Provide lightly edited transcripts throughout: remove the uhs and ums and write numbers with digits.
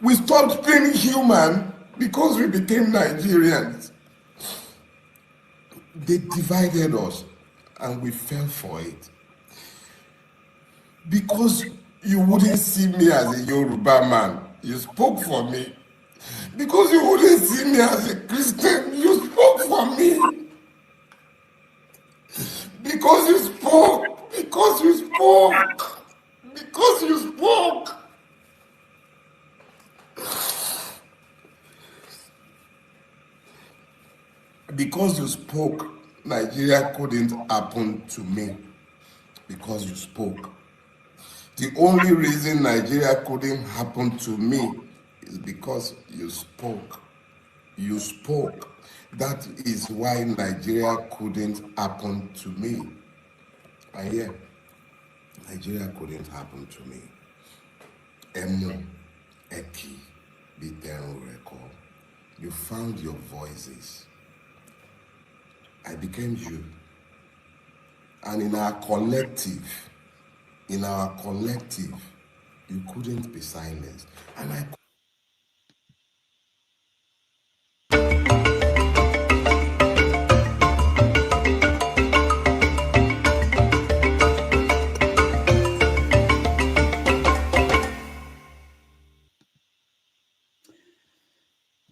We stopped being human because we became Nigerians. They divided us and we fell for it. Because you wouldn't see me as a Yoruba man, you spoke for me. Because you wouldn't see me as a Christian, you spoke for me. Because you spoke. Because you spoke. Because you spoke. Because you spoke, Nigeria couldn't happen to me. Because you spoke. The only reason Nigeria couldn't happen to me is because you spoke. You spoke. That is why Nigeria couldn't happen to me. And yeah, Nigeria couldn't happen to me. Emu, Eki, Biten Record. You found your voices. I became you. And in our collective, you couldn't be silenced. And I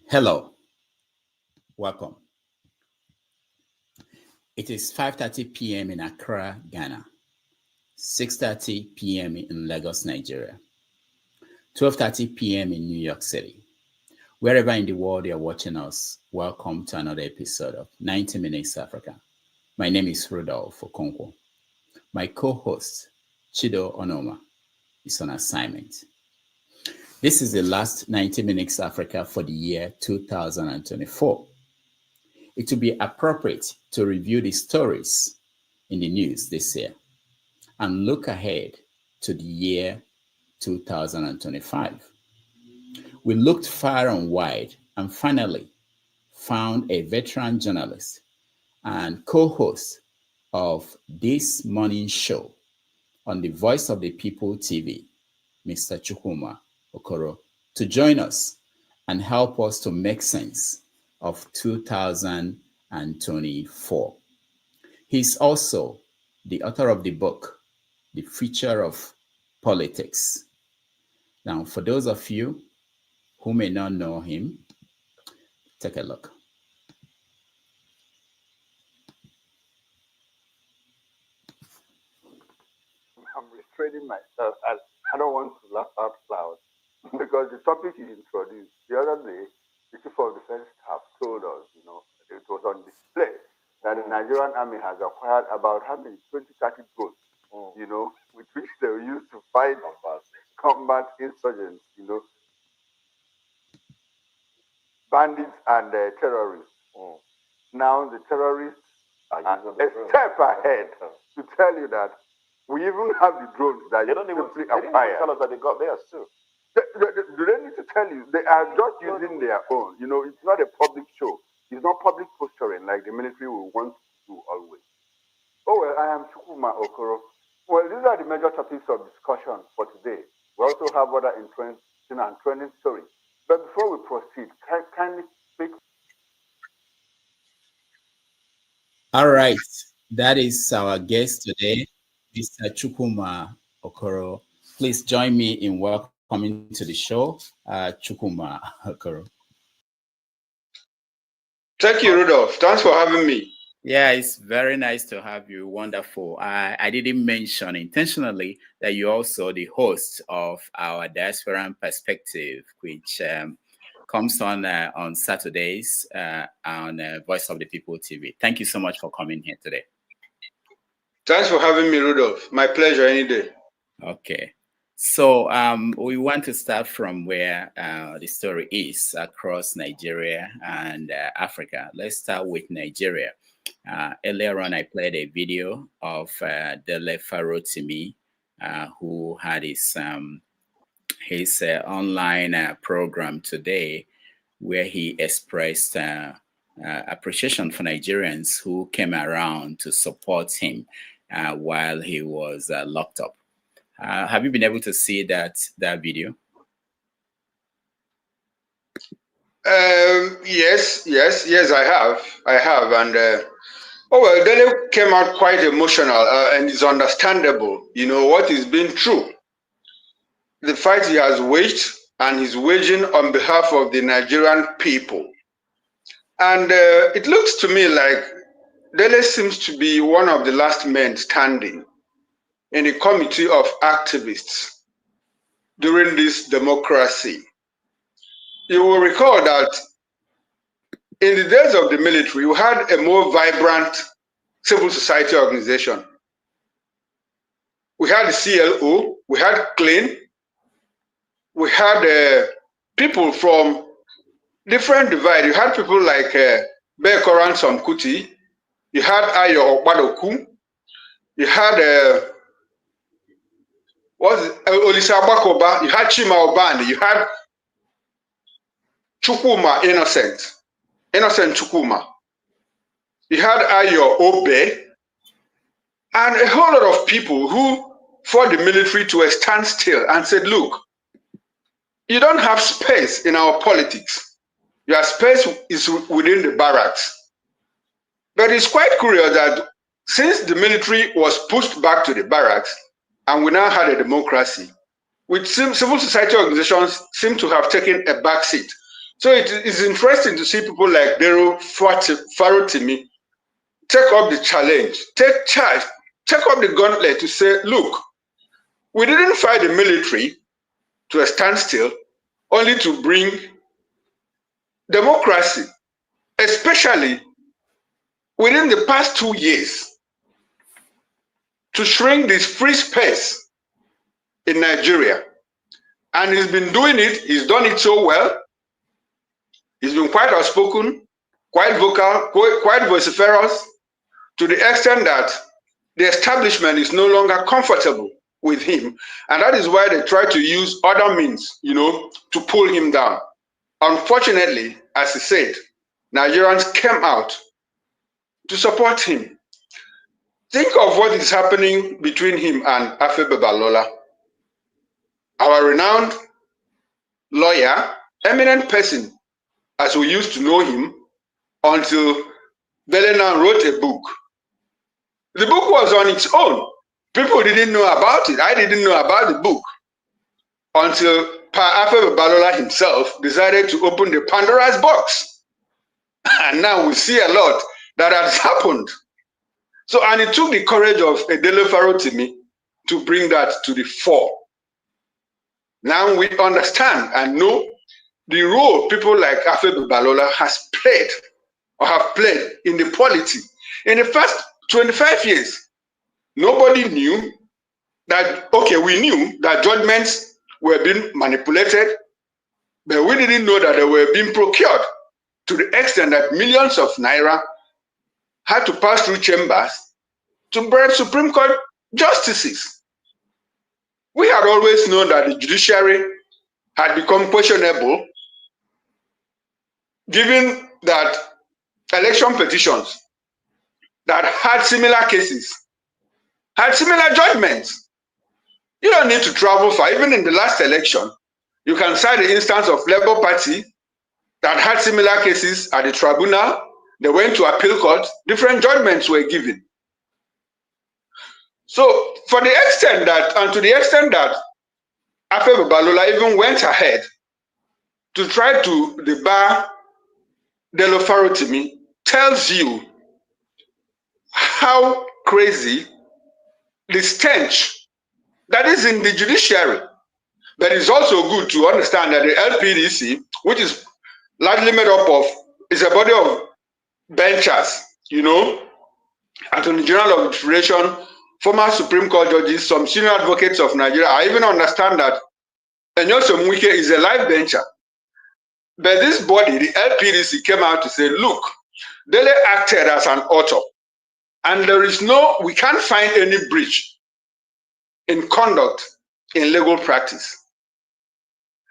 Hello, welcome. It is 5:30 p.m. in Accra, Ghana, 6:30 p.m. in Lagos, Nigeria, 12:30 p.m. in New York City. Wherever in the world you're watching us, welcome to another episode of 90 Minutes Africa. My name is Rudolph Okonkwo. My co-host, Chido Onoma, is on assignment. This is the last 90 Minutes Africa for the year 2024. It would be appropriate to review the stories in the news this year and look ahead to the year 2025. We looked far and wide and finally found a veteran journalist and co-host of this morning show on the Voice of the People TV, Mr. Chukwuma Okoro, to join us and help us to make sense of 2024. He's also the author of the book, The Future of Politics. Now, for those of you who may not know him, take a look. I'm restraining myself as I don't want to laugh out loud because the topic you introduced the other day, the chief of defense staff told us, it was on display that the Nigerian army has acquired about how many 20, 30 drones, with which they were used to fight combat insurgents, bandits and terrorists. Now the terrorists are a step ahead to tell you that we even have the drones that They don't even tell us that they got theirs too. Do they need to tell you? They are just using their own. It's not a public show. It's not public posturing like the military will want to do always. Oh, well, I am Chukwuma Okoro. Well, these are the major topics of discussion for today. We also have other interesting and trending stories. But before we proceed, kindly speak. All right, that is our guest today, Mr. Chukwuma Okoro. Please join me in welcoming to the show, Chukwuma Okoro. Thank you, Rudolph. Thanks for having me. Yeah, it's very nice to have you. Wonderful. I didn't mention intentionally that you're also the host of our Diasporan Perspective, which comes on Saturdays on Voice of the People TV. Thank you so much for coming here today. Thanks for having me, Rudolph. My pleasure any day. Okay. So we want to start from where the story is across Nigeria and Africa. Let's start with Nigeria. Earlier on, I played a video of Dele Farotimi, who had his online program today, where he expressed appreciation for Nigerians who came around to support him while he was locked up. Have you been able to see that video? Yes, I have, and oh well, Dele came out quite emotional, and it's understandable. You know what is being true. The fight he has waged and he's waging on behalf of the Nigerian people, and it looks to me like Dele seems to be one of the last men standing in a committee of activists during this democracy. You will recall that in the days of the military, we had a more vibrant civil society organization. We had the CLO, we had CLEAN, we had people from different divides. You had people like Bekoran Somkuti, you had Ayo Okpadoku, you had Olisa Bakoba, you had Chima Obandi, you had Chukwuma Innocent Chukwuma, you had Ayo Obe, and a whole lot of people who fought the military to a standstill and said, look, you don't have space in our politics. Your space is within the barracks. But it's quite curious that since the military was pushed back to the barracks and we now had a democracy, which civil society organizations seem to have taken a back seat. So it is interesting to see people like Dero Farotimi take up the challenge, take charge, take up the gauntlet to say, look, we didn't fight the military to a standstill only to bring democracy, especially within the past 2 years, to shrink this free space in Nigeria. And he's been doing it, he's done it so well. He's been quite outspoken, quite vocal, quite vociferous, to the extent that the establishment is no longer comfortable with him. And that is why they try to use other means, to pull him down. Unfortunately, as he said, Nigerians came out to support him. Think of what is happening between him and Afe Babalola, our renowned lawyer, eminent person, as we used to know him, until Belena wrote a book. The book was on its own. People didn't know about it. I didn't know about the book until Pa Afe Babalola himself decided to open the Pandora's box. And now we see a lot that has happened. So, and it took the courage of Edele Farotimi to bring that to the fore. Now we understand and know the role people like Afe Babalola has played or have played in the polity. In the first 25 years, nobody knew that, okay, we knew that judgments were being manipulated, but we didn't know that they were being procured to the extent that millions of naira had to pass through chambers to bribe Supreme Court justices. We had always known that the judiciary had become questionable, given that election petitions that had similar cases, had similar judgments. You don't need to travel far. Even in the last election, you can cite the instance of Labour Party that had similar cases at the tribunal. They went to appeal court, different judgments were given. So for the extent that, and to the extent that Afe Babalola even went ahead to try to debar Dele Farotimi, tells you how crazy the stench that is in the judiciary. But it's also good to understand that the LPDC, which is largely made up of, is a body of benchers, Attorney General of the Federation, former Supreme Court judges, some senior advocates of Nigeria. I even understand that Enyoso Mwike is a live bencher. But this body, the LPDC, came out to say, look, Dele acted as an author. And we can't find any breach in conduct in legal practice.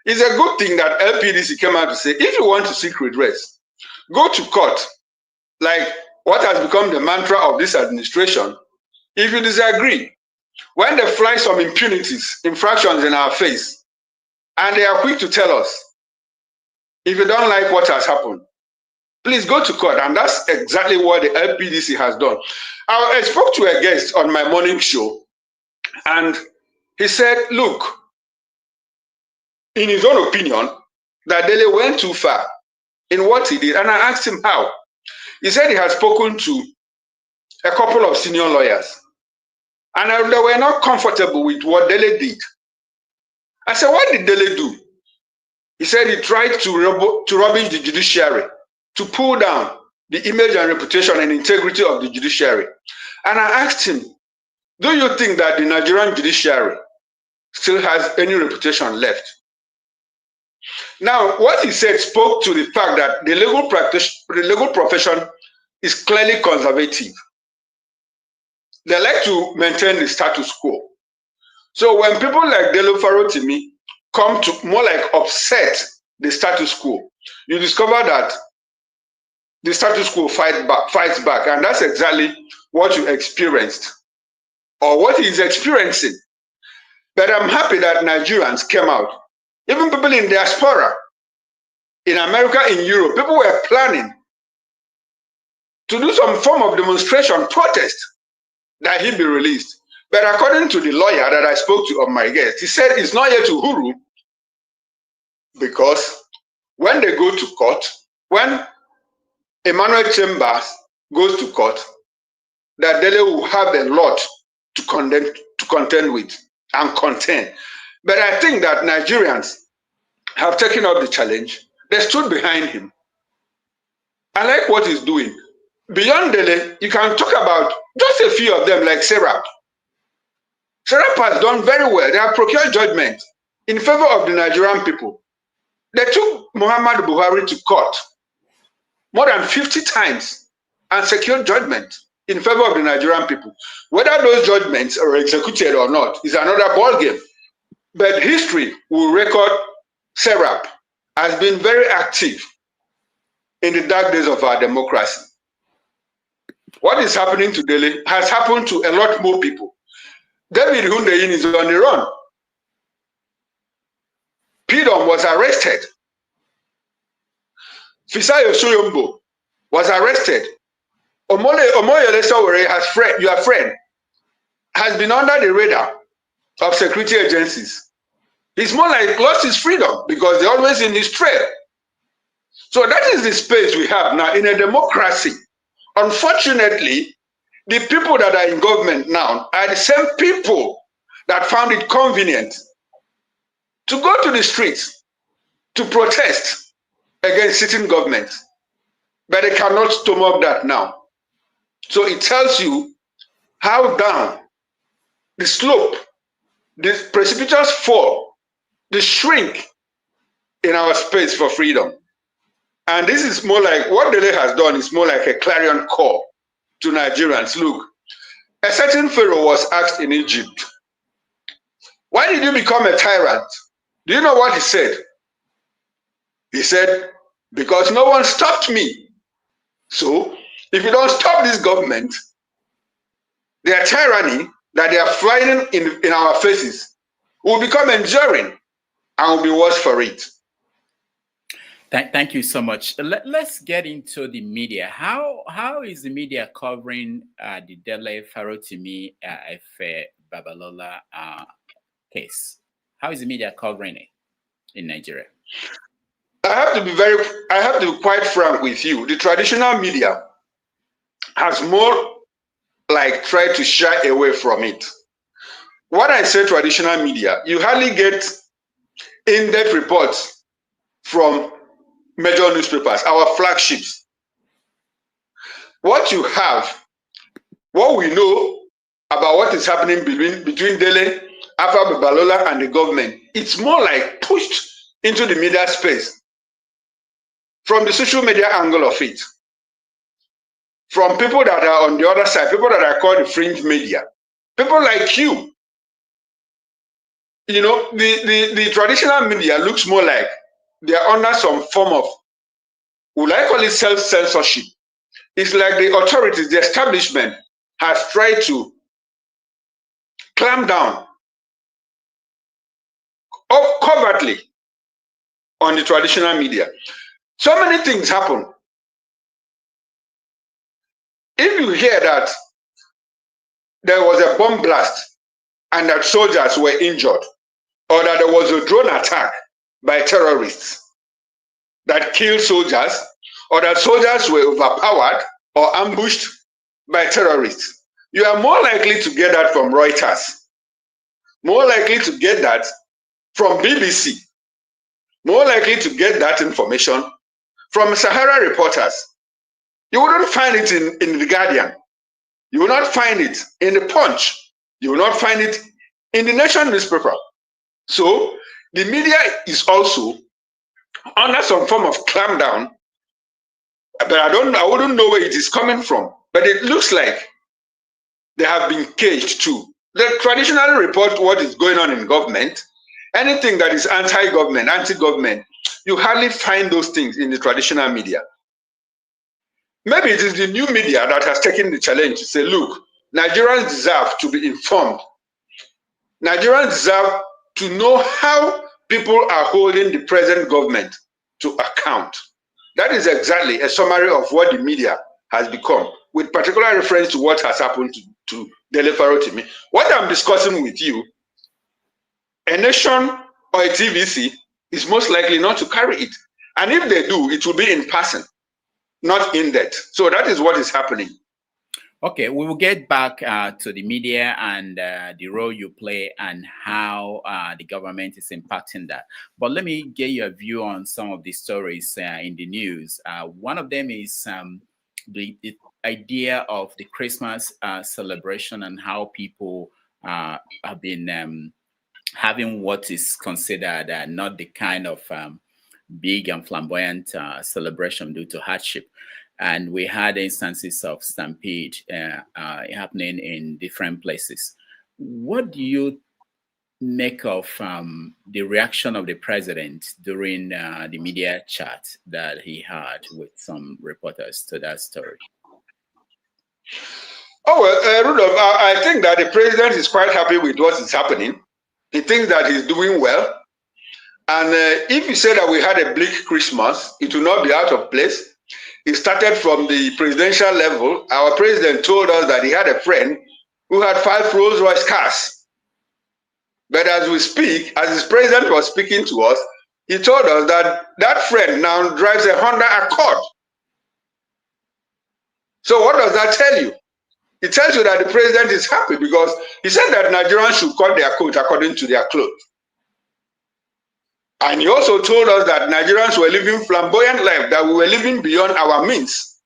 It's a good thing that LPDC came out to say, if you want to seek redress, go to court, like what has become the mantra of this administration. If you disagree, when they fly some impunities, infractions in our face, and they are quick to tell us, If you don't like what has happened, please go to court. And that's exactly what the LPDC has done. I spoke to a guest on my morning show, and he said, look, in his own opinion, that Dele went too far in what he did. And I asked him how. He said he had spoken to a couple of senior lawyers, and they were not comfortable with what Dele did. I said, what did Dele do? He said he tried to rubbish the judiciary, to pull down the image and reputation and integrity of the judiciary. And I asked him, do you think that the Nigerian judiciary still has any reputation left? Now, what he said spoke to the fact that the legal profession is clearly conservative. They like to maintain the status quo. So when people like Dele Farotimi come to more like upset the status quo, you discover that the status quo fights back, and that's exactly what you experienced, or what he's experiencing. But I'm happy that Nigerians came out, even people in diaspora, in America, in Europe, people were planning to do some form of demonstration, protest, that he be released. But according to the lawyer that I spoke to on my guest, he said it's not yet to Uhuru, because when they go to court, when Emmanuel Chambers goes to court, that Dele will have a lot to contend with and contend. But I think that Nigerians have taken up the challenge. They stood behind him. I like what he's doing. Beyond Dele, you can talk about just a few of them, like Serap. Serap has done very well. They have procured judgment in favor of the Nigerian people. They took Muhammad Buhari to court more than 50 times and secured judgment in favor of the Nigerian people. Whether those judgments are executed or not is another ballgame. But history will record Serap has been very active in the dark days of our democracy. What is happening to Dele has happened to a lot more people. David Hundeyin is on the run. Pidom was arrested. Fisayo Soyombo was arrested. Omoyele Sowore your friend, has been under the radar of security agencies. He's more like lost his freedom because they're always in his trail. So that is the space we have now in a democracy. Unfortunately, the people that are in government now are the same people that found it convenient to go to the streets to protest against sitting governments. But they cannot stomach that now. So it tells you how down the slope, the precipitous fall, the shrink in our space for freedom. And this is more like what Dele has done is more like a clarion call to Nigerians. Look, a certain pharaoh was asked in Egypt, why did you become a tyrant? Do you know what he said? He said, because no one stopped me. So if you don't stop this government, their tyranny that they are flying in our faces will become enduring and will be worse for it. Thank you so much. Let's get into the media. How is the media covering the Dele Farotimi Efe Babalola case? How is the media covering it in Nigeria? I have to be quite frank with you. The traditional media has more like tried to shy away from it. When I say traditional media, you hardly get in-depth reports from major newspapers, our flagships. What you have, what we know about what is happening between Dele, Alpha Babalola, and the government, it's more like pushed into the media space from the social media angle of it, from people that are on the other side, people that are called the fringe media, people like you. You know, the traditional media looks more like they are under some form of, would I call it self-censorship? It's like the authorities, the establishment has tried to clamp down covertly on the traditional media. So many things happen. If you hear that there was a bomb blast and that soldiers were injured, or that there was a drone attack by terrorists that killed soldiers, or that soldiers were overpowered or ambushed by terrorists, you are more likely to get that from Reuters, more likely to get that from BBC, more likely to get that information from Sahara reporters. You wouldn't find it in The Guardian. You will not find it in The Punch. You will not find it in the Nation newspaper. So the media is also under some form of clampdown, but I wouldn't know where it is coming from. But it looks like they have been caged too. They traditionally report what is going on in government. Anything that is anti-government, anti-government, you hardly find those things in the traditional media. Maybe it is the new media that has taken the challenge to say, look, Nigerians deserve to be informed. Nigerians deserve to know how people are holding the present government to account. That is exactly a summary of what the media has become, with particular reference to what has happened to Dele Farotimi. What I'm discussing with you, a nation or a TVC is most likely not to carry it. And if they do, it will be in person, not in depth. So that is what is happening. Okay, we will get back to the media and the role you play and how the government is impacting that. But let me get your view on some of the stories in the news. One of them is the idea of the Christmas celebration and how people have been having what is considered not the kind of big and flamboyant celebration due to hardship. And we had instances of stampede happening in different places. What do you make of the reaction of the president during the media chat that he had with some reporters to that story? Oh, well, Rudolph, I think that the president is quite happy with what is happening. He thinks that he's doing well. And if you say that we had a bleak Christmas, it will not be out of place. It started from the presidential level. Our president told us that he had a friend who had 5 Rolls-Royce cars. But as we speak, as his president was speaking to us, he told us that that friend now drives a Honda Accord. So what does that tell you? It tells you that the president is happy because he said that Nigerians should cut their coat according to their clothes. And he also told us that Nigerians were living flamboyant life, that we were living beyond our means.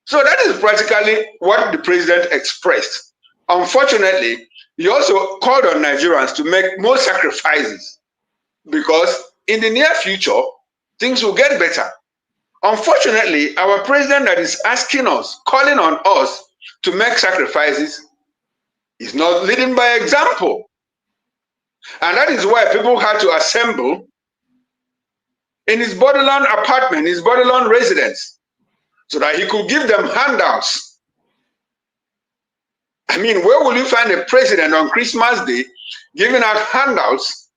So that is practically what the president expressed. Unfortunately, he also called on Nigerians to make more sacrifices because in the near future, things will get better. Unfortunately, our president that is asking us, calling on us to make sacrifices is not leading by example. And that is why people had to assemble in his borderland apartment, his borderland residence, so that he could give them handouts. I mean, where will you find a president on Christmas Day giving out handouts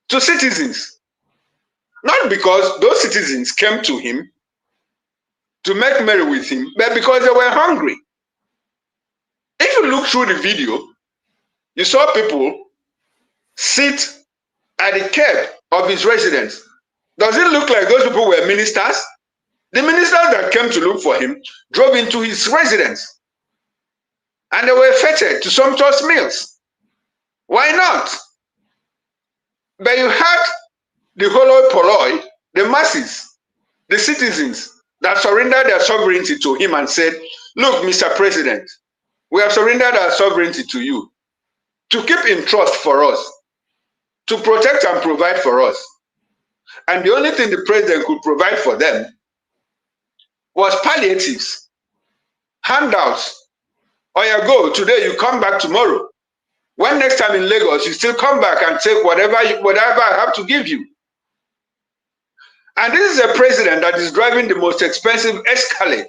to citizens? Not because those citizens came to him to make merry with him, but because they were hungry. If you look through the video, you saw people sit at the curb of his residence. Does it look like those people were ministers? The ministers that came to look for him drove into his residence and they were feted to sumptuous meals. Why not? But you had the holo polloi, the masses, the citizens that surrendered their sovereignty to him and said, look, Mr. President, we have surrendered our sovereignty to you to keep in trust for us, to protect and provide for us. And the only thing the president could provide for them was palliatives, handouts. Oh, you go today, you come back tomorrow. When next time in Lagos, you still come back and take whatever I have to give you. And this is a president that is driving the most expensive Escalade.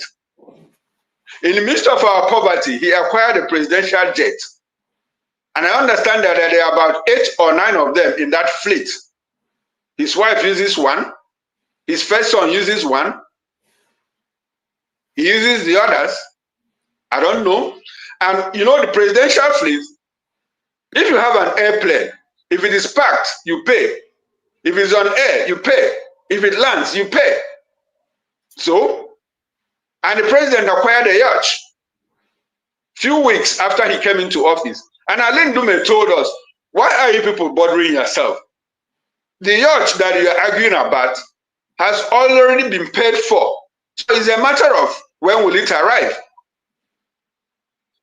In the midst of our poverty, he acquired a presidential jet. And I understand that there are about 8 or 9 of them in that fleet His wife uses one. His first son uses one. He uses the others. I don't know. And you know, the presidential fleet, if you have an airplane, if it is parked, you pay. If it's on air, you pay. If it lands, you pay. So, and the president acquired a yacht few weeks after he came into office. And Alain Dume told us, why are you people bothering yourself? The yacht that you are arguing about has already been paid for. So it's a matter of when will it arrive?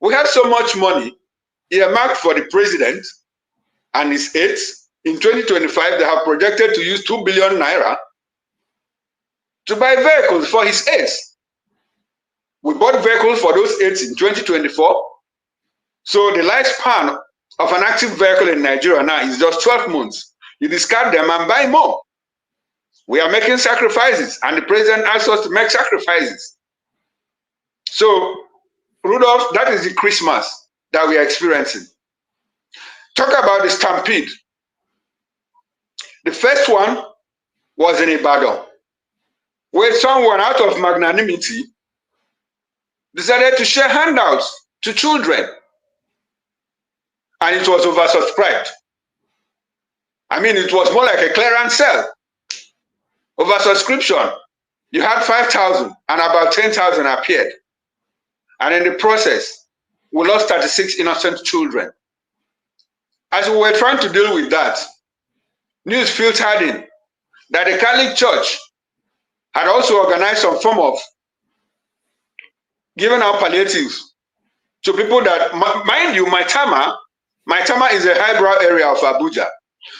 We have so much money earmarked for the president and his aides. In 2025, they have projected to use 2 billion naira to buy vehicles for his aides. We bought vehicles for those aides in 2024. So the lifespan of an active vehicle in Nigeria now is just 12 months. You discard them and buy more. We are making sacrifices, and the president asks us to make sacrifices. So, Rudolph, that is the Christmas that we are experiencing. Talk about the stampede. The first one was in Ibadan, where someone out of magnanimity decided to share handouts to children, and it was oversubscribed. I mean, it was more like a clearance sale. Oversubscription. You had 5,000 and about 10,000 appeared. And in the process, we lost 36 innocent children. As we were trying to deal with that, news filtered in that the Catholic Church had also organized some form of giving out palliatives to people that, mind you, Maitama is a highbrow area of Abuja.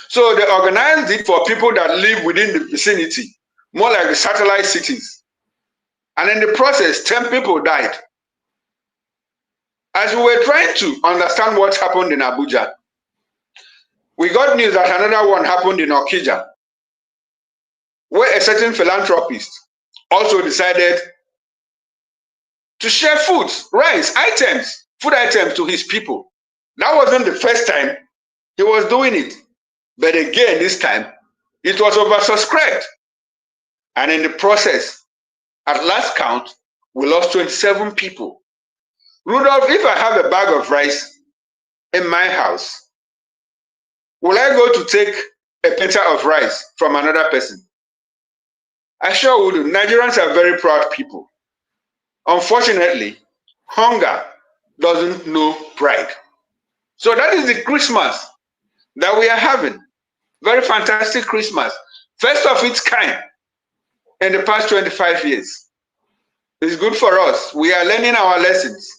So they organized it for people that live within the vicinity, more like the satellite cities. And in the process, 10 people died. As we were trying to understand what happened in Abuja, we got news that another one happened in Okija, where a certain philanthropist also decided to share food, rice, items, food items to his people. That wasn't the first time he was doing it. But again, this time, it was oversubscribed. And in the process, at last count, we lost 27 people. Rudolph, if I have a bag of rice in my house, will I go to take a penta of rice from another person? I sure would. Nigerians are very proud people. Unfortunately, hunger doesn't know pride. So that is the Christmas that we are having. Very fantastic Christmas. First of its kind in the past 25 years. It's good for us. We are learning our lessons.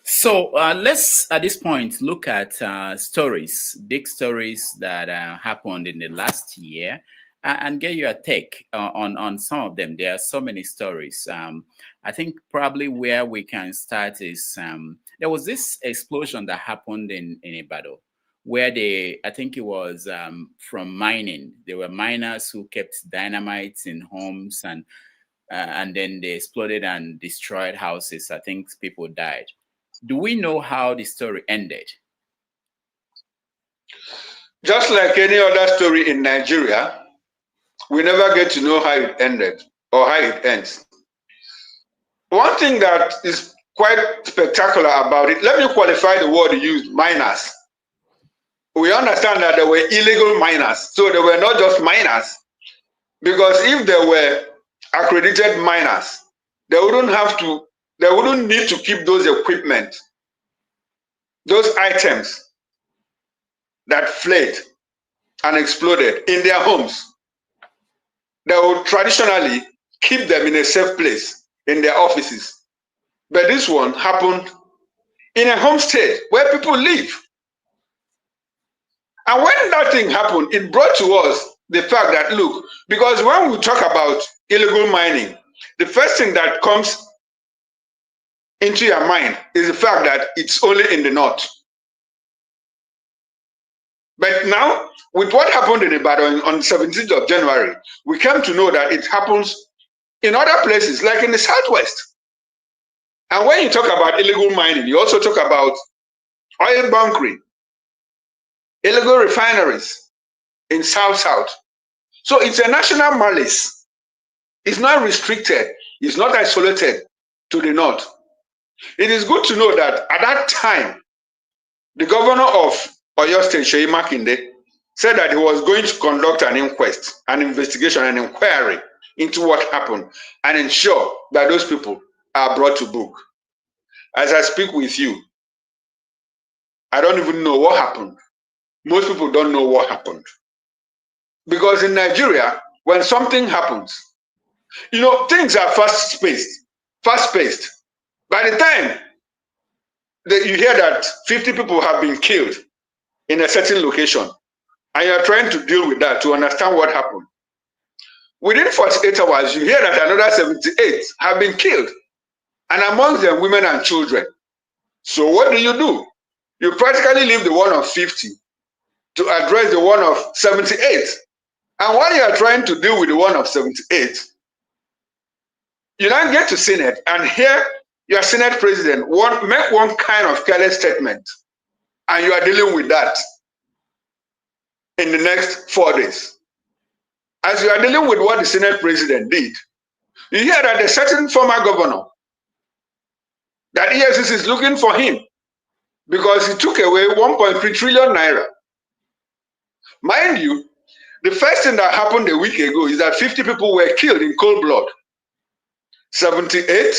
So let's, at this point, look at stories, big stories that happened in the last year, and get your take on some of them. There are so many stories. I think probably where we can start is there was this explosion that happened in Ibadan, where I think it was from mining. There were miners who kept dynamite in homes, and then they exploded and destroyed houses. I think people died. Do we know how the story ended? Just like any other story in Nigeria, we never get to know how it ended or how it ends. One thing that is quite spectacular about it, let me qualify the word used, miners. We understand that there were illegal miners, so they were not just miners, because if they were accredited miners, they wouldn't need to keep those equipment, those items that fled and exploded in their homes. They would traditionally keep them in a safe place in their offices. But this one happened in a homestead where people live. And when that thing happened, it brought to us the fact that, look, because when we talk about illegal mining, the first thing that comes into your mind is the fact that it's only in the north. But now, with what happened in Ibadan on the 17th of January, we came to know that it happens in other places, like in the southwest. And when you talk about illegal mining, you also talk about oil bunkering. illegal refineries in South. So it's a national malice. It's not restricted. It's not isolated to the north. It is good to know that at that time, the governor of Oyo State, Seyi Makinde, said that he was going to conduct an inquest, an investigation, an inquiry into what happened and ensure that those people are brought to book. As I speak with you, I don't even know what happened. Most people don't know what happened. Because in Nigeria, when something happens, you know, things are fast-paced. By the time that you hear that 50 people have been killed in a certain location, and you're trying to deal with that to understand what happened, within 48 hours, you hear that another 78 have been killed, and amongst them, women and children. So what do? You practically leave the one of 50 to address the one of 78. And while you are trying to deal with the one of 78, you now get to Senate, and here your Senate president make one kind of careless statement, and you are dealing with that in the next 4 days. As you are dealing with what the Senate president did, you hear that a certain former governor, that EFCC is looking for him because he took away 1.3 trillion naira. Mind you, the first thing that happened a week ago is that 50 people were killed in cold blood. 78,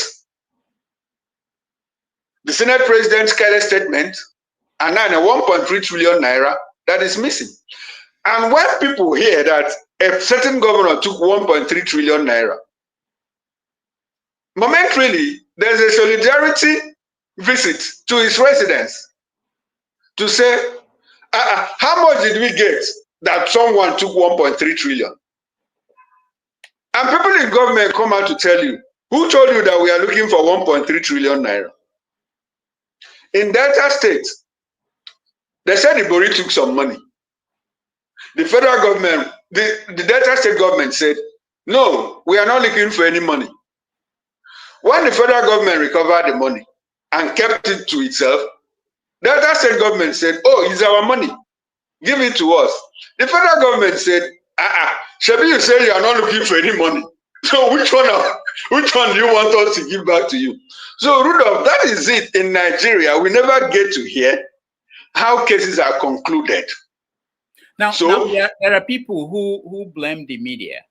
the Senate president's careless statement, and then a 1.3 trillion naira that is missing. And when people hear that a certain governor took 1.3 trillion naira, momentarily, there's a solidarity visit to his residence to say, how much did we get that someone took 1.3 trillion? And people in government come out to tell you, who told you that we are looking for 1.3 trillion naira? In Delta State, they said Ibori took some money. The federal government, the Delta State government said, no, we are not looking for any money. When the federal government recovered the money and kept it to itself, Delta State government said, oh, it's our money. Give it to us. The federal government said, Shebi, you say you are not looking for any money. So which one do you want us to give back to you? So Rudolph, that is it in Nigeria. We never get to hear how cases are concluded. Now there are people who blame the media.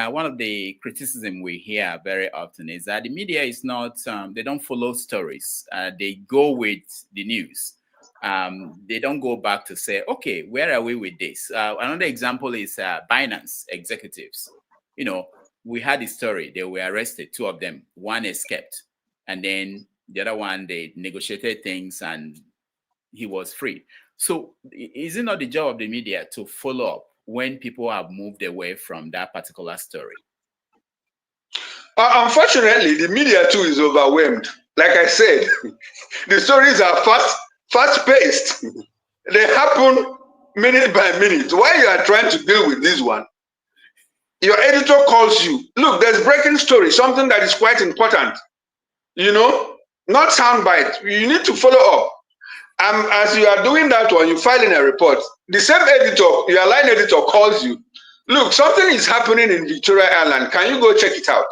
One of the criticism we hear very often is that the media is not, they don't follow stories. They go with the news. They don't go back to say, okay, where are we with this? Another example is Binance executives. You know, we had a story. They were arrested, 2 of them. One escaped. And then the other one, they negotiated things and he was free. So is it not the job of the media to follow up when people have moved away from that particular story? Unfortunately, the media too is overwhelmed. Like I said, the stories are fast-paced. They happen minute by minute. While you are trying to deal with this one, your editor calls you. Look, there's breaking story, something that is quite important. You know, not soundbite. You need to follow up. As you are doing that one, you file in a report. The same editor, your line editor calls you. Look, something is happening in Victoria Island. Can you go check it out?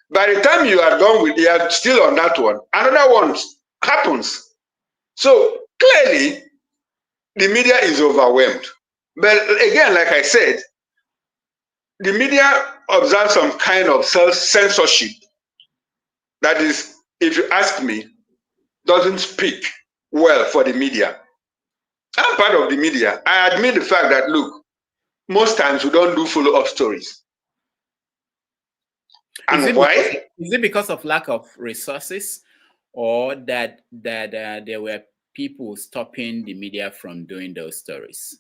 By the time you are done with, you are still on that one. Another one happens. So clearly, the media is overwhelmed. But again, like I said, the media observes some kind of self-censorship. That is, if you ask me, doesn't speak well for the media. I'm part of the media. I admit the fact that, look, most times we don't do follow-up stories. And why? Is it because of lack of resources, or that there were people stopping the media from doing those stories?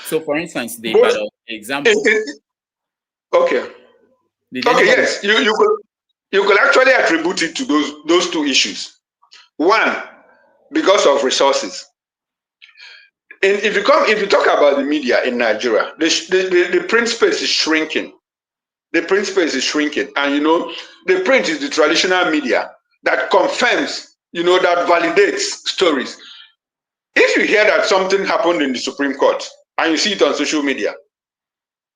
So, for instance, the example. Okay. Yes, you could actually attribute it to those 2 issues. One, because of resources. And if you talk about the media in Nigeria, the print space is shrinking. The print space is shrinking, and you know, the print is the traditional media that confirms, you know, that validates stories. If you hear that something happened in the Supreme Court and you see it on social media,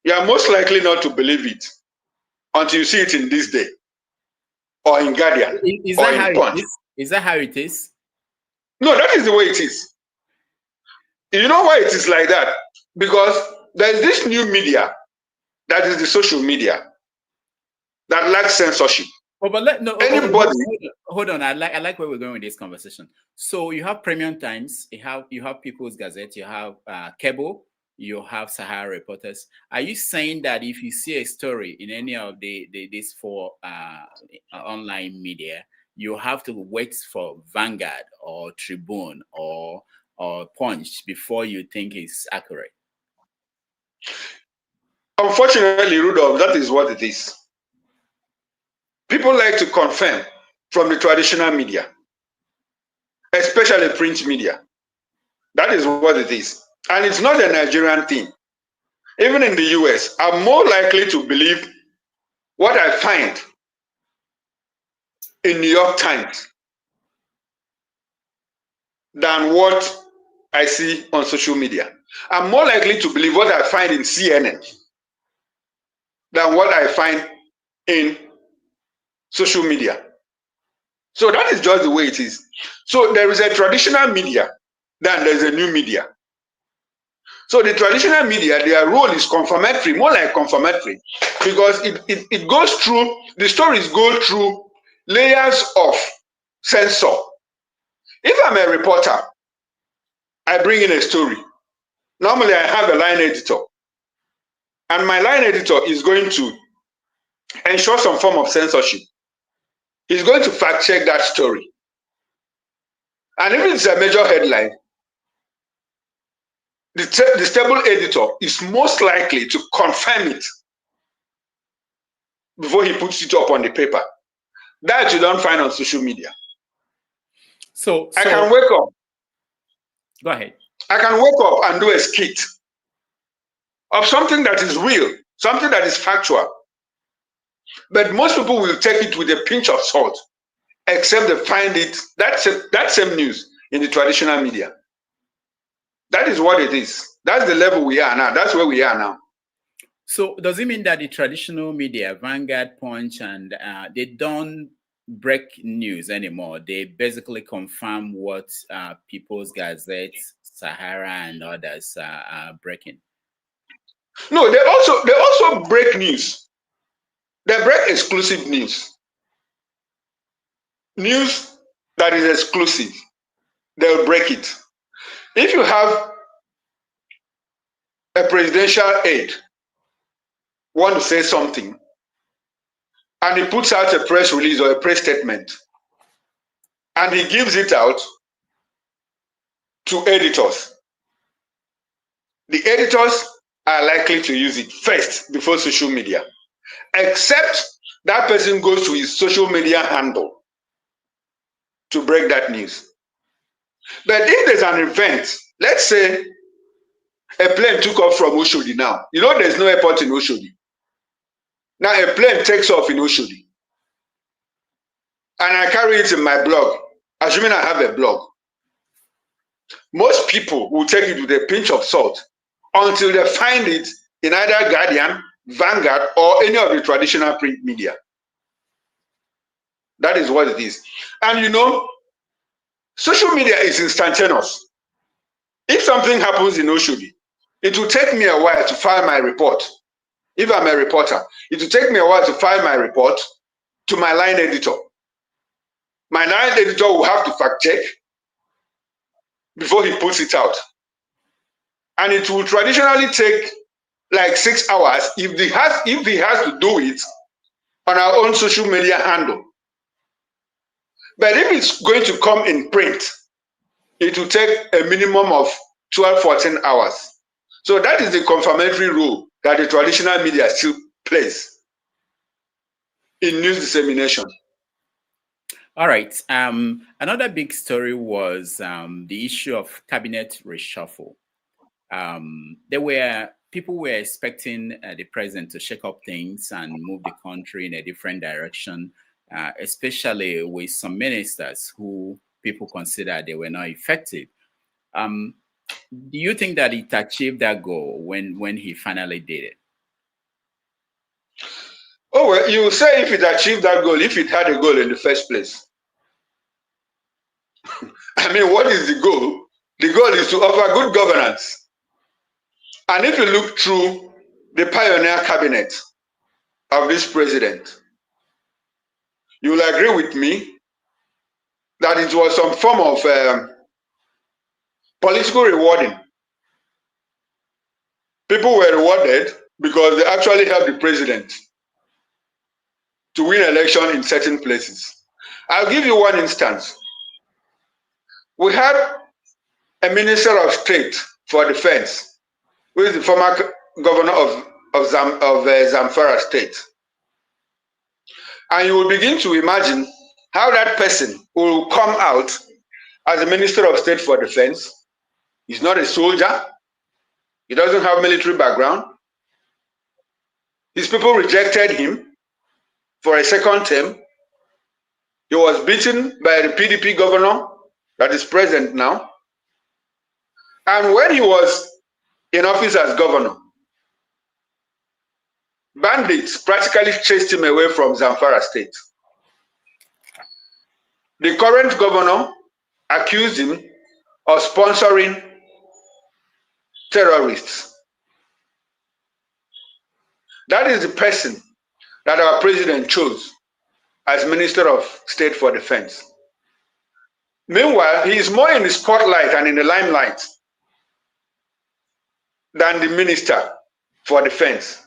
you are most likely not to believe it until you see it in This Day or in Guardian Is or that how in it Punch. is? Is that how it is? No, that is the way it is. You know why it is like that? Because there is this new media, that is the social media, that lacks censorship. Oh, but Anybody. hold on. I like where we're going with this conversation. So you have Premium Times, you have People's Gazette, you have Cable, you have Sahara Reporters. Are you saying that if you see a story in any of these four online media, you have to wait for Vanguard or Tribune or Punch before you think it's accurate? Unfortunately, Rudolph, that is what it is. People like to confirm from the traditional media, especially print media. That is what it is. And it's not a Nigerian thing. Even in the US, I'm more likely to believe what I find in New York Times than what I see on social media. I'm more likely to believe what I find in CNN than what I find in social media. So that is just the way it is. So there is a traditional media, then there's a new media. So the traditional media, their role is confirmatory, more like confirmatory, because it goes through, the stories go through layers of censor. If I'm a reporter, I bring in a story. Normally I have a line editor, and my line editor is going to ensure some form of censorship. He's going to fact check that story. And if it's a major headline, the stable editor is most likely to confirm it before he puts it up on the paper. That you don't find on social media. So I can wake up. Go ahead. I can wake up and do a skit of something that is real, something that is factual. But most people will take it with a pinch of salt, except they find it, that same news in the traditional media. That is what it is. That's the level we are now. That's where we are now. So does it mean that the traditional media, Vanguard, Punch, and they don't break news anymore? They basically confirm what People's Gazette, Sahara, and others are breaking? No, they also break news. They break exclusive news. News that is exclusive, they'll break it. If you have a presidential aide want to say something, and he puts out a press release or a press statement, and he gives it out to editors, the editors are likely to use it first before social media, except that person goes to his social media handle to break that news. But if there's an event, let's say a plane took off from Oshodi now. You know there's no airport in Oshodi. Now a plane takes off in Oshodi. And I carry it in my blog, assuming I have a blog. Most people will take it with a pinch of salt until they find it in either Guardian, Vanguard, or any of the traditional print media. That is what it is. And you know, social media is instantaneous. If something happens in Oshodi, it will take me a while to file my report. If I'm a reporter, it will take me a while to file my report to my line editor. My line editor will have to fact check before he puts it out. And it will traditionally take like 6 hours if he has to do it on our own social media handle. But if it's going to come in print, it will take a minimum of 12, 14 hours. So that is the confirmatory role that the traditional media still plays in news dissemination. All right. Another big story was the issue of cabinet reshuffle. People were expecting the president to shake up things and move the country in a different direction, especially with some ministers who people consider they were not effective. Do you think that it achieved that goal when he finally did it? Oh, well, you say if it achieved that goal, if it had a goal in the first place. I mean, what is the goal? The goal is to offer good governance. And if you look through the pioneer cabinet of this president, you will agree with me that it was some form of political rewarding. People were rewarded because they actually helped the president to win election in certain places. I'll give you one instance. We had a minister of state for defense, who is the former governor of Zamfara state. And you will begin to imagine how that person will come out as a minister of state for defense. He's not a soldier. He doesn't have military background. His people rejected him for a second term. He was beaten by the PDP governor that is present now. And when he was in office as governor, bandits practically chased him away from Zamfara state. The current governor accused him of sponsoring terrorists. That is the person that our president chose as Minister of State for Defense. Meanwhile, he is more in the spotlight and in the limelight than the Minister for Defense,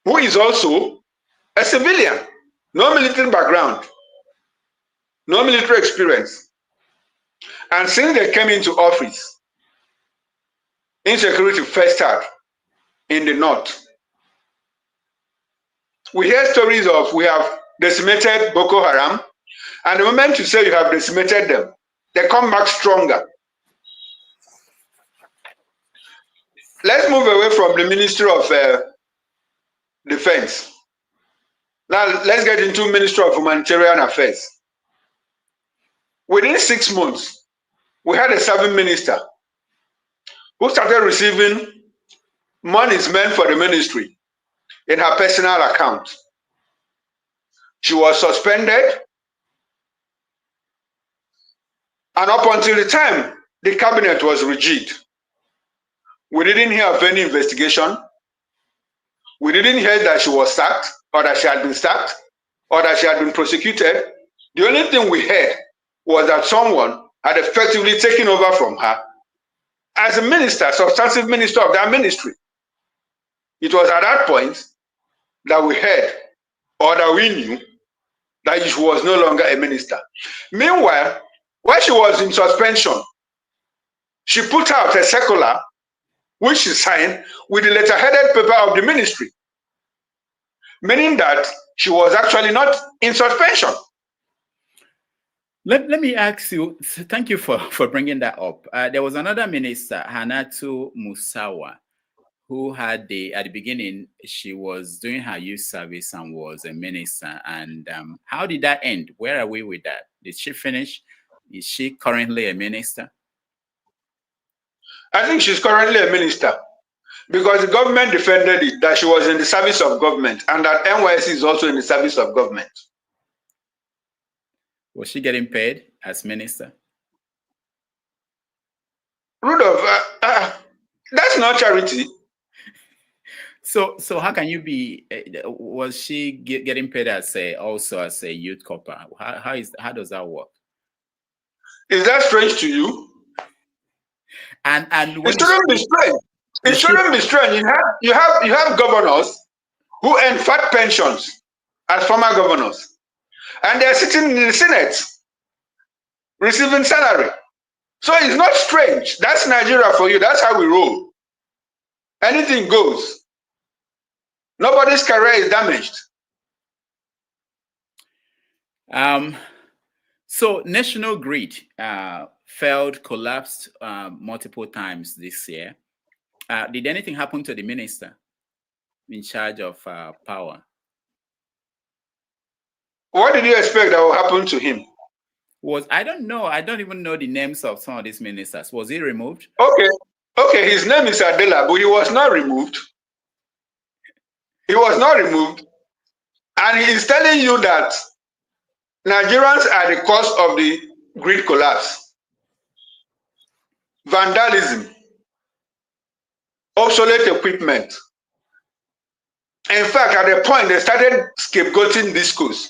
who is also a civilian, no military background, no military experience. And since they came into office, insecurity festered in the north. We hear stories of we have decimated Boko Haram, and the moment you say you have decimated them, they come back stronger. Let's move away from the Ministry of Defense. Now let's get into Ministry of Humanitarian Affairs. Within 6 months, we had a serving minister who started receiving monies meant for the ministry in her personal account. She was suspended, and up until the time the cabinet was rejigged, we didn't hear of any investigation. We didn't hear that she was sacked, or that she had been sacked, or that she had been prosecuted. The only thing we heard was that someone had effectively taken over from her as a minister, substantive minister of that ministry. It was at that point that we heard, or that we knew, that she was no longer a minister. Meanwhile, while she was in suspension, she put out a circular which she signed with the letterheaded paper of the ministry, meaning that she was actually not in suspension. Let me ask you, thank you for bringing that up. There was another minister, Hannatu Musawa, who had at the beginning, she was doing her youth service and was a minister. And how did that end? Where are we with that? Did she finish? Is she currently a minister? I think she's currently a minister because the government defended it, that she was in the service of government and that NYC is also in the service of government. Was she getting paid as minister? Rudolph, that's not charity. So how can you be? Was she getting paid as also as a youth corper? How does that work? Is that strange to you? And it shouldn't be strange. It shouldn't be strange. You have governors who earn fat pensions as former governors, and they're sitting in the Senate receiving salary. So it's not strange. That's Nigeria for you. That's how we roll. Anything goes. Nobody's career is damaged. So national grid collapsed multiple times this year. Did anything happen to the minister in charge of power? What did you expect that will happen to him? I don't know. I don't even know the names of some of these ministers. Was he removed? Okay, his name is Adela, but he was not removed. He was not removed. And he is telling you that Nigerians are the cause of the grid collapse. Vandalism, obsolete equipment. In fact, at a point, they started scapegoating discourse.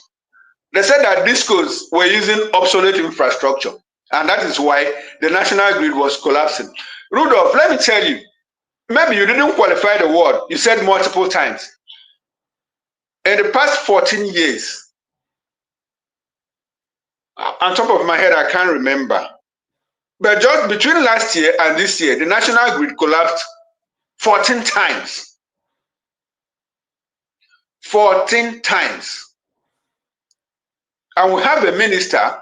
They said that discourse were using obsolete infrastructure, and that is why the national grid was collapsing. Rudolph, let me tell you, maybe you didn't qualify the word. You said multiple times. In the past 14 years, on top of my head, I can't remember. But just between last year and this year, the national grid collapsed 14 times. 14 times. And we have a minister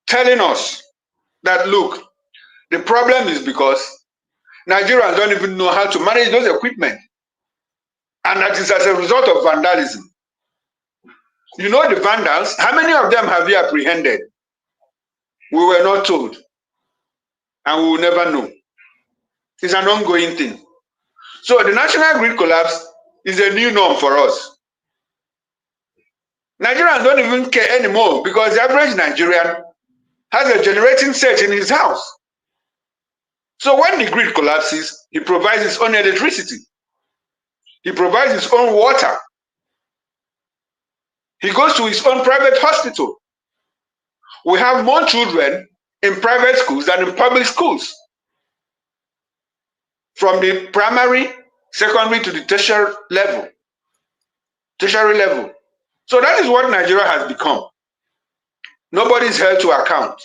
telling us that, look, the problem is because Nigerians don't even know how to manage those equipment. And that is as a result of vandalism. You know the vandals, how many of them have you apprehended? We were not told. And we will never know. It's an ongoing thing. So the national grid collapse is a new norm for us. Nigerians don't even care anymore because the average Nigerian has a generating set in his house. So when the grid collapses, he provides his own electricity. He provides his own water. He goes to his own private hospital. We have more children in private schools than in public schools. From the primary, secondary to the tertiary level. So that is what Nigeria has become. Nobody is held to account.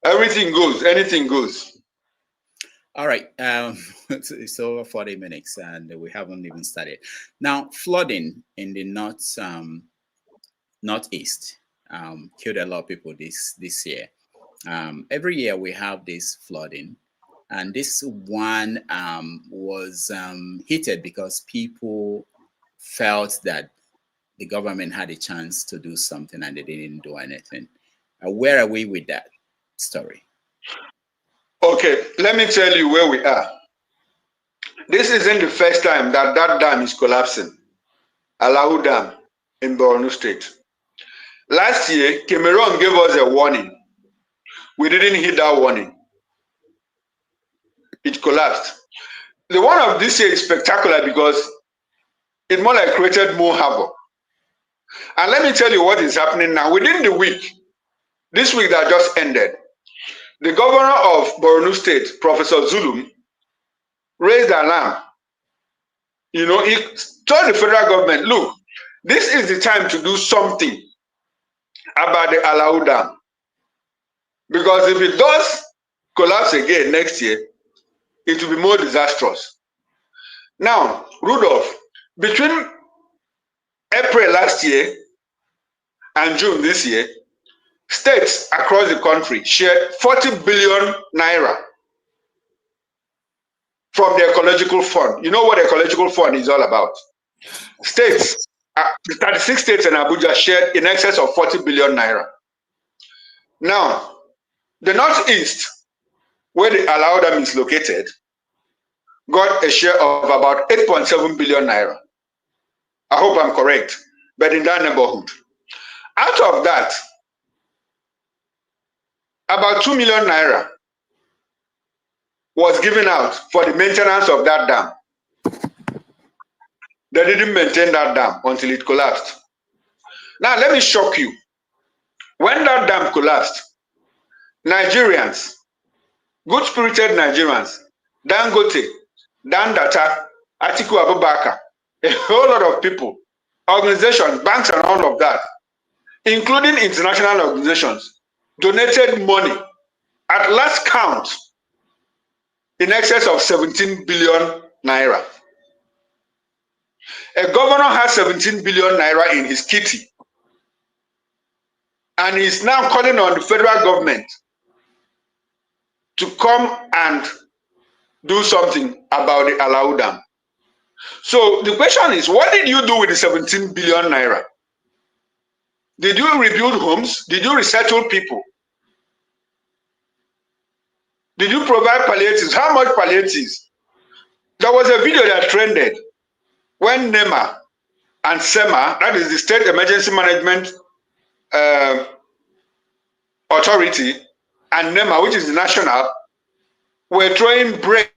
Everything goes, anything goes. All right. It's over 40 minutes and we haven't even started. Now, flooding in the northeast killed a lot of people this year. Every year we have this flooding. And this one was heated because people felt that the government had a chance to do something and they didn't do anything. Where are we with that story? Okay, let me tell you where we are. This isn't the first time that dam is collapsing. Alahu Dam in Borno State. Last year, Cameroon gave us a warning. We didn't heed that warning. It collapsed. The one of this year is spectacular because it more like created more havoc. And let me tell you what is happening now. Within the week, this week that just ended, the governor of Borno State, Professor Zulum, raised an alarm. You know, he told the federal government, look, this is the time to do something about the Alahu Dam. Because if it does collapse again next year, it will be more disastrous. Now, Rudolph, between April last year and June this year, states across the country shared 40 billion naira from the ecological fund. You know what the ecological fund is all about? States, 36 states and Abuja shared in excess of 40 billion naira. Now, the Northeast, where the Alahu Dam is located, got a share of about 8.7 billion naira. I hope I'm correct, but in that neighborhood. Out of that, about 2 million naira was given out for the maintenance of that dam. They didn't maintain that dam until it collapsed. Now, let me shock you. When that dam collapsed, Nigerians, good-spirited Nigerians, Dangote, Dandata, Atiku Abubakar, a whole lot of people, organizations, banks and all of that, including international organizations, donated money at last count in excess of 17 billion naira. A governor has 17 billion naira in his kitty and is now calling on the federal government to come and do something about the Alahu Dam. So the question is, what did you do with the 17 billion naira? Did you rebuild homes? Did you resettle people? Did you provide palliatives? How much palliatives? There was a video that trended when NEMA and SEMA, that is the State Emergency Management Authority, and NEMA, which is the national, were throwing bread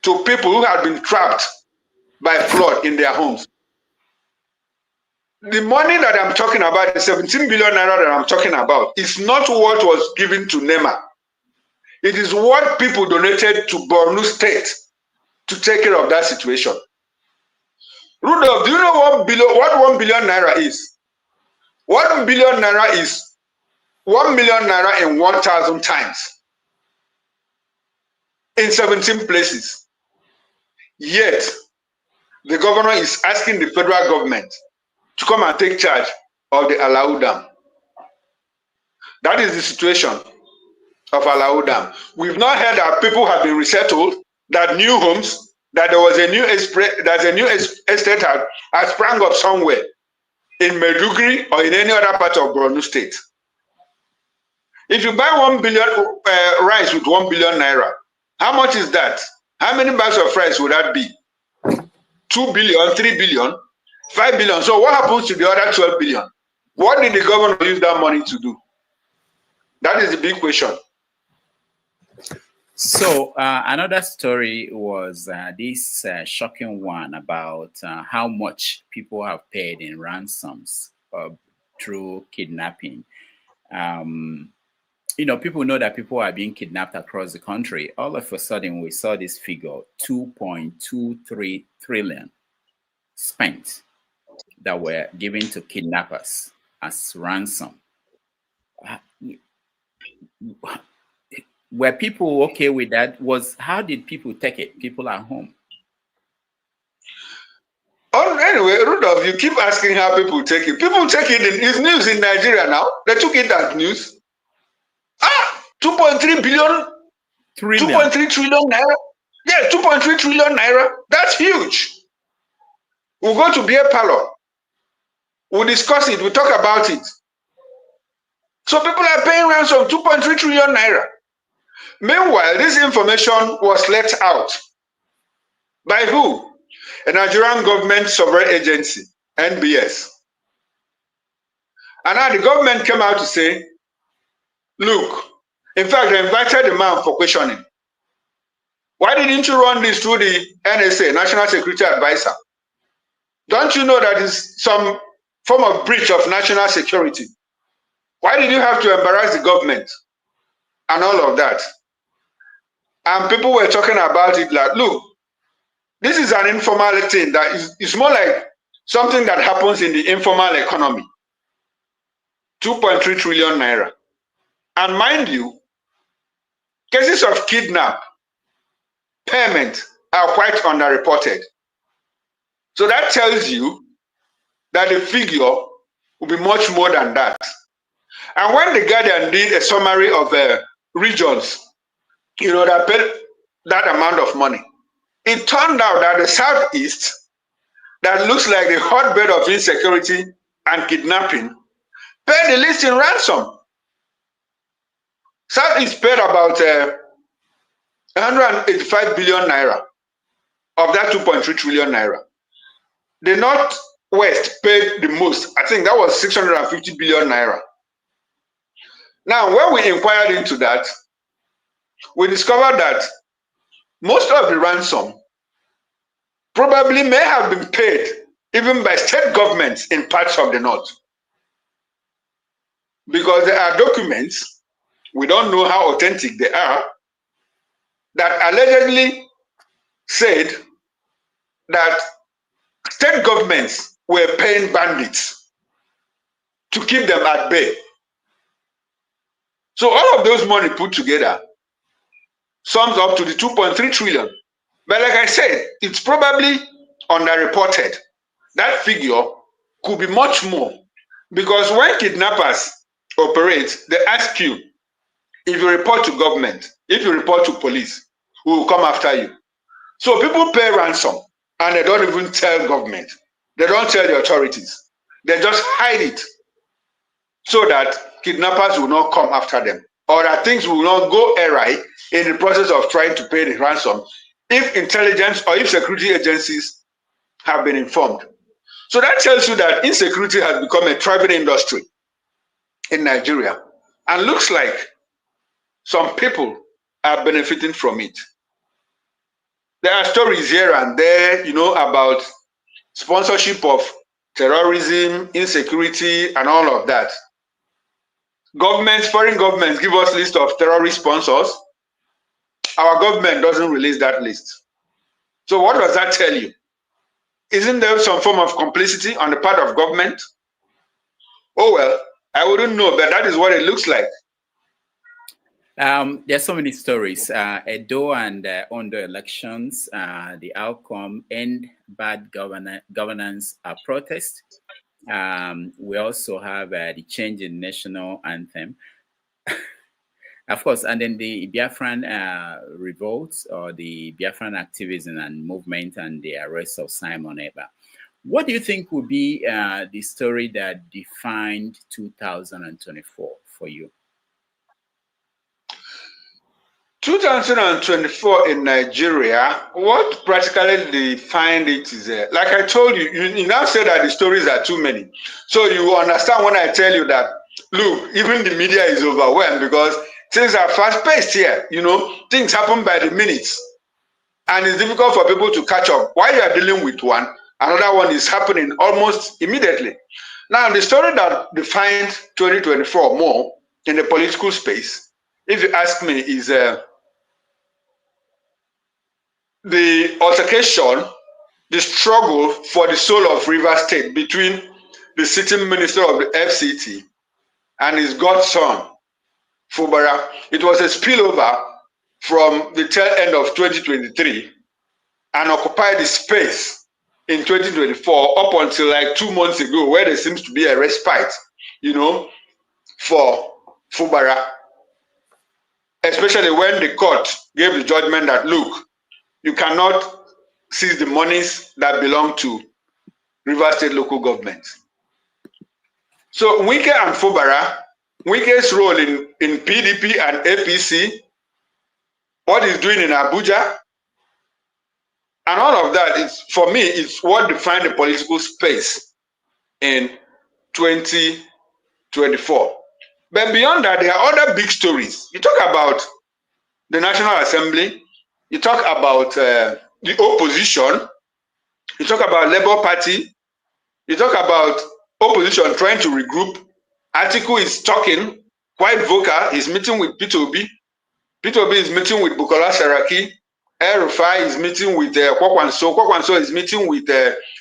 to people who had been trapped by flood in their homes. The money that I'm talking about, the 17 billion naira that I'm talking about, is not what was given to NEMA. It is what people donated to Borno State to take care of that situation. Rudolph, do you know what 1 billion naira is? 1 billion naira is 1 million naira in 1,000 times in 17 places. Yet, the governor is asking the federal government to come and take charge of the Alau Dam. That is the situation of Alau Dam. We've not heard that people have been resettled, that new homes, that there was a new estate has sprang up somewhere in Maiduguri or in any other part of Borno State. If you buy 1 billion rice with 1 billion naira, how much is that? How many bags of rice would that be? 2 billion, 3 billion, 5 billion. So what happens to the other 12 billion? What did the government use that money to do? That is the big question. So another story was this shocking one about how much people have paid in ransoms through kidnapping. You know, people know that people are being kidnapped across the country. All of a sudden, we saw this figure, 2.23 trillion spent that were given to kidnappers as ransom. Were people okay with that? How did people take it? People at home. Oh, anyway, Rudolph, you keep asking how people take it. People take it, it's news in Nigeria now. They took it as news. 2.3 billion, 2.3 trillion naira. Yeah, 2.3 trillion naira. That's huge. We'll go to beer parlor. We'll discuss it. We'll talk about it. So people are paying ransom 2.3 trillion naira. Meanwhile, this information was let out by who? A Nigerian government sovereign agency, NBS. And now the government came out to say, look, in fact, they invited the man for questioning. Why didn't you run this through the NSA, National Security Advisor? Don't you know that is some form of breach of national security? Why did you have to embarrass the government? And all of that. And people were talking about it like, look, this is an informal thing that is more like something that happens in the informal economy. 2.3 trillion naira. And mind you, cases of kidnap, payment are quite underreported. So that tells you that the figure will be much more than that. And when the Guardian did a summary of regions, you know, that paid that amount of money, it turned out that the Southeast, that looks like the hotbed of insecurity and kidnapping, paid the least in ransom. Southeast paid about 185 billion naira of that 2.3 trillion naira. The Northwest paid the most. I think that was 650 billion naira. Now, when we inquired into that, we discovered that most of the ransom probably may have been paid even by state governments in parts of the North. Because there are documents, we don't know how authentic they are, that allegedly said that state governments were paying bandits to keep them at bay. So all of those money put together sums up to the 2.3 trillion. But like I said, it's probably underreported. That figure could be much more, because when kidnappers operate, they ask you, if you report to government, if you report to police, we will come after you. So people pay ransom and they don't even tell government. They don't tell the authorities. They just hide it so that kidnappers will not come after them, or that things will not go awry in the process of trying to pay the ransom if intelligence or if security agencies have been informed. So that tells you that insecurity has become a thriving industry in Nigeria, and looks like some people are benefiting from it. There are stories here and there, about sponsorship of terrorism, insecurity, and all of that. Governments, foreign governments give us list of terrorist sponsors. Our government doesn't release that list. So what does that tell you? Isn't there some form of complicity on the part of government? Oh well, I wouldn't know, but that is what it looks like. There's so many stories. Edo and Ondo elections, the outcome, end bad governance protest. We also have the change in national anthem. Of course, and then the Biafran revolts, or the Biafran activism and movement, and the arrest of Simon Eber. What do you think would be the story that defined 2024 for you? 2024 in Nigeria, what practically defined it is, like I told you, you now say that the stories are too many. So you understand when I tell you that, look, even the media is overwhelmed because things are fast-paced here. Things happen by the minutes. And it's difficult for people to catch up. While you are dealing with one, another one is happening almost immediately. Now, the story that defined 2024 more in the political space, if you ask me, is the altercation, the struggle for the soul of Rivers State between the sitting minister of the FCT and his godson, Fubara. It was a spillover from the tail end of 2023 and occupied the space in 2024 up until like 2 months ago, where there seems to be a respite, for Fubara, especially when the court gave the judgment that, look, you cannot seize the monies that belong to Rivers State local government. So Wike and Fubara, Wike's role in PDP and APC, what he's doing in Abuja, and all of that is, for me, it's what defined the political space in 2024. But beyond that, there are other big stories. You talk about the National Assembly, you talk about the opposition, you talk about Labour Party, you talk about opposition trying to regroup. Atiku is talking quite vocal. He's meeting with Peter Obi. Peter Obi is meeting with Bukola Saraki. El-Rufai is meeting with Kwakwanso. Kwakwanso is meeting with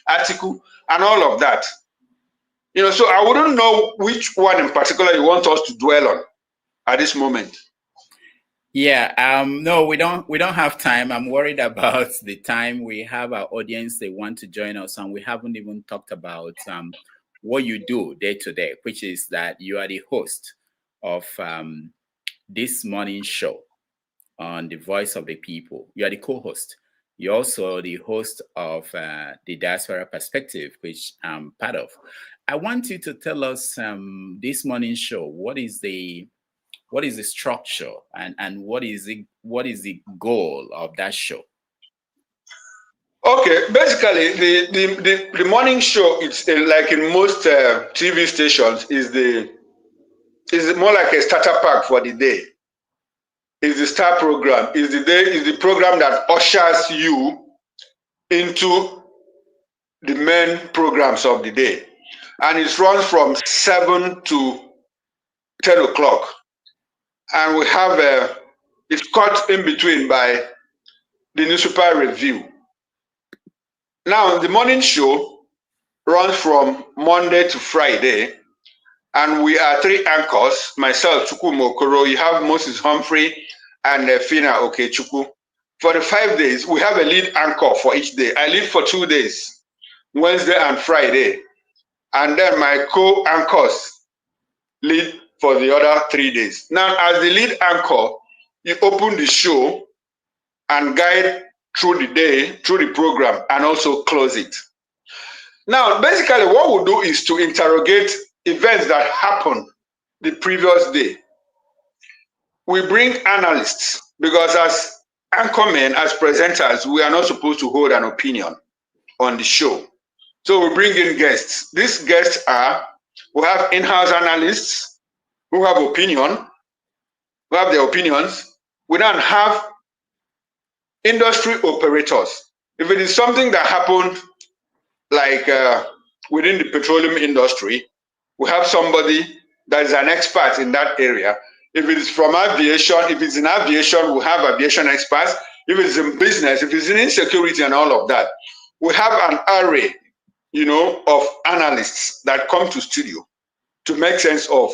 Atiku, and all of that. So I wouldn't know which one in particular you want us to dwell on at this moment. Yeah, no, we don't have time. I'm worried about the time. We have our audience, they want to join us, and we haven't even talked about what you do day to day, which is that you are the host of this morning show on the Voice of the People. You are the co-host. You're also the host of the Diaspora Perspective, which I'm part of. I want you to tell us this morning show, what is the structure and what is the goal of that show? Okay, basically the morning show, it's like in most TV stations, is more like a starter pack for the day. Is the star program, is the program that ushers you into the main programs of the day, and it runs from 7 to 10 o'clock. And we have it's cut in between by the newspaper review. Now, the morning show runs from Monday to Friday, and we are 3 anchors. Myself, Chukwuma Okoro, you have Moses Humphrey, and Fina Okechukwu. For the 5 days, we have a lead anchor for each day. I lead for 2 days, Wednesday and Friday, and then my co-anchors lead for the other 3 days. Now, as the lead anchor, you open the show and guide through the day, through the program, and also close it. Now, basically, what we do is to interrogate events that happen the previous day. We bring analysts because as anchormen, as presenters, we are not supposed to hold an opinion on the show. So we bring in guests. These guests are, we have in-house analysts who have opinion, who have their opinions. We don't have industry operators. If it is something that happened like within the petroleum industry, we have somebody that is an expert in that area. If it is from aviation, if it's in aviation, we have aviation experts. If it's in business, if it's in insecurity and all of that, we have an array, of analysts that come to studio to make sense of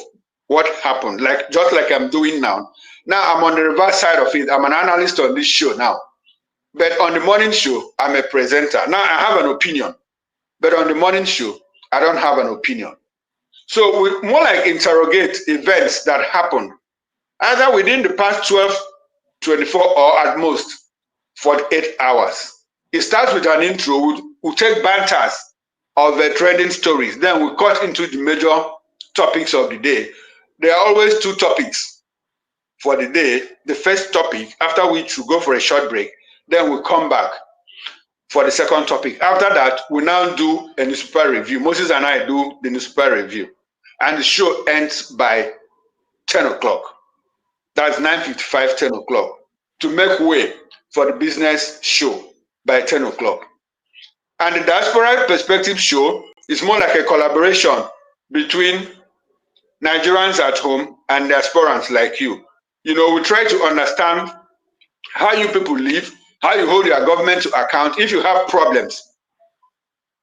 what happened, just like I'm doing now. Now I'm on the reverse side of it. I'm an analyst on this show now. But on the morning show, I'm a presenter. Now I have an opinion. But on the morning show, I don't have an opinion. So we more like interrogate events that happened either within the past 12, 24, or at most 48 hours. It starts with an intro. We'll take banters of the trending stories. Then we cut into the major topics of the day. There are always two topics for the day. The first topic, after which we go for a short break. Then we come back for the second topic. After that, we now do a newspaper review. Moses and I do the newspaper review. And the show ends by 10 o'clock. That's 9:55, 10 o'clock. To make way for the business show by 10 o'clock. And the Diaspora Perspective show is more like a collaboration between Nigerians at home and diasporans like you. We try to understand how you people live, how you hold your government to account. If you have problems,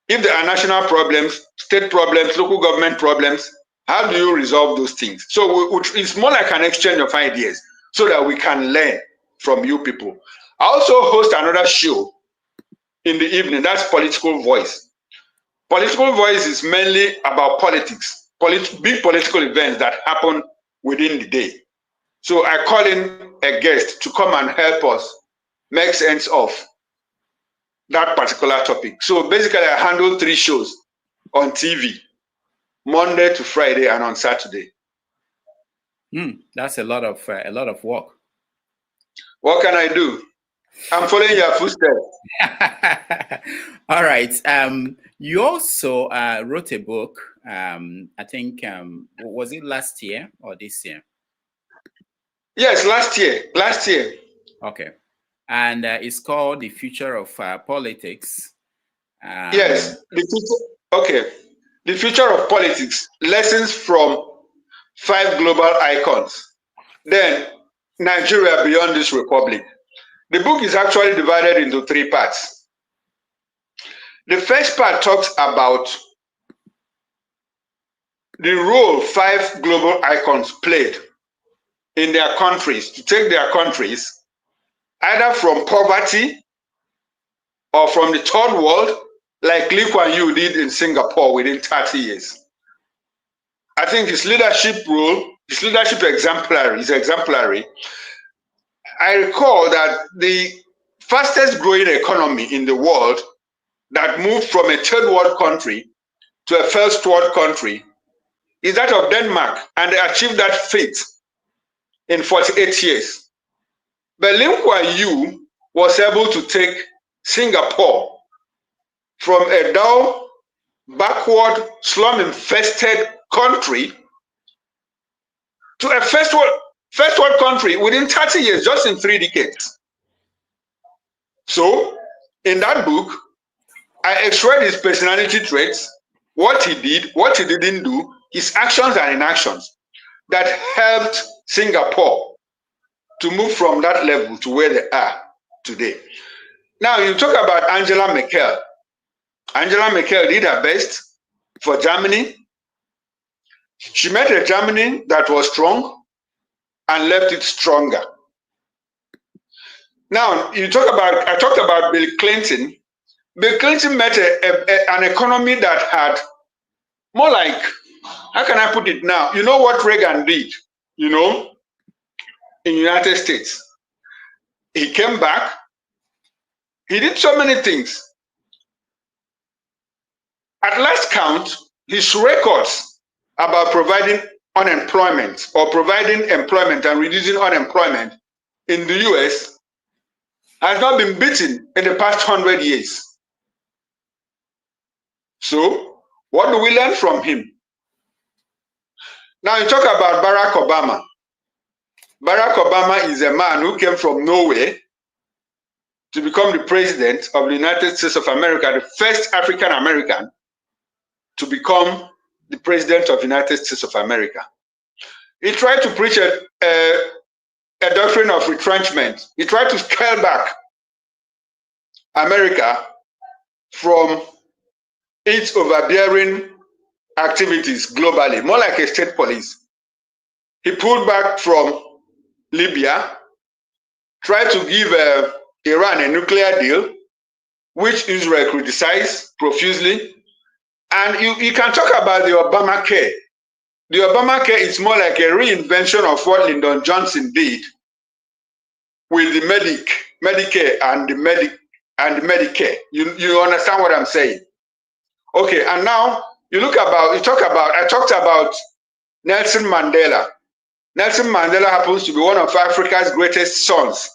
if there are national problems, state problems, local government problems, how do you resolve those things? So it's more like an exchange of ideas so that we can learn from you people. I also host another show in the evening. That's Political Voice. Political Voice is mainly about politics, big political events that happen within the day. So I call in a guest to come and help us make sense of that particular topic. So basically, I handle 3 shows on TV, Monday to Friday and on Saturday. That's a lot of work. What can I do? I'm following your footsteps. All right. You also wrote a book. I think was it last year or this year? Yes, last year. Last year. Okay. And it's called The Future of Politics. Yes. The Future of Politics. Lessons from 5 global icons. Then Nigeria beyond this republic. The book is actually divided into 3 parts. The first part talks about the role 5 global icons played in their countries to take their countries either from poverty or from the third world, like Lee Kuan Yew did in Singapore within 30 years. I think his leadership role, his leadership is exemplary. I recall that the fastest growing economy in the world that moved from a third world country to a first world country is that of Denmark, and they achieved that feat in 48 years. But Lee Kuan Yew was able to take Singapore from a dull, backward, slum-infested country to a first world country within 30 years, just in 3 decades. So, in that book, I extract his personality traits, what he did, what he didn't do, his actions and inactions that helped Singapore to move from that level to where they are today. Now, you talk about Angela Merkel. Angela Merkel did her best for Germany. She made a Germany that was strong and left it stronger. Now, I talked about Bill Clinton. Bill Clinton met an economy that had more like, how can I put it now? You know what Reagan did, in the United States? He came back. He did so many things. At last count, his records about providing unemployment or providing employment and reducing unemployment in the US has not been beaten in the past 100 years. So, what do we learn from him? Now, you talk about Barack Obama. Barack Obama is a man who came from nowhere to become the president of the United States of America, the first African American to become the president of the United States of America. He tried to preach a doctrine of retrenchment. He tried to scale back America from its overbearing activities globally, more like a state police. He pulled back from Libya, tried to give Iran a nuclear deal, which Israel criticized profusely. And you can talk about the Obamacare. The Obamacare is more like a reinvention of what Lyndon Johnson did with the Medicare and the Medicare. You understand what I'm saying? Okay, and now I talked about Nelson Mandela. Nelson Mandela happens to be one of Africa's greatest sons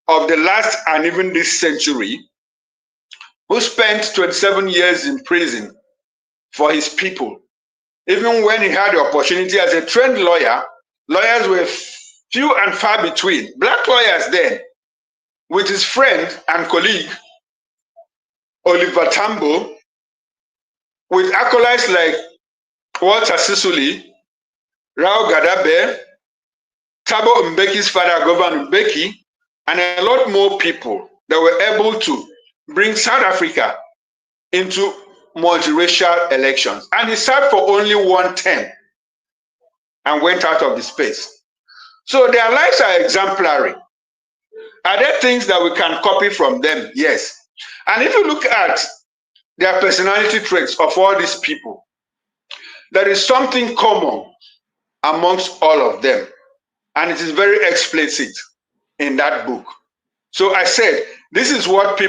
of the last and even this century, who spent 27 years in prison for his people. Even when he had the opportunity as a trained lawyer, lawyers were few and far between. Black lawyers then, with his friend and colleague, Oliver Tambo, with acolytes like Walter Sisulu, Rao Gadabe, Thabo Mbeki's father, Governor Mbeki, and a lot more people that were able to bring South Africa into multiracial elections. And he served for only one term and went out of the space. So their lives are exemplary. Are there things that we can copy from them? Yes. And if you look at their personality traits of all these people, there is something common amongst all of them. And it is very explicit in that book. So I said, this is what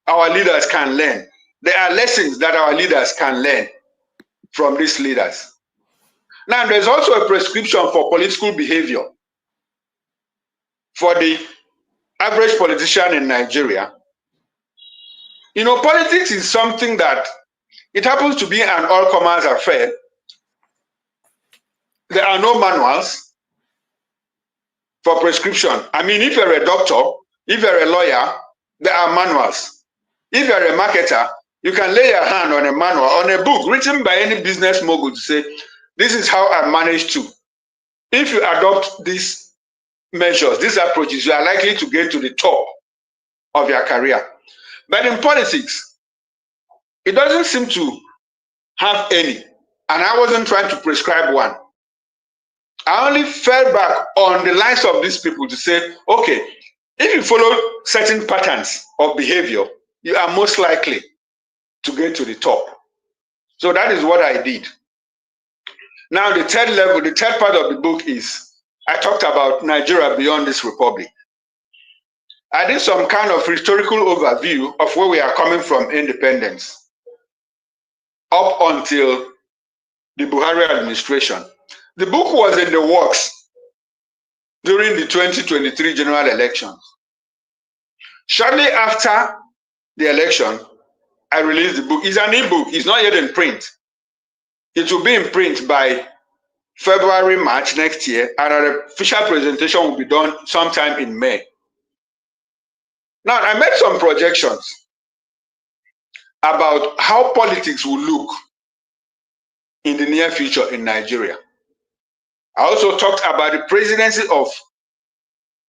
our leaders can learn. There are lessons that our leaders can learn from these leaders. Now, there's also a prescription for political behavior for the average politician in Nigeria. You know, politics is something that it happens to be an all-comers affair. There are no manuals for prescription. I mean, if you're a doctor, if you're a lawyer, there are manuals. If you're a marketer, you can lay your hand on a manual, on a book written by any business mogul to say, this is how I managed to. If you adopt these measures, these approaches, you are likely to get to the top of your career. But in politics, it doesn't seem to have any. And I wasn't trying to prescribe one. I only fell back on the lines of these people to say, okay, if you follow certain patterns of behavior, you are most likely to get to the top. So that is what I did. Now the third part of the book is, I talked about Nigeria beyond this republic. I did some kind of historical overview of where we are coming from independence up until the Buhari administration. The book was in the works during the 2023 general elections. Shortly after the election, I released the book. It's an ebook. It's not yet in print. It will be in print by February, March next year, and an official presentation will be done sometime in May. Now, I made some projections about how politics will look in the near future in Nigeria. I also talked about the presidency of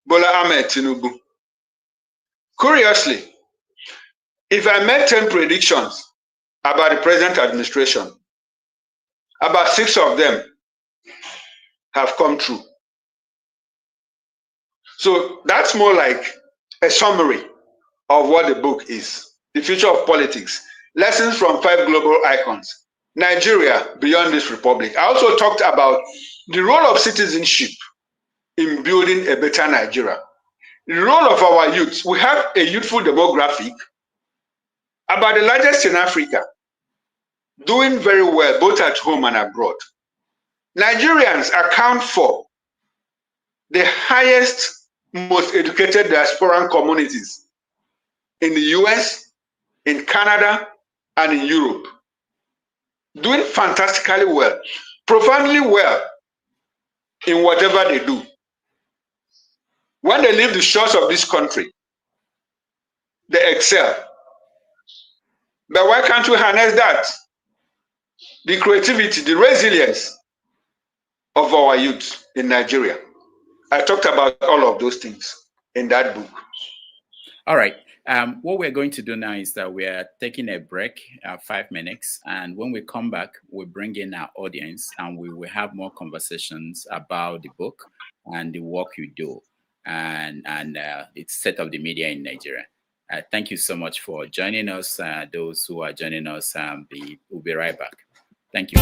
Bola Ahmed Tinubu. Curiously, if I made 10 predictions about the present administration, about 6 of them have come true. So that's more like a summary of what the book is. The future of politics. Lessons from 5 global icons. Nigeria beyond this republic. I also talked about the role of citizenship in building a better Nigeria. The role of our youth. We have a youthful demographic, about the largest in Africa, doing very well both at home and abroad. Nigerians account for the highest, most educated diasporan communities in the US, in Canada, and in Europe. Doing fantastically well, profoundly well in whatever they do. When they leave the shores of this country, they excel. But why can't we harness that? The creativity, the resilience of our youth in Nigeria. I talked about all of those things in that book. All right. What we're going to do now is that we are taking a break, 5 minutes. And when we come back, we'll bring in our audience and we will have more conversations about the book and the work you do and the state of the media in Nigeria. Thank you so much for joining us. Those who are joining us, we'll be right back. Thank you.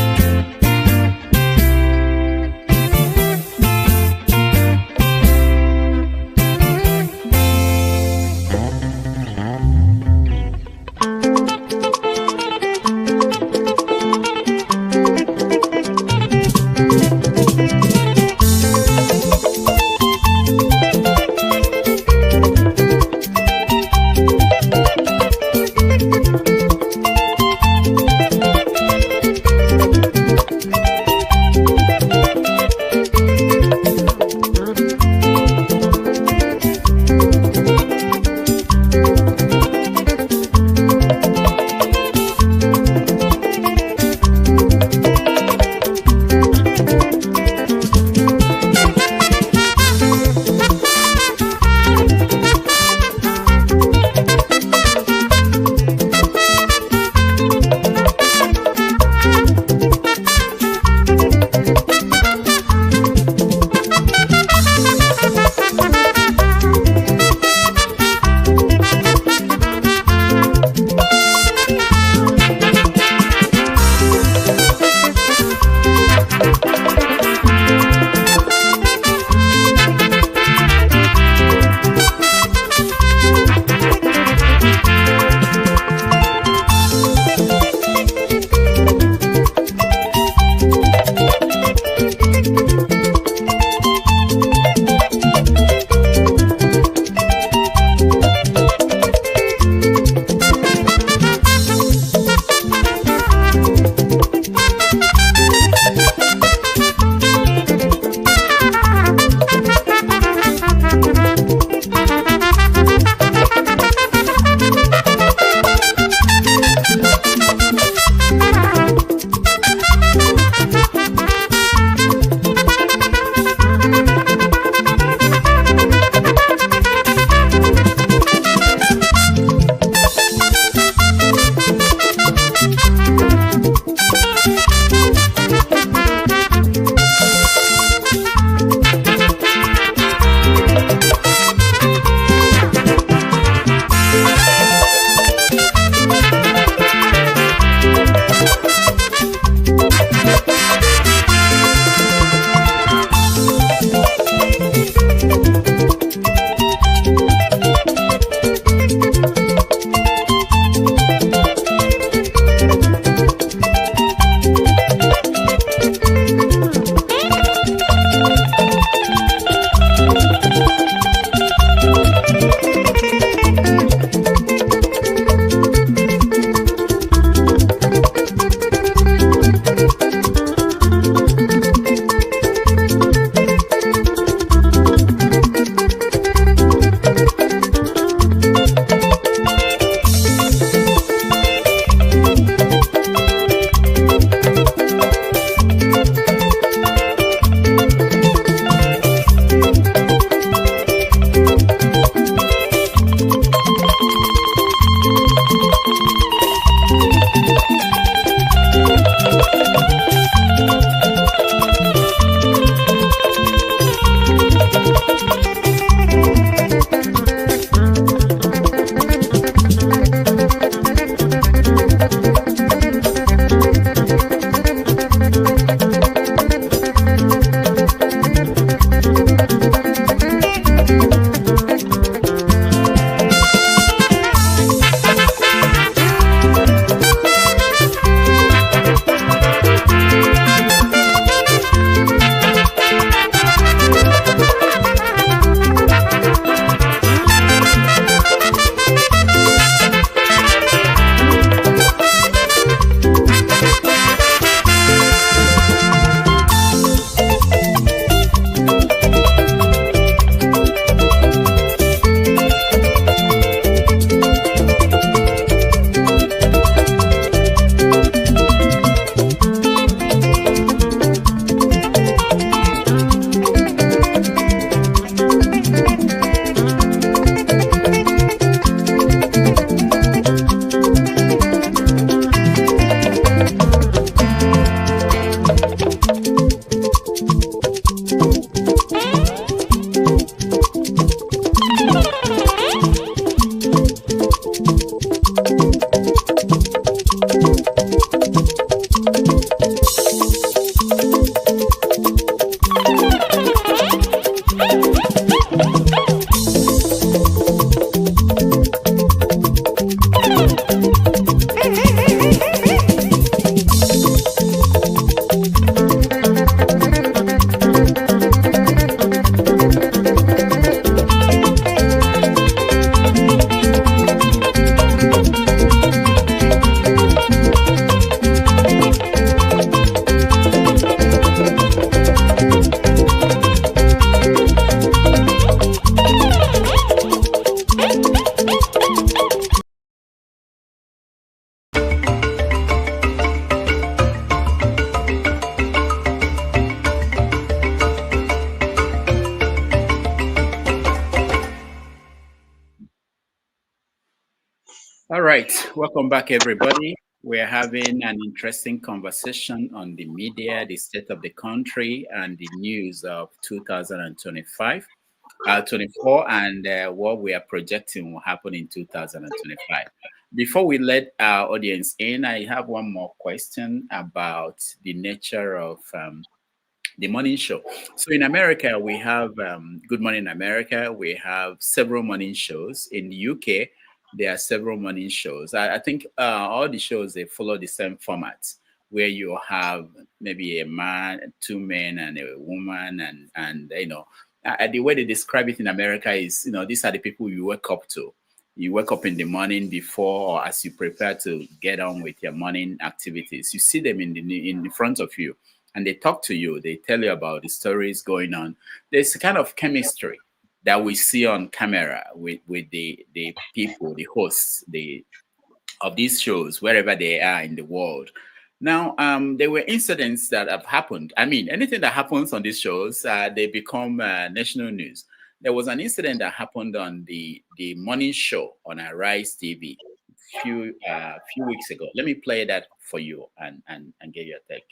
All right, welcome back, everybody. We're having an interesting conversation on the media, the state of the country, and the news of 2025, 24, and what we are projecting will happen in 2025. Before we let our audience in, I have one more question about the nature of the morning show. So in America, we have Good Morning America. We have several morning shows. In the UK, there are several morning shows. I think all the shows, they follow the same format where you have maybe a man, two men, and a woman, and the way they describe it in America is, these are the people you wake up to. You wake up in the morning before or as you prepare to get on with your morning activities. You see them in front of you, and they talk to you. They tell you about the stories going on. There's a kind of chemistry that we see on camera with the people, the hosts, of these shows, wherever they are in the world. Now, there were incidents that have happened. I mean, anything that happens on these shows, they become national news. There was an incident that happened on the morning show on Arise TV few weeks ago. Let me play that for you and get your take.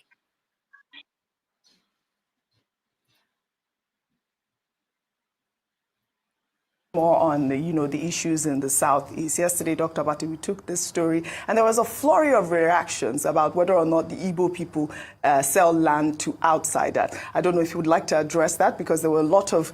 More on the issues in the Southeast. Yesterday, Dr. Abati, we took this story, and there was a flurry of reactions about whether or not the Igbo people sell land to outsiders. I don't know if you would like to address that, because there were a lot of,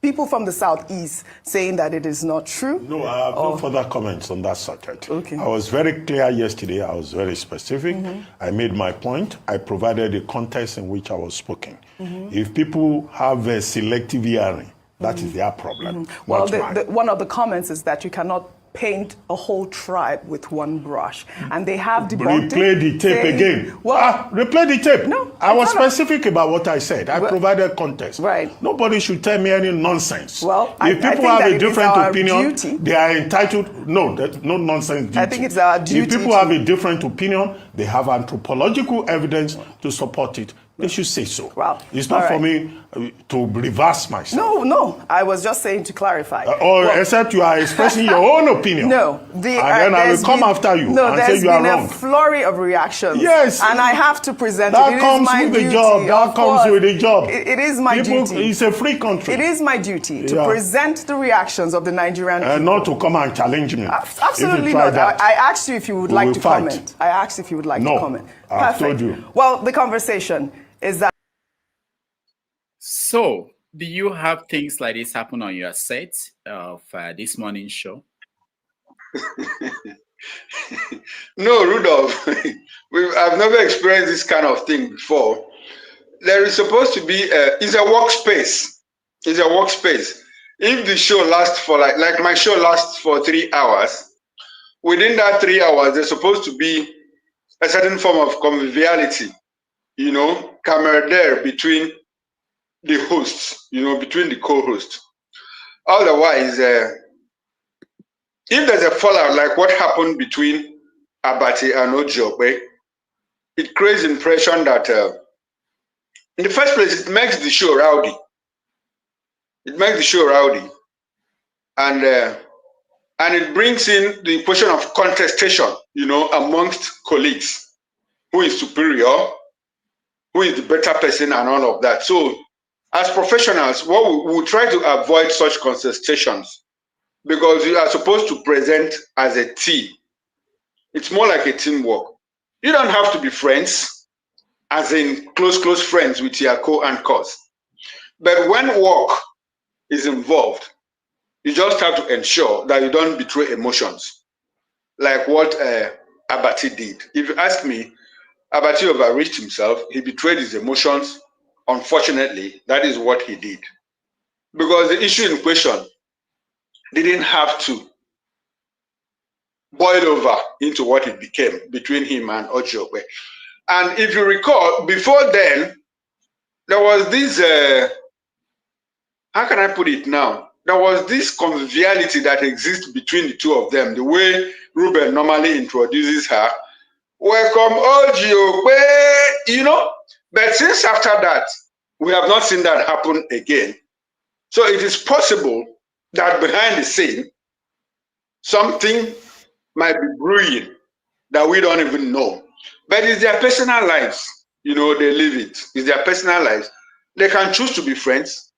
people from the Southeast saying that it is not true. No, I have no further comments on that subject. Okay. I was very clear yesterday. I was very specific. I made my point. I provided the context in which I was speaking. If people have a selective hearing, that is their problem. Well, one of the comments is that you cannot paint a whole tribe with one brush, and they have debunked Replay the tape again. Replay the tape. No, I was specific about what I said. I provided context. Right. Nobody should tell me any nonsense. Well, if people have a different opinion, they are entitled. No, there's no nonsense duty. I think it's our duty. If people have a different opinion, they have anthropological evidence to support it. They should say so. Well, it's not for me to reverse myself. No. I was just saying to clarify. Except you are expressing your own opinion. No. And then I will come after you and say you are wrong. There's been a flurry of reactions. Yes. And I have to present that it. It comes is my with duty. the job. That comes with the job. It is my duty. It's a free country. It is my duty to present the reactions of the Nigerian people. And not to come and challenge me. Absolutely not. I asked you if you would like to comment. I asked if you would like to comment. I've told you. Well, the conversation is that. So, do you have things like this happen on your set of this morning show? No, Rudolph. I've never experienced this kind of thing before. There is supposed to be it's a workspace. It's a workspace. If the show lasts for like my show lasts for 3 hours, within that 3 hours, there's supposed to be a certain form of conviviality, camaraderie between the hosts, between the co-hosts. Otherwise, if there's a fallout like what happened between Abati and Ojobe, it creates the impression that in the first place, it makes the show rowdy. It makes the show rowdy. And it brings in the question of contestation, amongst colleagues. Who is superior? Who is the better person and all of that. So, as professionals, what we try to avoid such contestations, because you are supposed to present as a team. It's more like a teamwork. You don't have to be friends, as in close friends with your co-anchors. But when work is involved, you just have to ensure that you don't betray emotions, like what Abati did. If you ask me, Abati overreached himself. He betrayed his emotions. Unfortunately, that is what he did. Because the issue in question didn't have to boil over into what it became between him and Ojobe. And if you recall, before then, there was this, how can I put it now? There was this conviviality that exists between the two of them, the way Ruben normally introduces her. Welcome, Ojobe, But since after that, we have not seen that happen again. So it is possible that behind the scene, something might be brewing that we don't even know. But it's their personal lives, they live it. It's their personal lives. They can choose to be friends.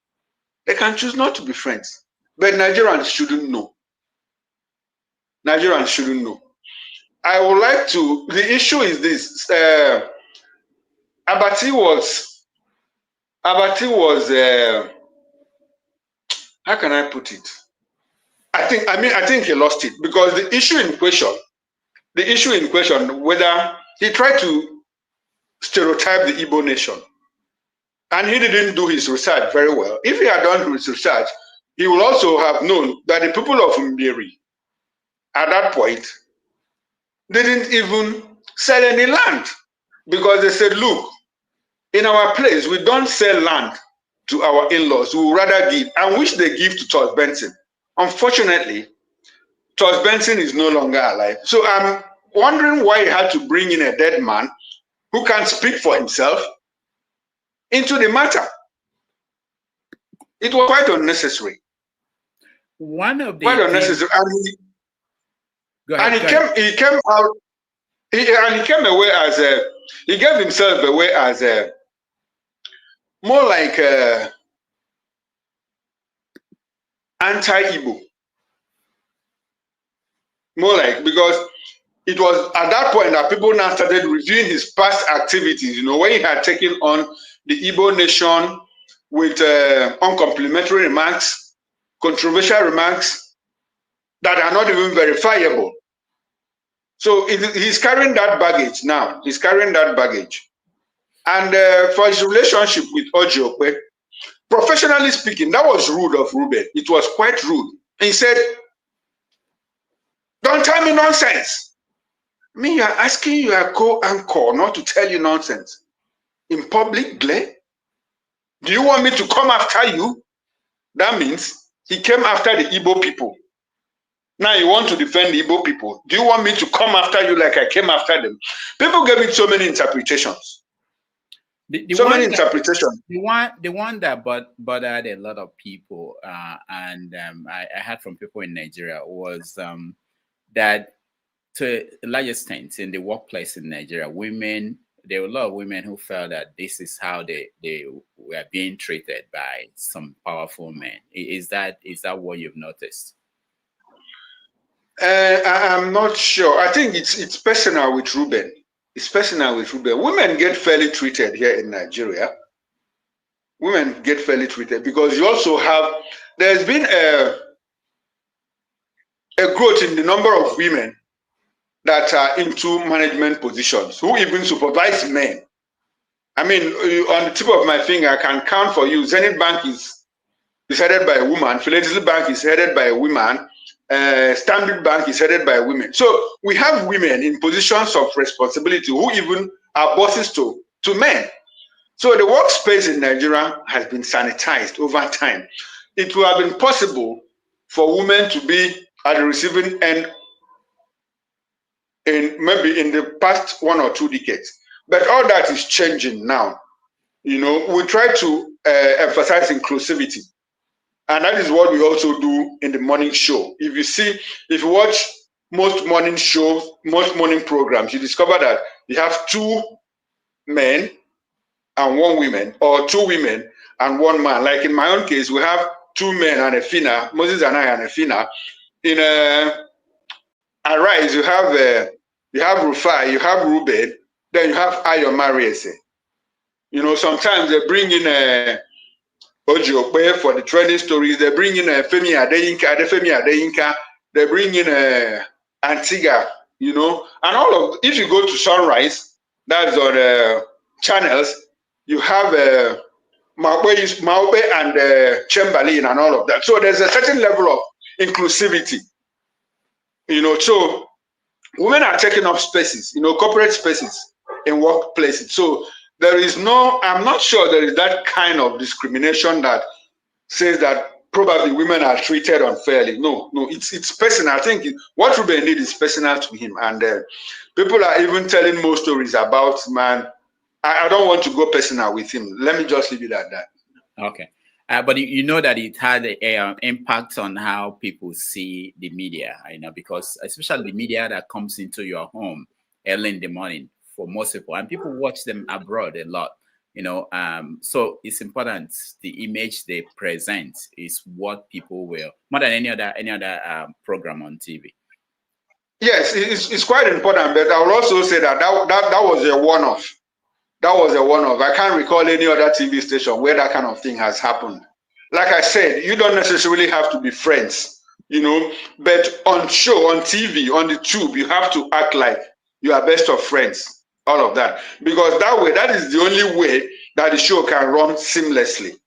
They can choose not to be friends. But Nigerians shouldn't know. Nigerians shouldn't know. I would like to, the issue is this. Abati was, how can I put it? I think he lost it, because the issue in question, whether he tried to stereotype the Igbo nation, and he didn't do his research very well. If he had done his research, he would also have known that the people of Mbiri at that point didn't even sell any land, because they said, look, in our place, we don't sell land to our in-laws. We would rather give, and which they give to Todd Benson. Unfortunately, Todd Benson is no longer alive. So I'm wondering why he had to bring in a dead man who can't speak for himself into the matter. It was quite unnecessary. One of the quite unnecessary, and he came out, and he came away as he gave himself away as more like anti-Igbo, more like, because it was at that point that people now started reviewing his past activities. When he had taken on the Igbo nation with uncomplimentary remarks, controversial remarks that are not even verifiable. So he's carrying that baggage now. He's carrying that baggage. And for his relationship with Ojiokwe, professionally speaking, that was rude of Ruben. It was quite rude. He said, don't tell me nonsense. You're asking your co-anchor not to tell you nonsense in public glare? Do you want me to come after you? That means he came after the Igbo people. Now you want to defend the Igbo people. Do you want me to come after you like I came after them? People gave it so many interpretations. Many interpretations. The one that bothered a lot of people, and I heard from people in Nigeria, was that to a large extent in the workplace in Nigeria, there were a lot of women who felt that this is how they were being treated by some powerful men. Is that what you've noticed? I'm not sure. I think it's personal with Ruben. It's personal with Ruben. Women get fairly treated here in Nigeria. Women get fairly treated because you also have, there's been a growth in the number of women that are into management positions, who even supervise men. On the tip of my finger, I can count for you. Zenith Bank is headed by a woman. Philadelphia Bank is headed by a woman. Standard Bank is headed by women. So we have women in positions of responsibility who even are bosses to men. So the workspace in Nigeria has been sanitized over time. It would have been possible for women to be at the receiving end maybe in the past 1 or 2 decades. But all that is changing now. We try to emphasize inclusivity. And that is what we also do in the morning show. If you watch most morning shows, most morning programs, you discover that you have 2 men and 1 woman, or 2 women and 1 man. Like in my own case, we have 2 men and a Fina, Moses and I and a Fina. In Arise, you have Rufai, you have Ruben, then you have Ayo Mariese. Sometimes they bring in Ojiokwe for the trending stories. They bring in Femi Adeyinka. They bring in Antigua, and all of. If you go to Sunrise, that's on channels. You have Maube and Chamberlain and all of that. So there's a certain level of inclusivity. So women are taking up spaces, corporate spaces in workplaces. So there is I'm not sure there is that kind of discrimination that says that probably women are treated unfairly. No, it's personal. I think what Ruben did is personal to him. And people are even telling more stories about, man, I don't want to go personal with him. Let me just leave it at that. Okay. But you know that it had a impact on how people see the media, because especially the media that comes into your home early in the morning for most people, and people watch them abroad a lot, so it's important. The image they present is what people will, more than any other program on TV. Yes, it's quite important, but I will also say that was a one-off. That was a one-off. I can't recall any other TV station where that kind of thing has happened. Like I said, you don't necessarily have to be friends, but on TV, on the tube, you have to act like you are best of friends, all of that. Because that is the only way that the show can run seamlessly.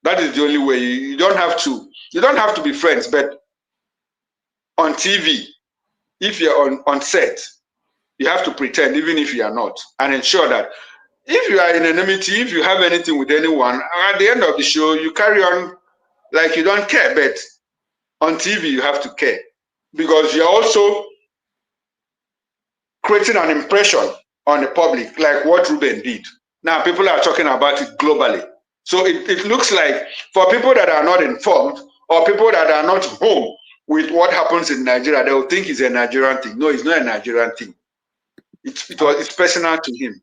That is the only way. You don't have to be friends, but on TV, if you're on set, you have to pretend even if you are not, and ensure that if you are in enmity, if you have anything with anyone, at the end of the show, you carry on like you don't care. But on TV, you have to care, because you're also creating an impression on the public, like what Ruben did. Now, people are talking about it globally. So it looks like for people that are not informed, or people that are not home with what happens in Nigeria, they will think it's a Nigerian thing. No, it's not a Nigerian thing. It's personal to him.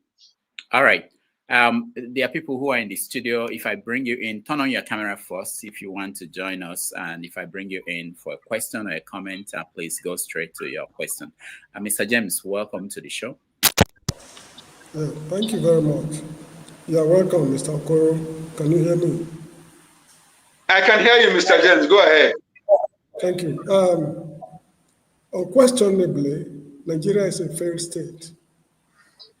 All right. There are people who are in the studio. If I bring you in, turn on your camera first if you want to join us. And if I bring you in for a question or a comment, please go straight to your question. Mr. James, welcome to the show. Thank you very much. You're welcome, Mr. Okoro. Can you hear me? I can hear you, Mr. James. Go ahead. Thank you. Unquestionably, Nigeria is a failed state.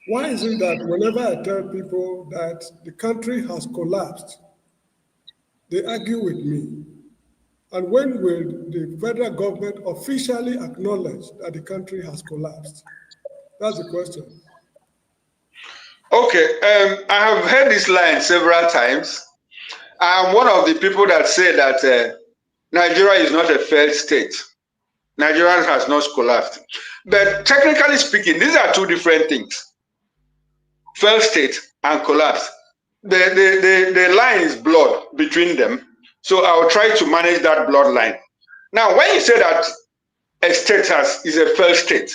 Why is it that whenever I tell people that the country has collapsed, they argue with me? And when will the federal government officially acknowledge that the country has collapsed? That's the question. Okay, I have heard this line several times. I'm one of the people that say that Nigeria is not a failed state. Nigeria has not collapsed. But technically speaking, these are two different things. Failed state and collapse. The line is blurred between them. So I will try to manage that blurred line. Now, when you say that a state is a failed state,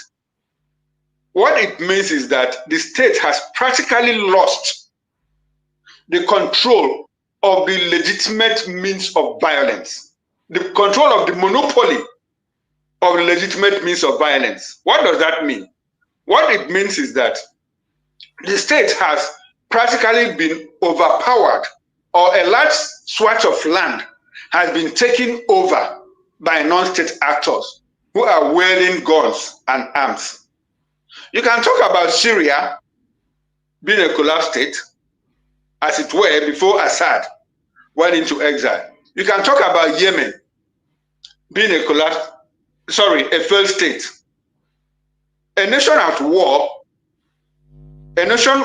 what it means is that the state has practically lost the control of the legitimate means of violence, the control of the monopoly of the legitimate means of violence. What does that mean? What it means is that the state has practically been overpowered, or a large swatch of land has been taken over by non-state actors who are wielding guns and arms. You can talk about Syria being a collapsed state, as it were, before Assad went into exile. You can talk about Yemen being a failed state. A nation at war, a nation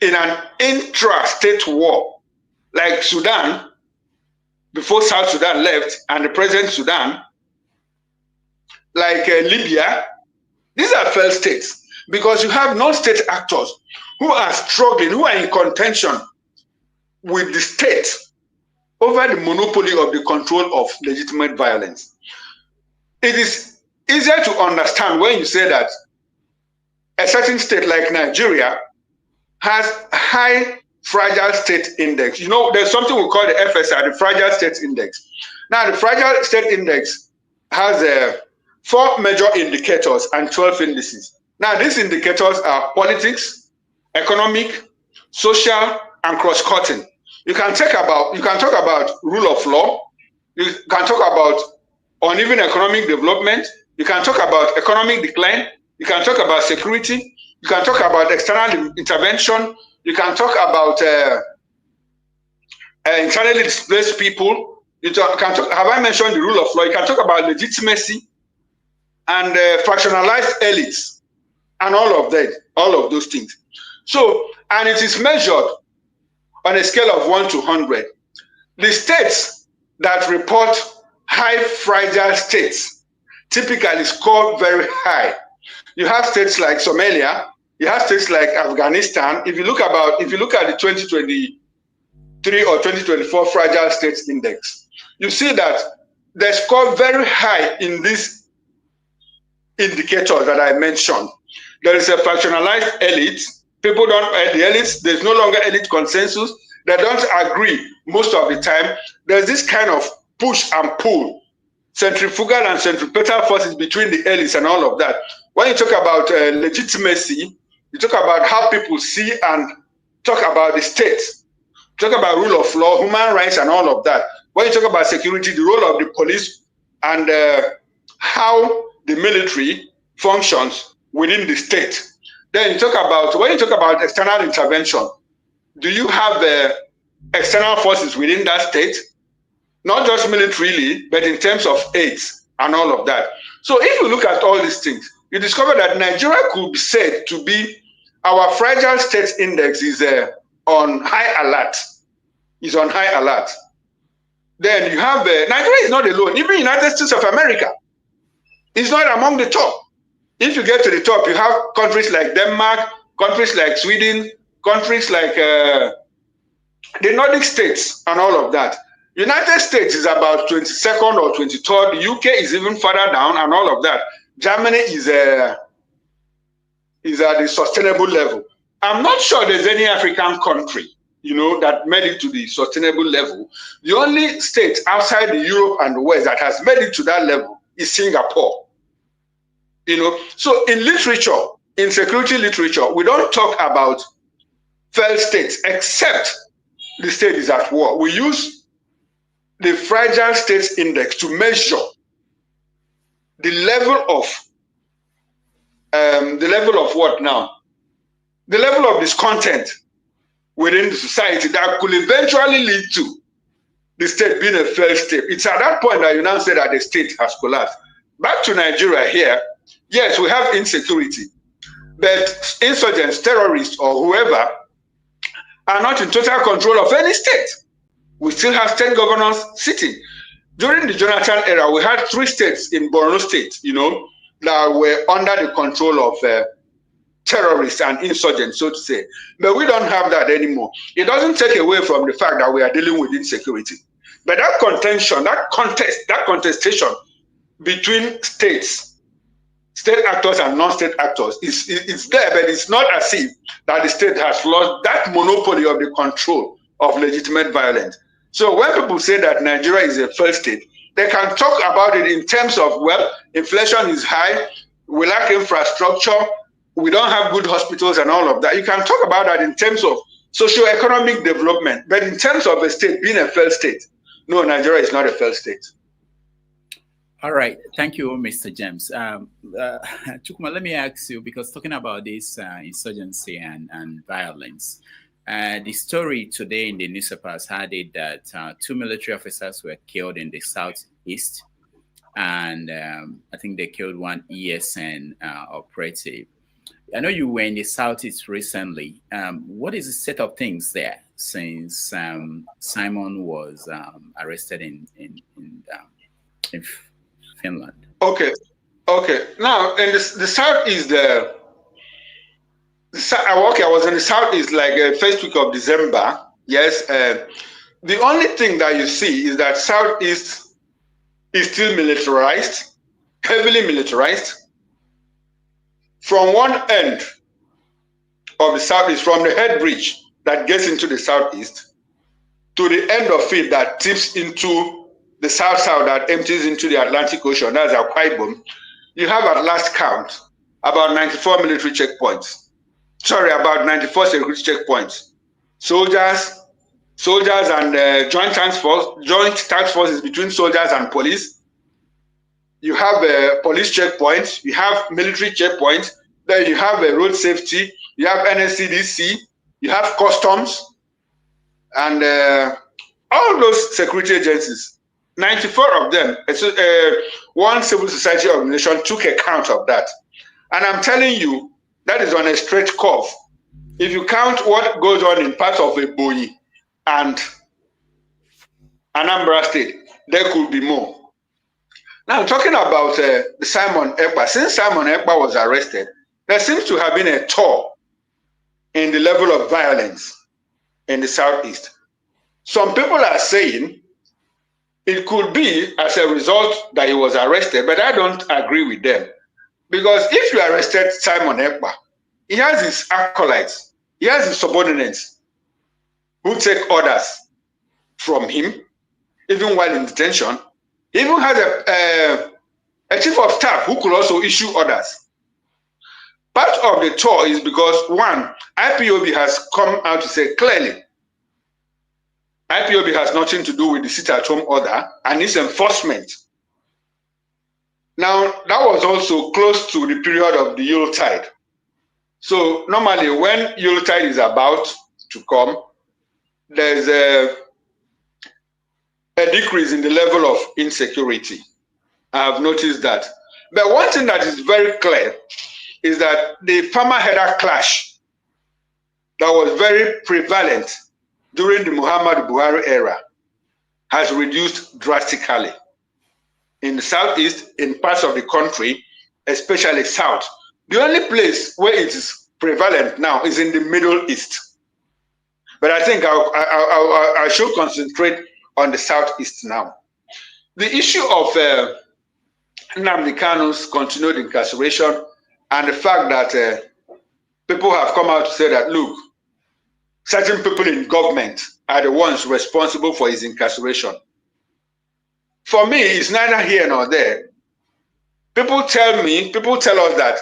in an intra-state war, like Sudan, before South Sudan left, and the present Sudan, like Libya. These are failed states because you have non-state actors who are struggling, who are in contention with the state over the monopoly of the control of legitimate violence. It is easier to understand when you say that a certain state like Nigeria has high fragile state index. There's something we call the FSI, the fragile state index. Now, the fragile state index has 4 major indicators and 12 indices. Now, these indicators are politics, economic, social, and cross-cutting. You can talk about rule of law. You can talk about uneven economic development. You can talk about economic decline. You can talk about security. You can talk about external intervention. You can talk about internally displaced people. Have I mentioned the rule of law? You can talk about legitimacy and fractionalized elites and all of those things. So, and it is measured on a scale of 1 to 100. The states that report high fragile states typically score very high. You have states like Somalia, you have states like Afghanistan. If you look at the 2023 or 2024 Fragile States Index, you see that they score very high in these indicators that I mentioned. There is a factionalized elite. People don't, the elites, there's no longer elite consensus. They don't agree most of the time. There's this kind of push and pull, centrifugal and centripetal forces between the elites and all of that. When you talk about legitimacy, you talk about how people see and talk about the state, talk about rule of law, human rights, and all of that. When you talk about security, the role of the police and how the military functions within the state. Then you talk about, when you talk about external intervention, do you have external forces within that state? Not just militarily, but in terms of aids and all of that. So if you look at all these things, you discover that Nigeria could be said to be, our fragile states index is on high alert. Is on high alert. Then you have, Nigeria is not alone. Even United States of America is not among the top. If you get to the top, you have countries like Denmark, countries like Sweden, countries like the Nordic states and all of that. United States is about 22nd or 23rd. The UK is even further down and all of that. Germany is at the sustainable level. I'm not sure there's any African country, that made it to the sustainable level. The only state outside the Europe and the West that has made it to that level is Singapore. So in literature, in security literature, we don't talk about failed states except the state is at war. We use the fragile states index to measure the level of what now? The level of discontent within the society that could eventually lead to the state being a failed state. It's at that point that you now say that the state has collapsed. Back to Nigeria here, yes, we have insecurity, but insurgents, terrorists, or whoever are not in total control of any state. We still have state governors sitting. During the Jonathan era, we had 3 states in Borno State, that were under the control of terrorists and insurgents, so to say. But we don't have that anymore. It doesn't take away from the fact that we are dealing with insecurity. But that contention, that contestation between states, state actors and non-state actors, it's there, but it's not as if that the state has lost that monopoly of the control of legitimate violence. So when people say that Nigeria is a failed state, they can talk about it in terms of, well, inflation is high, we lack infrastructure, we don't have good hospitals and all of that. You can talk about that in terms of socio-economic development, but in terms of a state being a failed state, no, Nigeria is not a failed state. All right, thank you, Mr. James. Chukwuma, let me ask you, because talking about this insurgency and violence, the story today in the newspapers had it that 2 military officers were killed in the southeast, and I think they killed 1 ESN operative. I know you were in the southeast recently. What is the set of things there since Simon was arrested in Finland? Okay. Now, in the southeast, I was in the southeast like first week of December. Yes. The only thing that you see is that southeast is still militarized, heavily militarized. From one end of the southeast, from the head bridge that gets into the southeast, to the end of it that tips into the south-south that empties into the Atlantic Ocean, that's Akwa Ibom, you have at last count about 94 military checkpoints. Sorry, about 94 security checkpoints. Soldiers and joint task forces between soldiers and police. You have police checkpoints, you have military checkpoints, then you have road safety, you have NSCDC, you have customs, and all those security agencies, 94 of them, one civil society organization took account of that. And I'm telling you, that is on a straight curve. If you count what goes on in parts of Ebonyi and Anambra State, there could be more. Now, talking about Simon Ekpa, since Simon Ekpa was arrested, there seems to have been a toll in the level of violence in the southeast. Some people are saying it could be as a result that he was arrested, but I don't agree with them. Because if you arrested Simon Ekpa, he has his acolytes, he has his subordinates who take orders from him, even while in detention. He even has a chief of staff who could also issue orders. Part of the tour is because, one, IPOB has come out to say clearly, IPOB has nothing to do with the sit-at-home order and its enforcement. Now, that was also close to the period of the Yuletide. So normally when Yuletide is about to come, there's a decrease in the level of insecurity. I have noticed that. But one thing that is very clear is that the farmer-header clash that was very prevalent during the Muhammadu Buhari era has reduced drastically. In the southeast, in parts of the country, especially south. The only place where it is prevalent now is in the Middle East. But I think I should concentrate on the southeast now. The issue of Nnamdi Kanu's continued incarceration and the fact that people have come out to say that, look, certain people in government are the ones responsible for his incarceration. For me, it's neither here nor there. People tell us that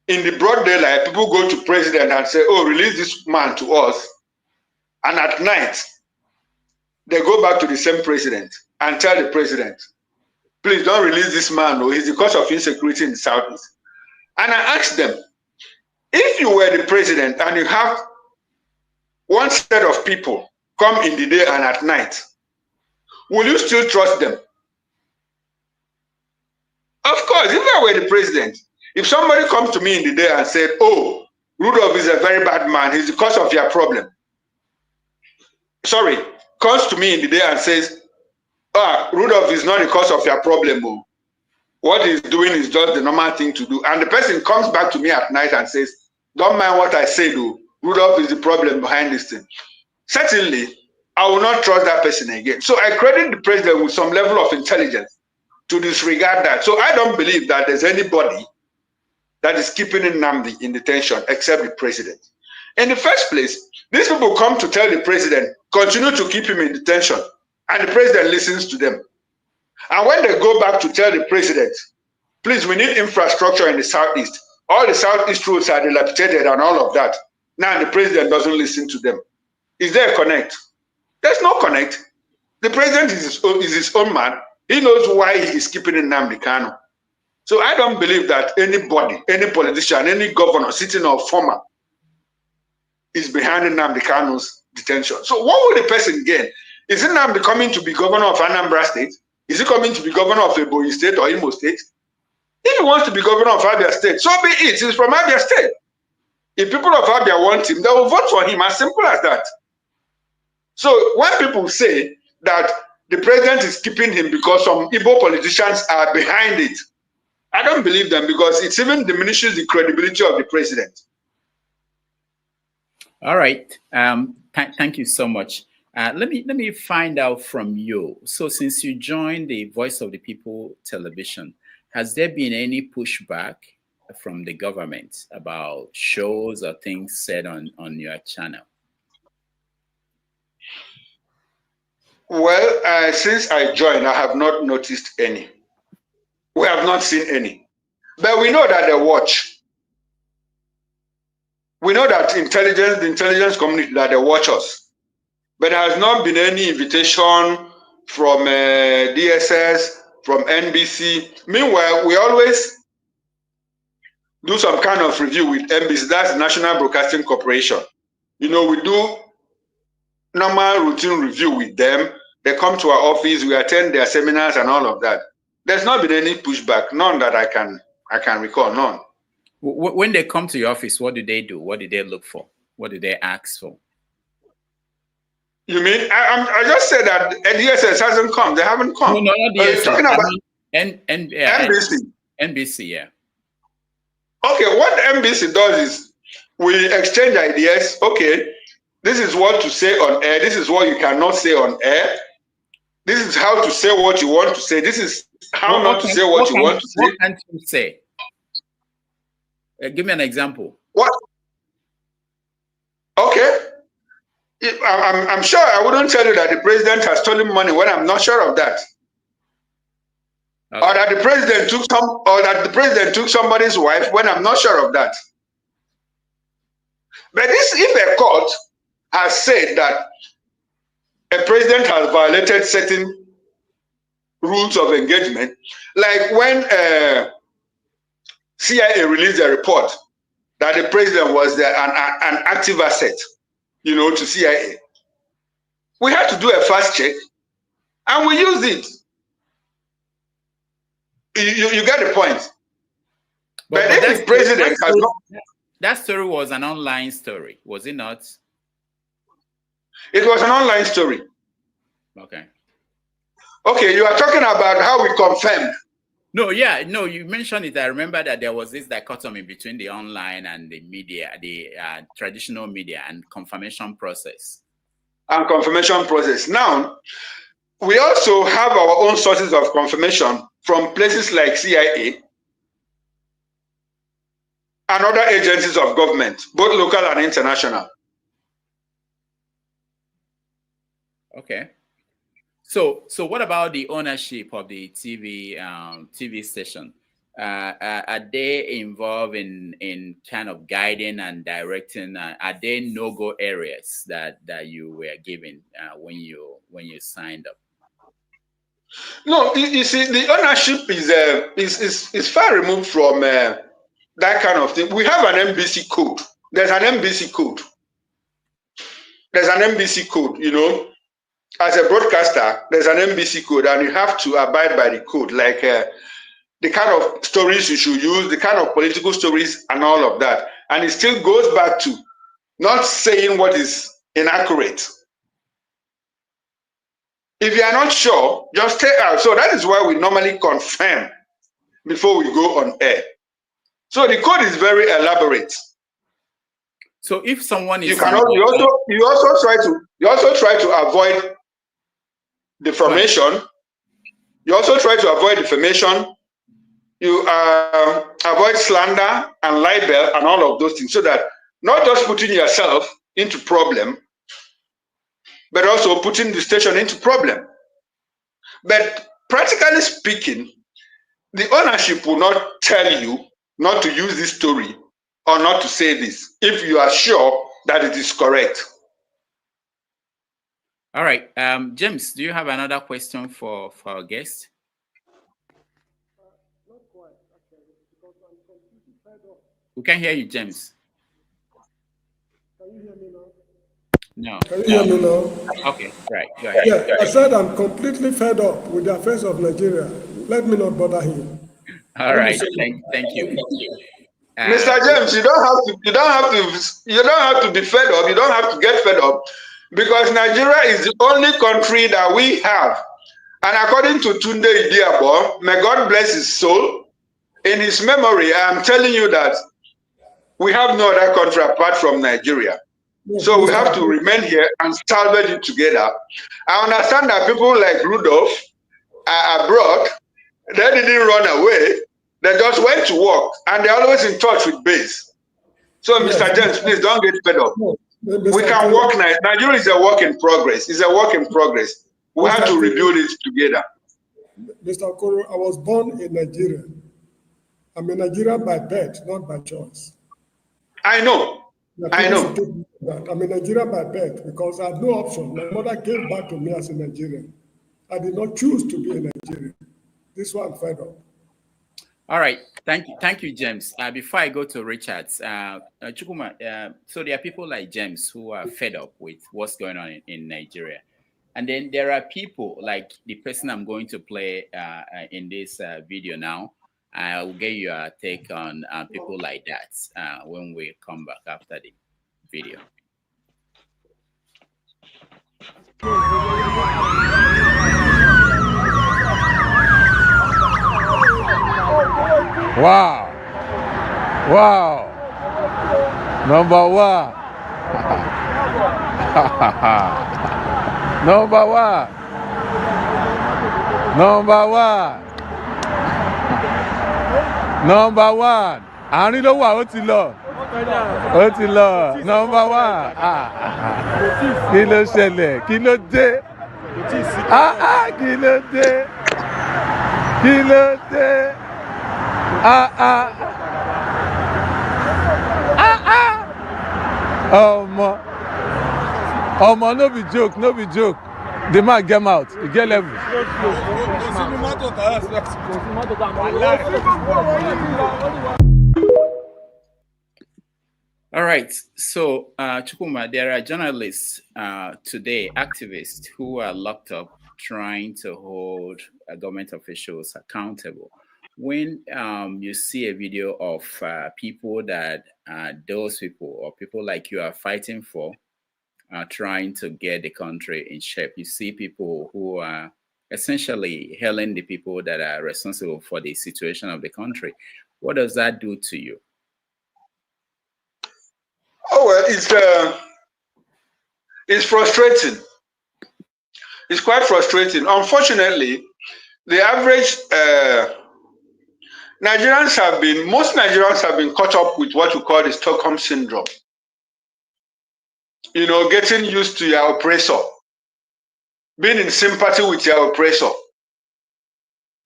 in the broad daylight, people go to president and say, oh, release this man to us. And at night, they go back to the same president and tell the president, please don't release this man, or he's the cause of insecurity in the southeast. And I asked them, if you were the president and you have one set of people come in the day and at night, will you still trust them? Of course, if I were the president, if somebody comes to me in the day and said, oh, Rudolph is a very bad man, he's the cause of your problem. Sorry, comes to me in the day and says, Rudolph is not the cause of your problem. Oh. What he's doing is just the normal thing to do. And the person comes back to me at night and says, don't mind what I say, though. Rudolph is the problem behind this thing. Certainly, I will not trust that person again. So I credit the president with some level of intelligence to disregard that. So I don't believe that there's anybody that is keeping Nnamdi in detention except the president. In the first place, these people come to tell the president, continue to keep him in detention, and the president listens to them. And when they go back to tell the president, please, we need infrastructure in the southeast. All the southeast roads are dilapidated and all of that. Now the president doesn't listen to them. Is there a connect? There's no connect. The president is his own man. He knows why he is keeping Nnamdi Kanu. So I don't believe that anybody, any politician, any governor, sitting or former, is behind Nnamdi Kanu's detention. So what will the person gain? Is Nnamdi coming to be governor of Anambra State? Is he coming to be governor of Ebonyi State or Imo State? If he wants to be governor of Abia State, so be it. He's from Abia State. If people of Abia want him, they will vote for him. As simple as that. So when people say that the president is keeping him because some Igbo politicians are behind it, I don't believe them, because it even diminishes the credibility of the president. All right. Thank you so much. Let me find out from you. So since you joined the Voice of the People television, has there been any pushback from the government about shows or things said on your channel? Well, since I joined, I have not noticed any. We have not seen any. But we know that they watch. We know that the intelligence community, that they watch us. But there has not been any invitation from DSS, from NBC. Meanwhile, we always do some kind of review with NBC. That's the National Broadcasting Corporation. You know, we do normal routine review with them. They come to our office, we attend their seminars and all of that. There's not been any pushback, none that I can recall, none. When they come to your office, what do they do? What do they look for? What do they ask for? You mean, I just said that DSS hasn't come. They haven't come. No, not DSS. Talking about NBC. NBC, yeah. Okay, what NBC does is we exchange ideas. Okay, This is what to say on air. This is what you cannot say on air. This is how to say what you want to say. This is how not to say what you want to say. What can't you say? Give me an example. What? Okay. I'm sure I wouldn't tell you that the president has stolen money when I'm not sure of that. Okay. Or that the president took somebody's wife when I'm not sure of that. But if a court has said that a president has violated certain rules of engagement, like when CIA released a report that the president was an active asset, to CIA. We had to do a fast check, and we used it. You get the point. But if the president has not... That story was an online story, was it not? It was an online story. Okay. Okay, you are talking about how we confirmed. No, you mentioned it. I remember that there was this dichotomy between the online and the media, the traditional media, and confirmation process. Now, we also have our own sources of confirmation from places like CIA and other agencies of government, both local and international. Okay. So what about the ownership of the TV station? Are they involved in kind of guiding and directing? Are there no-go areas that you were given when you signed up? No, you see, the ownership is far removed from that kind of thing. We have an NBC code. There's an NBC code. As a broadcaster, there's an NBC code, and you have to abide by the code, like the kind of stories you should use, the kind of political stories, and all of that. And it still goes back to not saying what is inaccurate. If you are not sure, just stay out. So that is why we normally confirm before we go on air. So the code is very elaborate. So if someone is you also try to avoid defamation. You also try to avoid defamation. You avoid slander and libel and all of those things, so that not just putting yourself into problem, but also putting the station into problem. But practically speaking, the ownership will not tell you not to use this story or not to say this if you are sure that it is correct. All right. James, do you have another question for our guest? Not quite, actually, because I'm completely fed up. We can hear you, James. Can you hear me now? No. Can you hear me now? Okay, right. Go ahead. Yeah, I said I'm completely fed up with the affairs of Nigeria. Let me not bother him. All right. Thank you. Mr. James, you don't have to be fed up. You don't have to get fed up, because Nigeria is the only country that we have. And according to Tunde Idiabo, may God bless his soul, in his memory, I am telling you that we have no other country apart from Nigeria. So we have to remain here and salvage it together. I understand that people like Rudolph are abroad. They didn't run away. They just went to work, and they're always in touch with base. So, Mr. James, please don't get fed up. We can work. Nigeria is a work in progress. It's a work in progress. We have to rebuild it together. Mr. Okoro, I was born in Nigeria. I'm a Nigerian by birth, not by choice. I know. I'm a Nigerian by birth because I had no option. My mother gave back to me as a Nigerian. I did not choose to be a Nigerian. This is why I'm fed up. All right. Thank you, James. Before I go to Richard, Chukwuma, so there are people like James who are fed up with what's going on in Nigeria. And then there are people like the person I'm going to play in this video now. I will get your take on people like that when we come back after the video. Wow. Number one. Number one. Number one. Number one. Àárín ló wà, ó ti lọ. Ó ti lọ. Number one. Kí ló ṣẹlẹ̀? Kí ló dé? Kí ló dé? Kí ló dé? Omo, no be joke, no be joke. The man get out, he get level. All right, so Chukwuma, there are journalists today, activists who are locked up trying to hold government officials accountable. When you see a video of people that those people or people like you are fighting for, trying to get the country in shape, you see people who are essentially hailing the people that are responsible for the situation of the country. What does that do to you? Oh, well, it's frustrating. It's quite frustrating. Unfortunately, the average most Nigerians have been caught up with what you call the Stockholm syndrome. You know, getting used to your oppressor, being in sympathy with your oppressor.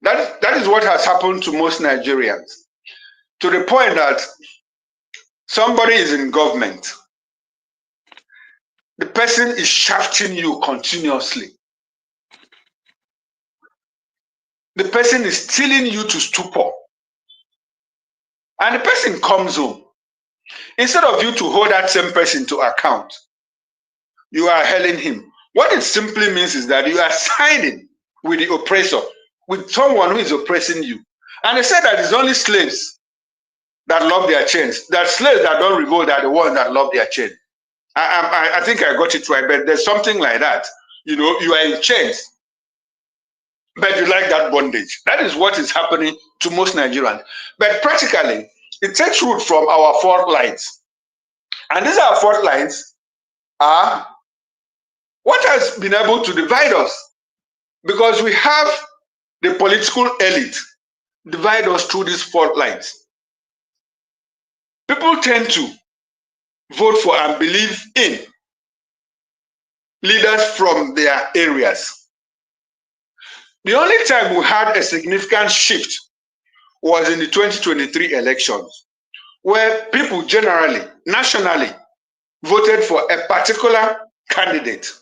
That is what has happened to most Nigerians, to the point that somebody is in government. The person is shafting you continuously. The person is stealing you to stupor. And the person comes home. Instead of you to hold that same person to account, you are hailing him. What it simply means is that you are siding with the oppressor, with someone who is oppressing you. And they said that it's only slaves that love their chains. That slaves that don't revolt are the ones that love their chain. I think I got it right, but there's something like that. You know, you are in chains, but you like that bondage. That is what is happening to most Nigerians. But practically, it takes root from our fault lines. And these are fault lines are what has been able to divide us, because we have the political elite divide us through these fault lines. People tend to vote for and believe in leaders from their areas. The only time we had a significant shift was in the 2023 elections, where people generally, nationally, voted for a particular candidate.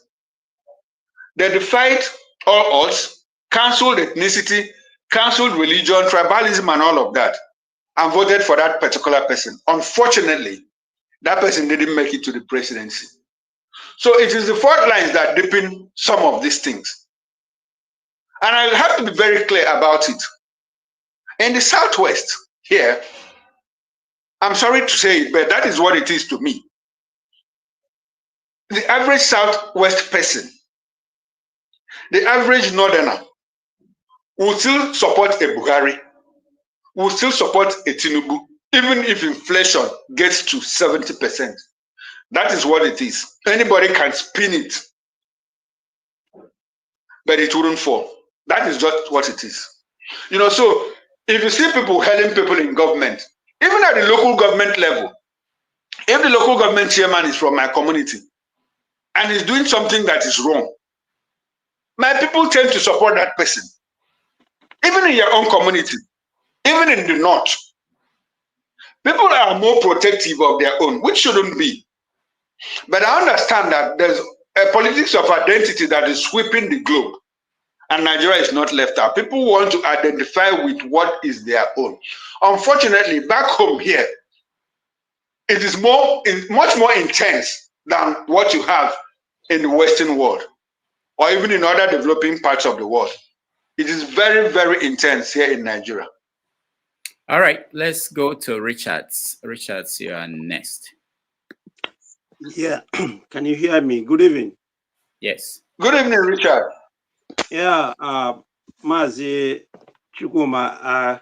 They defied all odds, cancelled ethnicity, cancelled religion, tribalism, and all of that, and voted for that particular person. Unfortunately, that person didn't make it to the presidency. So it is the fault lines that deepen some of these things. And I have to be very clear about it. In the Southwest here, I'm sorry to say it, but that is what it is to me. The average Southwest person, the average Northerner, will still support a Buhari, will still support a Tinubu, even if inflation gets to 70%. That is what it is. Anybody can spin it, but it wouldn't fall. That is just what it is. You know, so if you see people hailing people in government, even at the local government level, if the local government chairman is from my community and is doing something that is wrong, my people tend to support that person. Even in your own community, even in the north, people are more protective of their own, which shouldn't be. But I understand that there's a politics of identity that is sweeping the globe, and Nigeria is not left out. People want to identify with what is their own. Unfortunately, back home here, it is much more intense than what you have in the Western world, or even in other developing parts of the world. It is very, very intense here in Nigeria. All right, let's go to Richards. Richards, you are next. Yeah, can you hear me? Good evening. Yes. Good evening, Richard. Yeah, Mazi Chukwuma,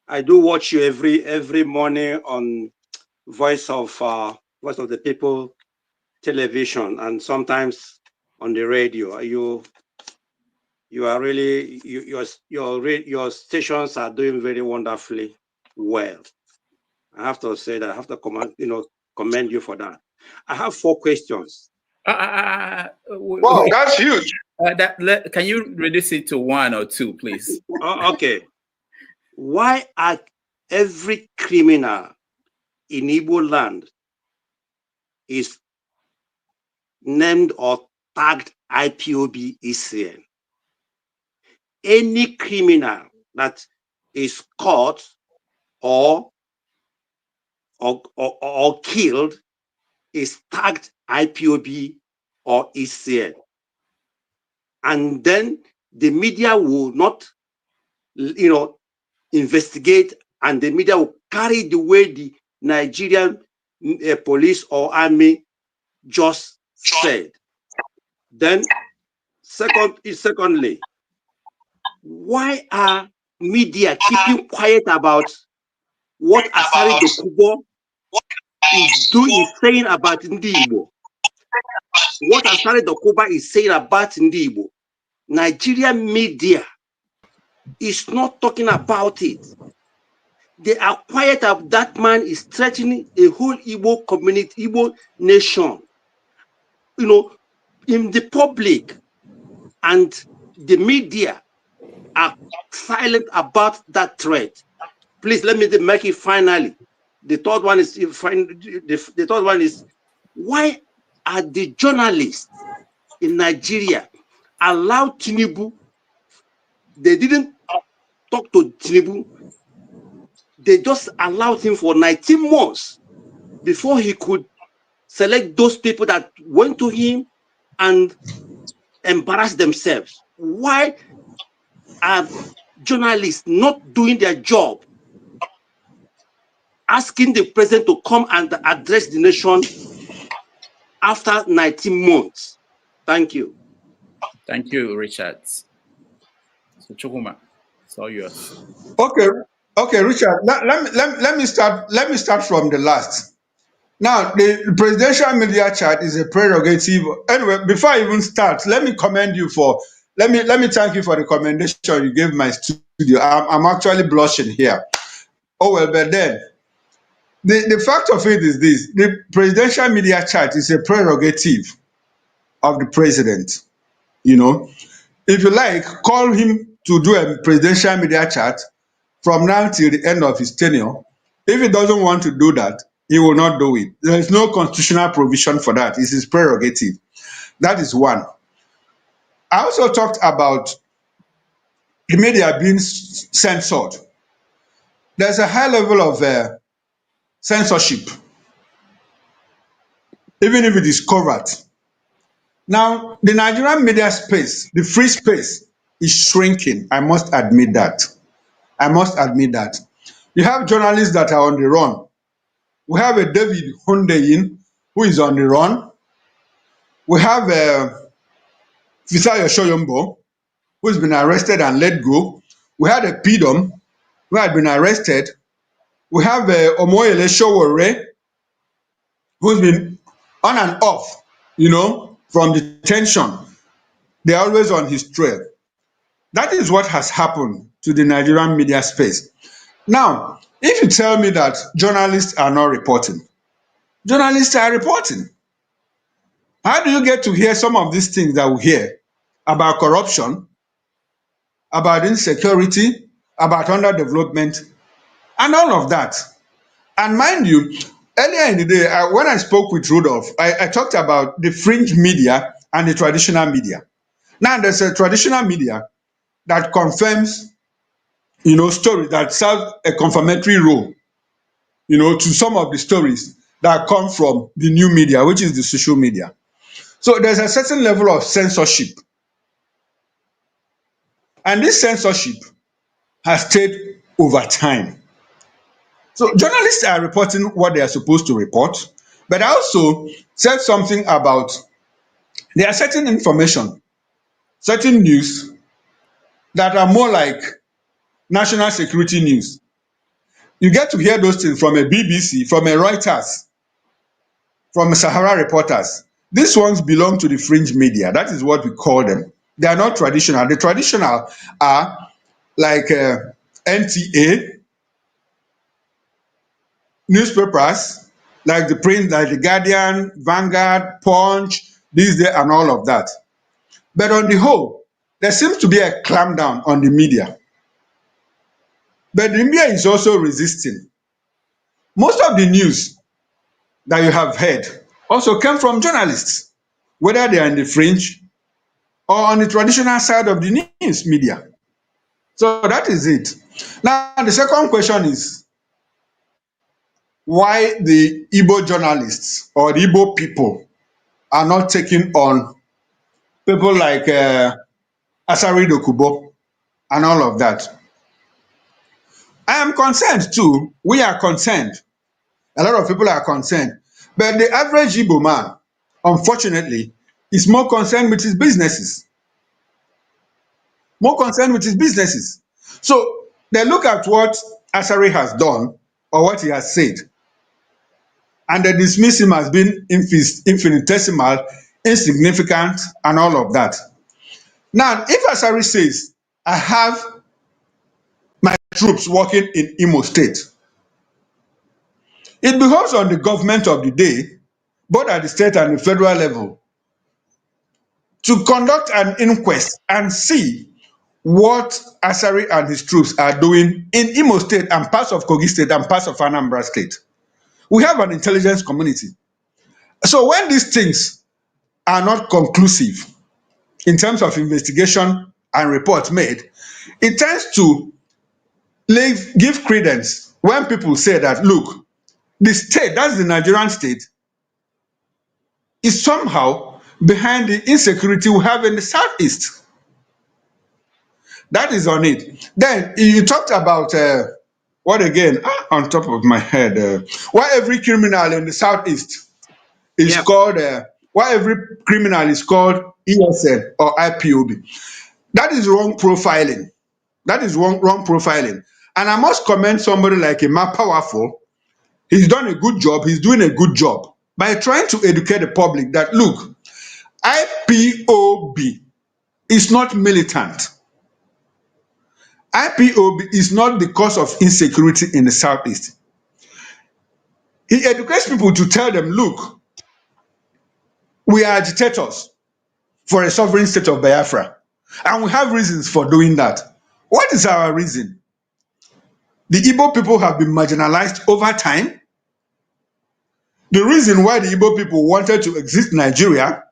I do watch you every morning on Voice of the People television and sometimes on the radio. You are really your stations are doing very wonderfully well. I have to say that. I have to commend you for that. I have 4 questions. Wow, that's huge. Can you reduce it to 1 or 2, please? Okay. Why are every criminal in Igbo land is named or tagged IPOB ECN? Any criminal that is caught or killed is tagged IPOB or ECN. And then the media will not, investigate, and the media will carry the way the Nigerian police or army just said. Then, secondly, why are media keeping quiet about what Asari Dokubo is saying about Ndibo? What Asari Dokubo is saying about Ndibo? Nigerian media is not talking about it. They are quiet of that man is threatening a whole Igbo community, Igbo nation, in the public, and the media are silent about that threat. Please let me make it finally. The third one is why are the journalists in Nigeria allowed Tinubu? They didn't talk to Tinubu. They just allowed him for 19 months before he could select those people that went to him and embarrassed themselves. Why are journalists not doing their job, asking the president to come and address the nation after 19 months? Thank you. Thank you, Richard. So Chukwuma, it's all yours. Okay, Richard. Let me start from the last. Now, the presidential media chat is a prerogative. Anyway, before I even start, let me commend you for. Let me thank you for the commendation you gave my studio. I'm actually blushing here. Oh well, but then the fact of it is this: the presidential media chat is a prerogative of the president. If you like, call him to do a presidential media chat from now till the end of his tenure. If he doesn't want to do that, he will not do it. There is no constitutional provision for that. It's his prerogative. That is one. I also talked about the media being censored. There's a high level of censorship, even if it is covert. Now, the Nigerian media space, the free space, is shrinking. I must admit that. You have journalists that are on the run. We have a David Hundeyin who is on the run. We have Fisayo Shoyombo who has been arrested and let go. We had a Pidom who had been arrested. We have Omoyele Showore who's been on and off, from detention. They're always on his trail. That is what has happened to the Nigerian media space. Now, if you tell me that journalists are not reporting, journalists are reporting. How do you get to hear some of these things that we hear about corruption, about insecurity, about underdevelopment, and all of that? And mind you, earlier in the day, when I spoke with Rudolph, I talked about the fringe media and the traditional media. Now, there's a traditional media that confirms, stories that serve a confirmatory role, to some of the stories that come from the new media, which is the social media. So there's a certain level of censorship. And this censorship has stayed over time. So journalists are reporting what they are supposed to report, but I also said something about there are certain information, certain news that are more like national security news. You get to hear those things from a BBC, from a Reuters, from Sahara Reporters. These ones belong to the fringe media. That is what we call them. They are not traditional. The traditional are like NTA, newspapers, like the print, like the Guardian, Vanguard, Punch, this, there, and all of that. But on the whole, there seems to be a clampdown on the media. But the media is also resisting. Most of the news that you have heard also came from journalists, whether they are in the fringe or on the traditional side of the news media. So that is it. Now, the second question is why the Igbo journalists or the Igbo people are not taking on people like Asari Dokubo and all of that. I am concerned too. We are concerned. A lot of people are concerned. But the average Igbo man, unfortunately, is more concerned with his businesses. More concerned with his businesses. So they look at what Asari has done or what he has said, and they dismiss him as being infinitesimal, insignificant, and all of that. Now, if Asari says, I have my troops working in Imo State, it behoves on the government of the day, both at the state and the federal level, to conduct an inquest and see what Asari and his troops are doing in Imo State and parts of Kogi State and parts of Anambra State. We have an intelligence community. So when these things are not conclusive in terms of investigation and reports made, it tends to give credence when people say that, look, the state, that's the Nigerian state, is somehow behind the insecurity we have in the southeast. That is on it. Then you talked about what again? On top of my head, why every criminal in the southeast is called why every criminal is called ESN or IPOB. That is wrong profiling. That is wrong profiling. And I must commend somebody like Emma Powerful. He's done a good job. He's doing a good job by trying to educate the public that, look, IPOB is not militant. IPOB is not the cause of insecurity in the southeast. He educates people to tell them, look, we are agitators for a sovereign state of Biafra, and we have reasons for doing that. What is our reason? The Igbo people have been marginalized over time. The reason why the Igbo people wanted to exist in Nigeria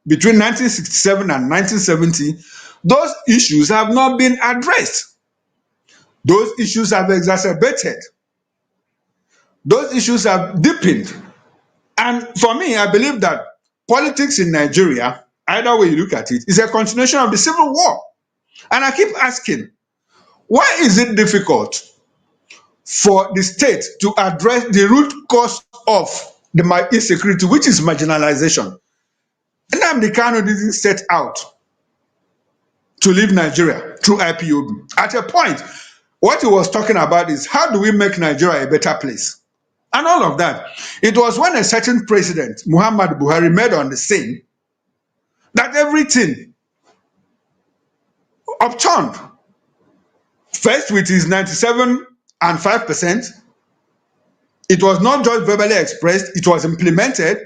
between 1967 and 1970, those issues have not been addressed. Those issues have exacerbated. Those issues have deepened. And for me, I believe that politics in Nigeria, either way you look at it, is a continuation of the Civil War. And I keep asking, why is it difficult for the state to address the root cause of the insecurity, which is marginalization? Nnamdi Kanu didn't set out to leave Nigeria through IPOB. At a point, what he was talking about is how do we make Nigeria a better place? And all of that. It was when a certain president, Muhammad Buhari, made on the scene that everything upturned. First with his 97.5%, it was not just verbally expressed, it was implemented.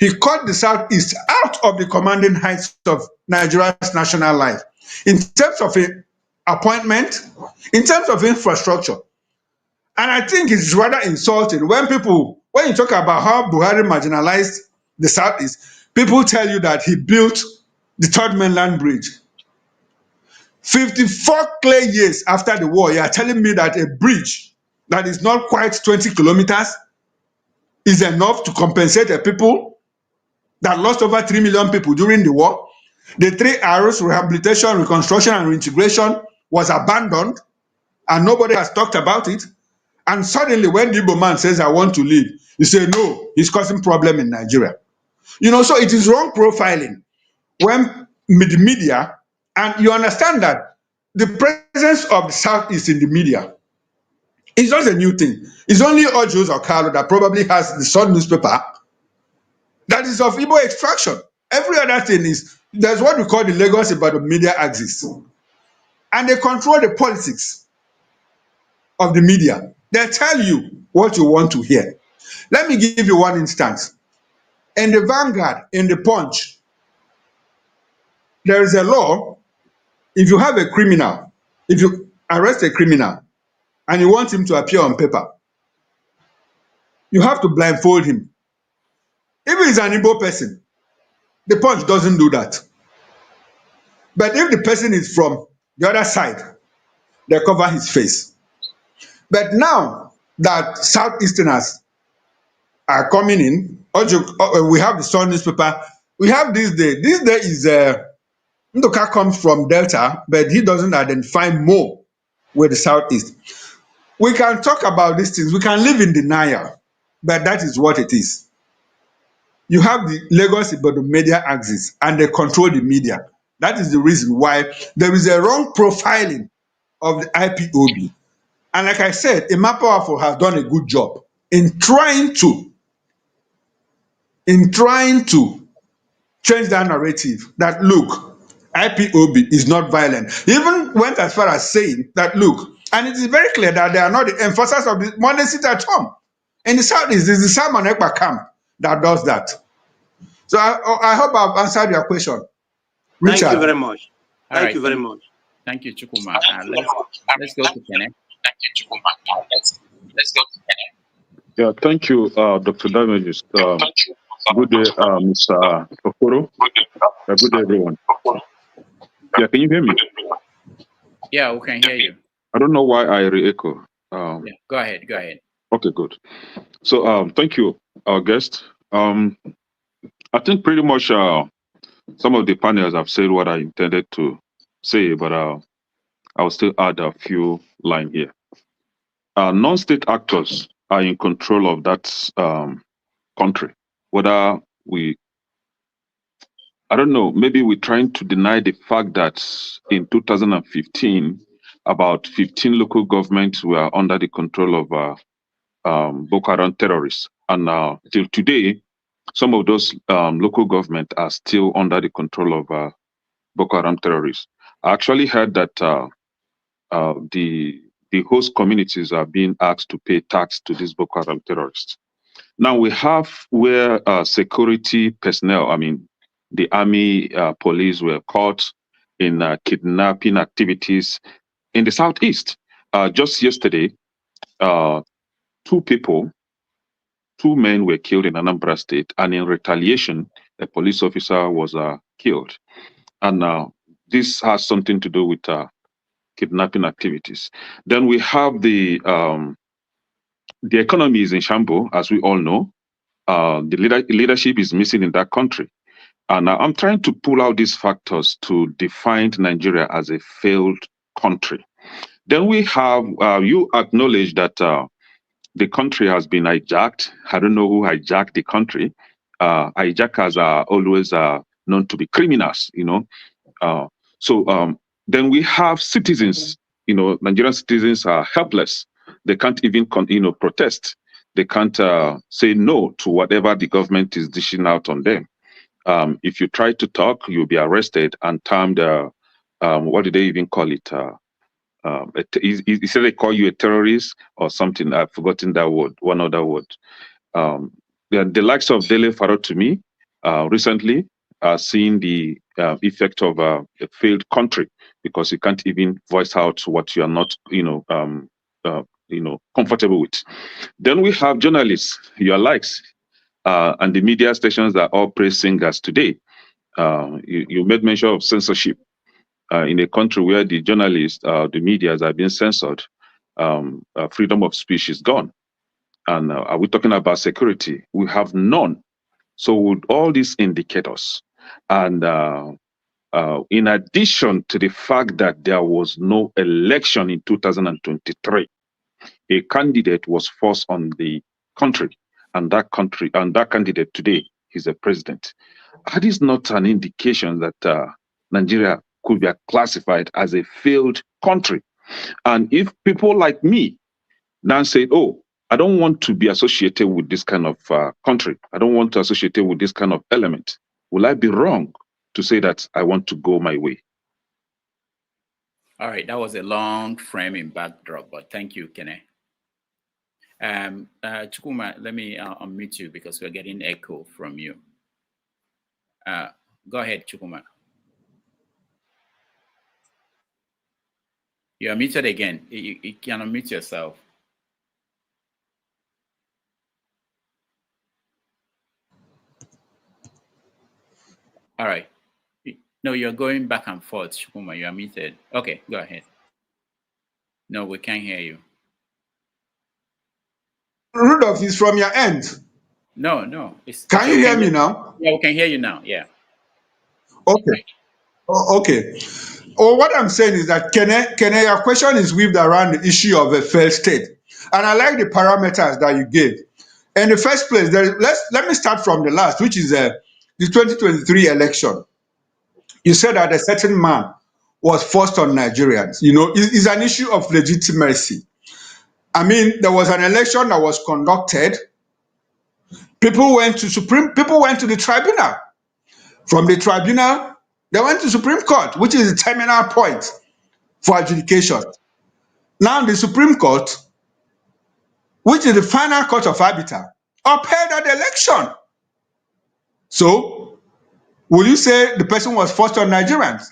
He cut the Southeast out of the commanding heights of Nigeria's national life in terms of appointment, in terms of infrastructure. And I think it's rather insulting when you talk about how Buhari marginalized the Southeast, people tell you that he built the Third Mainland Bridge. 54 clear years after the war, you are telling me that a bridge that is not quite 20 kilometers is enough to compensate the people that lost over 3 million people during the war. The 3 R's, rehabilitation, reconstruction, and reintegration, was abandoned, and nobody has talked about it. And suddenly, when the Igbo man says, I want to leave, you say, no, he's causing problem in Nigeria. So it is wrong profiling when the media, and you understand that the presence of the Southeast in the media is not a new thing. It's only Ojos or Carlo that probably has the Sun newspaper that is of Igbo extraction. Every other thing is, there's what we call the Lagos Ibadan media axis. And they control the politics of the media. They tell you what you want to hear. Let me give you one instance. In the Vanguard, in the Punch, there is a law. If you have a criminal, if you arrest a criminal and you want him to appear on paper, you have to blindfold him. If he's an Igbo person, the Punch doesn't do that. But if the person is from the other side, they cover his face. But now that Southeasterners are coming in, we have the Sun newspaper, we have this day. This day is Ndoka comes from Delta, but he doesn't identify more with the Southeast. We can talk about these things, we can live in denial, but that is what it is. You have the Lagos Ibadan media axis and they control the media. That is the reason why there is a wrong profiling of the IPOB. And like I said, Emma Powerful has done a good job in trying to change that narrative that, look, IPOB is not violent. He even went as far as saying that, look, and it is very clear that they are not the enforcers of the money sit at home. In the Southeast, it's the Simon Ekpa camp that does that. So I hope I've answered your question. Richard. Thank you very much. Thank you very much. Thank you, Chukwuma. Let's go to Kenneth. Thank you, Chukwuma. Let's go to Kenneth. Yeah, thank you, Dr. Damages. Good day, Mr. Okoro. Good day, everyone. Yeah, can you hear me? Yeah, we can hear you. I don't know why I re-echo. Yeah, go ahead. Okay, good. So, thank you, our guest. I think pretty much some of the panels have said what I intended to say, but I will still add a few lines here. Non-state actors are in control of that country. Whether I don't know, maybe we're trying to deny the fact that in 2015, about 15 local governments were under the control of Boko Haram terrorists. And till today, some of those local governments are still under the control of Boko Haram terrorists. I actually heard that the host communities are being asked to pay tax to these Boko Haram terrorists. Now we have where security personnel, I mean, the army, police were caught in kidnapping activities in the Southeast. Just yesterday, two men were killed in Anambra State, and in retaliation, a police officer was killed. And this has something to do with kidnapping activities. Then we have the economy is in shambles, as we all know. The leadership is missing in that country. And I'm trying to pull out these factors to define Nigeria as a failed country. Then we have, you acknowledge that the country has been hijacked. I don't know who hijacked the country. Hijackers are always known to be criminals, you know. Then we have citizens, you know, Nigerian citizens are helpless. They can't even, protest. They can't say no to whatever the government is dishing out on them. If you try to talk, you'll be arrested and termed, what do they even call it? He said they call you a terrorist or something. I've forgotten that word, one other word. The likes of Dele Farotimi recently are seeing the effect of a failed country because you can't even voice out what you are not, comfortable with. Then we have journalists, your likes, and the media stations are all praise singers today. You made mention of censorship. In a country where the journalists, the media are being censored, freedom of speech is gone. And are we talking about security? We have none. So with all these indicators, and in addition to the fact that there was no election in 2023, a candidate was forced on the country, and that candidate today is a president. That is not an indication that Nigeria could be classified as a failed country. And if people like me now say, oh, I don't want to be associated with this kind of country. I don't want to associate with this kind of element. Will I be wrong to say that I want to go my way? All right, that was a long framing backdrop, but thank you, Kene. Chukwuma, let me unmute you because we're getting echo from you. Go ahead, Chukwuma. You are muted again. You can unmute yourself. All right. No, you're going back and forth, Chukwuma. You are muted. Okay, go ahead. No, we can't hear you. Rudolph, is from your end. No. Can you hear me now? Yeah, we can hear you now. Yeah. Okay. Okay. What I'm saying is that Kene, your question is weaved around the issue of a failed state. And I like the parameters that you gave. In the first place, let me start from the last, which is the 2023 election. You said that a certain man was forced on Nigerians. You know, it's an issue of legitimacy. I mean, there was an election that was conducted. People went to the tribunal. From the tribunal, they went to Supreme Court, which is the terminal point for adjudication. Now the Supreme Court, which is the final court of arbiter, upheld that election. So, will you say the person was forced on Nigerians?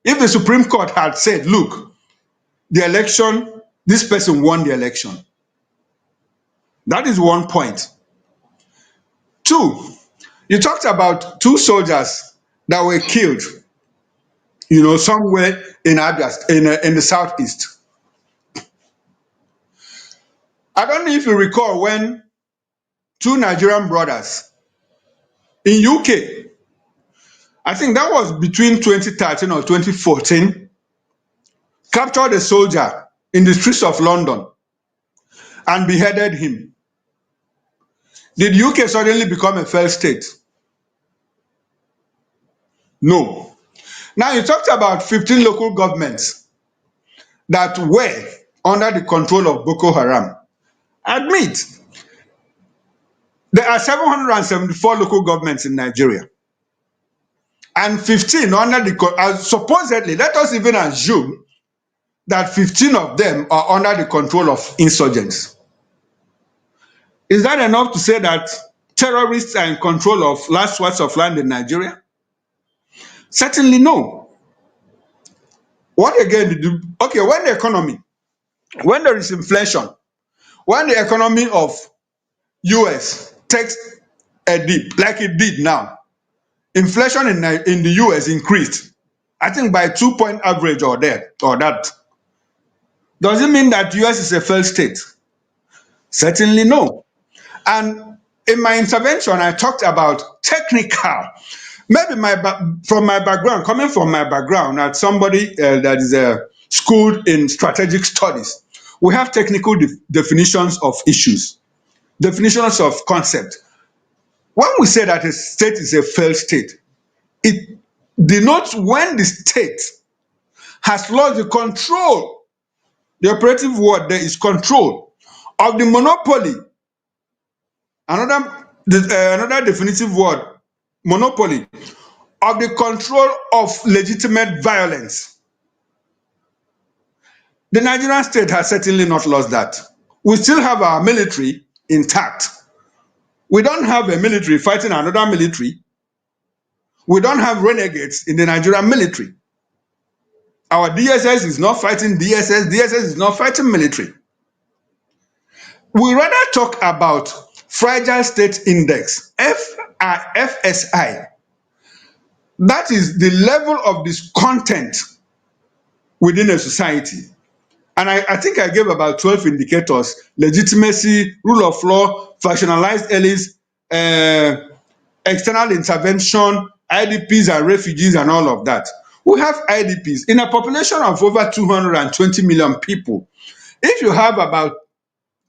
If the Supreme Court had said, look, the election, this person won the election. That is one point. Two, you talked about 2 soldiers that were killed, you know, somewhere in Abia, in the southeast. I don't know if you recall when 2 Nigerian brothers in UK, I think that was between 2013 or 2014, captured a soldier in the streets of London and beheaded him. Did UK suddenly become a failed state? No. Now you talked about 15 local governments that were under the control of Boko Haram. Admit, there are 774 local governments in Nigeria. And 15 under the, supposedly, let us even assume that 15 of them are under the control of insurgents. Is that enough to say that terrorists are in control of large swaths of land in Nigeria? Certainly no. What again did you, okay, when there is inflation, when the economy of US takes a dip, like it did now, inflation in the US increased, I think by 2-point average or that. Does it mean that US is a failed state? Certainly no. And in my intervention, I talked about technical. Maybe from my background, coming from my background as somebody that is schooled in strategic studies, we have technical definitions of issues, definitions of concept. When we say that a state is a failed state, it denotes when the state has lost the control. The operative word there is control of the monopoly. Another definitive word, monopoly, of the control of legitimate violence. The Nigerian state has certainly not lost that. We still have our military intact. We don't have a military fighting another military. We don't have renegades in the Nigerian military. Our DSS is not fighting DSS. DSS is not fighting military. We rather talk about fragile state index, FSI. That is the level of discontent within a society. And I think I gave about 12 indicators: legitimacy, rule of law, factionalized elites, external intervention, IDPs and refugees and all of that. We have IDPs in a population of over 220 million people. If you have about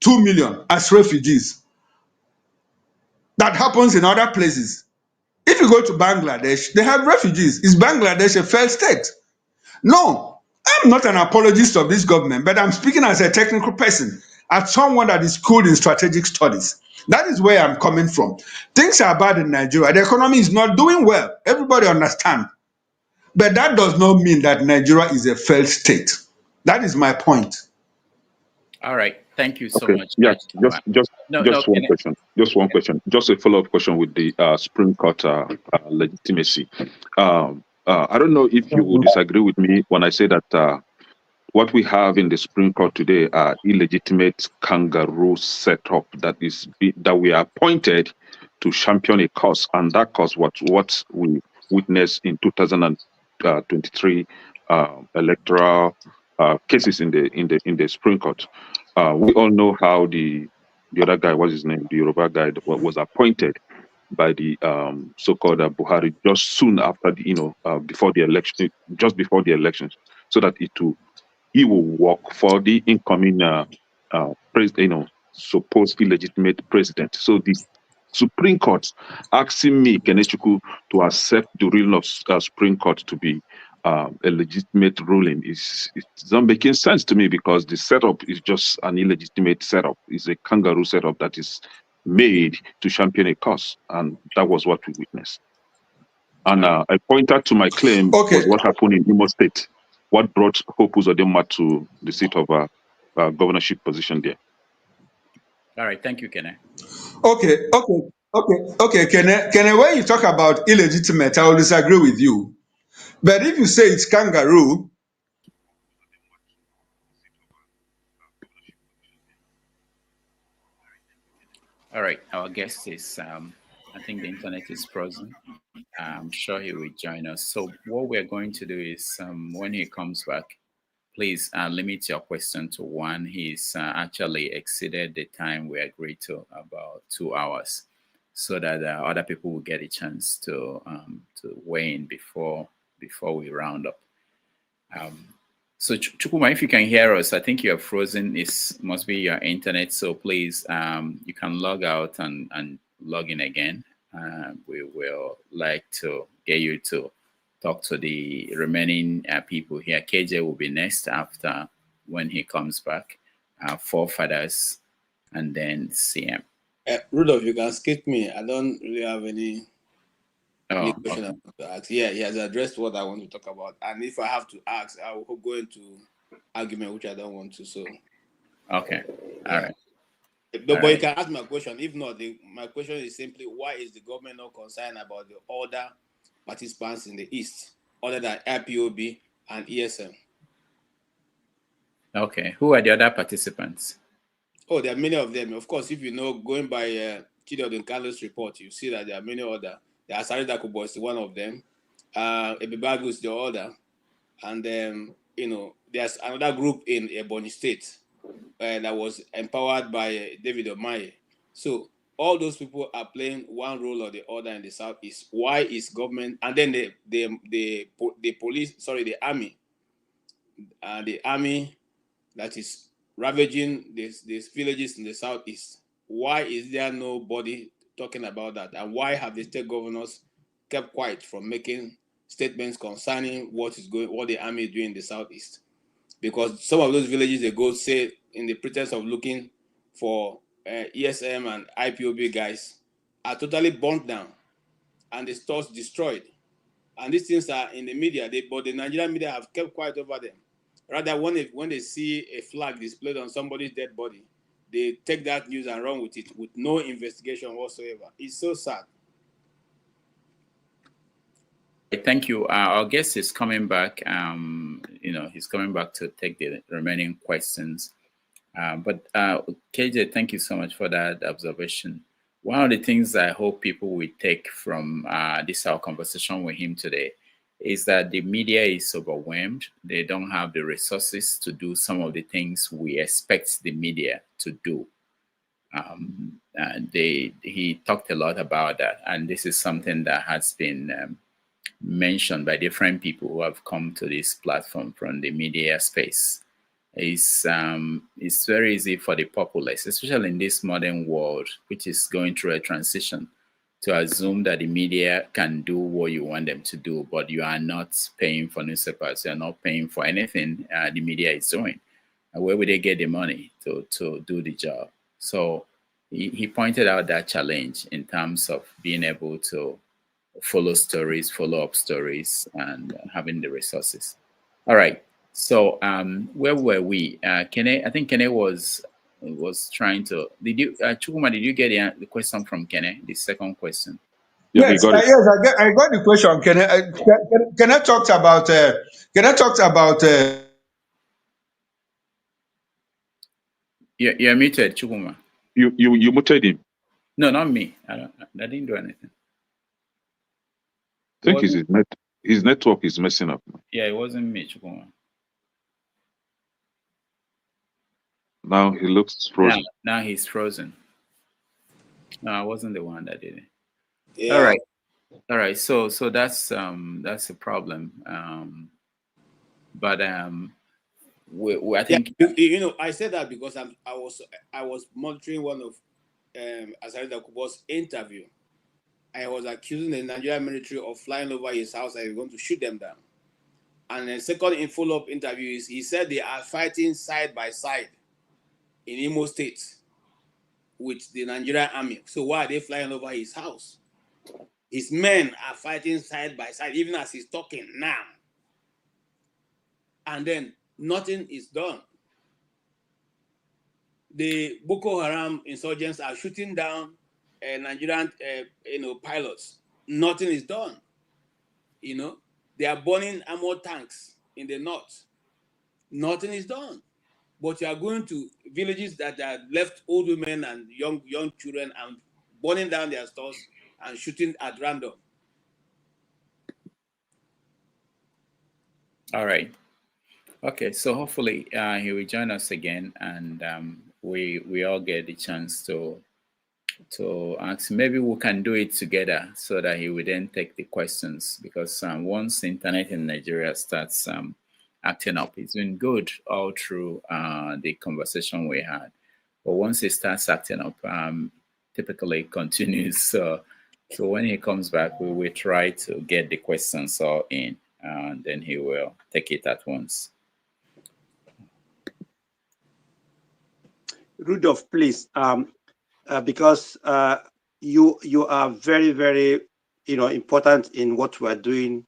2 million as refugees, that happens in other places. If you go to Bangladesh, they have refugees. Is Bangladesh a failed state? No. I'm not an apologist of this government, but I'm speaking as a technical person. as someone that is schooled in strategic studies. That is where I'm coming from. Things are bad in Nigeria. The economy is not doing well. Everybody understand. But that does not mean that Nigeria is a failed state. That is my point. All right. Thank you so Okay. much. Yeah. No, Just one can I? question. Just one question. Just a follow-up question with the Supreme Court legitimacy. I don't know if you would disagree with me when I say that what we have in the Supreme Court today are illegitimate kangaroo setup that we are appointed to champion a cause, and that cause what we witnessed in 2023 electoral cases in the Supreme Court. We all know how the other guy, what's his name, the Yoruba guy, was appointed by the so-called Buhari just soon after before the election, just before the elections, so that he will work for the incoming supposed illegitimate president. So the Supreme Court asking me, Kenechukwu, to accept the ruling of Supreme Court to be a legitimate ruling it doesn't making sense to me, because the setup is just an illegitimate setup. It's a kangaroo setup that is made to champion a cause, and that was what we witnessed. And I pointed to my claim was what happened in Imo State, what brought Hope Uzodinma to the seat of governorship position there. All right. Thank you, Kene. Okay, Kene, when you talk about illegitimate, I will disagree with you. But if you say it's kangaroo, All right. Our guest is, I think the internet is frozen. I'm sure he will join us. So what we're going to do is when he comes back, please limit your question to one. He's actually exceeded the time we agreed to, about 2 hours, so that other people will get a chance to weigh in before we round up. So Chukwuma, if you can hear us, I think you are frozen. It must be your internet. So please, you can log out and log in again. We will like to get you to talk to the remaining people here. KJ will be next after when he comes back. Forefathers, and then CM. Rudolph, you can skip me. I don't really have any question okay. I want to ask. Yeah, he has addressed what I want to talk about. And if I have to ask, I will go into argument, which I don't want to. So, okay. All right. But you can ask my question. If not, my question is simply, why is the government not concerned about the other participants in the East, other than IPOB and ESM? Okay. Who are the other participants? Oh, there are many of them. Of course, if you know, going by Chidi Carlos report, you see that there are many other. The Asari Dakubo is one of them. Ebibagu is the other. And then, there's another group in Ebonyi State that was empowered by David Omaye. So all those people are playing one role or the other in the Southeast. Why is government, and then the police, the army, that is ravaging these villages in the Southeast. Why is there nobody talking about that? And why have the state governors kept quiet from making statements concerning what the army is doing in the Southeast? Because some of those villages they go, say, in the pretense of looking for ESM and IPOB guys, are totally burnt down and the stores destroyed. And these things are in the media, but the Nigerian media have kept quiet over them. Rather, when they see a flag displayed on somebody's dead body, they take that news and run with it with no investigation whatsoever. It's so sad. Thank you. Our guest is coming back. He's coming back to take the remaining questions. But KJ, thank you so much for that observation. One of the things I hope people will take from our conversation with him today is that the media is overwhelmed. They don't have the resources to do some of the things we expect the media to do. He talked a lot about that, and this is something that has been mentioned by different people who have come to this platform from the media space. It's very easy for the populace, especially in this modern world, which is going through a transition, to assume that the media can do what you want them to do, but you are not paying for newspapers, you're not paying for anything the media is doing. Where would they get the money to do the job? So he pointed out that challenge in terms of being able to follow stories, follow up stories, and having the resources. All right. So where were we? Kene, I think Kene was trying to. Did you, Chukwuma? Did you get the question from Kene? The second question. Yeah, he got it. Yes, I got the question. Can I talk about? Can I talk about? You're muted, Chukwuma. You muted him. No, not me. I didn't do anything. I think his network is messing up. Yeah, it wasn't me, Chukwuma. Now he looks frozen. Now he's frozen. No, I wasn't the one that did it. Yeah. All right. So that's a problem. But I think I said that because I was monitoring one of Asari Kubo's interview. I was accusing the Nigerian military of flying over his house and he was going to shoot them down. And the second in follow-up interview is he said they are fighting side by side in Imo State with the Nigerian army. So why are they flying over his house? His men are fighting side by side, even as he's talking now. And then nothing is done. The Boko Haram insurgents are shooting down Nigerian pilots. Nothing is done. They are burning armored tanks in the north. Nothing is done. But you are going to villages that are left old women and young children and burning down their stores and shooting at random. All right. Okay, so hopefully he will join us again, and we all get the chance to ask. Maybe we can do it together so that he will then take the questions, because once the internet in Nigeria starts acting up, it's been good all through the conversation we had, but once it starts acting up, typically it continues. So when he comes back, we will try to get the questions all in, and then he will take it at once. Rudolph, please, because you are very, very, important in what we are doing.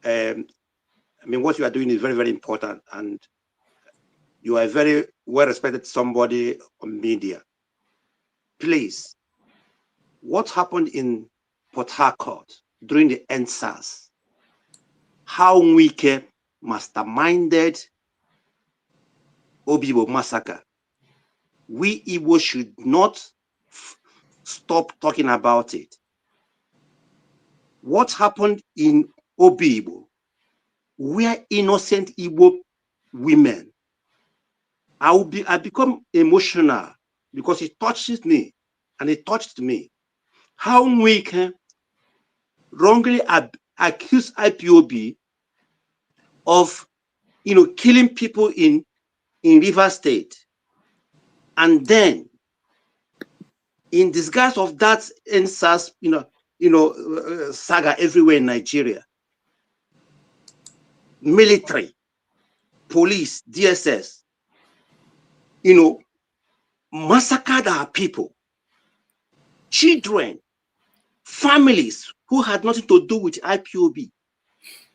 What you are doing is very, very important, and you are a very well-respected somebody on media. Please, what happened in Port Harcourt during the NSAS? How Wike masterminded Obibo massacre? We Igbo should not stop talking about it. What happened in Obibo, where innocent Igbo women, I become emotional because it touches me and it touched me. How Wike wrongly accused IPOB of, killing people in Rivers State, and then, in disguise of that NSAS, saga everywhere in Nigeria, military, police, DSS, massacred our people, children, families who had nothing to do with IPOB.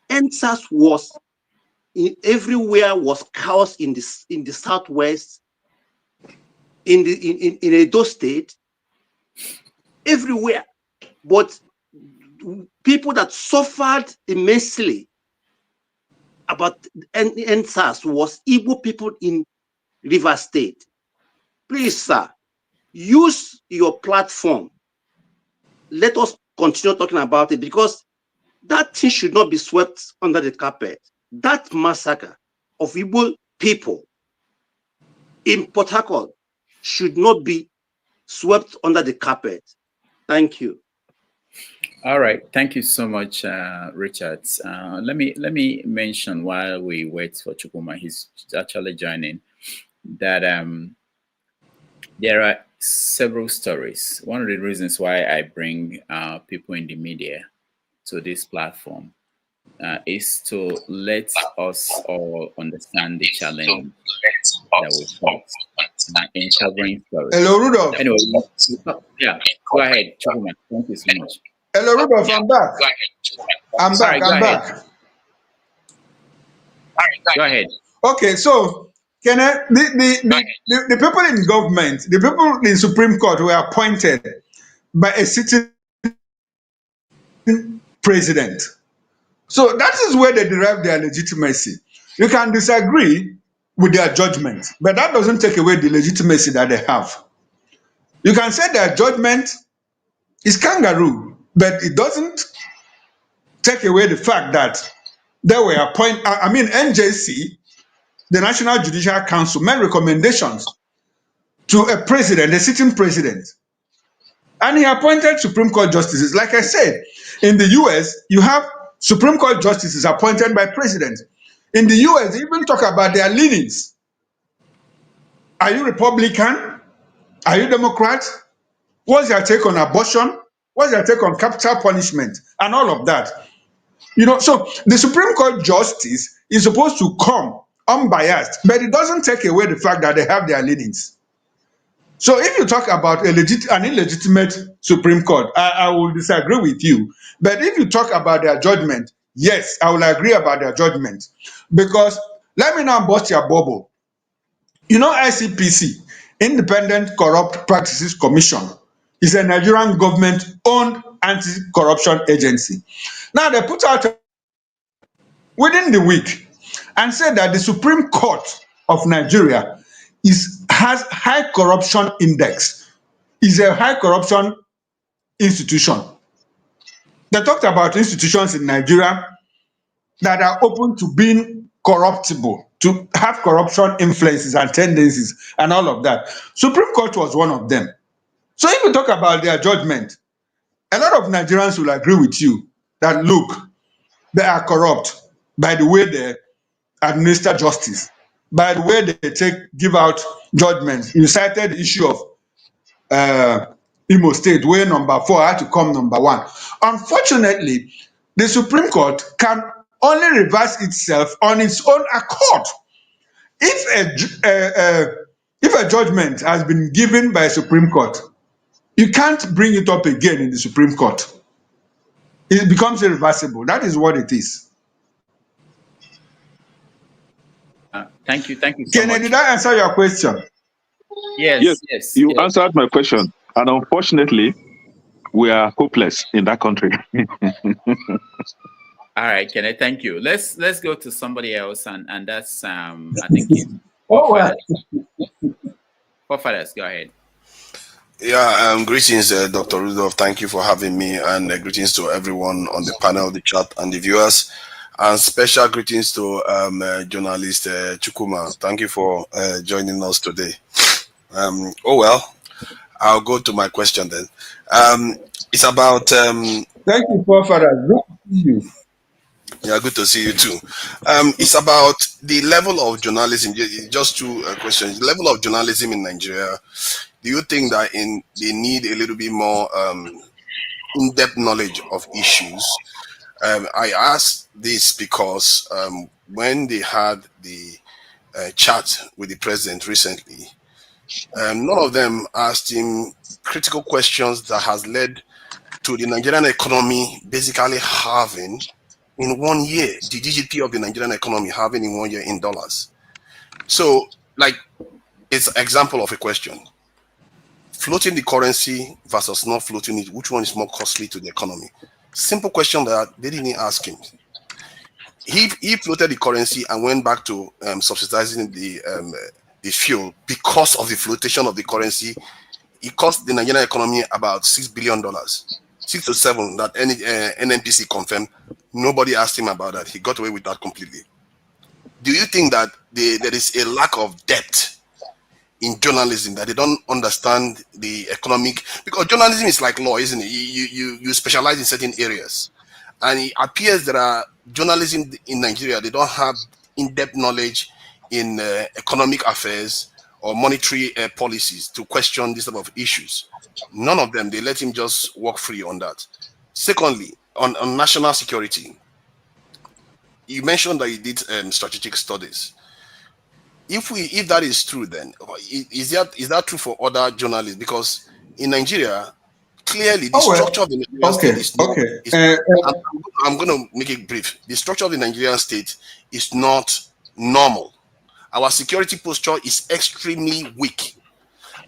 NSAS was everywhere, was chaos in the southwest, in Edo State, everywhere. But people that suffered immensely about NSAS was Igbo people in Rivers State. Please, sir, use your platform. Let us continue talking about it, because that thing should not be swept under the carpet. That massacre of Igbo people in Port Harcourt should not be swept under the carpet. Thank you. All right, thank you so much, Richard. Let me mention, while we wait for Chukwuma, he's actually joining, that there are several stories. One of the reasons why I bring people in the media to this platform is to let us all understand the challenge that we fought in covering stories. Hello, Rudolph. Anyway, yeah, go ahead, Chukwuma. Thank you so much. Hello, Rudolph. I'm back. I'm back. Go I'm ahead. back. Go ahead. Okay, so can I, the people in government, the people in Supreme Court were appointed by a sitting president. So that is where they derive their legitimacy. You can disagree with their judgment, but that doesn't take away the legitimacy that they have. You can say their judgment is kangaroo, but it doesn't take away the fact that they were appointed. I mean, NJC, the National Judicial Council, made recommendations to a president, a sitting president, and he appointed Supreme Court justices. Like I said, in the US, you have Supreme Court justices appointed by presidents. In the US, they even talk about their leanings. Are you Republican? Are you Democrat? What's your take on abortion? What's your take on capital punishment? And all of that. You know, so the Supreme Court justice is supposed to come unbiased, but it doesn't take away the fact that they have their leanings. So if you talk about an illegitimate Supreme Court, I will disagree with you. But if you talk about their judgment, yes, I will agree about their judgment. Because let me now bust your bubble. You know, ICPC, Independent Corrupt Practices Commission, is a Nigerian government-owned anti-corruption agency. Now, they put out within the week and said that the Supreme Court of Nigeria has high corruption index, is a high corruption institution. They talked about institutions in Nigeria that are open to being corruptible, to have corruption influences and tendencies and all of that. Supreme Court was one of them. So if you talk about their judgment, a lot of Nigerians will agree with you that, look, they are corrupt by the way they administer justice, by the way they give out judgments. You cited the issue of Imo State, where number 4 had to come number 1. Unfortunately, the Supreme Court can only reverse itself on its own accord. If a judgment has been given by a Supreme Court, you can't bring it up again in the Supreme Court. It becomes irreversible. That is what it is. Thank you so Kenny, much. did I answer your question? Yes. You answered my question, and unfortunately, we are hopeless in that country. All right, Kenny, thank you. Let's go to somebody else, and that's I think Forefathers, go ahead. Yeah, greetings, Dr. Rudolph. Thank you for having me, and greetings to everyone on the panel, the chat, and the viewers. And special greetings to journalist Chukwuma. Thank you for joining us today. I'll go to my question then. It's about... Thank you, Forefathers. Good to see you. Yeah, good to see you too. It's about the level of journalism. Just two questions. The level of journalism in Nigeria. Do you think that they need a little bit more in-depth knowledge of issues? I ask this because when they had the chat with the president recently, none of them asked him critical questions that has led to the Nigerian economy basically having in 1 year, the GDP of the Nigerian economy having in 1 year in dollars. So, like, it's an example of a question. Floating the currency versus not floating it, which one is more costly to the economy? Simple question that they didn't ask him. He floated the currency and went back to subsidizing the fuel because of the flotation of the currency. It cost the Nigerian economy about $6 billion. 6 to 7 that NNPC confirmed. Nobody asked him about that. He got away with that completely. Do you think that there is a lack of depth in journalism, that they don't understand the economic? Because journalism is like law, isn't it? You specialize in certain areas. And it appears that journalism in Nigeria, they don't have in-depth knowledge in economic affairs or monetary policies to question this type of issues. None of them. They let him just walk free on that. Secondly, on national security, you mentioned that you did strategic studies. If that is true, then is that true for other journalists? Because in Nigeria, clearly the Oh well. structure of the Nigerian state is not. I'm going to make it brief. The structure of the Nigerian state is not normal. Our security posture is extremely weak,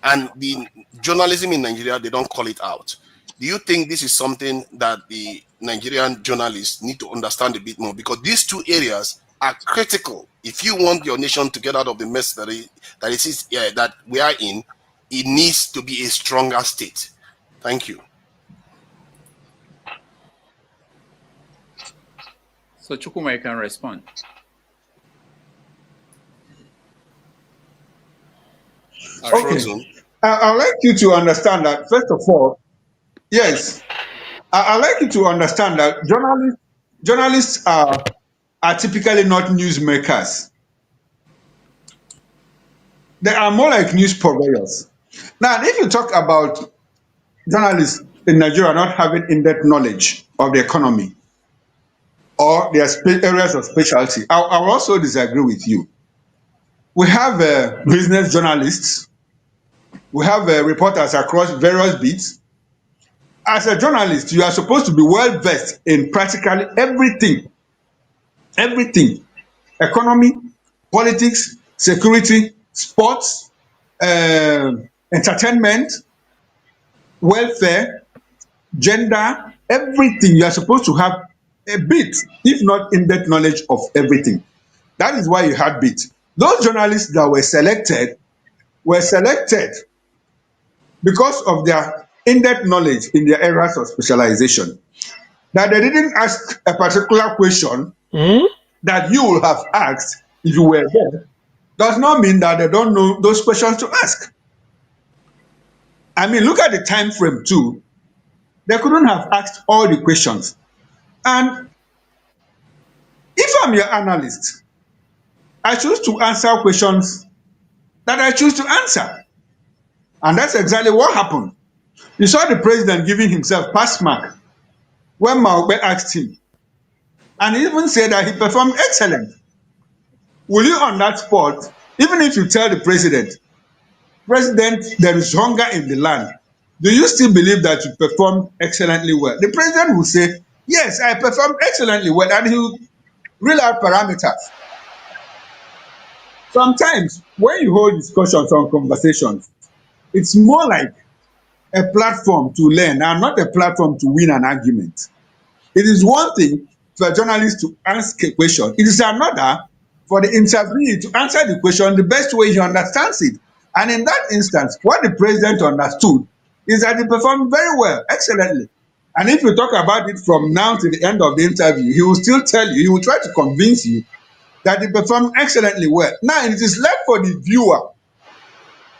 and the journalism in Nigeria, they don't call it out. Do you think this is something that the Nigerian journalists need to understand a bit more? Because these two areas are critical. If you want your nation to get out of the mess that that we are in, it needs to be a stronger state. Thank you. So Chukwuma can respond. Okay. I'd like you to understand that, first of all, yes, I'd like you to understand that journalists are typically not newsmakers. They are more like news purveyors. Now, if you talk about journalists in Nigeria not having in-depth knowledge of the economy or their areas of specialty, I will also disagree with you. We have business journalists. We have reporters across various beats. As a journalist, you are supposed to be well versed in practically everything. Everything. Economy, politics, security, sports, entertainment, welfare, gender, everything. You are supposed to have a bit, if not in-depth knowledge of everything. That is why you had bit. Those journalists that were selected because of their in-depth knowledge in their areas of specialization. That they didn't ask a particular question that you would have asked if you were there does not mean that they don't know those questions to ask. I mean, look at the time frame too. They couldn't have asked all the questions. And if I'm your analyst, I choose to answer questions that I choose to answer. And that's exactly what happened. You saw the president giving himself pass mark when Maobe asked him. And he even said that he performed excellent. Will you on that spot, even if you tell the president, there is hunger in the land, do you still believe that you performed excellently well? The president will say, yes, I performed excellently well, and he will reel out parameters. Sometimes, when you hold discussions or conversations, it's more like a platform to learn and not a platform to win an argument. It is one thing for a journalist to ask a question. It is another for the interviewee to answer the question the best way he understands it. And in that instance, what the president understood is that he performed very well, excellently. And if you talk about it from now to the end of the interview, he will still tell you, he will try to convince you that he performed excellently well. Now, it is left for the viewer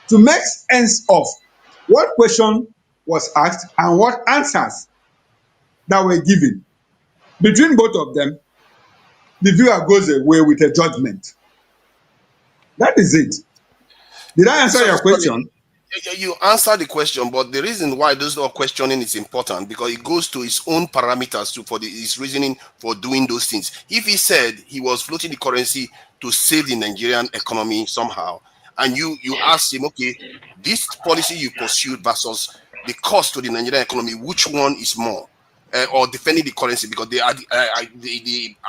to make sense of what question was asked and what answers that were given. Between both of them, the viewer goes away with a judgment. That is it. Did I answer your question? You answered the question, but the reason why those are questioning is important because it goes to his own parameters for his reasoning for doing those things. If he said he was floating the currency to save the Nigerian economy somehow, and you asked him, okay, this policy you pursued versus the cost to the Nigerian economy, which one is more? Or defending the currency, because the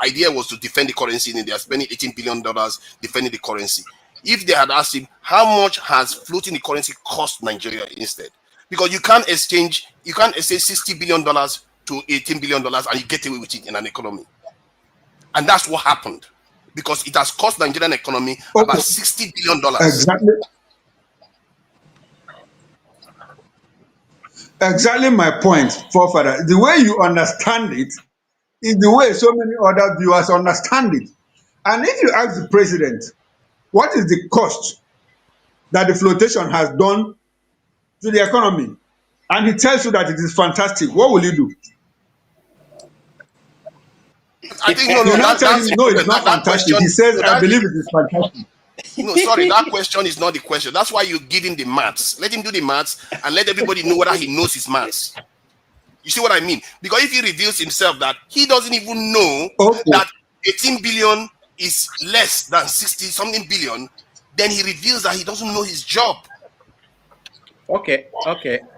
idea was to defend the currency, and they are spending $18 billion defending the currency. If they had asked him, how much has floating the currency cost Nigeria instead? Because you can't exchange $60 billion to $18 billion and you get away with it in an economy. And that's what happened. Because it has cost Nigerian economy about $60 billion. Exactly. Exactly my point, forefather. The way you understand it is the way so many other viewers understand it. And if you ask the president, what is the cost that the flotation has done to the economy? And he tells you that it is fantastic. What will you do? I think no, it's not fantastic. He says, I believe it is fantastic. No, sorry, that question is not the question. That's why you give him the maths. Let him do the maths and let everybody know whether he knows his maths. You see what I mean? Because if he reveals himself that he doesn't even know that 18 billion is less than 60 something billion, then he reveals that he doesn't know his job. Okay.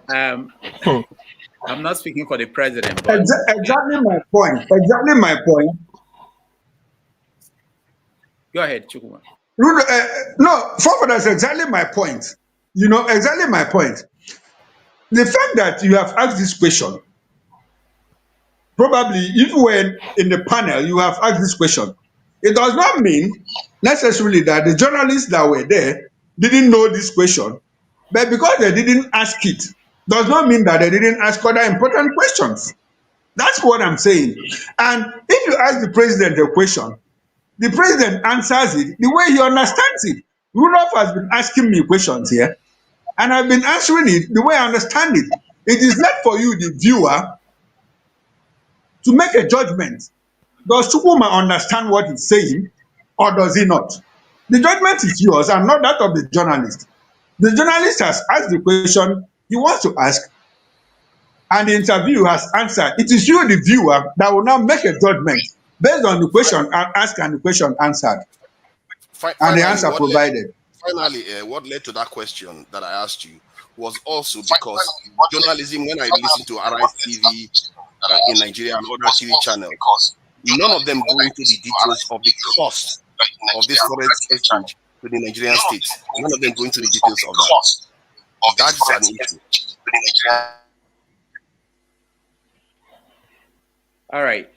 I'm not speaking for the president, but Exactly my point. Exactly my point. go ahead, Chukwuma. No, that's exactly my point. Exactly my point. The fact that you have asked this question, probably if you were in the panel, you have asked this question. It does not mean necessarily that the journalists that were there didn't know this question, but because they didn't ask it, does not mean that they didn't ask other important questions. That's what I'm saying. And if you ask the president a question, the president answers it the way he understands it. Rudolph has been asking me questions here, and I've been answering it the way I understand it. It is left for you, the viewer, to make a judgment. Does Chukwuma understand what he's saying, or does he not? The judgment is yours and not that of the journalist. The journalist has asked the question he wants to ask, and the interview has answered. It is you, the viewer, that will now make a judgment based on the question asked and the question answered, and the answer provided. What led to that question that I asked you was also because journalism, when I listened to Arise TV in Nigeria and other TV channels, none of them go into the details of the cost of this foreign exchange to the Nigerian state. None of them go into the details of that. That's an issue. All right.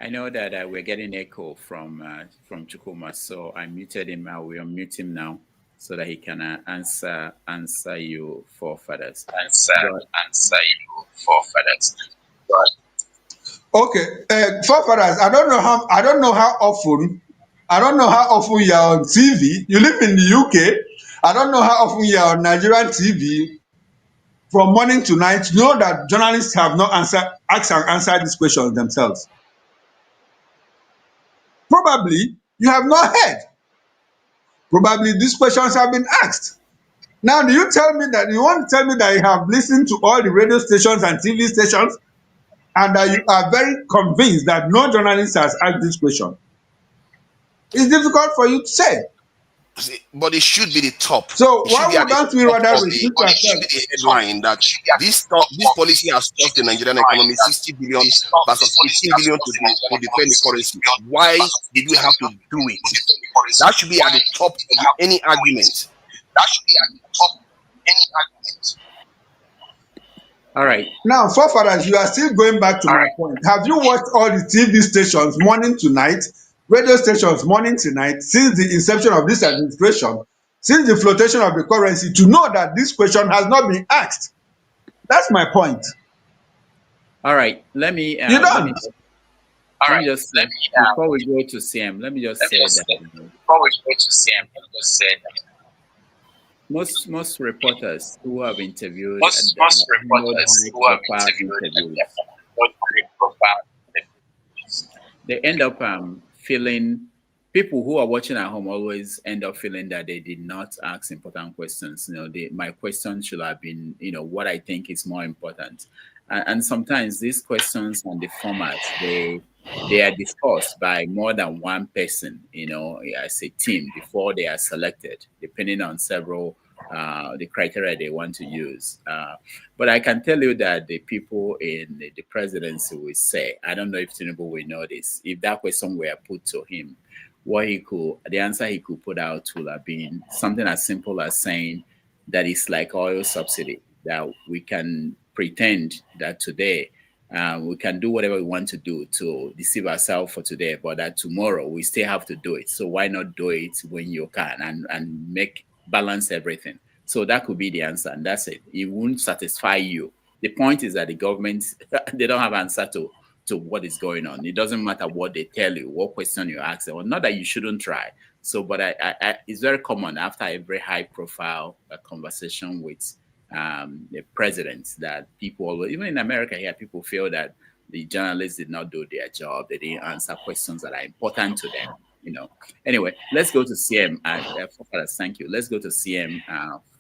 I know that we're getting echo from Chukwuma, so I muted him. I will unmute him now so that he can answer you forefathers. Okay, forefathers. I don't know how often you are on TV. You live in the UK. I don't know how often you are on Nigerian TV from morning to night. You know that journalists have not asked and answered these questions themselves. Probably you have not heard. Probably these questions have been asked. Now, do you want to tell me that you have listened to all the radio stations and TV stations and that you are very convinced that no journalist has asked this question? It's difficult for you to say. But it should be the top. So why don't we rather restrict ourselves? It should be the headline that this policy has cost the Nigerian economy 60 billion versus 15 billion to defend the currency. Why did we have to do it? That should be at the top of any argument. All right. Now, forefathers, you are still going back to my point. Have you watched all the TV stations morning to night, radio stations morning to night, since the inception of this administration, since the flotation of the currency, to know that this question has not been asked? That's my point. All right. Let me. You don't. Before we go to CM, let me just say that. Most reporters who have interviewed they end up feeling, people who are watching at home always end up feeling that they did not ask important questions. My question should have been, what I think is more important. And sometimes these questions and the format, they are discussed by more than one person, as a team before they are selected, depending on several the criteria they want to use. But I can tell you that the people in the presidency will say, I don't know if Tinubu will know this, if that question were put to him, the answer he could put out would have been something as simple as saying that it's like oil subsidy, that we can pretend that today we can do whatever we want to do to deceive ourselves for today, but that tomorrow we still have to do it. So why not do it when you can and balance everything? So that could be the answer, and that's it. It won't satisfy you. The point is that the government, they don't have answer to what is going on. It doesn't matter what they tell you, what question you ask them, or not that you shouldn't try. So, but it's very common after every high-profile conversation with the presidents that people, even in America here, people feel that the journalists did not do their job. They didn't answer questions that are important to them. Anyway, let's go to CM. Thank you. Let's go to CM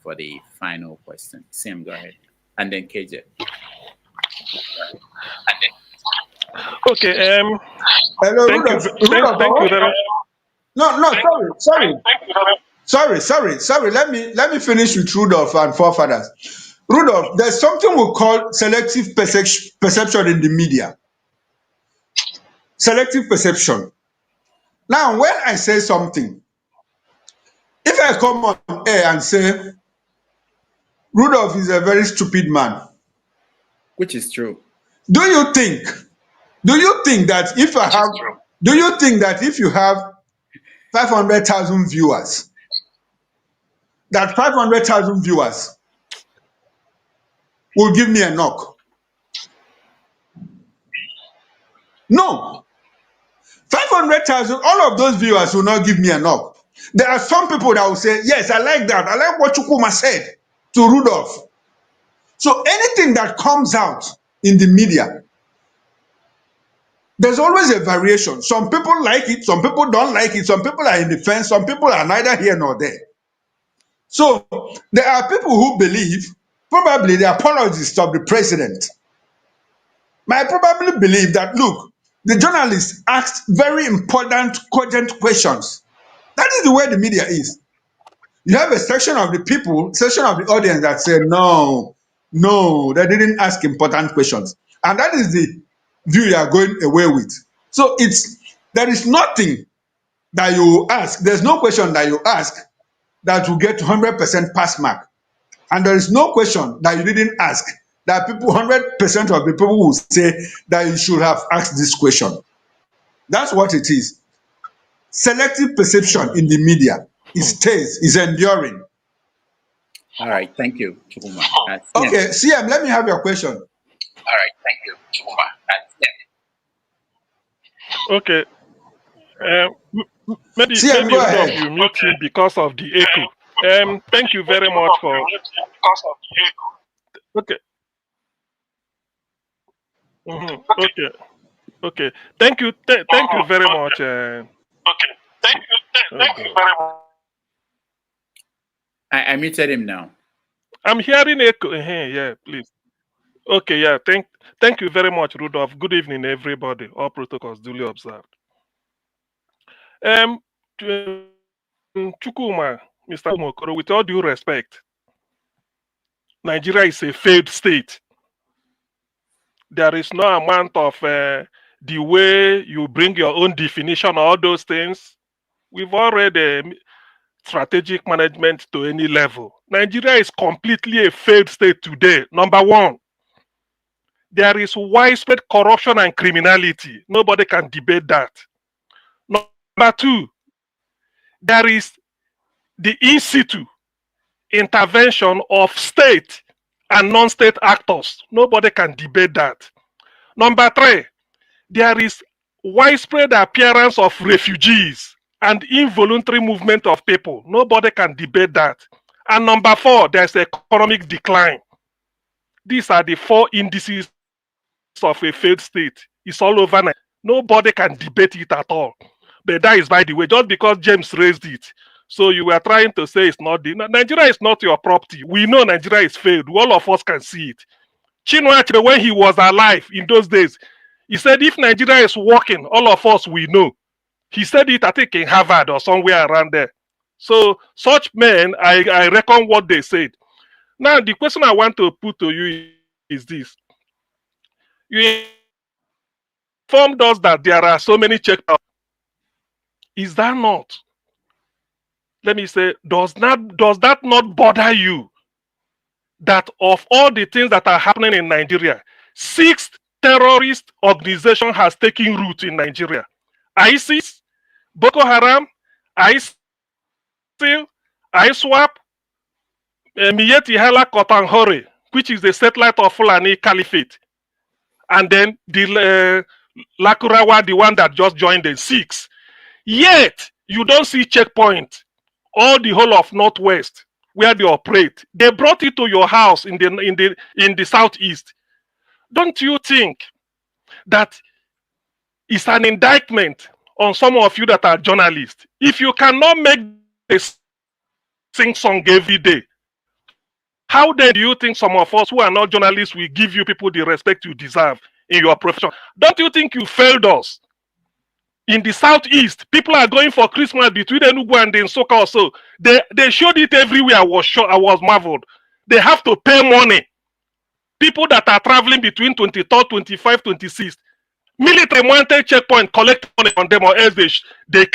for the final question. CM, go ahead, and then KJ. Okay. Hello, thank you very much. No, sorry. Sorry. Let me finish with Rudolph and forefathers. Rudolph, there's something we call selective perception in the media. Selective perception. Now, when I say something, if I come on air and say Rudolph is a very stupid man, Which is true. do you think that if I have, do you think that if you have 500,000 viewers, that 500,000 viewers will give me a knock? No. 500,000, all of those viewers will not give me a knock. There are some people that will say, yes, I like that. I like what Chukwuma said to Rudolph. So anything that comes out in the media, there's always a variation. Some people like it, some people don't like it, some people are in the fence, some people are neither here nor there. So there are people who believe, probably the apologists of the president might probably believe that, look, the journalist asked very important, cogent questions. That is the way the media is. You have a section of the people, section of the audience that say, no, they didn't ask important questions. And that is the view you are going away with. So there is nothing that you ask, there's no question that you ask that will get 100% pass mark. And there is no question that you didn't ask that 100% of the people will say that you should have asked this question. That's what it is. Selective perception in the media is enduring. All right, thank you, Chukwuma. Okay, CM, let me have your question. All right, thank you, Chukwuma. Okay. Maybe CM, go ahead. you mute him because of the echo. Thank you very much for. Okay. Okay. Thank you. Thank you very much. Okay. Thank you very much. I muted him now. I'm hearing echo. Yeah, please. Okay. Yeah. Thank you very much, Rudolph. Good evening, everybody. All protocols duly observed. Chukwuma, Mr. Okoro, with all due respect, Nigeria is a failed state. There is no amount of the way you bring your own definition, all those things. We've already strategic management to any level. Nigeria is completely a failed state today. Number one, there is widespread corruption and criminality. Nobody can debate that. Number two, there is the in situ intervention of state and non-state actors. Nobody can debate that. Number three, there is widespread appearance of refugees and involuntary movement of people. Nobody can debate that. And number four, there's economic decline. These are the four indices of a failed state. It's all over. Nobody can debate it at all. But that is by the way, just because James raised it. So you were trying to say it's not Nigeria is not your property. We know Nigeria is failed. All of us can see it. Chinua Achebe, when he was alive in those days, he said if Nigeria is working, all of us we know. He said it, I think, in Harvard or somewhere around there. So such men, I reckon what they said. Now, the question I want to put to you is this. You informed us that there are so many checkpoints. Is that not? Let me say, does that not bother you? That of all the things that are happening in Nigeria, 6 terrorist organization has taken root in Nigeria. ISIS, Boko Haram, ISIL, ISWAP, Miyetti Hala Kotanhore, which is the satellite of Fulani Caliphate. And then the Lakurawa, the one that just joined the 6. Yet, you don't see checkpoint. All the whole of Northwest, where they operate. They brought it to your house in the Southeast. Don't you think that it's an indictment on some of you that are journalists? If you cannot make a sing song every day, how then do you think some of us who are not journalists will give you people the respect you deserve in your profession? Don't you think you failed us? in the southeast, people are going for Christmas between Enugu and Nsukka also. They showed it everywhere. I was marveled. They have to pay money. People that are traveling between 23rd, 25th, 26th. Military mounted checkpoint, collect money on them, or else they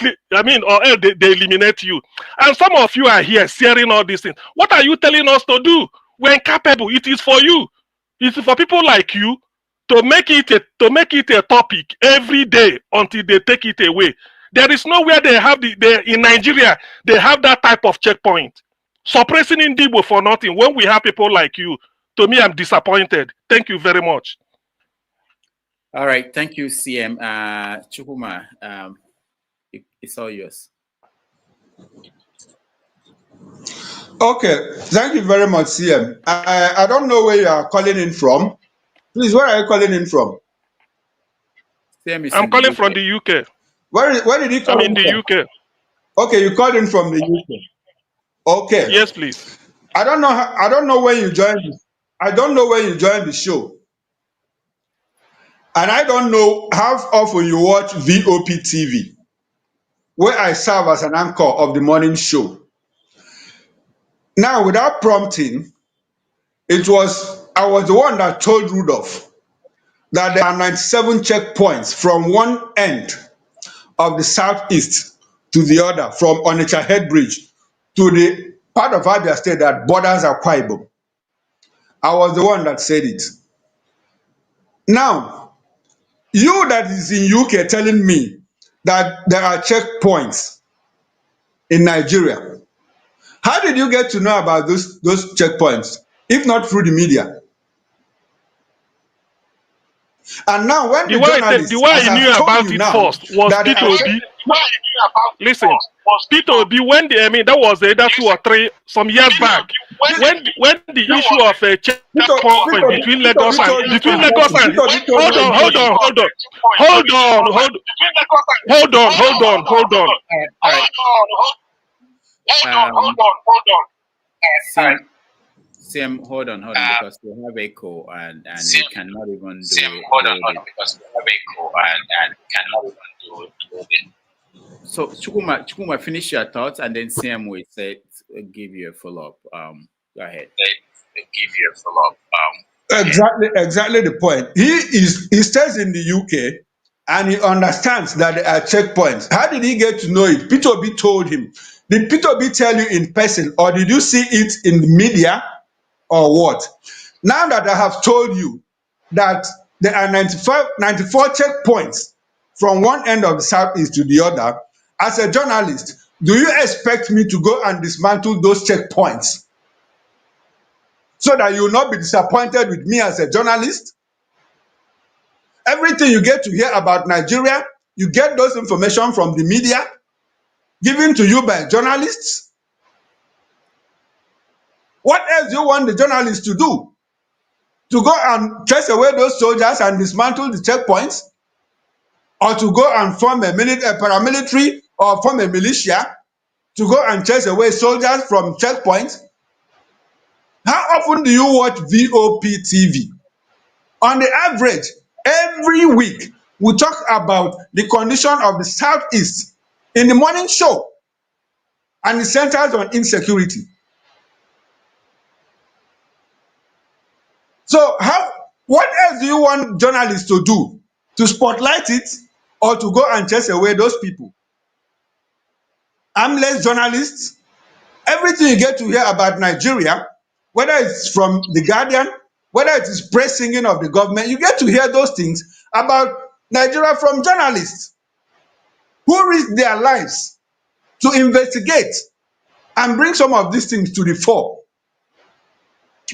eliminate you. And some of you are here sharing all these things. What are you telling us to do? We're incapable. It is for you. It's for people like you to make it a topic every day until they take it away. There is nowhere they have in Nigeria they have that type of checkpoint. Suppressing Indigo for nothing. When we have people like you, to me, I'm disappointed. Thank you very much. All right, thank you, CM. Chukwuma, it's all yours. Okay, thank you very much, CM. I don't know where you are calling in from. Please, where are you calling in from? CM is I'm in the calling UK. from the UK. Where did he call I'm in in the from? UK. Okay, you called in from the UK. Okay. Yes, please. I don't know when you joined. I don't know when you joined the show, and I don't know how often you watch VOP TV, where I serve as an anchor of the morning show. Now, without prompting, I was the one that told Rudolph that there are 97 checkpoints from one end of the southeast to the other, from Onitsha Head Bridge to the part of Abia State that borders Akwa Ibom. I was the one that said it. Now, you that is in UK telling me that there are checkpoints in Nigeria, how did you get to know about those checkpoints, if not through the media? And now when The the way journalists, I as knew I've told about you it now, first was that Peter Obi. Listen, Peter Obi, that was either 2 or 3 some years back. When the issue of a checkpoint between Lagos and hold on. Sam, hold on, because we have echo and we cannot even do it. So Chukwuma, finish your thoughts, and then Sam will give you a follow-up. Go ahead. Exactly the point. He stays in the UK and he understands that there are checkpoints. How did he get to know it? Peter Obi told him. Did Peter Obi tell you in person, or did you see it in the media, or what? Now that I have told you that there are 94 checkpoints from one end of the southeast to the other, as a journalist, do you expect me to go and dismantle those checkpoints so that you will not be disappointed with me as a journalist? Everything you get to hear about Nigeria, you get those information from the media, given to you by journalists. What else do you want the journalists to do? To go and chase away those soldiers and dismantle the checkpoints? Or to go and form a paramilitary or form a militia to go and chase away soldiers from checkpoints? How often do you watch VOP TV? On the average, every week, we talk about the condition of the Southeast in the morning show, and it centers on insecurity. So what else do you want journalists to do? To spotlight it, or to go and chase away those people? Armless journalists, everything you get to hear about Nigeria, whether it's from The Guardian, whether it is praise singing of the government, you get to hear those things about Nigeria from journalists who risk their lives to investigate and bring some of these things to the fore,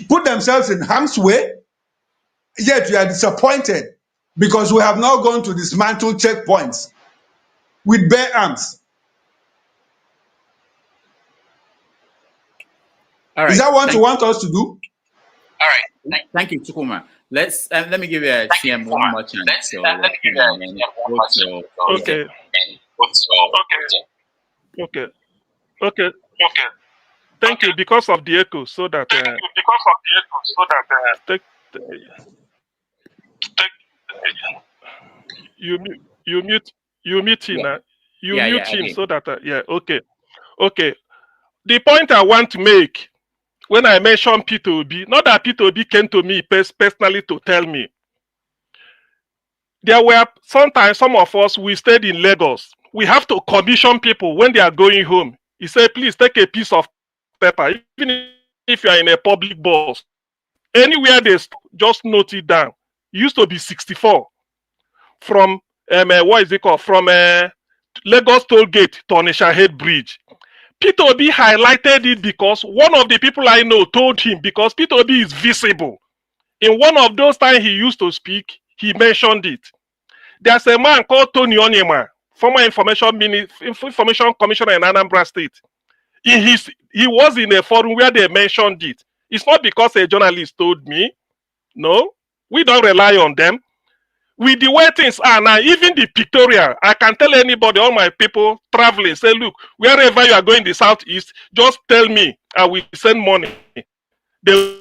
put themselves in harm's way, yet we are disappointed because we have now gone to dismantle checkpoints with bare arms. All right. Is that what you want us to do? All right. Thank you, Chukwuma. Let me give you a CM one more chance. Okay. Thank you, because of the echo, so that you You mute him. Yeah. You Yeah, mute I him did. so that okay. Okay. The point I want to make when I mention P2B, not that P2B came to me personally to tell me. There were sometimes some of us, we stayed in Lagos. We have to commission people when they are going home. He said, please take a piece of paper, even if you are in a public bus. Anywhere they just note it down. It used to be 64 from what is it called? From Lagos toll gate to Onisha Head Bridge. P2B highlighted it because one of the people I know told him, because P2B is visible. In one of those times he used to speak, he mentioned it. There's a man called Tony Onyema, former information commissioner in Anambra State. He was in a forum where they mentioned it. It's not because a journalist told me. No, we don't rely on them. With the way things are now, even the pictorial, I can tell anybody, all my people traveling, say, look, wherever you are going in the southeast, just tell me, I will send money. They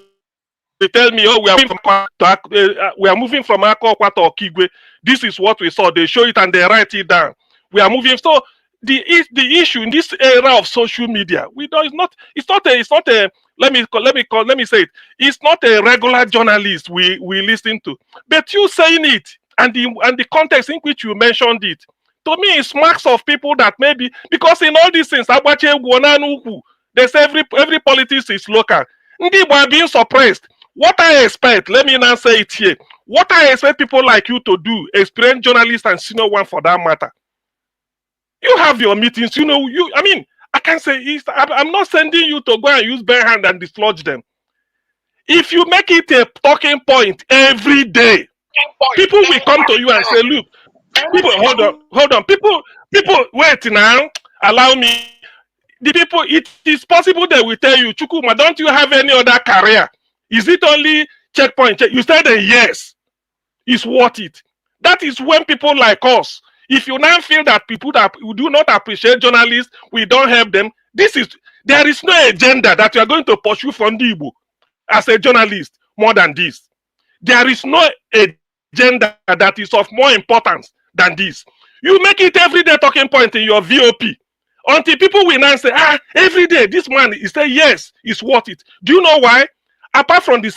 tell me, oh, we are moving from Akokwa to Okigwe. This is what we saw. They show it and they write it down. We are moving. So the issue in this era of social media, it's not a let me say it. It's not a regular journalist we listen to, but you saying it and the context in which you mentioned it, to me, it's marks of people that maybe, because in all these things, they say every politics is local. They are being suppressed. What I expect, let me now say it here. What I expect people like you to do, experienced journalists and senior one for that matter. You have your meetings, I can say I'm not sending you to go and use bare hand and dislodge them. If you make it a talking point every day, people will come to you and say, look, people, hold on. People, wait now, allow me. The people, it is possible they will tell you, Chukwuma, don't you have any other career? Is it only checkpoint? You said yes, it's worth it. That is when people like us, if you now feel that people that do not appreciate journalists, we don't help them, there is no agenda that you are going to pursue from the Igbo as a journalist more than this. There is no agenda that is of more importance than this. You make it everyday talking point in your VOP. Until people will now say, every day this man is saying yes, it's worth it. Do you know why? Apart from the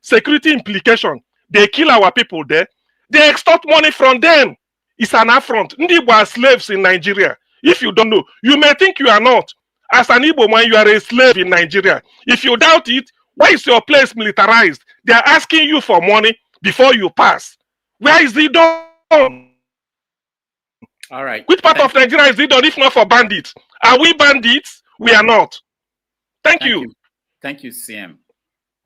security implication, they kill our people there. They extort money from them. It's an affront. Ndị Igbo are slaves in Nigeria. If you don't know, you may think you are not. As an Igbo man, you are a slave in Nigeria. If you doubt it, why is your place militarized? They are asking you for money before you pass. Where is it done? All right. Which part of Nigeria is it done if not for bandits? Are we bandits? We are not. Thank you. Thank you, CM.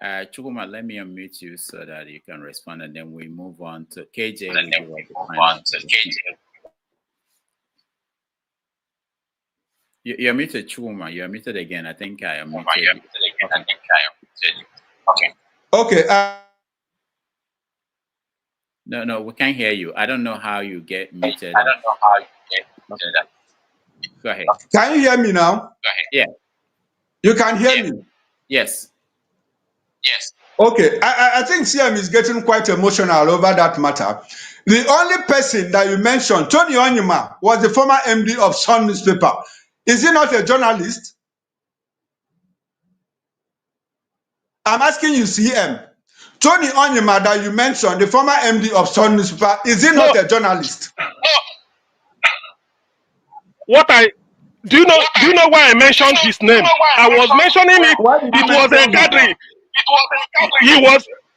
Chukwuma, let me unmute you so that you can respond, and then we move on to KJ. You're muted, Chukwuma. You're muted again. I think I am muted. Okay. No, we can't hear you. I don't know how you get muted. Go ahead. Can you hear me now? Go ahead. Yeah. You can hear me? Yes. Okay. I think CM is getting quite emotional over that matter. The only person that you mentioned, Tony Onyema, was the former MD of Sun newspaper. Is he not a journalist? I'm asking you, CM. Tony Onyema that you mentioned, the former MD of Sun newspaper, is he not a journalist? Do you know why I mentioned his name? I was mentioning it. It was a gathering.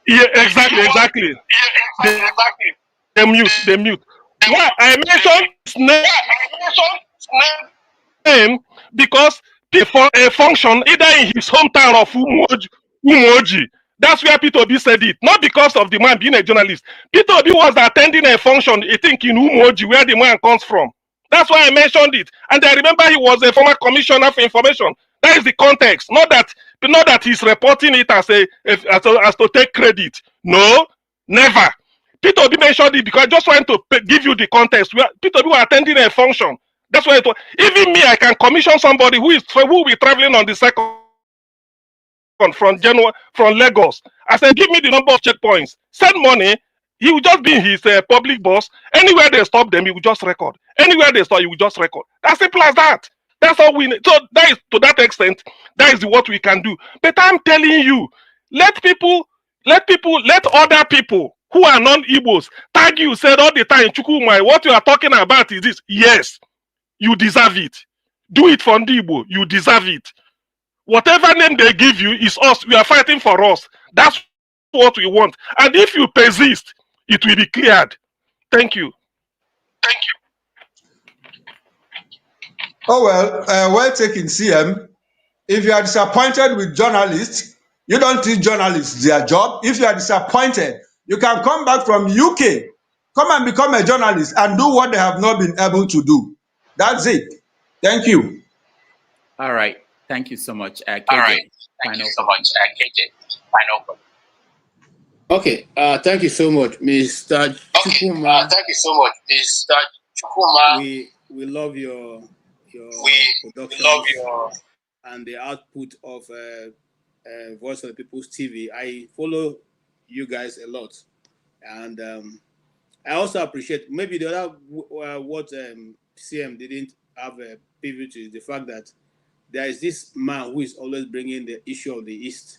Exactly. They mute. Why I mentioned his name because for a function either in his hometown of Umoji. That's where P2B said it. Not because of the man being a journalist. P2B was attending a function, I think, in Umoji, where the man comes from. That's why I mentioned it. And I remember he was a former commissioner for information. That is the context. Not that he's reporting it as to take credit. No, never. P2B mentioned it because I just want to give you the context. P2B were attending a function. That's why it was. Even me, I can commission somebody who will be traveling on the second from Lagos. I said, give me the number of checkpoints. Send money. He will just be his public boss. Anywhere they stop them, he will just record. Anywhere they stop, he will just record. As simple as that. That's all we need. So that is, to that extent, that is what we can do. But I'm telling you, let other people who are non-Igbos tag you, said all the time, Chukwuma, what you are talking about is this. Yes, you deserve it. Do it for Igbo. You deserve it. Whatever name they give you is us. We are fighting for us. That's what we want. And if you persist, it will be cleared. Thank you. Thank you. Oh, well taken, CM. If you are disappointed with journalists, you don't teach journalists their job. If you are disappointed, you can come back from UK, come and become a journalist and do what they have not been able to do. That's it. Thank you. All right. Thank you so much, KJ. All right. Thank you so much, KJ. Final comment. Okay. Thank you so much, Mr. Chukwuma. Thank you so much, Mr. Chukwuma. We love your production. We love your and the output of Voice of the People's TV. I follow you guys a lot, and I also appreciate maybe the other what CM didn't have a pivot is the fact that there is this man who is always bringing the issue of the East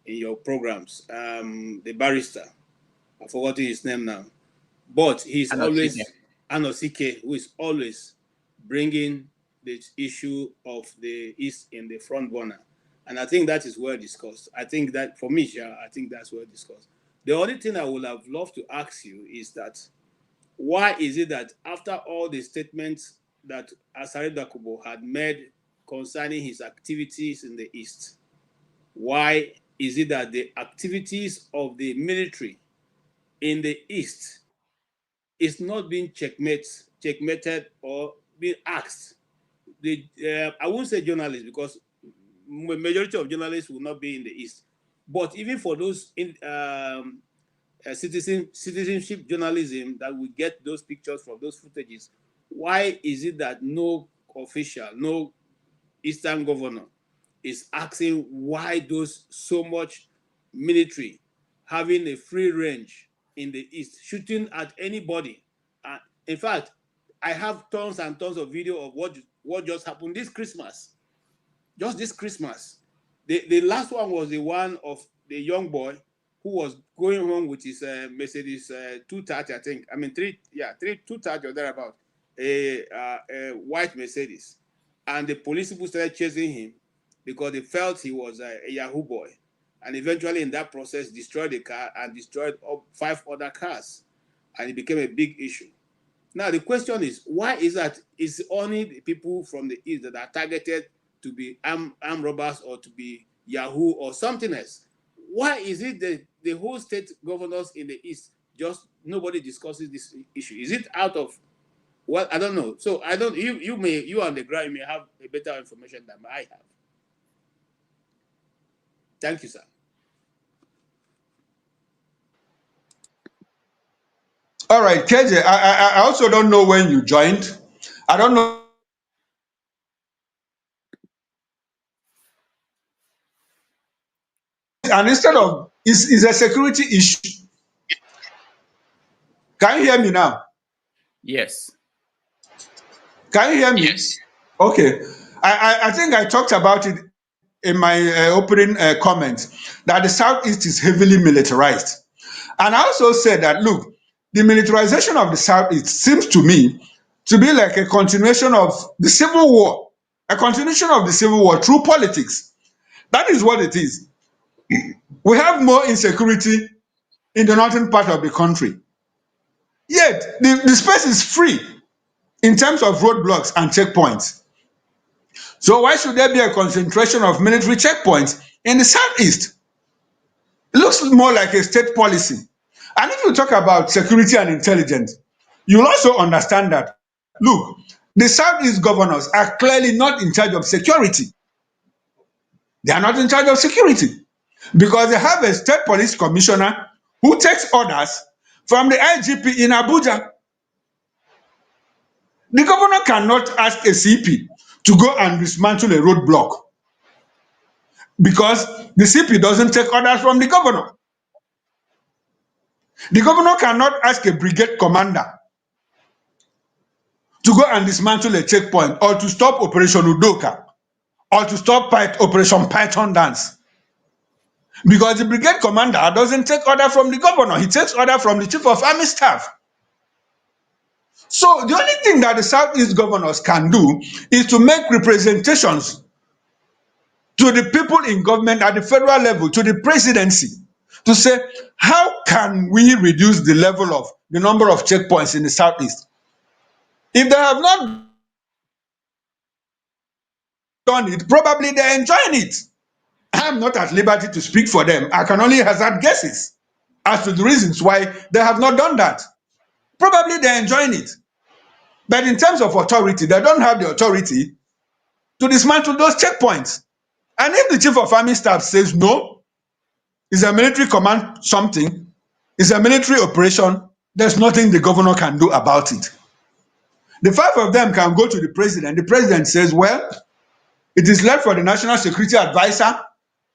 in your programs. The barrister, I've forgotten his name now, but he's always Anosike, who is always bringing the issue of the East in the front burner. And I think that is well discussed. I think that, for me, I think that's well discussed. The only thing I would have loved to ask you is that, why is it that after all the statements that Asare Dakubo had made concerning his activities in the East, why is it that the activities of the military in the East is not being checkmated or being asked? I won't say journalists, because majority of journalists will not be in the East. But even for those in citizenship journalism that will get those pictures from those footages, why is it that no official, no Eastern governor is asking why those so much military having a free range in the East, shooting at anybody? In fact, I have tons and tons of video of what just happened this Christmas. Just this Christmas. The last one was the one of the young boy who was going home with his Mercedes 230, I think. I mean, 230 or thereabout. A white Mercedes. And the police people started chasing him because they felt he was a Yahoo boy. And eventually, in that process, destroyed the car and destroyed 5 other cars. And it became a big issue. Now, the question is, why is that it's only the people from the East that are targeted to be armed robbers or to be Yahoo or something else? Why is it that the whole state governors in the East, just nobody discusses this issue? Is it out of, well, I don't know. So I don't, you on the ground, you may have a better information than I have. Thank you, sir. All right, KJ, I also don't know when you joined. I don't know. And instead of, is a security issue. Can you hear me now? Yes. Can you hear me? Yes. Okay. I think I talked about it in my opening comments, that the Southeast is heavily militarized. And I also said that, look, the militarization of the Southeast seems to me to be like a continuation of the Civil War, a continuation of the Civil War through politics. That is what it is. We have more insecurity in the northern part of the country. Yet, the space is free in terms of roadblocks and checkpoints. So why should there be a concentration of military checkpoints in the Southeast? It looks more like a state policy. And if you talk about security and intelligence, you'll also understand that, look, the Southeast governors are clearly not in charge of security. They are not in charge of security because they have a state police commissioner who takes orders from the IGP in Abuja. The governor cannot ask a CP to go and dismantle a roadblock because the CP doesn't take orders from the governor. The governor cannot ask a brigade commander to go and dismantle a checkpoint or to stop Operation Udoka or to stop Operation Python Dance. Because the brigade commander doesn't take order from the governor, he takes order from the chief of army staff. So the only thing that the Southeast governors can do is to make representations to the people in government at the federal level, to the presidency, to say, how can we reduce the level of the number of checkpoints in the Southeast? If they have not done it, probably they're enjoying it. I'm not at liberty to speak for them. I can only hazard guesses as to the reasons why they have not done that. Probably they're enjoying it. But in terms of authority, they don't have the authority to dismantle those checkpoints. And if the chief of army staff says no, it's a military command something, it's a military operation, there's nothing the governor can do about it. The five of them can go to the president. The president says, well, it is left for the national security advisor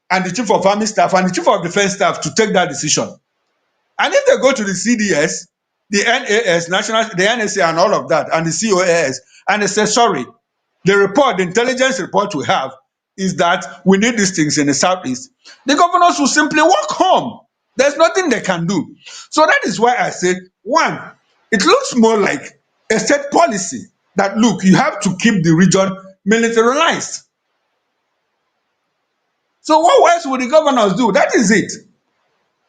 and the chief of army staff and the chief of defense staff to take that decision. And if they go to the CDS, the NAS, the NSA and all of that, and the COAS, and they say, sorry, the intelligence report we have is that we need these things in the Southeast, the governors will simply walk home. There's nothing they can do. So that is why I said, one, it looks more like a state policy that, look, you have to keep the region militarized. So what else would the governors do? That is it.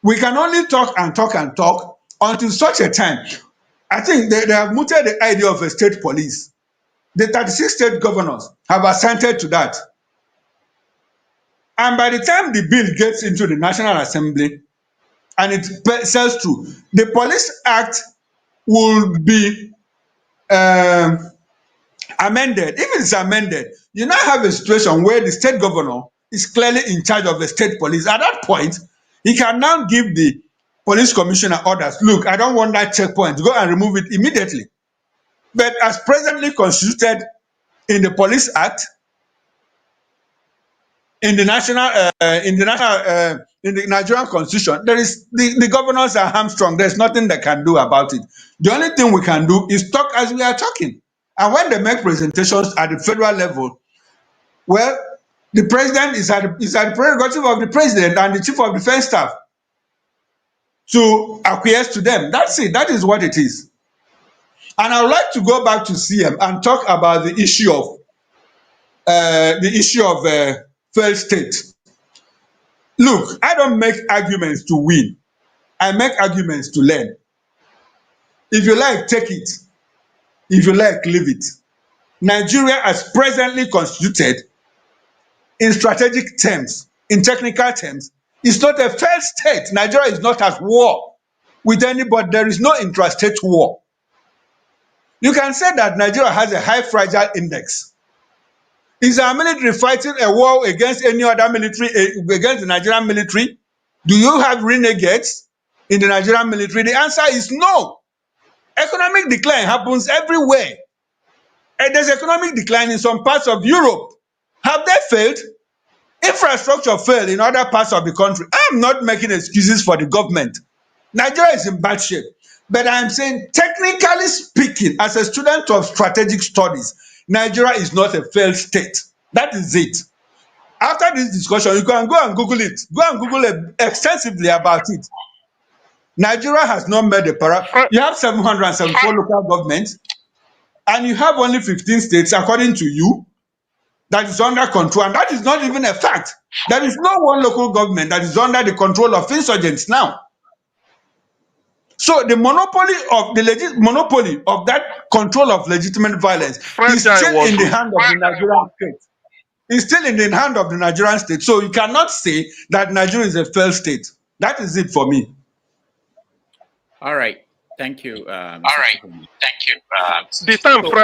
We can only talk and talk and talk until such a time. I think they have mooted the idea of a state police. The 36 state governors have assented to that. And by the time the bill gets into the National Assembly and it sells through, the Police Act will be amended. If it's amended, you now have a situation where the state governor is clearly in charge of the state police. At that point, he can now give the police commissioner orders. Look, I don't want that checkpoint. Go and remove it immediately. But as presently constituted in the Police Act, in the Nigerian Constitution, there is the governors are hamstrung. There's nothing they can do about it. The only thing we can do is talk as we are talking. And when they make presentations at the federal level, well, the president is at the prerogative of the president and the chief of defense staff to acquiesce to them. That's it. That is what it is. And I would like to go back to CM and talk about the issue of failed state. Look, I don't make arguments to win. I make arguments to learn. If you like, take it. If you like, leave it. Nigeria, as presently constituted, in strategic terms, in technical terms, is not a failed state. Nigeria is not at war with anybody. There is no intrastate war. You can say that Nigeria has a high fragile index. Is our military fighting a war against any other military, against the Nigerian military? Do you have renegades in the Nigerian military? The answer is no. Economic decline happens everywhere. And there's economic decline in some parts of Europe. Have they failed? Infrastructure failed in other parts of the country. I'm not making excuses for the government. Nigeria is in bad shape. But I'm saying, technically speaking, as a student of strategic studies, Nigeria is not a failed state. That is it. After this discussion, you can go and Google it. Go and Google it extensively about it. Nigeria has not made a You have 774 local governments, and you have only 15 states, according to you, that is under control. And that is not even a fact. There is no one local government that is under the control of insurgents now. So the monopoly of that control of legitimate violence is still in the hand of the Nigerian state. It's still in the hand of the Nigerian state. So you cannot say that Nigeria is a failed state. That is it for me. All right. Thank you. The time, one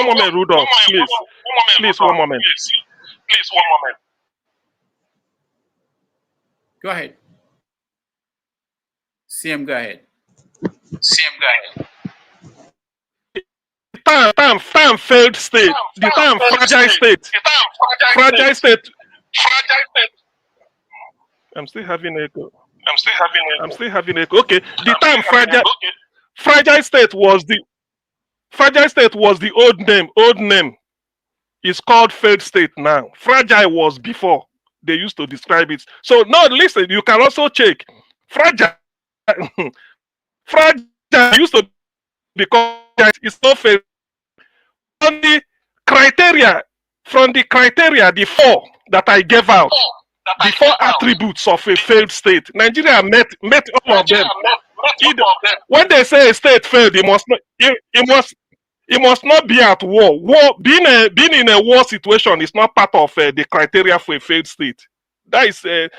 moment, Rudolph, please, one moment. Go ahead. CM, go ahead. Time failed state. The time fragile state. Fragile state. I'm still having echo. I'm still having it. Okay. The term fragile state was the old name. Old name is called failed state now. Fragile was before. They used to describe it. So no, listen, you can also check. Fragile fragile used to be called it's not failed. On the criteria, from the criteria, the four that I gave out, the four attributes of a failed state, Nigeria met all of them. When they say a state failed, it must not be at war. Being in a war situation is not part of the criteria for a failed state. That is the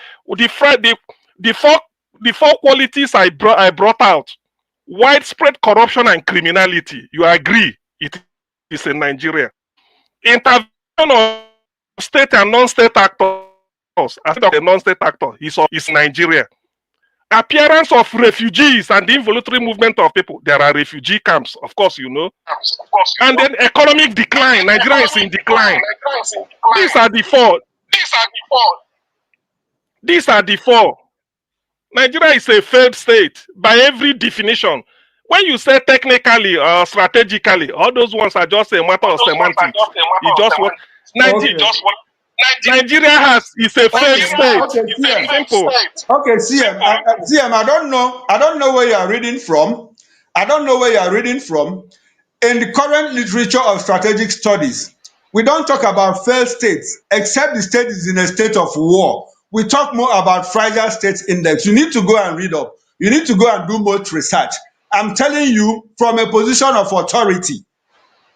four qualities I brought out: widespread corruption and criminality. You agree? It is in Nigeria. Intervention of state and non-state actors. As a non-state actor, is Nigeria. Appearance of refugees and the involuntary movement of people. There are refugee camps, of course, you know. And then economic decline. Nigeria is in decline. These are the four. These are the four. Nigeria is a failed state by every definition. When you say technically or strategically, all those ones are just a matter of semantics. You just want Nigeria is a failed state. Okay, Simple. Okay, CM, I don't know where you are reading from. I don't know where you are reading from. In the current literature of strategic studies, we don't talk about failed states, except the state is in a state of war. We talk more about fragile states index. You need to go and read up. You need to go and do more research. I'm telling you from a position of authority.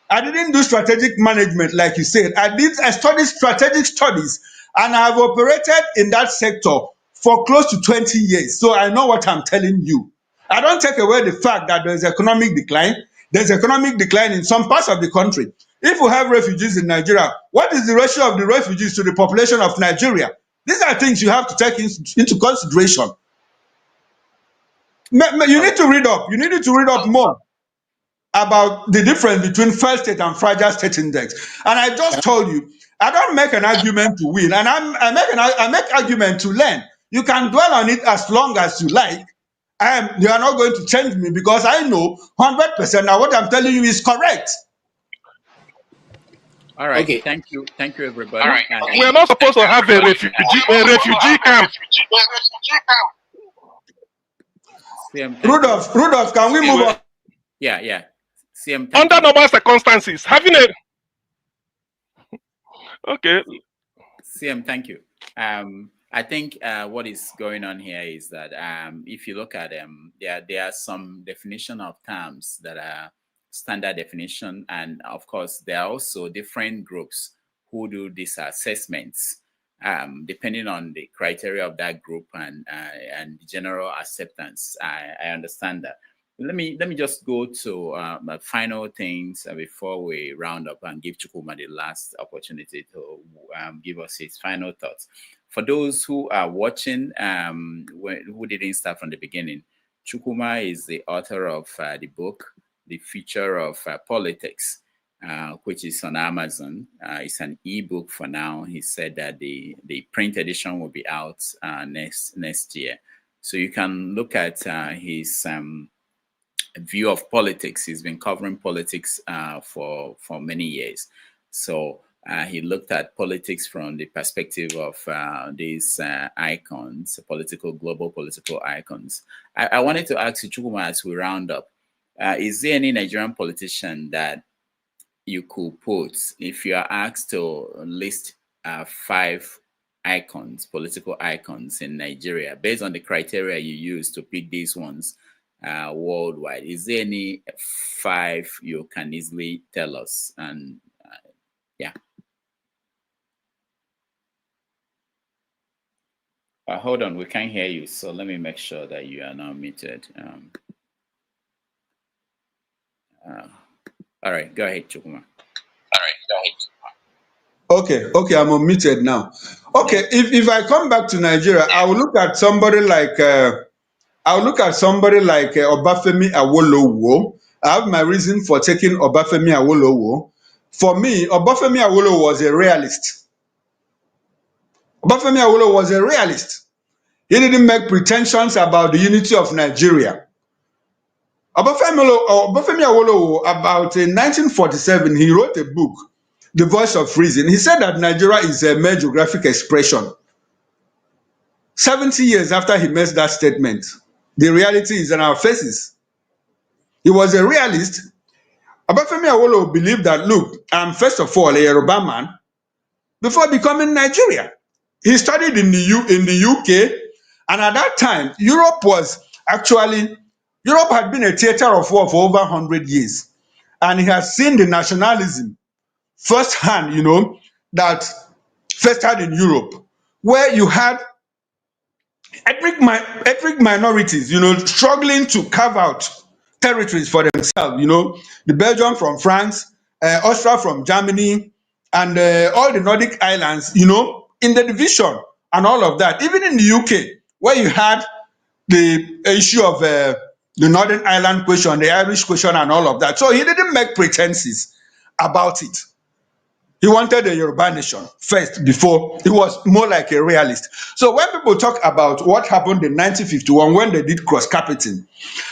I didn't do strategic management like you said. I studied strategic studies, and I have operated in that sector for close to 20 years. So I know what I'm telling you. I don't take away the fact that there's economic decline. There's economic decline in some parts of the country. If we have refugees in Nigeria, what is the ratio of the refugees to the population of Nigeria? These are things you have to take into consideration. You need to read up. You need to read up more about the difference between failed state and fragile state index. And I just told you, I don't make an argument to win, and I make argument to learn. You can dwell on it as long as you like. You are not going to change me because I know 100% that what I'm telling you is correct. All right. Okay. Thank you, everybody. All right. We are not supposed to have a refugee camp. Rudolph, can we move on? Yeah. CM, under normal circumstances, having a okay. CM, thank you. I think what is going on here is that if you look at there are some definition of terms that are standard definition, and of course there are also different groups who do these assessments depending on the criteria of that group and general acceptance. I understand that. Let me just go to my final things before we round up and give Chukwuma the last opportunity to give us his final thoughts. For those who are watching, who didn't start from the beginning, Chukwuma is the author of the book, The Future of Politics, which is on Amazon. It's an ebook for now. He said that the print edition will be out next year. So you can look at his view of politics. He's been covering politics for many years. So he looked at politics from the perspective of these icons, global political icons. I wanted to ask you, Chukwuma, as we round up, is there any Nigerian politician that you could put, if you are asked to list 5 icons, political icons in Nigeria, based on the criteria you use to pick these ones worldwide? Is there any 5 you can easily tell us? And yeah. Hold on, we can't hear you, so let me make sure that you are now muted. All right, go ahead, Chukwuma. Okay, I'm unmuted now. Okay, if I come back to Nigeria, I will look at somebody like Obafemi Awolowo. I have my reason for taking Obafemi Awolowo. For me, Obafemi Awolowo was a realist. Obafemi Awolowo was a realist. He didn't make pretensions about the unity of Nigeria. Obafemi Awolowo, about in 1947, he wrote a book, The Voice of Reason. He said that Nigeria is a mere geographic expression. 70 years after he made that statement, the reality is in our faces. He was a realist. Obafemi Awolowo believed that, look, I'm first of all a Yoruba man before becoming Nigeria. He studied in the UK, and at that time, Europe had been a theater of war for over 100 years. And he has seen the nationalism firsthand, that festered in Europe, where you had ethnic minorities, struggling to carve out territories for themselves. The Belgium from France, Austria from Germany, and all the Nordic islands, in the division and all of that. Even in the UK, where you had the issue of the Northern Ireland question, the Irish question, and all of that. So he didn't make pretenses about it. He wanted a Yoruba nation first before. He was more like a realist. So when people talk about what happened in 1951 when they did cross-carpeting,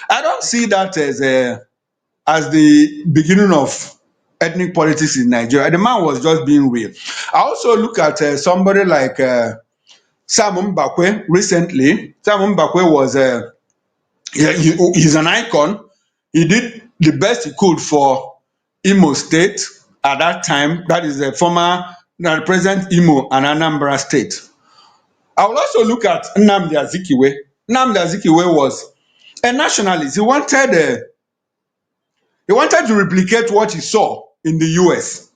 I don't see that as the beginning of ethnic politics in Nigeria. The man was just being real. I also look at somebody like Sam Mbakwe recently. Sam Mbakwe was he's an icon. He did the best he could for Imo State at that time. That is the former present Imo and Anambra State. I will also look at Nnamdi Azikiwe. Nnamdi Azikiwe was a nationalist. He wanted to replicate what he saw in the US.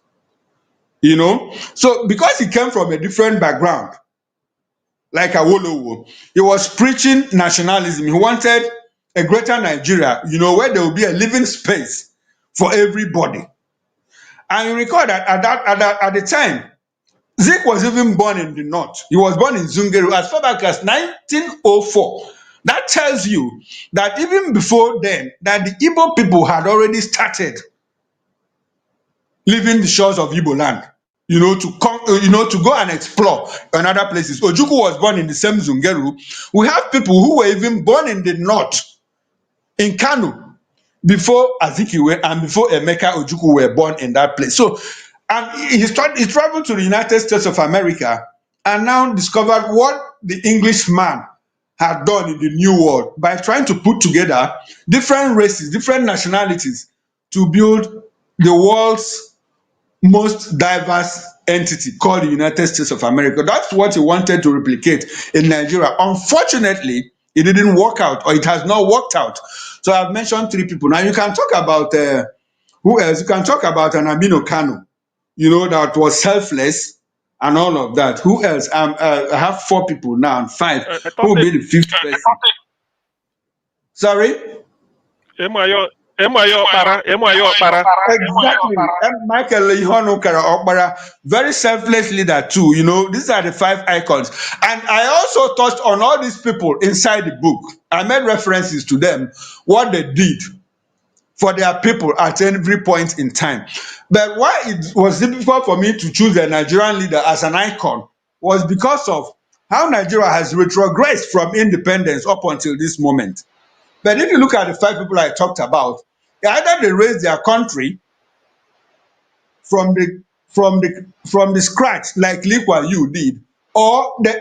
So because he came from a different background, like Awolowo, he was preaching nationalism. He wanted a greater Nigeria, where there will be a living space for everybody. And you recall that at the time, Zik was even born in the north. He was born in Zungeru as far back as 1904. That tells you that even before then, that the Igbo people had already started leaving the shores of Igbo land, to go and explore another places. Ojukwu was born in the same Zungeru. We have people who were even born in the north, in Kano, before Azikiwe and before Emeka Ojukwu were born in that place. So, and he traveled to the United States of America and now discovered what the Englishman had done in the New World by trying to put together different races, different nationalities to build the world's most diverse entity called the United States of America. That's what he wanted to replicate in Nigeria. Unfortunately, it didn't work out, or it has not worked out. So I've mentioned 3 people. Now you can talk about who else? You can talk about an Amino Kano, that was selfless and all of that. Who else? I have 4 people now and 5. Who will be the 5th person? Sorry? Exactly. Michael Ihonukara Okpara, very selfless leader too. These are the 5 icons. And I also touched on all these people inside the book. I made references to them, what they did for their people at every point in time. But why it was difficult for me to choose a Nigerian leader as an icon was because of how Nigeria has retrogressed from independence up until this moment. But if you look at the 5 people I talked about, either they raised their country from the scratch like Lee Kuan Yew did, or they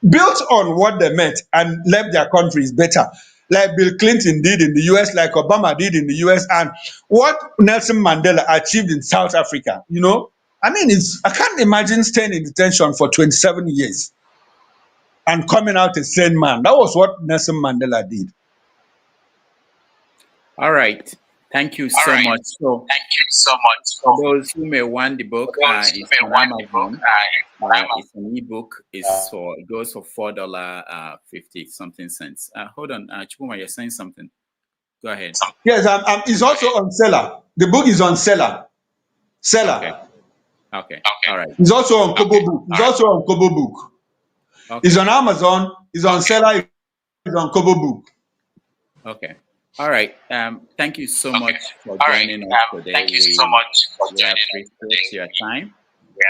built on what they met and left their countries better, like Bill Clinton did in the US, like Obama did in the US, and what Nelson Mandela achieved in South Africa. I can't imagine staying in detention for 27 years and coming out a sane man. That was what Nelson Mandela did. All right. Thank you so much. So, for those who may want the book, it's on Amazon. It's an ebook. It goes for $4.50 cents. Hold on, Chukwuma, you're saying something. Go ahead. Yes, it's also on Seller. The book is on Seller. Okay. All right. It's also on Kobo Book. It's also on Kobo Book. Okay. It's on Amazon. It's on Seller. It's on Kobo Book. Okay. All right. Thank you so much for joining us today. Thank you so much for joining us today. Your time. We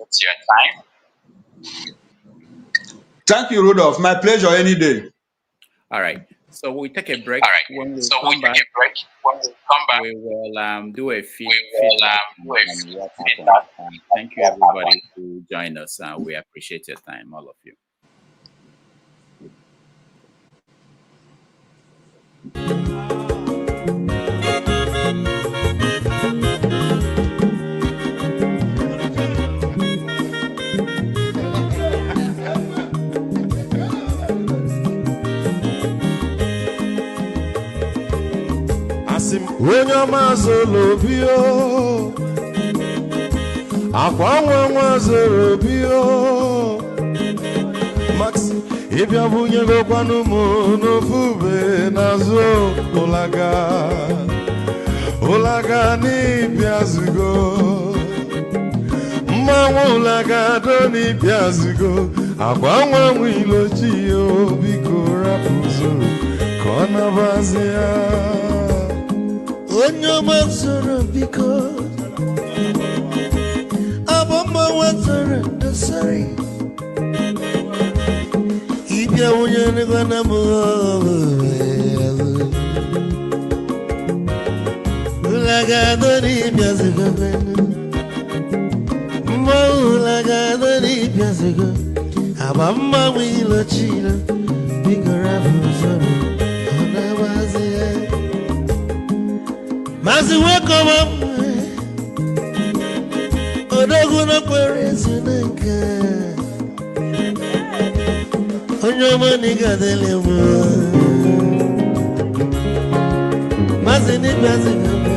appreciate your time. Thank you, Rudolph. My pleasure any day. All right. So we take a break. All right. When we So we come take back, a break. When we come back, we will do a we will feedback do a on what feedback happened. on Thank you, what everybody, happened. who joined us. We appreciate your time, all of you. Onye ọma zoro obi o, akwa nwa zoro obi o, Max ịbịa bunye gokwanụ m n'ofu ube n'azụ ụlaga n'ịbịa zigo mmanwụ ụlaga do n'ịbịa zigo akwa nwa ilochi o biko rapụ zoro ka ọ nabazi ya. Onye ọma zoro biko abọmma nwatara ndasari ịbịa wunye n'ịgwana m ụlagado n'ịbịa zigo mmanwụ ụlagado n'ịbịa zigo abọmma nwa ilochilo biko rapụ zoro ọ na-agbazi ya. Mazi welcome up. Odogu no kwere zinenke. Onyo mani gadele mo. Mazi ni mazi gambe.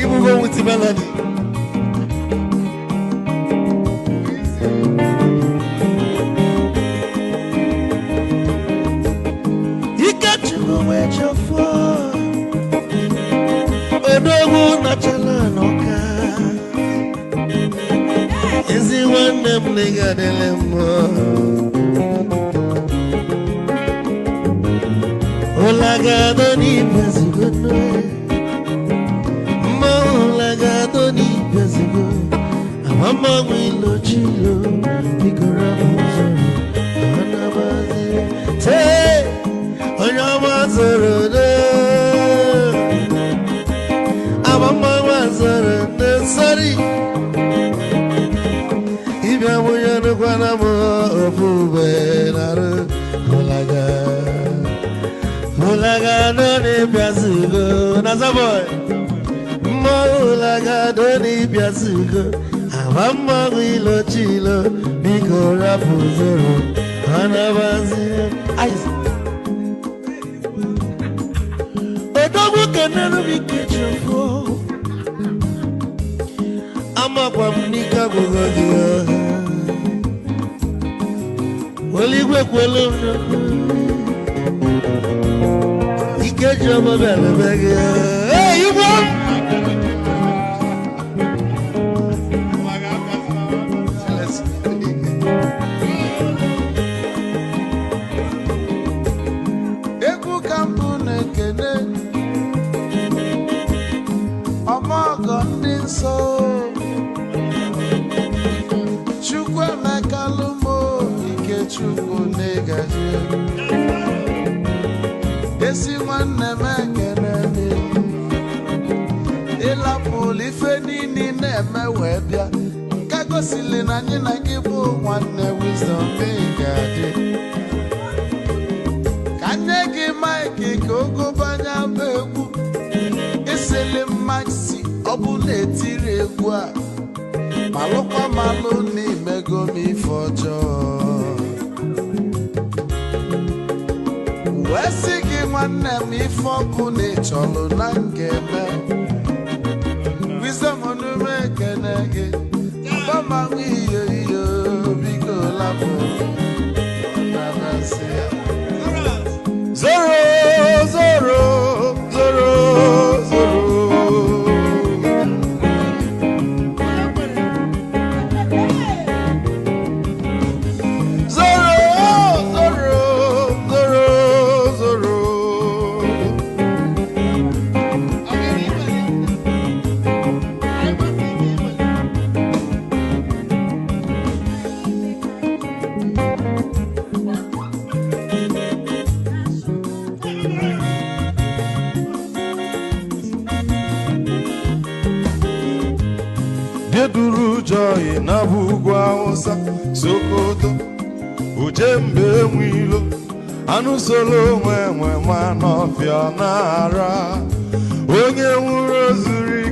Ibu go with the melody. Odogu na chala noka Ezi nwanne m n'ịgadele mma Ụlagado n'ibia zigo mma ụlagado n'ibia zigo amama nwilo chilo biko rapụ zoro anabazi te onye ọma zoro de amama nwa zoro de sorry ibia nwunye nukwana m ofu ube narụ ụlagado n'ibia zigo nazaboy ụlagado n'ibia zigo amama nwilo chilo biko rapụ zoro anabazi Odogu kenenu bikechofo Amakwa mnika gogogia Waligwe kwelo Ikejo mabele bege Hey, you want? Eku kampu nekene Ọmọgọ ndị nsọ Chukwuma Okoro Ikechukwu n'ịgaji Esi nwanne m ekene ịlapụlụ ife niile na-eme wee bịa ka gosili na anyị na gị bụ nwanne wisdom ịgaji ka nye gị maịkị ka ogobanya bụ egwu Isili maxi ọ bụ na-etiri egwu a malụkwa malụ n'imego m ife ọjọọ wee sị gị nwanne m ife ọkụ na ịchọlụ na ngeme wisdom onume ekene gị ọgbamanwụ iyo iyo biko lapụ na-abasị ya zoro zoro zoro onye duru joy na bugwu Hausa Sokoto uje mbe enwilo anụ solo nwe ma n'ọfịa na-ara onye nwụrụ ozuri.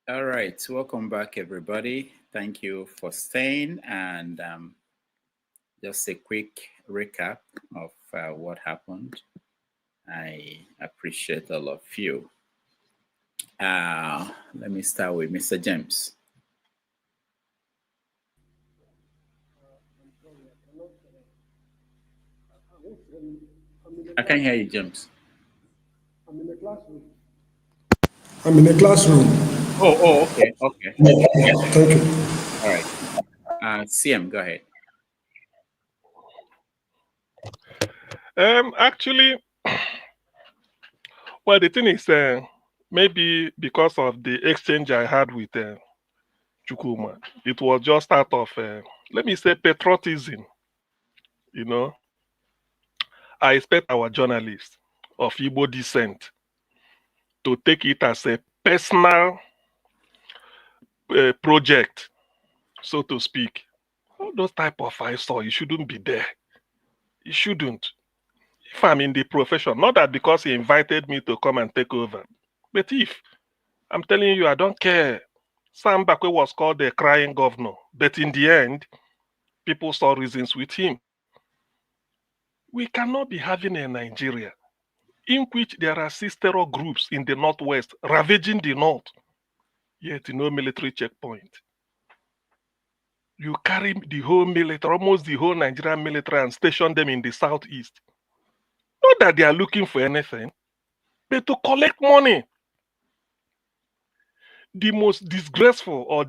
All right, welcome back, everybody. Thank you for staying. And just a quick recap of what happened. I appreciate all of you. Let me start with Mr. James. I can't hear you, James. I'm in the classroom. I'm in the classroom. Oh, okay. Thank you. All right. CM, go ahead. Actually, well, the thing is, maybe because of the exchange I had with Chukwuma, it was just out of, let me say, patriotism. You know, I expect our journalists of Igbo descent to take it as a personal project, so to speak. All those type of eyesore, you shouldn't be there. You shouldn't. If I'm in the profession, not that because he invited me to come and take over, but if I'm telling you, I don't care. Sam Bakwe was called the crying governor, but in the end, people saw reasons with him. We cannot be having a Nigeria in which there are sister groups in the northwest ravaging the north, yet no military checkpoint. You carry the whole military, almost the whole Nigerian military, and station them in the southeast. Not that they are looking for anything, but to collect money. The most disgraceful or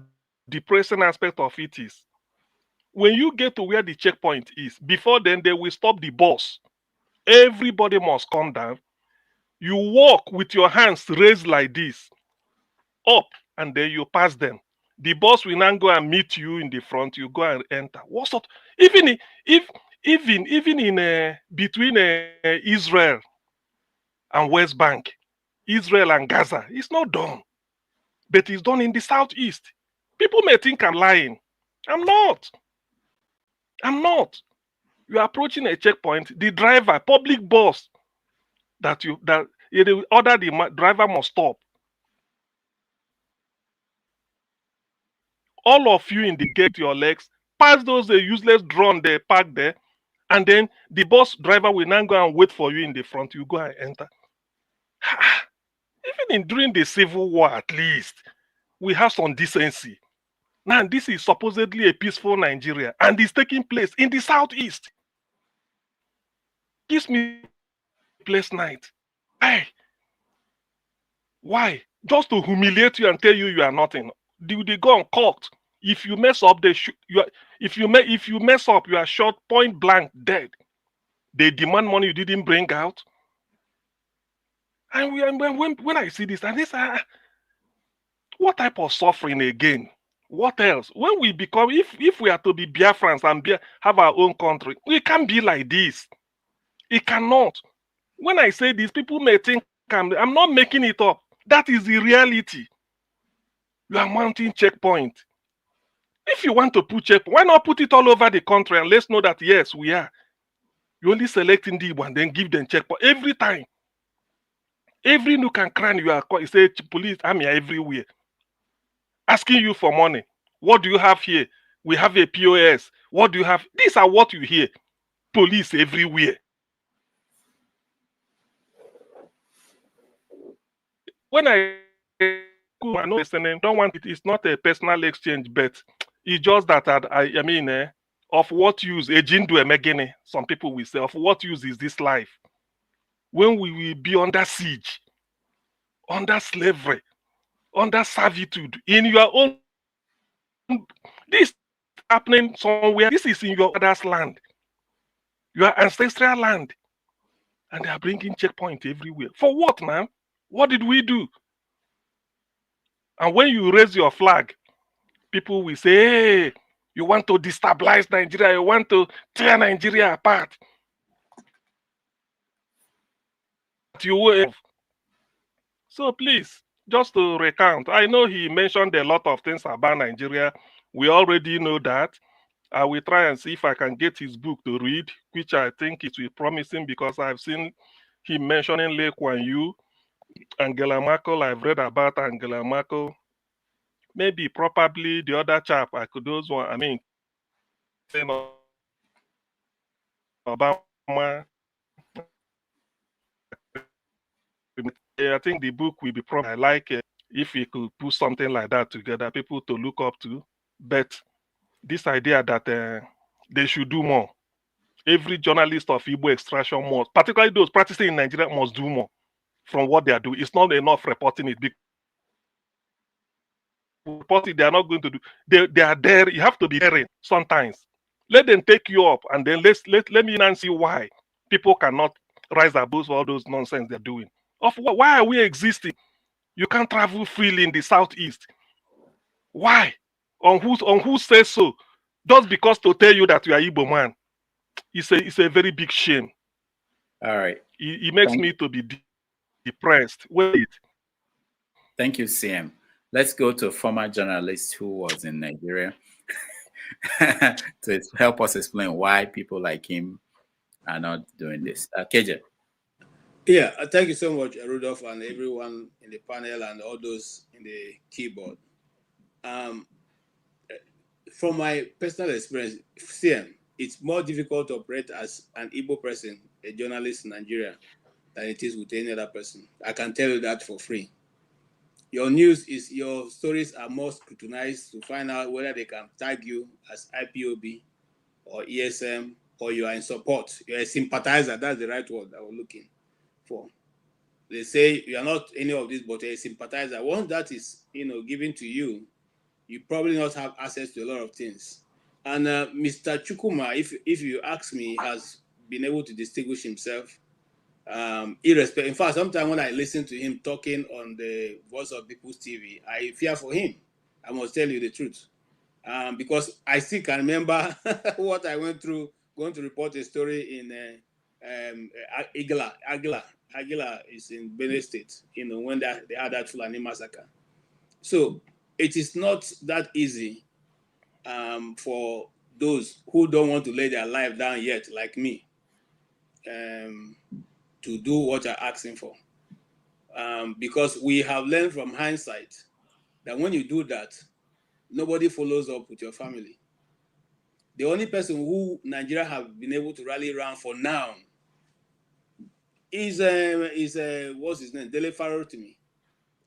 depressing aspect of it is when you get to where the checkpoint is, before then they will stop the bus. Everybody must come down. You walk with your hands raised like this, up, and then you pass them. The bus will now go and meet you in the front. You go and enter. What sort? Even in between Israel and West Bank, Israel and Gaza, it's not done, but it's done in the southeast. People may think I'm lying. I'm not. You're approaching a checkpoint. The driver, public bus, that you order the driver must stop. All of you in the gate, your legs, pass those useless drone they park there, and then the bus driver will now go and wait for you in the front. You go and enter. Even during the Civil War, at least, we have some decency. Now, this is supposedly a peaceful Nigeria, and it's taking place in the southeast. Gives me place night. Hey, why? Just to humiliate you and tell you are nothing. Do they go on court? If you mess up, they shoot you. If you mess up, you are shot point blank dead. They demand money you didn't bring out. And when I see this, and this, what type of suffering again? What else? When we become, if we are to be Biafrans and have our own country, we can't be like this. It cannot. When I say this, people may think I'm not making it up. That is the reality. You are mounting checkpoint. If you want to put checkpoint, why not put it all over the country and let's know that yes, we are. You only select the one, then give them checkpoint every time. Every nook and cranny you are called, you say police army are everywhere. Asking you for money. What do you have here? We have a POS. What do you have? These are what you hear. Police everywhere. When I know listening, don't want it. It's not a personal exchange, but it's just that I mean, of what use a jindu emegene? Some people will say, of what use is this life? When we will be under siege, under slavery, under servitude, in your own. This happening somewhere. This is in your father's land, your ancestral land, and they are bringing checkpoint everywhere. For what, man? What did we do? And when you raise your flag, people will say, hey, you want to destabilize Nigeria, you want to tear Nigeria apart. You will. So please, just to recount, I know he mentioned a lot of things about Nigeria. We already know that. I will try and see if I can get his book to read, which I think it will be promising because I've seen him mentioning Lee Kuan Yew, Angela Merkel. I've read about Angela Merkel. Maybe, probably the other chap, I could those one. I mean, Obama. I think the book will be probably. I like if we could put something like that together, people to look up to. But this idea that they should do more. Every journalist of Igbo extraction must, particularly those practicing in Nigeria, must do more from what they are doing. It's not enough reporting it. Reporting, they are not going to do. They are there. You have to be daring sometimes. Let them take you up, and then let me now see why people cannot rise above all those nonsense they're doing. Why are we existing? You can't travel freely in the southeast. Why? On who says so? Just because to tell you that you are Igbo man. It's a very big shame. All right. It makes me to be depressed. Wait. Thank you, CM. Let's go to a former journalist who was in Nigeria to help us explain why people like him are not doing this. KJ. Yeah, thank you so much, Rudolph, and everyone in the panel and all those in the keyboard. From my personal experience, CM, it's more difficult to operate as an Igbo person, a journalist in Nigeria, than it is with any other person. I can tell you that for free. Your stories are more scrutinized to find out whether they can tag you as IPOB or ESM, or you are in support. You're a sympathizer. That's the right word I was looking for. They say you are not any of this, but you're a sympathizer. Once that is, given to you, you probably not have access to a lot of things. And Mr. Chukwuma, if you ask me, has been able to distinguish himself. Irrespective. In fact, sometimes when I listen to him talking on the Voice of People's TV, I fear for him. I must tell you the truth, because I still can remember what I went through going to report a story in Aguila is in Benue State. When they had that Fulani massacre. So it is not that easy for those who don't want to lay their life down yet, like me. To do what you're asking for. Because we have learned from hindsight that when you do that, nobody follows up with your family. The only person who Nigeria have been able to rally around for now is what's his name? Dele Farotimi.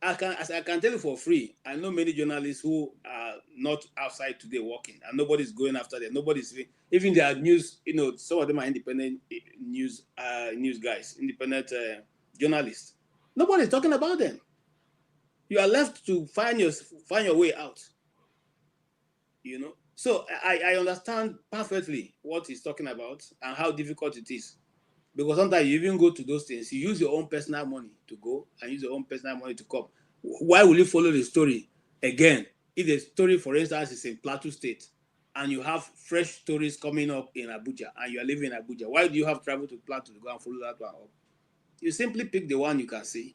I can tell you for free, I know many journalists who are not outside today working, and nobody's going after them. Nobody's even their news. Some of them are independent news guys, independent journalists. Nobody's talking about them. You are left to find your way out. So I understand perfectly what he's talking about and how difficult it is. Because sometimes you even go to those things, you use your own personal money to go and use your own personal money to come. Why will you follow the story again? If the story, for instance, is in Plateau State and you have fresh stories coming up in Abuja and you are living in Abuja, why do you have to travel to Plateau to go and follow that one up? You simply pick the one you can see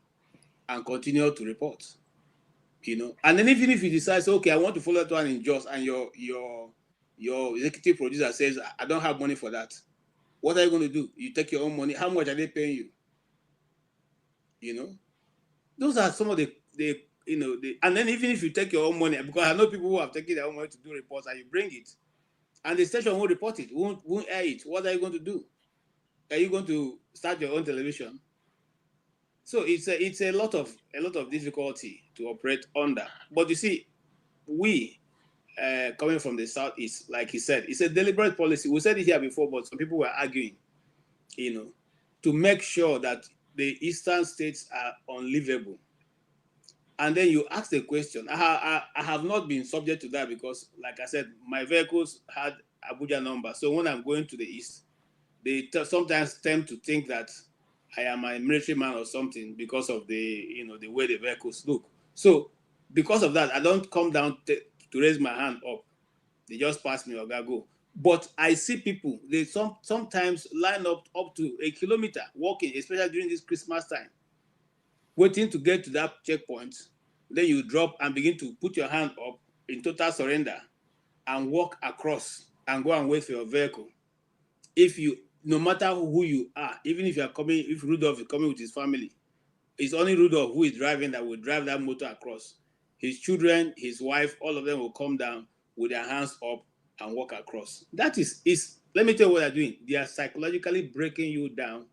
and continue to report. And then even if you decide, okay, I want to follow that one in Jos, and your executive producer says, I don't have money for that. What are you going to do? You take your own money. How much are they paying you? Those are some of the and then even if you take your own money, because I know people who have taken their own money to do reports, and you bring it, and the station won't report it, won't air it. What are you going to do? Are you going to start your own television? So it's a lot of difficulty to operate under. But you see, we coming from the southeast, like he said, it's a deliberate policy. We said it here before, but some people were arguing, to make sure that the eastern states are unlivable. And then you ask the question. I have not been subject to that because, like I said, my vehicles had Abuja number. So when I'm going to the east, they sometimes tend to think that I am a military man or something because of the way the vehicles look. So because of that, I don't come down to to raise my hand up. They just pass me or go. But I see people, they sometimes line up to a kilometer walking, especially during this Christmas time, waiting to get to that checkpoint. Then you drop and begin to put your hand up in total surrender and walk across and go and wait for your vehicle. If you, no matter who you are, even if you are coming, if Rudolph is coming with his family, it's only Rudolph who is driving that will drive that motor across. His children, his wife, all of them will come down with their hands up and walk across. That is, let me tell you what they're doing. They are psychologically breaking you down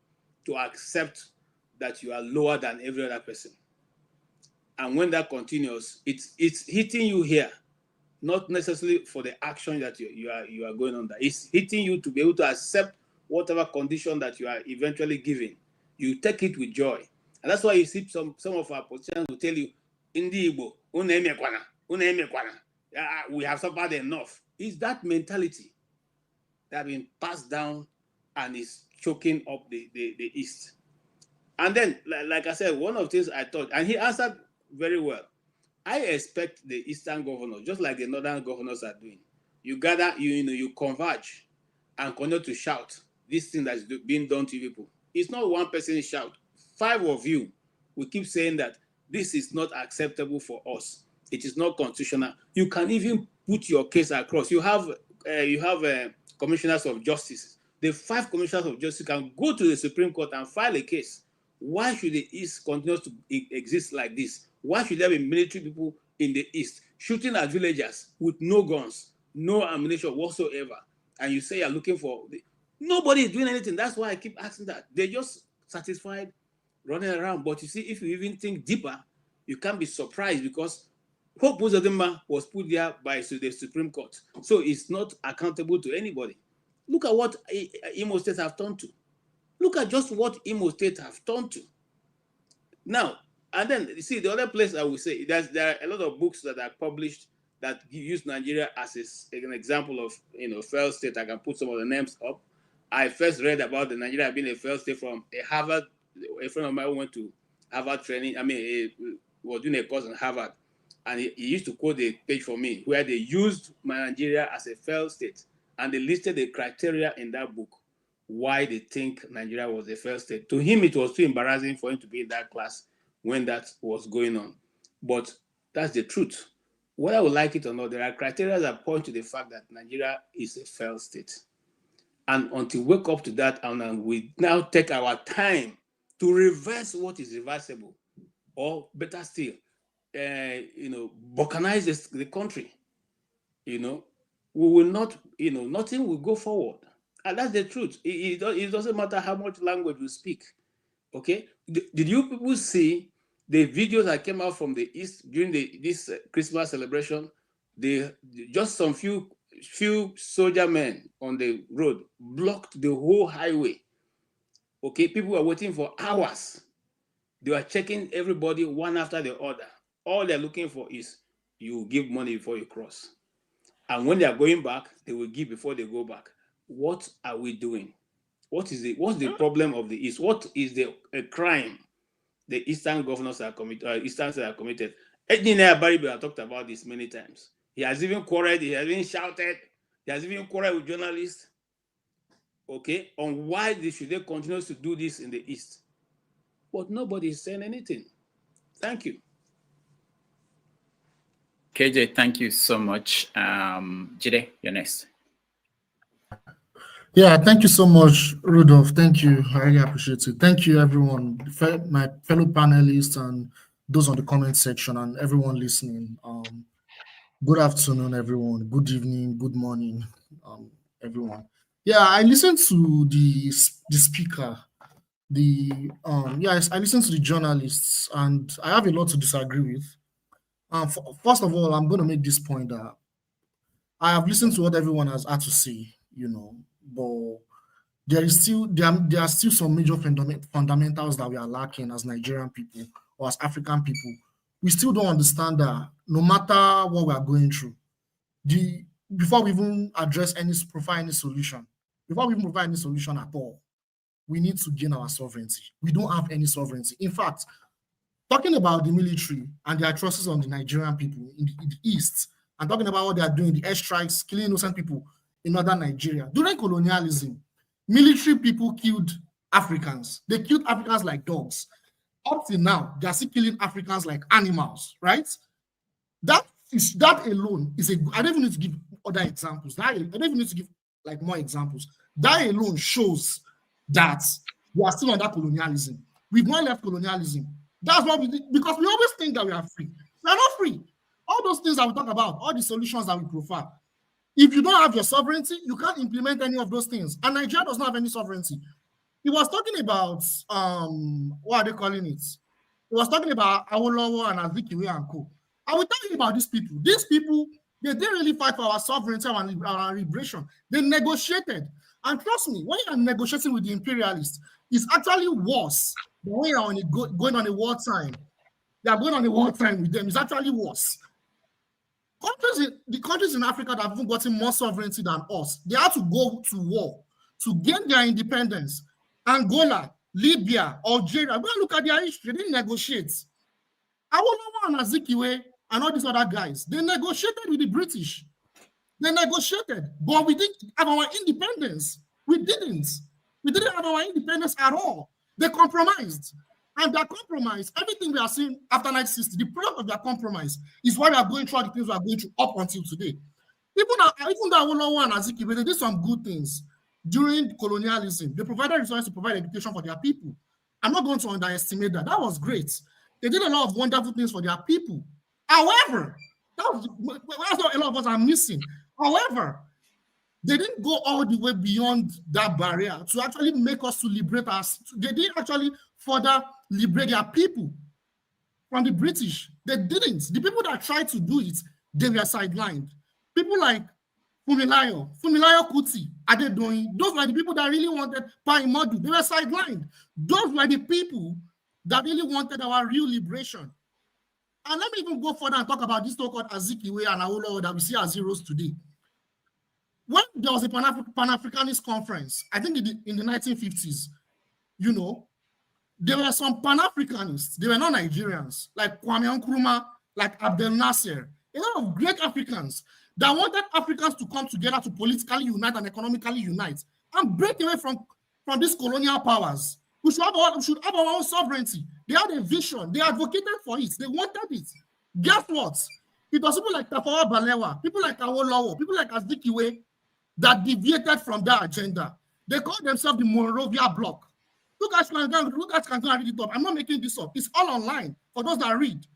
to accept that you are lower than every other person. And when that continues, it's hitting you here, not necessarily for the action that you are going under. It's hitting you to be able to accept whatever condition that you are eventually given. You take it with joy. And that's why you see some of our politicians will tell you, Indi Igbo, we have suffered enough. It's that mentality that has been passed down and is choking up the East. And then, like I said, one of the things I thought, and he answered very well, I expect the Eastern governors, just like the Northern governors are doing, you gather, you converge and continue to shout this thing that's being done to people. It's not one person shout. 5 of you will keep saying that this is not acceptable for us. It is not constitutional. You can even put your case across. You have commissioners of justice. The 5 commissioners of justice can go to the Supreme Court and file a case. Why should the East continue to exist like this? Why should there be military people in the East shooting at villagers with no guns, no ammunition whatsoever? And you say you're looking for... Nobody is doing anything. That's why I keep asking that. They're just satisfied running around. But you see, if you even think deeper, you can't be surprised because Hope Uzodinma was put there by the Supreme Court. So it's not accountable to anybody. Look at what Imo State have turned to. Look at just what Imo State have turned to. Now, and then, you see, the other place I would say, there are a lot of books that are published that use Nigeria as an example of, failed state. I can put some of the names up. I first read about the Nigeria being a failed state from a friend of mine who went to Harvard training. Was doing a course in Harvard. And he used to quote a page for me where they used Nigeria as a failed state. And they listed the criteria in that book why they think Nigeria was a failed state. To him, it was too embarrassing for him to be in that class when that was going on. But that's the truth. Whether I would like it or not, there are criteria that point to the fact that Nigeria is a failed state. And until we wake up to that, and we now take our time to reverse what is reversible, or better still, balkanize the country, we will not, nothing will go forward. And that's the truth. It doesn't matter how much language we speak. Okay? Did you people see the videos that came out from the East during this Christmas celebration? Just some few soldier men on the road blocked the whole highway. Okay? People were waiting for hours. They were checking everybody one after the other. All they're looking for is you give money before you cross. And when they are going back, they will give before they go back. What are we doing? What's the problem of the East? What is the crime the Eastern governors are committed? Eastern states are committed. Edina Baribe has talked about this many times. He has even quarreled. He has even shouted. He has even quarreled with journalists. Okay, on why should they continue to do this in the East? But nobody is saying anything. Thank you. KJ, thank you so much. Jide, you're next. Yeah, thank you so much, Rudolph. Thank you. I really appreciate it. Thank you, everyone, my fellow panelists and those on the comment section and everyone listening. Good afternoon, everyone. Good evening, good morning, everyone. Yeah, I listened to the speaker. I listened to the journalists, and I have a lot to disagree with. First of all, I'm going to make this point that I have listened to what everyone has had to say, but there are still some major fundamentals that we are lacking as Nigerian people or as African people. We still don't understand that no matter what we are going through, before we even provide any solution at all, we need to gain our sovereignty. We don't have any sovereignty. In fact, talking about the military and the atrocities on the Nigerian people in the East and talking about what they are doing, the airstrikes, killing innocent people in northern Nigeria. During colonialism, military people killed Africans. They killed Africans like dogs. Up till now, they are still killing Africans like animals, right? That alone is a. I don't even need to give other examples. I don't even need to give like more examples. That alone shows that we are still under colonialism. We've not left colonialism. That's what we did, because we always think that we are free. We are not free. All those things that we talk about, all the solutions that we prefer. If you don't have your sovereignty, you can't implement any of those things. And Nigeria does not have any sovereignty. He was talking about what are they calling it? He was talking about Awolowo and Azikiwe and co. I will tell you about these people. These people, they didn't really fight for our sovereignty and our liberation. They negotiated. And trust me, when you are negotiating with the imperialists, it's actually worse than when you are going on a wartime. They are going on a wartime with them. It's actually worse. The countries in Africa that have gotten more sovereignty than us, they had to go to war to gain their independence. Angola, Libya, Algeria, go and look at their history. They didn't negotiate. Awolowo and Azikiwe and all these other guys, they negotiated with the British. They negotiated, but we didn't have our independence. We didn't. We didn't have our independence at all. They compromised. And that compromise, everything we are seeing after 1960, the product of their compromise is why we are going through all the things we are going through up until today. Even though Awolowo and Azikiwe, they did some good things during colonialism. They provided resources to provide education for their people. I'm not going to underestimate that. That was great. They did a lot of wonderful things for their people. However, that's what a lot of us are missing. However, they didn't go all the way beyond that barrier to actually make us to liberate us. They didn't actually further liberate their people from the British. They didn't. The people that tried to do it, they were sidelined. People like Fumilayo Kuti, Adedoyin, those were the people that really wanted Pai Modu. They were sidelined. Those were the people that really wanted our real liberation. And let me even go further and talk about this so-called Azikiwe and Awolowo that we see as heroes today. When there was a Pan-Africanist conference, I think in the 1950s, you know, there were some Pan-Africanists. They were not Nigerians, like Kwame Nkrumah, like Abdel Nasser, a lot of great Africans that wanted Africans to come together to politically unite and economically unite and break away from these colonial powers. We should have our own sovereignty. They had a vision. They advocated for it. They wanted it. Guess what? It was people like Tafawa Balewa, people like Awolowo, people like Azikiwe that deviated from that agenda. They called themselves the Monrovia Bloc. Look at can read it up. I'm not making this up. It's all online for those that read.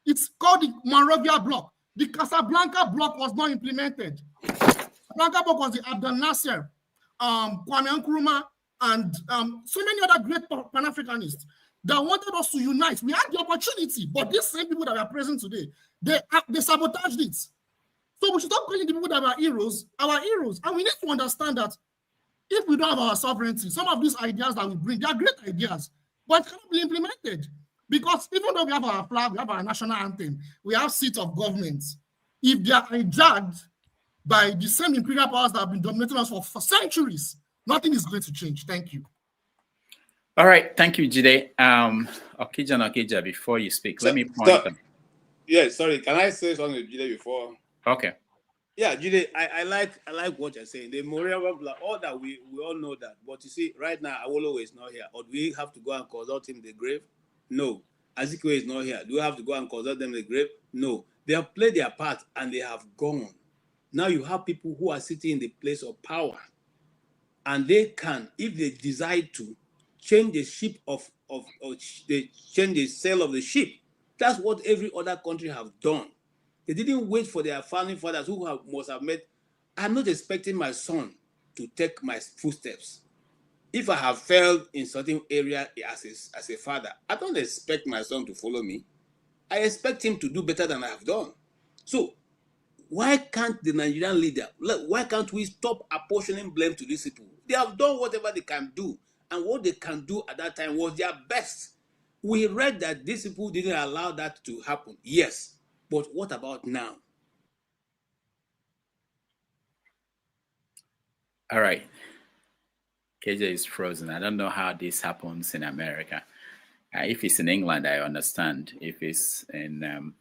It's called the Monrovia Bloc. The Casablanca Bloc was not implemented. Casablanca Bloc was the Abdel Nasser, Kwame Nkrumah, and so many other great Pan-Africanists that wanted us to unite. We had the opportunity, but these same people that are present today, they sabotaged it. So we should stop calling the people that are heroes, our heroes. And we need to understand that if we don't have our sovereignty, some of these ideas that we bring, they are great ideas, but it cannot be implemented. Because even though we have our flag, we have our national anthem, we have seats of government, if they are hijacked by the same imperial powers that have been dominating us for centuries, nothing is going to change. Thank you. All right. Thank you, Jide. Okija, before you speak, let me point out. Yeah, sorry. Can I say something to Jide before? Okay. Yeah, Jide, I like what you're saying. The moral, all that we all know that. But you see, right now, Awolowo is not here. Or do we have to go and consult him in the grave? No. Azikiwe is not here. Do we have to go and consult them in the grave? No. They have played their part and they have gone. Now you have people who are sitting in the place of power. And they can, if they decide to, change the ship change the sail of the ship. That's what every other country have done. They didn't wait for their founding fathers who must have met. I'm not expecting my son to take my footsteps. If I have failed in certain area as a father, I don't expect my son to follow me. I expect him to do better than I have done. So why can't the Nigerian leader, why can't we stop apportioning blame to these people? They have done whatever they can do. And what they can do at that time was their best. We read that these people didn't allow that to happen. Yes. But what about now? All right. KJ is frozen. I don't know how this happens in America. If it's in England, I understand. If it's in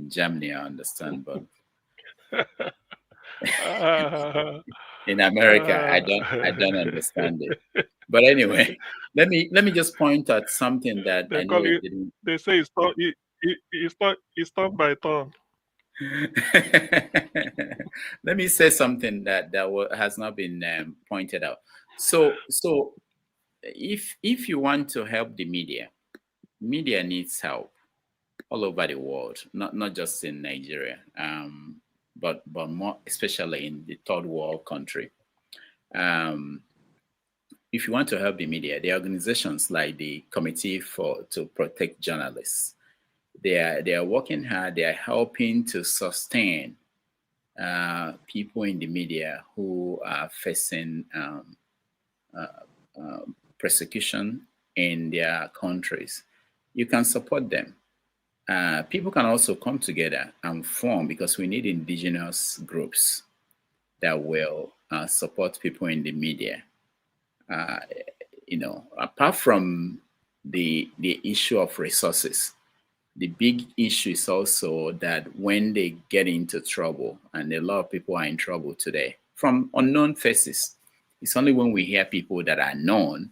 Germany, I understand. But In America, I don't understand it. But anyway, let me just point out something that they I know call it it. didn't. They say it's turn by turn. Let me say something that has not been pointed out. So if you want to help the media needs help all over the world, not just in Nigeria, but more especially in the third world country. Um, if you want to help the media, the organizations like the Committee to Protect Journalists, they are working hard. They are helping to sustain people in the media who are facing persecution in their countries. You can support them. People can also come together and form, because we need indigenous groups that will support people in the media. Uh, Apart from the issue of resources, the big issue is also that when they get into trouble, and a lot of people are in trouble today from unknown faces, it's only when we hear people that are known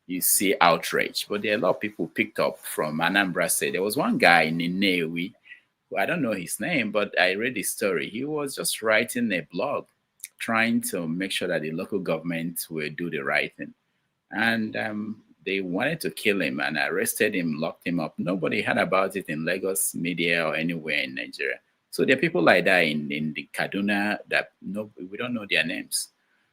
you see outrage. But there are a lot of people picked up from Anambra State. There was one guy in Nnewi, I don't know his name, but I read his story. He was just writing a blog trying to make sure that the local government will do the right thing. And they wanted to kill him and arrested him, locked him up. Nobody heard about it in Lagos media or anywhere in Nigeria. So there are people like that in the Kaduna that we don't know their names.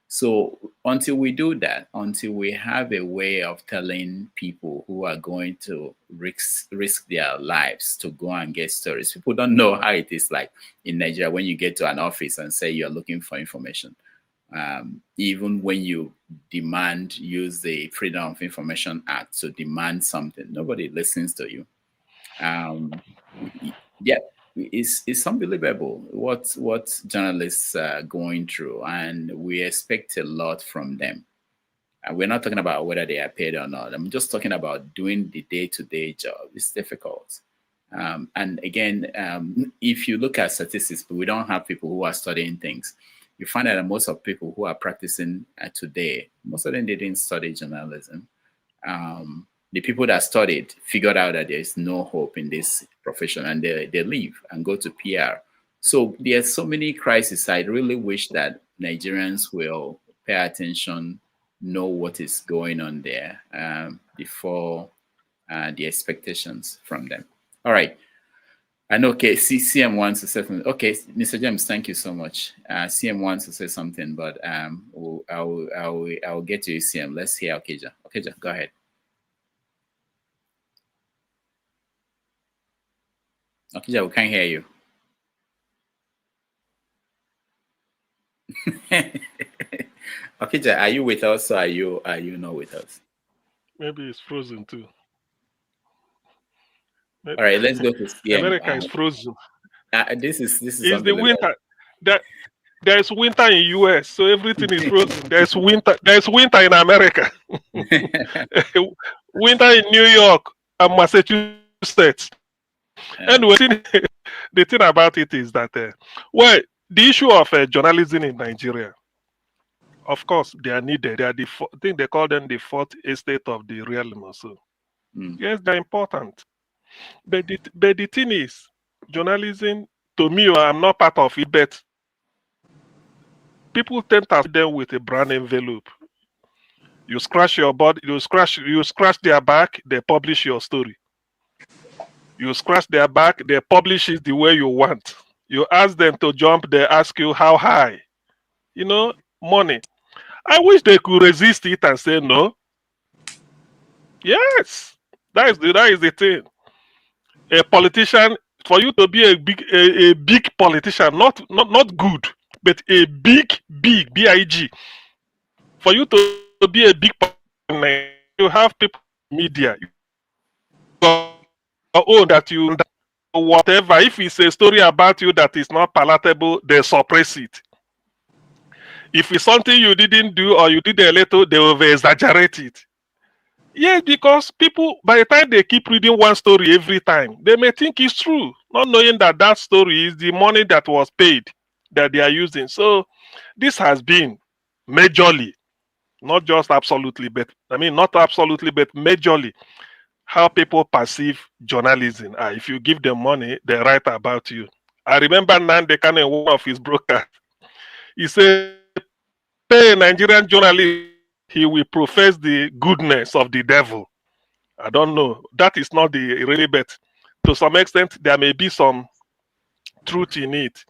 So until we do that, until we have a way of telling people who are going to risk their lives to go and get stories, people don't know how it is like in Nigeria when you get to an office and say you're looking for information. Even when you use the Freedom of Information Act to demand something, nobody listens to you. Yeah, it's unbelievable what journalists are going through, and we expect a lot from them. And we're not talking about whether they are paid or not. I'm just talking about doing the day-to-day job. It's difficult. And again, if you look at statistics, we don't have people who are studying things. You find that most of people who are practicing today, most of them they didn't study journalism. The people that studied figured out that there is no hope in this profession, and they leave and go to PR. So there's so many crises. I really wish that Nigerians will pay attention, know what is going on there before the expectations from them. All right. I know, okay, CM wants to say something. Okay, Mr. James, thank you so much. CM wants to say something, but I'll get to you, CM. Let's hear Okija. Okija, go ahead. Okija, we can't hear you. Okija, are you with us or are you not with us? Maybe it's frozen too. All right, let's go to CM. America is frozen. This is the winter. There's winter in US, so everything is frozen. There's winter in America. Winter in New York and Massachusetts. Anyway, the thing about it is that well, the issue of journalism in Nigeria, of course, they are needed. They are I think they call them the fourth estate of the realm or so. Yes, they're important. But the thing is, journalism, to me, I'm not part of it, but people tend to see them with a brown envelope. You scratch your body, you scratch their back, they publish your story. You scratch their back, they publish it the way you want. You ask them to jump, they ask you how high. Money. I wish they could resist it and say no. Yes, that is the thing. A politician, for you to be a big politician, not good, but a big big. For you to be a big politician, you have people in media. Oh, that you whatever. If it's a story about you that is not palatable, they suppress it. If it's something you didn't do or you did a little, they will exaggerate it. Yes, because people, by the time they keep reading one story every time, they may think it's true, not knowing that that story is the money that was paid that they are using. So this has been majorly, not just absolutely, but I mean not absolutely, but majorly how people perceive journalism. If you give them money, they write about you. I remember Nande Kane, one of his brokers, he said, pay a Nigerian journalist, he will profess the goodness of the devil. I don't know. That is not the really, but to some extent, there may be some truth in it.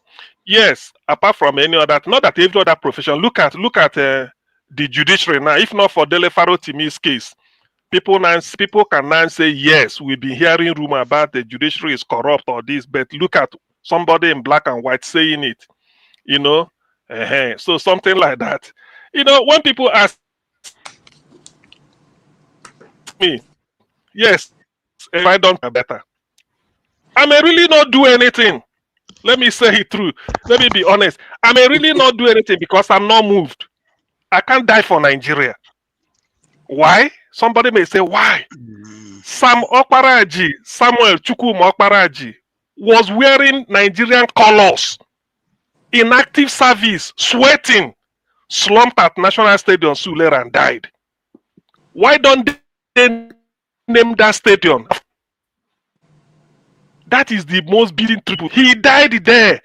Yes, apart from any other, not that every other profession. Look at the judiciary now. If not for Dele Farotimi's case, people can now say, yes, we've been hearing rumor about the judiciary is corrupt or this, but look at somebody in black and white saying it, you know. So something like that. You know, when people ask me, yes, if I don't better, I may really not do anything. Let me say it true. Let me be honest. I may really not do anything because I'm not moved. I can't die for Nigeria. Why? Somebody may say, why? Samuel Chukwuma Okoro was wearing Nigerian colors in active service, sweating, slumped at National Stadium, Sulera, and died. Why don't they name that stadium? That is the most beating truth. He died there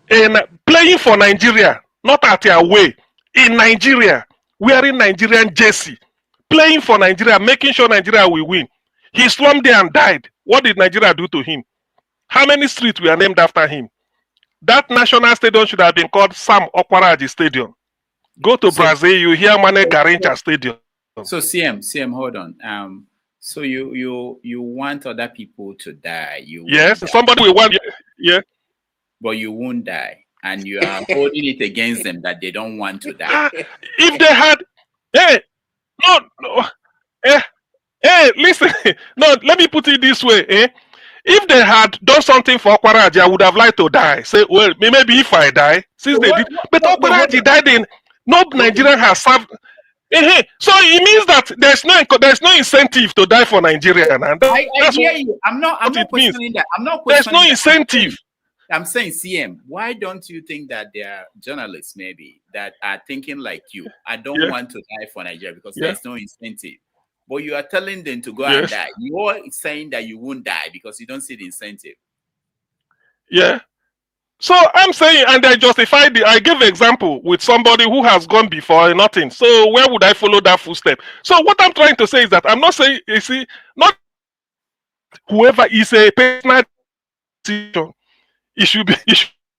and playing for Nigeria, not at their way, in Nigeria, wearing Nigerian jersey, playing for Nigeria, making sure Nigeria will win. He slumped there and died. What did Nigeria do to him? How many streets were named after him? That national stadium should have been called Sam Okoro Stadium. Go to Brazil, you hear Mane Garrincha Stadium. So CM, hold on. So you want other people to die? Yes, somebody will want. Yeah. But you won't die, and you are holding it against them that they don't want to die. If they had, listen, no, let me put it this way, If they had done something for Okoro, I would have liked to die. Say, well, maybe if I die, since they did, but Okoro died in. No Nigerian has served. So it means that there's no incentive to die for Nigeria, and I hear you. I'm not questioning that. I'm not questioning. There's no incentive. I'm saying, CM, why don't you think that there are journalists maybe that are thinking like you? I don't want to die for Nigeria because there's no incentive. But you are telling them to go and die. You are saying that you won't die because you don't see the incentive. Yeah. So I'm saying, and I justified I gave an example with somebody who has gone before and nothing. So where would I follow that footstep? So what I'm trying to say is that I'm not saying, you see, not whoever is a personal decision. It should be a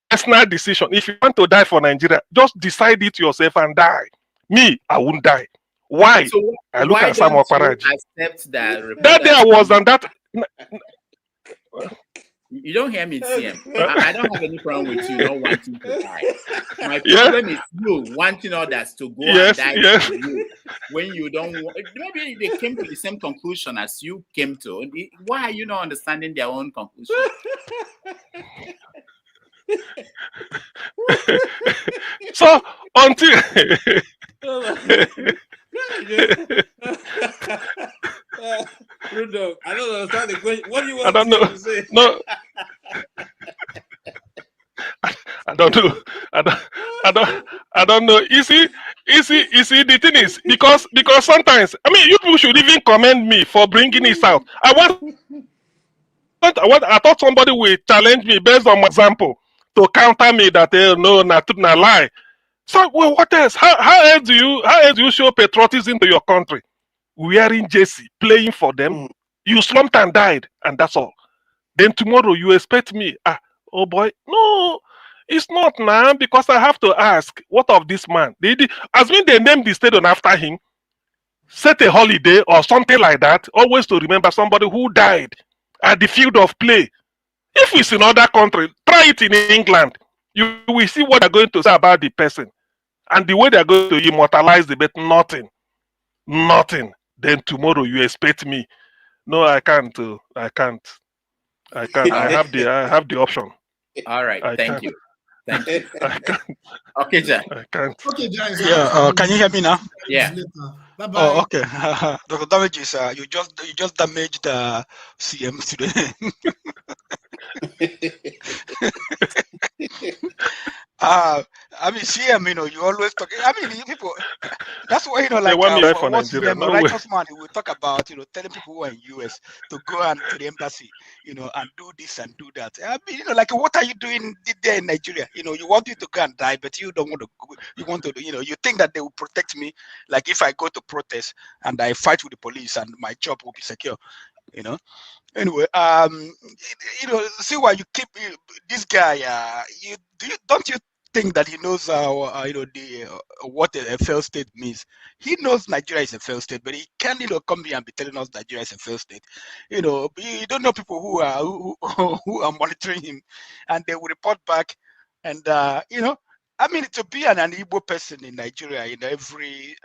personal decision. If you want to die for Nigeria, just decide it yourself and die. Me, I won't die. Why? So I look at Samuel Okoro. Accept that. That day I was on that. You don't hear me, CM. I don't have any problem with you not wanting to die. My problem is you wanting others to go and die for you when you don't want. Maybe they came to the same conclusion as you came to. Why are you not understanding their own conclusion? So until Rudolph, I don't understand the question. What do you want I don't know. to say? No. I don't know. I don't know. You see, the thing is, because sometimes, I mean, you people should even commend me for bringing this out. I thought somebody will challenge me based on my example to counter me that no, not lie. So, well, what else? How else do you show patriotism to your country? Wearing jersey, playing for them, you slumped and died, and that's all. Then tomorrow you expect me, oh boy, no, it's not now, because I have to ask, what of this man? They named the stadium after him, set a holiday or something like that, always to remember somebody who died at the field of play. If it's in other country, try it in England. You will see what they're going to say about the person and the way they're going to immortalize the bet. Nothing. Then tomorrow you expect me. No, I can't. I have the option. All right. Thank you. I can't. Okay, Jack. I can't. Okay, guys. Yeah. Can you hear me now? Yeah. Bye-bye. Oh, okay. Dr. Damages, you just damaged CM today. I mean, CM, you always talk. I mean, you people. That's why They want me for what's his Nigeria. name, a No way. righteous man. He will talk about telling people who are in US to go and to the embassy, and do this and do that. I mean, like what are you doing there in Nigeria? You want you to go and die, but you don't want to. You want to, you think that they will protect me. Like if I go to protest and I fight with the police and my job will be secure. Anyway, see why you keep this guy. Don't you think that he knows what a failed state means? He knows Nigeria is a failed state, but he can't come here and be telling us Nigeria is a failed state. You don't know people who are who are monitoring him, and they will report back. And I mean, to be an Igbo person in Nigeria, in every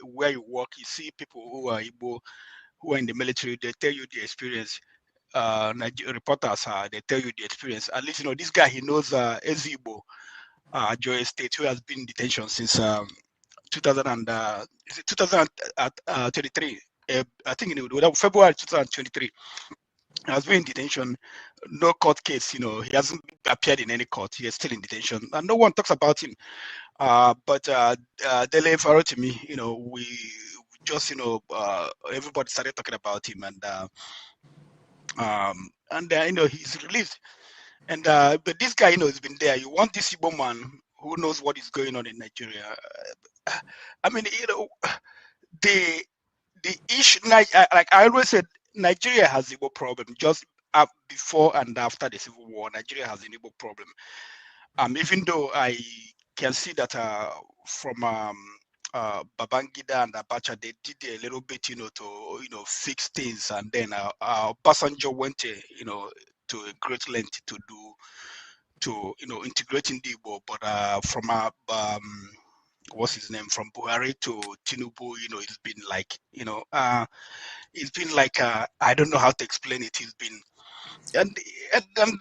where you work, you see people who are Igbo, who are in the military. They tell you the experience. Reporters, they tell you the experience. At least this guy, he knows Ezigbo, Joy State, who has been in detention since 2023. I think in February 2023. He has been in detention, no court case. He hasn't appeared in any court. He is still in detention, and no one talks about him. But Dele Farotimi, we just everybody started talking about him, and he's released. And but this guy, has been there. You want this Igbo man who knows what is going on in Nigeria. I mean, the issue, like I always said, Nigeria has Igbo problem. Just before and after the Civil War, Nigeria has an Igbo problem. Even though I can see that from Babangida and Abacha, they did a little bit, to fix things, and then Obasanjo went, to a great length to integrating the Igbo, but from what's his name, from Buhari to Tinubu, it's been like, I don't know how to explain it. It's been, and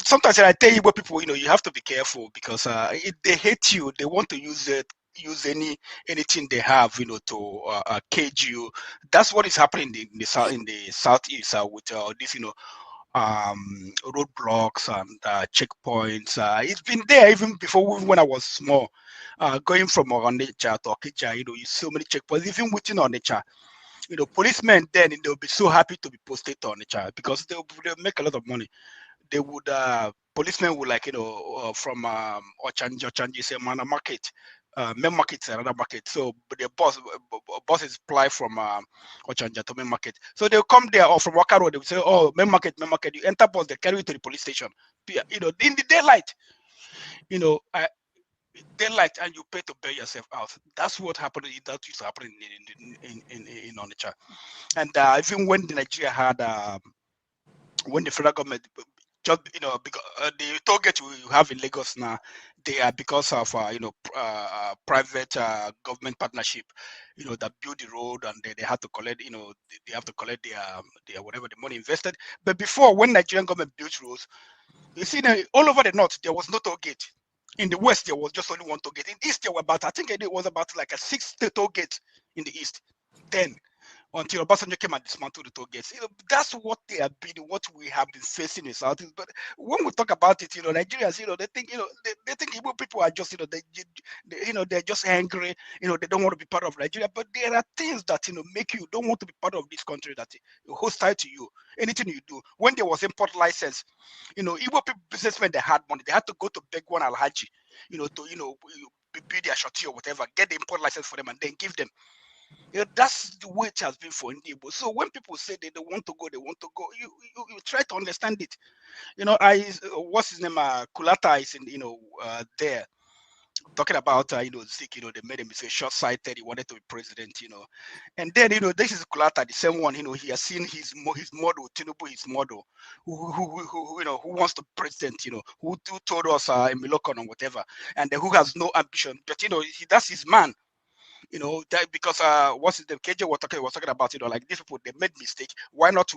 sometimes I tell Igbo people, you have to be careful, because they hate you. They want to use anything they have, to cage you. That's what is happening in the southeast with this, roadblocks and checkpoints. It's been there even before, when I was small. Going from Onitsha to Okija, you so many checkpoints, even within Onitsha. Policemen then, they'll be so happy to be posted to Onitsha, because they'll make a lot of money. They would, policemen would, like, from Ochanji, say, Mana Market. Main market is another market. So the buses fly from Ochanja to main market. So they'll come there, or from Waka Road, they will say, oh, main market. You enter bus, they carry you to the police station. In the daylight, daylight, and you pay to bail yourself out. That's what happened. That used to happen in Onitsha. And even when Nigeria had, when the federal government, just because the toll gate you have in Lagos now, they are because of private government partnership, that build the road, and they had to collect, they have to collect their whatever the money invested. But before, when Nigerian government built roads, you see, all over the north there was no toll gate. In the west there was just only one toll gate. In the east there were about, I think it was about like a 6 toll gate in the east. Then, until Obasanjo came and dismantled the toll gates. That's what they have been, what we have been facing in Southeast. But when we talk about it, Nigerians, they think, they think Igbo people are just, they're just angry, they don't want to be part of Nigeria. But there are things that, make you don't want to be part of this country, that hostile to you. Anything you do. When there was import license, Igbo people, businessmen, they had money. They had to go to beg one Alhaji, to, build their shorty or whatever, get the import license for them, and then give them. That's the way it has been for Igbo. So when people say they want to go, you try to understand it. What's his name? Kulata is in, there talking about, Zik, they made him say short-sighted. He wanted to be president, and then, this is Kulata, the same one, he has seen his model, Tinubu, his model, who wants to be president, who told us in Milokon or whatever, and who has no ambition, but that's his man. That because what's the KJ was talking about, like these people, they made mistake. Why not,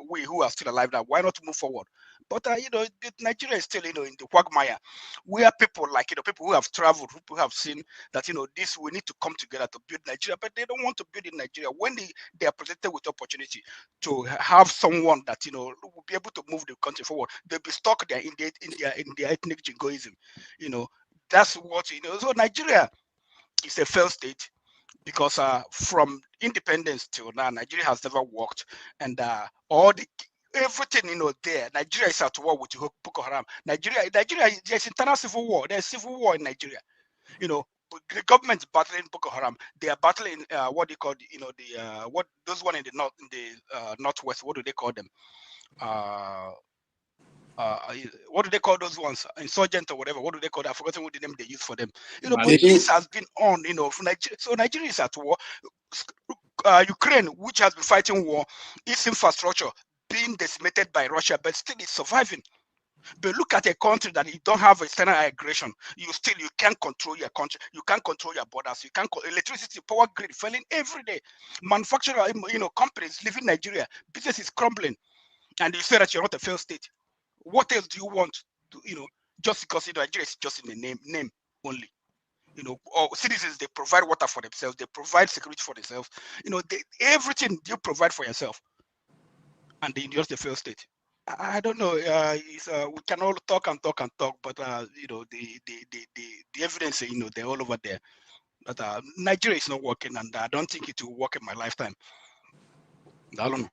we who are still alive now, why not move forward? But Nigeria is still, in the quagmire. We are people like, people who have traveled, who have seen that, this, we need to come together to build Nigeria, but they don't want to build in Nigeria. When they are presented with opportunity to have someone that, will be able to move the country forward, they'll be stuck there in their ethnic jingoism, that's what you know. So Nigeria is a failed state because from independence till now, Nigeria has never worked, and all the everything there. Nigeria is at war with Boko Haram. Nigeria, there's internal civil war. There's civil war in Nigeria. The government's battling Boko Haram. They are battling what they call the what those one in the north, in the northwest. What do they call them? What do they call those ones? Insurgent or whatever. What do they call them? I've forgotten what the name they use for them. But this has been on, for Nigeria. So Nigeria is at war. Ukraine, which has been fighting war, its infrastructure being decimated by Russia, but still is surviving. But look at a country that you don't have external aggression. You can't control your country. You can't control your borders. You can't electricity, power grid failing every day. Manufacturer, companies leaving Nigeria. Business is crumbling, and you say that you're not a failed state. What else do you want to, just because Nigeria is just in the name only? Or citizens, they provide water for themselves, they provide security for themselves. Everything you provide for yourself, and then you're just a failed state. I don't know. We can all talk and talk and talk, but the evidence, they're all over there. But Nigeria is not working, and I don't think it will work in my lifetime. I don't know.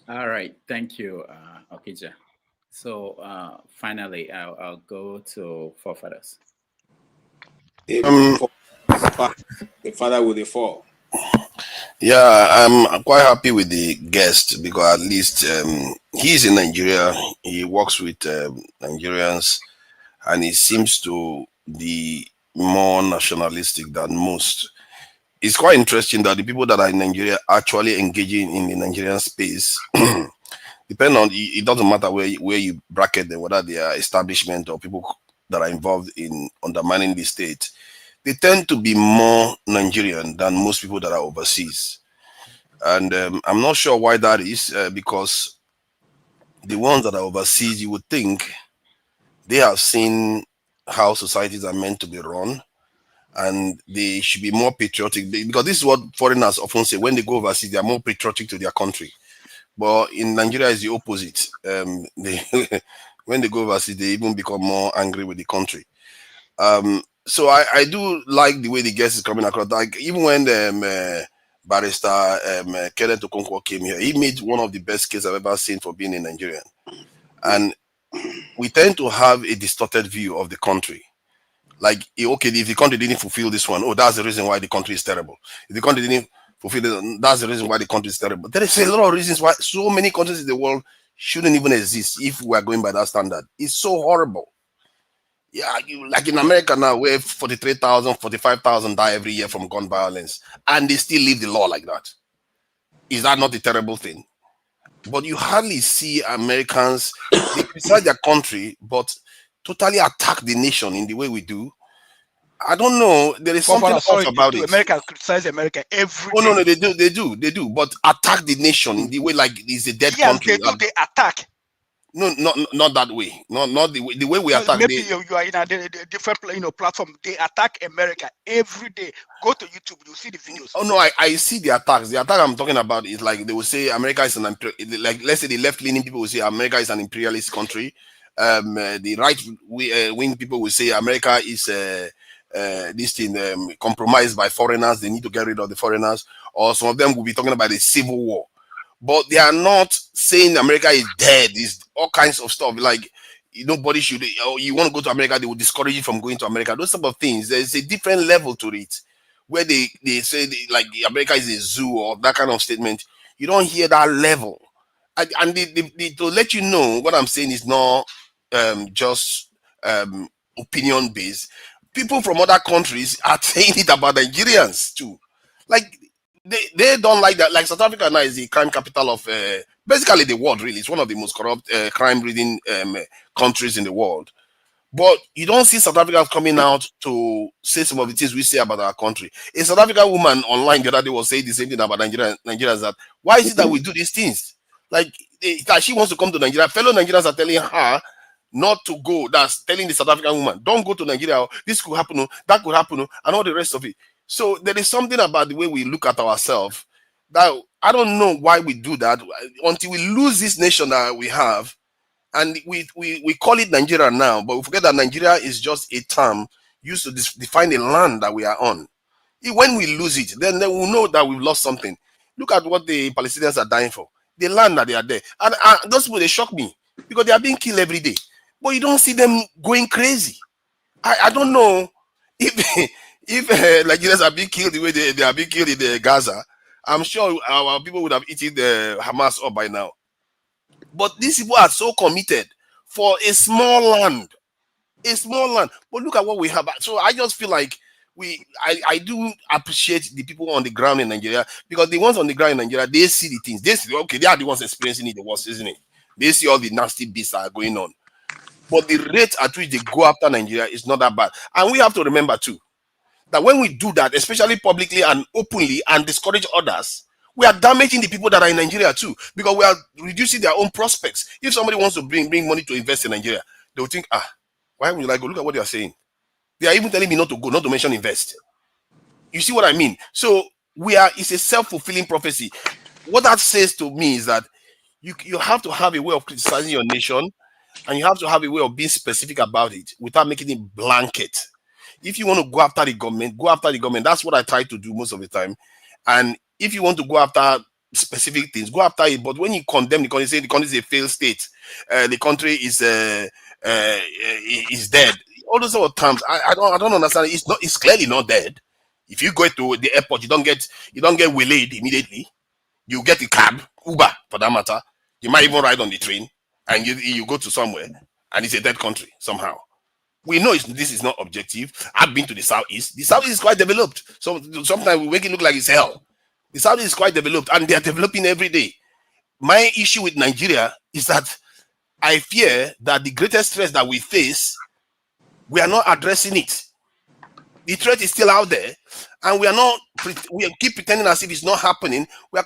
All right, thank you, Okija. So finally, I'll go to forefathers. The father with the four. Yeah, I'm quite happy with the guest because at least he's in Nigeria. He works with Nigerians, and he seems to be more nationalistic than most. It's quite interesting that the people that are in Nigeria actually engaging in the Nigerian space, depend on, it doesn't matter where you bracket them, whether they are establishment or people that are involved in undermining the state. They tend to be more Nigerian than most people that are overseas. And I'm not sure why that is, because the ones that are overseas, you would think they have seen how societies are meant to be run, and they should be more patriotic, because this is what foreigners often say. When they go overseas, they are more patriotic to their country. But in Nigeria, it's the opposite. When they go overseas, they even become more angry with the country. So I do like the way the guest is coming across. Like even when Barrister Kenneth Okonkwo came here, he made one of the best cases I've ever seen for being a Nigerian. And we tend to have a distorted view of the country. Like, okay, if the country didn't fulfill this one, oh, that's the reason why the country is terrible. If the country didn't fulfill this, that's the reason why the country is terrible. There is a lot of reasons why so many countries in the world shouldn't even exist if we are going by that standard. It's so horrible. Yeah, like in America now, where 43,000, 45,000 die every year from gun violence, and they still live the law like that. Is that not a terrible thing? But you hardly see Americans, they criticize their country, but totally attack the nation in the way we do. I don't know. There is something else about it. America criticize America every day. No, they do. But attack the nation in the way like it's a dead country. They attack. No, not that way. Not the way we attack. Maybe you are in a different platform. They attack America every day. Go to YouTube, you see the videos. Oh no, I see the attacks. The attack I'm talking about is like they will say America is like, let's say the left-leaning people will say America is an imperialist country. The right-wing people will say America is this thing compromised by foreigners. They need to get rid of the foreigners. Or some of them will be talking about the civil war. But they are not saying America is dead. It's all kinds of stuff. Like, nobody should, or you want to go to America, they will discourage you from going to America. Those type of things. There's a different level to it. Where they say, like, America is a zoo or that kind of statement. You don't hear that level. And to let you know, what I'm saying is not just opinion-based. People from other countries are saying it about Nigerians, too. Like, they don't like that. Like South Africa now is the crime capital of basically the world, really. It's one of the most corrupt crime-ridden countries in the world. But you don't see South Africans coming out to say some of the things we say about our country. A South African woman online the other day was saying the same thing about Nigerians, that why is it that we do these things? Like, that she wants to come to Nigeria. Fellow Nigerians are telling her not to go. That's telling the South African woman, don't go to Nigeria. This could happen, that could happen, and all the rest of it. So there is something about the way we look at ourselves that I don't know why we do that until we lose this nation that we have, and we call it Nigeria now, but we forget that Nigeria is just a term used to define the land that we are on. When we lose it, then we'll know that we've lost something. Look at what the Palestinians are dying for. The land that they are there. And those people, they shock me because they are being killed every day. But you don't see them going crazy. I don't know if Nigerians are being killed the way they are being killed in Gaza. I'm sure our people would have eaten the Hamas up by now. But these people are so committed for a small land. A small land. But look at what we have. So I just feel like I do appreciate the people on the ground in Nigeria, because the ones on the ground in Nigeria, they see the things. They see, okay, they are the ones experiencing it the worst, isn't it? They see all the nasty beasts that are going on. But the rate at which they go after Nigeria is not that bad. And we have to remember too, that when we do that, especially publicly and openly, and discourage others, we are damaging the people that are in Nigeria too, because we are reducing their own prospects. If somebody wants to bring money to invest in Nigeria, they will think, why would I go? Look at what they are saying. They are even telling me not to go, not to mention invest. You see what I mean? So it's a self-fulfilling prophecy. What that says to me is that you have to have a way of criticizing your nation, and you have to have a way of being specific about it without making it blanket. If you want to go after the government, go after the government. That's what I try to do most of the time. And if you want to go after specific things, go after it. But when you condemn the country, say the country is a failed state, the country is dead. All those sort of terms, I don't understand. It's clearly not dead. If you go to the airport, you don't get waylaid immediately. You get a cab, Uber for that matter. You might even ride on the train, and you go to somewhere, and it's a dead country somehow. We know this is not objective. I've been to the Southeast. The Southeast is quite developed. So sometimes we make it look like it's hell. The Southeast is quite developed, and they are developing every day. My issue with Nigeria is that I fear that the greatest stress that we face, we are not addressing it. The threat is still out there, and we keep pretending as if it's not happening. We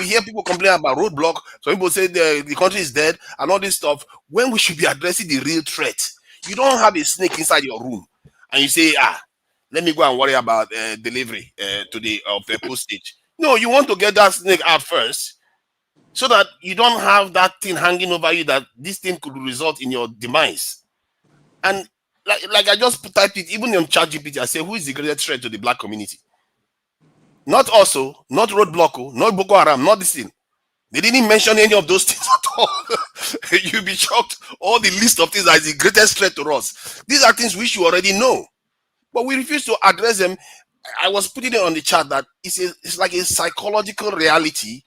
hear people complain about roadblock. Some people say the country is dead and all this stuff, when we should be addressing the real threat. You don't have a snake inside your room and you say, let me go and worry about delivery to the postage. No, you want to get that snake out first, so that you don't have that thing hanging over you, that this thing could result in your demise. And like I just typed it, even on ChatGPT, I say, who is the greatest threat to the black community? Not also, not roadblock, not Boko Haram, not this thing. They didn't mention any of those things at all. You'll be shocked. All the list of things that is the greatest threat to us. These are things we should already know, but we refuse to address them. I was putting it on the chat that it's like a psychological reality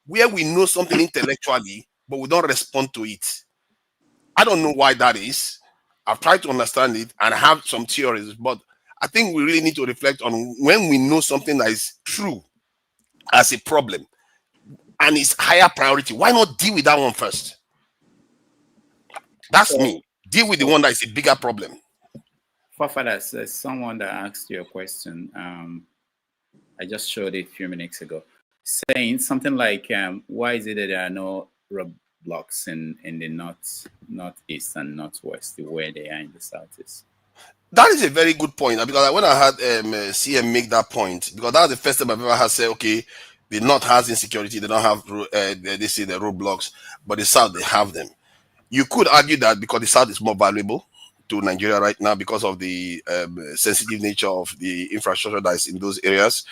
where we know something intellectually, but we don't respond to it. I don't know why that is. I've tried to understand it and I have some theories, but I think we really need to reflect on when we know something that is true as a problem and it's higher priority, why not deal with that one first? That's me. Deal with the one that is a bigger problem. Forefathers, there's someone that asked you a question. I just showed it a few minutes ago, saying something like, why is it that there are no roadblocks in the northeast and northwest the way they are in the southeast? That is a very good point, because when I had CM make that point, because that's the first time I've ever had said, okay, the north has insecurity, they don't have they say the roadblocks, but the south, they have them. You could argue that because the south is more valuable to Nigeria right now because of the sensitive nature of the infrastructure that is in those areas.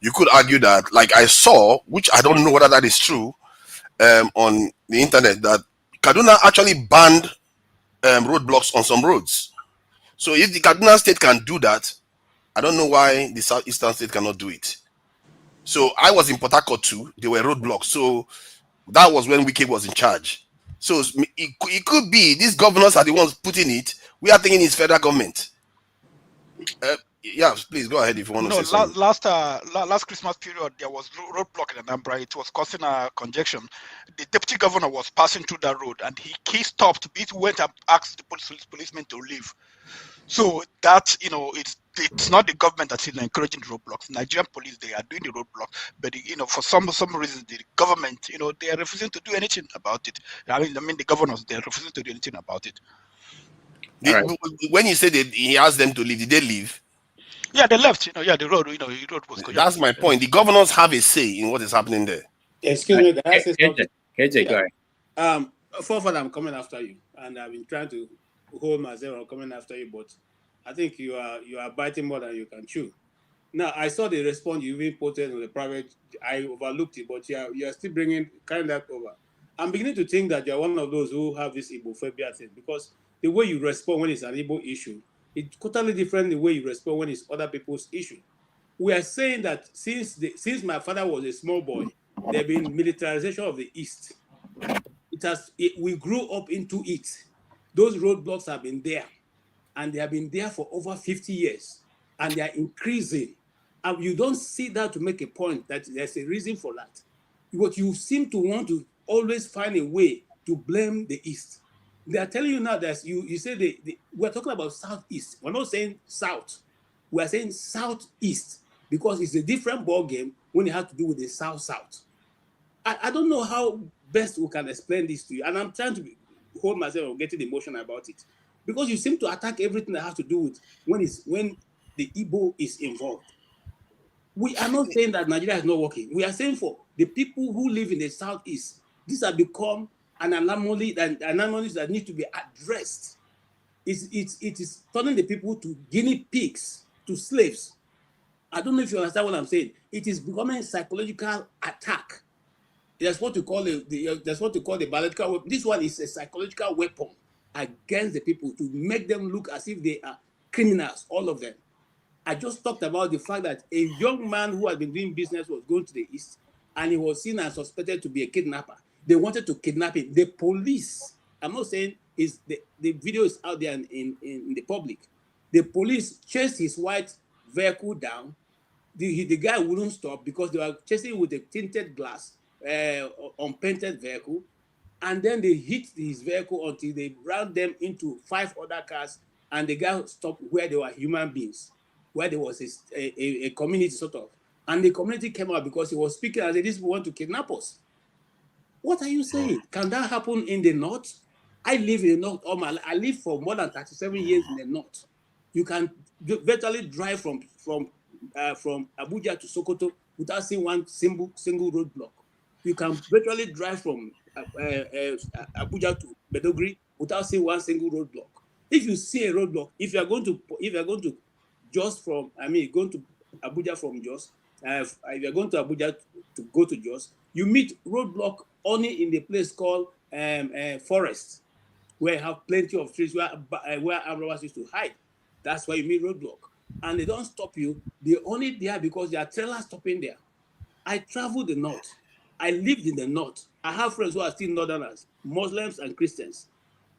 You could argue that, like I saw, which I don't know whether that is true, on the internet, that Kaduna actually banned roadblocks on some roads. So if the Kaduna state can do that, I don't know why the southeastern state cannot do it. So I was in Port Harcourt too. There were roadblocks. So that was when Wike was in charge. So it could be these governors are the ones putting it. We are thinking it's federal government. Yeah, please go ahead if you want to say something. Last Christmas period, there was roadblock in Anambra. It was causing a congestion. The deputy governor was passing through that road, and he stopped. He went and asked the policemen to leave. So that, it's not the government that's encouraging the roadblocks. Nigerian police, they are doing the roadblocks, but for some reason, the government, they are refusing to do anything about it. I mean, the governors, they are refusing to do anything about it. When you say that he asked them to leave, did they leave? Yeah, they left. The road, the road was congested. That's my point. The governors have a say in what is happening there. Excuse me, can I say something? KJ, go ahead. Forefather, I'm coming after you, and I've been trying to hold myself on coming after you, but I think you are biting more than you can chew. Now, I saw the response you even posted on the private. I overlooked it, but you are still carrying that over. I'm beginning to think that you are one of those who have this Igbophobia thing, because the way you respond when it's an Igbo issue, it's totally different the way you respond when it's other people's issue. We are saying that since my father was a small boy, there have been militarization of the East. We grew up into it. Those roadblocks have been there, and they have been there for over 50 years, and they are increasing. And you don't see that to make a point that there's a reason for that. But you seem to want to always find a way to blame the East. They are telling you now that you say we're talking about Southeast. We're not saying South. We're saying Southeast, because it's a different ball game when it has to do with the South-South. I don't know how best we can explain this to you, and I'm trying to hold myself from getting emotional about it, because you seem to attack everything that has to do with when the Igbo is involved. We are not saying that Nigeria is not working. We are saying for the people who live in the Southeast, these have become an anomaly that need to be addressed. It is turning the people to guinea pigs, to slaves. I don't know if you understand what I'm saying. It is becoming a psychological attack. That's what you call the biological weapon. This one is a psychological weapon against the people, to make them look as if they are criminals, all of them. I just talked about the fact that a young man who had been doing business was going to the East, and he was seen and suspected to be a kidnapper. They wanted to kidnap him. The police, I'm not saying the video is out there in the public. The police chased his white vehicle down. The guy wouldn't stop because they were chasing with a tinted glass, unpainted vehicle, and then they hit his vehicle until they ran them into 5 other cars, and the guy stopped where there were human beings, where there was a community sort of, and the community came out because he was speaking as if these people want to kidnap us. What are you saying? Can that happen in the North? I live in the North. I live for more than 37 years in the North. You can virtually drive from Abuja to Sokoto without seeing one single roadblock. You can virtually drive from Abuja to Bedogri without seeing one single roadblock. If you see a roadblock, if you are going to Jos going to Abuja from Jos, if you are going to Abuja to go to Jos, you meet roadblock only in the place called Forest, where you have plenty of trees where armed robbers used to hide. That's why you meet roadblock. And they don't stop you. They're only there because there are trailers stopping there. I traveled the North. I lived in the North. I have friends who are still Northerners, Muslims and Christians.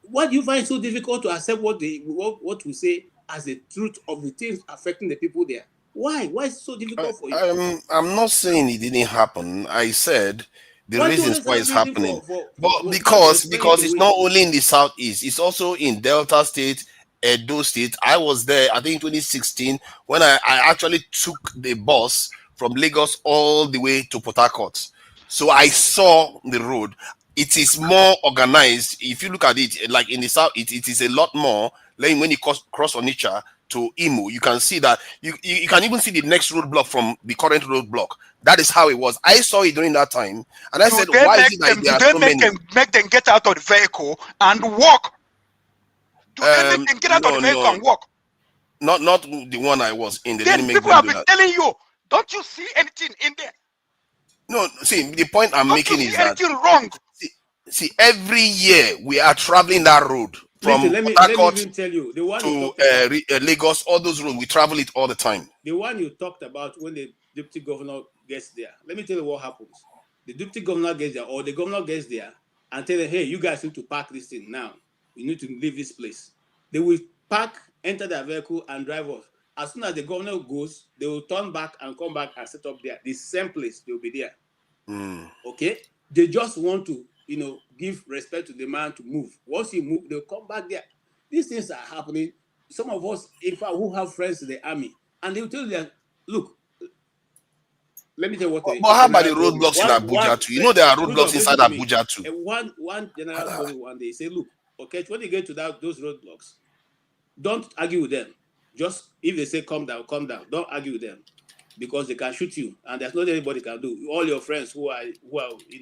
What do you find so difficult to accept what we say as the truth of the things affecting the people there? Why? Why is it so difficult for you? I'm not saying it didn't happen. I said the Why reasons don't why you it's have reason happening. But not to because explain it it's away? not only in the southeast, it's also in Delta State, Edo State. I was there, I think 2016, when I actually took the bus from Lagos all the way to Port Harcourt. So I saw the road. It is more organized. If you look at it, like in the south, it is a lot more. Like when you cross Onitsha to Imo, you can see that you can even see the next roadblock from the current roadblock. That is how it was. I saw it during that time, and I said, "Why is it that there are so many?" Make them get out of the vehicle and walk? Do they make them get out of the vehicle and walk? Not the one I was in. They Then didn't make people them have do been that. telling you, don't you see anything in there? No, see, the point I'm making is that wrong. See, every year we are traveling that road from Listen, let me even tell you, the one you talked about, Lagos, all those roads, we travel it all the time. The one you talked about when the deputy governor gets there, let me tell you what happens. The deputy governor gets there, or the governor gets there and tell them, hey, you guys need to park this thing now. You need to leave this place. They will park, enter their vehicle, and drive off. As soon as the governor goes, they will turn back and come back and set up there. The same place, they'll be there. Okay? They just want to, give respect to the man to move. Once he moves, they'll come back there. These things are happening. Some of us, in fact, who have friends in the army, and they'll tell you that, look, let me tell you what. But how about the roadblocks in Abuja too? You know there are roadblocks inside Abuja too. One general told me one day, he said, look, okay, when you get to those roadblocks, don't argue with them. Just if they say come down, don't argue with them, because they can shoot you, and there's not anybody can do. All your friends who are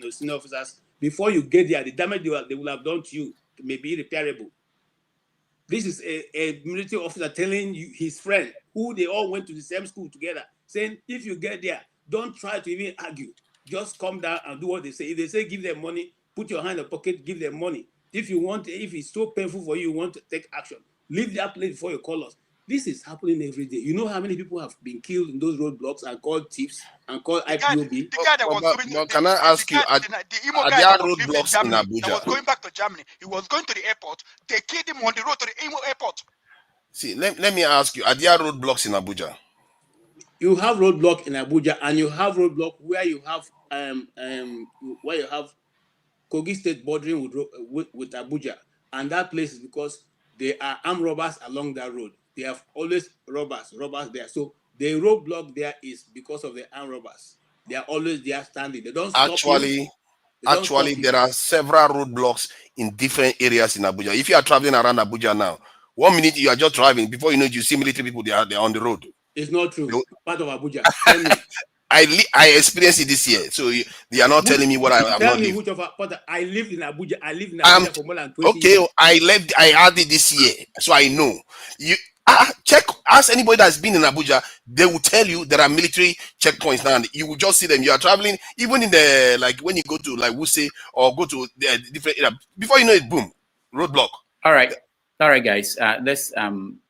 senior officers, before you get there, the damage they will have done to you may be irreparable. This is a military officer telling you, his friend, who they all went to the same school together, saying, if you get there, don't try to even argue. Just come down and do what they say. If they say give them money, put your hand in the pocket, give them money. If it's so painful for you, you want to take action, leave that place before you call us. This is happening every day. You know how many people have been killed in those roadblocks and called thieves and called IPOB? The guy that was going but can I ask you, are there roadblocks in Abuja? That was going back to Germany. He was going to the airport. They killed him on the road to the Imo airport. See, let me ask you, are there roadblocks in Abuja? You have roadblock in Abuja, and you have roadblock where you have Kogi State bordering with Abuja, and that place is because there are armed robbers along that road. They have always robbers there. So the roadblock there is because of the armed robbers. They are always there standing. They don't stop Actually, there are several roadblocks in different areas in Abuja. If you are traveling around Abuja now, 1 minute you are just driving, before you know it, you see military people, they are on the road. It's not true. Part of Abuja. Tell me. I experienced it this year, so they are not telling me what I am not living. I lived in Abuja. I lived in Abuja for more than 20 okay, years. I had it this year, so I know. You ask anybody that's been in Abuja, they will tell you there are military checkpoints now, and you will just see them. You are traveling, even in the, like when you go to like Wuse or go to the different area, before you know it, boom, roadblock. All right, guys. Let's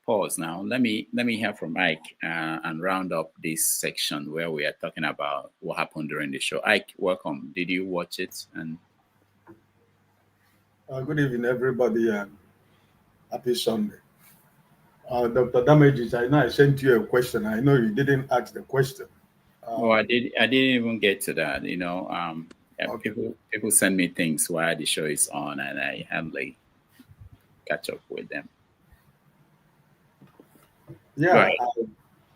pause now. Let me hear from Ike and round up this section where we are talking about what happened during the show. Ike, welcome. Did you watch it? And good evening, everybody, and happy Sunday. Dr. Damages, I know I sent you a question. I know you didn't ask the question. I didn't even get to that. You know, okay. People send me things while the show is on, and I hardly catch up with them. Yeah.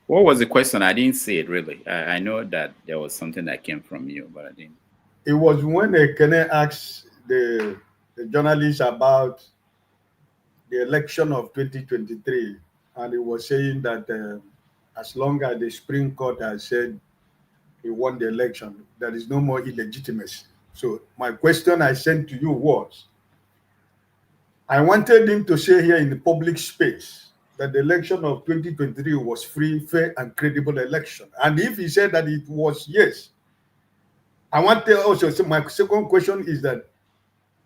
What was the question? I didn't see it really. I know that there was something that came from you, but I didn't. It was when Kene asked the journalist about the election of 2023, and he was saying that as long as the Supreme Court has said he won the election, there is no more illegitimacy. So my question I sent to you was, I wanted him to say here in the public space that the election of 2023 was free, fair, and credible election. And if he said that it was yes, I want to also say my second question is that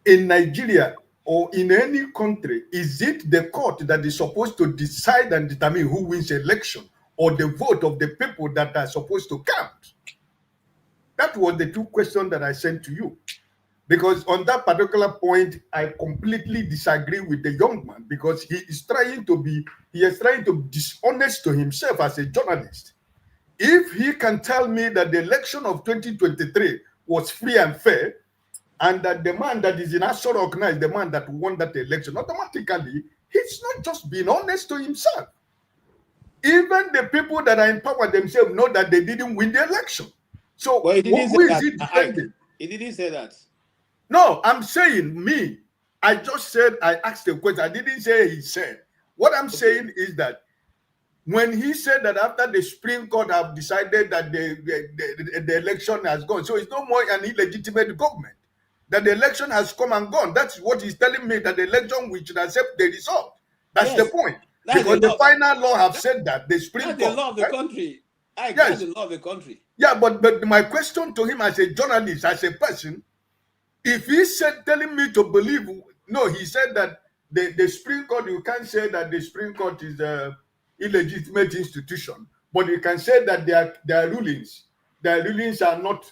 in Nigeria or in any country, is it the court that is supposed to decide and determine who wins the election, or the vote of the people that are supposed to count? That was the two questions that I sent to you. Because on that particular point, I completely disagree with the young man, because he is trying to be dishonest to himself as a journalist. If he can tell me that the election of 2023 was free and fair, and that the man that is in Aso Rock now is the man that won that election, automatically, he's not just being honest to himself. Even the people that are in power themselves know that they didn't win the election. So he didn't who is he defending? He didn't say that. No, I'm saying me. I just said I asked the question. I didn't say he said. What I'm saying is that when he said that after the Supreme Court have decided that the election has gone, so it's no more an illegitimate government, that the election has come and gone. That's what he's telling me, that the election we should accept the result. That's the point. Because the final law have said that the Supreme Court. That's the law of the country. That's the law of the country. Yeah, but my question to him as a journalist, as a person, if he said telling me to believe, no, he said that the Supreme Court, you can't say that the Supreme Court is a illegitimate institution, but you can say that their rulings are not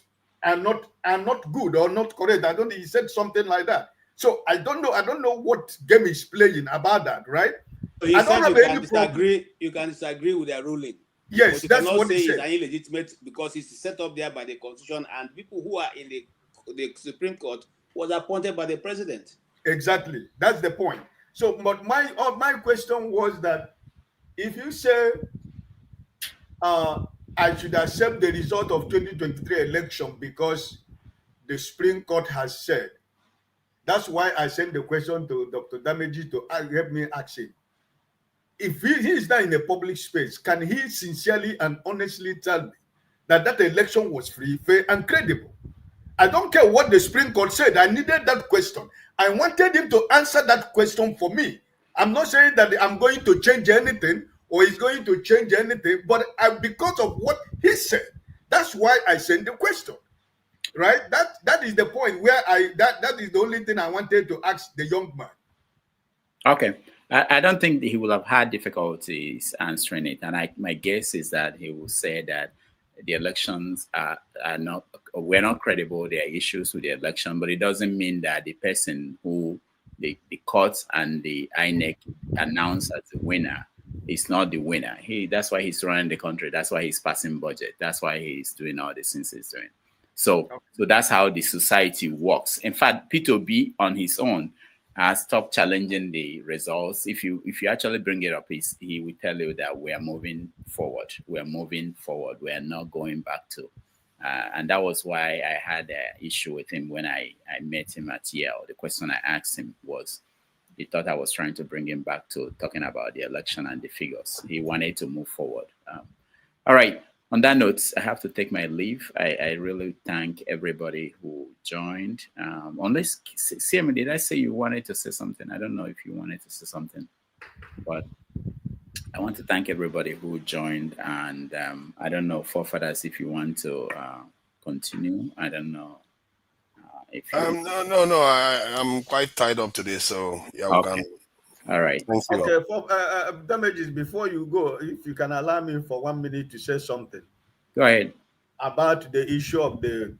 good or not correct. I don't think he said something like that. So I don't know what game he's playing about that, right? So I don't have any problem. You can disagree with their ruling. Yes, that's what he said. It's illegitimate because it's set up there by the Constitution, and people who are in the Supreme Court was appointed by the president. Exactly, that's the point. So, but my question was that if you say I should accept the result of 2023 election because the Supreme Court has said, that's why I sent the question to Dr. Damages to help me ask him. If he is not in a public space, can he sincerely and honestly tell me that election was free, fair, and credible? I don't care what the Supreme Court said. I needed that question. I wanted him to answer that question for me I'm not saying that I'm going to change anything or he's going to change anything, but because of what he said, that's why I sent the question. Right? That is the point where that is the only thing I wanted to ask the young man. Okay. I don't think he will have had difficulties answering it. And my guess is that he will say that the elections we're not credible. There are issues with the election, but it doesn't mean that the person who the courts and the INEC announced as the winner is not the winner. That's why he's running the country. That's why he's passing budget. That's why he's doing all the things he's doing. So that's how the society works. In fact, P2B on his own has stopped challenging the results. If you actually bring it up, he will tell you that we are moving forward. We are moving forward. We are not going back to. And that was why I had an issue with him when I met him at Yale. The question I asked him was, he thought I was trying to bring him back to talking about the election and the figures. He wanted to move forward. All right. On that note, I have to take my leave. I really thank everybody who joined. Unless, CM, did I say you wanted to say something? I don't know if you wanted to say something, but I want to thank everybody who joined. And I don't know, forefathers, if you want to continue. I don't know. If you... No. I'm quite tied up today, so yeah, we can. All right. Thank you. Okay, for damages, before you go, if you can allow me for 1 minute to say something. Go ahead. About the issue of the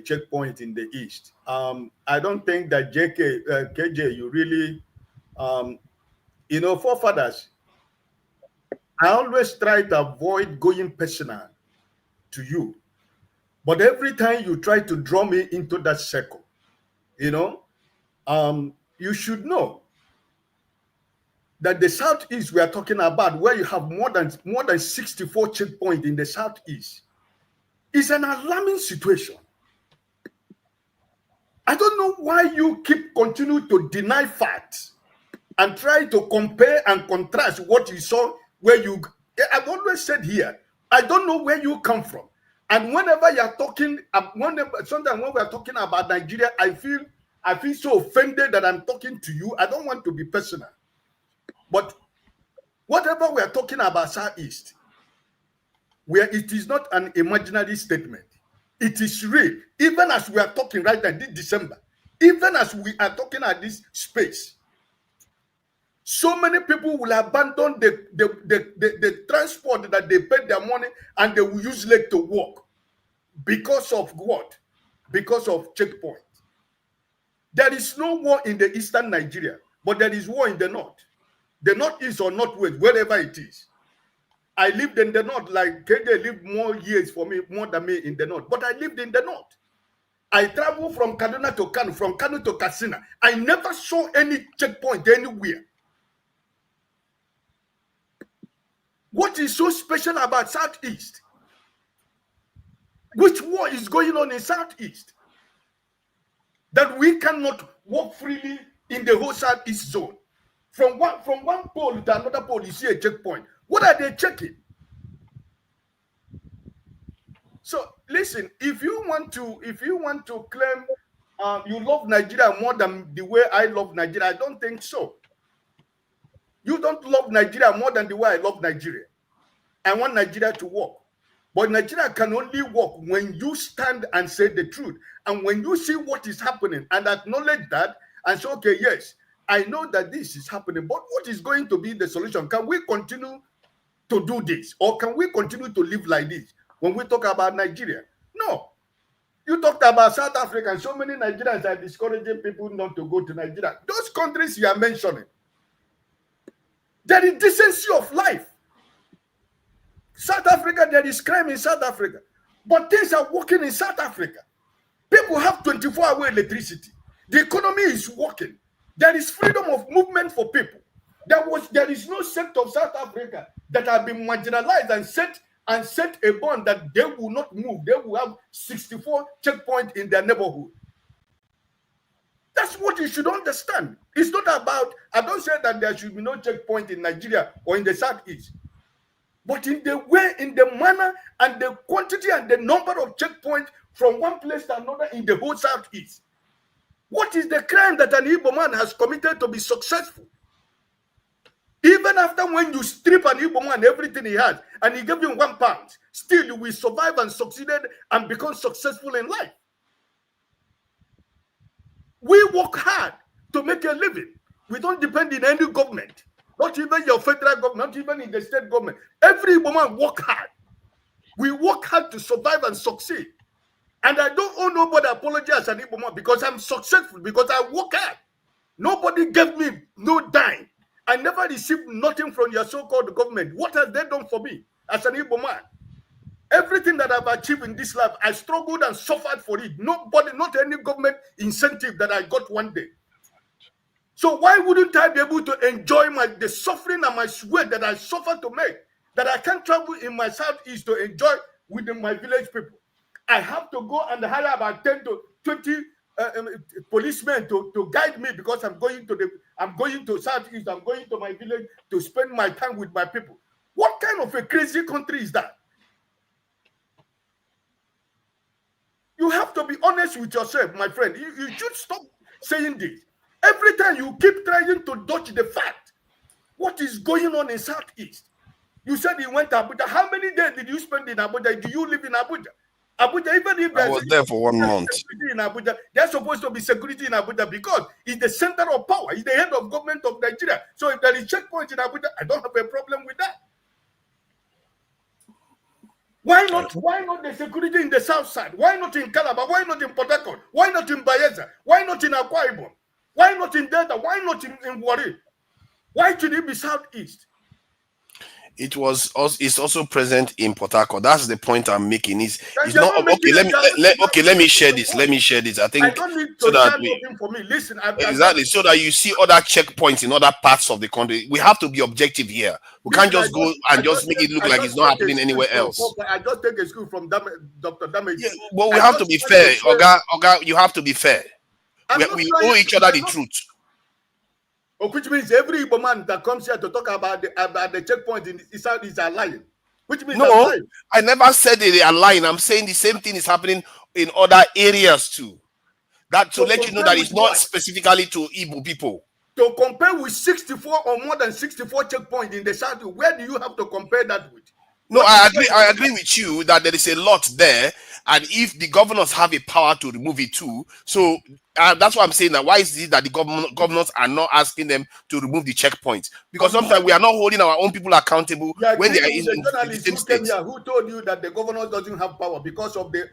checkpoint in the East. I don't think that KJ, you really, forefathers, I always try to avoid going personal to you. But every time you try to draw me into that circle, you should know that the Southeast we are talking about, where you have more than 64 checkpoints in the Southeast, is an alarming situation. I don't know why you continue to deny facts and try to compare and contrast what you saw I've always said here, I don't know where you come from. And whenever you're talking, sometimes when we're talking about Nigeria, I feel so offended that I'm talking to you. I don't want to be personal. But whatever we are talking about Southeast, where it is not an imaginary statement, it is real. Even as we are talking right now, this December, even as we are talking at this space, so many people will abandon the transport that they paid their money and they will use leg to walk. Because of what? Because of checkpoint. There is no war in the eastern Nigeria, but there is war in the north. The northeast or northwest, wherever it is. I lived in the north, like KJ lived more years for me, more than me in the north. But I lived in the north. I traveled from Kaduna to Kano, from Kano to Katsina. I never saw any checkpoint anywhere. What is so special about Southeast? Which war is going on in Southeast? That we cannot walk freely in the whole Southeast zone. From one pole to another pole, you see a checkpoint. What are they checking? So listen, if you want to claim you love Nigeria more than the way I love Nigeria, I don't think so. You don't love Nigeria more than the way I love Nigeria. I want Nigeria to work. But Nigeria can only work when you stand and say the truth. And when you see what is happening and acknowledge that and say, okay, yes, I know that this is happening, but what is going to be the solution? Can we continue to do this? Or can we continue to live like this when we talk about Nigeria? No. You talked about South Africa, and so many Nigerians are discouraging people not to go to Nigeria. Those countries you are mentioning, there is decency of life. South Africa, there is crime in South Africa. But things are working in South Africa. People have 24-hour electricity. The economy is working. There is freedom of movement for people. There is no sect of South Africa that have been marginalized and set a bond that they will not move. They will have 64 checkpoints in their neighborhood. That's what you should understand. It's not about, I don't say that there should be no checkpoint in Nigeria or in the Southeast. But in the way, in the manner, and the quantity and the number of checkpoints from one place to another in the whole Southeast. What is the crime that an Igbo man has committed to be successful? Even after when you strip an Igbo man everything he has, and he gave him £1, still you will survive and succeeded and become successful in life. We work hard to make a living. We don't depend on any government, not even your federal government, not even in the state government. Every woman work hard. We work hard to survive and succeed. And I don't owe nobody apology as an Igbo man because I'm successful, because I work hard. Nobody gave me no dime. I never received nothing from your so-called government. What have they done for me as an Igbo man? Everything that I've achieved in this life, I struggled and suffered for it. Nobody, not any government incentive that I got one day. So why wouldn't I be able to enjoy the suffering and my sweat that I suffered to make, that I can't travel in my southeast to enjoy within my village people? I have to go and hire about 10 to 20 policemen to guide me because I'm going to southeast, I'm going to my village to spend my time with my people. What kind of a crazy country is that? You have to be honest with yourself, my friend. You should stop saying this. Every time you keep trying to dodge the fact, what is going on in Southeast? You said you went to Abuja. How many days did you spend in Abuja? Do you live in Abuja? Abuja, even if I was there for 1 month. In Abuja, there's supposed to be security in Abuja because it's the center of power. It's the head of government of Nigeria. So if there is checkpoint in Abuja, I don't have a problem with that. Why not the security in the south side? Why not in Calabar? Why not in Port Harcourt? Why not in Bayelsa? Why not in Akwa Ibom? Why not in Delta? Why not in Warri? Why should it be southeast? It's also present in Port Harcourt. That's the point I'm making. It's not okay. Let me share this. Let me share this. I think I don't need to so that for me. Listen, exactly so that you see other checkpoints in other parts of the country. We have to be objective here. We can't just go and just make it look like it's not happening anywhere else. I just take a school from Dr. Damage. Yeah, but we have to be fair, Oga. You have to be fair. We owe each other the truth. Which means every Igbo man that comes here to talk about the checkpoint in the south is lying. Which means no, I never said they are lying. I'm saying the same thing is happening in other areas too. That to let you know that it's not specifically to Igbo people. To compare with 64 or more than 64 checkpoints in the south, where do you have to compare that with? No, I agree with you that there is a lot there, and if the governors have a power to remove it too, so that's why I'm saying that why is it that the governors are not asking them to remove the checkpoints? Because sometimes we are not holding our own people accountable when they are in the same state. Who told you that the governor doesn't have power because of the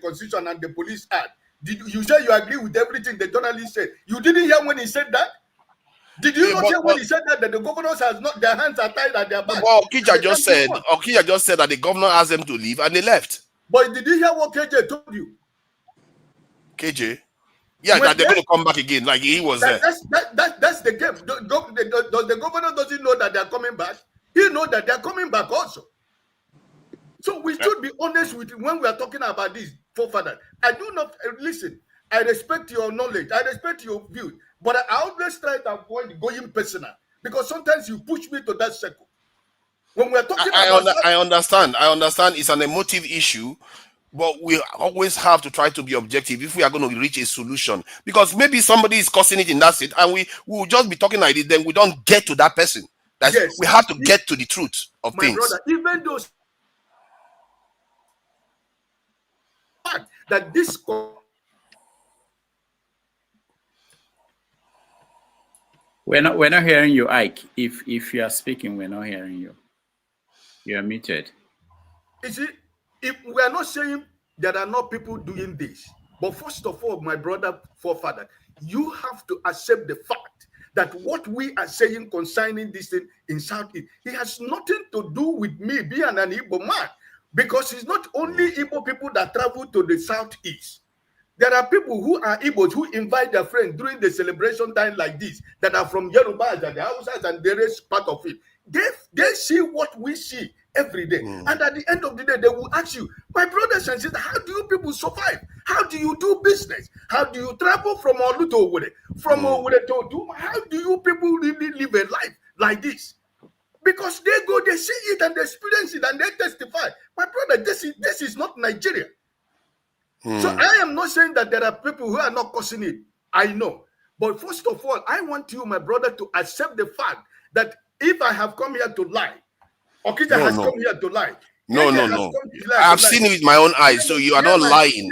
constitution and the police act? Did you say you agree with everything the journalist said? You didn't hear when he said that? Did you not hear when he said that the governors has not their hands are tied at their back? Well, Okija just said that the governor asked them to leave and they left. But did you hear what KJ told you? KJ? Yeah, that they're going to come back again, like he was there. That's the game. Does the governor doesn't know that they're coming back? He knows that they're coming back also. So we should be honest with when we are talking about this forefathers. I do not listen. I respect your knowledge. I respect your view. But I always try to avoid going personal because sometimes you push me to that circle. When we're talking I understand. It's an emotive issue, but we always have to try to be objective if we are going to reach a solution. Because maybe somebody is causing it in that state, and we will just be talking like this, then we don't get to that person. We have to get to the truth of things. Brother, even though that this We're not hearing you, Ike. If you are speaking, we're not hearing you. You are muted. You see, if we are not saying there are not people doing this, but first of all, my brother forefather, you have to accept the fact that what we are saying concerning this thing in Southeast, it has nothing to do with me being an Igbo man, because it's not only Igbo people that travel to the Southeast. There are people who are Igbos who invite their friends during the celebration time like this that are from Yoruba and the Hausas and the rest part of it. They see what we see every day. And at the end of the day, they will ask you, my brothers and sisters, how do you people survive? How do you do business? How do you travel from Olu to Owerri? From Owerri to Odu? How do you people really live a life like this? Because they go, they see it and they experience it and they testify. My brother, this is not Nigeria. So I am not saying that there are people who are not causing it. I know. But first of all, I want you, my brother, to accept the fact that if I have come here to lie, Okija has come here to lie. No. I've seen it with my own eyes, so you are not lying.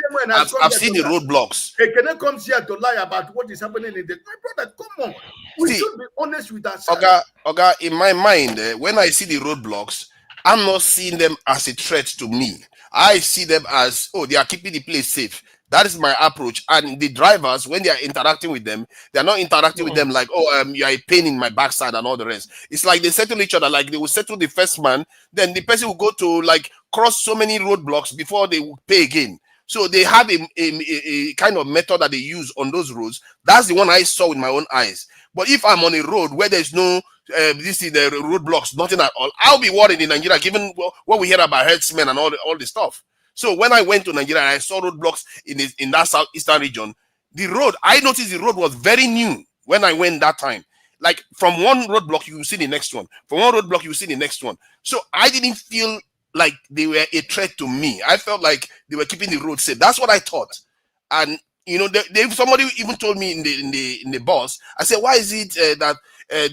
I've seen the roadblocks. Ekene comes here to lie about what is happening in the. My brother, come on. We should be honest with ourselves. Oga, in my mind, when I see the roadblocks, I'm not seeing them as a threat to me. I see them as, oh, they are keeping the place safe. That is my approach. And the drivers, when they are interacting with them, they are not interacting with them like, oh, you are a pain in my backside and all the rest. It's like they settle each other, like they will settle the first man, then the person will go to like cross so many roadblocks before they will pay again. So they have a kind of method that they use on those roads. That's the one I saw with my own eyes. But if I'm on a road where there's no this is the roadblocks, nothing at all, I'll be worried in Nigeria, given what we hear about herdsmen and all the stuff. So when I went to Nigeria and I saw roadblocks in that southeastern region, the road, I noticed the road was very new when I went that time. Like from one roadblock, you will see the next one. From one roadblock, you will see the next one. So I didn't feel like they were a threat to me. I felt like they were keeping the road safe. That's what I thought. And you know, somebody even told me in the bus. I said, "Why is it that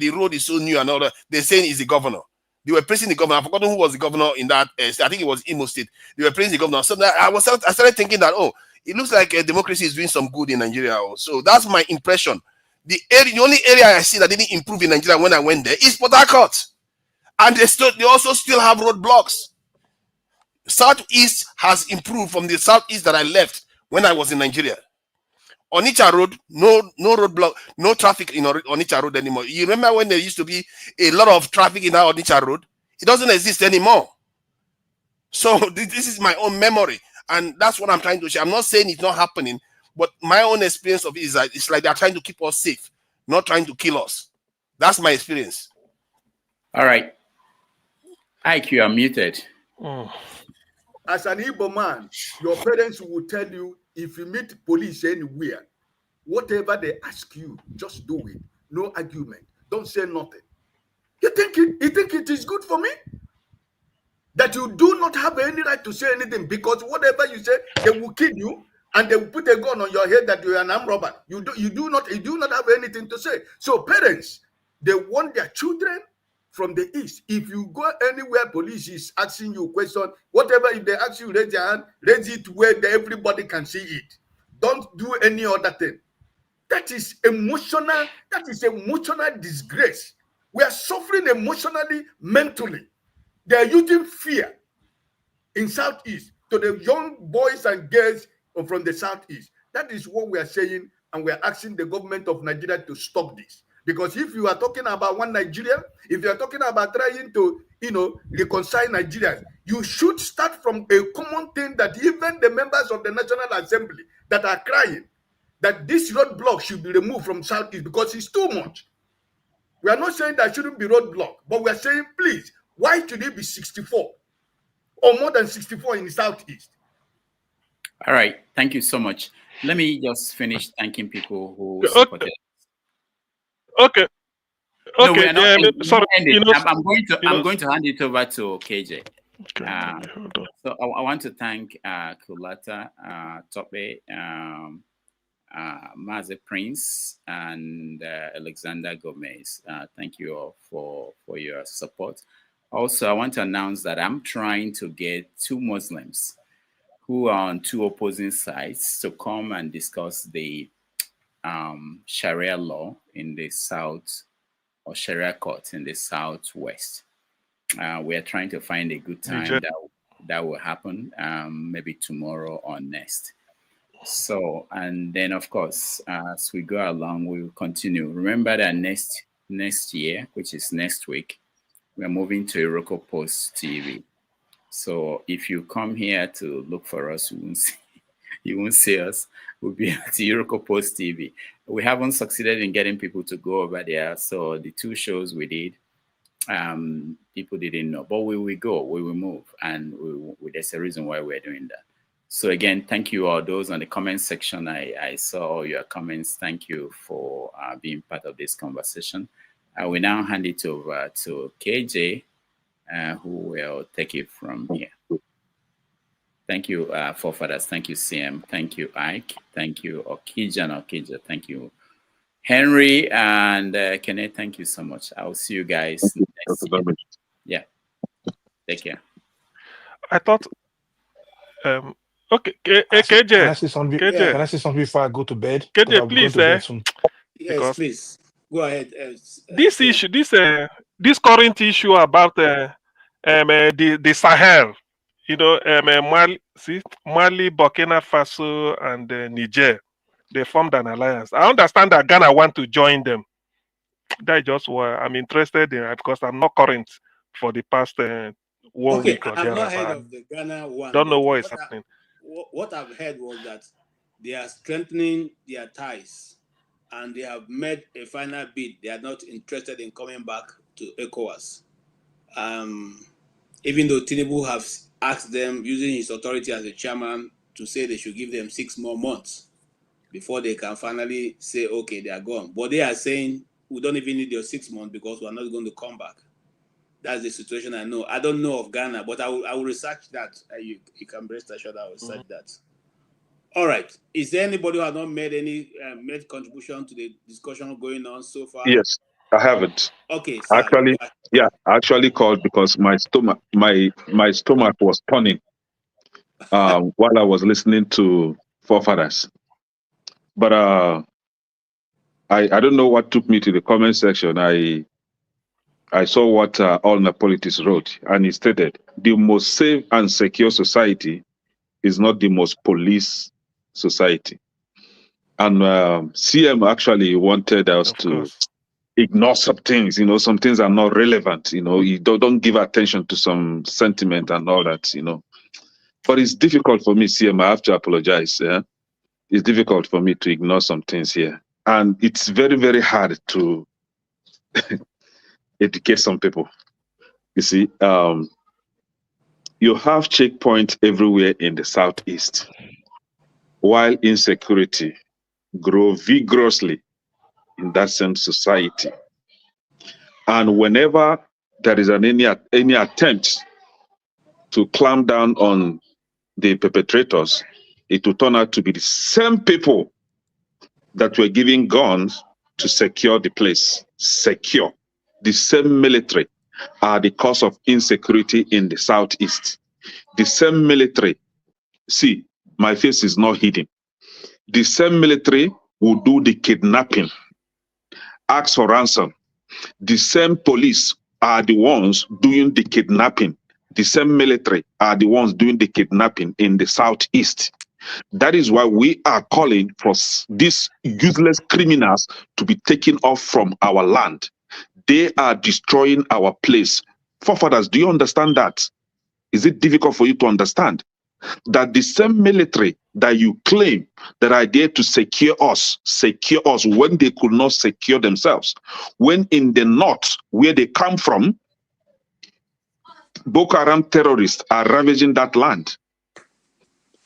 the road is so new and all that?" They're saying it's the governor. They were praising the governor. I've forgotten who was the governor in that. I think it was Imo State. They were praising the governor. So I started thinking that, oh, it looks like democracy is doing some good in Nigeria. So that's my impression. The only area I see that didn't improve in Nigeria when I went there is Port Harcourt, and they also still have roadblocks. Southeast has improved from the southeast that I left when I was in Nigeria. Onitsha Road, no roadblock, no traffic in Onitsha Road anymore. You remember when there used to be a lot of traffic in that Onitsha Road? It doesn't exist anymore. So this is my own memory, and that's what I'm trying to share. I'm not saying it's not happening, but my own experience of it is that it's like they're trying to keep us safe, not trying to kill us. That's my experience. All right. Ike, you are muted. As an Igbo man, your parents will tell you, if you meet police anywhere, whatever they ask you, just do it. No argument. Don't say nothing. You think it is good for me? That you do not have any right to say anything, because whatever you say, they will kill you and they will put a gun on your head that you are an armed robber. You do not have anything to say. So parents, they want their children from the east. If you go anywhere, police is asking you a question, whatever, if they ask you, raise your hand, raise it where everybody can see it. Don't do any other thing. That is emotional disgrace. We are suffering emotionally, mentally. They are using fear in Southeast to the young boys and girls from the Southeast. That is what we are saying, and we are asking the government of Nigeria to stop this. Because if you are talking about one Nigeria, if you are talking about trying to, reconcile Nigerians, you should start from a common thing that even the members of the National Assembly that are crying that this roadblock should be removed from Southeast because it's too much. We are not saying that shouldn't be roadblock, but we are saying, please, why should it be 64 or more than 64 in the Southeast? All right. Thank you so much. Let me just finish thanking people who supported. Okay. No, we are not, sorry. I'm going to hand it over to KJ. Okay, so I want to thank Kulata, Tope, Maze Prince, and Alexander Gomez. Thank you all for your support. Also, I want to announce that I'm trying to get two Muslims who are on two opposing sides to come and discuss the Sharia law in the South, or Sharia court in the Southwest. We are trying to find a good time that will happen, maybe tomorrow or next. So, and then of course, as we go along, we will continue. Remember that next year, which is next week, we're moving to Iroko Post TV. So if you come here to look for us, you won't see us. We'll be at Iroko Post TV. We haven't succeeded in getting people to go over there. So the two shows we did, people didn't know, but we will go, we will move, and there's a reason why we're doing that. So again, thank you all those on the comment section. I saw all your comments. Thank you for being part of this conversation. I will now hand it over to KJ, who will take it from here. Thank you, forefathers. Thank you, CM. Thank you, Ike. Thank you, Okija and Okija. Thank you, Henry and Kenneth, thank you so much. I will see you guys next year. Yeah. Take care. I thought, okay, KJ. Can I say something? KJ. Can I say something before I go to bed? KJ, please, bed yes, please go ahead. This issue, this current issue about the Sahel, you know, Mali, Burkina Faso, and Niger, they formed an alliance. I understand that Ghana want to join them. That's just why I'm interested in it, because I'm not current for the past 1 week or I've not heard of the Ghana one. Don't know what is happening. What I've heard was that they are strengthening their ties and they have made a final bid. They are not interested in coming back to ECOWAS. Even though Tinubu has asked them, using his authority as a chairman, to say they should give them 6 more months before they can finally say, okay, they are gone. But they are saying, we don't even need your 6 months because we're not going to come back. That's the situation I know. I don't know of Ghana, but I will research that. You can rest assured I will research that. All right. Is there anybody who has not made any made contribution to the discussion going on so far? Yes, I haven't. Okay, sir. Actually, yeah, I actually called because my stomach was turning while I was listening to forefathers. But I don't know what took me to the comment section. I saw what All Napolitis wrote, and he stated, the most safe and secure society is not the most police society. And CM actually wanted us to ignore some things. You know, some things are not relevant. You know, you don't give attention to some sentiment and all that, you know. But it's difficult for me, CM, I have to apologize. Yeah? It's difficult for me to ignore some things here. And it's very, very hard to educate some people. You see, you have checkpoints everywhere in the Southeast, while insecurity grows vigorously in that same society. And whenever there is any attempt to clamp down on the perpetrators, it will turn out to be the same people that were giving guns to secure the place. Secure. The same military are the cause of insecurity in the Southeast. The same military, see, my face is not hidden. The same military will do the kidnapping, ask for ransom. The same police are the ones doing the kidnapping. The same military are the ones doing the kidnapping in the Southeast. That is why we are calling for these useless criminals to be taken off from our land. They are destroying our place. Forefathers, do you understand that? Is it difficult for you to understand that the same military that you claim that are there to secure us when they could not secure themselves? When in the north, where they come from, Boko Haram terrorists are ravaging that land.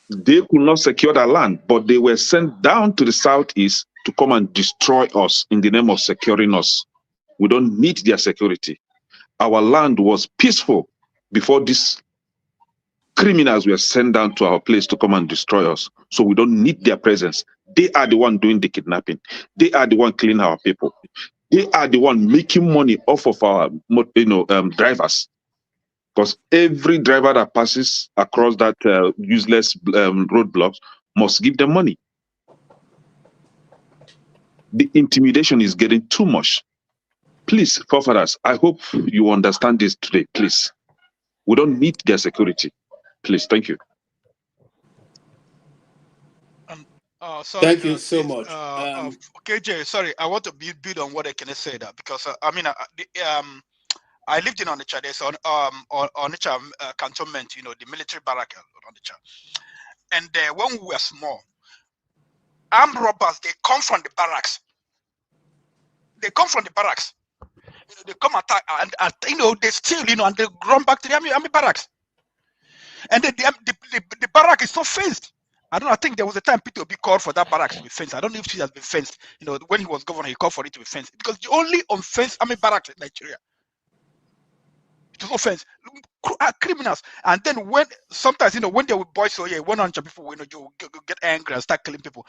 They could not secure that land, but they were sent down to the southeast to come and destroy us in the name of securing us. We don't need their security. Our land was peaceful before these criminals were sent down to our place to come and destroy us. So we don't need their presence. They are the one doing the kidnapping. They are the one killing our people. They are the one making money off of our drivers. Because every driver that passes across that useless roadblocks must give them money. The intimidation is getting too much. Please, forefathers, I hope you understand this today, please. We don't need their security. Please, thank you. Sorry, thank you so much. KJ, sorry, I want to build on what I can say that because I lived in Onitsha. There's Onitsha cantonment, you know, the military barrack on Onitsha. And when we were small, armed robbers, they come from the barracks. They come from the barracks. You know, they come attack and you know, they steal, you know, and they run back to the army barracks. And the barrack is so fenced. I think there was a time P2B called for that barracks to be fenced. I don't know if it has been fenced. You know, when he was governor, he called for it to be fenced. Because the only unfenced army barracks in Nigeria. It was offense, criminals. And then when sometimes, you know, when they would boys, so yeah, one on people, you know, you get angry and start killing people.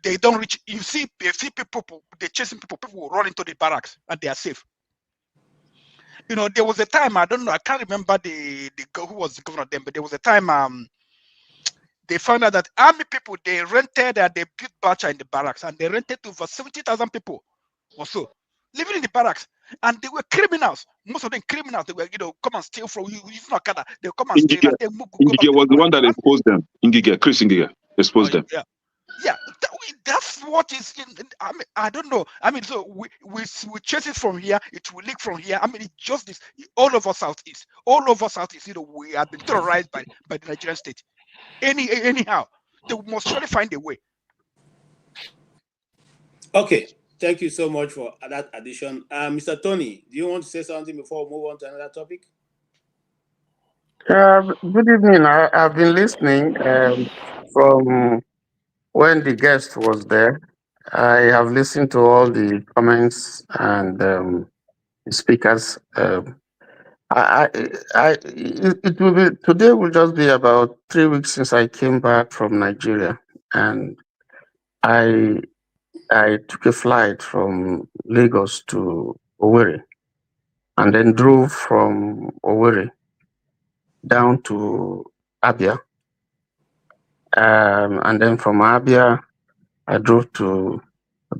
they don't reach. You see people, they're chasing people. People will run into the barracks and they are safe. You know, there was a time, I don't know, I can't remember the who was the governor then, but there was a time they found out that army people, they rented and they built Bacha in the barracks, and they rented to over 70,000 people or so living in the barracks, and they were criminals. Most of them criminals. They were, come and steal from you. It's not Canada. They'll come and steal, and they move. Ingige was the one that exposed them. Chris Ingige exposed them. Yeah, that's what is. I mean, I don't know. I mean, so we chase it from here. It will leak from here. I mean, it's just this. All over Southeast. We have been terrorized by the Nigerian state. Anyhow, they must surely find a way. Okay, thank you so much for that addition. Mr. Tony, do you want to say something before we move on to another topic? Good evening. I've been listening from when the guest was there. I have listened to all the comments and the speakers. It will be today. Will just be about 3 weeks since I came back from Nigeria, and I took a flight from Lagos to Owerri, and then drove from Owerri down to Abia, and then from Abia I drove to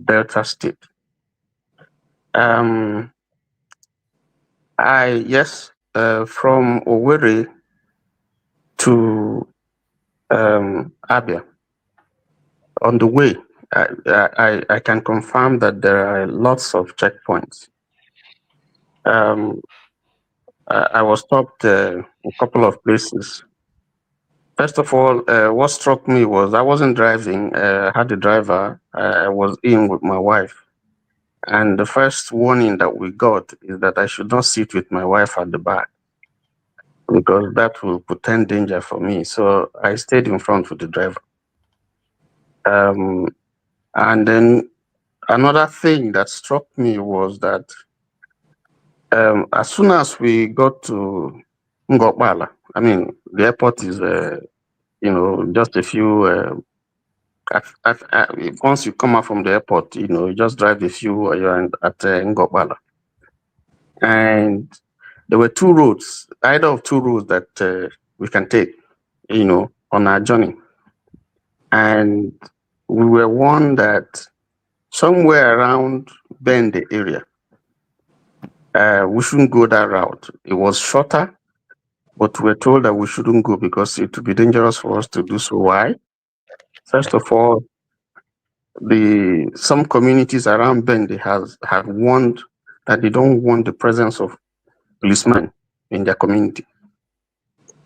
Delta State. From Owerri to Abia. On the way, I can confirm that there are lots of checkpoints. I was stopped a couple of places. First of all, what struck me was I wasn't driving. I had a driver. I was in with my wife. And the first warning that we got is that I should not sit with my wife at the back, because that will portend danger for me. So I stayed in front with the driver. And then another thing that struck me was that as soon as we got to Ngokbala, I mean, the airport is, just a few. Once you come out from the airport, you just drive a few, you're at Ngokbala. And there were two roads, either of two roads that we can take, on our journey. And we were warned that somewhere around Bende area, we shouldn't go that route. It was shorter, but we were told that we shouldn't go because it would be dangerous for us to do so. Why? First of all, some communities around Bende have warned that they don't want the presence of policemen in their community.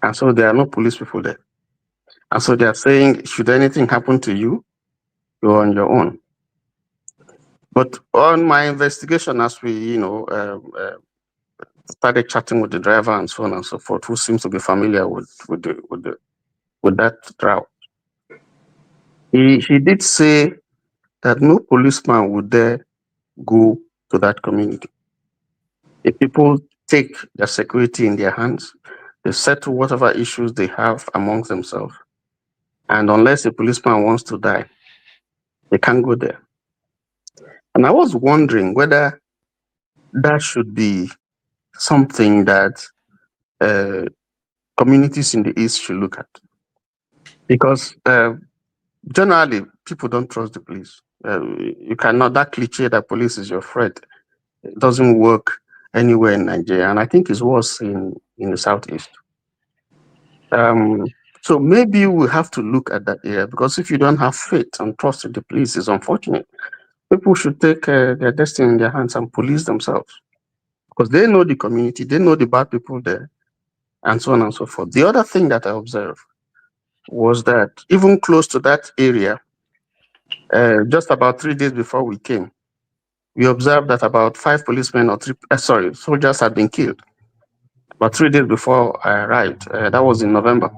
And so there are no police people there. And so they are saying, should anything happen to you, you're on your own. But on my investigation, as we, started chatting with the driver and so on and so forth, who seems to be familiar with that route, he did say that no policeman would dare go to that community. If people take their security in their hands, they settle whatever issues they have amongst themselves. And unless a policeman wants to die, they can't go there. And I was wondering whether that should be something that communities in the East should look at. Because generally, people don't trust the police. You cannot, that cliche that police is your friend, it doesn't work anywhere in Nigeria. And I think it's worse in the Southeast. So maybe we have to look at that area, because if you don't have faith and trust in the police, it's unfortunate. People should take their destiny in their hands and police themselves, because they know the community, they know the bad people there, and so on and so forth. The other thing that I observed was that even close to that area, just about 3 days before we came, we observed that about 5 policemen or soldiers had been killed. About 3 days before I arrived, that was in November.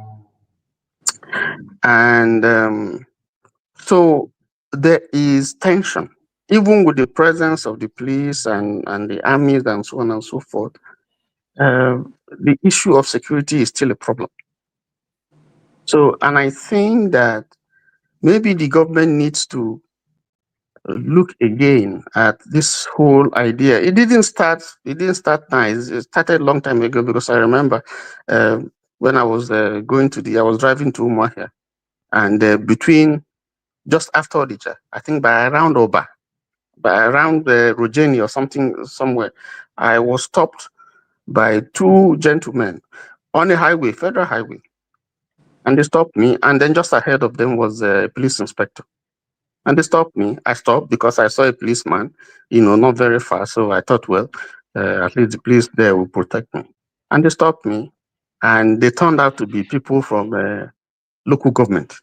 And so there is tension, even with the presence of the police and the armies and so on and so forth. The issue of security is still a problem. So, and I think that maybe the government needs to look again at this whole idea. It didn't start now. It started a long time ago, because I remember when I was I was driving to Umuahia, and between just after Odija, I think by around Rogeni or something somewhere, I was stopped by two gentlemen on a highway, federal highway, and they stopped me. And then just ahead of them was a police inspector. And they stopped me. I stopped because I saw a policeman, not very far. So I thought, well, at least the police there will protect me. And they stopped me, and they turned out to be people from local government.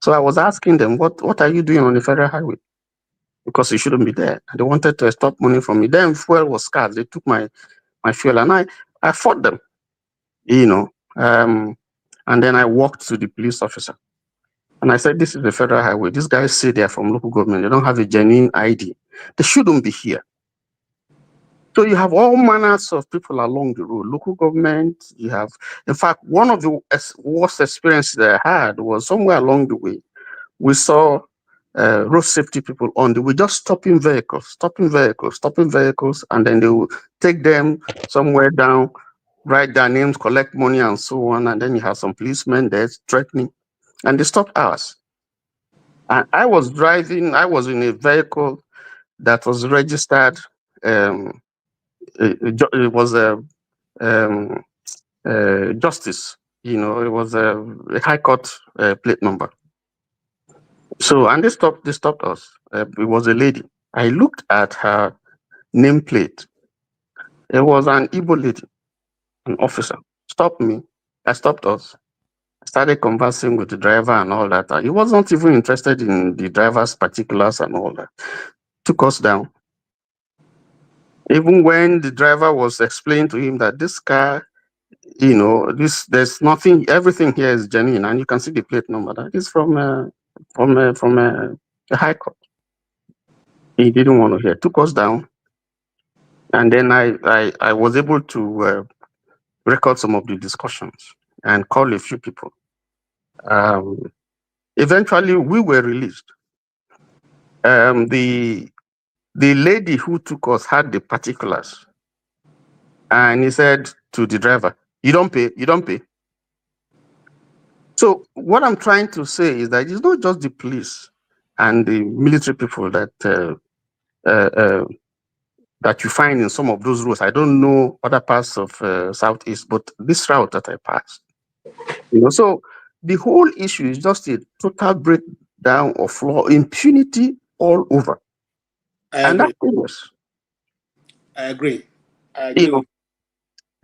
So I was asking them, what are you doing on the federal highway? Because you shouldn't be there. And they wanted to stop money from me. Then fuel was scarce. They took my fuel, and I fought them, and then I walked to the police officer. And I said, this is the federal highway. These guys say they're from local government. They don't have a genuine ID. They shouldn't be here. So you have all manners of people along the road. Local government, you have, in fact, one of the worst experiences that I had was somewhere along the way. We saw road safety people on the way, just stopping vehicles, and then they will take them somewhere down, write their names, collect money, and so on. And then you have some policemen there threatening, and they stopped ours. And I was in a vehicle that was registered. It was a justice, it was a high court plate number. So, and they stopped us. It was a lady. I looked at her nameplate. It was an Igbo lady, an officer. Stopped me. I stopped us. Started conversing with the driver and all that. He wasn't even interested in the driver's particulars and all that. Took us down. Even when the driver was explaining to him that this car, there's nothing, everything here is genuine, and you can see the plate number. That is from a high court. He didn't want to hear. Took us down, and then I was able to record some of the discussions and call a few people. Eventually, we were released. The lady who took us had the particulars, and he said to the driver, "You don't pay. You don't pay." So what I'm trying to say is that it's not just the police and the military people that that you find in some of those roads. I don't know other parts of Southeast, but this route that I passed, so the whole issue is just a total breakdown of law, impunity all over. And that's dangerous. I agree.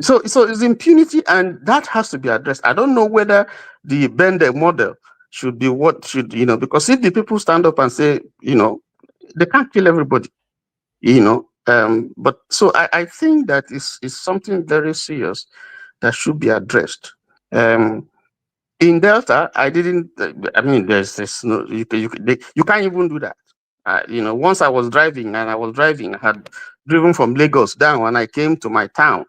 So it's impunity, and that has to be addressed. I don't know whether the Bender model should be because if the people stand up and say, they can't kill everybody, but so I think that is something very serious that should be addressed. In Delta, there's no, you can't even do that. Once I was driving, I had driven from Lagos down, and I came to my town,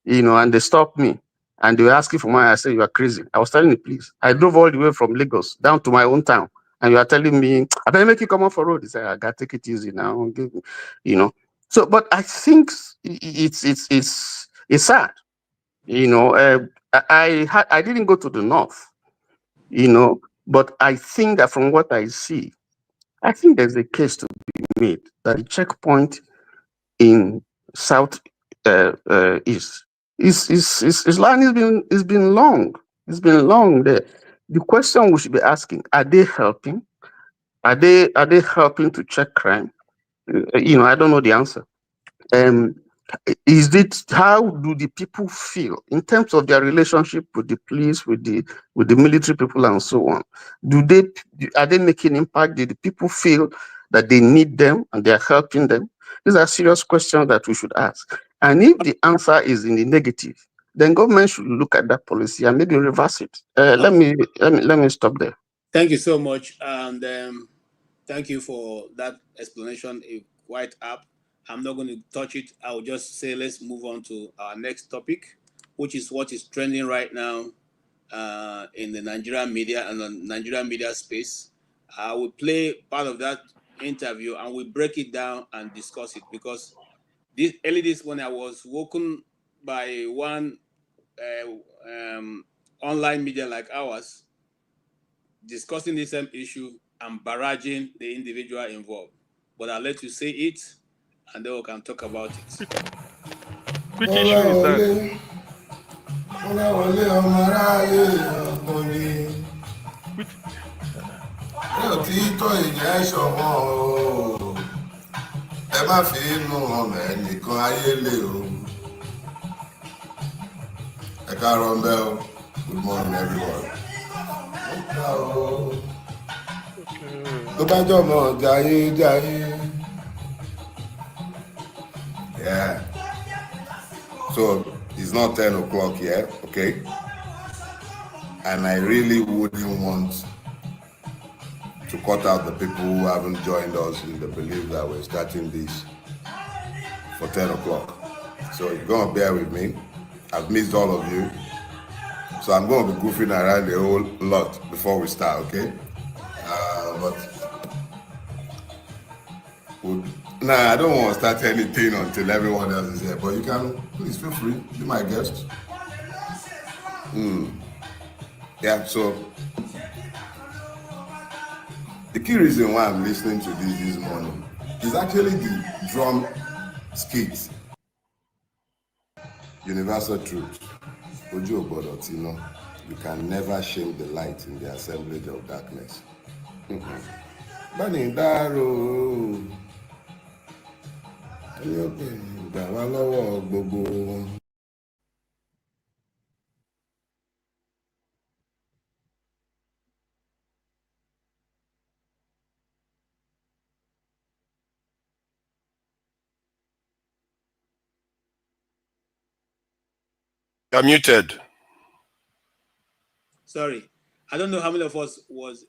and they stopped me, and they were asking for money. I said, "You are crazy." I was telling the police, I drove all the way from Lagos down to my own town, and you are telling me, "I better make you come off a road." He said, "I got to take it easy now." So, but I think it's sad. I didn't go to the north, but I think that from what I see, I think there's a case to be made that the checkpoint in South East is line it's been long. It's been long there. The question we should be asking: are they helping? Are they helping to check crime? I don't know the answer. How do the people feel in terms of their relationship with the police, with the military people, and so on? Are they making impact? Do the people feel that they need them and they are helping them? These are serious questions that we should ask. And if the answer is in the negative, then government should look at that policy and maybe reverse it. Let me stop there. Thank you so much, and thank you for that explanation. Quite apt. I'm not going to touch it. I'll just say let's move on to our next topic, which is what is trending right now in the Nigerian media and the Nigerian media space. I will play part of that interview and we break it down and discuss it, because early this morning I was woken by one online media like ours discussing the same issue and barraging the individual involved. But I'll let you say it and then we can talk about it. Which issue is that? Ẹ má fi inú ọmọ ẹnìkan ayé lé o. Ẹ káàárọ̀ ń bẹ́ o. Good morning everyone. Tó bá jọ mọ̀ jayé. Yeah. So it's not 10 o'clock yet, okay? And I really wouldn't want to cut out the people who haven't joined us in the belief that we're starting this for 10 o'clock. So you're going to bear with me. I've missed all of you. So I'm going to be goofing around a whole lot before we start, okay? I don't want to start anything until everyone else is here. But you can, please feel free, be my guest. Yeah, so the key reason why I'm listening to this morning is actually the drum skit. Universal truth. Ojo Bodotino, you can never shame the light in the assemblage of darkness. Banindaro. You're muted. Sorry. I don't know how many of us was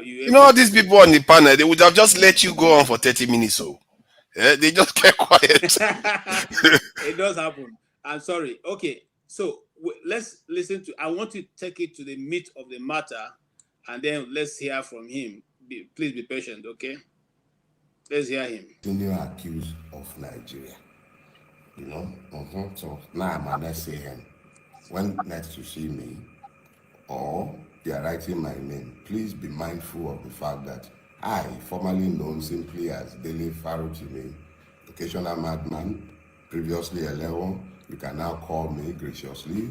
you know these people on the panel, they would have just let you go on for 30 minutes. So they just get quiet. It does happen. I'm sorry. Okay, so let's listen to. I want to take it to the meat of the matter, and then let's hear from him. Please be patient, okay? Let's hear him. Senior accused of Nigeria. You know, so now I'm gonna say him. When next you see me, or they are writing my name, please be mindful of the fact that I, formerly known simply as Dele Farotimi, occasional madman, previously Elewo, you can now call me graciously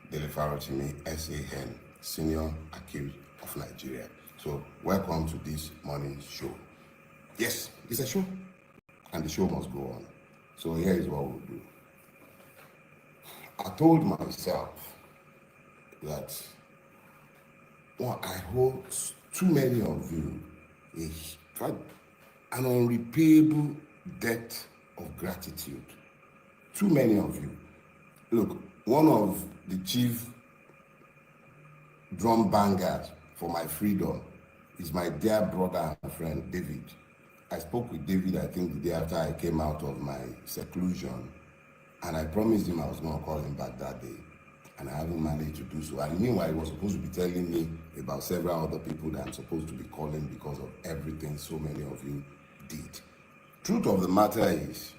Dele Farotimi, SAN, Senior Accused of Nigeria. So welcome to this morning's show. Yes, it's a show, and the show must go on. So here is what we'll do. I told myself that I hold too many of you an unrepayable debt of gratitude. Too many of you. Look, one of the chief drum bangers for my freedom is my dear brother and friend, David. I spoke with David, I think, the day after I came out of my seclusion, and I promised him I was going to call him back that day, and I haven't managed to do so. And meanwhile, he was supposed to be telling me about several other people that I'm supposed to be calling because of everything so many of you did. Truth of the matter is,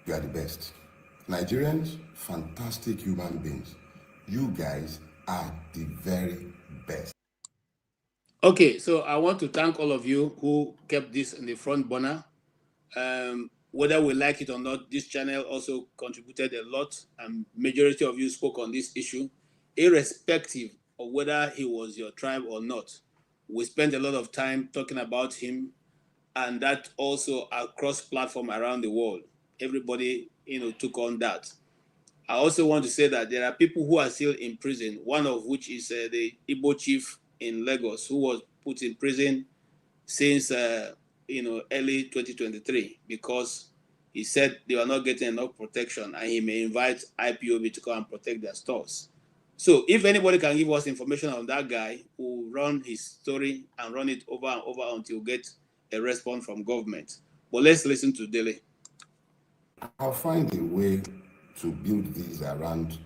you are the best. Nigerians, fantastic human beings. You guys are the very best. Okay, so I want to thank all of you who kept this in the front burner. Whether we like it or not, this channel also contributed a lot, and majority of you spoke on this issue, irrespective of whether he was your tribe or not. We spent a lot of time talking about him, and that also across platform around the world. Everybody, took on that. I also want to say that there are people who are still in prison, one of which is the Igbo chief in Lagos, who was put in prison since early 2023 because he said they were not getting enough protection, and he may invite IPOB to come and protect their stores. So if anybody can give us information on that guy, we'll run his story and run it over and over until we get a response from government. But let's listen to Dele. I'll find a way to build these around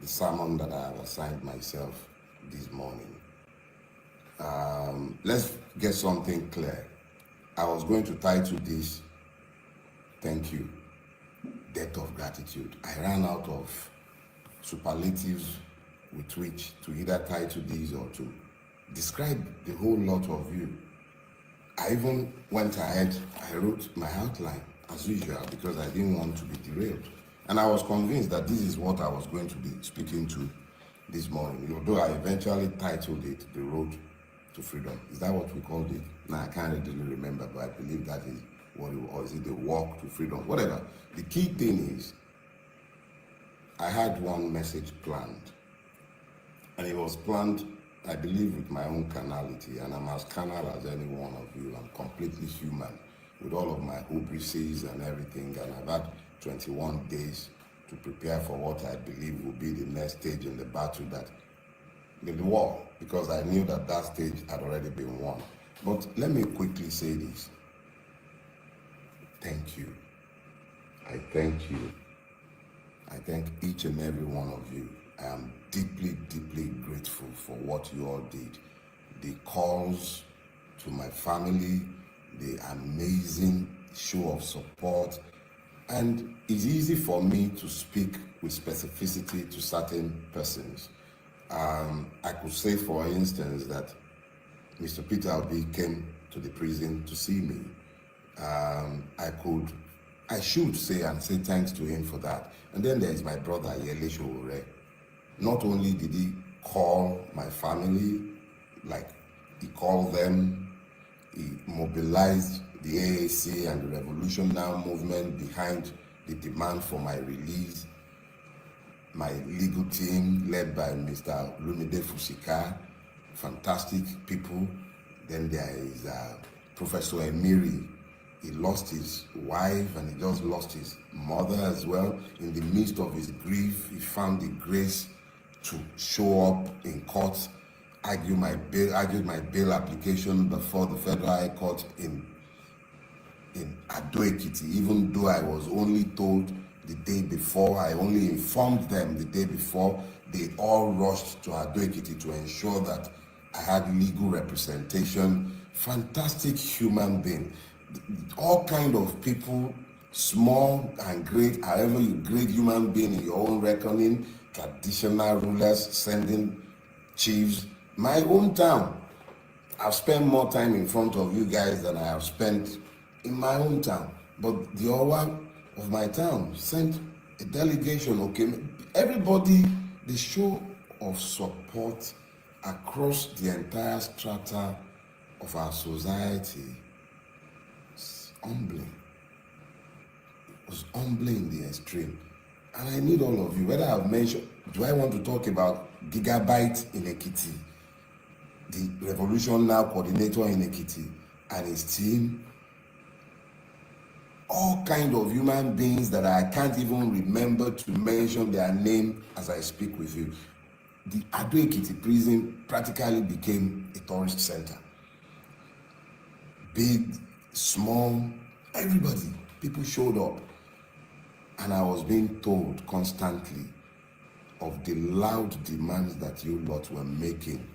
the sermon that I have assigned myself this morning. let's get something clear. I was going to title this, thank you, debt of gratitude. I ran out of superlatives with which to either title these or to describe the whole lot of you. I even went ahead, I wrote my outline as usual because I didn't want to be derailed. And I was convinced that this is what I was going to be speaking to this morning, although I eventually titled it The Road to Freedom. Is that what we called it? No, I can't really remember, but I believe that is what it was. Or is it The Walk to Freedom? Whatever. The key thing is, I had one message planned, and it was planned, I believe, with my own carnality, and I'm as carnal as any one of you. I'm completely human with all of my hubrises and everything, and I've had 21 days to prepare for what I believe will be the next stage in the battle, that the war, because I knew that that stage had already been won. But let me quickly say this. Thank you. I thank you. I thank each and every one of you. I am deeply, deeply grateful for what you all did. The calls to my family, the amazing show of support. And it's easy for me to speak with specificity to certain persons. I could say, for instance, that Mr. Peter Obi came to the prison to see me. I should say and say thanks to him for that. And then there is my brother, Yele Showore. Not only did he call my family, like he called them, he mobilized the AAC and the Revolution Now movement behind the demand for my release. My legal team, led by Mr. Lumide Fusika, fantastic people. Then there is Professor Emiri. He lost his wife and he just lost his mother as well. In the midst of his grief, he found the grace to show up in court, argued my bail application before the Federal High Court in Ado Ekiti, even though I was only told the day before. I only informed them the day before. They all rushed to Ado Ekiti to ensure that I had legal representation. Fantastic human being. All kind of people, small and great, however you grade human being in your own reckoning, traditional rulers sending chiefs. My hometown, I've spent more time in front of you guys than I have spent in my hometown. But the Owa of my town sent a delegation, okay? Everybody, the show of support across the entire strata of our society is humbling. It was humbling in the extreme. And I need all of you, whether I've mentioned, do I want to talk about Gigabyte in Ekiti, the Revolution Now coordinator in Ekiti, and his team, all kind of human beings that I can't even remember to mention their name as I speak with you. The Ado Ekiti prison practically became a tourist center. Big, small, everybody, people showed up. And I was being told constantly of the loud demands that you lot were making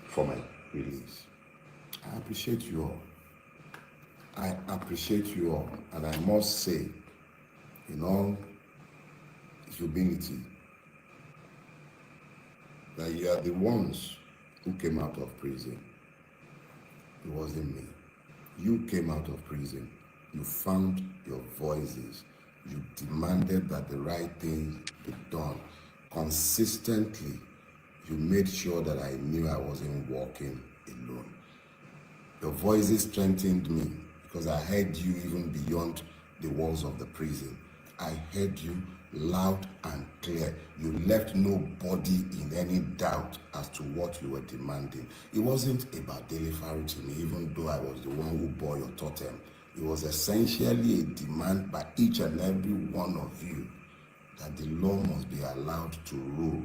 for my release. I appreciate you all. I appreciate you all. And I must say, in all humility, that you are the ones who came out of prison. It wasn't me. You came out of prison. You found your voices. You demanded that the right thing be done. Consistently, you made sure that I knew I wasn't walking alone. Your voices strengthened me because I heard you even beyond the walls of the prison. I heard you loud and clear. You left nobody in any doubt as to what you were demanding. It wasn't about Daily Farotimi, even though I was the one who bore your totem. It was essentially a demand by each and every one of you that the law must be allowed to rule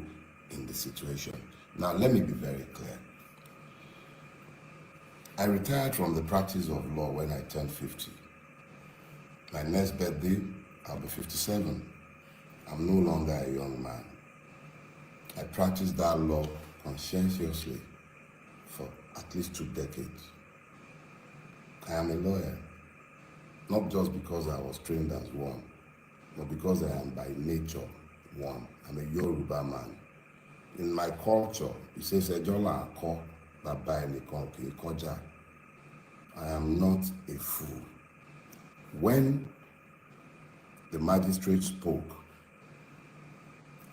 in the situation. Now, let me be very clear. I retired from the practice of law when I turned 50. My next birthday, I'll be 57. I'm no longer a young man. I practiced that law conscientiously for at least 2 decades. I am a lawyer, not just because I was trained as one, but because I am by nature one. I'm a Yoruba man. In my culture, it says, Ejola Ako, Baba Enikonke Koja. I am not a fool. When the magistrate spoke,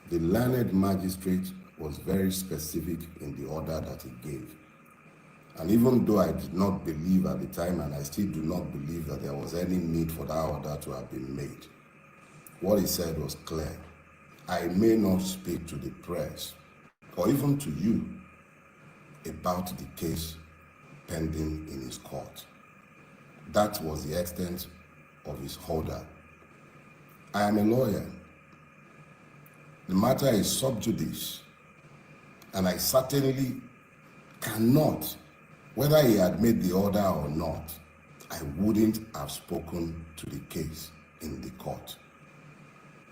the learned magistrate was very specific in the order that he gave. And even though I did not believe at the time, and I still do not believe that there was any need for that order to have been made, what he said was clear. I may not speak to the press or even to you about the case pending in his court. That was the extent of his order. I am a lawyer. The matter is sub judice, and I certainly cannot, whether he had made the order or not, I wouldn't have spoken to the case in the court.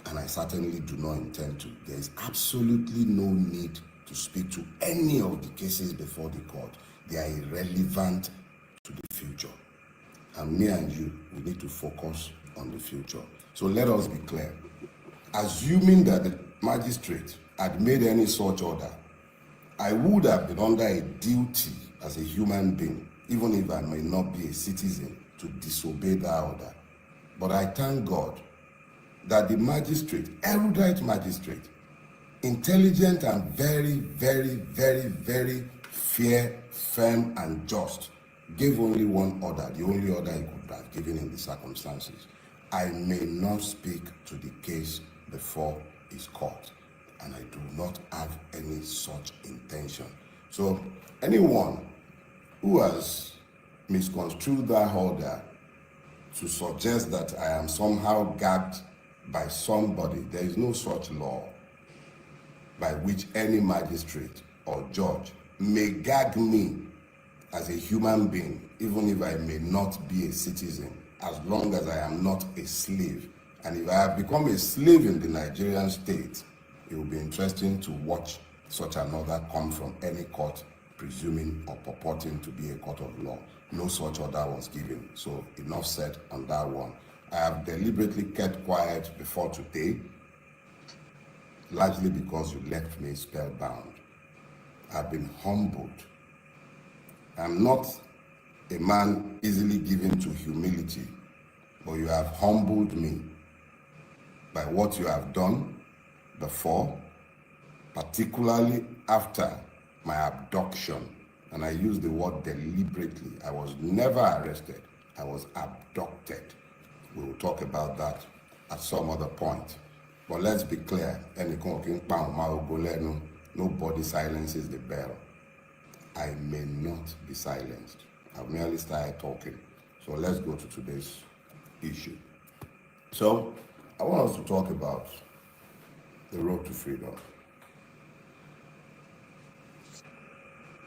And I certainly do not intend to. There is absolutely no need to speak to any of the cases before the court. They are irrelevant to the future. And me and you, we need to focus on the future. So let us be clear. Assuming that the magistrate had made any such order, I would have been under a duty as a human being, even if I may not be a citizen, to disobey that order. But I thank God that the magistrate, erudite magistrate, intelligent and very, very, very, very fair, firm, and just, gave only one order, the only order he could have given in the circumstances. I may not speak to the case before his court, and I do not have any such intention. So anyone who has misconstrued that order to suggest that I am somehow gagged by somebody, there is no such law by which any magistrate or judge may gag me as a human being, even if I may not be a citizen, as long as I am not a slave. And if I have become a slave in the Nigerian state, it will be interesting to watch such an order come from any court, presuming or purporting to be a court of law. No such order was given. So enough said on that one. I have deliberately kept quiet before today, largely because you left me spellbound. I've been humbled. I'm not a man easily given to humility, but you have humbled me by what you have done before, particularly after my abduction. And I use the word deliberately. I was never arrested. I was abducted. We will talk about that at some other point. But let's be clear. Nobody silences the bell. I may not be silenced. I've merely started talking. So let's go to today's issue. So I want us to talk about the road to freedom.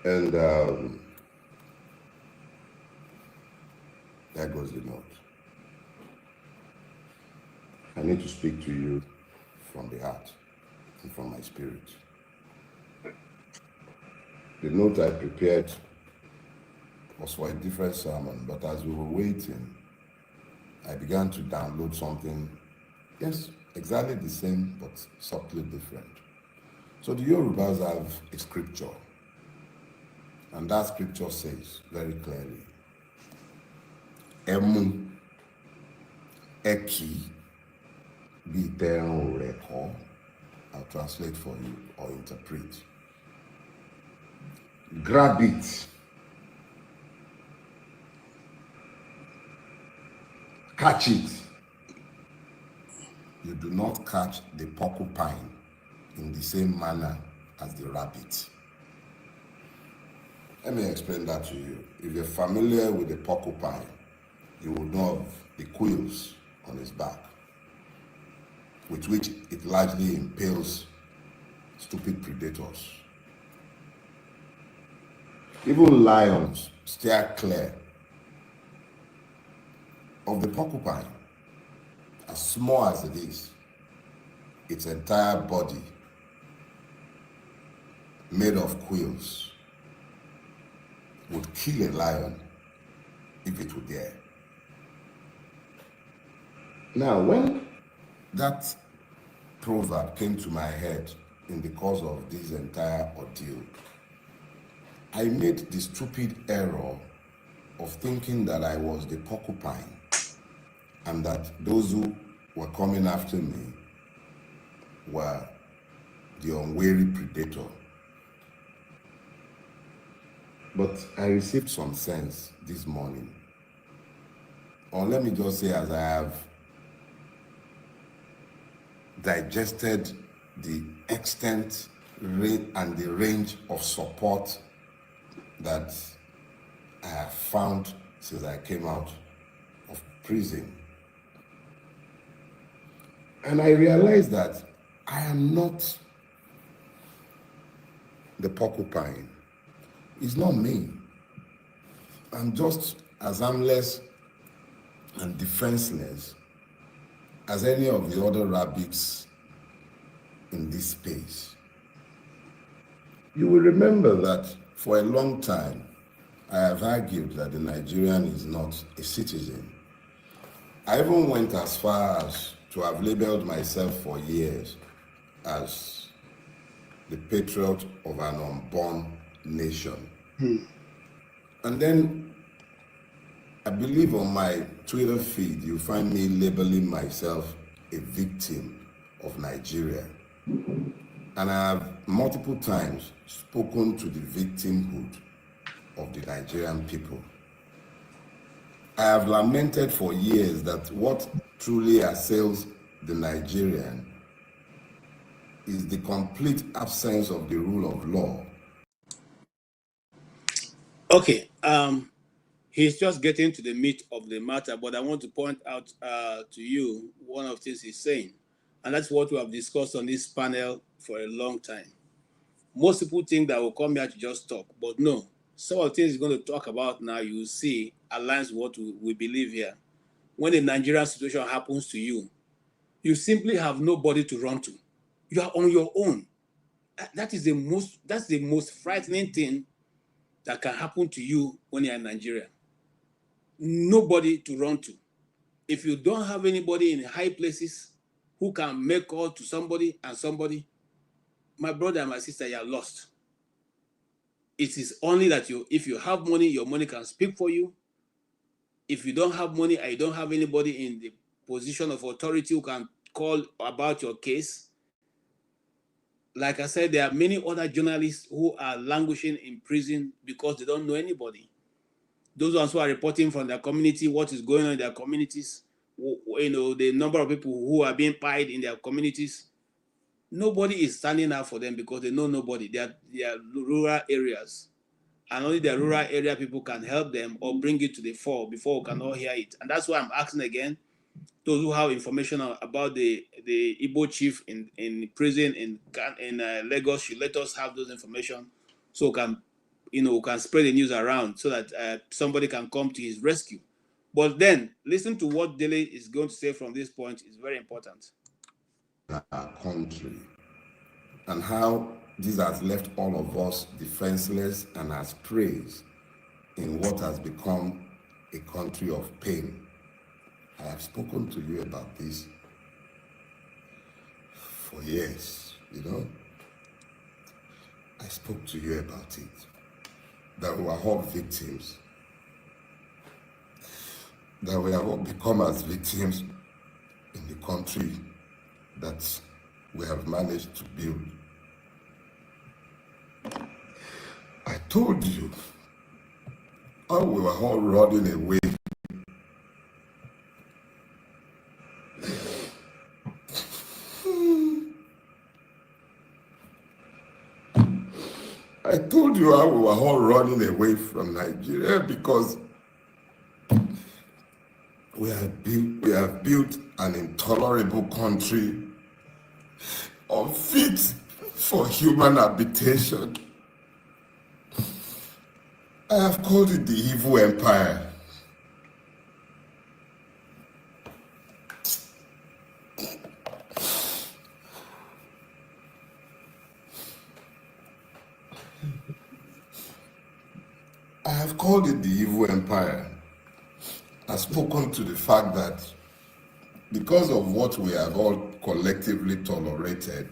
And there goes the note. I need to speak to you from the heart and from my spirit. The note I prepared was for a different sermon, but as we were waiting, I began to download something, yes, exactly the same, but subtly different. So the Yorubas have a scripture, and that scripture says very clearly, Emu, Eki, Biteran Reko. I'll translate for you or interpret. Grab it. Catch it. You do not catch the porcupine in the same manner as the rabbit. Let me explain that to you. If you're familiar with the porcupine, you will know of the quills on its back, with which it largely impales stupid predators. Even lions steer clear of the porcupine. As small as it is, its entire body made of quills would kill a lion if it would dare. Now, when that proverb came to my head in the course of this entire ordeal, I made the stupid error of thinking that I was the porcupine and that those who were coming after me were the unwary predator. But I received some sense this morning. Or let me just say, as I have digested the extent and the range of support that I have found since I came out of prison. And I realized that I am not the porcupine. It's not me. I'm just as harmless and defenseless as any of the other rabbits in this space. You will remember that for a long time, I have argued that the Nigerian is not a citizen. I even went as far as to have labeled myself for years as the patriot of an unborn nation. And then I believe on my Twitter feed, you find me labeling myself a victim of Nigeria. And I have multiple times spoken to the victimhood of the Nigerian people. I have lamented for years that what truly assails the Nigerian is the complete absence of the rule of law. Okay, he's just getting to the meat of the matter, but I want to point out to you one of the things he's saying, and that's what we have discussed on this panel for a long time. Most people think that we'll come here to just talk, but no. Some of the things he's going to talk about now, you will see, aligns with what we believe here. When a Nigerian situation happens to you, you simply have nobody to run to. You are on your own. That's the most frightening thing that can happen to you when you're in Nigeria. Nobody to run to. If you don't have anybody in high places who can make call to somebody and somebody, my brother and my sister, you are lost. It is only that if you have money, your money can speak for you. If you don't have money and you don't have anybody in the position of authority who can call about your case, like I said, there are many other journalists who are languishing in prison because they don't know anybody. Those ones who are reporting from their community what is going on in their communities, the number of people who are being pied in their communities, nobody is standing up for them because they know nobody. They are rural areas. And only the rural area people can help them or bring it to the fore before we can all hear it. And that's why I'm asking again, those who have information about the Igbo chief in prison in Lagos should let us have those information so we can spread the news around so that somebody can come to his rescue. But then, listen to what Dele is going to say from this point is very important. Our country and how this has left all of us defenseless and as praise in what has become a country of pain. I have spoken to you about this for years, I spoke to you about it, that we are all victims, that we have all become as victims in the country that we have managed to build. I told you how we were all running away. I told you how we were all running away from Nigeria because we have built an intolerable country unfit for human habitation. I have called it the evil empire. I have called it the evil empire. I've spoken to the fact that because of what we have all collectively tolerated,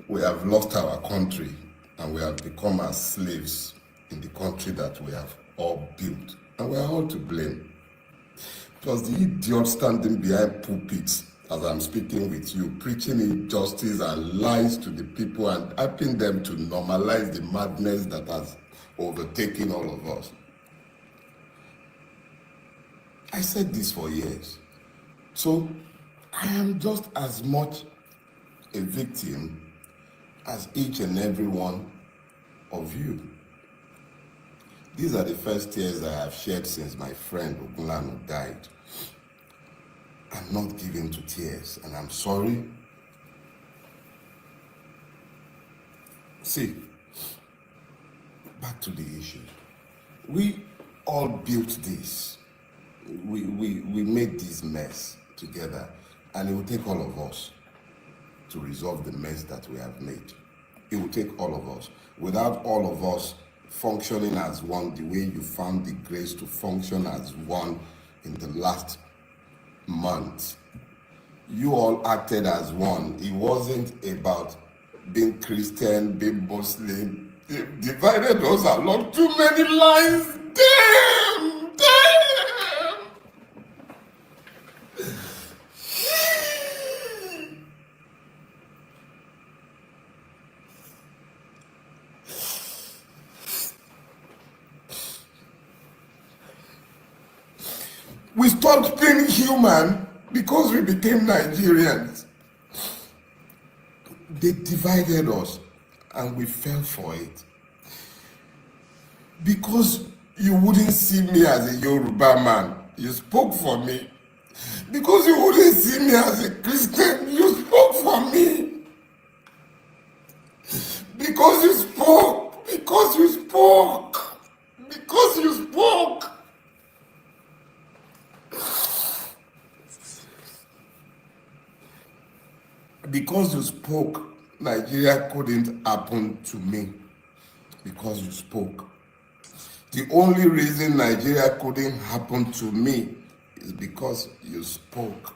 we have lost our country and we have become as slaves in the country that we have all built. And we are all to blame. Because the idiot standing behind pulpits, as I'm speaking with you, preaching injustice and lies to the people and helping them to normalize the madness that has overtaken all of us. I said this for years. So I am just as much a victim as each and every one of you. These are the first tears I have shed since my friend Ogunlanu died. I'm not given to tears, and I'm sorry. See, back to the issue. We all built this. We made this mess together, and it will take all of us to resolve the mess that we have made. It will take all of us. Without all of us functioning as one, the way you found the grace to function as one in the last month, you all acted as one. It wasn't about being Christian, being Muslim. They divided us along too many lines. Damn! We stopped being human because we became Nigerians. They divided us and we fell for it. Because you wouldn't see me as a Yoruba man, you spoke for me. Because you wouldn't see me as a Christian, you spoke for me. Because you spoke. Because you spoke. Because you spoke. Because you spoke, Nigeria couldn't happen to me. Because you spoke. The only reason Nigeria couldn't happen to me is because you spoke.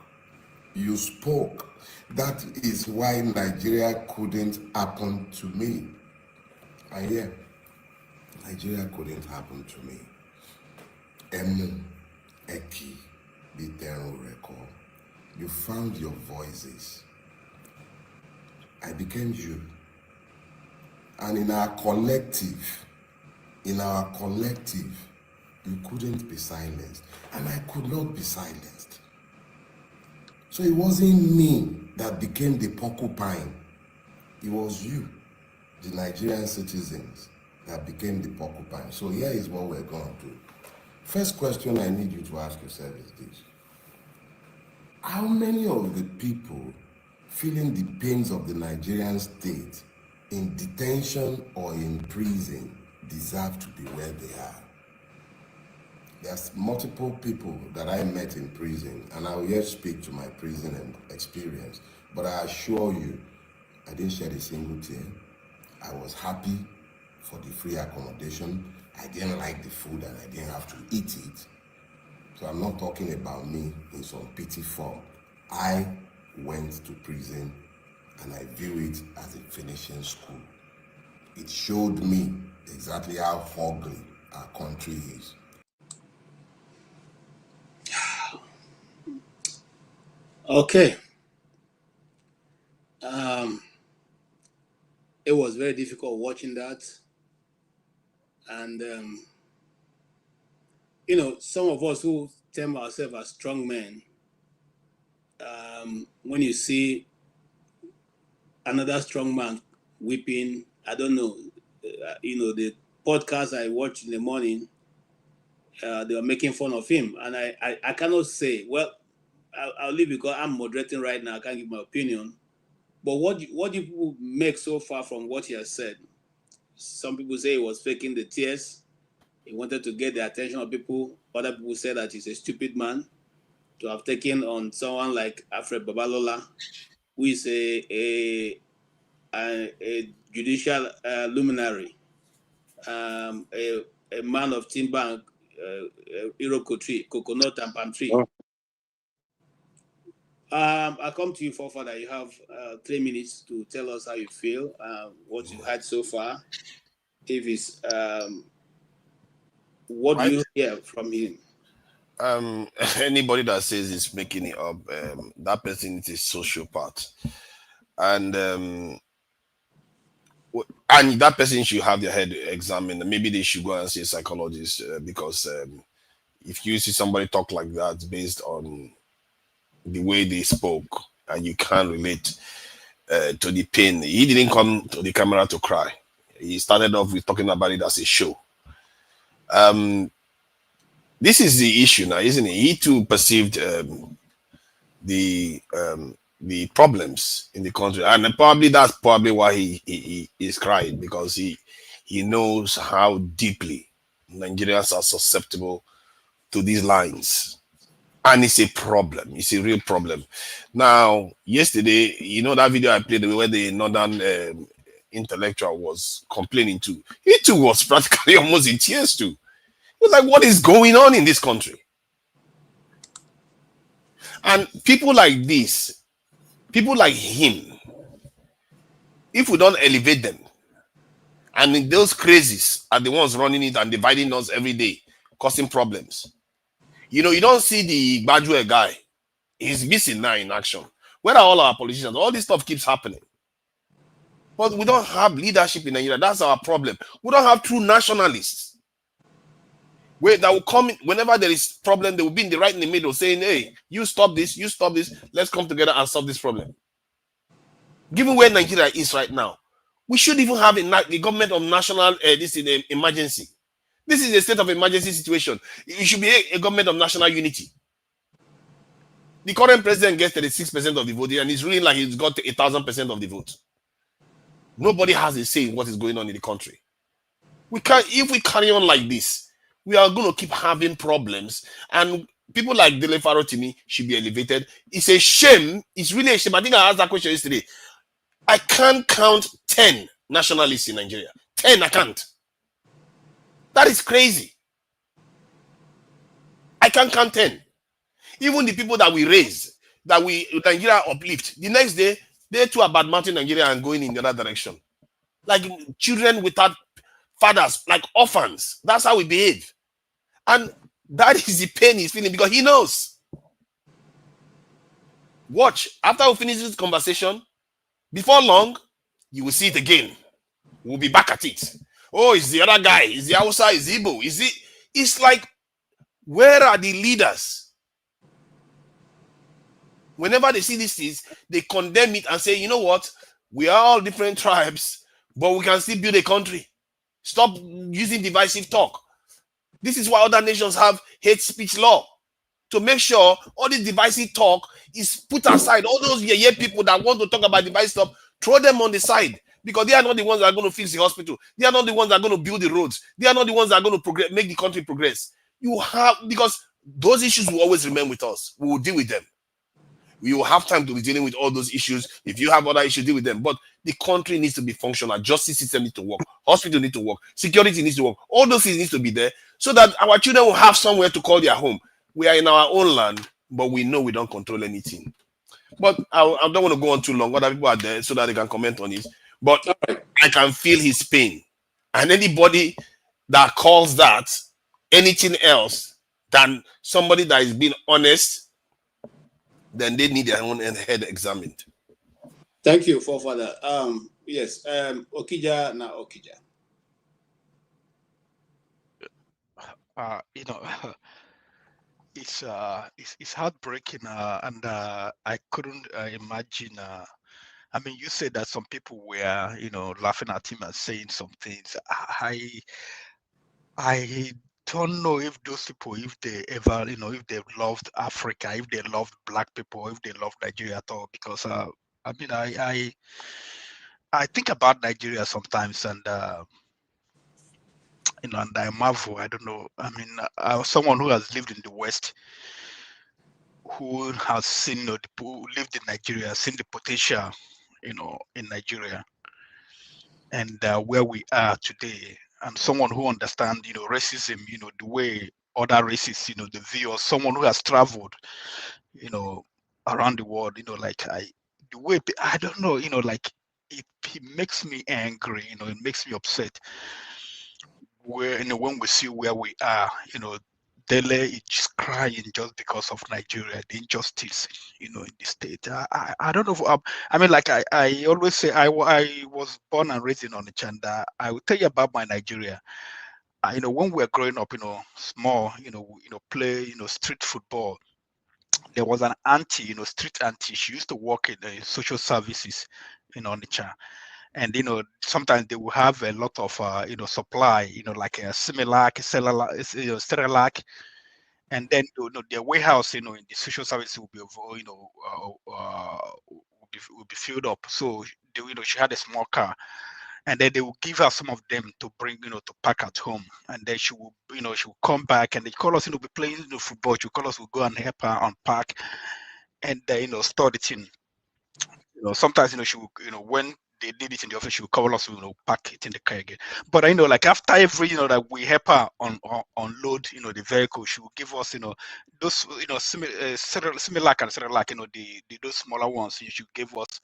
You spoke. That is why Nigeria couldn't happen to me. And yeah, Nigeria couldn't happen to me. Emu, Eki, Bitero Record. You found your voices. I became you. And in our collective, you couldn't be silenced. And I could not be silenced. So it wasn't me that became the porcupine. It was you, the Nigerian citizens, that became the porcupine. So here is what we're going to do. First question I need you to ask yourself is this. How many of the people feeling the pains of the Nigerian state in detention or in prison deserve to be where they are? There's multiple people that I met in prison, and I will yet speak to my prison experience, but I assure you, I didn't shed a single tear. I was happy for the free accommodation. I didn't like the food and I didn't have to eat it. So I'm not talking about me in some pity form. I went to prison and I view it as a finishing school. It showed me exactly how ugly our country is. Okay. It was very difficult watching that. And, you know, some of us who term ourselves as strong men, when you see another strong man weeping, I don't know, you know, the podcast I watched in the morning, they were making fun of him. And I cannot say, well, I'll leave because I'm moderating right now. I can't give my opinion. But what do people make so far from what he has said? Some people say he was faking the tears. He wanted to get the attention of people. Other people say that he's a stupid man to have taken on someone like Alfred Babalola, who is a judicial luminary. a man of timber and iroko tree, coconut and palm tree. I come to you, Forefather. You have 3 minutes to tell us how you feel, what you had so far. If it's what do you hear from him? Anybody that says he's making it up, that person is a sociopath, and that person should have their head examined. Maybe they should go and see a psychologist, because if you see somebody talk like that based on the way they spoke, and you can't relate to the pain. He didn't come to the camera to cry. He started off with talking about it as a show. This is the issue now, isn't it? He too perceived the problems in the country, and probably that's probably why he is crying, because he knows how deeply Nigerians are susceptible to these lines. And it's a problem. It's a real problem. Now, yesterday, you know that video I played where the northern intellectual was complaining to. He too was practically almost in tears too. He was like, what is going on in this country? And people like this, people like him, if we don't elevate them, and those crazies are the ones running it and dividing us every day, causing problems. You know, you don't see the Bajwe guy. He's missing now in action. Where are all our politicians? All this stuff keeps happening. But we don't have leadership in Nigeria. That's our problem. We don't have true nationalists. Where that will come in, whenever there is problem, they will be right in the middle saying, hey, you stop this, let's come together and solve this problem. Given where Nigeria is right now, we should even have the government of national emergency. This is a state of emergency situation. It should be a government of national unity. The current president gets 36% of the vote, and he's really like he's got 1,000% of the vote. Nobody has a say in what is going on in the country. If we carry on like this, we are going to keep having problems, and people like Dele Farotimi should be elevated. It's a shame. It's really a shame. I think I asked that question yesterday. I can't count 10 nationalists in Nigeria. 10, I can't. That is crazy. I can't count 10. Even the people that we raise, that Nigeria uplift, the next day, they too are bad-mouthing Nigeria and going in the other direction. Like children without fathers, like orphans. That's how we behave. And that is the pain he's feeling, because he knows. Watch, after we finish this conversation, before long, you will see it again. We'll be back at it. Oh, it's the other guy. It's the Hausa, it's Igbo. It's like, where are the leaders? Whenever they see these things, they condemn it and say, you know what? We are all different tribes, but we can still build a country. Stop using divisive talk. This is why other nations have hate speech law, to make sure all this divisive talk is put aside. All those people that want to talk about divisive stuff, throw them on the side, because they are not the ones that are going to fix the hospital. They are not the ones that are going to build the roads. They are not the ones that are going to make the country progress. Because those issues will always remain with us. We will deal with them. We will have time to be dealing with all those issues. If you have other issues, deal with them. But the country needs to be functional. Justice system needs to work. Hospital needs to work. Security needs to work. All those things need to be there so that our children will have somewhere to call their home. We are in our own land, but we know we don't control anything. But I don't want to go on too long. Other people are there so that they can comment on it. But I can feel his pain. And anybody that calls that anything else than somebody that is being honest, then they need their own head examined. Thank you, Forefather. Yes, Okija na Okija. It's heartbreaking, and I couldn't imagine. I mean, you said that some people were, laughing at him and saying some things. I don't know if those people, if they ever, if they loved Africa, if they loved Black people, if they loved Nigeria at all. Because I mean, I think about Nigeria sometimes, and and I marvel. I don't know. I mean, someone who has lived in the West, who has seen, who lived in Nigeria, seen the potential, in Nigeria, and where we are today. and someone who understands, racism, the way other races, the view, or someone who has traveled, around the world, the way, I don't know, like it makes me angry, it makes me upset. Where, when we see where we are, Dele is just crying just because of Nigeria, the injustice, in the state. I don't know. I mean, like I always say, I was born and raised in Onitsha, and I will tell you about my Nigeria. When we were growing up, small, play, street football. There was an auntie, street auntie. She used to work in the social services in Onitsha, and sometimes they will have a lot of supply, like a Similac, Cerelac, and then their warehouse, in the social service will be, will be filled up. So they, she had a small car, and then they will give her some of them to bring, to pack at home, and then she will, she will come back, and they call us, be playing football. She will call us, we'll go and help her unpack, and store the thing. Sometimes she will, when they did it in the office, she will call us, pack it in the car again. But like after every, that we help her unload, the vehicle, she will give us, those, similar and Cerelac, those smaller ones, she give us.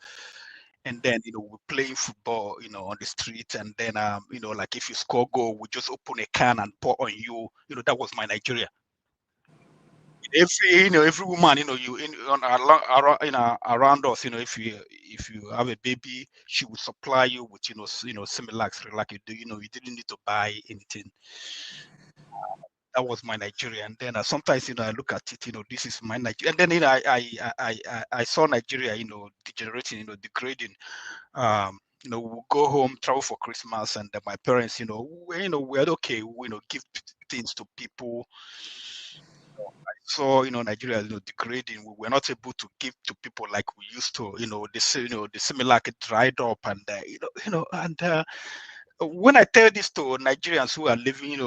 And then we're playing football, on the street, and then like if you score goal, we just open a can and pour on you. That was my Nigeria. Every woman, you around us, if you have a baby, she will supply you with similar, like you do, you didn't need to buy anything. That was my Nigeria. And then sometimes I look at it, this is my Nigeria. And then I saw Nigeria, degenerating, degrading. We'll go home, travel for Christmas, and my parents, we're okay, give things to people. I saw, Nigeria, degrading. We were not able to give to people like we used to. The similar dried up, and and when I tell this to Nigerians who are living,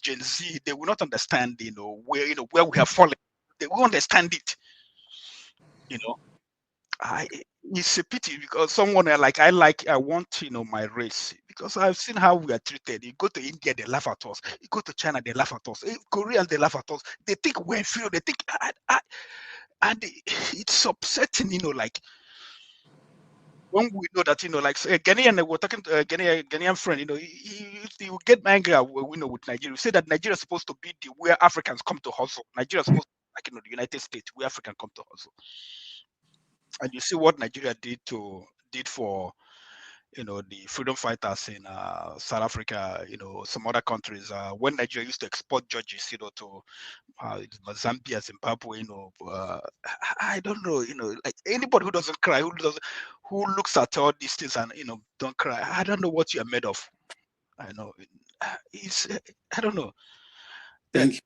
Gen Z, they will not understand, where we have fallen. They will understand it. It's a pity, because someone I want, my race, because I've seen how we are treated. You go to India, they laugh at us. You go to China, they laugh at us. Koreans, they laugh at us. They think we're inferior. They think, and it's upsetting, like when we know that, like Ghanaian, we're talking to a Ghanaian friend, he will get angry with Nigeria. We say that Nigeria is supposed to be where Africans come to hustle. Nigeria is supposed to be like, the United States, where Africans come to hustle. And you see what Nigeria did for the freedom fighters in South Africa, some other countries. When Nigeria used to export judges, to Zambia, Zimbabwe, I don't know, like anybody who doesn't cry, who looks at all these things and don't cry. I don't know what you're made of. I know it's, I don't know. Thank you.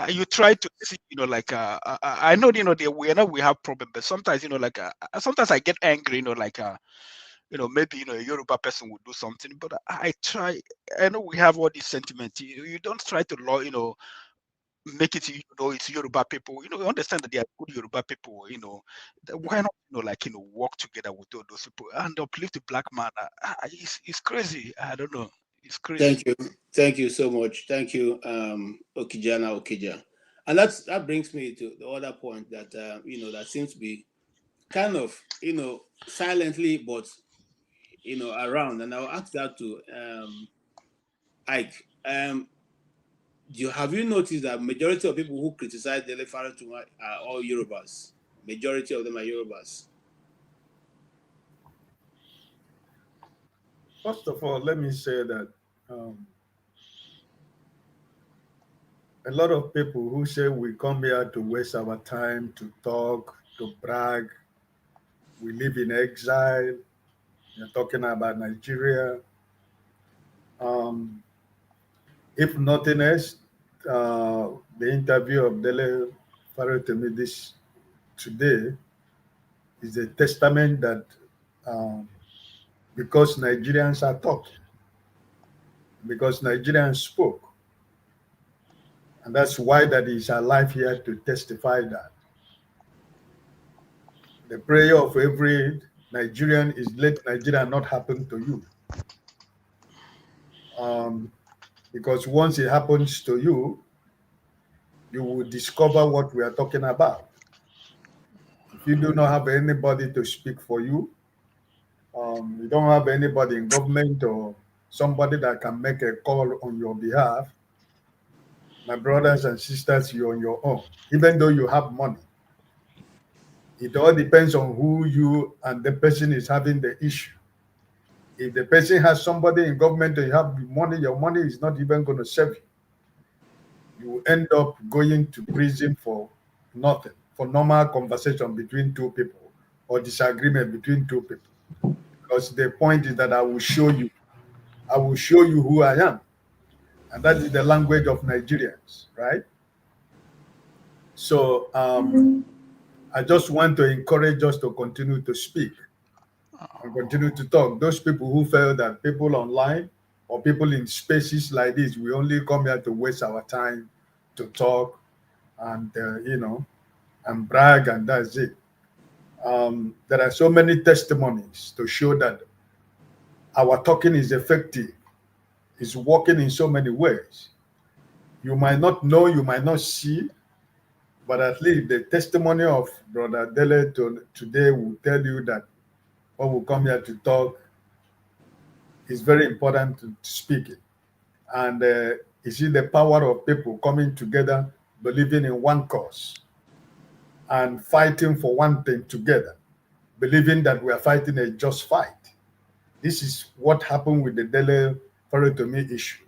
You try to see, I know, we have problems, but sometimes, sometimes I get angry, maybe, a Yoruba person would do something, but I try. I know we have all these sentiments. You don't try to, make it, it's Yoruba people. You understand that they are good Yoruba people. Why not, work together with all those people and uplift the black man? It's crazy. I don't know. It's crazy. Thank you so much. Thank you, Okija. And that brings me to the other point that that seems to be kind of silently, but around. And I'll ask that to Ike. Have you noticed that majority of people who criticize Dele Farotimi are all Yorubas? Majority of them are Yorubas. First of all, let me say that a lot of people who say we come here to waste our time, to talk, to brag, we live in exile, you're talking about Nigeria. If nothing else, the interview of Dele Farotimi today is a testament that because Nigerians are talking, because Nigerians spoke, and that's why that is alive here to testify that. The prayer of every Nigerian is let Nigeria not happen to you. Because once it happens to you, you will discover what we are talking about. If you do not have anybody to speak for you, you don't have anybody in government or somebody that can make a call on your behalf, my brothers and sisters, you're on your own. Even though you have money, it all depends on who you and the person is having the issue. If the person has somebody in government and you have money, your money is not even going to serve you. You will end up going to prison for nothing, for normal conversation between two people or disagreement between two people. Because the point is that I will show you who I am. And that is the language of Nigerians, right? So I just want to encourage us to continue to speak and continue to talk. Those people who feel that people online or people in spaces like this, we only come here to waste our time to talk and, and brag, and that's it. There are so many testimonies to show that our talking is effective. It's working in so many ways. You might not know, you might not see, but at least the testimony of Brother Dele today will tell you that when we come here to talk, it's very important to speak it. And you see the power of people coming together, believing in one cause and fighting for one thing together, believing that we are fighting a just fight. This is what happened with the Dele Farotimi issue.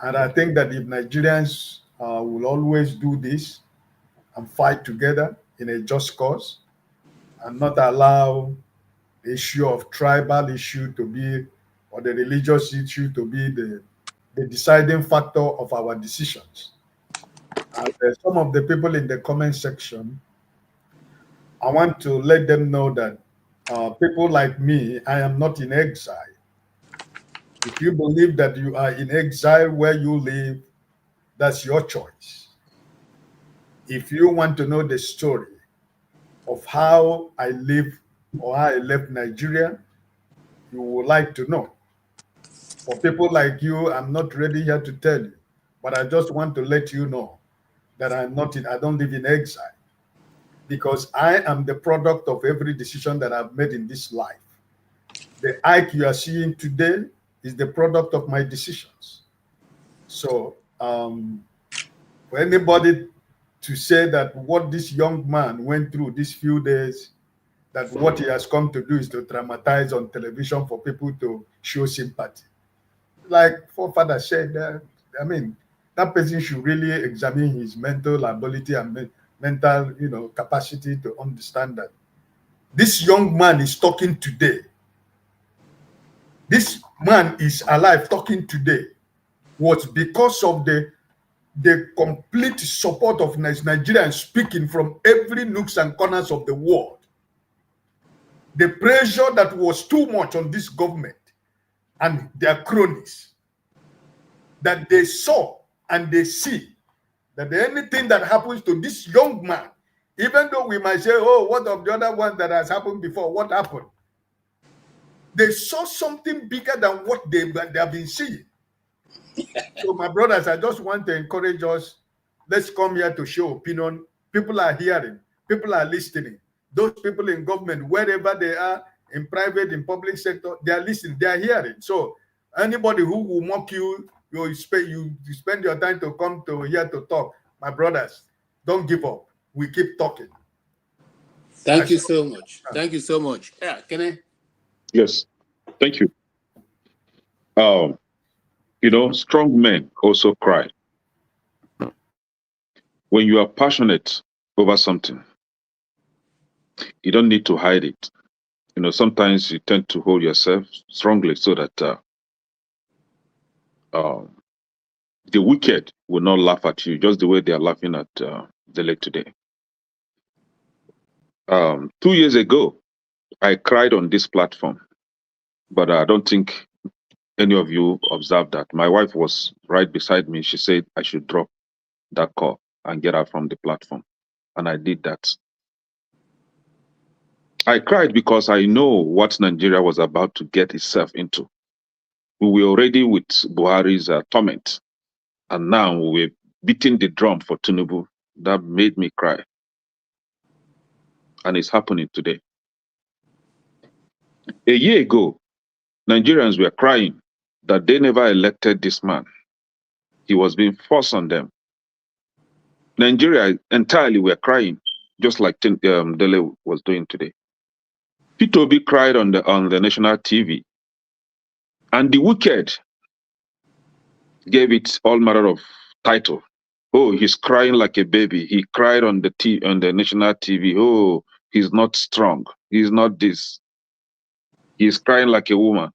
And I think that if Nigerians will always do this and fight together in a just cause and not allow the issue of tribal issue to be, or the religious issue to be the deciding factor of our decisions. And some of the people in the comment section, I want to let them know that people like me, I am not in exile. If you believe that you are in exile where you live, that's your choice. If you want to know the story of how I live or how I left Nigeria, you would like to know. For people like you, I'm not ready here to tell you, but I just want to let you know that I don't live in exile, because I am the product of every decision that I've made in this life. The Ike you are seeing today is the product of my decisions. So for anybody to say that what this young man went through these few days, that what he has come to do is to dramatize on television for people to show sympathy. Like forefather said, that person should really examine his mental ability and mental, capacity to understand that this young man is talking today. This man is alive talking today was because of the complete support of Nigerians speaking from every nooks and corners of the world. The pressure that was too much on this government and their cronies, that they saw and they see that anything that happens to this young man, even though we might say, oh, what of the other one that has happened before? What happened? They saw something bigger than what they have been seeing. So, my brothers, I just want to encourage us. Let's come here to show opinion. People are hearing. People are listening. Those people in government, wherever they are, in private, in public sector, they are listening. They are hearing. So, anybody who will mock you, you spend your time to come to here to talk. My brothers, don't give up. We keep talking. Thank you so much. Thank you so much. Yeah, can I? Yes, thank you. Strong men also cry. When you are passionate over something, you don't need to hide it. Sometimes you tend to hold yourself strongly so that the wicked will not laugh at you just the way they are laughing at Dele today. 2 years ago, I cried on this platform, but I don't think any of you observed that. My wife was right beside me. She said I should drop that call and get out from the platform. And I did that. I cried because I know what Nigeria was about to get itself into. We were already with Buhari's torment, and now we're beating the drum for Tinubu. That made me cry. And it's happening today. A year ago, Nigerians were crying that they never elected this man. He was being forced on them. Nigeria entirely were crying, just like Dele was doing today. P2B cried on the national TV, and the wicked gave it all manner of title. Oh, he's crying like a baby. He cried on the national TV. Oh, he's not strong. He's not this. He's crying like a woman.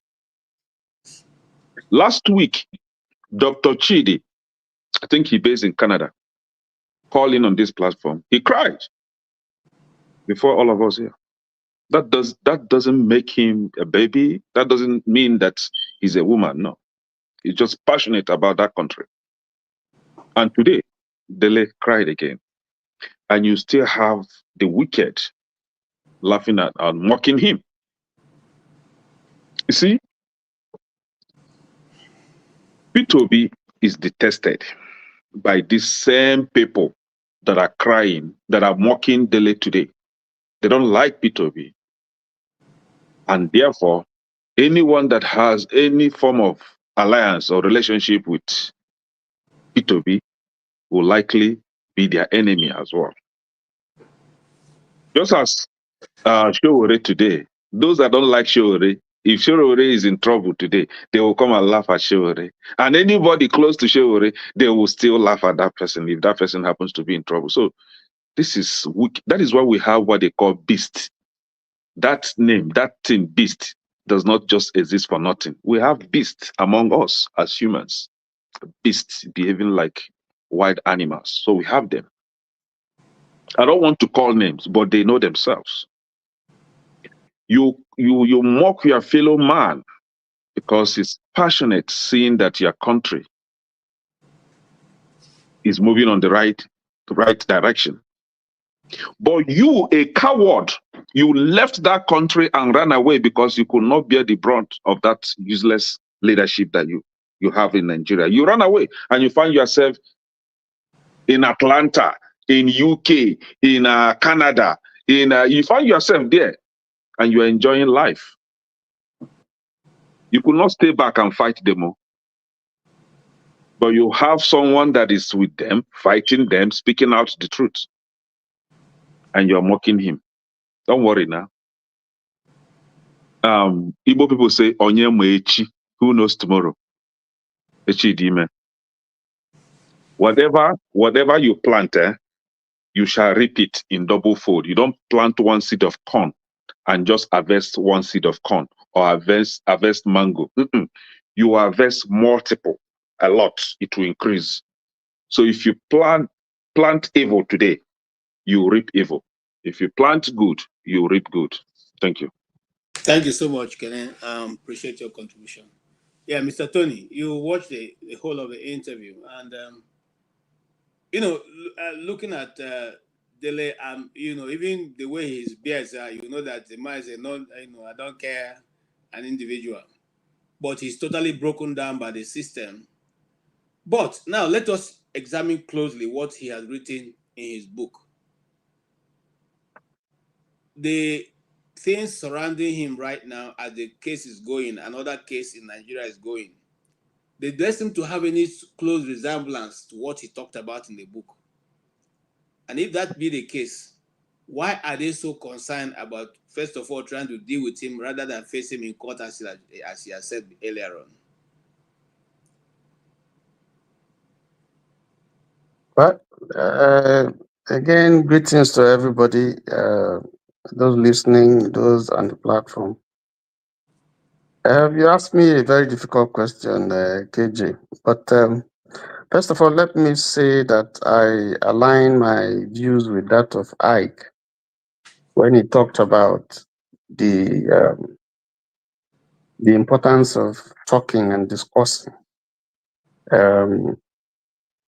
Last week, Dr. Chidi, I think he based in Canada, called in on this platform. He cried before all of us here. That doesn't make him a baby. That doesn't mean that he's a woman. No, he's just passionate about that country. And today, Dele cried again, and you still have the wicked laughing at and mocking him. You see, P2B is detested by these same people that are crying, that are mocking Dele today. They don't like P2B. And therefore, anyone that has any form of alliance or relationship with P2B will likely be their enemy as well. Just as Showore today, those that don't like Showore, if Showore is in trouble today, they will come and laugh at Showore. And anybody close to Showore, they will still laugh at that person if that person happens to be in trouble. So this is weak. That is why we have what they call beast. That name, that thing, beast, does not just exist for nothing. We have beasts among us as humans, beasts behaving like wild animals. So we have them. I don't want to call names, but they know themselves. You mock your fellow man because he's passionate, seeing that your country is moving on the right direction. But you, a coward, you left that country and ran away because you could not bear the brunt of that useless leadership that you have in Nigeria. You ran away and you find yourself in Atlanta, in UK, in Canada, you find yourself there and you're enjoying life. You could not stay back and fight them all. But you have someone that is with them, fighting them, speaking out the truth. And you're mocking him. Don't worry now. Igbo people say, Onye ma echi, who knows tomorrow? Echi dime. Whatever you plant, you shall reap it in double fold. You don't plant one seed of corn and just harvest one seed of corn or harvest mango. You harvest multiple, a lot, it will increase. So if you plant evil today, you reap evil. If you plant good, you reap good. Thank you. Thank you so much, Kenen. Appreciate your contribution. Yeah, Mr. Tony, you watched the whole of the interview, and looking at Dele, even the way his beards are, that the man is I don't care, an individual, but he's totally broken down by the system. But now let us examine closely what he has written in his book. The things surrounding him right now, as the case is going, another case in Nigeria is going, they don't seem to have any close resemblance to what he talked about in the book. And if that be the case, why are they so concerned about, first of all, trying to deal with him rather than face him in court, as he has said earlier on? Well, again, greetings to everybody, those listening, those on the platform. You asked me a very difficult question, KJ. But first of all, let me say that I align my views with that of Ike when he talked about the importance of talking and discussing.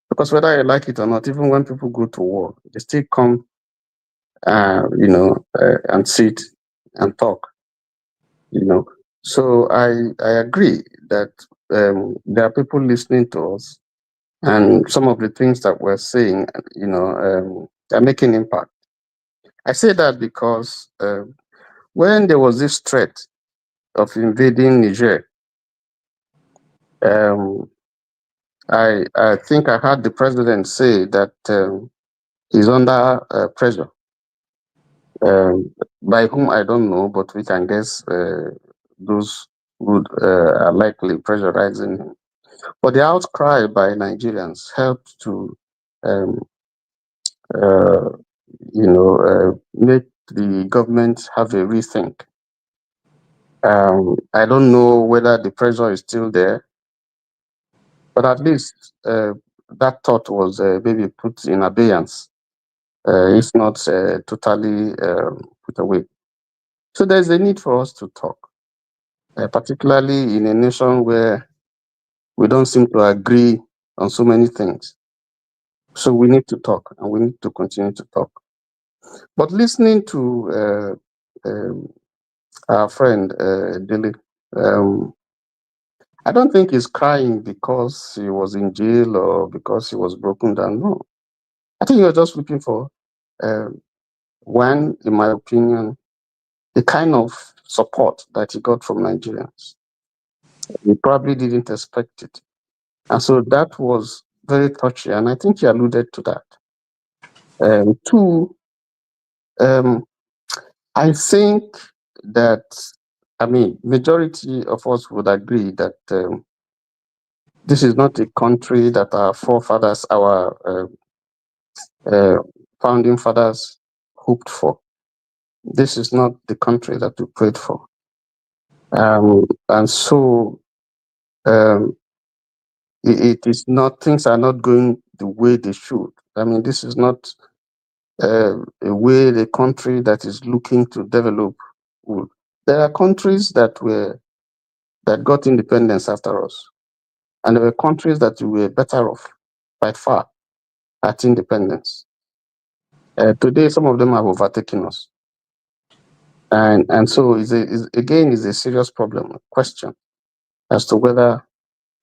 Because whether I like it or not, even when people go to war, they still come, and sit and talk. So I agree that there are people listening to us, and some of the things that we're saying, are making impact. I say that because when there was this threat of invading Niger, I think I heard the president say that he's under pressure, by whom I don't know, but we can guess those who are likely pressurizing him. But the outcry by Nigerians helped to, um, uh, make the government have a rethink. I don't know whether the pressure is still there, but at least that thought was maybe put in abeyance, if not totally put away. So there's a need for us to talk, particularly in a nation where we don't seem to agree on so many things. So we need to talk, and we need to continue to talk. But listening to our friend Dilly, I don't think he's crying because he was in jail or because he was broken down. No, I think you're just looking for one, in my opinion, the kind of support that he got from Nigerians. He probably didn't expect it. And so that was very touchy, and I think he alluded to that. Two, I think that, majority of us would agree that this is not a country that our forefathers, our founding fathers hoped for. This is not the country that we prayed for. And so it is not, things are not going the way they should. This is not a way the country that is looking to develop would. There are countries that got independence after us, and there were countries that were better off by far at independence. Today, some of them have overtaken us. And so is a serious problem, a question as to whether,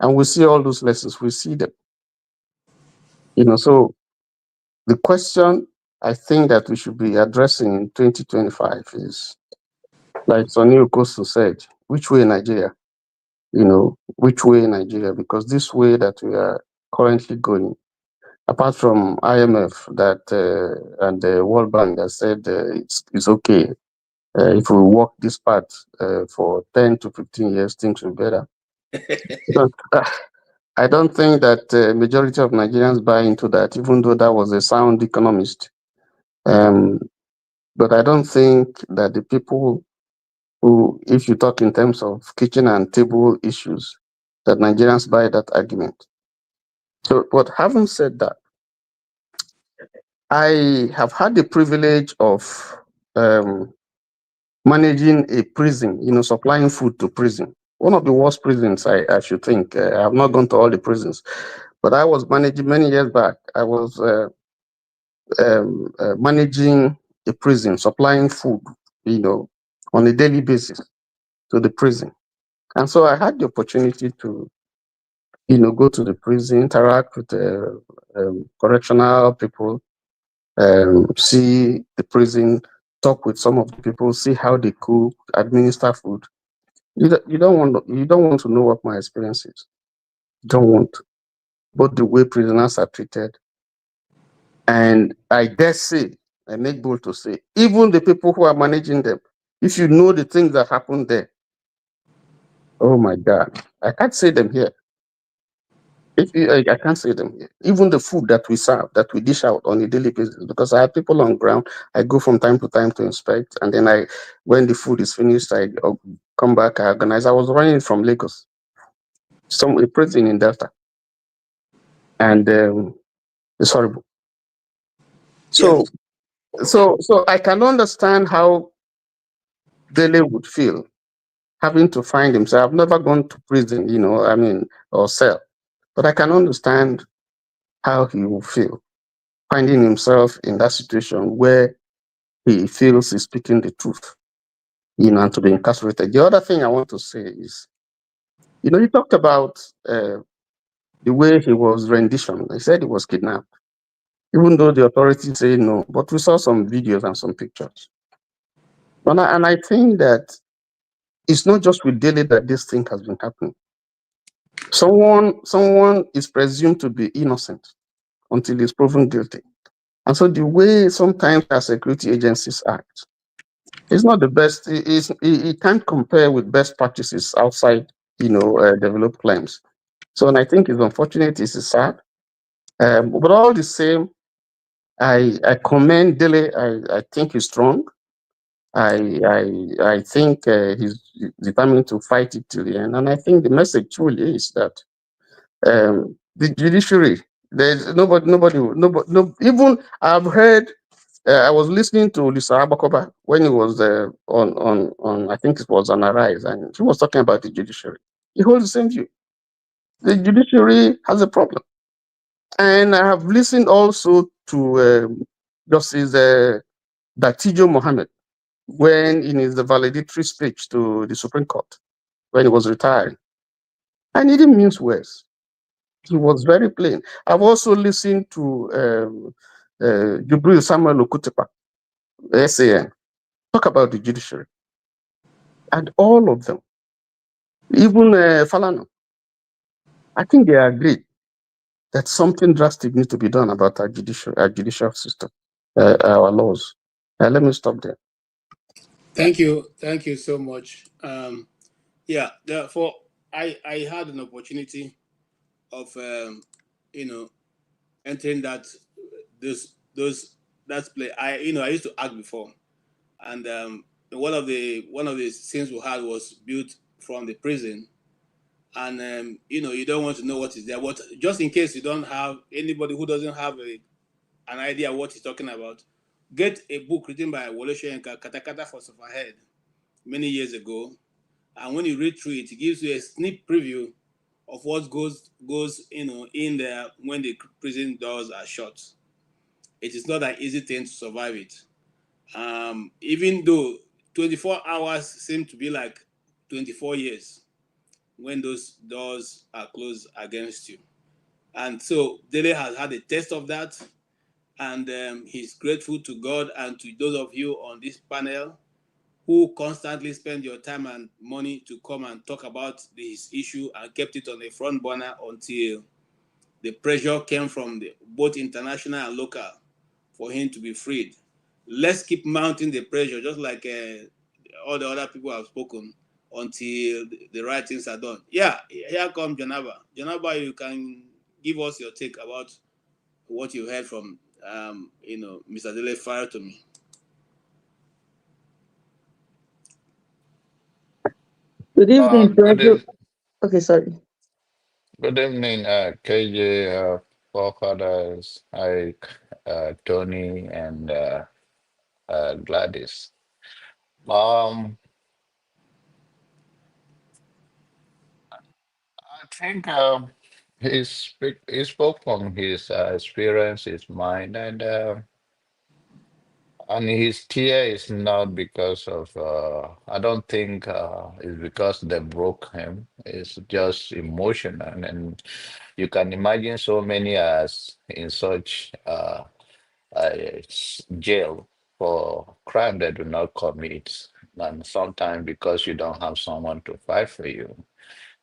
and we see all those lessons, we see them. So the question I think that we should be addressing in 2025 is, like Sonny Okosu said, which way Nigeria? Which way Nigeria? Because this way that we are currently going, apart from IMF that and the World Bank that said it's okay, if we walk this path for 10 to 15 years, things will be better. But I don't think that majority of Nigerians buy into that, even though that was a sound economist. But I don't think that the people who, if you talk in terms of kitchen and table issues, that Nigerians buy that argument. So, but having said that, I have had the privilege of managing a prison, supplying food to prison. One of the worst prisons, I should think. I have not gone to all the prisons, but I was managing many years back. I was managing a prison, supplying food, on a daily basis to the prison. And so I had the opportunity to, go to the prison, interact with correctional people, see the prison, talk with some of the people, see how they cook, administer food. You don't want to know what my experience is. You don't want to. Both the way prisoners are treated, and I dare say, I make bold to say, even the people who are managing them, if you know the things that happen there, oh my God, I can't say them here. I can't say them here. Even the food that we serve, that we dish out on a daily basis, because I have people on ground. I go from time to time to inspect, and then when the food is finished, I come back. I organize. I was running from Lagos, a prison in Delta, and it's horrible. So, so I can understand how Dele would feel having to find himself. I've never gone to prison, or cell, but I can understand how he will feel finding himself in that situation where he feels he's speaking the truth. and to be incarcerated. The other thing I want to say is, you talked about the way he was renditioned. He said he was kidnapped, even though the authorities say no. But we saw some videos and some pictures. And I think that it's not just with Dele that this thing has been happening. Someone is presumed to be innocent until he's proven guilty. And so the way sometimes our security agencies act is not the best. It can't compare with best practices outside, developed claims. So, and I think it's unfortunate, it's sad. But all the same, I commend Dele. I think he's strong. I think he's determined to fight it till the end. And I think the message truly is that the judiciary, there's nobody, no, even I've heard. I was listening to Lisa Abakoba when he was on I think it was on Arise, and she was talking about the judiciary. He holds the same view. The judiciary has a problem. And I have listened also to Justice Datijo Mohammed when in his valedictory speech to the Supreme Court, when he was retiring. And he didn't mince words. He was very plain. I've also listened to Jubril Samuel Okutepa, SAN, talk about the judiciary. And all of them, even Falana, I think they agree that something drastic needs to be done about our judicial system, our laws. Let me stop there. Thank you so much. Yeah, therefore, I had an opportunity of entering that that play. I used to act before, and one of the scenes we had was built from the prison, and you don't want to know what is there. But just in case you don't have anybody who doesn't have an idea what he's talking about, get a book written by Wole Soyinka, Katakata for Sufferhead, many years ago, and when you read through it, it gives you a sneak preview of what goes in there when the prison doors are shut. It is not an easy thing to survive it. Even though 24 hours seem to be like 24 years when those doors are closed against you. And so Dele has had a taste of that, and he's grateful to God and to those of you on this panel who constantly spend your time and money to come and talk about this issue and kept it on the front burner until the pressure came from both international and local for him to be freed. Let's keep mounting the pressure, just like all the other people have spoken, until the right things are done. Yeah, here comes Janaba. Janaba, you can give us your take about what you heard from Mr. Dele Farotimi. Good evening, Good, Okay, sorry. good evening, KJ, forefathers, Ike, Tony, and Gladys. Um, I think he spoke from his experience, his mind, and his tear is not because of. I don't think it's because they broke him. It's just emotional, and you can imagine so many as in such. Jail for crime they do not commit, and sometimes because you don't have someone to fight for you,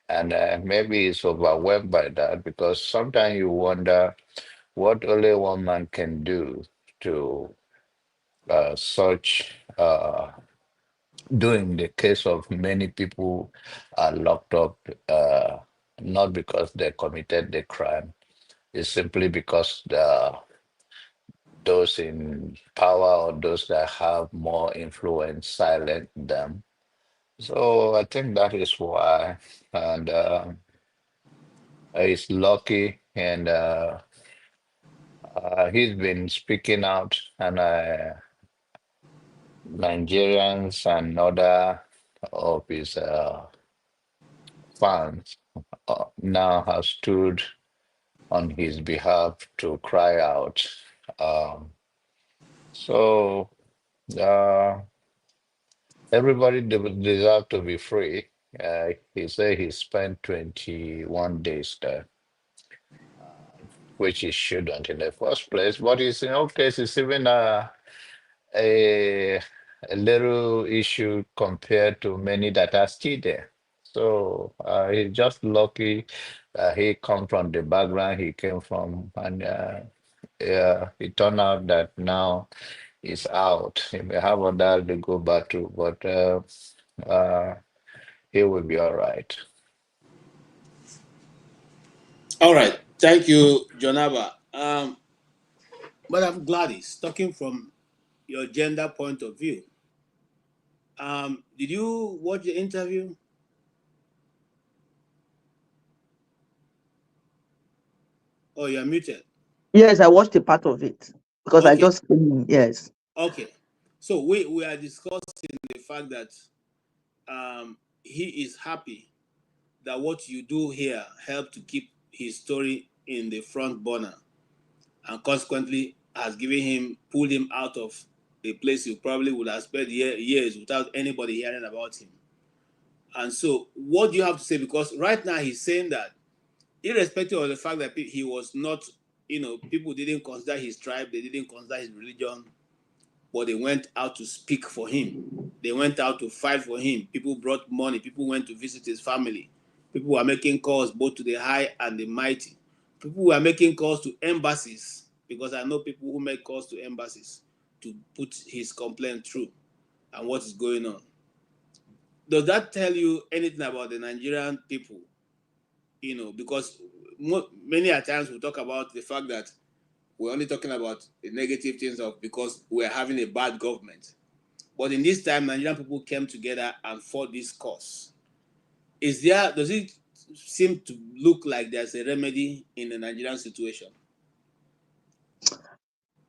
and maybe it's overwhelmed by that because sometimes you wonder what only one man can do to such doing the case of many people are locked up not because they committed the crime, it's simply because those in power or those that have more influence silent them. So I think that is why, and he's lucky, and he's been speaking out, and Nigerians and other of his fans now have stood on his behalf to cry out. Um, so. Uh, Everybody deserve to be free. He said he spent 21 days there, which he shouldn't in the first place. But it's in all cases even a little issue compared to many that are still there. So he's just lucky he come from the background he came from, and it turned out that now he's out. He may have other to go back to, but he will be all right. All right. Thank you, Jonaba. Madam Gladys, talking from your gender point of view, did you watch the interview? Oh, you're muted. Yes, I watched a part of it because I Okay. just came in. Yes. Okay. So we are discussing the fact that he is happy that what you do here helped to keep his story in the front burner, and consequently has pulled him out of a place he probably would have spent years without anybody hearing about him. And so what do you have to say? Because right now he's saying that irrespective of the fact that he was not, people didn't consider his tribe, they didn't consider his religion, but they went out to speak for him. They went out to fight for him. People brought money. People went to visit his family. People were making calls both to the high and the mighty. People were making calls to embassies, because I know people who make calls to embassies to put his complaint through and what is going on. Does that tell you anything about the Nigerian people? Because many a times we talk about the fact that we're only talking about the negative things of because we're having a bad government. But in this time, Nigerian people came together and fought this cause. Does it seem to look like there's a remedy in the Nigerian situation?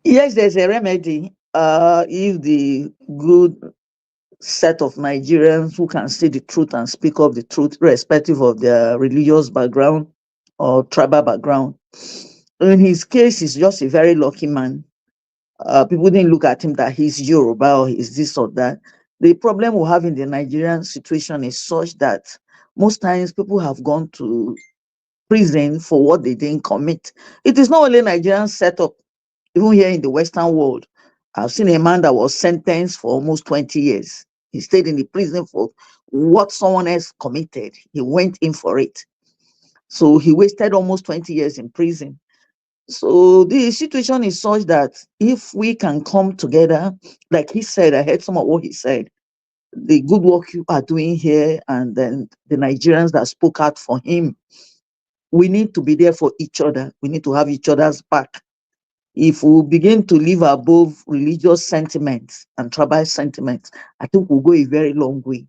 Yes, there's a remedy if the good set of Nigerians who can say the truth and speak up the truth, irrespective of their religious background or tribal background. In his case, he's just a very lucky man. People didn't look at him that he's Yoruba or he's this or that. The problem we have in the Nigerian situation is such that most times people have gone to prison for what they didn't commit. It is not only Nigerian setup, even here in the Western world. I've seen a man that was sentenced for almost 20 years. He stayed in the prison for what someone else committed. He went in for it. So he wasted almost 20 years in prison. So the situation is such that if we can come together, like he said, I heard some of what he said, the good work you are doing here, and then the Nigerians that spoke out for him, we need to be there for each other. We need to have each other's back. If we begin to live above religious sentiments and tribal sentiments, I think we'll go a very long way.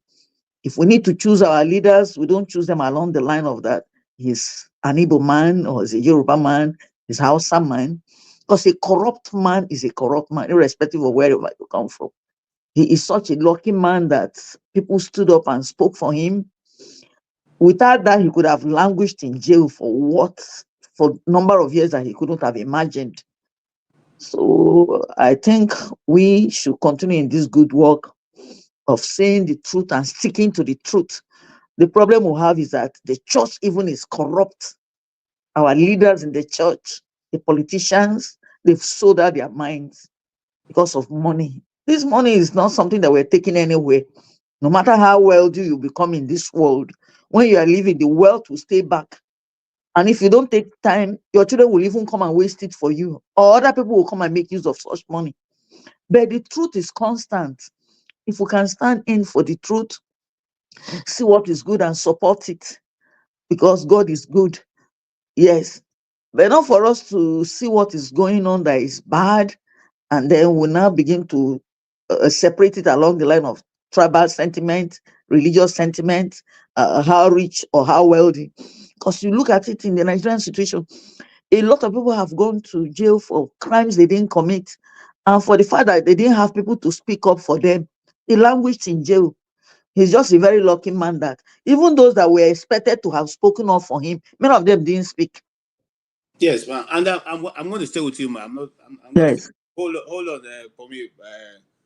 If we need to choose our leaders, we don't choose them along the line of that he's an Igbo man or he's a Yoruba man, he's a Hausa man. Because a corrupt man is a corrupt man, irrespective of wherever you come from. He is such a lucky man that people stood up and spoke for him. Without that, he could have languished in jail for number of years that he couldn't have imagined. So I think we should continue in this good work of saying the truth and sticking to the truth. The problem we have is that the church even is corrupt. Our leaders in the church, the politicians, they've sold out their minds because of money. This money is not something that we're taking anywhere. No matter how wealthy you become in this world, when you are living, the wealth will stay back. And if you don't take time, your children will even come and waste it for you, or other people will come and make use of such money. But the truth is constant. If we can stand in for the truth, see what is good and support it, because God is good. Yes. But not for us to see what is going on that is bad, and then we now begin to separate it along the line of tribal sentiment, religious sentiment, how rich or how wealthy. Because you look at it in the Nigerian situation, a lot of people have gone to jail for crimes they didn't commit. And for the fact that they didn't have people to speak up for them, they languished in jail. He's just a very lucky man that even those that were expected to have spoken up for him, many of them didn't speak. Yes, man. And I'm going to stay with you, man. I'm Yes. hold on for me.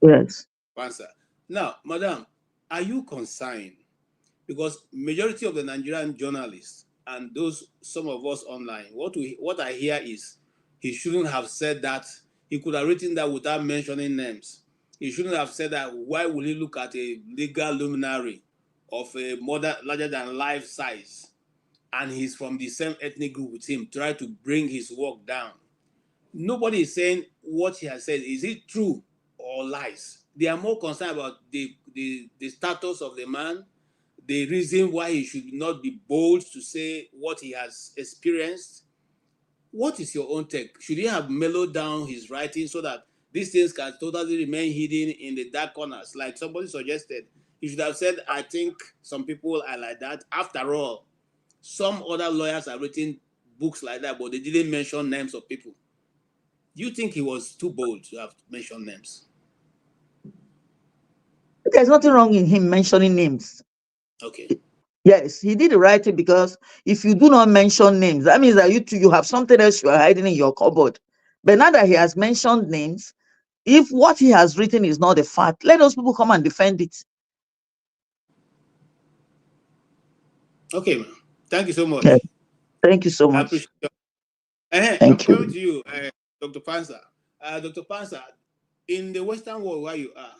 Yes. Answer. Now, madam, are you concerned? Because majority of the Nigerian journalists and some of us online, what I hear is he shouldn't have said that. He could have written that without mentioning names. He shouldn't have said that. Why will he look at a legal luminary of a larger than life size, and he's from the same ethnic group with him, try to bring his work down? Nobody is saying what he has said. Is it true or lies? They are more concerned about the status of the man, the reason why he should not be bold to say what he has experienced. What is your own take? Should he have mellowed down his writing so that these things can totally remain hidden in the dark corners? Like somebody suggested, he should have said, I think some people are like that. After all, some other lawyers have written books like that, but they didn't mention names of people. Do you think he was too bold to have mentioned names? There's nothing wrong in him mentioning names. Okay. Yes, he did the right thing, because if you do not mention names, that means that you have something else you are hiding in your cupboard. But now that he has mentioned names, if what he has written is not a fact, let those people come and defend it. Okay, man. Thank you so much. Yeah. Thank you so I much. appreciate it. I'm Thank coming you. to you, Dr. Pansa. Dr. Pansa, in the Western world where you are,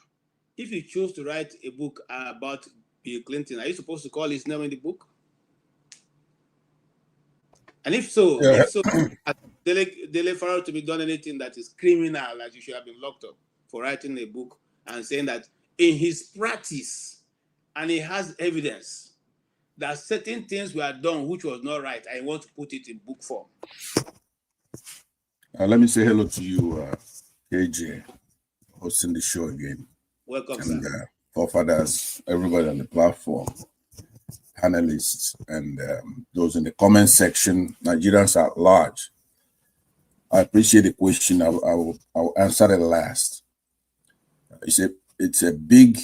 if you choose to write a book about Bill Clinton, are you supposed to call his name in the book? And if so, has Dele Farotimi done anything that is criminal, that you should have been locked up for writing a book and saying that in his practice, and he has evidence that certain things were done which was not right, I want to put it in book form? Let me say hello to you, KJ, hosting the show again. Welcome, and sir. forefathers, everybody on the platform, panelists, and those in the comment section, Nigerians at large. I appreciate the question. I'll answer it last. It's a big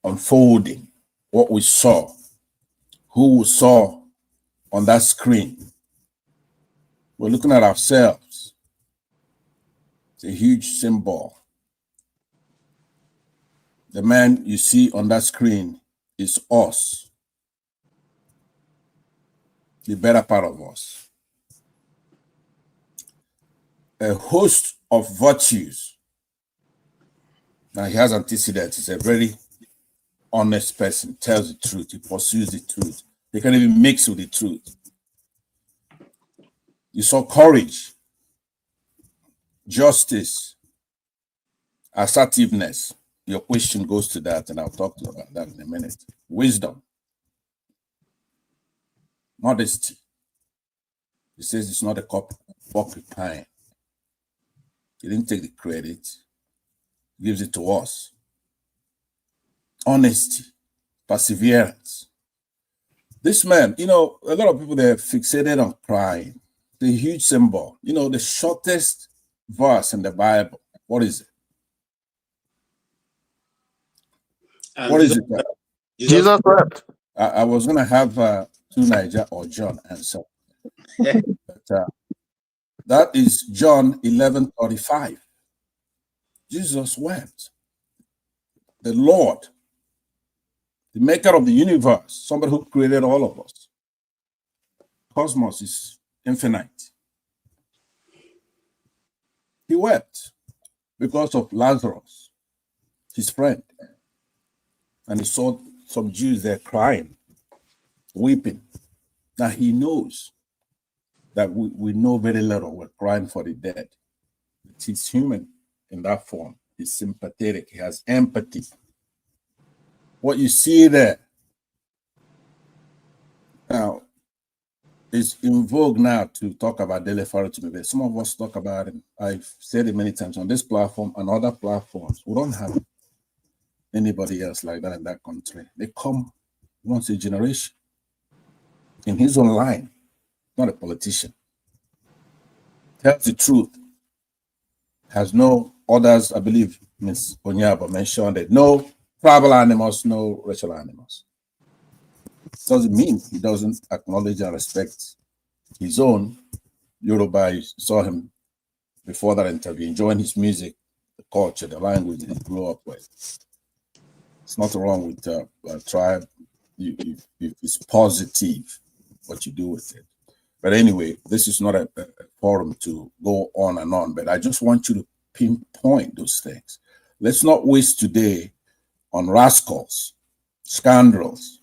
unfolding. What we saw, who we saw on that screen. We're looking at ourselves. It's a huge symbol. The man you see on that screen is us, the better part of us. A host of virtues. Now he has antecedents. He's a very honest person, tells the truth, he pursues the truth. He can even mix with the truth. You saw courage, justice, assertiveness. Your question goes to that, and I'll talk to you about that in a minute. Wisdom, modesty. He says it's not a porcupine. He didn't take the credit. He gives it to us. Honesty, perseverance. This man, a lot of people, they're fixated on crying. The huge symbol. The shortest verse in the Bible. What is it? What is it? Jesus wept. I was going to have Tunaija or John answer. But that is John 11:35. Jesus wept. The Lord, the maker of the universe, somebody who created all of us. Cosmos is infinite. He wept because of Lazarus, his friend. And he saw some Jews there crying, weeping. Now he knows that we know very little. We're crying for the dead. But he's human in that form. He's sympathetic. He has empathy. What you see there now is in vogue now to talk about Dele Farotimi. Some of us talk about him. I've said it many times on this platform and other platforms. We don't have anybody else like that in that country. They come once a generation in his own line, not a politician. Tells the truth. Has no others, I believe Ms. Onyaba mentioned it. No tribal animals, no racial animals. Doesn't mean he doesn't acknowledge and respect his own. Yoruba, I saw him before that interview, enjoying his music, the culture, the language he grew up with. It's nothing wrong with tribe if it's positive what you do with it. But anyway, this is not a forum to go on and on, but I just want you to pinpoint those things. Let's not waste today on rascals, scoundrels,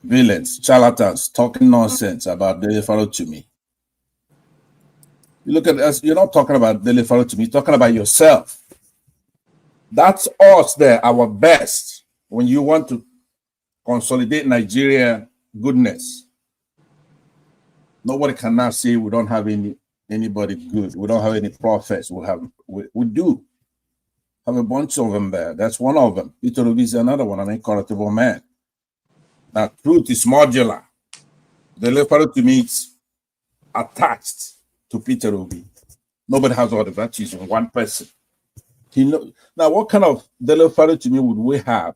villains, charlatans, talking nonsense about Farotimi. You look at us, you're not talking about Farotimi, you're talking about yourself. That's us there, our best, when you want to consolidate Nigeria goodness. Nobody can now say we don't have anybody good. We don't have any prophets. We do have a bunch of them there. That's one of them. Peter Obi is another one, an incorruptible man. Now, truth is modular. The Farotimi is attached to Peter Obi. Nobody has all the virtues in one person. Now, what kind of Farotimi would we have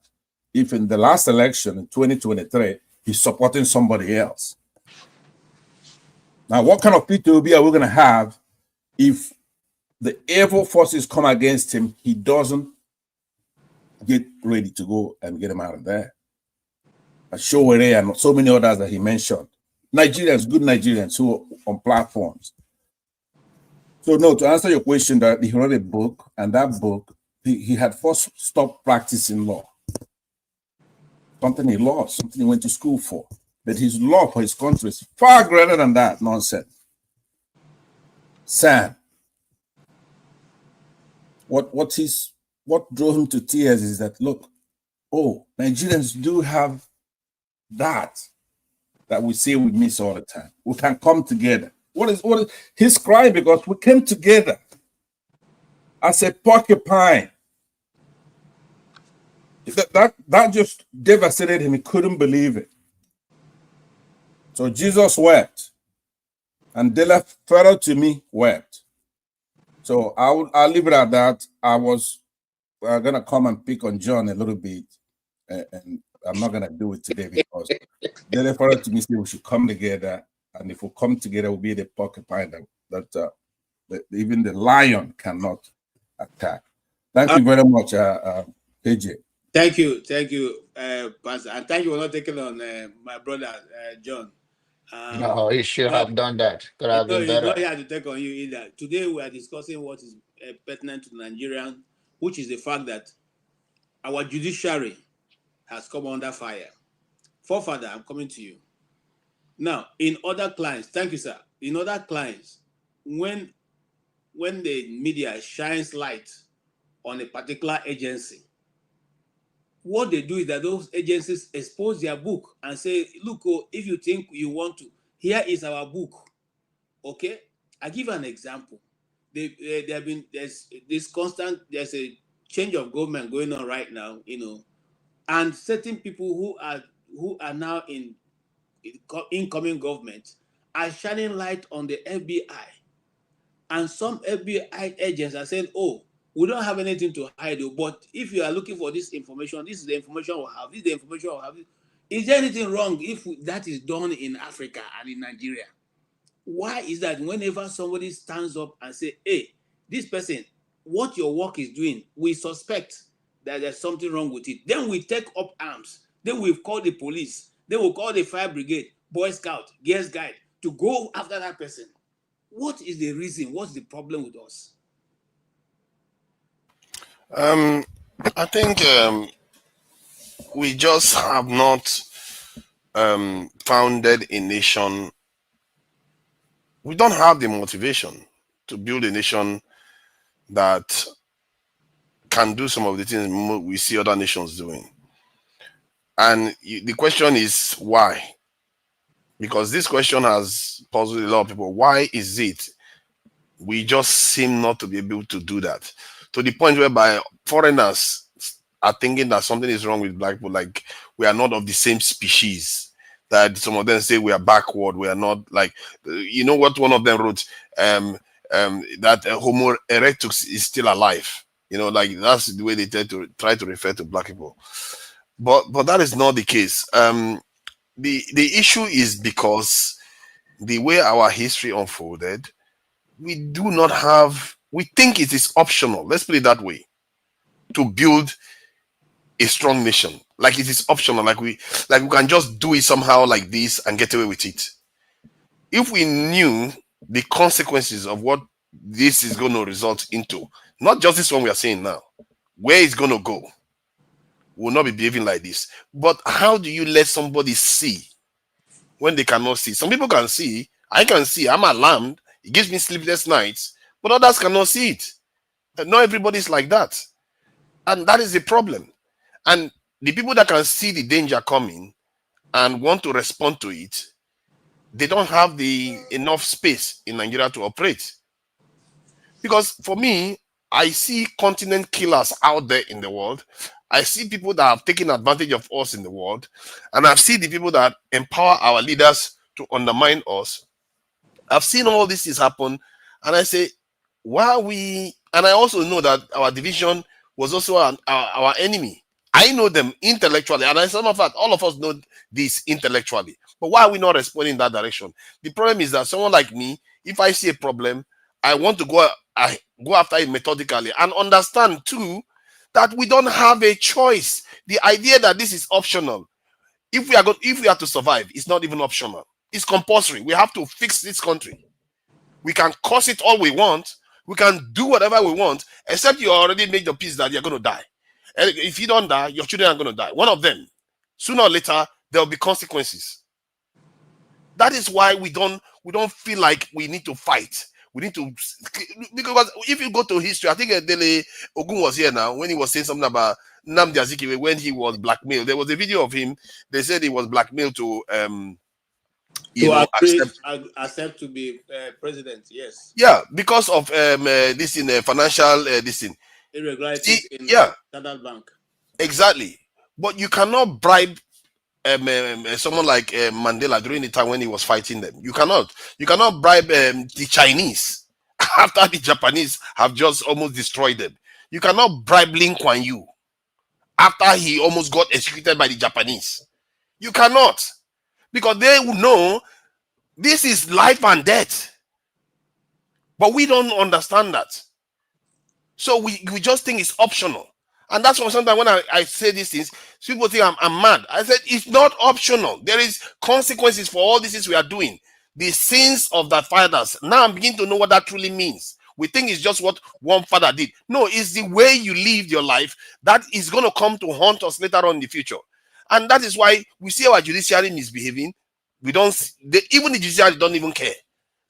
if in the last election in 2023, he's supporting somebody else? Now, what kind of Peter Obi are we going to have if the evil forces come against him, he doesn't get ready to go and get him out of there? Showere and so many others that he mentioned. Nigerians, good Nigerians who are on platforms. So no, to answer your question, that he wrote a book, and that book, he had first stopped practicing law. Something he lost, something he went to school for. But his love for his country is far greater than that nonsense. Sam, what drove him to tears is that, look, Nigerians do have that we say we miss all the time. We can come together. What is his cry? Because we came together as a porcupine. That just devastated him. He couldn't believe it. So Jesus wept, and Farotimi wept. So I'll leave it at that. I was gonna come and pick on John a little bit, and I'm not gonna do it today because Farotimi said we should come together, and if we come together, we'll be the porcupine that even the lion cannot attack. Thank you very much, KJ. Thank you, Pastor, and thank you for not taking on my brother John. No, he should have done that. Could have been He's not better. here to take on you either. Today we are discussing what is pertinent to Nigerian, which is the fact that our judiciary has come under fire. Forefather, I'm coming to you. Now, in other clients, thank you, sir. In other clients, when the media shines light on a particular agency, what they do is that those agencies expose their book and say, look, if you think you want to, here is our book. Okay? I give an example. There's a change of government going on right now, and certain people who are now in incoming government are shining light on the FBI. And some FBI agents are saying, we don't have anything to hide, but if you are looking for this information, this is the information we have, this is the information we have. Is there anything wrong if that is done in Africa and in Nigeria? Why is that whenever somebody stands up and say, hey, this person, what your work is doing, we suspect that there's something wrong with it. Then we take up arms. Then we call the police. Then we'll call the fire brigade, Boy Scout, Girls Guide to go after that person. What is the reason? What's the problem with us? I think we just have not founded a nation. We don't have the motivation to build a nation that can do some of the things we see other nations doing. And the question is why? Because this question has puzzled a lot of people. Why is it we just seem not to be able to do that? To the point whereby foreigners are thinking that something is wrong with black people, like we are not of the same species. That some of them say we are backward, we are not, like, you know what one of them wrote? That Homo erectus is still alive. Like that's the way they try to refer to black people. But that is not the case. The issue is because the way our history unfolded, we think it is optional, let's put it that way, to build a strong nation, like it is optional, like we can just do it somehow like this and get away with it. If we knew the consequences of what this is going to result into, not just this one we are saying now, where it's going to go, we will not be behaving like this. But how do you let somebody see when they cannot see? Some people can see. I can see. I'm alarmed. It gives me sleepless nights. But others cannot see it. And not everybody's like that. And that is the problem. And the people that can see the danger coming and want to respond to it, they don't have the enough space in Nigeria to operate. Because for me, I see continent killers out there in the world. I see people that have taken advantage of us in the world. And I've seen the people that empower our leaders to undermine us. I've seen all these things happen. And I say, why are we... And I also know that our division was also our enemy. I know them intellectually. And as a matter of fact, all of us know this intellectually. But why are we not responding in that direction? The problem is that someone like me, if I see a problem, I want to go after it methodically and understand too that we don't have a choice. The idea that this is optional, if we are to survive, it's not even optional. It's compulsory. We have to fix this country. We can curse it all we want. We can do whatever we want, except you already made your peace that you're going to die. And if you don't die, your children are going to die. One of them, sooner or later, there will be consequences. That is why we don't feel like we need to fight. We need to, because if you go to history, I think Dele Ogun was here now when he was saying something about Nnamdi Azikiwe when he was blackmailed. There was a video of him. They said he was blackmailed to accept to be president. Yes. Yeah, because of this in financial this thing. Irregularities in Standard Bank. Exactly. But you cannot bribe someone like Mandela during the time when he was fighting them. You cannot bribe the Chinese after the Japanese have just almost destroyed them. You cannot bribe Lin Kuan Yew after he almost got executed by the Japanese. You cannot, because they will know this is life and death. But we don't understand that. So we just think it's optional. And that's why sometimes when I say these things, people think I'm mad. I said it's not optional. There is consequences for all these things we are doing. The sins of the fathers. Now I'm beginning to know what that truly means. We think it's just what one father did. No, it's the way you live your life that is going to come to haunt us later on in the future. And that is why we see our judiciary misbehaving. Even the judiciary don't even care.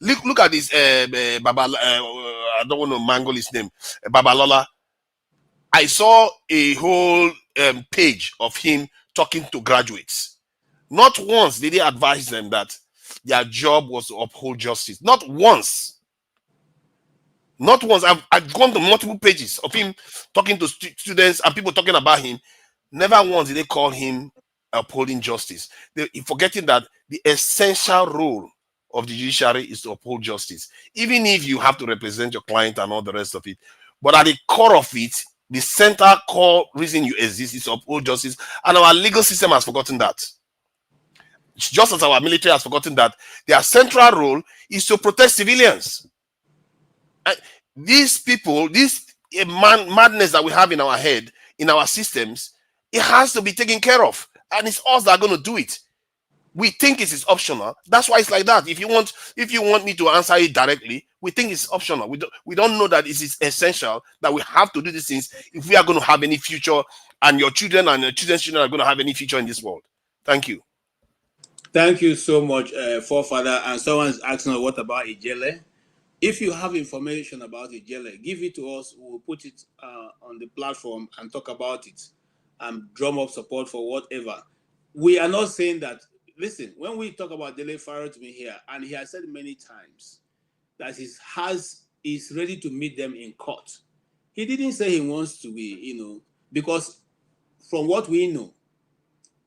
Look at this I don't want to mangle his name, Babalola. I saw a whole page of him talking to graduates. Not once did he advise them that their job was to uphold justice. Not once. Not once. I've gone to multiple pages of him talking to students and people talking about him. Never once did they call him upholding justice. They're forgetting that the essential role of the judiciary is to uphold justice, even if you have to represent your client and all the rest of it. But at the core of it, the center core reason you exist is to uphold justice, and our legal system has forgotten that. Just as our military has forgotten that their central role is to protect civilians. And these people, this madness that we have in our head, in our systems, it has to be taken care of, and it's us that are going to do it. We think it is optional. That's why it's like that. If you want me to answer it directly, we think it's optional. We don't know that it is essential that we have to do these things if we are going to have any future, and your children and your children's children are going to have any future in this world. Thank you. Thank you so much, forefather. And someone's asking, what about Ijele? If you have information about Ijele, give it to us. We'll put it on the platform and talk about it and drum up support for whatever. We are not saying that. Listen, when we talk about Dele Farotimi here, and he has said many times that he's ready to meet them in court. He didn't say he wants to be, because from what we know,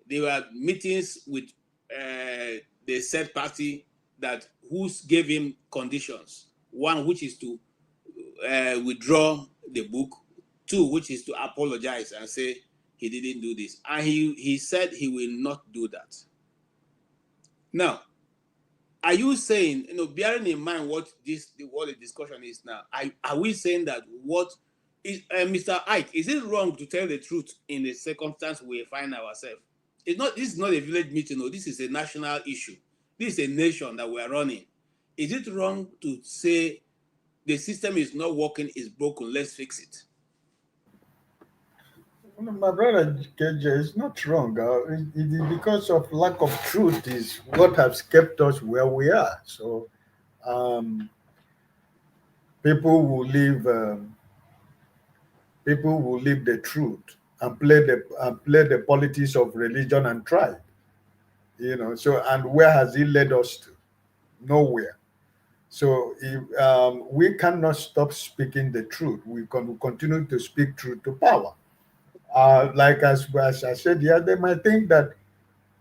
there were meetings with the said party that gave him conditions. One, which is to withdraw the book. Two, which is to apologize and say he didn't do this. And he said he will not do that. Now, are you saying, bearing in mind what the discussion is now, are we saying that what Mr. Ike, is it wrong to tell the truth in the circumstance we find ourselves? It's not. This is not a village meeting. No, this is a national issue. This is a nation that we are running. Is it wrong to say the system is not working, is broken, let's fix it? My brother KJ is not wrong. It is because of lack of truth is what has kept us where we are. So um, people will leave. People will leave the truth and play the politics of religion and tribe. So and where has it led us to? Nowhere. So if, we cannot stop speaking the truth. We can continue to speak truth to power. Like as I said, yeah, they might think that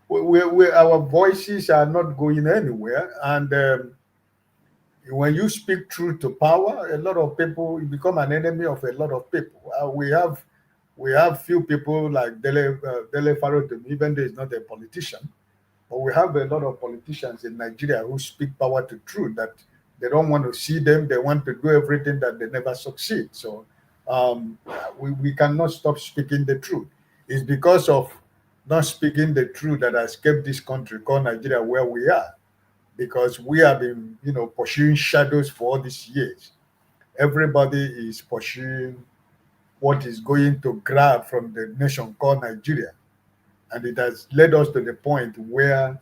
our voices are not going anywhere, and when you speak truth to power, a lot of people, you become an enemy of a lot of people. We have few people like Dele Farotimi, even though he's not a politician, but we have a lot of politicians in Nigeria who speak power to truth, that they don't want to see them. They want to do everything that they never succeed. So we cannot stop speaking the truth. It's because of not speaking the truth that has kept this country called Nigeria where we are, because we have been, pursuing shadows for all these years. Everybody is pursuing what is going to grab from the nation called Nigeria. And it has led us to the point where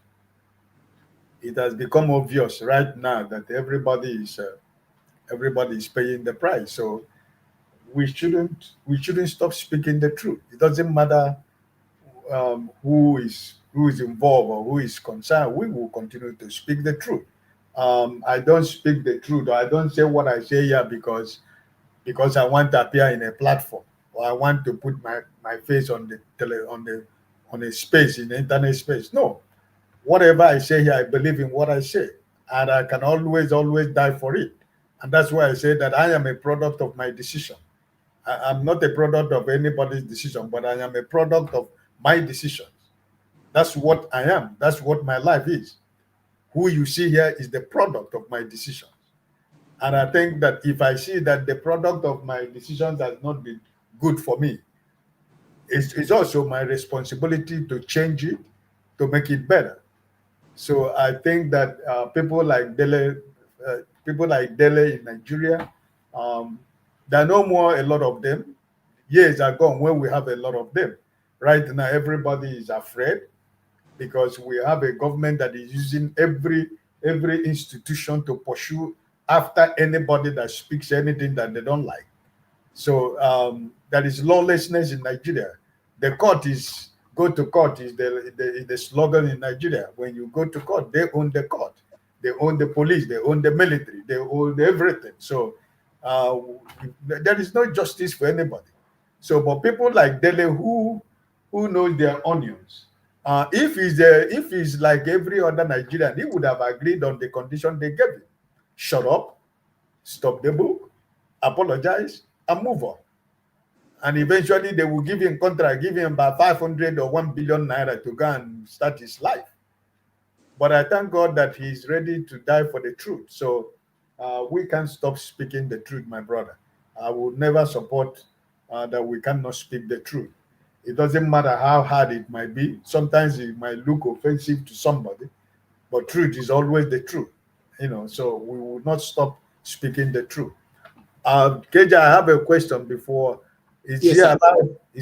it has become obvious right now that everybody is paying the price. So we shouldn't stop speaking the truth. It doesn't matter who is involved or who is concerned. We will continue to speak the truth. I don't speak the truth, or I don't say what I say here because I want to appear in a platform, or I want to put my face on a space, in the internet space. No, whatever I say here, I believe in what I say, and I can always die for it. And that's why I say that I am a product of my decision. I'm not a product of anybody's decision, but I am a product of my decisions. That's what I am. That's what my life is. Who you see here is the product of my decisions. And I think that if I see that the product of my decisions has not been good for me, it's also my responsibility to change it, to make it better. So I think that people like Dele in Nigeria, there are no more a lot of them. Years are gone when we have a lot of them. Right now, everybody is afraid because we have a government that is using every institution to pursue after anybody that speaks anything that they don't like. So there is lawlessness in Nigeria. The court is go to court is the slogan in Nigeria. When you go to court, they own the court, they own the police, they own the military, they own everything. So there is no justice for anybody. So, but people like Dele who knows their onions. If he's like every other Nigerian, he would have agreed on the condition they gave him. Shut up, stop the book, apologize, and move on. And eventually they will give him contract, give him about 500 or 1 billion naira to go and start his life. But I thank God that he's ready to die for the truth. So we can't stop speaking the truth, my brother. I will never support that we cannot speak the truth. It doesn't matter how hard it might be. Sometimes it might look offensive to somebody, but truth is always the truth. So we will not stop speaking the truth. KJ, I have a question before. Is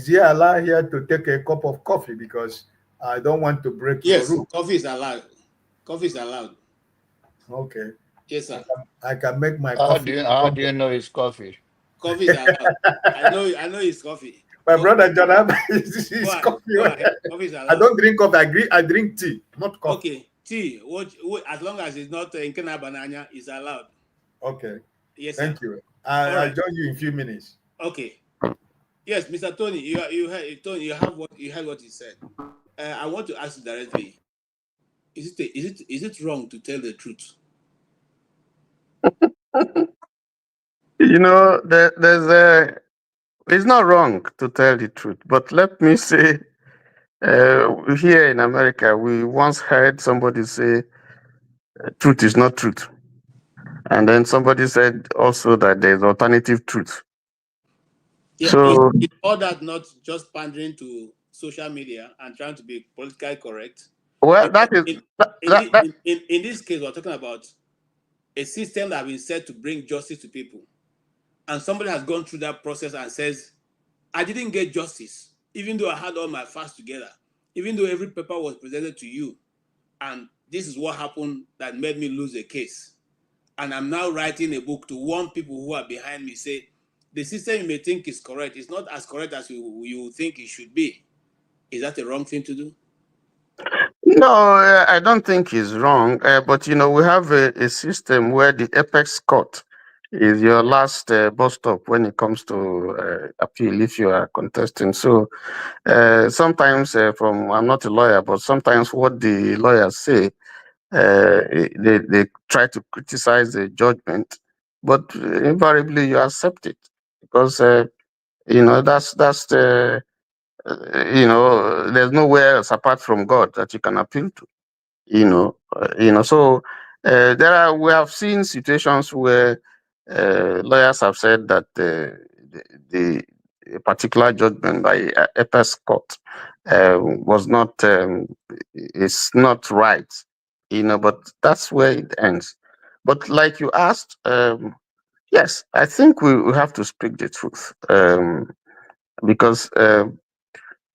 he allowed here to take a cup of coffee? Because I don't want to break your rule. Coffee is allowed. Coffee is allowed. Okay. Yes, sir. I can make my How coffee. How do you know it's coffee? Coffee is allowed. I know it's coffee. My brother John, is coffee. Coffee is allowed. I don't drink coffee. I drink tea, not coffee. Okay, tea. What, as long as it's not in banana, is allowed. Okay. Yes, Thank sir. you. I'll join you in a few minutes. Okay. Yes, Mr. Tony, you heard what he said. I want to ask you directly: Is it wrong to tell the truth? It's not wrong to tell the truth, but let me say, here in America, we once heard somebody say, "Truth is not truth," and then somebody said also that there's alternative truth. Yeah, So, is all that not just pandering to social media and trying to be politically correct? well, Because that is that in this case, we're talking about a system that has been set to bring justice to people. And somebody has gone through that process and says, I didn't get justice, even though I had all my facts together, even though every paper was presented to you. And this is what happened that made me lose a case. And I'm now writing a book to warn people who are behind me, say, the system you may think is correct is not as correct as you think it should be. Is that a wrong thing to do? no, I don't think it's wrong. But we have a system where the apex court is your last bus stop when it comes to appeal if you are contesting. So sometimes, I'm not a lawyer, but sometimes what the lawyers say, they try to criticize the judgment, but invariably you accept it because that's the there's nowhere else apart from God that you can appeal to. So we have seen situations where lawyers have said that the a particular judgment by apex court was not is not right, but that's where it ends. But like you asked, yes, I think we have to speak the truth, because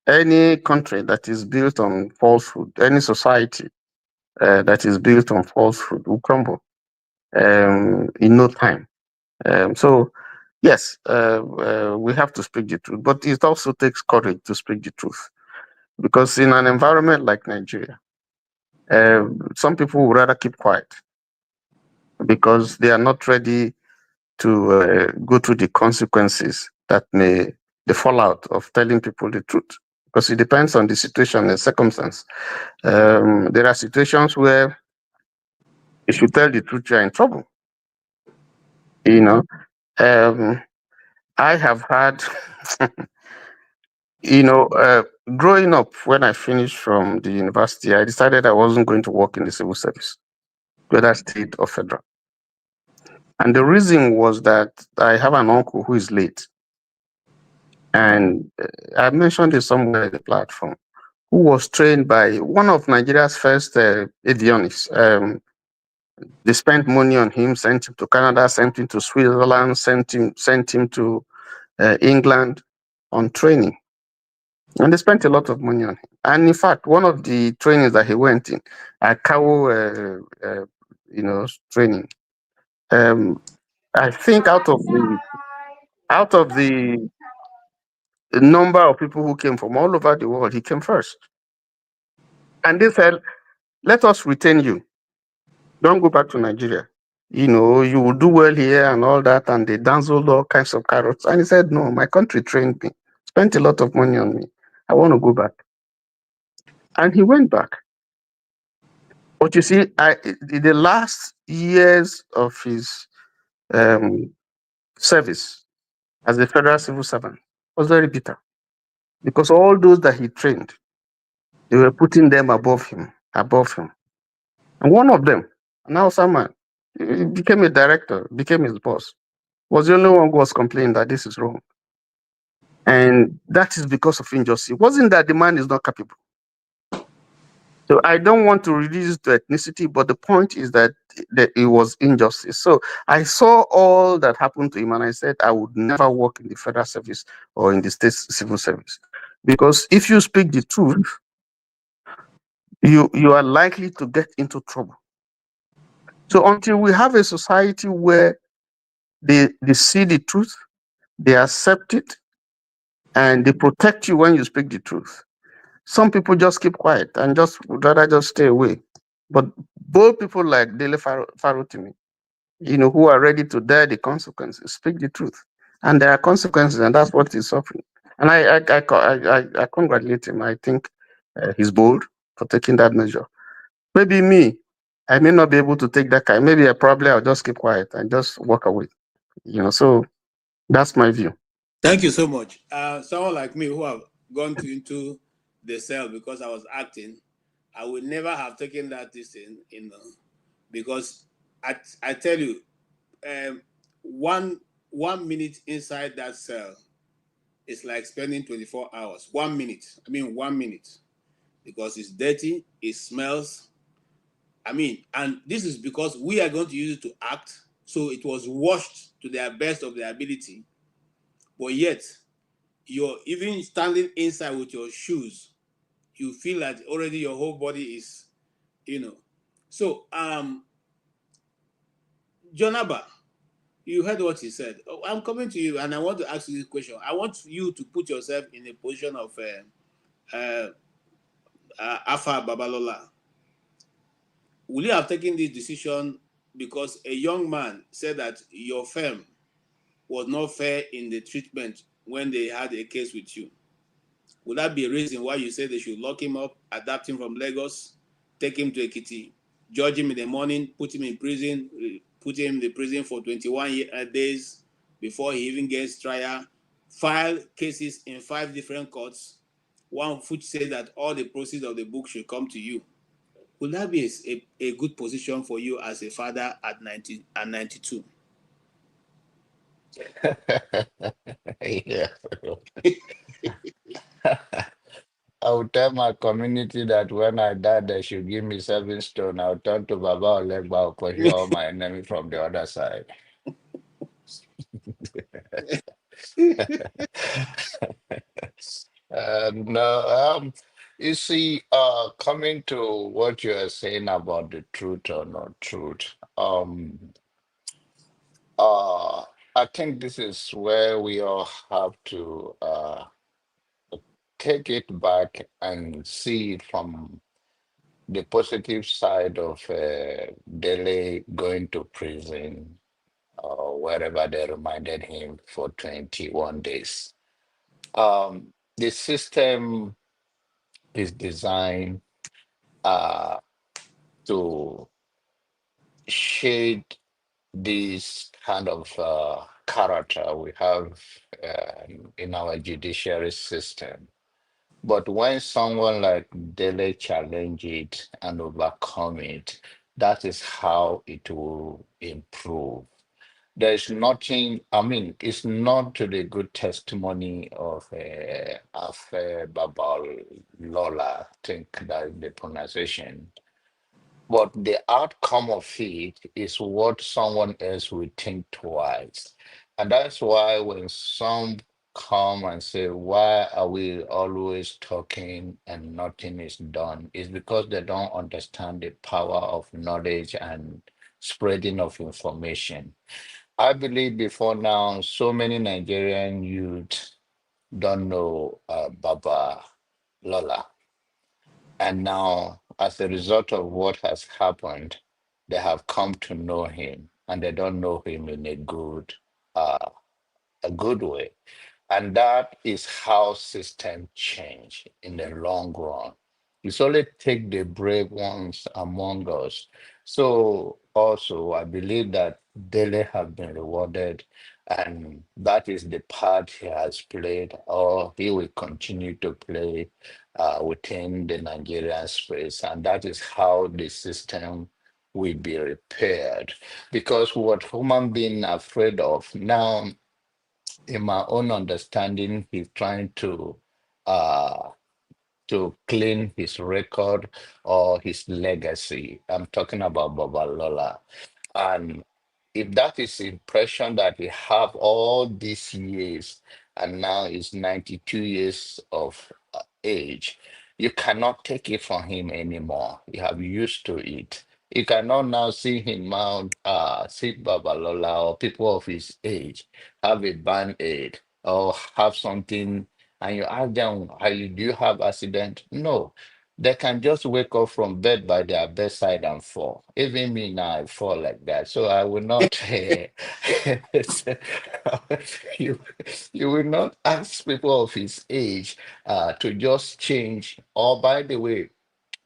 any country that is built on falsehood, any society that is built on falsehood will crumble in no time. So, yes, we have to speak the truth, but it also takes courage to speak the truth, because in an environment like Nigeria, some people would rather keep quiet because they are not ready to go through the consequences the fallout of telling people the truth, because it depends on the situation and circumstance. There are situations where if you tell the truth, you're in trouble. You know, I have had, growing up, when I finished from the university, I decided I wasn't going to work in the civil service, whether state or federal. And the reason was that I have an uncle who is late. And I mentioned it somewhere in the platform, who was trained by one of Nigeria's first avionics. They spent money on him, sent him to Canada, sent him to Switzerland, sent him to England on training. And they spent a lot of money on him. And in fact, one of the trainings that he went in, a cow, training. I think out of the number of people who came from all over the world, he came first. And they said, let us retain you. Don't go back to Nigeria. You will do well here and all that. And they dazzled all kinds of carrots. And he said, no, my country trained me, spent a lot of money on me. I want to go back. And he went back. But you see, the last years of his service as a federal civil servant was very bitter, because all those that he trained, they were putting them above him. And one of them, an Hausa man, he became a director, became his boss, was the only one who was complaining that this is wrong. And that is because of injustice. It wasn't that the man is not capable. So I don't want to reduce it to ethnicity, but the point is that it was injustice. So I saw all that happened to him, and I said I would never work in the federal service or in the state civil service, because if you speak the truth, you are likely to get into trouble. So until we have a society where they see the truth, they accept it, and they protect you when you speak the truth, some people just keep quiet and would rather just stay away. But bold people like Dele Farotimi, who are ready to bear the consequences, speak the truth. And there are consequences, and that's what he's suffering. And I congratulate him. I think he's bold for taking that measure. Maybe me, I may not be able to take that kind. Maybe I'll just keep quiet and just walk away. So that's my view. Thank you so much. Someone like me who have gone into the cell because I was acting, I would never have taken that decision, because I tell you, 1 minute inside that cell it's like spending 24 hours. 1 minute. I mean, 1 minute. Because it's dirty, it smells. I mean, and this is because we are going to use it to act. So it was washed to their best of their ability. But yet, you're even standing inside with your shoes, you feel that already your whole body is, you know. So, Jonaba, you heard what he said. Oh, I'm coming to you and I want to ask you this question. I want you to put yourself in a position of Afa Babalola. Will you have taken this decision because a young man said that your firm was not fair in the treatment when they had a case with you? Would that be a reason why you say they should lock him up, adapt him from Lagos, take him to Ekiti, judge him in the morning, put him in prison, put him in the prison for 21 days before he even gets trial, file cases in 5 different courts, one which says that all the proceeds of the book should come to you? Would that be a good position for you as a father at 92? Yeah. I will tell my community that when I die, they should give me 7 stone. I'll turn to Baba Olegba for all my enemy from the other side. No, you see, coming to what you are saying about the truth or not truth, uh, I think this is where we all have to take it back and see it from the positive side of Dele going to prison or wherever they reminded him for 21 days. The system is designed uh, to shade this kind of character we have in our judiciary system. But when someone like Dele challenge it and overcome it, that is how it will improve. There's nothing, I mean, it's not to the good testimony of Babal Lola, I think that is the pronunciation. But the outcome of it is what someone else will think twice. And that's why when some come and say, why are we always talking and nothing is done? It's because they don't understand the power of knowledge and spreading of information. I believe before now, so many Nigerian youth don't know Baba Lola. And now, as a result of what has happened, they have come to know him, and they don't know him in uh, a good way. And that is how system change in the long run. It's only take the brave ones among us. So also, I believe that Dele have been rewarded, and that is the part he has played, or he will continue to play within the Nigerian space. And that is how the system will be repaired. Because what human being afraid of now, in my own understanding, he's trying uh to clean his record or his legacy. I'm talking about Babalola. And if that is the impression that he have all these years, and now he's 92 years of age, you cannot take it from him anymore. You have used to it. You cannot now see him now, see Babalola or people of his age have a band-aid or have something, and you ask them, do you have accident? No. They can just wake up from bed by their bedside and fall. Even me now, I fall like that. So I will not, you, you will not ask people of his age to just change. Or by the way,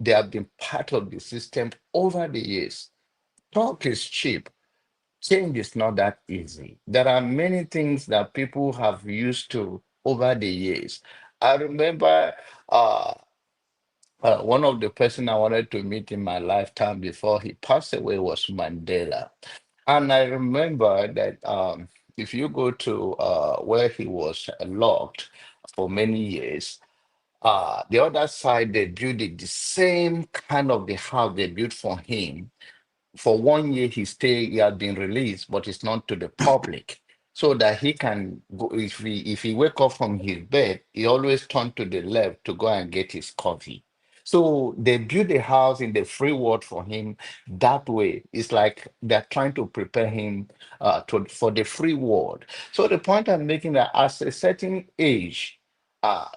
they have been part of the system over the years. Talk is cheap. Change is not that easy. There are many things that people have used to over the years. I remember uh, one of the person I wanted to meet in my lifetime before he passed away was Mandela. And I remember that If you go to where he was locked for many years, the other side, they built it, the same kind of the house they built for him. For 1 year, he had been released, but it's not to the public. So that he can go, if he wake up from his bed, he always turn to the left to go and get his coffee. So they built a house in the free world for him that way. It's like they're trying to prepare him for the free world. So the point I'm making that at a certain age,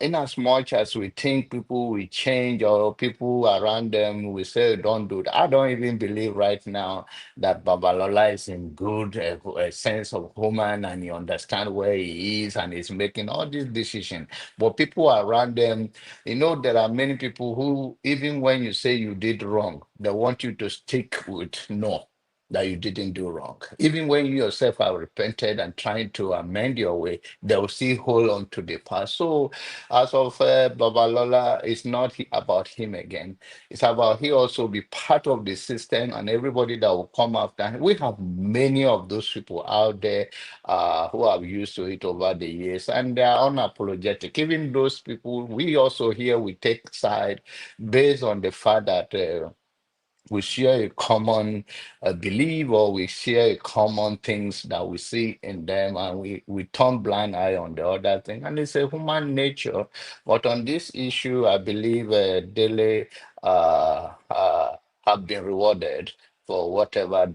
in as much as we think people will change or people around them will say don't do that, I don't even believe right now that Babalola is in good a sense of human and he understands where he is and is making all these decisions. But people around them, there are many people who, even when you say you did wrong, they want you to stick with no, that you didn't do wrong. Even when you yourself are repented and trying to amend your way, they will still hold on to the past. So, as of Babalola, it's not about him again. It's about he also be part of the system and everybody that will come after him. We have many of those people out there who are used to it over the years and they are unapologetic. Even those people, we also here, we take side based on the fact that we share a common belief or we share a common things that we see in them and we turn blind eye on the other thing and it's a human nature. But on this issue I believe Dele have been rewarded for whatever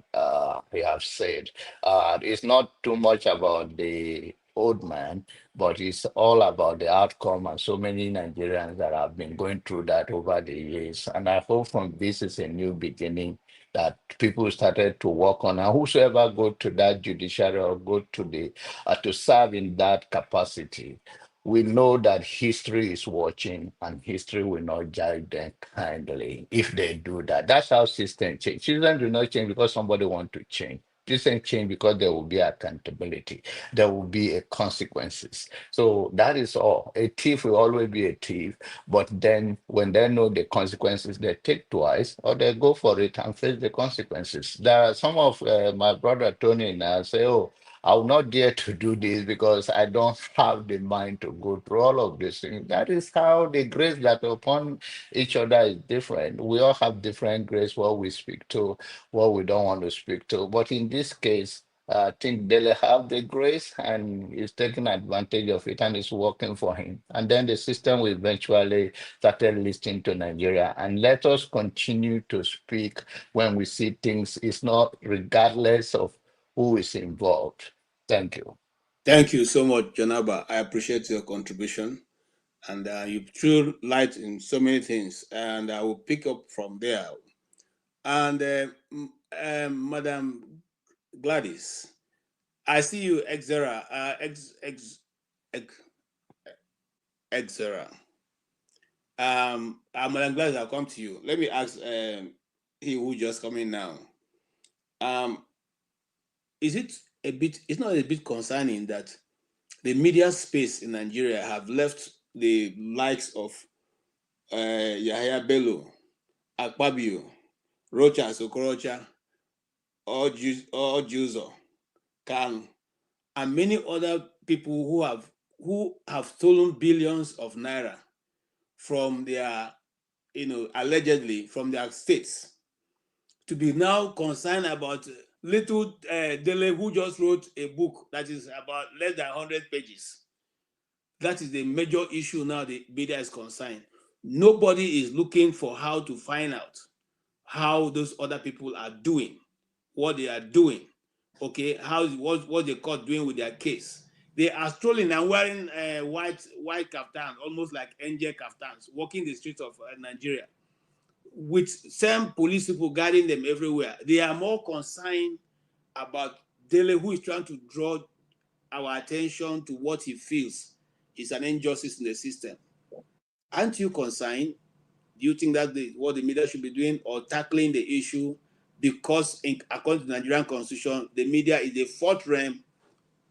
he have said. It's not too much about the old man, but it's all about the outcome and so many Nigerians that have been going through that over the years. And I hope from this is a new beginning that people started to work on. And whosoever go to that judiciary or go to the to serve in that capacity, we know that history is watching and history will not judge them kindly if they do that. That's how systems change. Systems do not change because somebody want to change. Systems change because there will be accountability. There will be a consequences. So that is all. A thief will always be a thief, but then when they know the consequences, they take twice or they go for it and face the consequences. There are some of my brother Tony and I say, oh, I will not dare to do this because I don't have the mind to go through all of these things. That is how the grace that upon each other is different. We all have different grace, what we speak to, what we don't want to speak to. But in this case, I think Dele have the grace and is taking advantage of it and it's working for him. And then the system will eventually started listening to Nigeria. And let us continue to speak when we see things. It's not regardless of who is involved. Thank you. Thank you so much, Janaba. I appreciate your contribution. And you threw light in so many things. And I will pick up from there. And Madam Gladys, I see you, Exera. Exera. Madam Gladys, I'll come to you. Let me ask he who just coming now. Is it a bit? It's not a bit concerning that the media space in Nigeria have left the likes of Yahya Bello, Akpabio, Rocha Sokorocha, Juzo, Kanu, and many other people who have stolen billions of naira from their, allegedly from their states, to be now concerned about little Dele who just wrote a book that is about less than 100 pages. That is the major issue now the media is concerned. Nobody is looking for how to find out how those other people are doing, what they are doing, okay, what the court doing with their case. They are strolling and wearing white kaftans, almost like angel kaftans, walking the streets of Nigeria, with some police people guarding them everywhere. They are more concerned about Dele, who is trying to draw our attention to what he feels is an injustice in the system. Aren't you concerned? Do you think that what the media should be doing or tackling the issue? Because according to the Nigerian Constitution, the media is the fourth realm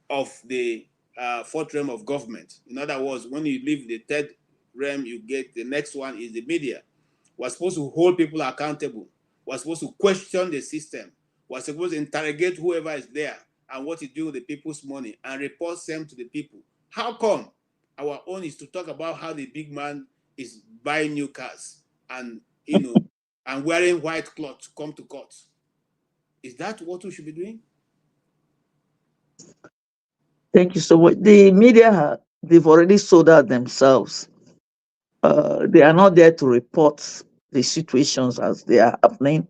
of government. In other words, when you leave the third realm, you get the next one is the media. We're supposed to hold people accountable. We're supposed to question the system. We're supposed to interrogate whoever is there and what he's doing with the people's money and reports them to the people. How come our own is to talk about how the big man is buying new cars and and wearing white cloth to come to court? Is that what we should be doing? Thank you so much. The media, they've already sold out themselves. They are not there to report the situations as they are happening.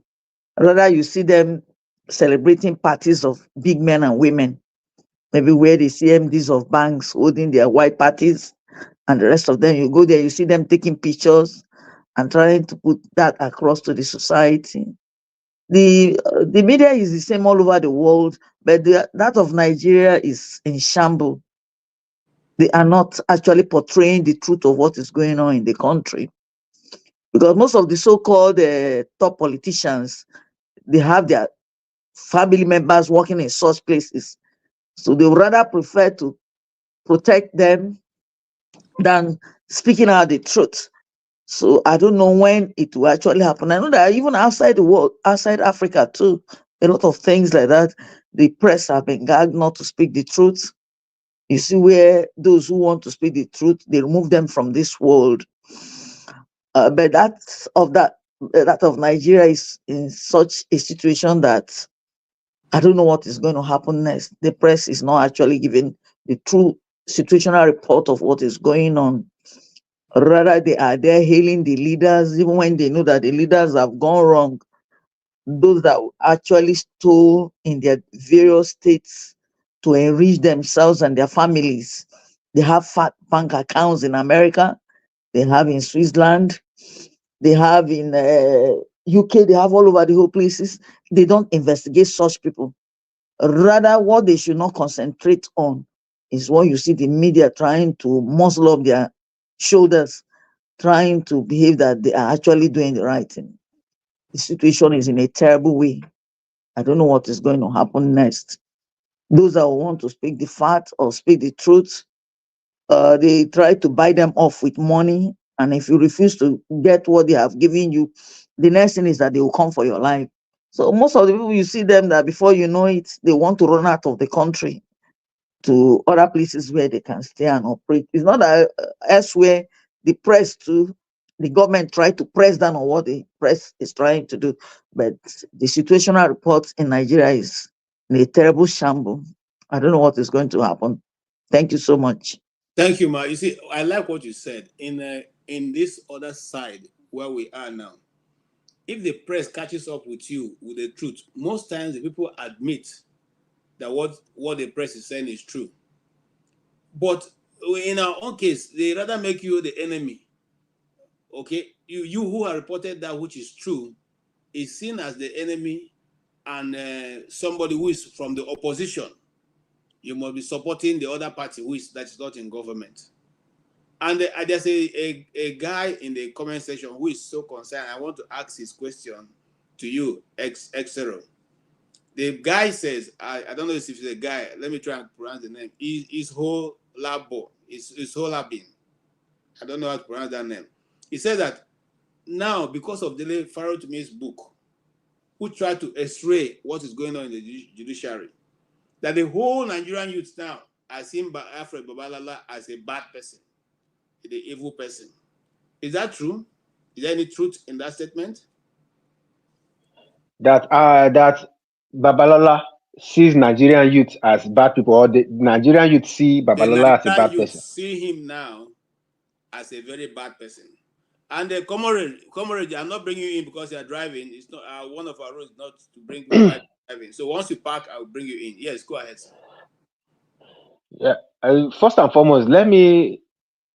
Rather, you see them celebrating parties of big men and women, maybe where the CMDs of banks holding their white parties, and the rest of them. You go there, you see them taking pictures and trying to put that across to the society. The media is the same all over the world, but that of Nigeria is in shambles. They are not actually portraying the truth of what is going on in the country, because most of the so-called top politicians, they have their family members working in such places, so they would rather prefer to protect them than speaking out the truth. So I don't know when it will actually happen. I know that even outside the world, outside Africa too, a lot of things like that, the press have been gagged not to speak the truth. You see where those who want to speak the truth, they remove them from this world. But that of Nigeria is in such a situation that I don't know what is going to happen next. The press is not actually giving the true situational report of what is going on. Rather, they are there hailing the leaders, even when they know that the leaders have gone wrong. Those that actually stole in their various states to enrich themselves and their families. They have fat bank accounts in America, they have in Switzerland, they have in UK, they have all over the whole places. They don't investigate such people. Rather, what they should not concentrate on is what you see the media trying to muscle up their shoulders, trying to behave that they are actually doing the right thing. The situation is in a terrible way. I don't know what is going to happen next. Those that want to speak the fact or speak the truth, they try to buy them off with money. And if you refuse to get what they have given you, the next thing is that they will come for your life. So most of the people, you see them that before you know it, they want to run out of the country to other places where they can stay and operate. It's not that elsewhere the press too, the government try to press down on what the press is trying to do, but the situational report in Nigeria is in a terrible shambles. I don't know what is going to happen. Thank you so much. Thank you, Ma. You see, I like what you said. In this other side where we are now, if the press catches up with you with the truth, most times the people admit that what the press is saying is true. But in our own case, they rather make you the enemy. Okay, you who have reported that which is true is seen as the enemy, and somebody who is from the opposition, you must be supporting the other party that is not in government. And there's a guy in the comment section who is so concerned. I want to ask his question to you, Xero. The guy says, I don't know if it's a guy. Let me try and pronounce the name. Is whole labo. Is whole labin. I don't know how to pronounce that name. He said that now, because of the Farotimi's book, who tried to x-ray what is going on in the judiciary, that the whole Nigerian youth now are seeing Alfred Babalala as a bad person, the evil person. Is that true? Is there any truth in that statement? That Babalala sees Nigerian youth as bad people, or the Nigerian youth see Babalala as a bad person. See him now as a very bad person. And the comrade, I'm not bringing you in because you are driving. It's not one of our rules not to bring people driving. So once you park, I'll bring you in. Yes, go ahead, sir. Yeah. First and foremost, let me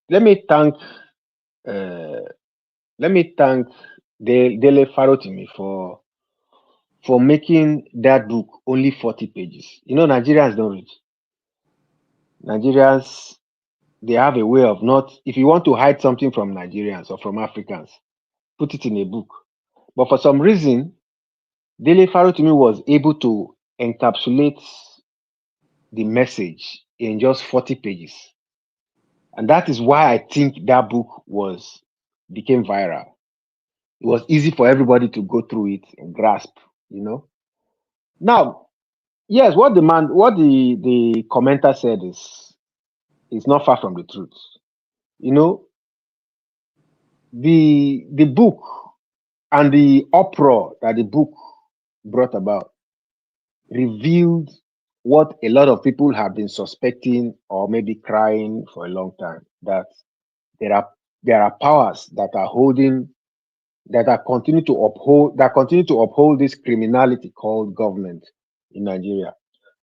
thank Dele Farotimi for making that book only 40 pages. You know, Nigerians don't read. Nigerians, they have a way of not, if you want to hide something from Nigerians or from Africans, put it in a book. But for some reason, Dele Farotimi was able to encapsulate the message in just 40 pages. And that is why I think that book became viral. It was easy for everybody to go through it and grasp, you know. Now, Yes, what the commenter said is not far from the truth. You know, the book and the uproar that the book brought about revealed what a lot of people have been suspecting or maybe crying for a long time, that there are powers that are holding, continue to uphold this criminality called government in Nigeria.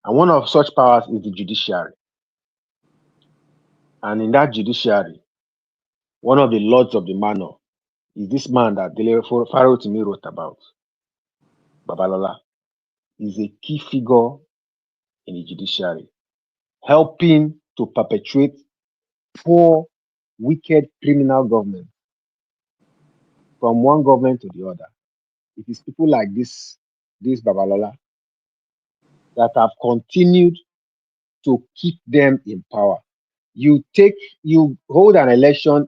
And one of such powers is the judiciary. And in that judiciary, one of the lords of the manor is this man that Farotimi wrote about, Babalola. Is a key figure in the judiciary, helping to perpetuate poor, wicked criminal government from one government to the other. It is people like this Babalola that have continued to keep them in power. You hold an election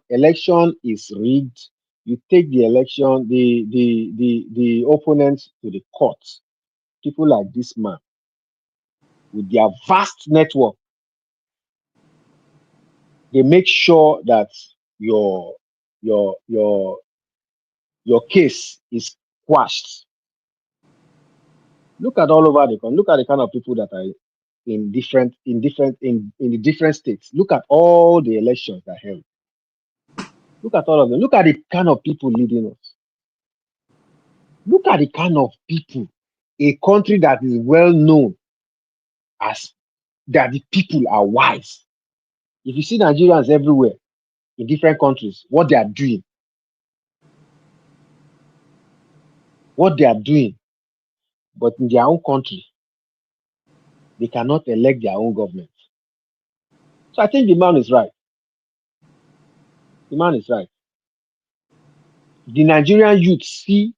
is rigged. You take the election, the opponents to the courts. People like this man with their vast network, they make sure that your case is quashed. Look at all over the country. Look at the kind of people that are in the different states. Look at all the elections that held. Look at all of them. Look at the kind of people leading us. Look at the kind of people, a country that is well known as that the people are wise. If you see Nigerians everywhere in different countries, what they are doing, but in their own country, they cannot elect their own government. So I think the man is right. The man is right. The Nigerian youth see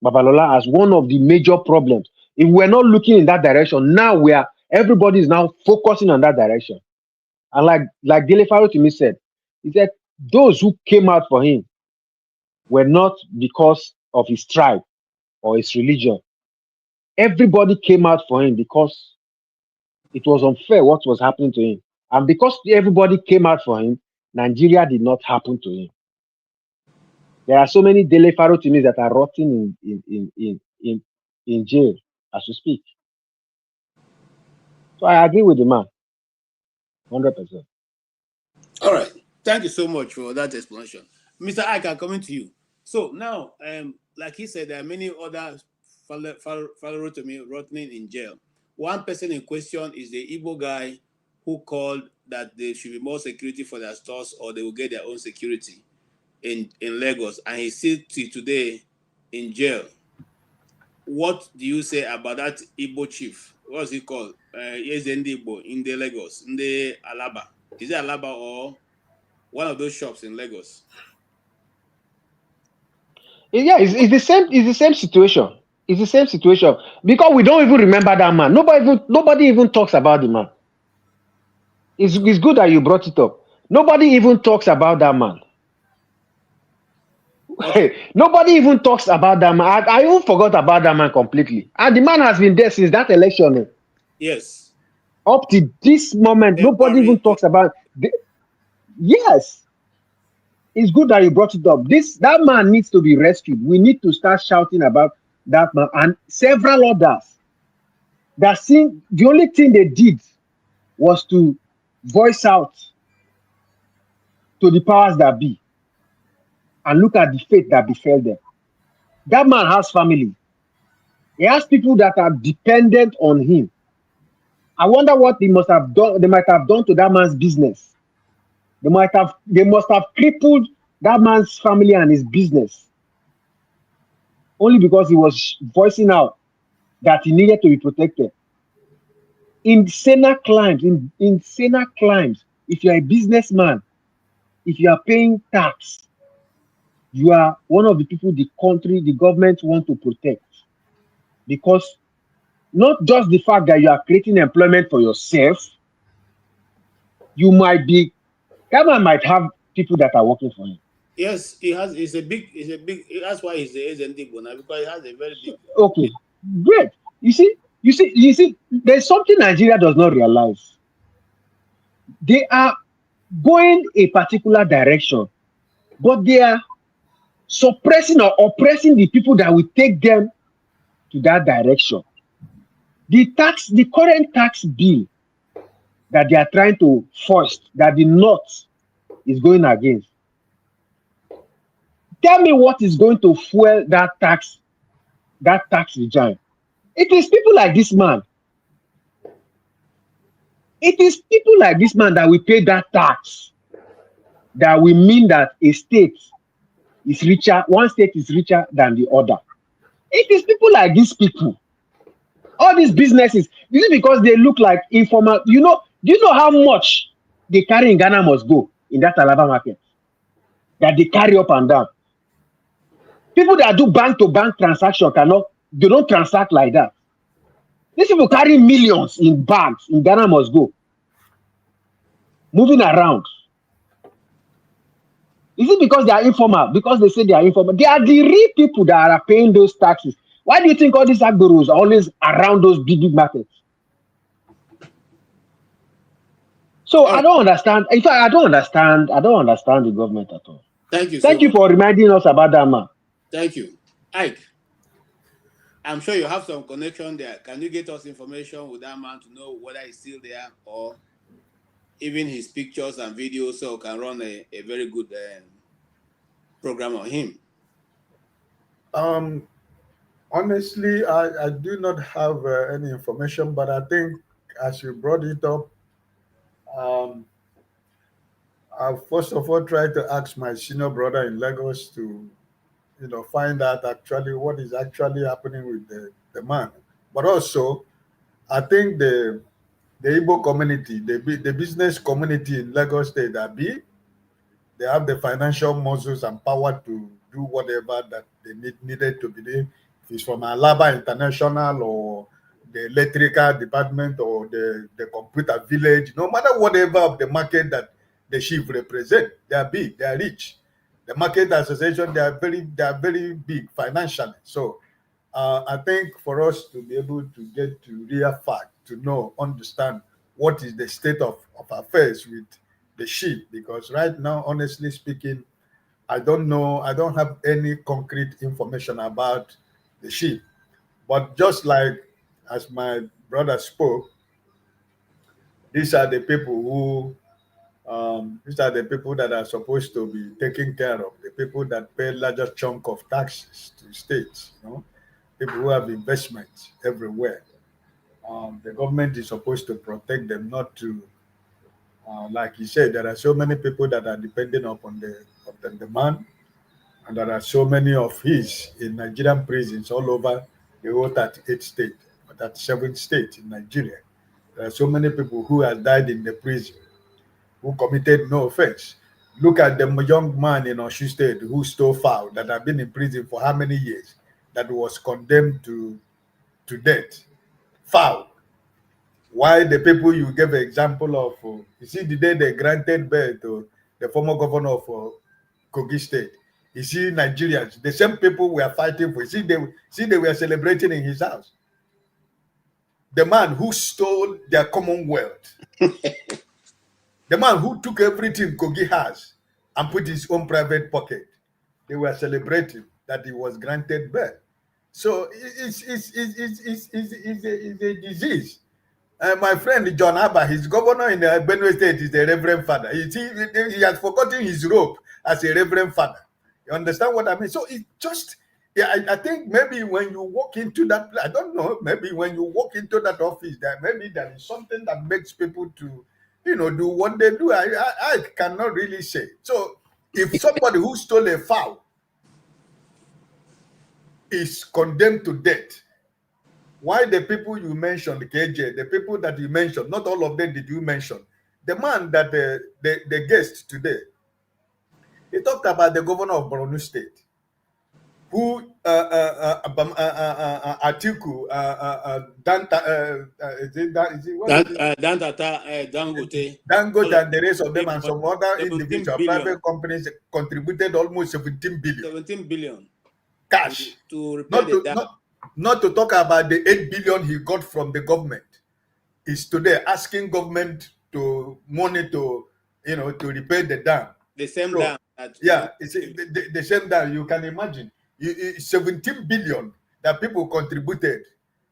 Babalola as one of the major problems. If we're not looking in that direction, now everybody is now focusing on that direction. And like Dele Farotimi said, he said those who came out for him were not because of his tribe or his religion. Everybody came out for him because it was unfair what was happening to him. And because everybody came out for him, Nigeria did not happen to him. There are so many Dele Farotimis that are rotting in jail as we speak. So I agree with the man, 100%. All right. Thank you so much for that explanation. Mr. Ike, coming to you. So now, like he said, there are many other Farotimi rotting in jail. One person in question is the Igbo guy who called that there should be more security for their stores or they will get their own security in Lagos. And he's still today in jail. What do you say about that Igbo chief? What's he called? Yes, Igbo in the Lagos, in the Alaba. Is it Alaba or one of those shops in Lagos? Yeah, it's the same. It's the same situation. It's the same situation because we don't even remember that man. Nobody even talks about the man. It's good that you brought it up. Nobody even talks about that man. Okay. Nobody even talks about that man. I even forgot about that man completely. And the man has been there since that election. Yes. Up to this moment, nobody even talks about. Yes. It's good that you brought it up. That man needs to be rescued. We need to start shouting about that man and several others. The only thing they did was to voice out to the powers that be and look at the fate that befell them. That man has family. He has people that are dependent on him. I wonder what they must have done. They might have done to that man's business. They must have crippled that man's family and his business only because he was voicing out that he needed to be protected. Insaner climbs. If you're a businessman, if you are paying tax, you are one of the people the government want to protect. Because not just the fact that you are creating employment for yourself, that man might have people that are working for him. Yes, he has. It's a big. That's why he's the SND now, because he has a very big. Okay, great. You see, there's something Nigeria does not realize. They are going a particular direction, but they are suppressing or oppressing the people that will take them to that direction. The current tax bill that they are trying to force, that the North is going against. Tell me what is going to fuel that tax regime. It is people like this man. It is people like this man that will pay that tax. That will mean that a state is richer, one state is richer than the other. It is people like these people. All these businesses, this is because they look like informal. Do you know how much they carry in Ghana must go in that Alaba market? That they carry up and down. People that do bank-to-bank transaction they don't transact like that. These people carry millions in bags in Ghana must go. Moving around. Is it because they are informal? Because they say they are informal? They are the real people that are paying those taxes. Why do you think all these agboros are always around those big markets? So I don't understand. In fact, I don't understand the government at all. Thank you. Thank you for reminding us about that man. Thank you. Ike, I'm sure you have some connection there. Can you get us information with that man to know whether he's still there or even his pictures and videos so we can run a very good program on him? Honestly, I do not have any information, but I think as you brought it up, I first of all tried to ask my senior brother in Lagos to, find out actually what is actually happening with the man. But also, I think the Igbo community, the business community in Lagos State are big. They have the financial muscles and power to do whatever that they needed to be doing. If it's from Alaba International or the electrical department or the computer village, no matter whatever of the market that the chief represent, they are big, they are rich. The market association, they are very big financially. So I think for us to be able to get to real fact, to understand what is the state of affairs with the sheep, because right now, honestly speaking, I don't know, I don't have any concrete information about the sheep. But just like as my brother spoke, these are the people who these are the people that are supposed to be taken care of, the people that pay larger chunk of taxes to states, people who have investments everywhere. The government is supposed to protect them, not to, like he said, there are so many people that are depending upon the man, and there are so many of his in Nigerian prisons all over the whole 38 state, or 37 states in Nigeria. There are so many people who have died in the prison, who committed no offense. Look at the young man in Osun State who stole fowl that have been in prison for how many years, that was condemned to death. Fowl. Why the people you gave an example of, you see the day they granted bail to the former governor of Kogi State, you see Nigerians, the same people we are fighting for, they were celebrating in his house. The man who stole their commonwealth, the man who took everything Kogi has and put his own private pocket, they were celebrating that he was granted bail. So it's a disease. My friend John Abba, his governor in Benue State, is a reverend father. He has forgotten his robe as a reverend father. You understand what I mean? So it's just, I think maybe when you walk into that, I don't know, maybe when you walk into that office, maybe there is something that makes people to, do what they do. I cannot really say. So if somebody who stole a fowl is condemned to death, why the people you mentioned, KJ, the people that you mentioned, not all of them did you mention. The man that the guest today, he talked about the governor of Borno State, who Atiku Dangote and the rest of them and some other individual private companies contributed almost 17 billion. 17 billion cash to repair the dam. Not to talk about the 8 billion he got from the government is today asking government to money to, to repair the dam. The same So, dam. yeah, it's the same dam. You can imagine. 17 billion that people contributed.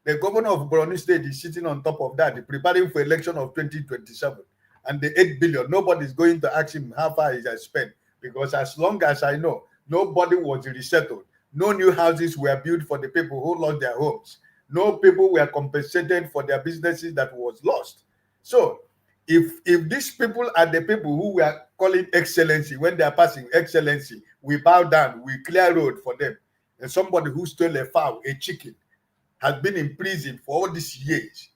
The governor of Borno State is sitting on top of that, preparing for election of 2027. And the 8 billion, nobody's going to ask him how far he has spent. Because as long as I know, nobody was resettled. No new houses were built for the people who lost their homes. No people were compensated for their businesses that was lost. So if these people are the people who were calling excellency when they are passing excellency, we bow down, we clear road for them. And somebody who stole a fowl, a chicken, has been in prison for all these years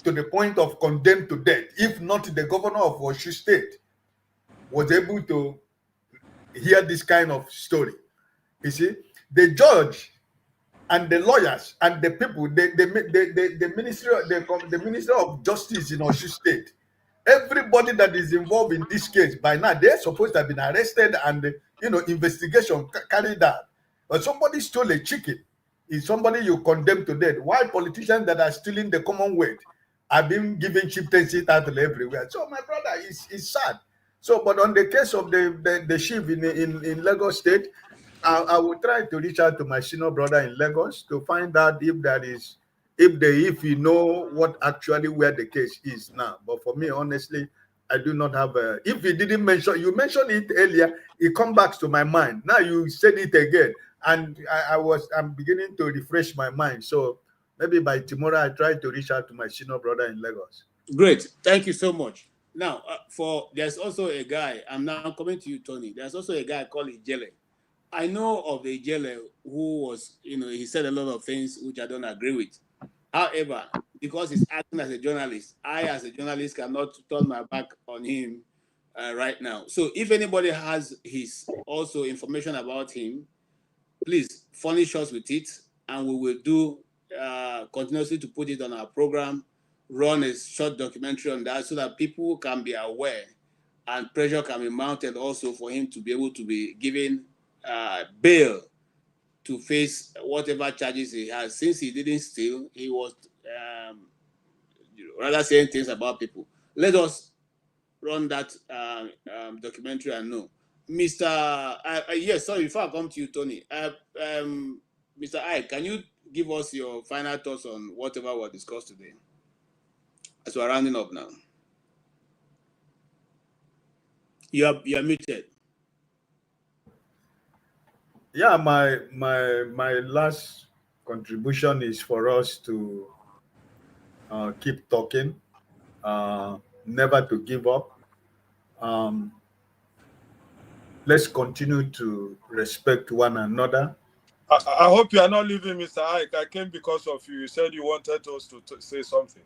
to the point of condemned to death. If not the governor of Oshu State was able to hear this kind of story. You see, the judge and the lawyers and the people, the Ministry of Justice in Oshu State, everybody that is involved in this case by now, they're supposed to have been arrested and investigation carried out. But somebody stole a chicken. Is somebody you condemn to death. Why politicians that are stealing the Commonwealth are being given chieftaincy title everywhere? So my brother is sad. So, but on the case of the chief in Lagos State, I will try to reach out to my senior brother in Lagos to find out if he know what actually where the case is now. But for me, honestly, I do not have a. If he didn't mention, you mentioned it earlier, it comes back to my mind. Now you said it again, and I'm beginning to refresh my mind. So maybe by tomorrow I try to reach out to my senior brother in Lagos. Great, thank you so much. Now, there's also a guy. I'm now coming to you, Tony. There's also a guy called Ijele. I know of the Ijele who was, he said a lot of things which I don't agree with. However, because he's acting as a journalist, I, as a journalist, cannot turn my back on him right now. So if anybody has his also information about him, please furnish us with it, and we will do continuously to put it on our program, run a short documentary on that so that people can be aware and pressure can be mounted also for him to be able to be given bail to face whatever charges he has. Since he didn't steal, he was rather saying things about people. Let us run that documentary and know. Mr. Yes, sorry, before I come to you, Tony. Mr. I, can you give us your final thoughts on whatever was discussed today? As we're rounding up now. You are muted. Yeah, my last contribution is for us to keep talking, never to give up. Let's continue to respect one another. I hope you are not leaving, Mr. Ike. I came because of you. You said you wanted us to say something.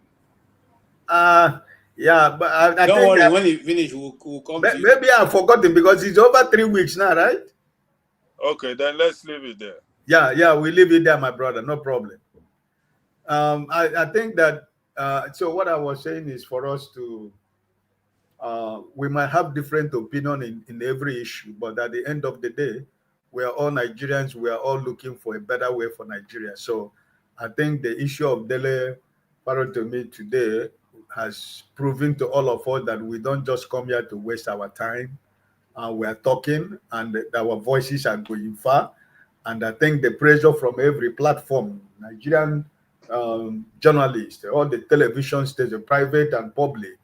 Yeah, but I don't think worry. When you finish, we'll come to you. Maybe I've forgotten because it's over 3 weeks now, right? Okay, then let's leave it there. Yeah, we leave it there, my brother. No problem. I think that so what I was saying is for us to we might have different opinion in every issue, but at the end of the day, we are all Nigerians. We are all looking for a better way for Nigeria. So I think the issue of Dele Farotimi today has proven to all of us that we don't just come here to waste our time. We are talking and our voices are going far. And I think the pressure from every platform, Nigerian journalists, all the television stations, private and public,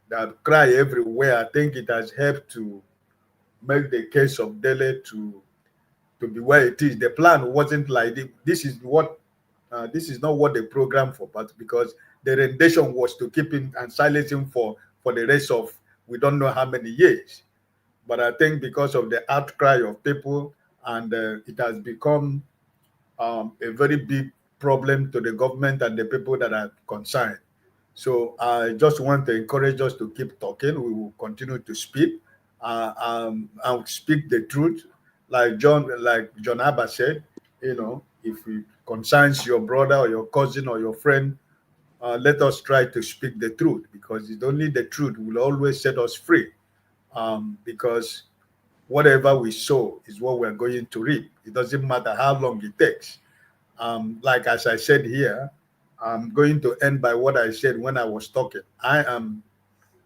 that cry everywhere, I think it has helped to make the case of Dele to be where it is. The plan wasn't like this is not what they programmed for, but because the rendition was to keep him and silence him for the rest of we don't know how many years. But I think because of the outcry of people, and it has become a very big problem to the government and the people that are concerned. So I just want to encourage us to keep talking. We will continue to speak and speak the truth. Like John Abba said, if it concerns your brother or your cousin or your friend, let us try to speak the truth, because it's only the truth will always set us free. Because whatever we sow is what we're going to reap. It doesn't matter how long it takes. Like as I said here, I'm going to end by what I said when I was talking. I am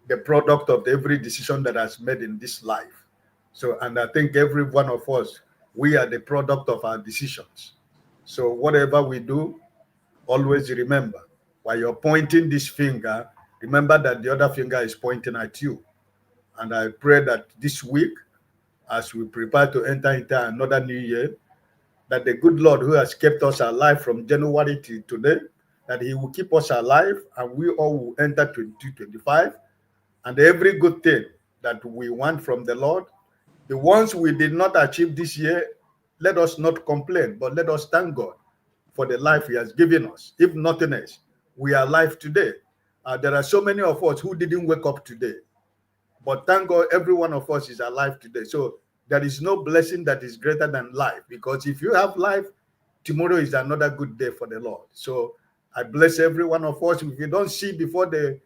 the product of every decision that has made in this life. So, and I think every one of us, we are the product of our decisions. So whatever we do, always remember, while you're pointing this finger, remember that the other finger is pointing at you. And I pray that this week, as we prepare to enter into another new year, that the good Lord who has kept us alive from January to today, that he will keep us alive and we all will enter 2025. And every good thing that we want from the Lord, the ones we did not achieve this year, let us not complain, but let us thank God for the life he has given us. If nothing else, we are alive today. There are so many of us who didn't wake up today. But thank God, every one of us is alive today. So there is no blessing that is greater than life. Because if you have life, tomorrow is another good day for the Lord. So I bless every one of us. If you don't see before the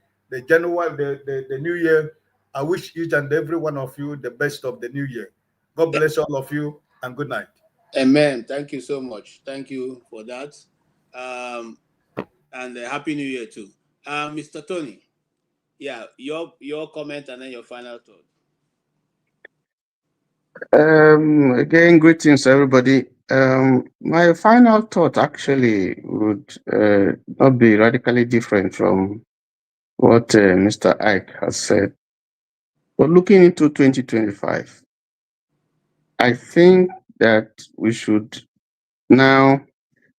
new year, I wish each and every one of you the best of the new year. God bless all of you and good night. Amen. Thank you so much. Thank you for that. And Happy New Year too. Mr. Tony, yeah, your comment and then your final thought. Again, greetings, everybody. My final thought actually would not be radically different from what Mr. Ike has said. But looking into 2025, I think that we should now,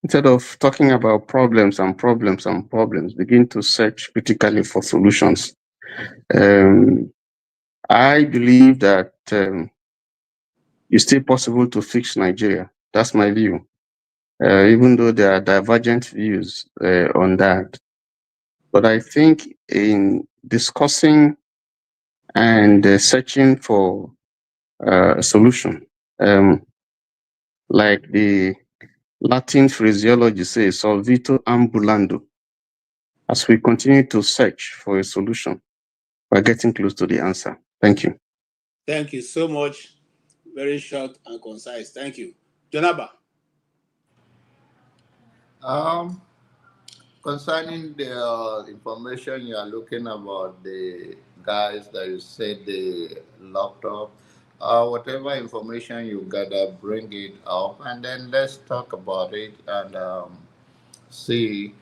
instead of talking about problems and problems and problems, begin to search critically for solutions. I believe that it's still possible to fix Nigeria. That's my view. Even though there are divergent views on that. But I think in discussing and searching for a solution, like the Latin phraseology says, solvito ambulando. As we continue to search for a solution, we're getting close to the answer. Thank you. Thank you so much. Very short and concise. Thank you. Jonaba. Concerning the information you are looking about the guys that you said they locked up, whatever information you gather, bring it up, and then let's talk about it and see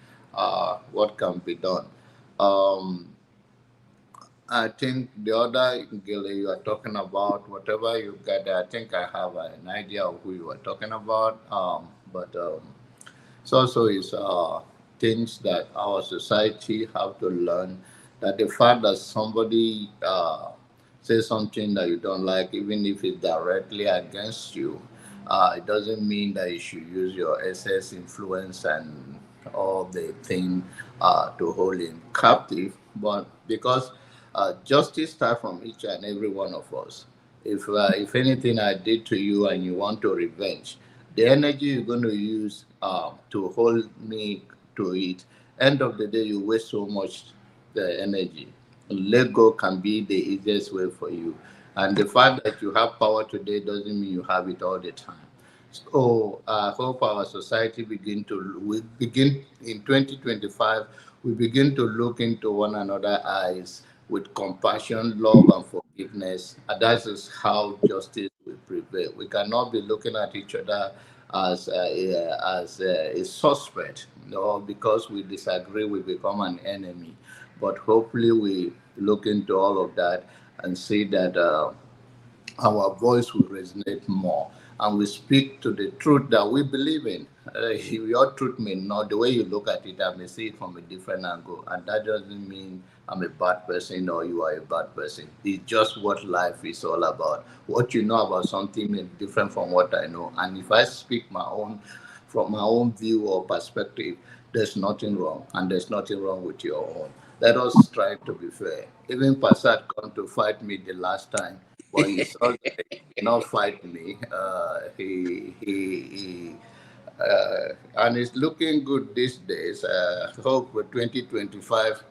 what can be done. I think the other girl you are talking about, whatever you gather, I think I have an idea of who you are talking about. But it's also is things that our society have to learn, that the fact that somebody says something that you don't like, even if it's directly against you, it doesn't mean that you should use your excess influence and all the thing to hold him captive. But because justice starts from each and every one of us. If anything I did to you and you want to revenge, the energy you're going to use to hold me to it, end of the day, you waste so much the energy. Let go can be the easiest way for you. And the fact that you have power today doesn't mean you have it all the time. So I hope our society we begin in 2025, we begin to look into one another's eyes with compassion, love, and forgiveness. And that is how justice will prevail. We cannot be looking at each other as a suspect. No, because we disagree, we become an enemy. But hopefully, we look into all of that and see that our voice will resonate more, and we speak to the truth that we believe in. Your truth may not, the way you look at it, I may see it from a different angle, and that doesn't mean I'm a bad person or you are a bad person. It's just what life is all about. What you know about something is different from what I know, and if I speak from my own view or perspective, there's nothing wrong, and there's nothing wrong with your own. Let us try to be fair. Even Passat come to fight me the last time, but he saw that he did not fight me. And it's looking good these days. Hope for 2025.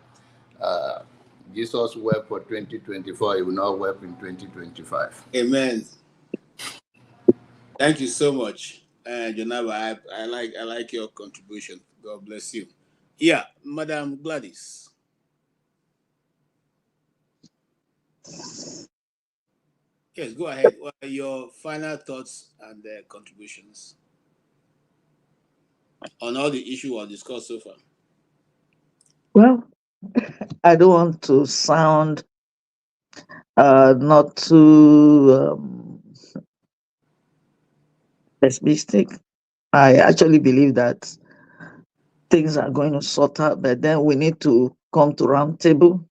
Jesus wept for 2024. He will not weep in 2025. Amen. Thank you so much, Jonaba. I like your contribution. God bless you. Yeah, Madam Gladys. Yes, go ahead. What are your final thoughts and contributions on all the issue we've discussed so far? Well, I don't want to sound not too pessimistic. I actually believe that things are going to sort out, but then we need to come to round table.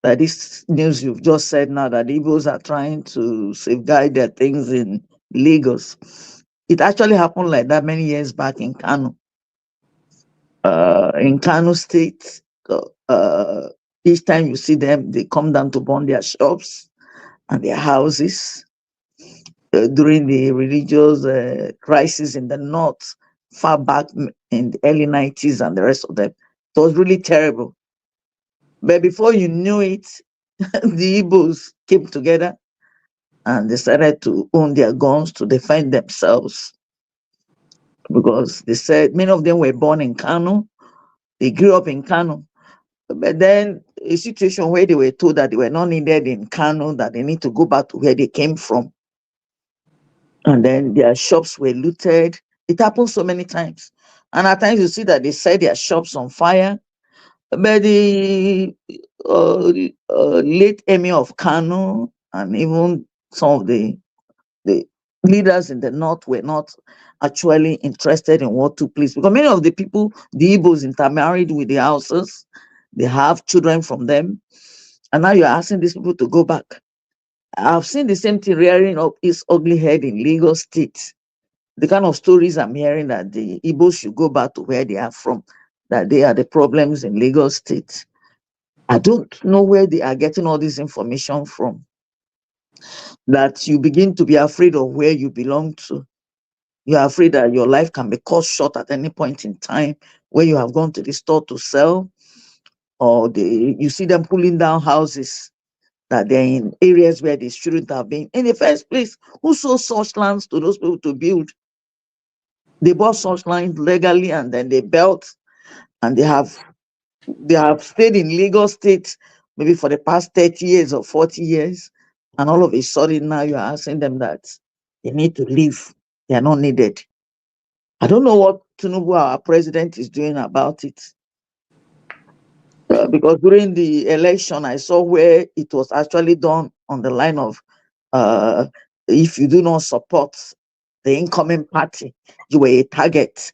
That this news you've just said now that Igbos are trying to safeguard their things in Lagos. It actually happened like that many years back in Kano. In Kano State, each time you see them, they come down to burn their shops and their houses during the religious crisis in the north, far back in the early 90s and the rest of them. It was really terrible. But before you knew it, the Igbos came together and decided to own their guns to defend themselves because they said many of them were born in Kano, they grew up in Kano. But then a situation where they were told that they were not needed in Kano, that they need to go back to where they came from. And then their shops were looted. It happened so many times. And at times you see that they set their shops on fire. But the late emir of Kano and even some of the leaders in the north were not actually interested in what took place because many of the people, the Igbos, intermarried with the Hausas. They have children from them. And now you're asking these people to go back. I've seen the same thing rearing up its ugly head in Lagos State. The kind of stories I'm hearing that the Igbos should go back to where they are from, that they are the problems in Lagos State. I don't know where they are getting all this information from. That you begin to be afraid of where you belong to. You're afraid that your life can be cut short at any point in time where you have gone to the store to sell, or you see them pulling down houses that they're in areas where they shouldn't have been. In the first place, who sold such lands to those people to build? They bought such lands legally and then they built, and they have stayed in Lagos State maybe for the past 30 years or 40 years. And all of a sudden now you're asking them that they need to leave. They are not needed. I don't know what Tinubu, our president, is doing about it. Because during the election, I saw where it was actually done on the line of if you do not support the incoming party, you were a target.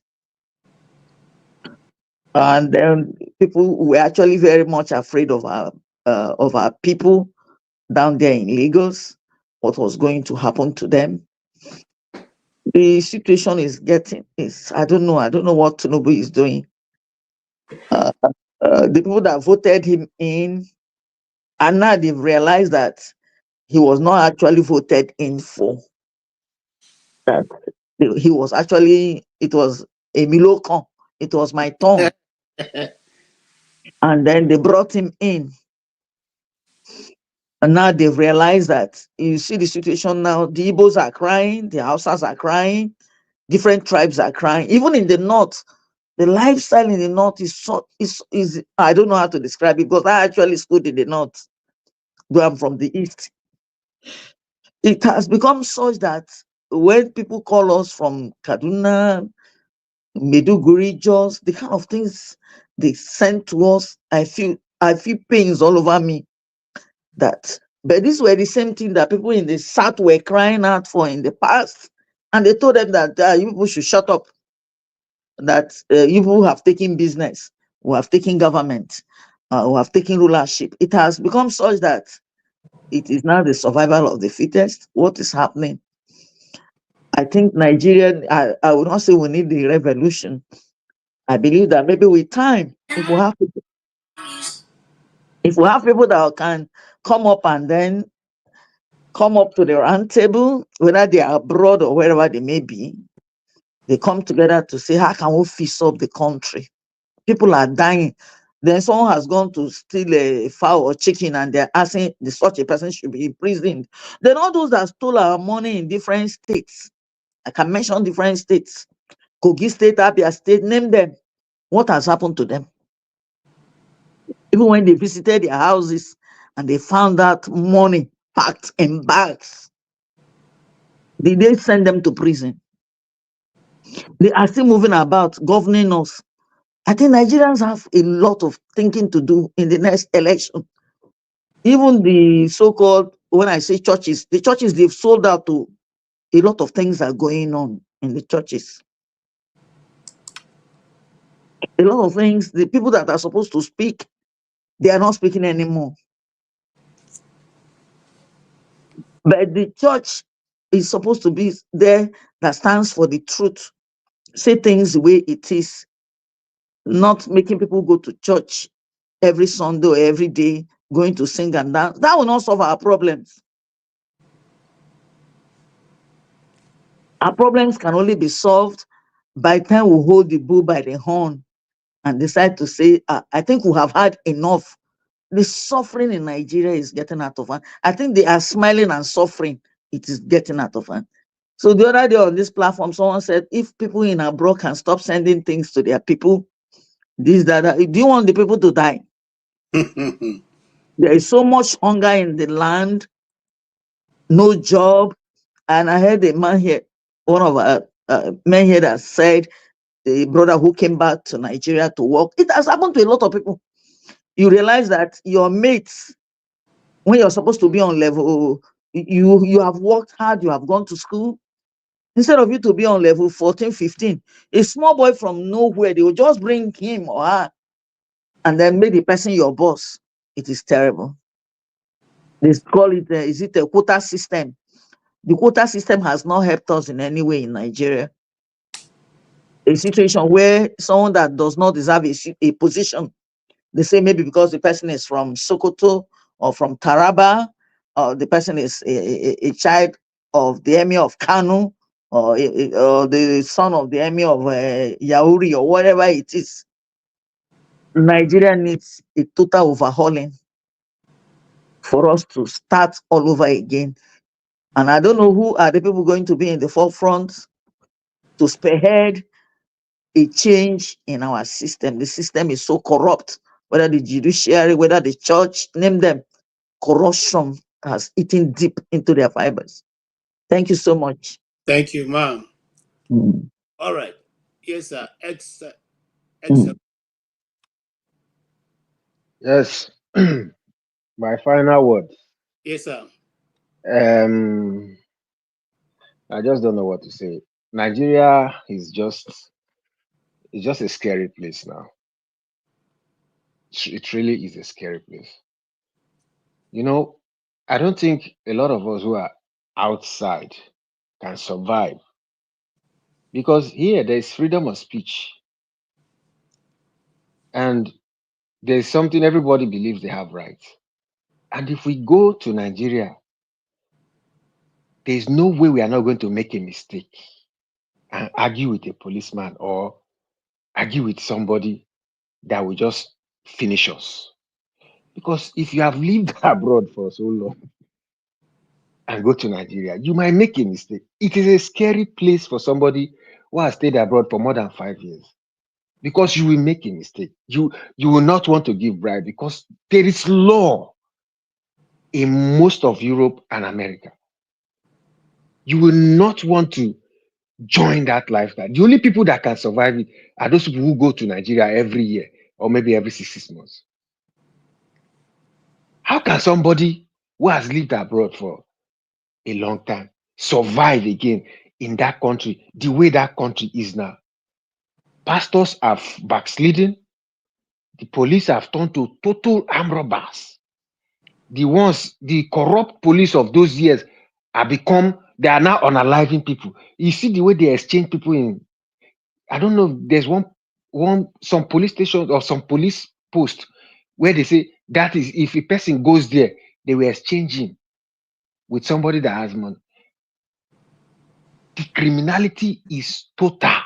And then people were actually very much afraid of our people down there in Lagos, what was going to happen to them. The situation is I don't know what Tinubu is doing. The people that voted him in, and now they've realized that he was not actually voted in for. That he was actually, it was a Milocon, it was my turn. And then they brought him in. And now they've realized that you see the situation now, the Igbos are crying, the Hausas are crying, different tribes are crying. Even in the north, the lifestyle in the north is I don't know how to describe it because I actually schooled in the north, though I'm from the east. It has become such that when people call us from Kaduna, Meduguri, Jos, the kind of things they send to us, I feel pains all over me. But these were the same thing that people in the south were crying out for in the past, and they told them that you people should shut up. That you people have taken business, who have taken government, who have taken rulership. It has become such that it is now the survival of the fittest. What is happening? I think I would not say we need the revolution. I believe that maybe with time, if we have people that can come up and then come up to the round table, whether they are abroad or wherever they may be, they come together to say, how can we fix up the country? People are dying. Then someone has gone to steal a fowl or chicken and they're asking such a person should be imprisoned. Then all those that stole our money in different states, I can mention different states, Kogi State, Abia State, name them. What has happened to them? Even when they visited their houses and they found that money packed in bags, did they send them to prison? They are still moving about, governing us. I think Nigerians have a lot of thinking to do in the next election. Even the so-called, when I say churches, the churches, they've sold out to a lot of things are going on in the churches. A lot of things, the people that are supposed to speak, they are not speaking anymore. But the church is supposed to be there that stands for the truth. Say things the way it is, not making people go to church every Sunday or every day, going to sing and dance. That will not solve our problems. Our problems can only be solved by the time we hold the bull by the horn and decide to say, I think we have had enough. The suffering in Nigeria is getting out of hand. I think they are smiling and suffering. It is getting out of hand. So the other day on this platform, someone said, if people in abroad can stop sending things to their people, this, that, do you want the people to die? There is so much hunger in the land, no job. And I heard a man here, one of our men here that said, the brother who came back to Nigeria to work. It has happened to a lot of people. You realize that your mates, when you're supposed to be on level, you have worked hard, you have gone to school. Instead of you to be on level 14, 15, a small boy from nowhere, they will just bring him or her and then make the person your boss. It is terrible. They call it, is it a quota system? The quota system has not helped us in any way in Nigeria. A situation where someone that does not deserve a position, they say maybe because the person is from Sokoto or from Taraba, or the person is a child of the emir of Kanu, or the son of the emir of Yauri, or whatever it is. Nigeria needs a total overhauling for us to start all over again. And I don't know who are the people going to be in the forefront to spearhead a change in our system. The system is so corrupt, whether the judiciary, whether the church, name them. Corruption has eaten deep into their fibers. Thank you so much. Thank you, ma'am. All right. Yes, sir. Yes. My final words. Yes, sir. I just don't know what to say. Nigeria is just a scary place now. It really is a scary place. You know, I don't think a lot of us who are outside can survive, because here there's freedom of speech, and there's something everybody believes they have rights. And if we go to Nigeria, there's no way we are not going to make a mistake and argue with a policeman or argue with somebody that will just finish us. Because if you have lived abroad for so long and go to Nigeria, you might make a mistake. It is a scary place for somebody who has stayed abroad for more than 5 years, because you will make a mistake. You will not want to give bribe, because there is law in most of Europe and America. You will not want to join that lifestyle. The only people that can survive it are those people who go to Nigeria every year or maybe every 6 months. How can somebody who has lived abroad for a long time survive again in that country the way that country is now? Pastors have backslidden. The police have turned to total armed robbers. The corrupt police of those years they are now unaliving people. You see the way they exchange people in, I don't know, there's some police stations or some police post where they say that is, if a person goes there, they will exchange him with somebody that has money. The criminality is total.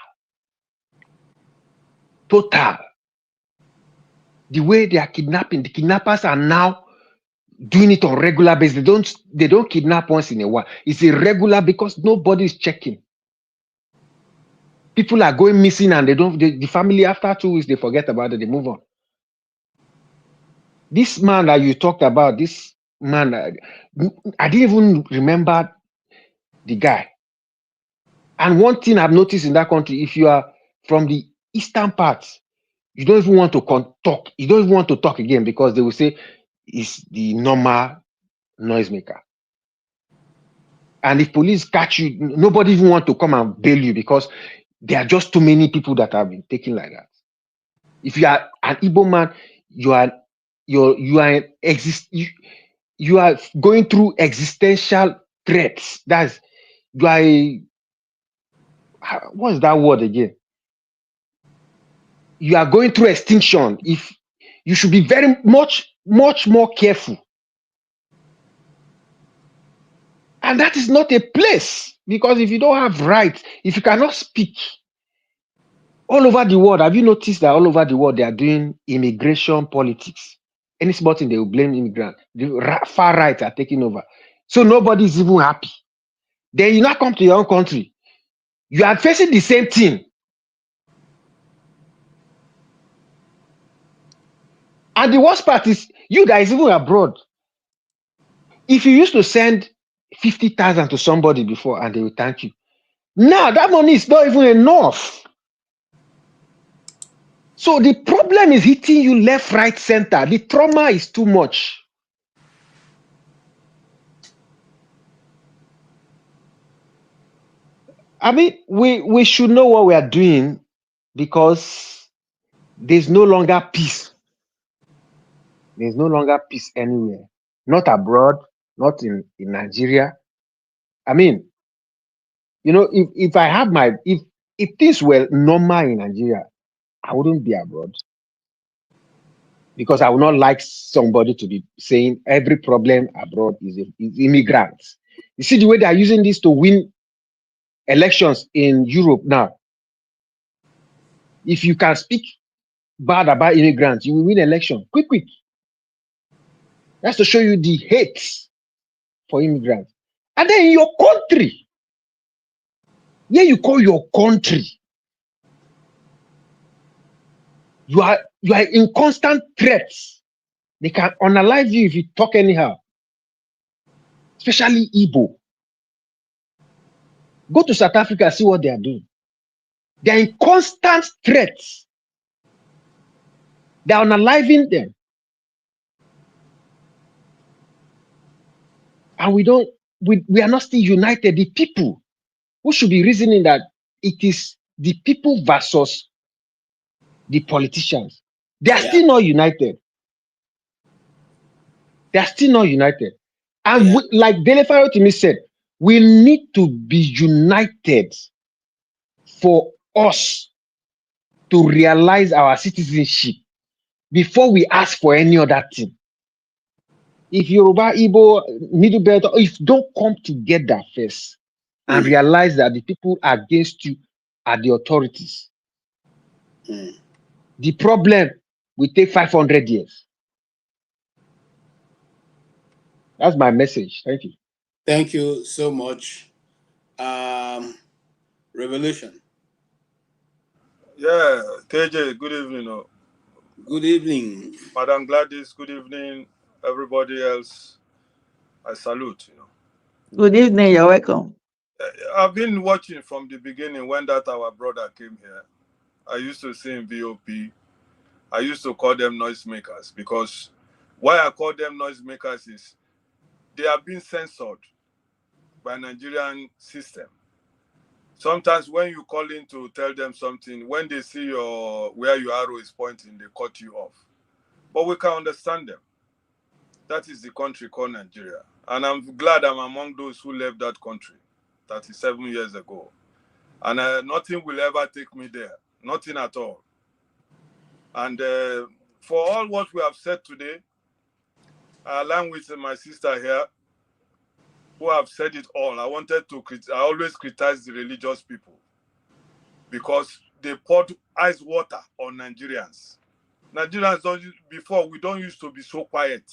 The way they are kidnapping, the kidnappers are now doing it on regular basis. They don't kidnap once in a while. It's irregular because nobody is checking. People are going missing and the family, after 2 weeks, they forget about it, they move on. This man that you talked about, this man, I didn't even remember the guy. And one thing I've noticed in that country, if you are from the eastern part, you don't even want to talk. You don't even want to talk again because they will say it's the normal noisemaker. And if police catch you, nobody even want to come and bail you because there are just too many people that have been taken like that. If you are an Igbo man, you are going through existential threats. That's you are what's that word again? You are going through extinction. If you should be very much more careful. And that is not a place, because if you don't have rights, if you cannot speak, all over the world, have you noticed that all over the world they are doing immigration politics? Any small thing they will blame immigrants. The far right are taking over. So nobody is even happy. Then you now come to your own country. You are facing the same thing. And the worst part is you guys even abroad. If you used to send 50,000 to somebody before and they will thank you, now that money is not even enough. So the problem is hitting you left, right, center. The trauma is too much. I mean, we should know what we are doing, because there's no longer peace. There's no longer peace anywhere. Not abroad, not in Nigeria. I mean, you know, if things were normal in Nigeria, I wouldn't be abroad. Because I would not like somebody to be saying every problem abroad is immigrants. You see the way they are using this to win elections in Europe now. If you can speak bad about immigrants, you will win election quick. That's to show you the hate for immigrants. And then in your country, where you call your country, you are in constant threats. They can unalive you if you talk anyhow, especially Igbo. Go to South Africa, see what they are doing. They are in constant threats. They are unaliving them. And we are not still united. The people who should be reasoning that it is the people versus the politicians. They are still not united. They are still not united. And like Dele Farotimi said, we need to be united for us to realize our citizenship before we ask for any other thing. If Yoruba, Igbo, Middle Belt, if don't come together first and realize that the people against you are the authorities, the problem will take 500 years. That's my message. Thank you. Thank you so much. Revolution. Yeah, KJ, good evening. Good evening. Madam Gladys, good evening. Everybody else, I salute. Good evening, you're welcome. I've been watching from the beginning when that our brother came here. I used to see in VOP. I used to call them noisemakers, because why I call them noisemakers is they are being censored by Nigerian system. Sometimes when you call in to tell them something, when they see where your arrow is pointing, they cut you off. But we can understand them. That is the country called Nigeria. And I'm glad I'm among those who left that country 37 years ago. And nothing will ever take me there. Nothing at all. And for all what we have said today, I align with my sister here, who have said it all. I always criticize the religious people, because they poured ice water on Nigerians. Nigerians before, we don't used to be so quiet.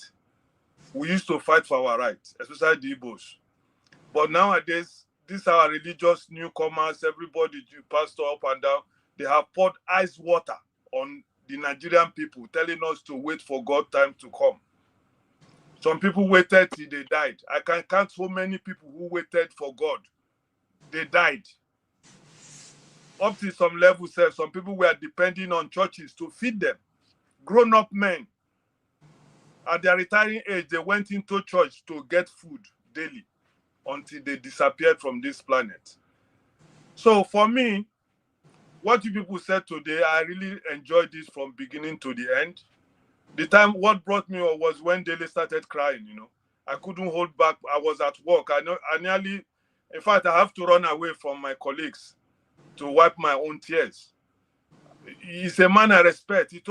We used to fight for our rights, especially the Igbos. But nowadays, these are religious newcomers, everybody, pastor up and down, they have poured ice water on the Nigerian people, telling us to wait for God time to come. Some people waited till they died. I can count so many people who waited for God. They died. Up to some level, some people were depending on churches to feed them. Grown-up men, at their retiring age, they went into church to get food daily until they disappeared from this planet. So for me, what you people said today, I really enjoyed this from beginning to the end. The time what brought me was when Dele started crying, you know. I couldn't hold back. I was at work. I nearly, in fact, I have to run away from my colleagues to wipe my own tears. He's a man I respect. He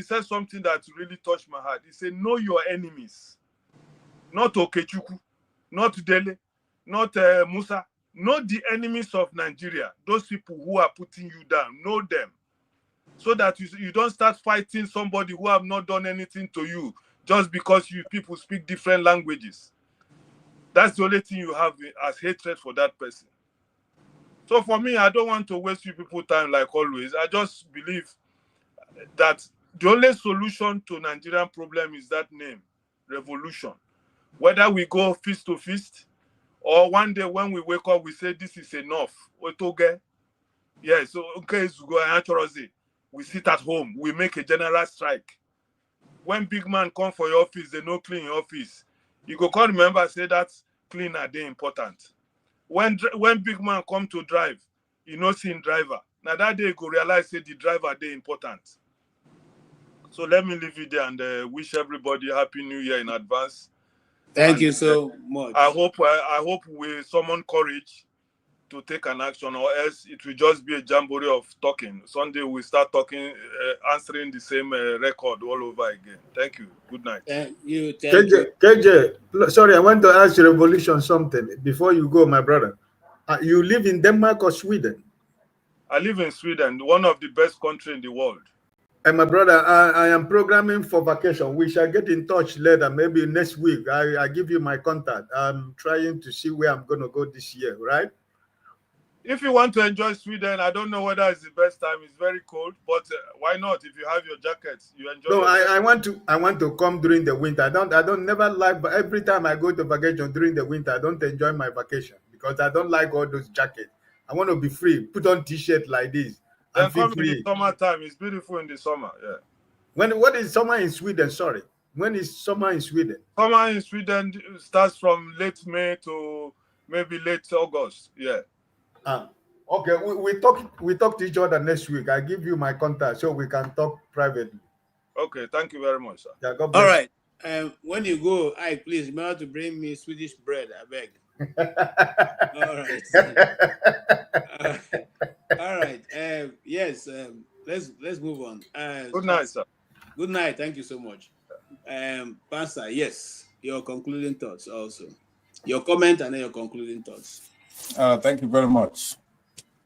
said something that really touched my heart. He said, know your enemies. Not Okechukwu, not Dele, not Musa. Know the enemies of Nigeria. Those people who are putting you down. Know them. So that you don't start fighting somebody who have not done anything to you just because you people speak different languages. That's the only thing you have as hatred for that person. So for me, I don't want to waste you people's time like always. I just believe that the only solution to Nigerian problem is that name, revolution. Whether we go fist to fist, or one day when we wake up, we say this is enough. Yeah, so okay, so go and we sit at home, we make a general strike. When big man come for your office, they no clean your office. You go come remember, say that clean are they important. When big man come to drive, you know see driver. Now that day you go realize say the driver they important. So let me leave it there and wish everybody happy new year in advance. Thank you so much. I hope we summon courage to take an action, or else it will just be a jamboree of talking. Sunday we start talking, answering the same record all over again. Thank you. Good night. Thank you. Thank you. KJ, sorry, I want to ask Revolution something before you go, my brother. You live in Denmark or Sweden? I live in Sweden, one of the best countries in the world. And my brother, I am programming for vacation. We shall get in touch later, maybe next week. I give you my contact. I'm trying to see where I'm going to go this year, right? If you want to enjoy Sweden, I don't know whether it's the best time. It's very cold, but why not? If you have your jackets, you enjoy. No, I want to come during the winter. I don't never like, but every time I go to vacation during the winter, I don't enjoy my vacation because I don't like all those jackets. I want to be free. Put on t-shirt like this. Then come in the summertime. It's beautiful in the summer. Yeah. What is summer in Sweden? Sorry. When is summer in Sweden? Summer in Sweden starts from late May to maybe late August. Yeah. Okay. We talk to each other next week. I give you my contact so we can talk privately. Okay. Thank you very much, sir. Yeah, God bless. All right. When you go, please remember to bring me Swedish bread. I beg. All right. All right. Yes. Let's move on. Good night, sir. Good night. Thank you so much. Pastor, yes, your concluding thoughts also. Your comment and then your concluding thoughts. Thank you very much.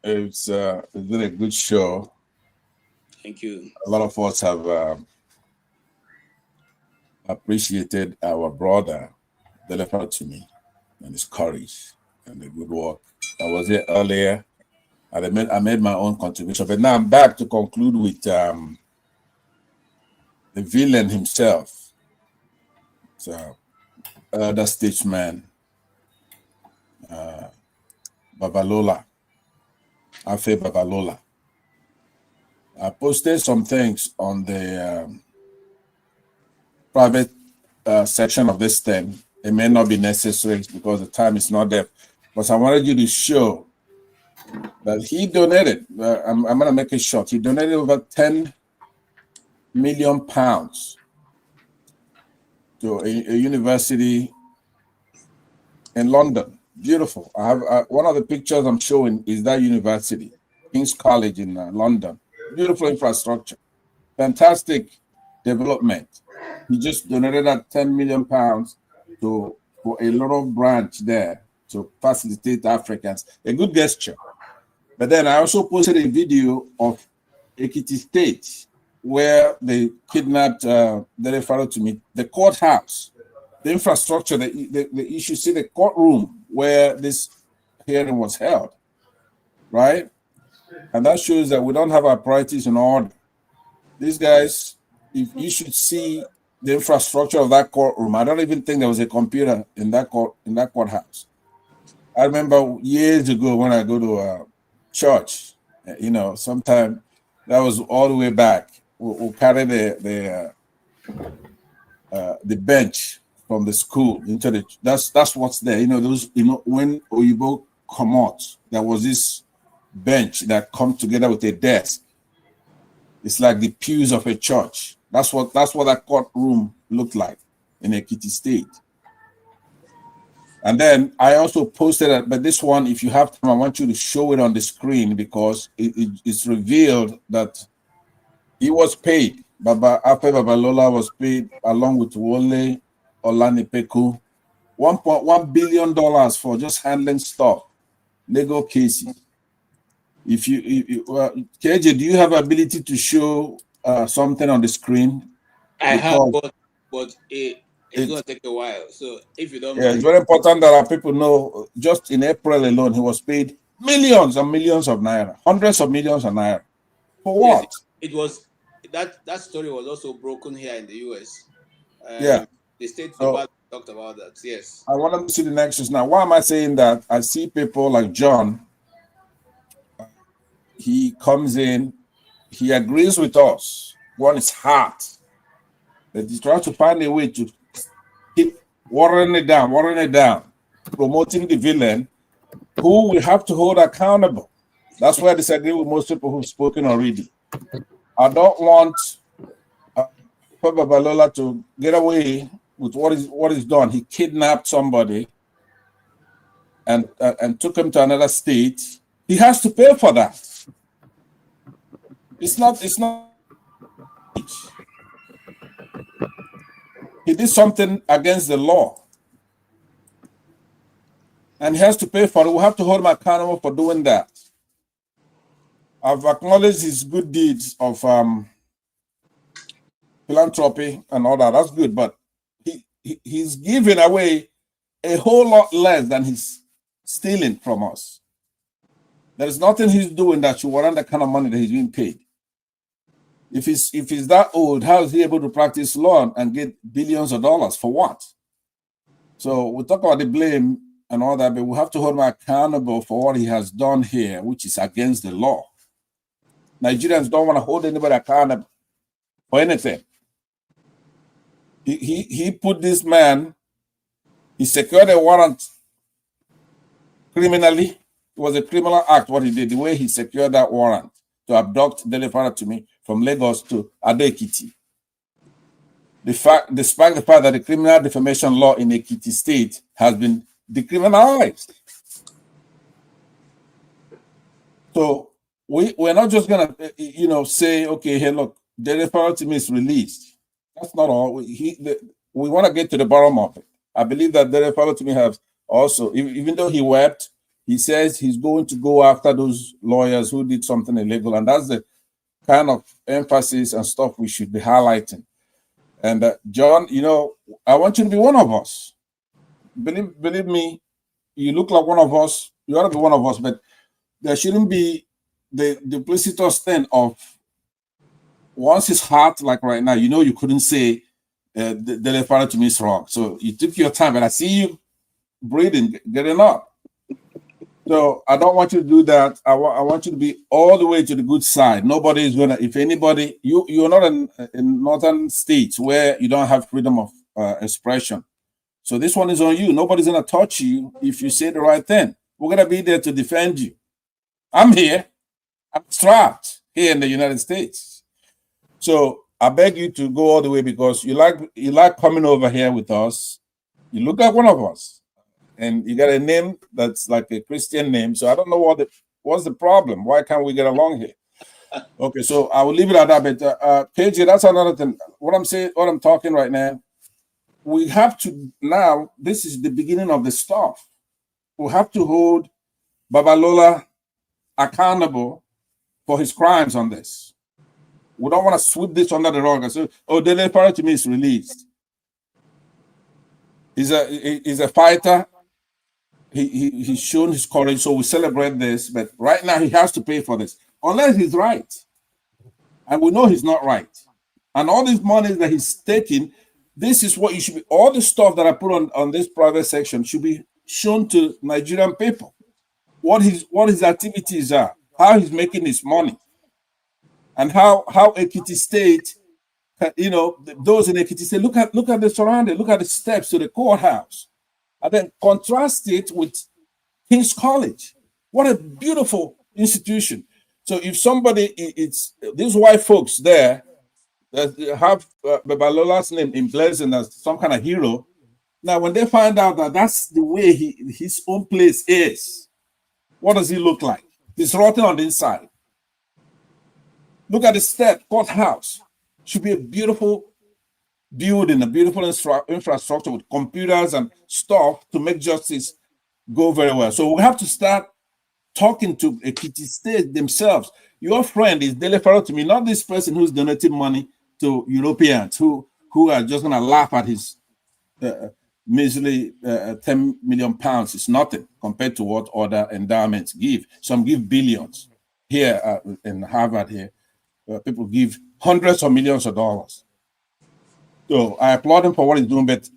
It's been a good show. Thank you. A lot of us have appreciated our brother, Farotimi, and his courage and the good work. I was here earlier, and I made my own contribution. But now I'm back to conclude with the villain himself, the statesman, Babalola, Afe Babalola. I posted some things on the private section of this thing. It may not be necessary because the time is not there, but I wanted you to show that he donated. I'm going to make it short. He donated over 10 million pounds to a university in London. Beautiful. I have one of the pictures I'm showing is that university, King's College in London. Beautiful infrastructure, fantastic development. He just donated that 10 million pounds for a little branch there to facilitate Africans. A good gesture. But then I also posted a video of Ekiti State where they kidnapped Farotimi, the courthouse, the infrastructure, you should see the courtroom where this hearing was held, right? And that shows that we don't have our priorities in order. These guys, if you should see the infrastructure of that courtroom. I don't even think there was a computer in that courthouse. I remember years ago when I go to church, sometime that was all the way back. We'll carry the bench from the school into the. That's what's there. When Oyibo come out, there was this bench that come together with a desk. It's like the pews of a church. That's what that courtroom looked like in Ekiti State. And then I also posted it, but this one, if you have time, I want you to show it on the screen because it's revealed that he was paid. Afe Babalola was paid along with Wole Olanipeku $1.1 billion for just handling stuff, legal cases. KJ, do you have ability to show something on the screen? I have, but it's going to take a while. So if you don't mind. It's very important that our people know. Just in April alone, he was paid millions and millions of naira, hundreds of millions of naira. For what? Yes, it was that story was also broken here in the US. Yeah. The state talked about that. Yes. I want to see the nexus now. Why am I saying that? I see people like John. He comes in, he agrees with us. One is heart. That he tries to find a way to keep watering it down, promoting the villain, who we have to hold accountable. That's why I disagree with most people who've spoken already. I don't want Babalola to get away with what is done. He kidnapped somebody and took him to another state. He has to pay for that. It's not. He did something against the law, and he has to pay for it. We have to hold him accountable for doing that. I've acknowledged his good deeds of philanthropy and all that. That's good, but he's giving away a whole lot less than he's stealing from us. There is nothing he's doing that should warrant the kind of money that he's being paid. If he's that old, how is he able to practice law and get billions of dollars for what? So we talk about the blame and all that, but we have to hold him accountable for what he has done here, which is against the law. Nigerians don't want to hold anybody accountable for anything. He put this man, he secured a warrant criminally. It was a criminal act what he did, the way he secured that warrant to abduct Farotimi from Lagos to Ado-Ekiti. Despite the fact that the criminal defamation law in Ekiti State has been decriminalized. So we're not just gonna say, okay, hey, look, Farotimi is released. That's not all. We want to get to the bottom of it. I believe that Farotimi has also, even though he wept, he says he's going to go after those lawyers who did something illegal, and that's the kind of emphasis and stuff we should be highlighting. And John, I want you to be one of us. Believe me, you look like one of us. You ought to be one of us, but there shouldn't be the duplicitous thing of once his heart, like right now, you couldn't say the Farotimi is wrong. So you took your time, and I see you breathing, getting up. So I don't want you to do that. I want you to be all the way to the good side. Nobody is gonna. If anybody, you're not in northern states where you don't have freedom of expression. So this one is on you. Nobody's gonna touch you if you say the right thing. We're gonna be there to defend you. I'm here. I'm strapped here in the United States. So I beg you to go all the way because you like coming over here with us. You look like one of us. And you got a name that's like a Christian name. So I don't know what's the problem. Why can't we get along here? Okay, so I will leave it at that. But KJ, that's another thing. What I'm talking right now, we have to now, this is the beginning of the stuff. We have to hold Babalola accountable for his crimes on this. We don't want to sweep this under the rug and say, oh, Farotimi is released. He's a fighter. He's shown his courage, so we celebrate this. But right now, he has to pay for this, unless he's right. And we know he's not right. And all these monies that he's taking, this is what you should be, all the stuff that I put on this private section should be shown to Nigerian people. What his activities are, how he's making his money, and how Ekiti State, those in Ekiti State, look at the surrounding, look at the steps to the courthouse, and then contrast it with King's College. What a beautiful institution. So if somebody, it's these white folks there that have Babalola's name emblazoned as some kind of hero, now when they find out that that's the way his own place is, what does he look like? He's rotten on the inside. Look at the step, courthouse. Should be a beautiful building, a beautiful infrastructure with computers and stuff to make justice go very well. So we have to start talking to Ekiti State themselves. Your friend is Dele Farotimi, not this person who's donating money to Europeans who are just going to laugh at his measly 10 million pounds. It's nothing compared to what other endowments give. Some give billions. Here in Harvard here, people give hundreds of millions of dollars. So I applaud him for what he's doing, but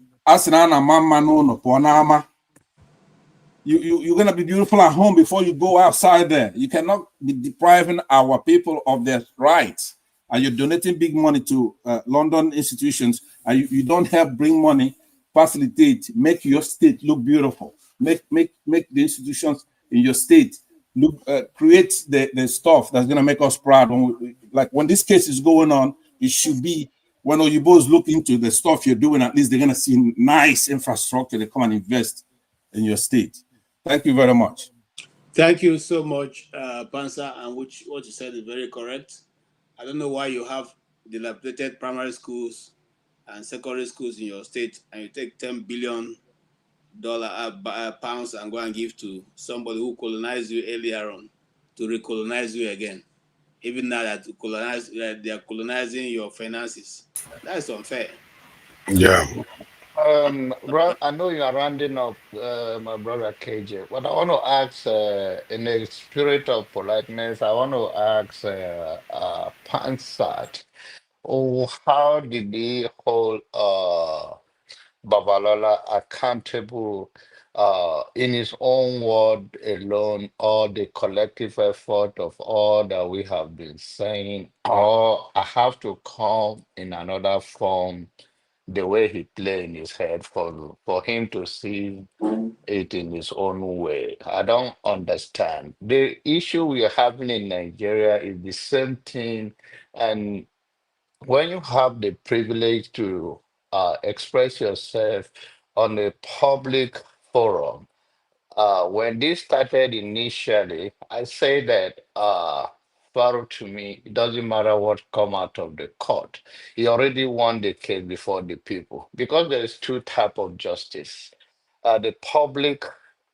you're going to be beautiful at home before you go outside there. You cannot be depriving our people of their rights. And you're donating big money to London institutions, and you don't help bring money, facilitate, make your state look beautiful, make the institutions in your state look, create the stuff that's going to make us proud. When this case is going on, it should be when Oyibos look into the stuff you're doing, at least they're going to see nice infrastructure. They come and invest in your state. Thank you very much. Thank you so much, Pansa, and what you said is very correct. I don't know why you have dilapidated primary schools and secondary schools in your state, and you take $10 billion pounds and go and give to somebody who colonized you earlier on to recolonize you again. Even now that they are colonizing your finances, that's unfair. Yeah. I know you are rounding up, my brother KJ. What I want to ask, in the spirit of politeness, I want to ask Pansat, how did he hold Babalola accountable in his own word alone, or the collective effort of all that we have been saying, or I have to come in another form, the way he played in his head for him to see it in his own way. I don't understand. The issue we are having in Nigeria is the same thing, and when you have the privilege to express yourself on a public forum, when this started initially, I say that Faro to me, it doesn't matter what come out of the court. He already won the case before the people because there is two type of justice. The public,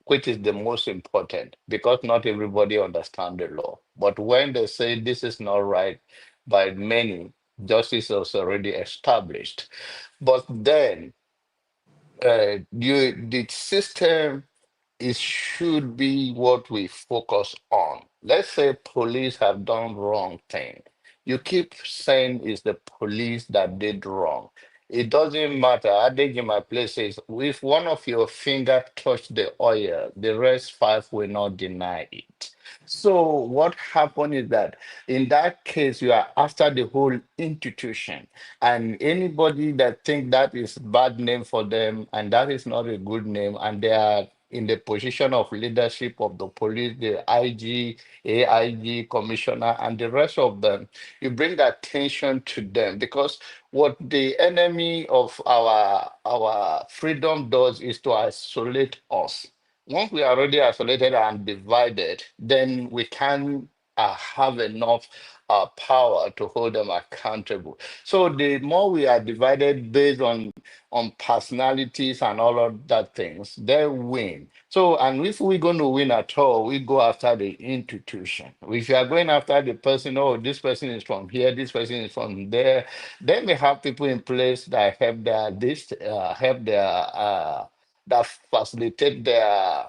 which is the most important, because not everybody understand the law. But when they say this is not right by many, justice is already established. But then the system, it should be what we focus on. Let's say police have done wrong thing. You keep saying it's the police that did wrong. It doesn't matter. I think in my place says if one of your finger touch the oil, the rest five will not deny it. So what happened is that in that case, you are after the whole institution, and anybody that think that is bad name for them, and that is not a good name, and they are in the position of leadership of the police, the IG, AIG, commissioner, and the rest of them, you bring attention to them because what the enemy of our freedom does is to isolate us. Once we are already isolated and divided, then we can have enough power to hold them accountable. So the more we are divided based on personalities and all of that things, they win. So, and if we're going to win at all, we go after the institution. If you are going after the person, oh, this person is from here, this person is from there, then we have people in place that help that facilitate their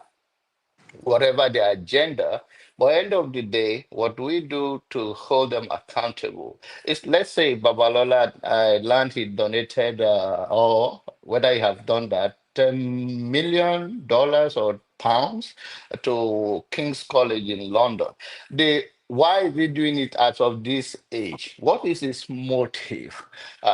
whatever their agenda, But end of the day, what we do to hold them accountable is, let's say Babalola land he donated, or whether he have done that, $10 million or pounds to King's College in London. Why is he doing it as of this age? What is his motive?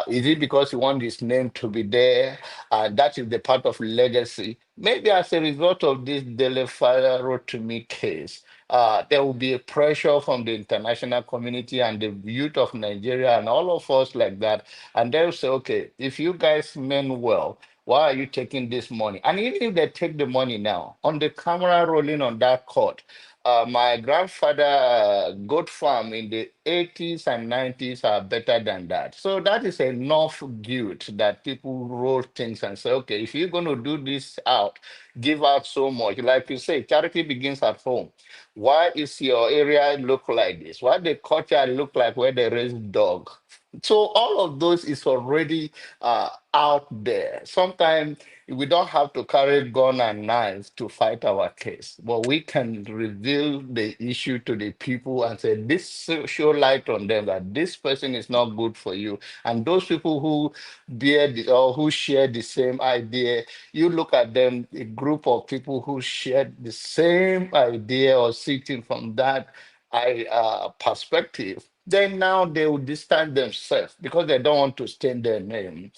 Is it because he wants his name to be there? That is the part of legacy. Maybe as a result of this Dele Farotimi case, there will be a pressure from the international community and the youth of Nigeria and all of us like that. And they'll say, okay, if you guys mean well, why are you taking this money? And even if they take the money now, on the camera rolling on that court, my grandfather goat farm in the 80s and 90s are better than that. So that is enough guilt that people roll things and say, okay, if you're going to do this out, give out so much. Like you say, charity begins at home. Why is your area look like this? Why the culture look like where they raise dog? So all of those is already out there. Sometimes we don't have to carry gun and knives to fight our case, but we can reveal the issue to the people and say, this show light on them that this person is not good for you. And those people who or who share the same idea, you look at them, a group of people who share the same idea or sitting from that perspective, then now they will distance themselves because they don't want to stain their name.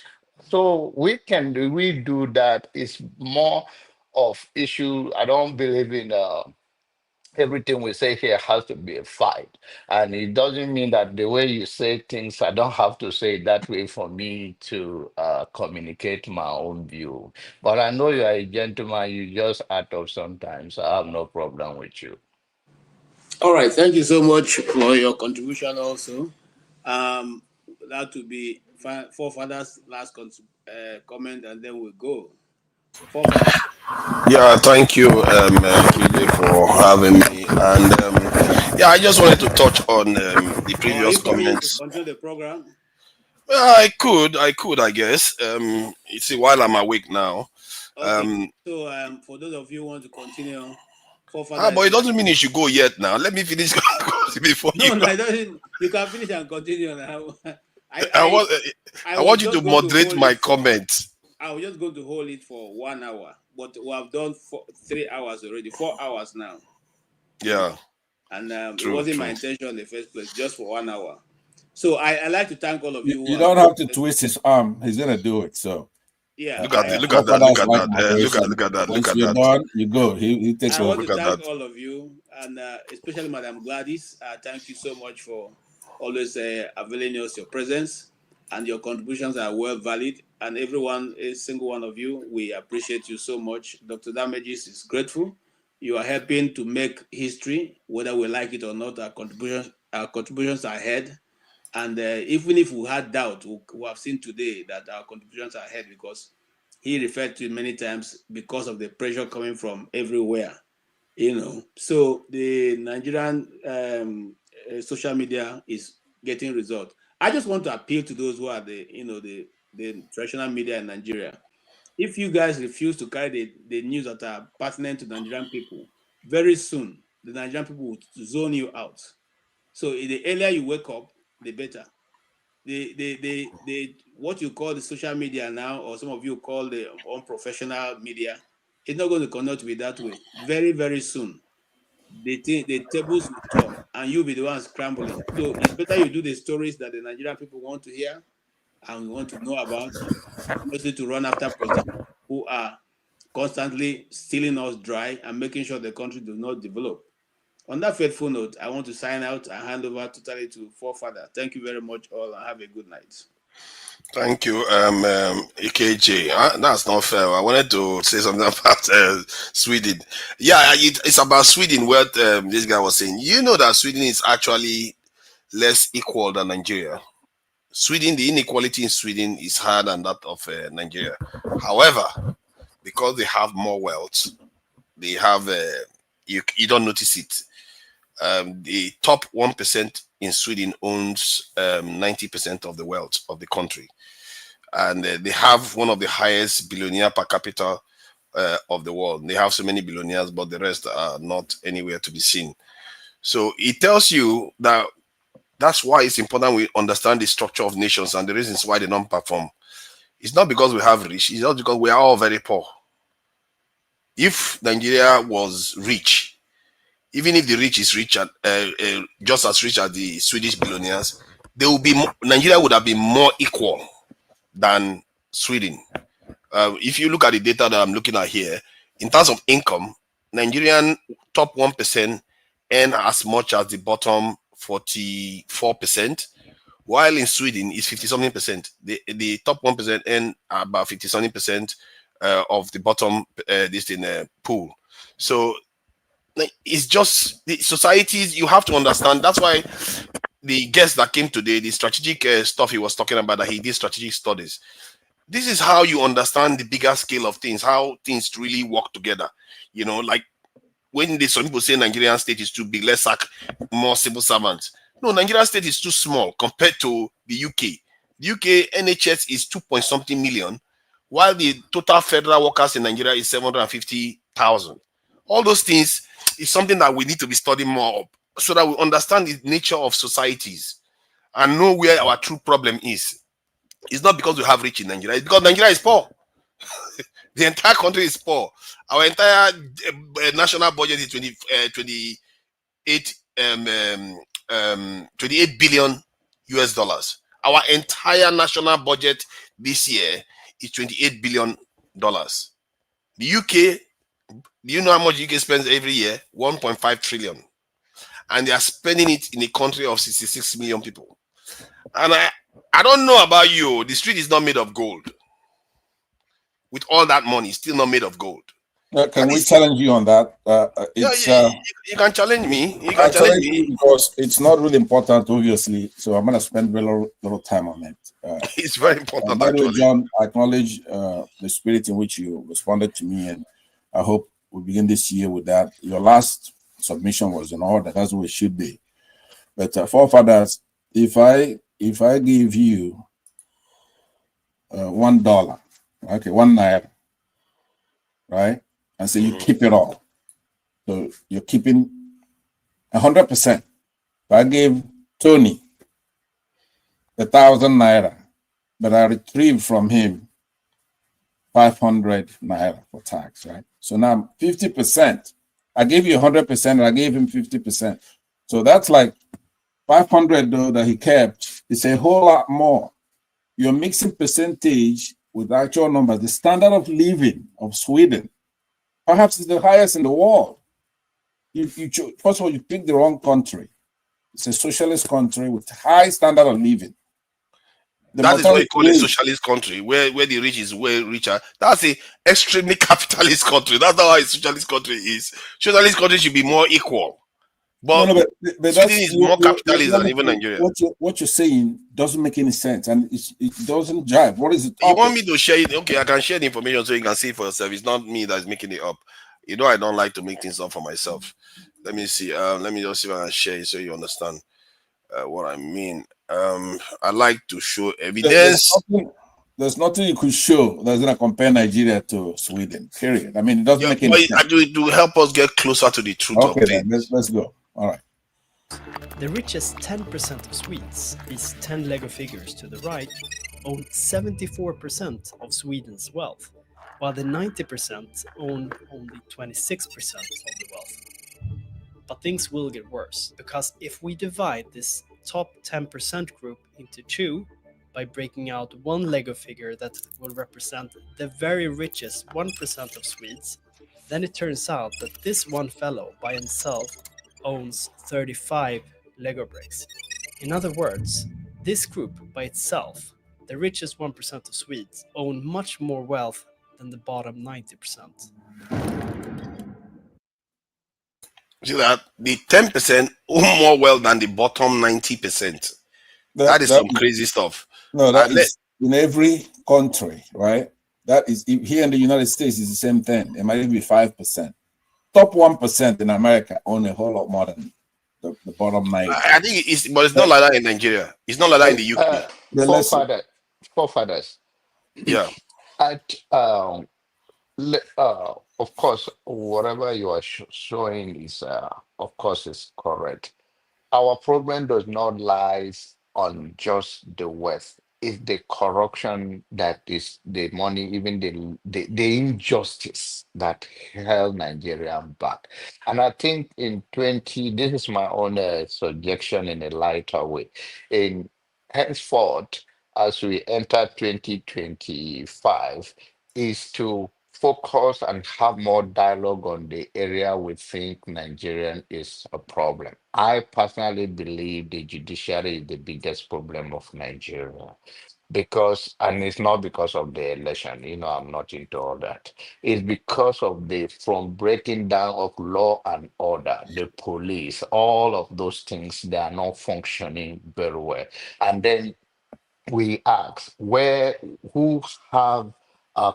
So we do that. It's more of issue. I don't believe in everything we say here has to be a fight. And it doesn't mean that the way you say things, I don't have to say it that way for me to communicate my own view. But I know you are a gentleman, you just act up sometimes. I have no problem with you. All right, thank you so much for your contribution also. That will be Forefathers' last comment, and then we'll go. Forefather. Yeah, thank you, KJ, for having me. And yeah, I just wanted to touch on the Or are previous you coming to comments. continue the program? Well, I guess. It's a while I'm awake now. Okay. So for those of you who want to continue, But Forefathers. it doesn't mean you should go yet now. Let me finish before you. No, no, it doesn't. You can finish and continue now. I I, want, I I was want you to just going to moderate hold my it for. comments. I was just going to hold it for 1 hour, but we have done 3 hours already, 4 hours now. Yeah. And it True, wasn't my true. intention in the first place, just for 1 hour. So I like to thank all of you. You don't have to twist his arm. He's gonna do it. So yeah, look at that! Look at that! Look at that! Once you're done, you go. He takes I over. want to thank all of you, and especially Madam Gladys. Thank you so much for always availing us your presence, and your contributions are well valid. And everyone, a single one of you, we appreciate you so much. Dr. Damages is grateful. You are helping to make history, whether we like it or not. Our contributions are ahead. And even if we had doubt, we have seen today that our contributions are ahead because he referred to it many times because of the pressure coming from everywhere, So the Nigerian social media is getting results. I just want to appeal to those who are the traditional media in Nigeria. If you guys refuse to carry the news that are pertinent to Nigerian people, very soon the Nigerian people will zone you out. So the earlier you wake up, the better. The what you call the social media now, or some of you call the unprofessional media, it's not going to connect with that way. Very, very soon, the tables will turn, and you'll be the one scrambling. So it's better you do the stories that the Nigerian people want to hear and want to know about, mostly to run after politicians who are constantly stealing us dry and making sure the country does not develop. On that faithful note, I want to sign out and hand over totally to Forefather. Thank you very much, all, and have a good night. Thank you, EKJ. That's not fair. I wanted to say something about Sweden. Yeah, it's about Sweden. What this guy was saying. You know that Sweden is actually less equal than Nigeria. Sweden, the inequality in Sweden is higher than that of Nigeria. However, because they have more wealth, they have you don't notice it. The top 1% in Sweden owns 90% of the wealth of the country, and they have one of the highest billionaire per capita of the world. They have so many billionaires, but the rest are not anywhere to be seen. So it tells you that that's why it's important we understand the structure of nations and the reasons why they don't perform. It's not because we have rich, it's not because we are all very poor. If Nigeria was rich, even if the rich is rich at just as rich as the Swedish billionaires, there will be Nigeria would have been more equal than Sweden. If you look at the data that I'm looking at here, in terms of income, Nigerian top 1% earn as much as the bottom 44%, while in Sweden it's 50 something percent. The top 1% earn about 50 something percent of the bottom pool. So it's just the societies you have to understand. That's why the guest that came today, the strategic stuff he was talking about, that he did strategic studies. This is how you understand the bigger scale of things, how things really work together. You know, like when some people say Nigerian state is too big, let's sack more civil servants. No, Nigerian state is too small compared to the UK. The UK NHS is 2 point something million, while the total federal workers in Nigeria is 750,000. All those things is something that we need to be studying more of, so that we understand the nature of societies and know where our true problem is. It's not because we have rich in Nigeria, it's because Nigeria is poor. The entire country is poor. Our entire national budget is 28 billion US dollars. Our entire national budget this year is $28 billion. The UK, do you know how much UK spends every year? 1.5 trillion. And they are spending it in a country of 66 million people. And I don't know about you, the street is not made of gold. With all that money, still not made of gold. Can we challenge you on that? You can challenge me. You can challenge me because it's not really important, obviously. So I'm going to spend very little time on it. It's very important. By the way, John, I acknowledge the spirit in which you responded to me, and I hope we begin this year with that. Your last submission was in order. That's what it should be. But forefathers, if I give you $1, okay, $1, right, and say you keep it all, so you're keeping 100%. If I gave Tony 1,000 naira, but I retrieve from him 500 naira for tax, right? So now 50%. I gave you 100%, and I gave him 50%. So that's like 500 though that he kept. It's a whole lot more. You're mixing percentage with actual numbers. The standard of living of Sweden, perhaps, is the highest in the world. First of all, you picked the wrong country. It's a socialist country with high standard of living. That is what you call a socialist country, where the rich is way richer. That's a extremely capitalist country. That's not how a socialist country is. Socialist country should be more equal. But Sweden is more capitalist than even Nigeria. What you're saying doesn't make any sense, and it doesn't jive. What is it? You want me to share it? Okay, I can share the information so you can see it for yourself. It's not me that's making it up. You know, I don't like to make things up for myself. Let me see. Let me just see if I can share it so you understand what I mean. I like to show evidence. There's nothing you could show that's going to compare Nigeria to Sweden, period. I mean, it doesn't make any sense. It will help us get closer to the truth of things. Then, let's go. All right. The richest 10% of Swedes, these 10 Lego figures to the right, own 74% of Sweden's wealth, while the 90% own only 26% of the wealth. But things will get worse, because if we divide this top 10% group into two by breaking out one Lego figure that will represent the very richest 1% of Swedes, then it turns out that this one fellow by himself owns 35 Lego bricks. In other words, this group by itself, the richest 1% of Swedes, own much more wealth than the bottom 90%. See that? The 10% own more wealth than the bottom 90%. That is some crazy stuff. No, that is in every country, right? That is here in the United States is the same thing. It might even be 5%. Top 1% in America own a whole lot more than the bottom 90%. I think it's, but it's not like that in Nigeria. It's not like that in the UK. Forefathers. Yeah. At of course, whatever you are showing is, of course, is correct. Our problem does not lies on just the West. It's the corruption that is the money, even the injustice that held Nigeria back. And I think in 20, this is my own suggestion in a lighter way. In henceforth, as we enter 2025, is to focus and have more dialogue on the area we think Nigerian is a problem. I personally believe the judiciary is the biggest problem of Nigeria because, and it's not because of the election, I'm not into all that. It's because of the from breaking down of law and order, the police, all of those things, they are not functioning very well. And then we ask who have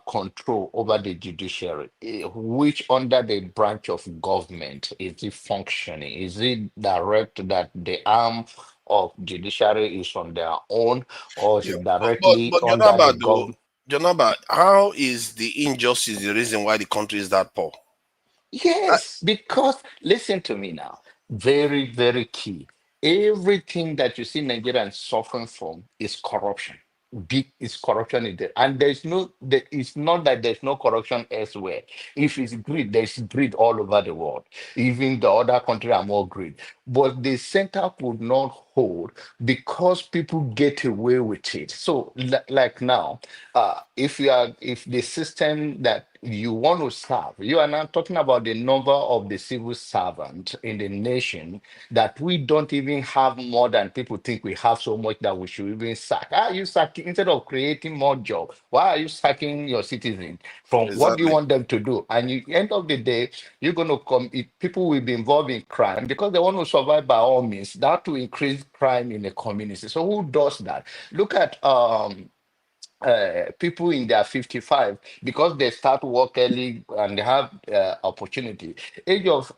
control over the judiciary, which under the branch of government is it functioning? Is it direct that the arm of judiciary is on their own, or is Yeah, it but directly but under the Jonaba, though, government? Jonaba, how is the injustice the reason why the country is that poor? Yes, because listen to me now. Very, very key. Everything that you see Nigerians suffering from is corruption. Big is corruption in there. And it's not that there's no corruption elsewhere. If it's greed, there's greed all over the world. Even the other countries are more greed. But the center could not hold because people get away with it. So like now, if the system that you want to serve, you are not talking about the number of the civil servant in the nation, that we don't even have more than people think we have, so much that we should even sack. Are you sacking instead of creating more jobs? Why are you sacking your citizens? From what do you Exactly. want them to do? And you end of the day, you're going to come, people will be involved in crime because they want to survive by all means. That will increase crime in the community. So who does that? Look at people in their 55, because they start work early and they have opportunity. Age of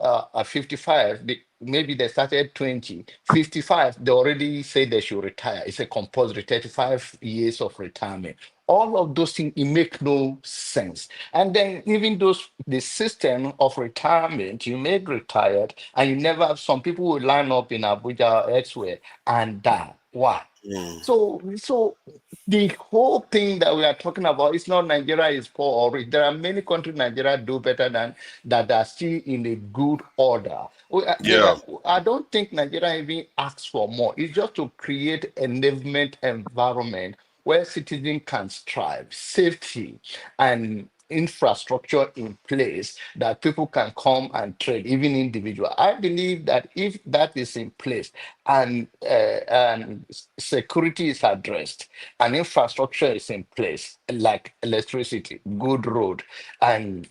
55, maybe they started 20, 55, they already say they should retire. It's a compulsory 35 years of retirement. All of those things, it make no sense. And then even the system of retirement, you make retired and you never have, some people will line up in Abuja or elsewhere and die. Why? Mm. So the whole thing that we are talking about is not Nigeria is poor or rich. There are many countries Nigeria do better than, that are still in a good order. Yeah. I don't think Nigeria even asks for more. It's just to create enablement environment where citizens can strive, safety and infrastructure in place that people can come and trade, even individual. I believe that if that is in place and security is addressed and infrastructure is in place, like electricity, good road, and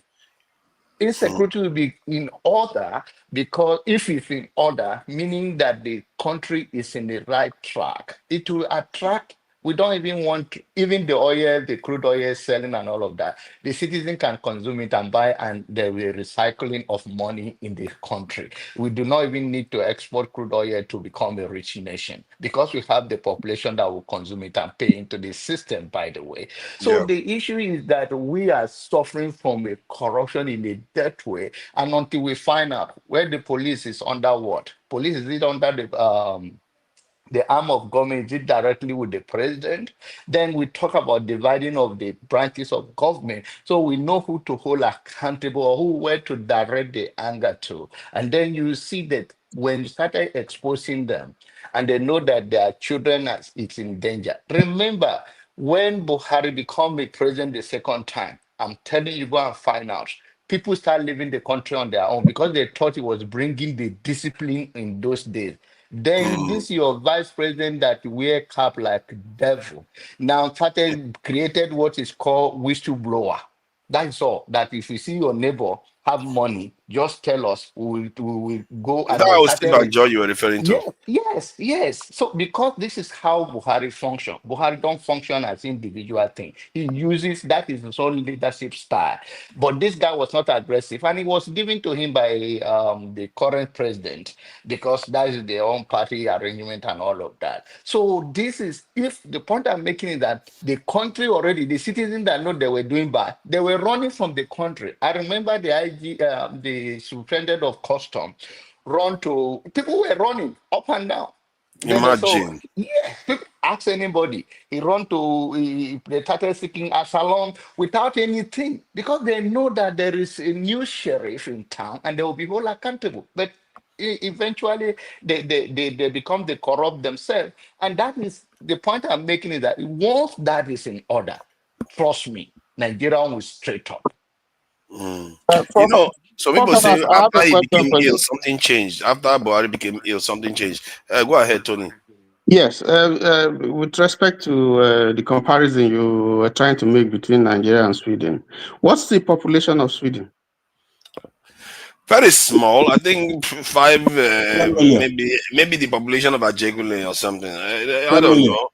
Mm. insecurity will be in order, because if it's in order, meaning that the country is in the right track, it will attract. We don't even want even the oil, the crude oil selling and all of that. The citizen can consume it and buy, and there will be recycling of money in the country. We do not even need to export crude oil to become a rich nation because we have the population that will consume it and pay into the system, by the way. So Yeah. the issue is that we are suffering from a corruption in a death way, and until we find out where the police is under what police, is it under the arm of government, is it directly with the president? Then we talk about dividing of the branches of government, so we know who to hold accountable or who where to direct the anger to. And then you see that when you started exposing them and they know that their children is in danger. Remember, when Buhari become a president the second time, I'm telling you, go and find out. People start leaving the country on their own because they thought he was bringing the discipline in those days. Then Mm. this your vice president that wear cap like devil now started created what is called whistleblower. That's all. That if you see your neighbor have money, Just tell us, we will go. Is And that they how Steve started and Joy you were referring to? Yes. So because this is how Buhari function, Buhari don't function as individual thing. He uses that is his own leadership style. But this guy was not aggressive, and it was given to him by the current president because that is their own party arrangement and all of that. So this is, if the point I'm making is that the country already, the citizens that know they were doing bad, they were running from the country. I remember the the superintendent of custom run to people were running up and down. So Imagine. people ask anybody. They started seeking asylum without anything because they know that there is a new sheriff in town and they will be held accountable. But eventually they become the corrupt themselves. And that is the point I'm making, is that once that is in order, trust me, Nigeria will straight up. You know, some people say I have a after he question became for ill, you. something changed. After Buhari became ill, something changed. Go ahead, Tony. Yes, with respect to the comparison you were trying to make between Nigeria and Sweden, what's the population of Sweden? Very small. I think 5, 10 million. maybe the population of Ajegule or something. I 10 don't million. know.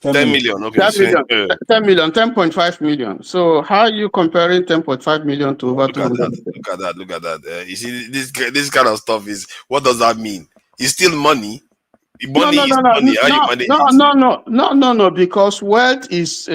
10 10 million. million. Okay. 10 So, million, 10 million, 10.5 million. So how are you comparing 10.5 million to over look at 200? that. Look at that. You see, this kind of stuff is, what does that mean? It's still money. No, Money no, is no, no, money. How you no, manage no, it? no, no, no, no, no, because wealth is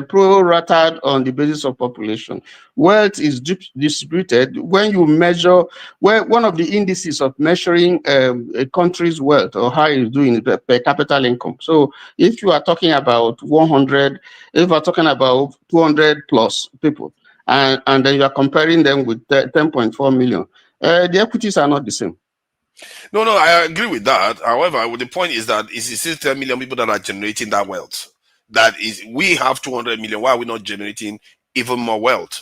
pro-rated on the basis of population. Wealth is distributed when you measure, where one of the indices of measuring a country's wealth or how it's doing is per capita income. So if you are talking about 100, if you are talking about 200 plus people, and then you are comparing them with 10.4 million, the equities are not the same. No, I agree with that. However, the point is that it's still 10 million people that are generating that wealth. That is, we have 200 million. Why are we not generating even more wealth?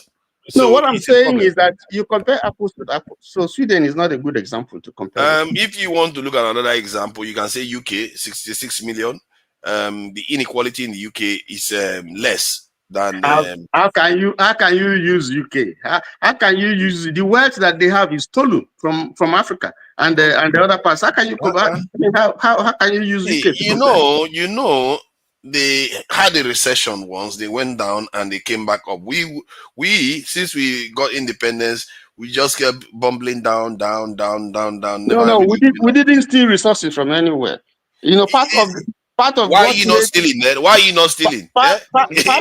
No, So what I'm it's a saying problem. is that you compare apples with apples. So Sweden is not a good example to compare with. If you want to look at another example, you can say UK, 66 million. The inequality in the UK is less than. How can you use UK? How can you use the wealth that they have is stolen from Africa and the other parts? How can you compare? I mean, how can you use UK to compare? You know, they had a recession once. They went down and they came back up. We since we got independence, we just kept bumbling down. No, we didn't steal resources from anywhere. You know, part of Why are what you not made stealing? Then? Why are you not stealing? part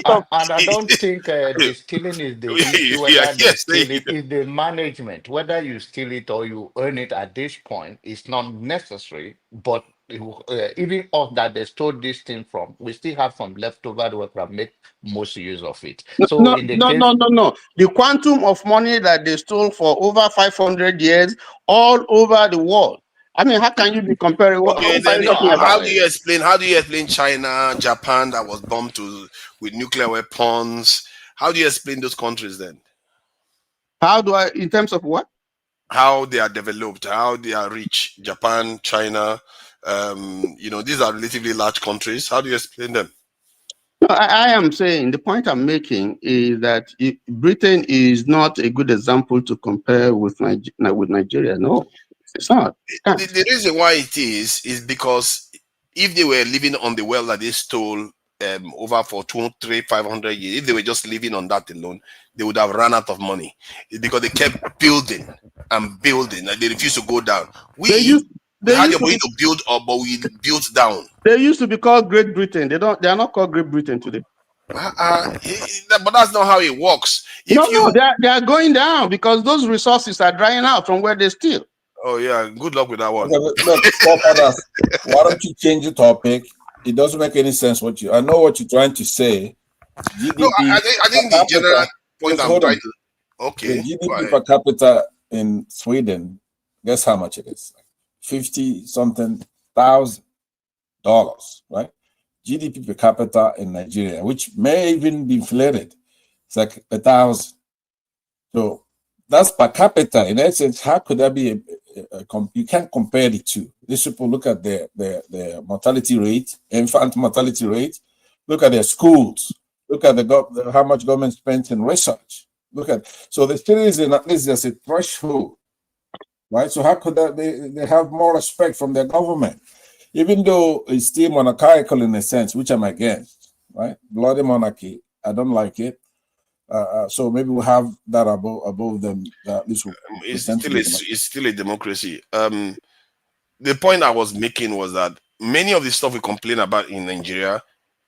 of And I don't think the stealing is the issue, whether they steal it, is the management. Whether you steal it or you earn it at this point is not necessary. But even of that they stole this thing from, we still have some leftover that we can make most use of it. So in the case, No. The quantum of money that they stole for over 500 years all over the world. I mean, how can you be comparing? What Okay, are then you talking about? how do you explain? How do you explain China, Japan that was bombed with nuclear weapons? How do you explain those countries then? How do I, in terms of what? How they are developed, how they are rich? Japan, China, these are relatively large countries. How do you explain them? No, I am saying, the point I'm making is that Britain is not a good example to compare with Nigeria. No, it's not. The reason why it is because if they were living on the wealth that they stole over for 200, 300, 500 years, if they were just living on that alone, they would have run out of money. It's because they kept building and building, and they refused to go down. We had the ability to build up, but we built down. They used to be called Great Britain. They are not called Great Britain today. But that's not how it works. They are going down because those resources are drying out from where they steal. Oh yeah, good luck with that one. Okay, look, forefathers, why don't you change the topic? It doesn't make any sense I know what you're trying to say. GDP no, I think the general point I'm trying to. Okay. The GDP per capita in Sweden, guess how much it is? $50-something thousand, right? GDP per capita in Nigeria, which may even be inflated, it's like 1,000. So that's per capita. In essence, how could that be you can't compare the two. These people look at their mortality rate, infant mortality rate, look at their schools, look at how much government spent in research. Look at, so the citizen, at least there's a threshold, right? So how could that they have more respect from their government? Even though it's still monarchical in a sense, which I'm against, right? Bloody monarchy, I don't like it. So maybe we'll have that above them. At least It's still a democracy. The point I was making was that many of the stuff we complain about in Nigeria,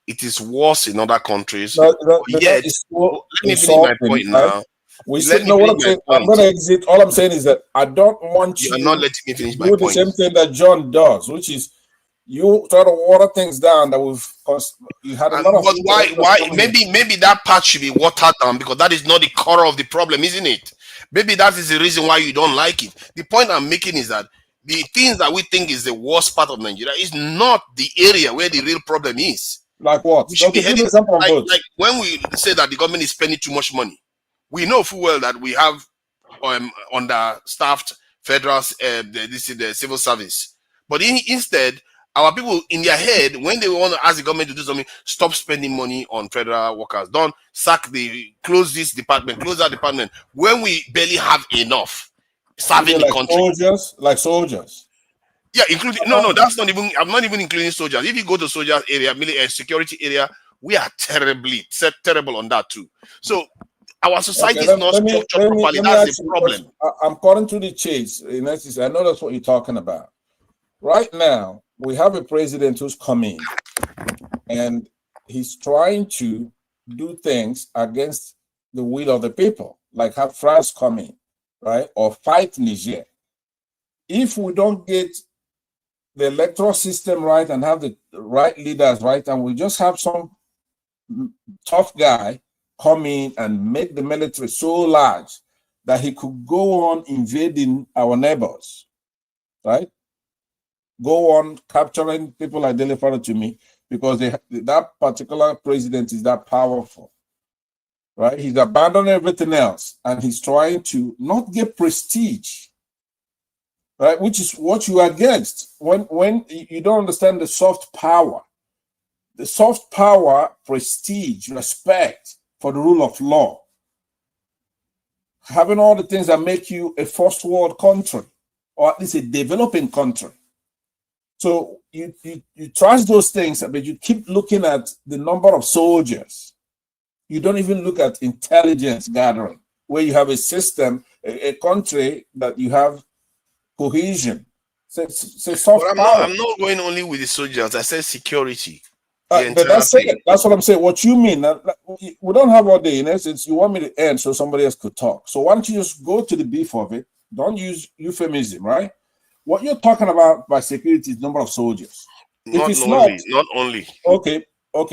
it is worse in other countries. Yet, let me finish my point now. I'm going to exit. All I'm saying is that I don't want you are not letting me finish my do point. The same thing that John does, which is you try to water things down that you had a lot of. But why? Maybe that part should be watered down because that is not the core of the problem, isn't it? Maybe that is the reason why you don't like it. The point I'm making is that the things that we think is the worst part of Nigeria is not the area where the real problem is. Like what? We should be heading, like when we say that the government is spending too much money, we know full well that we have understaffed federal the civil service. But instead, our people in their head, when they want to ask the government to do something, stop spending money on federal workers. Don't close this department, close that department. When we barely have enough serving the country. Like soldiers. Yeah, including no, that's not even. I'm not even including soldiers. If you go to soldiers area, military security area, we are terrible on that too. So our society is not structured properly. That's the problem. I'm cutting to the chase. I know that's what you're talking about. Right now, we have a president who's coming, and he's trying to do things against the will of the people, like have France coming, right, or fight Niger. If we don't get the electoral system right and have the right leaders right, and we just have some tough guy come in and make the military so large that he could go on invading our neighbors, right? Go on capturing people like Farotimi because that particular president is that powerful, right? He's abandoned everything else and he's trying to not get prestige, right? Which is what you are against when you don't understand the soft power. The soft power, prestige, respect for the rule of law. Having all the things that make you a first world country, or at least a developing country. So you trash those things, but you keep looking at the number of soldiers. You don't even look at intelligence gathering, where you have a system, a country that you have cohesion. Soft power. I'm not going only with the soldiers. I said security. But that's what I'm saying. What you mean? We don't have all day in essence. You want me to end so somebody else could talk. So why don't you just go to the beef of it? Don't use euphemism, right? What you're talking about by security is number of soldiers. Not only. Okay,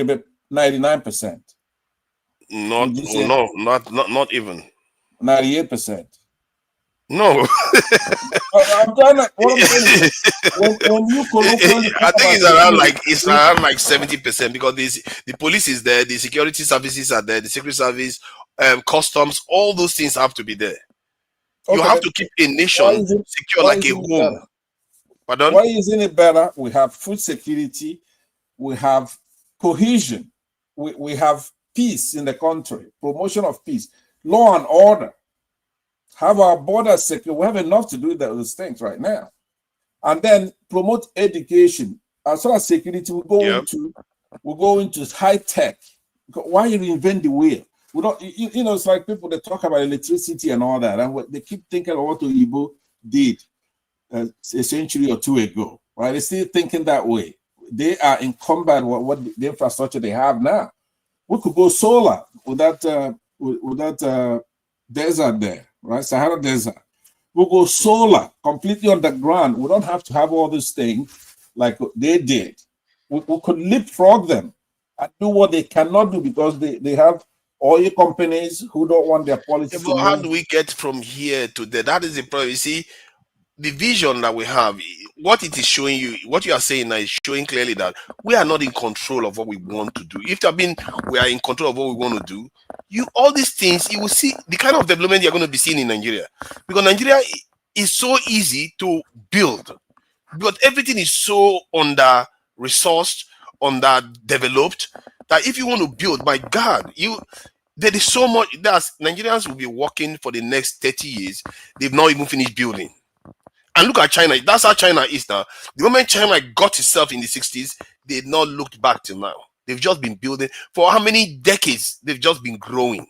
but 99%. Not even. 98%. No. I'm trying to, what I'm saying is, when you I think it's around like 70% because the police is there, the security services are there, the secret service, customs, all those things have to be there. You have to keep a nation secure like a home. Pardon? Why isn't it better? We have food security, we have cohesion, we have peace in the country, promotion of peace, law and order. Have our borders secure. We have enough to do those things right now. And then promote education. As far as security, we go into high tech. Why reinvent the wheel? We don't, it's like people that talk about electricity and all that, and they keep thinking of what Igbo did a century or two ago, right? They're still thinking that way. They are in combat with what the infrastructure they have now. We could go solar with that desert there. Right, Sahara Desert. We'll go solar, completely underground. We don't have to have all these things like they did. We could leapfrog them and do what they cannot do because they have oil companies who don't want their policies. But how do we get from here to there? That is the problem. You see, the vision that we have, what it is showing you, what you are saying now is showing clearly that we are not in control of what we want to do. If we are in control of what we want to do, all these things, you will see the kind of development you're going to be seeing in Nigeria. Because Nigeria is so easy to build. But everything is so under-resourced, under-developed, that if you want to build, my God, There is so much that Nigerians will be working for the next 30 years. They've not even finished building. And look at China. That's how China is now. The moment China got itself in the 60s, they've not looked back till now. They've just been building. For how many decades? They've just been growing.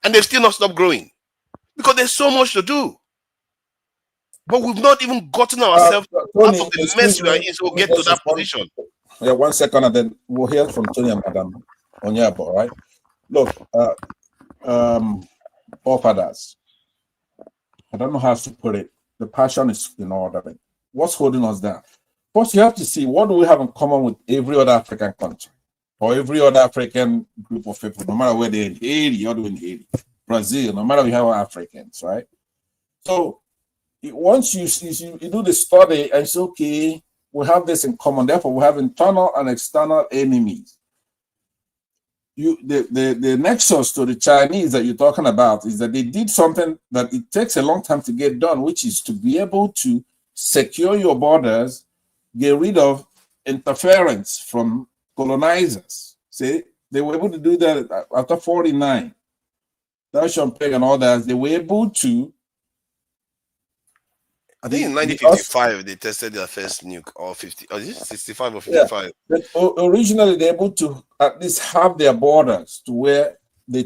And they've still not stopped growing. Because there's so much to do. But we've not even gotten ourselves Tony, out of the excuse mess we are me, in, so we'll let me get to just that respond. position. Yeah, 1 second, and then we'll hear from Tony and Madam Onyabo, right? Look, forefathers, I don't know how to put it. The passion is in order. What's holding us down? First, you have to see what do we have in common with every other African country or every other African group of people, no matter where they're in Haiti, or in Haiti, Brazil, no matter we have Africans, right? So once you do the study and say, okay, we have this in common, therefore we have internal and external enemies. The nexus to the Chinese that you're talking about is that they did something that it takes a long time to get done, which is to be able to secure your borders, get rid of interference from colonizers. See, they were able to do that after 49. Champagne and all that, they were able to. I think in 1955 they tested their first nuke, or 50, or is it 65 or 55? Yeah, but originally they're able to at least have their borders to where they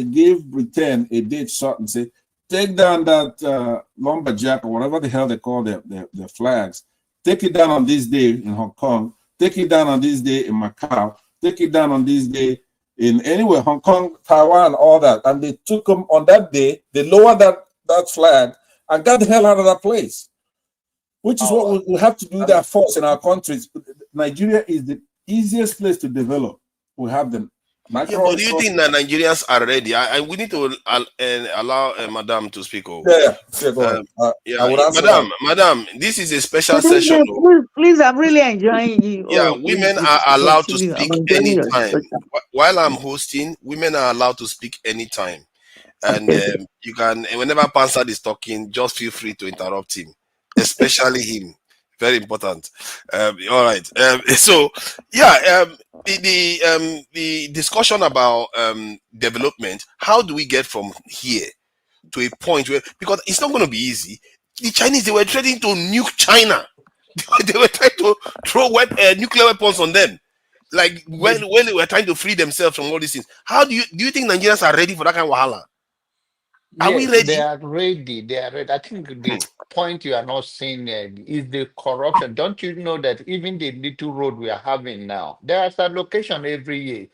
gave Britain a date shot and say, take down that lumberjack or whatever the hell they call their flags. Take it down on this day in Hong Kong. Take it down on this day in Macau. Take it down on this day in anywhere, Hong Kong, Taiwan, all that. And they took them on that day. They lowered that flag and got the hell out of that place, which is what we have to do that first in our countries. Nigeria is the easiest place to develop. We have the natural but do you think that Nigerians are ready? We need to allow Madam to speak. Go ahead. I would answer Madam, this is a special session. Please, I'm really enjoying you. Yeah, women are allowed to continue. speak I'm enjoying your anytime. discussion. While I'm hosting, women are allowed to speak anytime. And you can, whenever Pansad is talking, just feel free to interrupt him, especially him. Very important. All right. So, yeah, the discussion about development. How do we get from here to a point where, because it's not going to be easy. The Chinese, they were threatening to nuke China. They were trying to throw nuclear weapons on them. Like when they were trying to free themselves from all these things. How do you think Nigerians are ready for that kind of wahala? Are we ready? They are ready. They are ready. I think the point you are not saying is the corruption. Don't you know that even the little road we are having now, there is a location every year.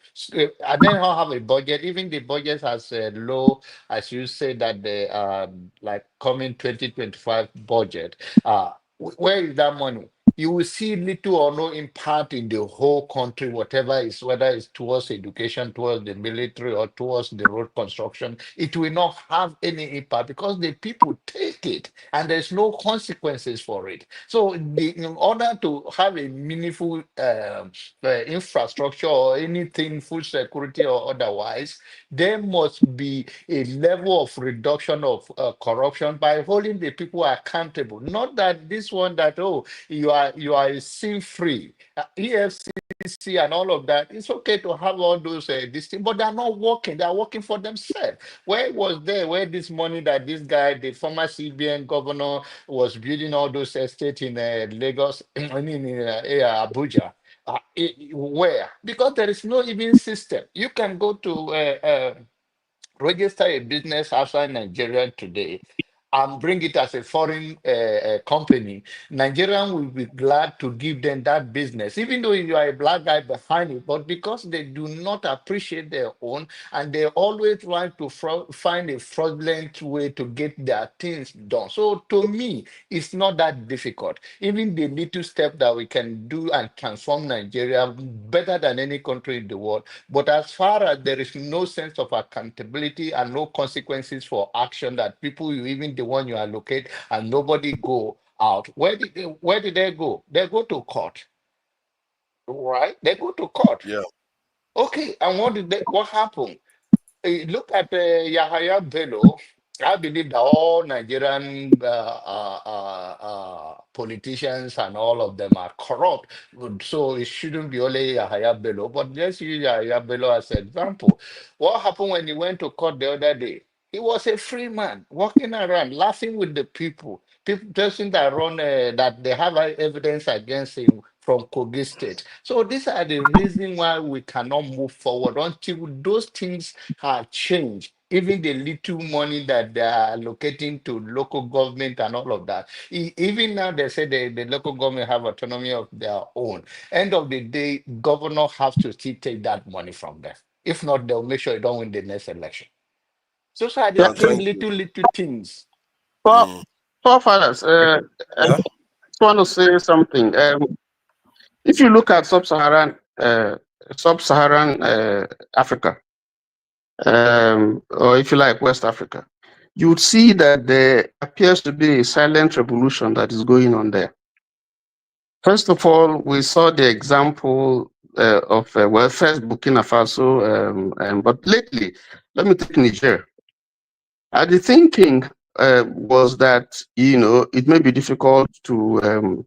I don't have a budget. Even the budget has low, as you say, that the like coming 2025 budget. Where is that money? You will see little or no impact in the whole country, whatever is, whether it's towards education, towards the military, or towards the road construction. It will not have any impact because the people take it and there's no consequences for it. So, in order to have a meaningful infrastructure or anything, food security or otherwise, there must be a level of reduction of corruption by holding the people accountable. Not that this one that, oh, you are sin free. EFCC and all of that. It's okay to have all those this thing, but they're not working. They're working for themselves. Where was there? Where this money that this guy, the former CBN governor, was building all those estates in Lagos, I mean in Abuja? Where? Because there is no even system. You can go to register a business outside Nigeria today and bring it as a foreign company. Nigerian will be glad to give them that business, even though you are a black guy behind it. But because they do not appreciate their own, and they always try to find a fraudulent way to get their things done. So to me, it's not that difficult. Even the little step that we can do and transform Nigeria better than any country in the world. But as far as there is no sense of accountability and no consequences for action, that people, you even the one you allocate and nobody go out, where did they go? They go to court, right? They go to court. Yeah. Okay, and what happened? Look at Yahaya Bello. I believe that all Nigerian politicians and all of them are corrupt. So it shouldn't be only Yahaya Bello. But let's use Yahaya Bello as an example. What happened when he went to court the other day? He was a free man, walking around, laughing with the people. People person that run that they have evidence against him from Kogi State. So these are the reasons why we cannot move forward until those things are changed. Even the little money that they are allocating to local government and all of that. Even now they say the local government have autonomy of their own. End of the day, governor has to still take that money from them. If not, they'll make sure they don't win the next election. So are the same Thank you. little things. Forefathers, I Yeah. just want to say something. If you look at sub-Saharan Africa, or if you like West Africa, you would see that there appears to be a silent revolution that is going on there. First of all, we saw the example of well, first Burkina Faso, but lately, let me take Niger. The thinking was that it may be difficult to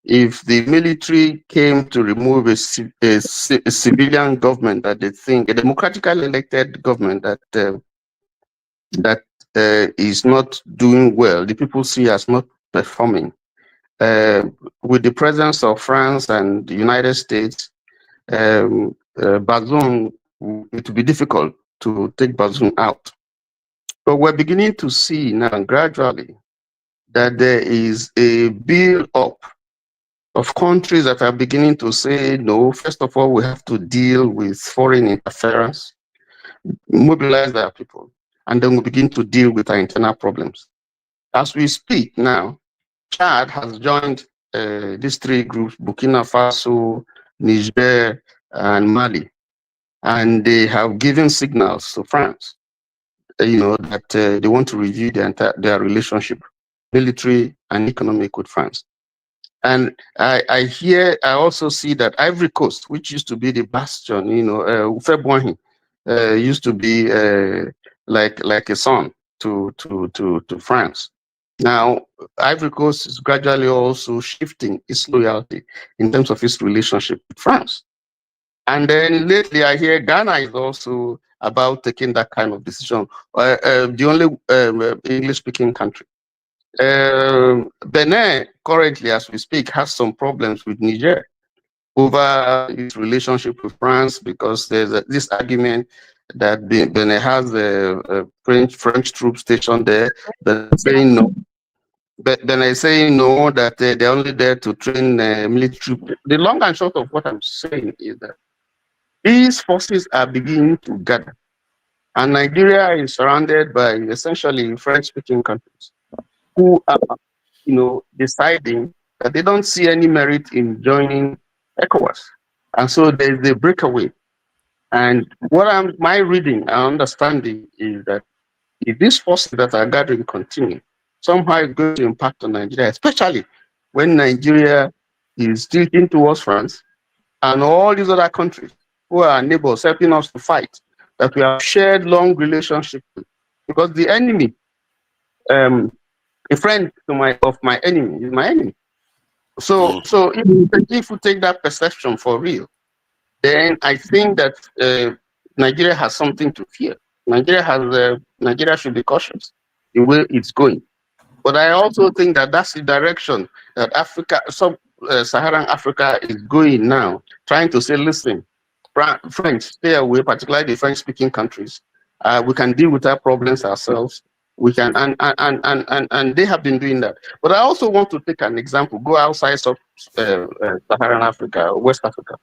if the military came to remove a civilian government that they think a democratically elected government that is not doing well, the people see as not performing. With the presence of France and the United States, Bazoum, it will be difficult to take Bazoum out. But we're beginning to see now gradually that there is a build-up of countries that are beginning to say, no, first of all, we have to deal with foreign interference, mobilize their people, and then we begin to deal with our internal problems. As we speak now, Chad has joined these three groups, Burkina Faso, Niger, and Mali, and they have given signals to France, that they want to review their relationship, military and economic, with France. And I also see that Ivory Coast, which used to be the bastion, February, used to be like a son to France. Now, Ivory Coast is gradually also shifting its loyalty in terms of its relationship with France. And then lately, I hear Ghana is also about taking that kind of decision. The only English-speaking country. Benin, currently, as we speak, has some problems with Niger over its relationship with France because there's this argument that Benin has a French troops stationed there, but saying no. But then I say no, that they're only there to train military. The long and short of what I'm saying is that these forces are beginning to gather, and Nigeria is surrounded by essentially French-speaking countries who are, deciding that they don't see any merit in joining ECOWAS, and so there's a breakaway. And my reading and understanding is that if these forces that are gathering continue, somehow it's going to impact on Nigeria, especially when Nigeria is tilting towards France and all these other countries who are neighbors helping us to fight, that we have shared long relationship with. Because the enemy, a friend of my enemy is my enemy. So if we take that perception for real, then I think that Nigeria has something to fear. Nigeria should be cautious the way it's going. But I also think that that's the direction that Sub-Saharan Africa is going now, trying to say, listen, French, stay away, particularly the French-speaking countries. We can deal with our problems ourselves. We can, and they have been doing that. But I also want to take an example, go outside Sub-Saharan Africa, West Africa.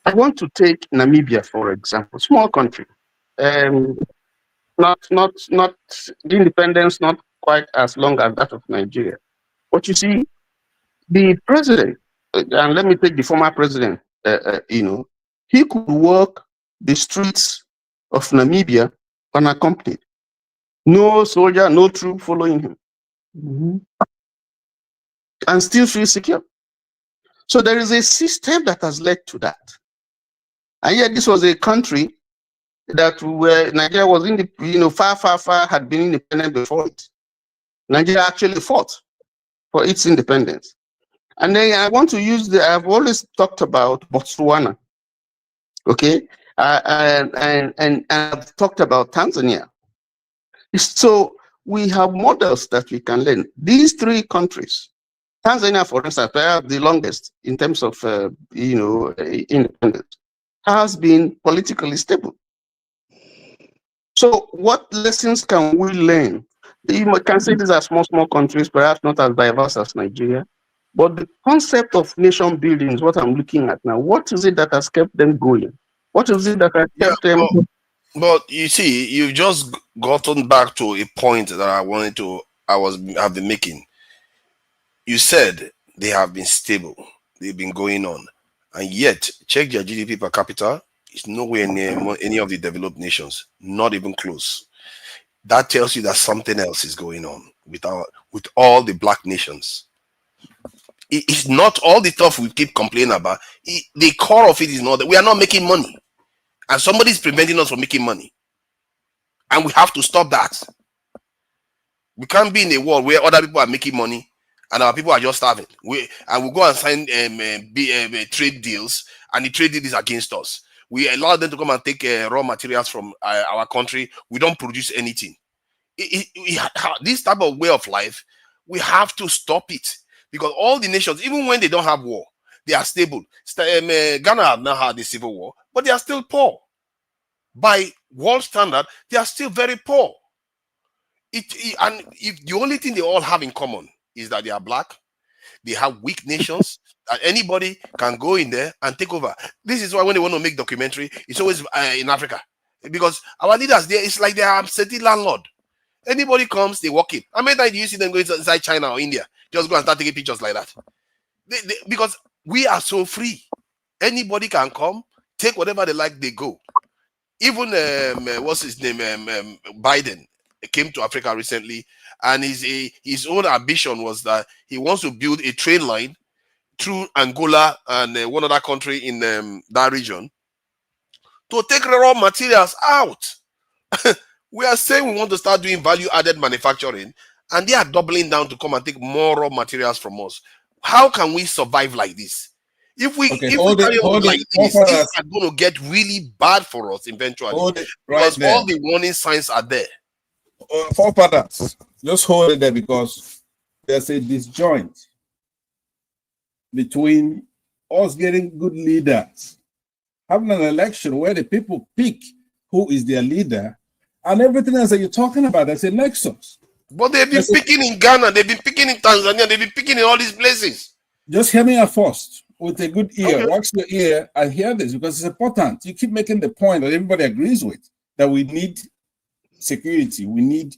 I want to take Namibia, for example, small country. Not the independence, not quite as long as that of Nigeria. But you see, the president, and let me take the former president, he could walk the streets of Namibia unaccompanied. No soldier, no troop following him. And still feel secure. So there is a system that has led to that. And yet this was a country that where Nigeria was in the, far had been independent before it. Nigeria actually fought for its independence. And then I want to use I've always talked about Botswana, okay? And I've talked about Tanzania. So we have models that we can learn. These three countries, Tanzania, for instance, perhaps the longest in terms of, independence, has been politically stable. So what lessons can we learn? You can say these are small countries, perhaps not as diverse as Nigeria, but the concept of nation building is what I'm looking at now. What is it that has kept them going? What is it that has kept them? But you see, you've just gotten back to a point that have been making. You said they have been stable, they've been going on, and yet check their GDP per capita. It's nowhere near any of the developed nations, not even close. That tells you that something else is going on with all the black nations. It's not all the stuff we keep complaining about. The core of it is not that we are not making money, and somebody is preventing us from making money, and we have to stop that. We can't be in a world where other people are making money and our people are just starving. We go and sign trade deals, and the trade deal is against us. We allow them to come and take raw materials from our country. We don't produce anything. This type of way of life, we have to stop it, because all the nations, even when they don't have war, they are stable. Ghana have now had a civil war, but they are still poor. By world standard, they are still very poor. And if the only thing they all have in common is that they are black, they have weak nations, that anybody can go in there and take over. This is why when they want to make documentary, it's always in Africa, because our leaders there, it's like they are city landlord. Anybody comes, they walk in. How many times do you see them going inside China or India? Just go and start taking pictures like that. Because we are so free. Anybody can come, take whatever they like, they go. Even what's his name, Biden came to Africa recently, and his own ambition was that he wants to build a train line through Angola and one other country in that region to take raw materials out. We are saying we want to start doing value-added manufacturing, and they are doubling down to come and take more raw materials from us. How can we survive like this? If we carry on like this, things are going to get really bad for us eventually, because all the warning signs are there. Forefathers, just hold it there, because there's a disjoint between us getting good leaders, having an election where the people pick who is their leader, and everything else that you're talking about. There's a nexus. But they've been picking in Ghana, they've been picking in Tanzania, they've been picking in all these places. Just hear me out first with a good ear. Okay. Wax your ear and hear this, because it's important. You keep making the point that everybody agrees with, that we need security, we need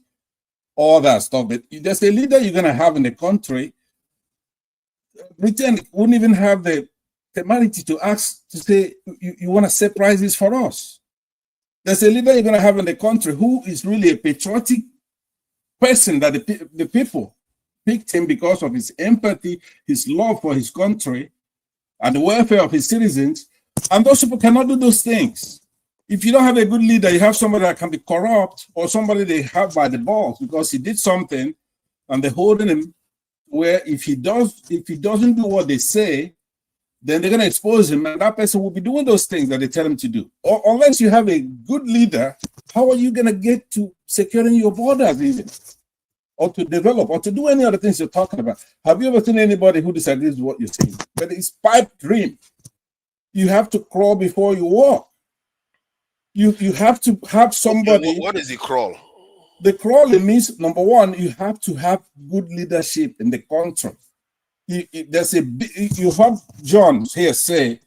all that stuff. But there's a leader you're going to have in the country. Britain wouldn't even have the temerity to ask, to say, you want to set prices for us. There's a leader you're going to have in the country who is really a patriotic person, that the people picked him because of his empathy, his love for his country, and the welfare of his citizens. And those people cannot do those things. If you don't have a good leader, you have somebody that can be corrupt, or somebody they have by the balls because he did something, and they're holding him where if he doesn't do what they say, then they're going to expose him, and that person will be doing those things that they tell him to do. Or unless you have a good leader, how are you going to get to securing your borders even? Or to develop, or to do any other things you're talking about? Have you ever seen anybody who disagrees with what you're saying? But it's pipe dream. You have to crawl before you walk. You have to have somebody. Okay, what is the crawl? The crawling means, number one, you have to have good leadership in the country. You have John here say.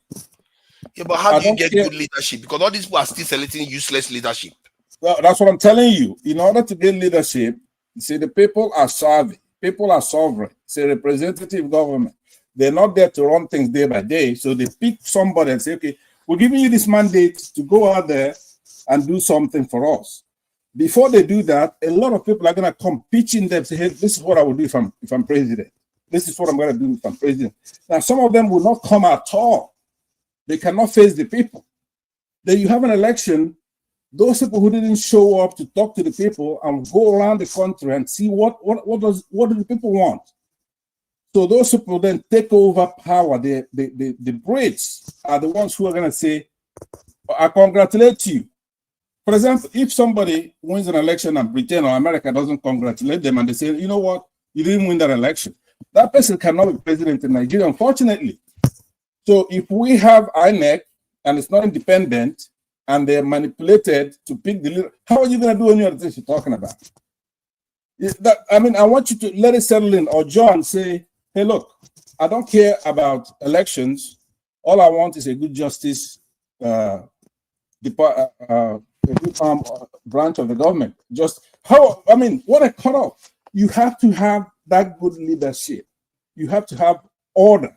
Yeah, but how do you get good leadership? Because all these people are still selecting useless leadership. Well, that's what I'm telling you. In order to get leadership, you see, the people are savvy. People are sovereign. It's a representative government. They're not there to run things day by day. So they pick somebody and say, okay, we're giving you this mandate to go out there and do something for us. Before they do that, a lot of people are going to come pitching them, say, hey, this is what I will do if I'm president. This is what I'm going to do if I'm president. Now, some of them will not come at all. They cannot face the people. Then you have an election those people who didn't show up to talk to the people and go around the country and see what do the people want. So those people then take over power. The Brits are the ones who are going to say, I congratulate you. For example, if somebody wins an election and Britain or America doesn't congratulate them and they say, you know what, you didn't win that election, that person cannot be president in Nigeria, unfortunately. So if we have INEC and it's not independent and they're manipulated to pick the leader, how are you going to do any of the things you're talking about? I mean, I want you to let it settle in. Or John say, hey, look, I don't care about elections. All I want is a good justice branch of the government. What a cutoff. You have to have that good leadership. You have to have order.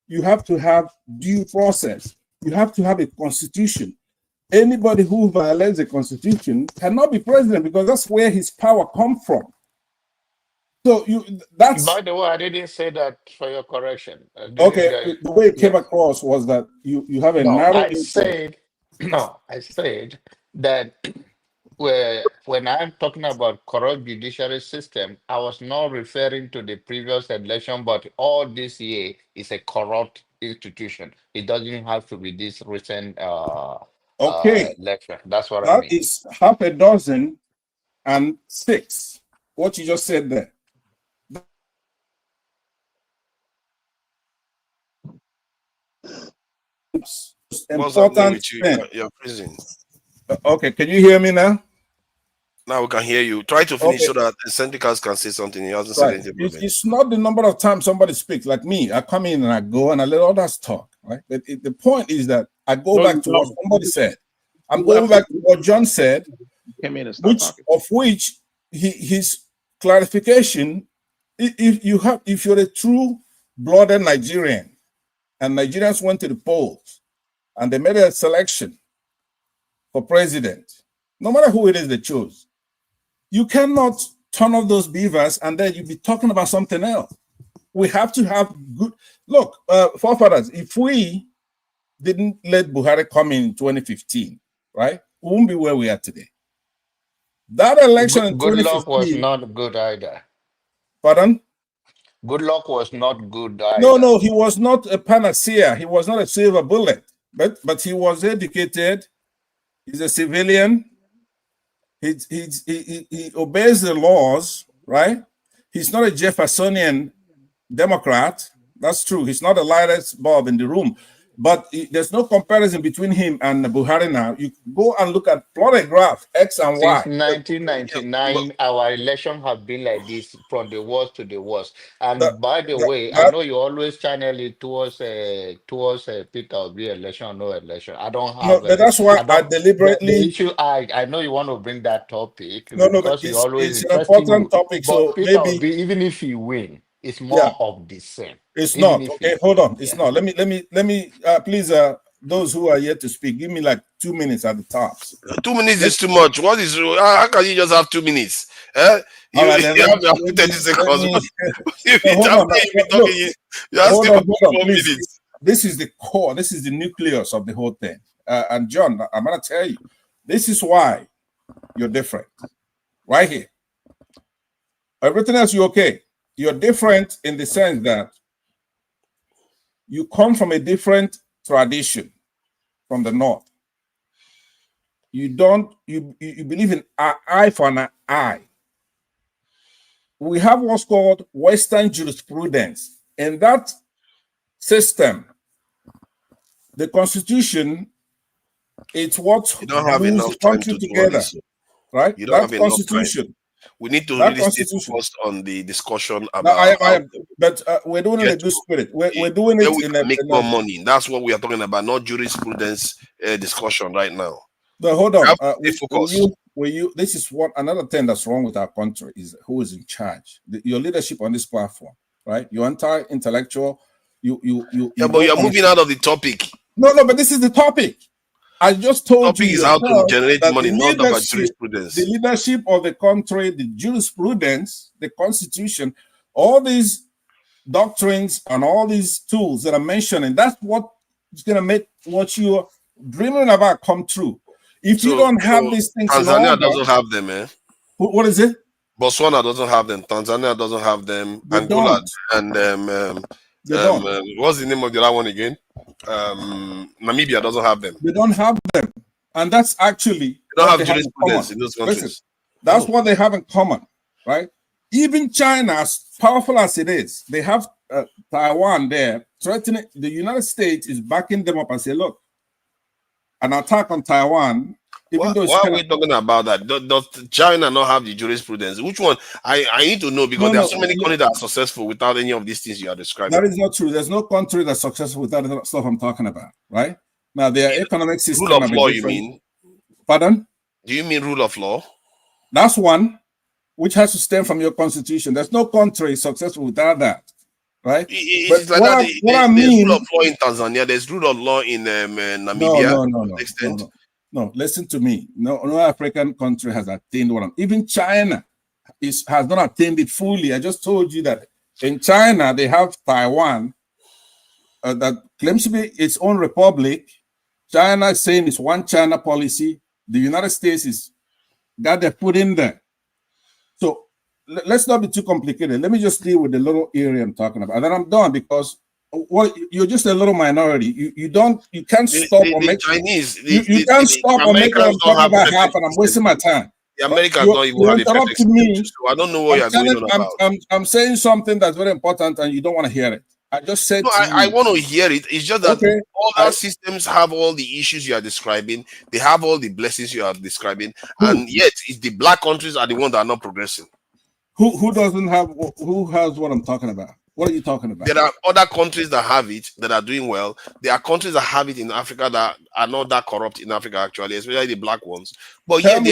You have to have due process. You have to have a constitution. Anybody who violates the constitution cannot be president because that's where his power comes from. So that's. By the way, I didn't say that for your correction. Okay, the way it came across was that you have a narrow. I said that when I'm talking about corrupt judiciary system, I was not referring to the previous election, but all this year is a corrupt institution. It doesn't have to be this recent election. That's what I mean. That is half a dozen and 6. What you just said there. What's happening with you? You're freezing. Okay, can you hear me now? Now we can hear you. Try to finish so that the syndicats can say something. He hasn't said anything. It's not the number of times somebody speaks. Like me, I come in and I go and I let others talk. Right. The point is that I go back to what somebody said. I'm going back to what John said, which his clarification. If you're a true-blooded Nigerian, and Nigerians went to the polls and they made a selection for president, no matter who it is they chose, you cannot turn off those beavers and then you'll be talking about something else. We have to have good look, forefathers. If we didn't let Buhari come in 2015, right, we won't be where we are today. That election in 2015, Good luck was not good either. Pardon? Good luck was not good either. No, he was not a panacea. He was not a silver bullet, but he was educated. He's a civilian. He obeys the laws, right? He's not a Jeffersonian Democrat. That's true. He's not the lightest bulb in the room. But there's no comparison between him and Buhari now. You go and look at plot a graph, X and Y. Since 1999, our election have been like this, from the worst to the worst. And by the way, I know you always channel it towards Peter Obi election, no election. I don't have. No, that's why I deliberately. The issue, I know you want to bring that topic because you always it's an important topic. But So Peter maybe Obi, even if he win, it's more of the same. It's not okay. Hold on. It's not. Let me. Please, those who are yet to speak, give me like 2 minutes at the tops. 2 minutes is too much. What is? How can you just have 2 minutes? You have 30 seconds. Hold on, please. This is the core. This is the nucleus of the whole thing. And John, I'm gonna tell you, this is why you're different. Right here. Everything else you're okay. You're different in the sense that you come from a different tradition from the North. You believe in eye for an eye. We have what's called Western jurisprudence. In that system, the Constitution, it's what brings the country together, right? You don't have enough Constitution. time. We need to really stay focused on the discussion about. But we're doing it in a good spirit. We're doing it in make more money. That's what we are talking about, not jurisprudence discussion right now. But hold on. This is what another thing that's wrong with our country is who is in charge. Your leadership on this platform, right? You're anti-intellectual. But you're moving out of the topic. No, but this is the topic. I just told you. Is how to generate money, not about jurisprudence. The leadership of the country, the jurisprudence, the constitution, all these doctrines and all these tools that I'm mentioning, that's what is going to make what you're dreaming about come true. If you don't have these things in Tanzania order, doesn't have them, eh? What is it? Botswana doesn't have them. Tanzania doesn't have them. They Angola don't. and They don't. what's the name of the other one again? Namibia doesn't have them. They don't have them, and that's actually They don't what have they have in jurisprudence common. in those countries. Listen, that's what they have in common, right? Even China, as powerful as it is, they have Taiwan there threatening. The United States is backing them up and say, look, an attack on Taiwan. Why are we talking about that? Does China not have the jurisprudence? Which one? I need to know, because there are so many countries that are successful without any of these things you are describing. That is not true. There's no country that's successful without the stuff I'm talking about, right? Now, their economic system. Rule of law, you mean? Pardon? Do you mean rule of law? That's one, which has to stem from your constitution. There's no country successful without that, right? It's like that. There's rule of law in Tanzania. There's rule of law in Namibia. No, listen to me. No African country has attained one. Even China has not attained it fully. I just told you that in China, they have Taiwan that claims to be its own republic. China is saying it's one China policy. The United States is got their foot in there. So let's not be too complicated. Let me just deal with the little area I'm talking about. And then I'm done, because you're just a little minority. You can't stop or make Chinese. You can't stop or make what I'm talking about happen. I'm wasting my time. The Americans don't even have a perfect me. So I don't know what you're going on about. I'm saying something that's very important and you don't want to hear it. I just said I want to hear it. It's just that all our systems have all the issues you are describing. They have all the blessings you are describing. And yet it's the black countries are the ones that are not progressing. Who doesn't have, who has what I'm talking about? What are you talking about? There are other countries that have it, that are doing well. There are countries that have it in Africa that are not that corrupt in Africa, actually, especially the black ones. But yet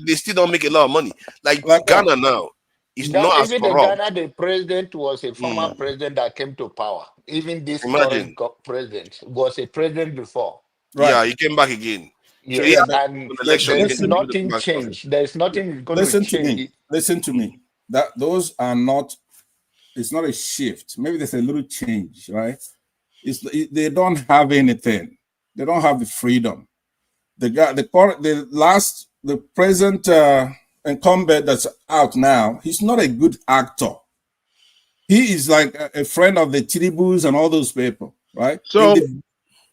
they still don't make a lot of money. Like Ghana now is not as even corrupt. in Ghana, the president was a former president that came to power. Even this Imagine. current president was a president before. Right. Yeah, he came back again. Yeah, and nothing changed. There's nothing going to change. Listen to me. That those are not. It's not a shift. Maybe there's a little change, right? They don't have anything. They don't have the freedom. The present incumbent that's out now, he's not a good actor. He is like a friend of the Chiribus and all those people, right? I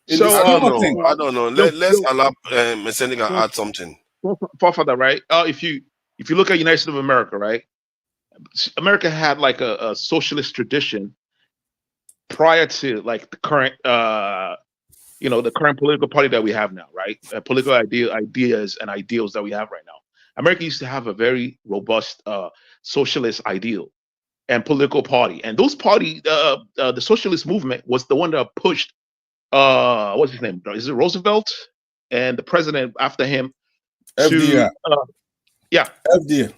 don't know. Let's allow Seneca add something. For that, right? If you look at United States of America, right? America had like a socialist tradition prior to like the current the current political party that we have now, right? Political ideas and ideals that we have right now. America used to have a very robust socialist ideal and political party, and those party, the socialist movement was the one that pushed what's his name? Is it Roosevelt and the president after him? FDR. FDR.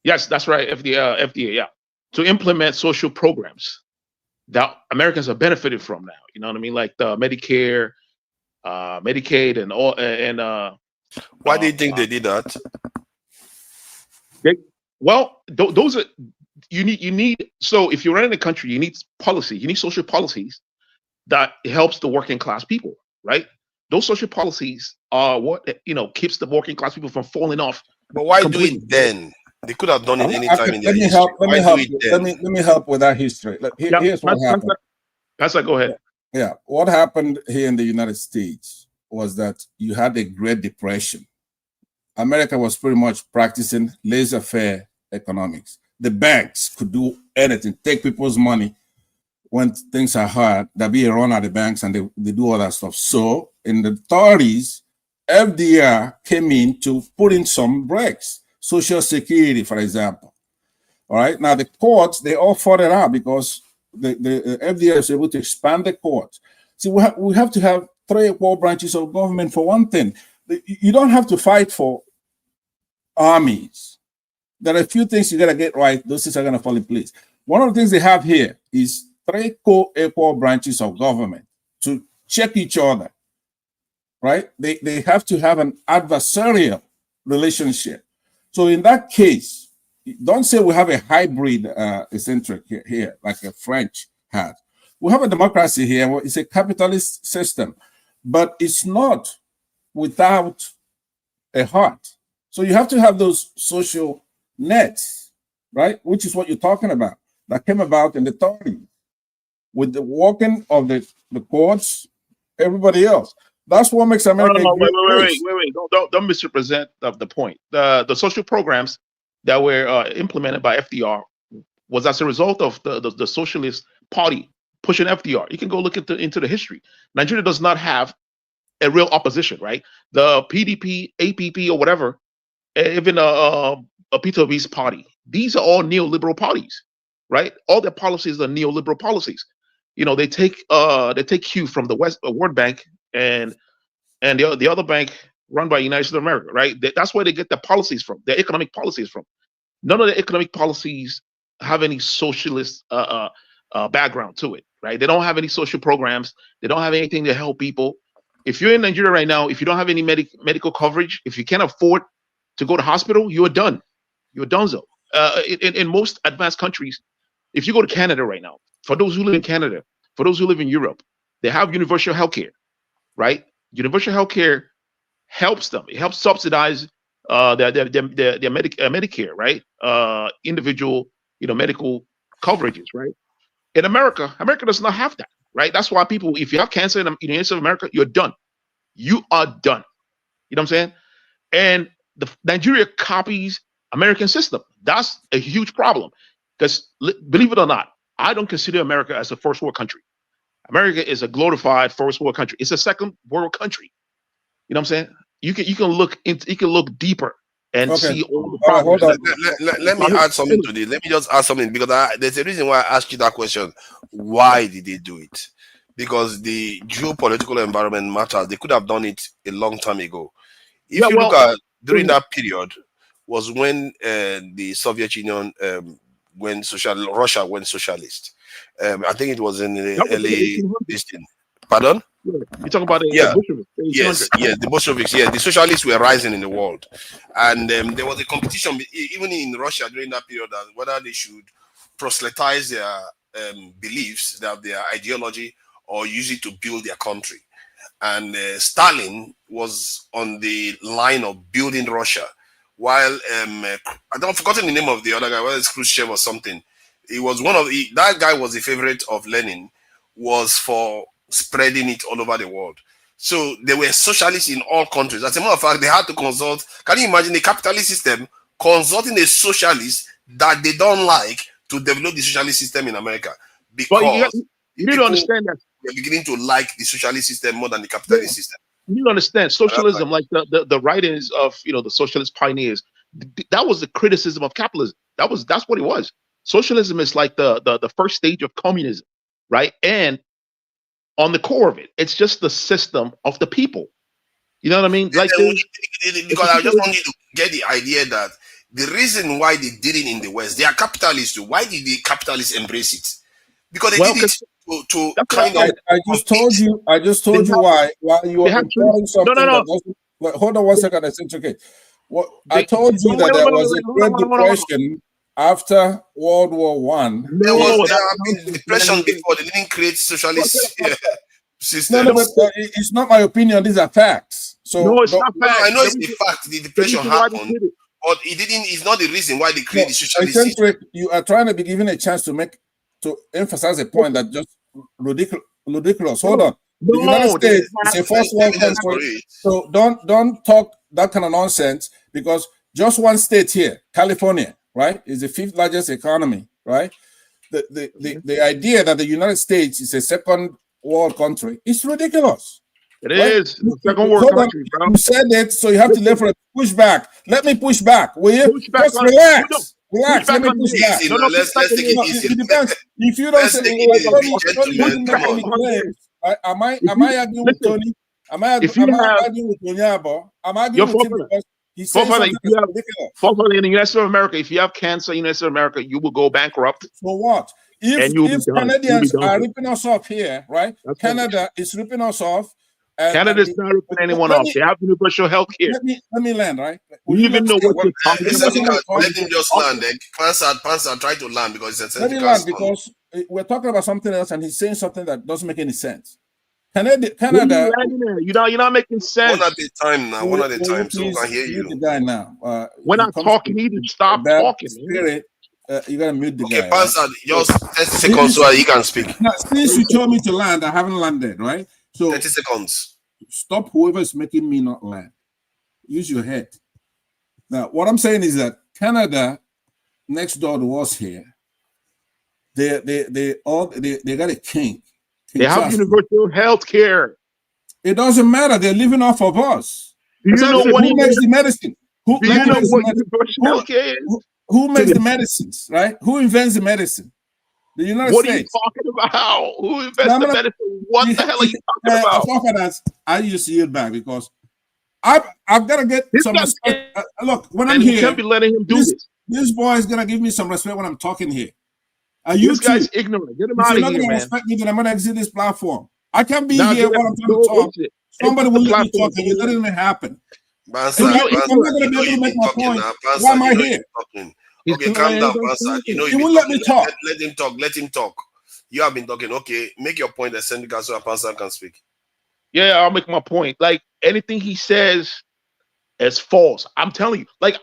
Yes, that's right. FDA, yeah. To implement social programs that Americans have benefited from now. You know what I mean? Like the Medicare, Medicaid, and all. And why do you think they did that? Those are you need. So if you're running a country, you need policy. You need social policies that helps the working class people, right? Those social policies are what keeps the working class people from falling off. But why do it then? They could have done it anytime in their history. Let me help with that history. Here's what happened. Go ahead. Yeah, what happened here in the United States was that you had a Great Depression. America was pretty much practicing laissez-faire economics. The banks could do anything, take people's money when things are hard. There'll be a run at the banks and they do all that stuff. So in the 30s, FDR came in to put in some brakes. Social Security, for example. All right. Now the courts, they all fought it out because the FDR is able to expand the courts. See, we have to have 3 or 4 branches of government for one thing. You don't have to fight for armies. There are a few things you gotta get right. Those things are gonna fall in place. One of the things they have here is 3 co-equal branches of government to check each other. Right? They have to have an adversarial relationship. So in that case, don't say we have a hybrid eccentric here, like a French had. We have a democracy here. It's a capitalist system, but it's not without a heart. So you have to have those social nets, right? Which is what you're talking about, that came about in the 30s with the walking of the courts, everybody else. That's what makes America a great place. Wait. Don't misrepresent the point. The social programs that were implemented by FDR was as a result of the Socialist Party pushing FDR. You can go look into the history. Nigeria does not have a real opposition, right? The PDP, APP, or whatever, even Peter Obi's party. These are all neoliberal parties, right? All their policies are neoliberal policies. You know, they take cue from the World Bank and the other bank run by United States of America, right? That's where they get their policies from, their economic policies from. None of the economic policies have any socialist background to it, right? They don't have any social programs. They don't have anything to help people. If you're in Nigeria right now, if you don't have any medical coverage, if you can't afford to go to hospital, you're done. You're donezo. In most advanced countries, if you go to Canada right now, for those who live in Canada, for those who live in Europe, they have universal healthcare, right? Universal healthcare helps them. It helps subsidize their Medicare, right? Individual, medical coverages, right? In America does not have that, right? That's why people, if you have cancer in the United States of America, you're done. You are done. You know what I'm saying? And Nigeria copies American system. That's a huge problem because, believe it or not, I don't consider America as a first world country. America is a glorified first world country. It's a second world country. You know what I'm saying? You can look deeper and see all the problems. Let me add something to this. Let me just add something because there's a reason why I asked you that question. Why did they do it? Because the geopolitical environment matters. They could have done it a long time ago. If you look at during that period was when the Soviet Union Russia went socialist. I think it was in the early Pardon? Yeah. You're talking about the Bolsheviks. Yes, the Bolsheviks. Yeah, the socialists were rising in the world, and there was a competition even in Russia during that period as whether they should proselytize their beliefs, their ideology, or use it to build their country. And Stalin was on the line of building Russia, while I don't forgotten the name of the other guy, whether it's Khrushchev or something. He was that guy was a favorite of Lenin, was for spreading it all over the world. So there were socialists in all countries. As a matter of fact, they had to consult. Can you imagine a capitalist system consulting a socialist that they don't like to develop the socialist system in America? Because you need to understand that they're beginning to like the socialist system more than the capitalist system. You need to understand socialism, like the writings of the socialist pioneers. That was the criticism of capitalism. That's what it was. Socialism is like the first stage of communism, right? And on the core of it, it's just the system of the people. You know what I mean? Like because I just want you to get the idea that the reason why they did it in the West, they are capitalists too. Why did the capitalists embrace it? Because they did it to kind of. I just told you why you were employing something that doesn't. Hold on 1 second. I said okay. Well, I told you that there was a Great Depression after World War One. There was depression before. They didn't create socialist system. No, but it's not my opinion. These are facts. So no, it's not facts. I know it's the fact. The depression happened, but it didn't. It's not the reason why they created the socialist system. You are trying to be given a chance to emphasize a point that just ridiculous. Hold on. The United States is a first world country, so don't talk that kind of nonsense because just one state here, California, right, is the 5th largest economy, right? The idea that the United States is a second world country is ridiculous. It is second world country, bro. You said it, so you have to live for a pushback. Let me push back, will you? Just relax. Relax. Let me push back. Let's take it easy. It depends. If you don't say, am I arguing with Tony? Am I arguing with Onyabo? I'm arguing with him because he's saying something ridiculous. In the United States of America, if you have cancer in the United States of America, you will go bankrupt. So what? If Canadians are ripping us off here, right? Canada is ripping us off. Canada is not ripping anyone off. They have universal health care. Let me land, right? We even know what you're talking about. Let him just land. Pansa try to land because it's a let me land because we're talking about something else and he's saying something that doesn't make any sense. Canada, What are you landing there? You're not making sense. One at a time now. One at a time, so we please can hear mute the you. guy now. We're he not comes talking. You need to stop bad talking, man. spirit. You gotta mute the Okay, guy. Pastor, Right? just 30 seconds so he can speak. Now, since you told me to land, I haven't landed, right? So 30 seconds. stop whoever is making me not land. Use your head. Now, what I'm saying is that Canada, next door to us here, they got a king. They have universal health care. It doesn't matter. They're living off of us. Do you know what who makes the medicine? Who do you know what universal health care is? Who makes the medicines, right? Who invents the medicine? The United What States. are you talking about? Who invents the medicine? What the hell are you talking about? I used to yield back because I've got to get some respect. Look, when I'm and here, you can't be letting him do this. This boy is gonna give me some respect when I'm talking here. This guy's ignorant. Get him out of here, man. If you're not gonna respect me, then I'm gonna exit this platform. I can't be Now here get while up. I'm trying to Go talk. exit. Somebody Exit will the let me platform. talk, and you're letting it happen. Bansa, I'm not Bansa, gonna you be know able to you've make been my talking point. now. Why Bansa, am I you know here? you're talking. Okay, calm down, Bansa. You know He you've won't been let me talking. talk. Let him talk. Let him talk. You have been talking. Okay, make your point essentially so Bansa can speak. Yeah, I'll make my point. Like anything he says is false. I'm telling you. Like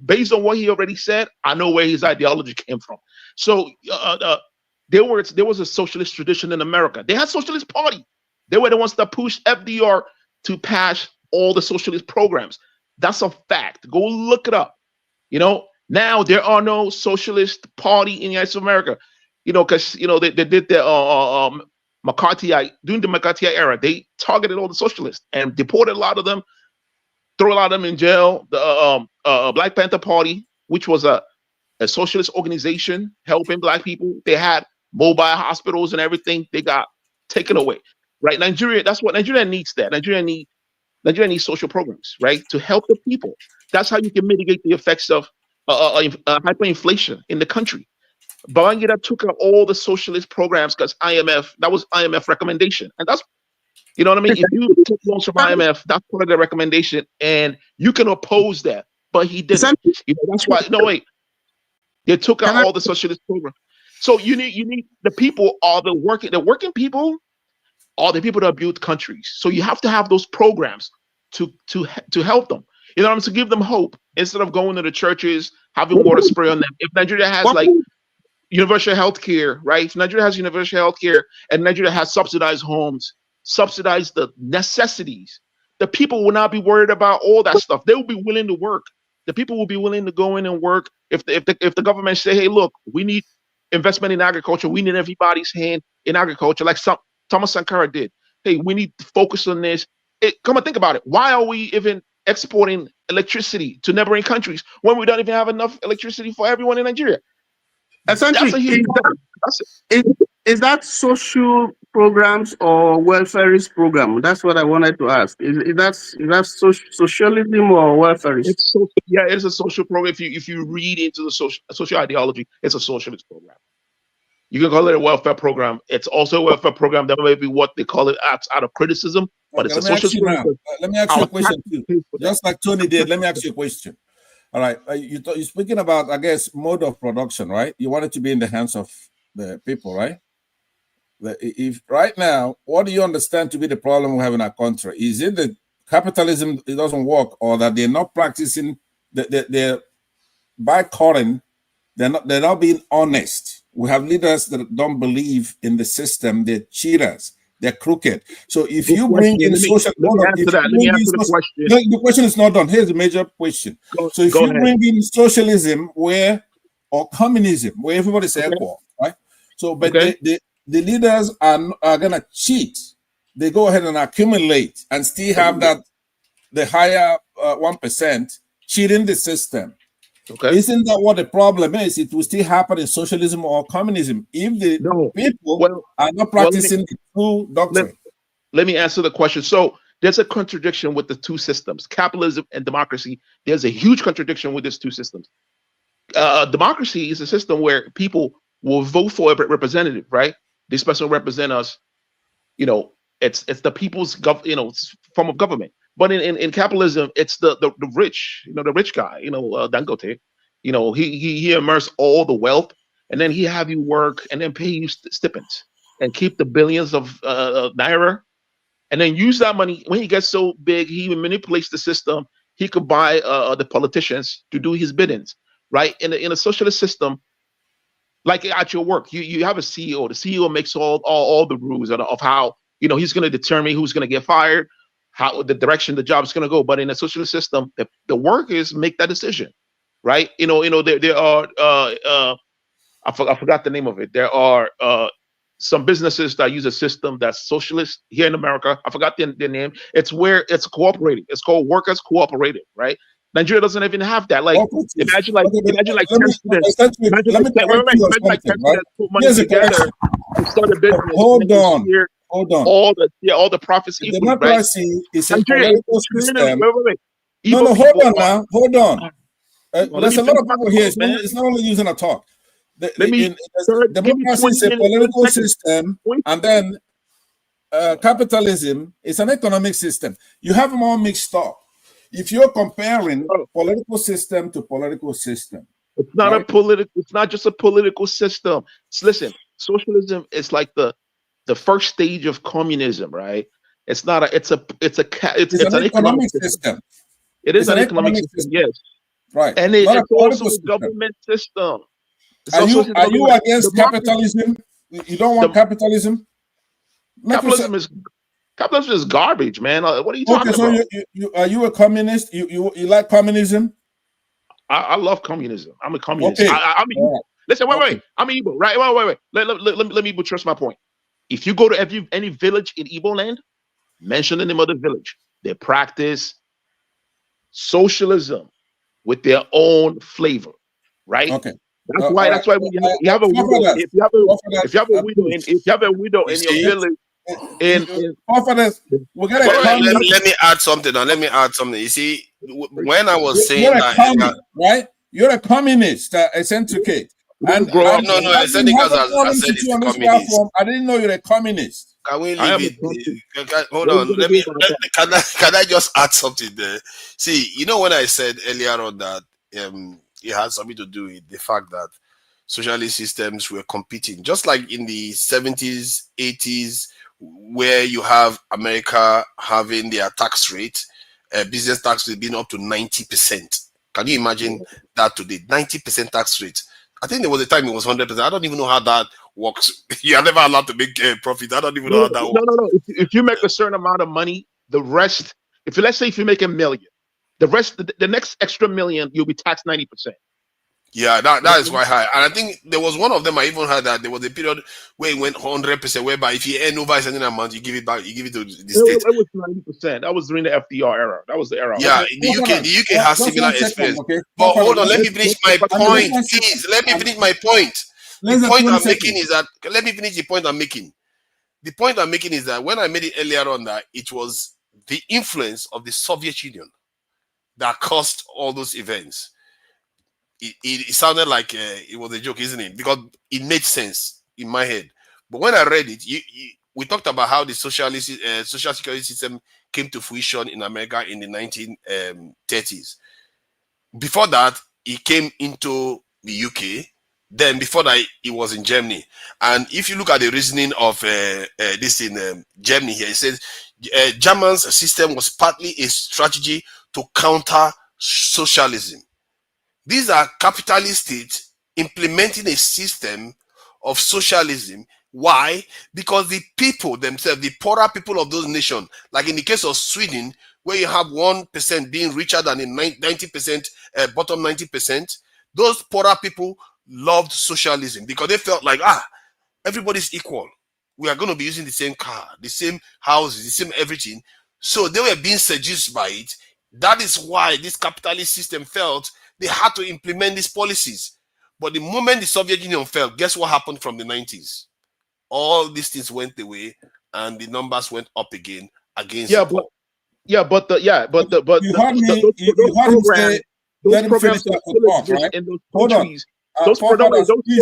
based on what he already said, I know where his ideology came from. So there was a socialist tradition in America. They had socialist party. They were the ones that pushed FDR to pass all the socialist programs. That's a fact. Go look it up. You know, now there are no socialist party in the United States of America. You know, because you know they did the McCarthyite during the McCarthyite era. They targeted all the socialists and deported a lot of them, threw a lot of them in jail. The Black Panther Party, which was a socialist organization helping Black people, they had mobile hospitals and everything. They got taken away. Right, Nigeria. That's what Nigeria needs. Nigeria needs social programs, right, to help the people. That's how you can mitigate the effects of hyperinflation in the country. Babangida took out all the socialist programs because that was IMF recommendation. And that's, you know what I mean? If you take loans from IMF, that's part of the recommendation, and you can oppose that. But he didn't. You know, that's why, no, wait. They took out all the socialist programs. So you need the people are the working people are the people that build countries. So you have to have those programs to help them. You know what I mean? To give them hope instead of going to the churches, having water spray on them. If Nigeria has like universal health care, right? If Nigeria has universal health care and Nigeria has subsidized homes, subsidize the necessities, the people will not be worried about all that stuff. They will be willing to work. The people will be willing to go in and work. If the government say, hey, look, we need investment in agriculture, we need everybody's hand in agriculture, like Thomas Sankara did. Hey, we need to focus on this. Come and think about it. Why are we even exporting electricity to neighboring countries when we don't even have enough electricity for everyone in Nigeria? Essentially, That's a huge problem. Is that social programs or welfarist program? That's what I wanted to ask. Is that socialism or welfarist? It's a social program. If you read into the social ideology, it's a socialist program. You can call it a welfare program. It's also a welfare program that may be what they call it out of criticism, but it's a socialist program. Let me ask you a question too. Just like Tony did, let me ask you a question. All right, you're speaking about, I guess, mode of production, right? You want it to be in the hands of the people, right? If right now, what do you understand to be the problem we have in our country? Is it that capitalism it doesn't work, or that they're not practicing? They're by calling, they're not being honest. We have leaders that don't believe in the system. They're cheaters. They're crooked. So if you bring in social, the question is not done. Here's the major question. So if you bring in socialism or communism, where everybody's equal, right? So, but the leaders are gonna cheat. They go ahead and accumulate and still have the higher 1% cheating the system. Okay. Isn't that what the problem is? It will still happen in socialism or communism if the people are not practicing the true doctrine. Let me answer the question. So there's a contradiction with the two systems, capitalism and democracy. There's a huge contradiction with these two systems. Democracy is a system where people will vote for a representative, right? This person will represent us. You know, it's the people's form of government. But in capitalism, it's the rich, the rich guy, Dangote, he immerse all the wealth, and then he have you work and then pay you stipends and keep the billions of naira and then use that money. When he gets so big, he manipulates the system. He could buy the politicians to do his biddings, right? In a socialist system, like at your work, you have a CEO. The CEO makes all the rules of how, you know, he's going to determine who's going to get fired, how the direction the job is going to go. But in a socialist system, the workers make that decision, right? There are I forgot the name of it. There are some businesses that use a system that's socialist here in America. I forgot their name. It's where it's cooperative. It's called workers cooperative, right? Nigeria doesn't even have that. Like, imagine like 10 students. Imagine like 10 students put money together to start a business. Hold on. All the profits equally, democracy right? is a Nigeria political system. Wait. No, hold on now. Hold on. Well, There's a lot of people here. It's not only using a talk. Democracy is a political system, and then capitalism is an economic system. You have them all mixed up. If you're comparing political system to political system, it's not a political. It's not just a political system. Listen, socialism is like the first stage of communism, right? It's not a. It's an economic system. It is an economic system. Yes, right. And it's also a government system. Are you against capitalism? You don't want capitalism? Capitalism is garbage, man. What are you talking about? So are you a communist? You like communism? I love communism. I'm a communist. Okay. I'm a Igbo. Listen, wait. I'm an Igbo, right? Wait. Let me buttress my point. If you go to any village in Igbo land, mention the name of the village. They practice socialism with their own flavor, right? Okay. That's why you have a widow. If you have a widow in your village, let me add something. You see, when I was saying that, right? You're a communist, eccentricate. And no, I said it's communist. I didn't know you're a communist. Can we leave it? Hold on. Can I just add something there? See, when I said earlier on that it had something to do with the fact that socialist systems were competing, just like in the 70s, 80s, where you have America having their tax rate, business tax rate being up to 90%. Can you imagine that today? 90% tax rate. I think there was a time it was 100%. I don't even know how that works. You are never allowed to make profit. I don't even know how that works. No. If you make a certain amount of money, the rest, let's say if you make $1 million, the rest, the next extra $1 million, you'll be taxed 90%. Yeah, that is quite high. And I think there was one of them I even heard that there was a period where it went 100%, whereby if you earn over a certain amount, you give it back, you give it to the state. It was 90%. That was during the FDR era. That was the era. Yeah, the UK has similar experience. Okay. But hold on, let me finish my point. Please, let me finish my point. The point I'm making is that, let me finish the point I'm making. The point I'm making is that when I made it earlier on that it was the influence of the Soviet Union that caused all those events. It sounded like it was a joke, isn't it? Because it made sense in my head. But when I read it, we talked about how the social security system came to fruition in America in the 1930s. Before that, it came into the UK. Then before that, it was in Germany. And if you look at the reasoning of this in Germany here, it says German's system was partly a strategy to counter socialism. These are capitalist states implementing a system of socialism. Why? Because the people themselves, the poorer people of those nations, like in the case of Sweden, where you have 1% being richer than the 90%, bottom 90%, those poorer people loved socialism because they felt like, everybody's equal. We are going to be using the same car, the same houses, the same everything. So they were being seduced by it. That is why this capitalist system felt they had to implement these policies. But the moment the Soviet Union fell, guess what happened from the 90s? All these things went away and the numbers went up again against those programs in those countries. Those programs. Don't worry,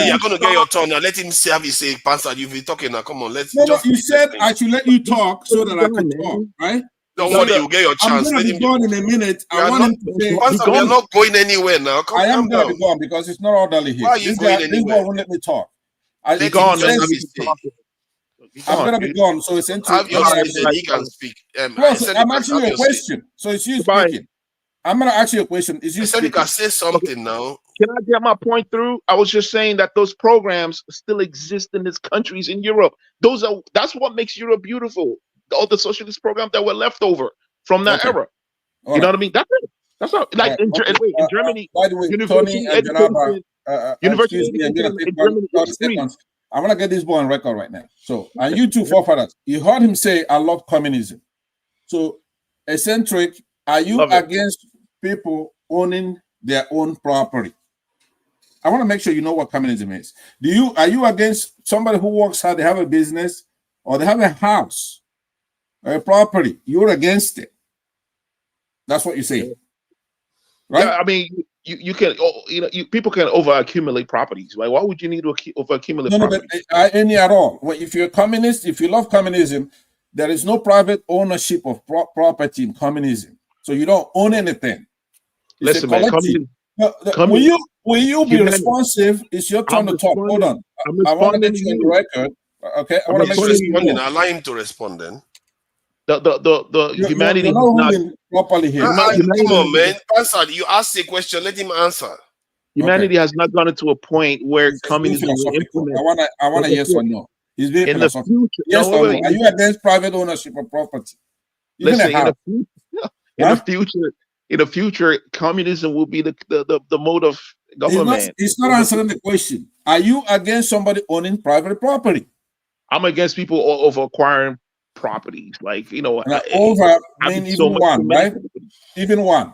you're going to get your turn now. Let him have his say, Pastor. You've been talking now. Come on, let's. No, you said I should let you talk so that I can talk, right? Don't worry, you'll get your chance. I'm going to be gone in a minute. I want him to say, Pastor, we are not going anywhere now. I am going to be gone because it's not orderly here. Why are you going anywhere? This guy won't let me talk. I'm gonna be gone. So essentially, Have yours listen, he can speak. Plus, I'm Seneca, asking have you a your say. question. So it's you speaking. I'm gonna ask you a question. Is you speaking? Seneca, say something now. Can I get my point through? I was just saying that those programs still exist in these countries in Europe. That's what makes Europe beautiful. All the socialist programs that were left over from that era. You know what I mean? That's it. That's not like in Germany. By the way, Tony University and Janaba, education, university excuse me, I'm gonna education take in Germany 30 is free. seconds. I want to get this boy on record right now. So, and you two forefathers, you heard him say, "I love communism." So, eccentric, are you against people owning their own property? I want to make sure you know what communism is. Are you against somebody who works hard, they have a business, or they have a house, or a property? You're against it. That's what you say, right? Yeah, I mean, you can, people can over accumulate properties. Like, why would you need to over accumulate No, properties? but any at all. Well, if you're a communist, if you love communism, there is no private ownership of property in communism. So you don't own anything. It's Listen, a collective. Will you be responsive? It's your turn to talk. Hold on. I want to get you on the record. Okay, I want to make sure you know. Allow him to respond then. Humanity you're not ruling properly here. Come on, man. Answer. You ask a question, let him answer. Humanity has not gone into a point where communism will implement. I want a yes or no. He's being in the philosophical. future. Yes or no? Are you against private ownership of property? Listen, in the future, communism will be the mode of government. It's not answering the question. Are you against somebody owning private property? I'm against people over acquiring properties, like over. I mean, even one, right? Even one.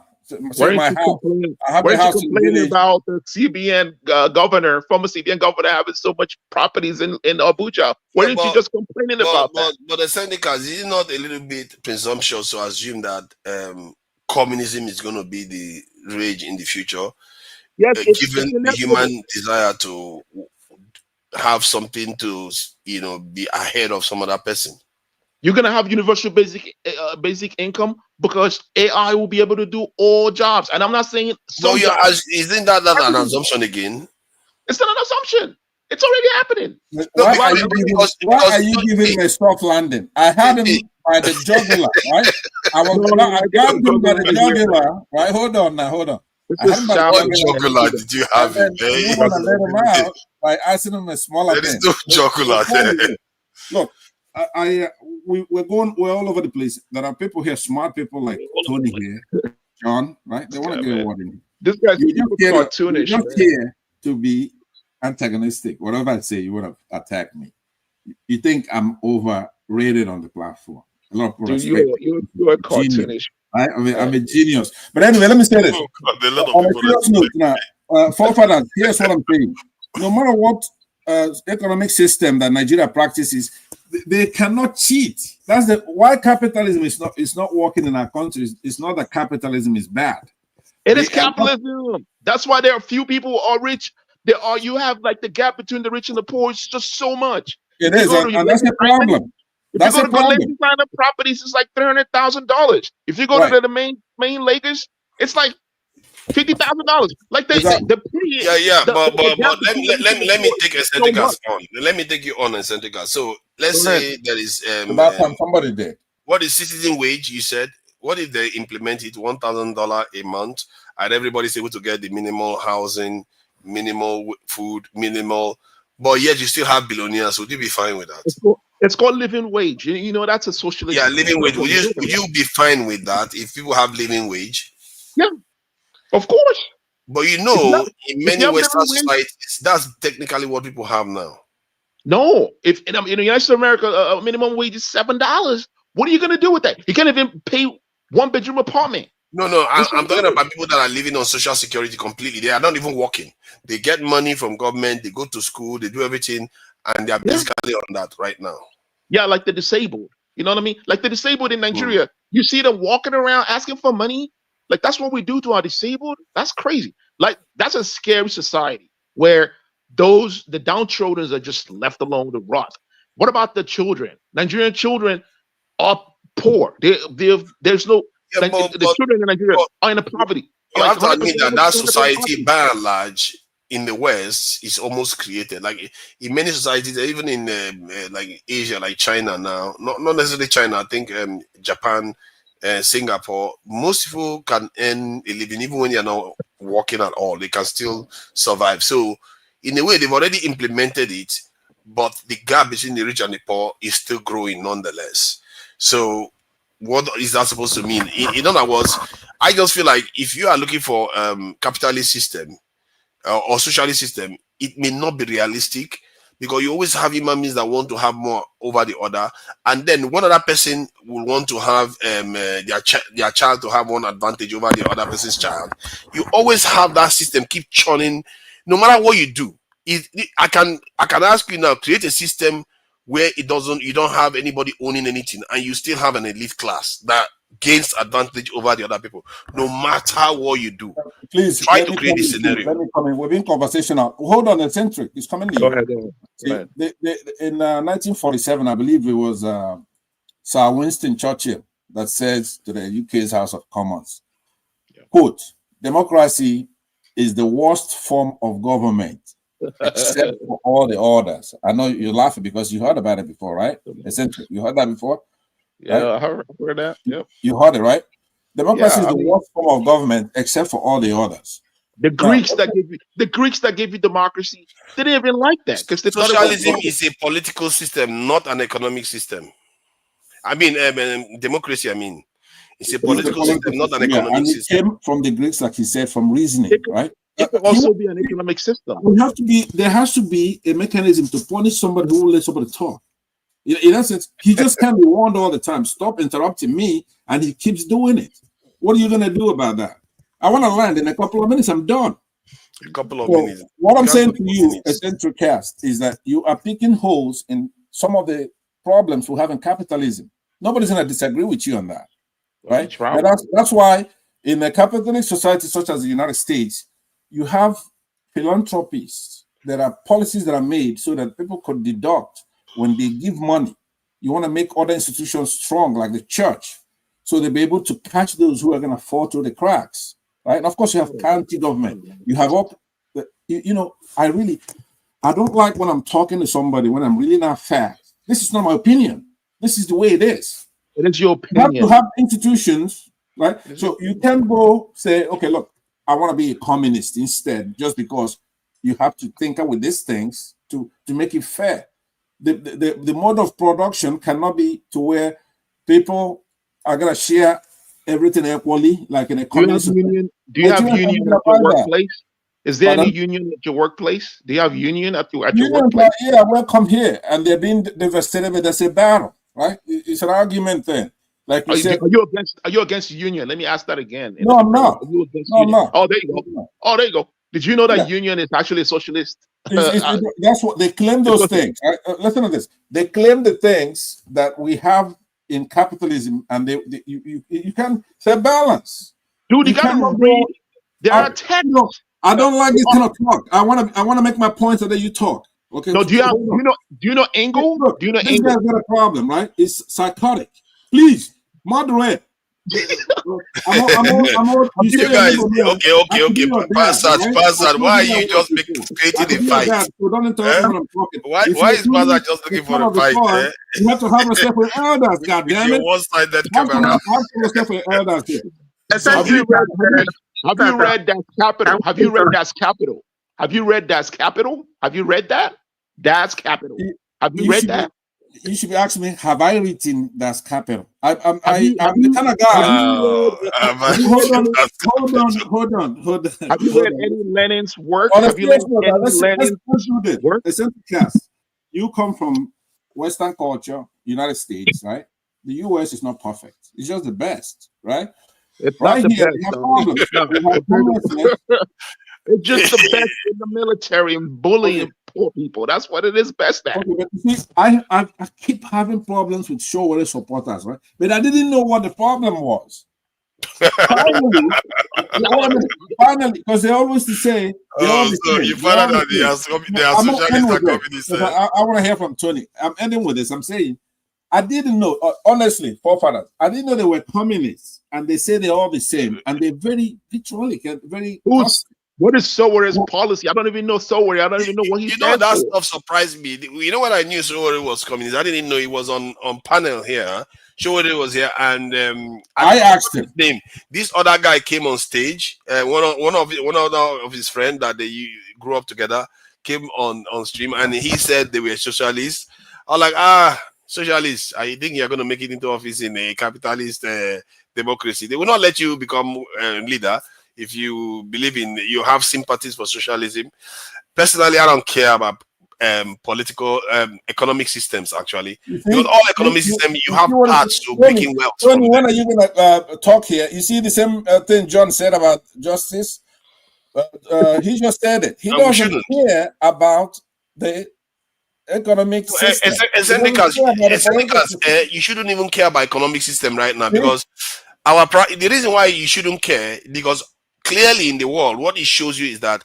Say my house. I have a house in the village. About the CBN governor, former CBN governor, having so much properties in Abuja. Why didn't you just complaining about that? But the Senecas, is it not a little bit presumptuous to assume that communism is going to be the rage in the future? Yes, given the human desire to have something to be ahead of some other person. You're gonna have universal basic income because AI will be able to do all jobs. And I'm not saying isn't that an assumption again? It's not an assumption. It's already happening. Why are you giving him a soft landing? I had him by the jugular, right? I grabbed him by the jugular, right? Hold on. What jugular did you have him there? You want to let him out by asking him a smaller thing. There is no jugular there. Look, we're all over the place. There are people here, smart people like Tony here, John, right? They want to get a word in. This guy's cartoonish. You're not here to be antagonistic. Whatever I say, you would have attacked me. You think I'm overrated on the platform? A lot of respect. You're cartoonish. Right? I'm a genius. But anyway, let me say this. On a serious note, now, forefathers, here's what I'm saying. No matter what economic system that Nigeria practices, they cannot cheat. That's why capitalism is not working in our country. It's not that capitalism is bad. It is capitalism. That's why there are few people who are rich. You have like the gap between the rich and the poor is just so much. It is, and that's the problem. If you go to Galatian Island properties, it's like $300,000. If you go to the main Lakers, it's like $50,000. Like they say, but let me take Eccentrica's on. Let me take you on Eccentrica. So let's say there is about time somebody did. What is citizen wage? You said. What if they implement it $1,000 a month and everybody's able to get the minimal housing, minimal food, minimal, but yet you still have billionaires? Would you be fine with that? It's called living wage. You know, that's a socialist. Yeah, living wage. Would you be fine with that if people have living wage? Yeah, of course. But in many Western societies, that's technically what people have now. No, if in the United States of America, minimum wage is $7. What are you going to do with that? You can't even pay one-bedroom apartment. No, I'm talking about people that are living on social security completely. They are not even working. They get money from government. They go to school. They do everything, and they are basically on that right now. Yeah, like the disabled. You know what I mean? Like the disabled in Nigeria. You see them walking around asking for money. Like that's what we do to our disabled. That's crazy. Like that's a scary society where the downtrodden are just left alone to rot. What about the children? Nigerian children are poor. There's no the children in Nigeria are in a poverty. You have to admit that society, by and large, in the West is almost created. Like in many societies, even in like Asia, like China now, not necessarily China, I think Japan, Singapore, most people can earn a living even when you're not working at all. They can still survive. So in a way, they've already implemented it, but the gap between the rich and the poor is still growing nonetheless. So what is that supposed to mean? In other words, I just feel like if you are looking for capitalist system or socialist system, it may not be realistic because you always have human beings that want to have more over the other, and then one other person will want to have their child to have one advantage over the other person's child. You always have that system keep churning, no matter what you do. I can ask you now, create a system where you don't have anybody owning anything, and you still have an elite class that gains advantage over the other people, no matter what you do. Please try to create a scenario. Let me come in. We've been conversational. Hold on, eccentric. It's coming in. Go ahead. In 1947, I believe it was Sir Winston Churchill that says to the UK's House of Commons, quote, "Democracy is the worst form of government except for all the others." I know you're laughing because you heard about it before, right? Eccentric. You heard that before? Yeah, right? I heard that. Yep. You heard it, right? Democracy Yeah, is the worst form of government except for all the others. The Greeks that gave you democracy, they didn't even like that because Socialism is a political system, not an economic system. I mean, democracy. I mean, it's a political system, not an economic and system. it came from the Greeks, like he said, from reasoning, right? It could also be an economic system. There has to be a mechanism to punish somebody who will let somebody talk. In essence, he just can't be warned all the time. Stop interrupting me, and he keeps doing it. What are you going to do about that? I want to land in a couple of minutes. I'm done. A couple of minutes. What I'm saying to you, Eccentric Cast, is that you are picking holes in some of the problems we have in capitalism. Nobody's going to disagree with you on that, right? And that's why in a capitalist society such as the United States, you have philanthropies. There are policies that are made so that people could deduct when they give money. You want to make other institutions strong, like the church, so they'll be able to catch those who are going to fall through the cracks, right? And of course, you have county government. You have I don't like when I'm talking to somebody when I'm really not fair. This is not my opinion. This is the way it is. It is your opinion. You have to have institutions, right? So you can go say, okay, look, I want to be a communist instead, just because you have to tinker with these things to make it fair. The mode of production cannot be to where people are going to share everything equally, like in a communist. Do you have union at your workplace? Is there any union at your workplace? Do you have union at your workplace? Yeah, welcome here, and they're being devastated with a battle, right? It's an argument thing. Like you said, are you against the union? Let me ask that again. No, I'm not. I'm not. Oh, there you go. Oh, there you go. Did you know that union is actually a socialist? That's what they claim. Those things. Listen to this. They claim the things that we have in capitalism, and you can say balance. Dude, you got to read. There are texts. I don't like this kind of talk. I want to make my point so that you talk. Okay. No, do you know Engel? Look, do you know this Engel? guy's got a problem, right? It's psychotic. Please moderate. You guys, okay. Passat, why are you just creating a fight? So don't interrupt when I'm talking. Why is Passat just looking for a fight? You have to have respect for elders, goddammit. One-sided camera. Have respect for elders here. Have you read That's Capital? Have you read That's Capital? Have you read That's Capital? Have you read that? That's Capital. Have you read that? You should be asking me, have I written That's Capital? I'm the kind of guy. Hold on. Have you read any Lenin's work? Have you read Lenin's work? You come from Western culture, United States, right? The US is not perfect. It's just the best, right? It's right not the here, best. It's just the best in the military and bullying poor people. That's what it is best at. Okay, but you see, I keep having problems with Showore supporters, right? But I didn't know what the problem was. Finally, because they always say, you find out that they are socialist and communist. I want to hear from Tony. I'm ending with this. I'm saying, I didn't know, honestly, forefathers, I didn't know they were communists, and they say they're all the same, and they're very vitriolic and very. What is Sowere's policy? I don't even know Sowore. I don't even know what he You know, stands that for. stuff surprised me. You know, when I knew Sowore was coming, is I didn't know he was on panel here. Sowore was here, and I asked him. his name. This other guy came on stage. One of his friends that they grew up together came on stream, and he said they were socialists. I was like, socialists. I think you're going to make it into office in a capitalist democracy. They will not let you become leader if you believe you have sympathies for socialism. Personally, I don't care about political economic systems, actually. Because all economic systems, you have paths to making wealth. When are you going to talk here? You see the same thing John said about justice? He just said it. He doesn't care about the economic system. You shouldn't even care about economic system right now, because the reason why you shouldn't care, because clearly in the world, what it shows you is that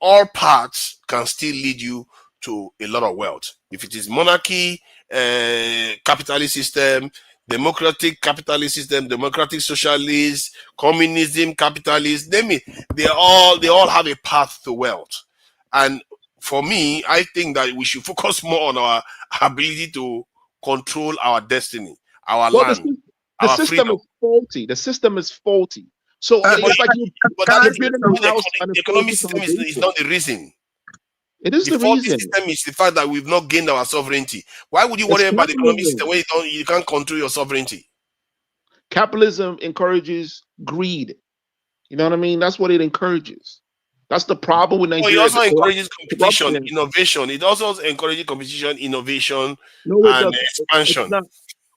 all paths can still lead you to a lot of wealth. If it is monarchy, capitalist system, democratic capitalist system, democratic socialist, communism, capitalist, they all have a path to wealth. And for me, I think that we should focus more on our ability to control our destiny, our land. The system is faulty. The system is faulty. So it's like the economic system is not the reason. It is the reason. System is the fact that we've not gained our sovereignty. Why would you worry about the economic system when you can't control your sovereignty? Capitalism encourages greed. You know what I mean? That's what it encourages. That's the problem with Nigeria. It also encourages competition, innovation. It also encourages competition, innovation, and expansion.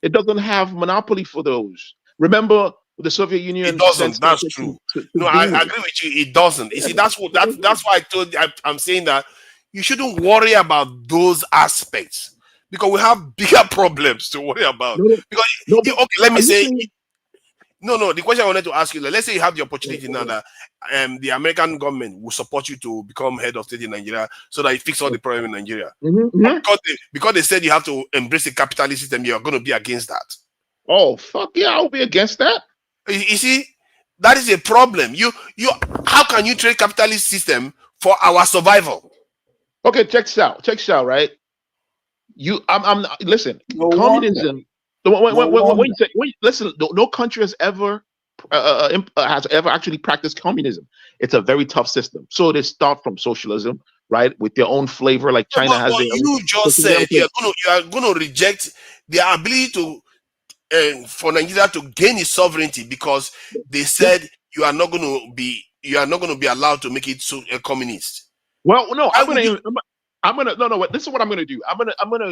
It doesn't have monopoly for those. Remember the Soviet Union? It doesn't. That's true. No, I agree with you. It doesn't. You see, that's why I'm saying that you shouldn't worry about those aspects, because we have bigger problems to worry about. Let me say. No. The question I wanted to ask you, let's say you have the opportunity now that the American government will support you to become head of state in Nigeria, so that you fix all the problem in Nigeria. Because they said you have to embrace the capitalist system, you're going to be against that. Oh, fuck yeah, I'll be against that. You see, that is a problem. How can you trade capitalist system for our survival? Okay, check this out, right? Listen, communism. Listen, no country has ever actually practiced communism. It's a very tough system. So they start from socialism, right, with their own flavor, like China has. You just said you are going to reject the ability to for Nigeria to gain its sovereignty, because they said you are not going to be allowed to make it a communist. Well, no, this is what I'm gonna do. I'm gonna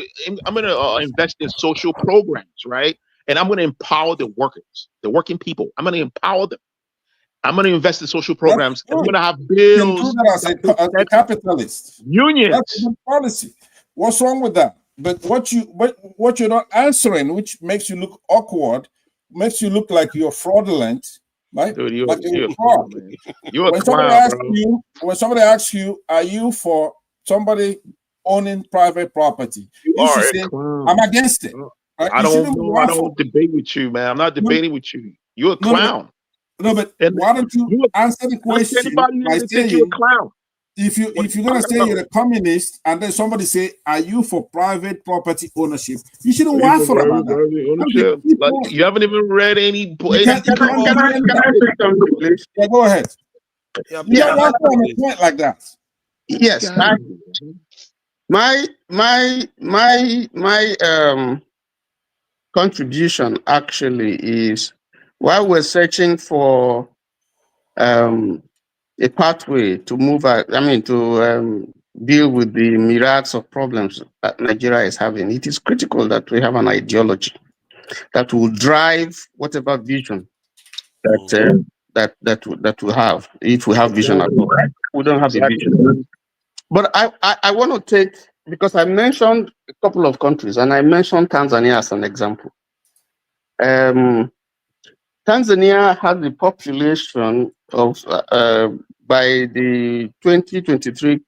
invest in social programs, right? And I'm gonna empower the workers, the working people. I'm gonna empower them. I'm gonna invest in social programs. I'm gonna have bills. As a capitalist unions. That's a good policy. What's wrong with that? But what you're not answering, which makes you look awkward, makes you look like you're fraudulent, right? Dude, you're a fraud. You're a clown, bro. When somebody asks you, are you for somebody owning private property? You should say, I'm against it. Right? I don't debate with you, man. I'm not debating with you. You're a clown. But why don't you answer the question by saying you're a clown? If you're gonna say you're a communist, and then somebody say, "Are you for private property ownership?" You shouldn't waffle about that. Like, you haven't even read any. Yeah, go ahead. Yeah, waffle on a point like that. Yes, my contribution actually is, while we're searching for a pathway to move to deal with the myriads of problems that Nigeria is having, it is critical that we have an ideology that will drive whatever vision that we have, if we have vision at all. We don't have a vision. But I want to take, because I mentioned a couple of countries, and I mentioned Tanzania as an example. Tanzania has the population of, by the 2023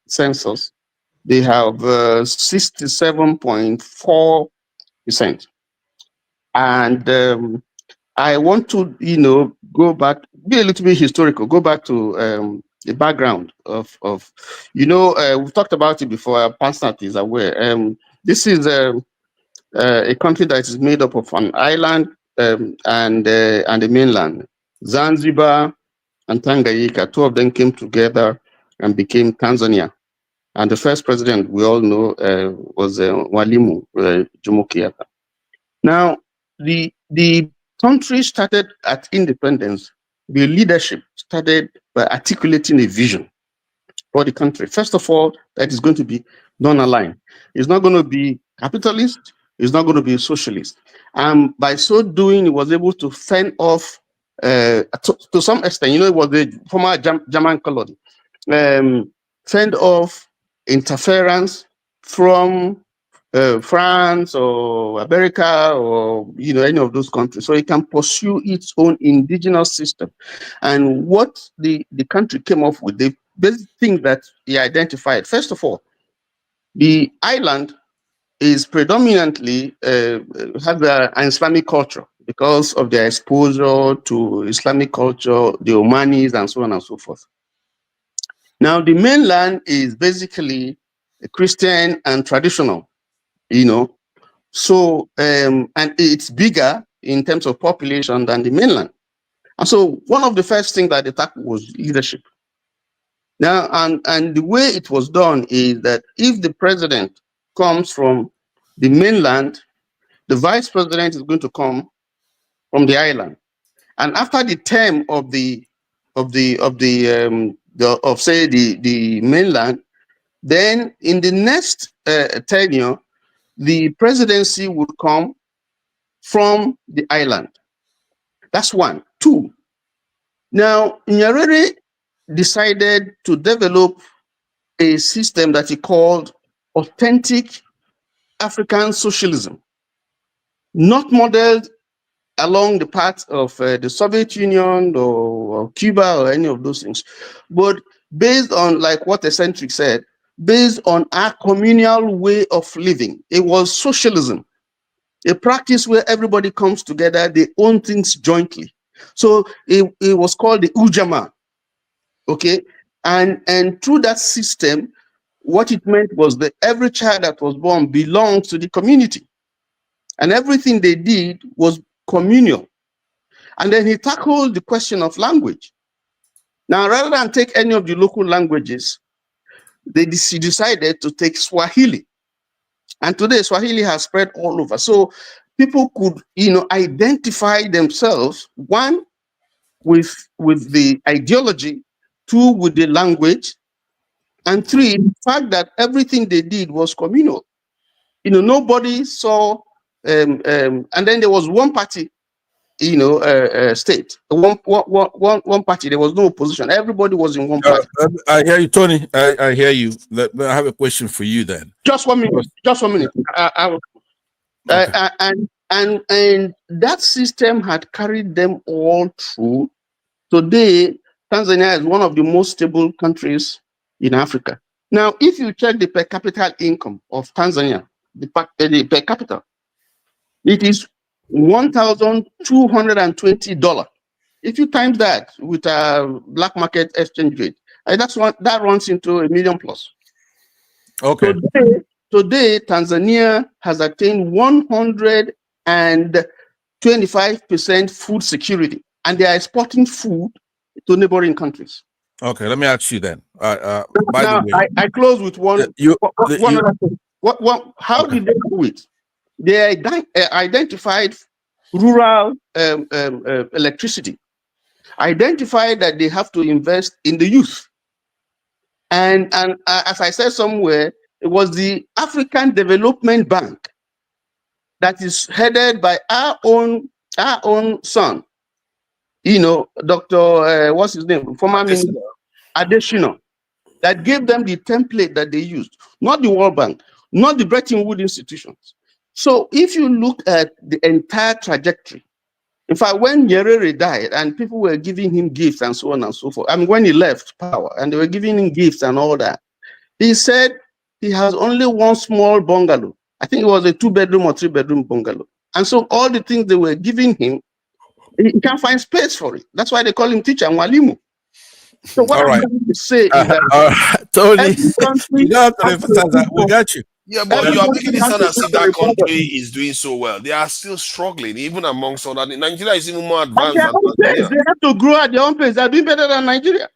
census, they have 67.4%. And I want to, go back, be a little bit historical, go back to the background of we've talked about it before. Pansat is aware. This is a country that is made up of an island and the mainland. Zanzibar and Tanganyika, two of them came together and became Tanzania. And the first president we all know was Mwalimu Jomo Kenyatta. Now, the country started at independence. The leadership started by articulating a vision for the country. First of all, that is going to be non-aligned. It's not going to be capitalist. It's not going to be socialist. And by so doing, it was able to fend off, to some extent, it was the former German colony, fend off interference from France or America or any of those countries, so it can pursue its own indigenous system. And what the country came up with, the basic thing that he identified, first of all, the island is predominantly has an Islamic culture because of their exposure to Islamic culture, the Omanis, and so on and so forth. Now, the mainland is basically Christian and traditional, so and it's bigger in terms of population than the mainland. And so one of the first things that they tackled was leadership. Now, and the way it was done is that if the president comes from the mainland, the vice president is going to come from the island. And after the term of the mainland, then in the next tenure, the presidency would come from the island. That's one. Two, now Nyerere decided to develop a system that he called authentic African socialism, not modeled along the path of the Soviet Union or Cuba or any of those things, but based on, like what Eccentric said, based on our communal way of living. It was socialism, a practice where everybody comes together, they own things jointly. So it was called the Ujamaa, okay? And through that system, what it meant was that every child that was born belonged to the community. And everything they did was communal. And then he tackled the question of language. Now, rather than take any of the local languages, he decided to take Swahili. And today, Swahili has spread all over. So people could, identify themselves, one, with the ideology, two, with the language, and three, the fact that everything they did was communal. Nobody saw, and then there was one party, state, one party. There was no opposition. Everybody was in one party. I hear you, Tony. I hear you. I have a question for you then. Just 1 minute. Just 1 minute. Okay. And that system had carried them all through. Today, Tanzania is one of the most stable countries in Africa. Now, if you check the per capita income of Tanzania, the per capita, it is $1,220. If you times that with a black market exchange rate, that runs into $1 million plus. Okay. Today, Tanzania has attained 125% food security, and they are exporting food to neighboring countries. Okay, let me ask you then. By now, the way, I close with one other thing. How did they do it? They identified rural electricity, identified that they have to invest in the youth. And as I said somewhere, it was the African Development Bank that is headed by our own son, Dr. What's his name? Former Minister Adesina, that gave them the template that they used, not the World Bank, not the Bretton Woods institutions. So if you look at the entire trajectory, in fact, when Nyerere died and people were giving him gifts and so on and so forth, I mean, when he left power and they were giving him gifts and all that, he said he has only one small bungalow. I think it was a 2-bedroom or 3-bedroom bungalow. And so all the things they were giving him, he can't find space for it. That's why they call him teacher Mwalimu. So what All I'm right. trying to say is that All right. Tony, every country you don't have to has emphasize that. We got you. Yeah, but every you are country making it has sound to as put if a that report country on it. is doing so well. They are still struggling, even amongst other. Nigeria is even more At advanced their than own pace, Tanzania. they have to grow at their own pace. They're doing better than Nigeria.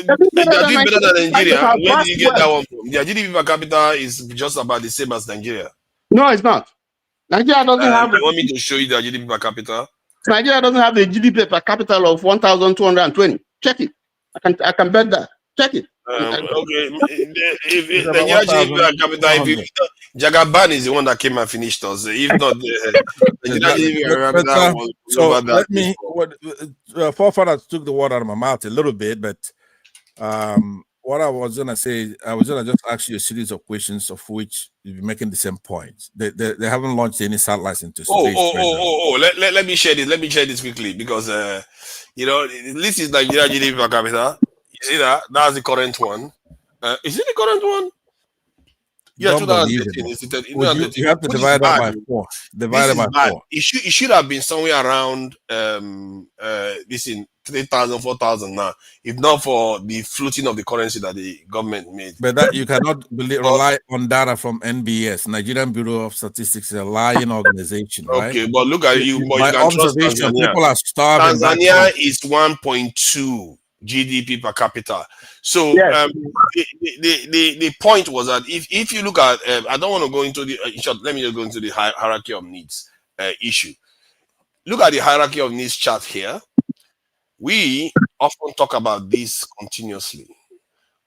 They're doing They better are than doing better Nigeria. than Despite of Nigeria. our Where did vast you get that wealth. one from? Their GDP per capita is just about the same as Nigeria. No, it's not. Nigeria doesn't have. You want me to show you their GDP per capita? Nigeria doesn't have a GDP per capita of 1,220. Check it. I can bet that. Check it. Okay, if It's about Nigeria GDP per capita, if 1,100. Jagaban is the one that came and finished us. If not, Nigeria Exactly. GDP per But, capita was so over that. let me. What forefathers took the word out of my mouth a little bit, but what I was gonna say, I was gonna just ask you a series of questions, of which you'll be making the same points. They haven't launched any satellites into space. Let me share this. Let me share this quickly because this is Nigeria GDP per capita. You see that? That's the current one. Is it the current one? Yeah, 2013. It's You have to which is divide that bad. by 4. This is By bad. 4. It should have been somewhere around this in 3,000, 4,000 now, if not for the floating of the currency that the government made. But that you cannot rely on data from NBS, Nigerian Bureau of Statistics, is a lying organization, right? Okay, but look at you. But By you can trust observation, Tanzania. people are starving. Tanzania is 1.2 GDP per capita. So yes. the point was that if you look at, I don't want to go into the let me just go into the hierarchy of needs issue. Look at the hierarchy of needs chart here. We often talk about this continuously.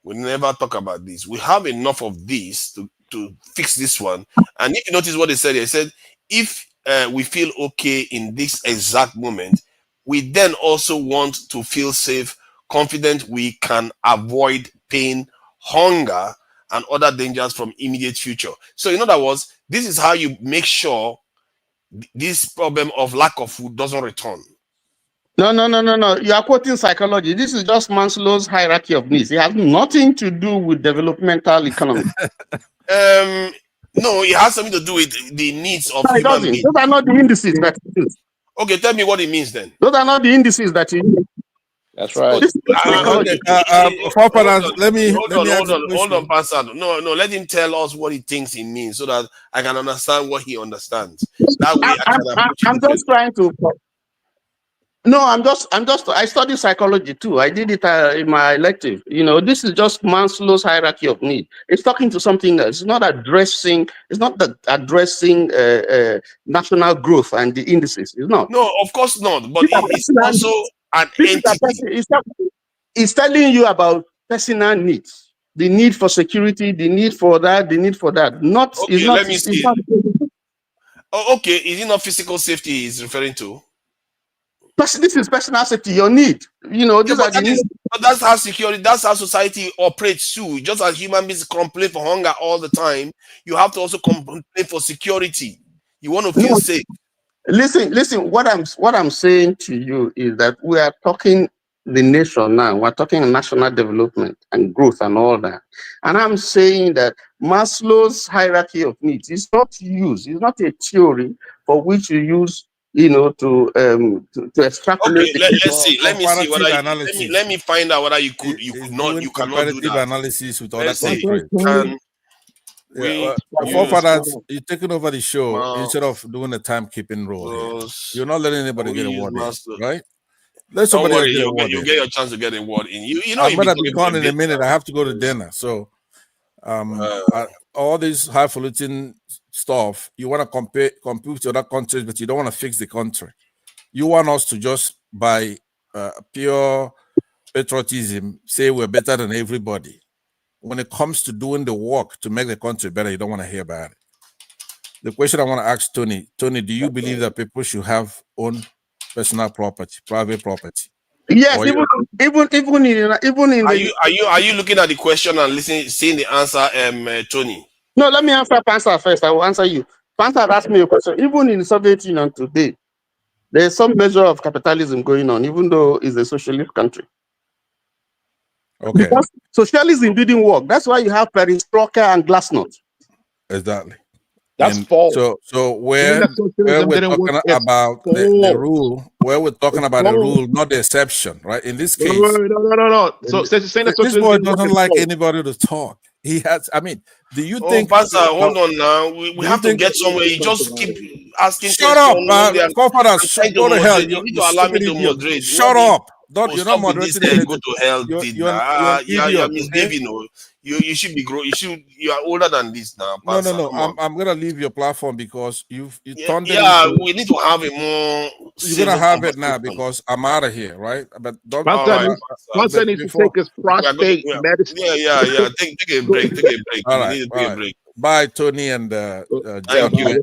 We never talk about this. We have enough of this to fix this one. And if you notice what they said, they said if we feel okay in this exact moment, we then also want to feel safe, confident we can avoid pain, hunger, and other dangers from immediate future. So in other words, this is how you make sure this problem of lack of food doesn't return. No. You are quoting psychology. This is just Maslow's hierarchy of needs. It has nothing to do with developmental economy. No, it has something to do with the needs of human beings. Those are not the indices that you use. Okay, tell me what it means then. Those are not the indices that you use. That's right. Hold on, Pastor. No, let him tell us what he thinks it means so that I can understand what he understands. That way I'm just trying to. No, I study psychology too. I did it in my elective. This is just Maslow's hierarchy of need. It's talking to something else. It's not addressing national growth and the indices. It's not. No, of course not. But it's also an entity. It's telling you about personal needs. The need for security, the need for that, the need for that. Okay, let me see. Okay, is it not physical safety he's referring to? This is personal safety, your need. These are the needs. But that's how security, that's how society operates too. Just as human beings complain for hunger all the time, you have to also complain for security. You want to feel safe. Listen. What I'm saying to you is that we are talking the nation now. We're talking national development and growth and all that. And I'm saying that Maslow's hierarchy of needs is not used. It's not a theory for which you use, to extrapolate. Okay, let's see. Let me see whether let me find out whether you cannot do that. Analysis with other countries. You're taking over the show instead of doing the timekeeping role. You're not letting anybody get a word in, right? Let somebody else get a word in. You get your chance to get a word in. I'm gonna be gone in a minute. I have to go to dinner. So all this highfalutin stuff, you want to compete with other countries, but you don't want to fix the country. You want us to just by pure patriotism say we're better than everybody. When it comes to doing the work to make the country better, you don't want to hear about it. The question I want to ask Tony, do you believe that people should have own personal property, private property? Yes, even in. Are you looking at the question and seeing the answer, Tony? No, let me answer Pansa first. I will answer you. Pansa asked me a question. Even in the Soviet Union today, there is some measure of capitalism going on, even though it's a socialist country. Okay. Because socialism didn't work. That's why you have perestroika and glasnost. Exactly. That's And false. so Saying where that socialism we're didn't work talking is about the false. rule, where we're talking It's about the false. rule, not the exception, right? In this No, case, no. So saying that this socialism boy didn't work doesn't is like false. anybody to talk. He has, I mean, do you Oh, think Pastor, now, hold on now. We do you have to think get somewhere. You just keep asking shut questions up, when they are. I'm forefathers, trying to go to hell, moderate. You need you to allow me stupid to idiot. moderate. Shut What up. oh, You're not stop with this moderating go anything. to hell thing You're now. an You're idiot, okay? misbehaving. Oh. You should be grow. You are older than this now, No, Pastor. Come on. I'm gonna leave your platform because you turned it Yeah, into. we need to have a more You're gonna civil have it now conversation. because I'm out of here, right? But don't. All right, Pastor needs to take his prostate medicine. Yeah. Take a break. Take a break. All We right, need to all take a right. break. Bye, Tony and Thank John. you.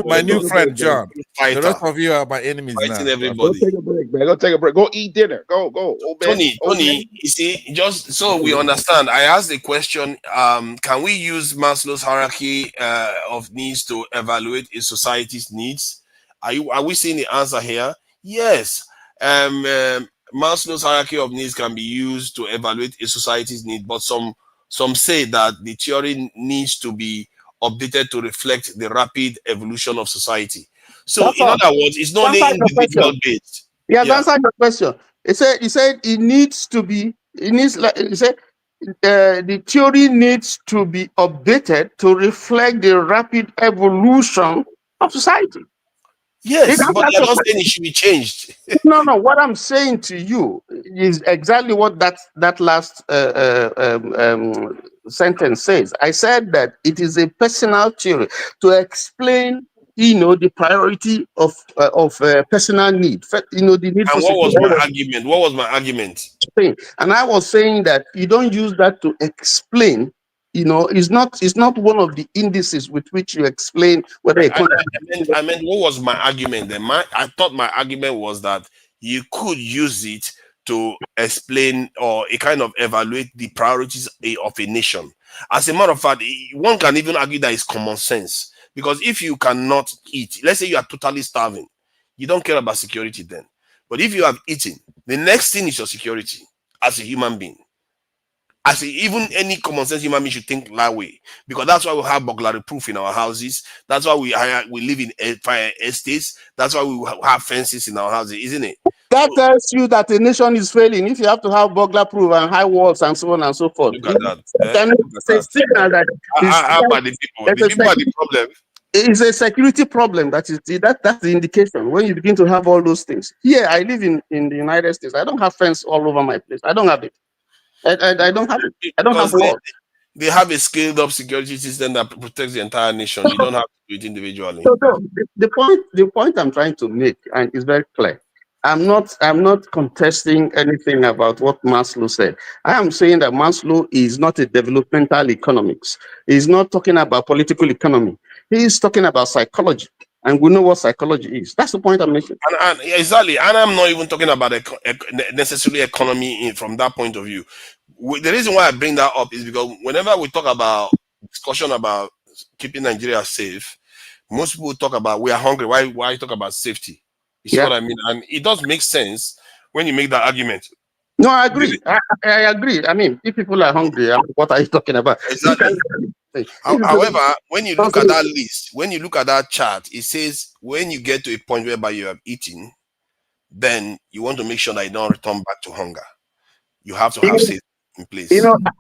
My new friend John. The Fighter. rest of you are my enemies Fighting now. everybody. Go take a break, man. Go take a break. Go eat dinner. Go. Old man. Tony, you see, just so we understand, I asked the question, can we use Maslow's hierarchy of needs to evaluate a society's needs? Are we seeing the answer here? Yes. Maslow's hierarchy of needs can be used to evaluate a society's need, but some say that the theory needs to be updated to reflect the rapid evolution of society. So, That's in all. other words, it's not only Answer your individual question. based. He has Yeah. answered your question. He said it needs to be, it needs like he said the theory needs to be updated to reflect the rapid evolution of society. Yes, but you're not saying it should be changed. No. What I'm saying to you is exactly what that last sentence says. I said that it is a personal theory to explain, the priority of personal need. The need for And what was security. my argument? What was my argument? And I was saying that you don't use that to explain. It's not one of the indices with which you explain whether I meant what was my argument then? I thought my argument was that you could use it to explain or a kind of evaluate the priorities of a nation. As a matter of fact, one can even argue that it's common sense. Because if you cannot eat, let's say you are totally starving, you don't care about security then. But if you have eaten, the next thing is your security as a human being. Even any common sense human being should think that way, because that's why we have burglary proof in our houses. That's why we live in fire estates. That's why we have fences in our houses, isn't it? That tells you that a nation is failing if you have to have burglar proof and high walls and so on and so forth. Look at that. It's a signal that How about the people? The people are the problem. It's a security problem. That's the indication when you begin to have all those things. Here, I live in the United States. I don't have fence all over my place. I don't have it. I don't have it. I don't have walls. They have a scaled up security system that protects the entire nation. You don't have to do it individually. So the point I'm trying to make, and is very clear. I'm not contesting anything about what Maslow said. I am saying that Maslow is not a developmental economics. He's not talking about political economy. He is talking about psychology, and we know what psychology is. That's the point I'm making. And exactly, and I'm not even talking about necessarily economy from that point of view. The reason why I bring that up is because whenever we talk about discussion about keeping Nigeria safe, most people talk about we are hungry. Why talk about safety? You see what I mean? And it does make sense when you make that argument. No, I agree. I agree. I mean, if people are hungry, what are you talking about? Exactly. However, when you look at that list, when you look at that chart, it says when you get to a point whereby you have eaten, then you want to make sure that you don't return back to hunger. You have to have safety in place.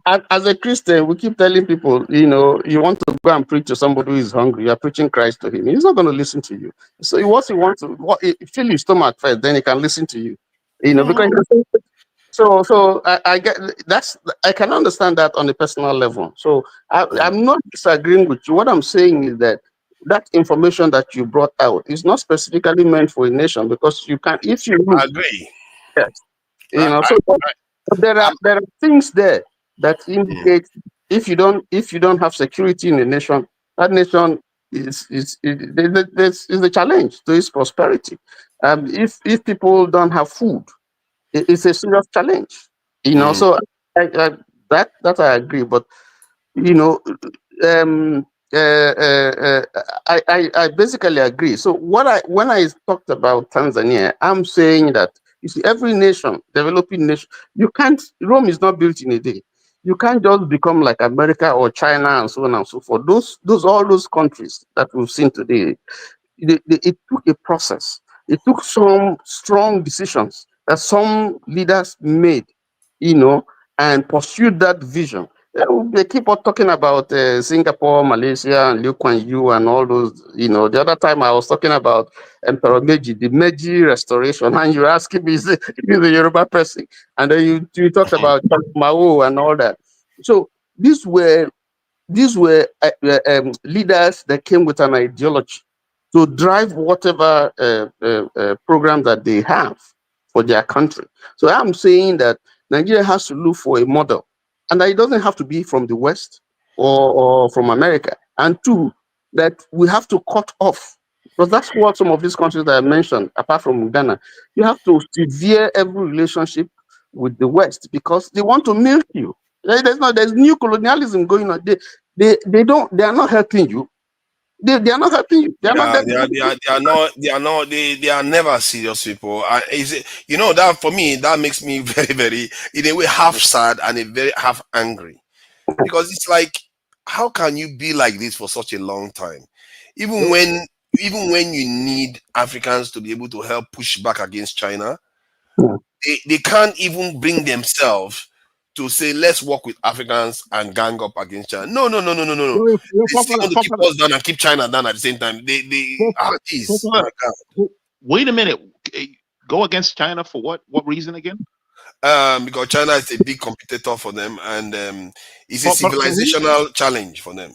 As a Christian, we keep telling people, you want to go and preach to somebody who is hungry, you are preaching Christ to him. He's not going to listen to you. So what he wants to fill your stomach first, then he can listen to you. Because so I get that's I can understand that on a personal level. So I'm not disagreeing with you. What I'm saying is that information that you brought out is not specifically meant for a nation, because you can, if you look, I agree. Yes. There are things there that indicate if you don't have security in a nation, that nation is a challenge to its prosperity. If people don't have food, it's a serious challenge. So that I agree, but I basically agree. So when I talked about Tanzania, I'm saying that you see, every nation, developing nation, Rome is not built in a day. You can't just become like America or China and so on and so forth. All those countries that we've seen today, it took a process. It took some strong decisions that some leaders made, and pursued that vision. They keep on talking about Singapore, Malaysia, and Liu Kuan Yew and all those. The other time I was talking about Emperor Meiji, the Meiji restoration, and you're asking me, is it the Yoruba person? And then you talked about Mao and all that. So these were leaders that came with an ideology to drive whatever program that they have for their country. So I'm saying that Nigeria has to look for a model, and that it doesn't have to be from the West or from America. And two, that we have to cut off, because that's what some of these countries that I mentioned, apart from Ghana, you have to sever every relationship with the West because they want to milk you. There's new colonialism going on. They are not helping you. They are not helping you. They are not. They are never serious people. That for me, that makes me very, very, in a way, half sad and a very half angry, because it's like, how can you be like this for such a long time, even when you need Africans to be able to help push back against China? They can't even bring themselves to say, let's work with Africans and gang up against China. No. They still want to keep us down and keep China down at the same time. Geez, my God. Wait a minute. Go against China for what? What reason again? Because China is a big competitor for them, and it's a civilizational challenge for them.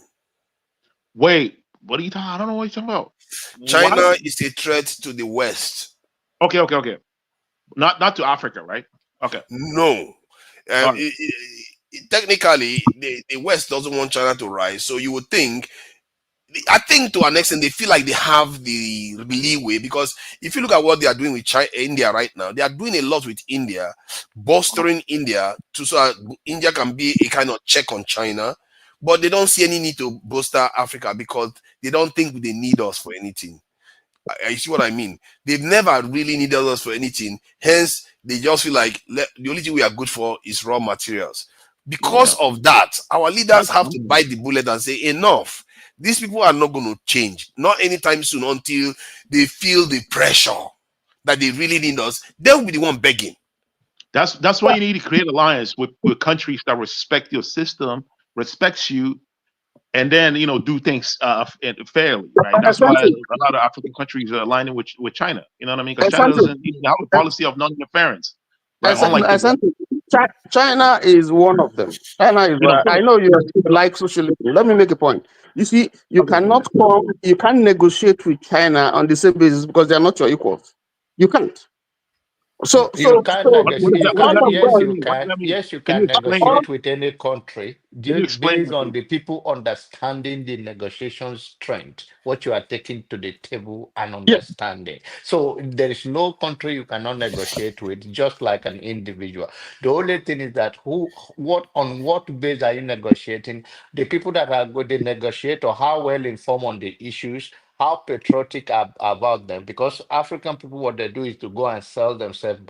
Wait, what are you talking? I don't know what you're talking about. China is a threat to the West. Okay. Not to Africa, right? Okay. No. Technically, the West doesn't want China to rise, so you would think. I think to an extent they feel like they have the leeway, because if you look at what they are doing with India right now, they are doing a lot with India, bolstering India so that India can be a kind of check on China, but they don't see any need to bolster Africa because they don't think they need us for anything. You see what I mean? They've never really needed us for anything. Hence, they just feel like the only thing we are good for is raw materials. Because of that, our leaders have to bite the bullet and say, enough. These people are not going to change, not anytime soon, until they feel the pressure that they really need us. They'll be the one begging. That's why you need to create alliance with countries that respect your system, respects you, and then do things fairly, right? That's why a lot of African countries are aligning with China. You know what I mean? Because China doesn't have a policy of non-interference. Right? China is one of them. China is. I know you like socialism. Let me make a point. You see, you can't negotiate with China on the same basis because they are not your equals. You can't. So you can negotiate with any country based on the people understanding the negotiation strength, what you are taking to the table and understanding. So there is no country you cannot negotiate with, just like an individual. The only thing is that on what base are you negotiating? The people that are going to negotiate, or how well informed on the issues, how patriotic about them, because African people, what they do is to go and sell themselves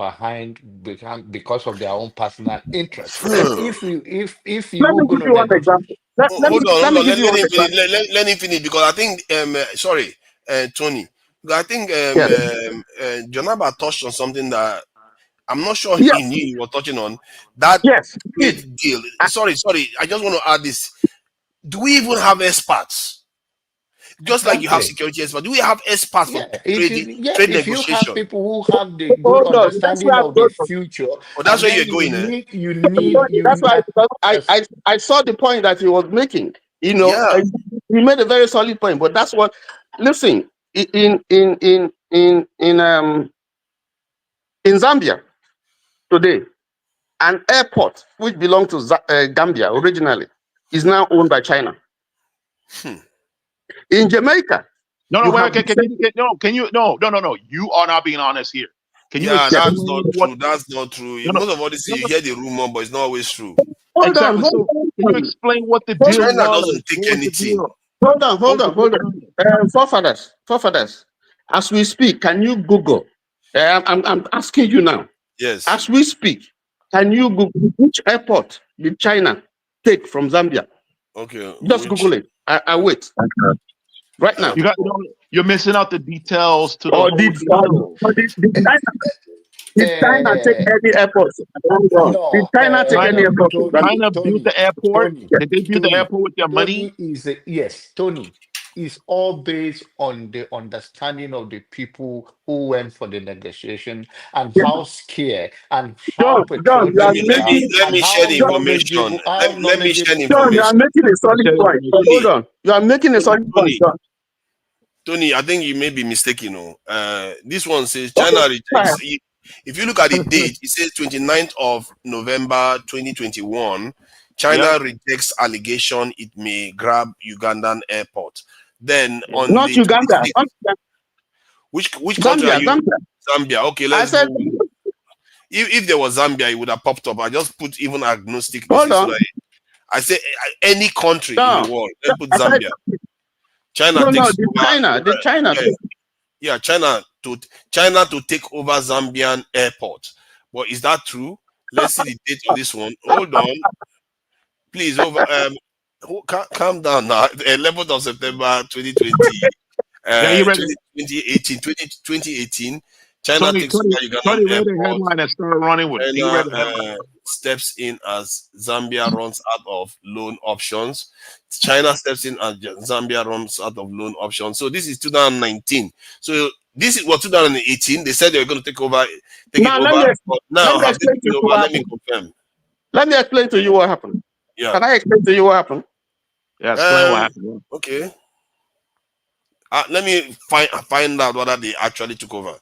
because of their own personal interest. And if you going to negotiate, hold on, let me finish, because I think Tony, I think Jonaba touched on something that I'm not sure he knew he was touching on. That trade deal. Sorry, I just want to add this. Do we even have experts? Just like you have security experts, do we have experts for trade negotiation? You have people who have the good understanding of the future. Oh, that's where you're going. That's why I saw the point that he was making. He made a very solid point. But that's what. Listen, in Zambia today, an airport which belonged to Gambia originally is now owned by China. In Jamaica, no. You are not being honest here. Can you? That's not true. That's not true. Most of all this, you hear the rumor, but it's not always true. Hold on. Can you explain what the deal was? China doesn't take anything. Hold on. Forefathers. As we speak, can you Google? I'm asking you now. Yes. As we speak, can you Google which airport did China take from Zambia? Okay, Just which Google it. I wait right now. You're missing out the details to the Or whole did deal. did China take any airport? Hold on. Did No, China take any airport from Zambia? China built the airport. Did they build the airport with their money? Yes, Tony is all based on the understanding of the people who went for the negotiation and how scared and how John, you let are me let me patriotic making let and me share how the information. knowledgeable, how Let me share knowledgeable. the John, you are information. making a solid point. Hold on. You are making a solid point, Tony, John. Tony, I think you may be mistaken. This one says Okay. China rejects. If you look at the date, it says 29th of November 2021. China Yep. rejects allegation it may grab Ugandan airport. Then on Not the Uganda. 26th, Not which country are Zambia. you? Zambia. Zambia. Okay, I let's said, go. If there was Zambia, it would have popped up. I just put even agnostic. This hold is so on. that I say any country in the No. world. Let's put I said, Zambia. China no, takes the over. China. The China. Yeah, China to take over Zambian airport. But is that true? Let's see the date of this one. Hold on, please. Calm down now. The 11th of September 2020, Yeah, you read 2018. China Tony, takes Tony, over Ugandan Tony read the airport. headline and started running with it. He read China the headline. steps in as Zambia runs out of loan options. China steps in as Zambia runs out of loan options. So this is 2019. So this is what 2018. They said they were going to take it Now, over. But now let me have they explain to taken you over? what Let me happened. confirm. Let me explain to you what happened. Yeah. Can I explain to you what happened? Yeah, explain what happened. Okay. Let me find out whether they actually took over.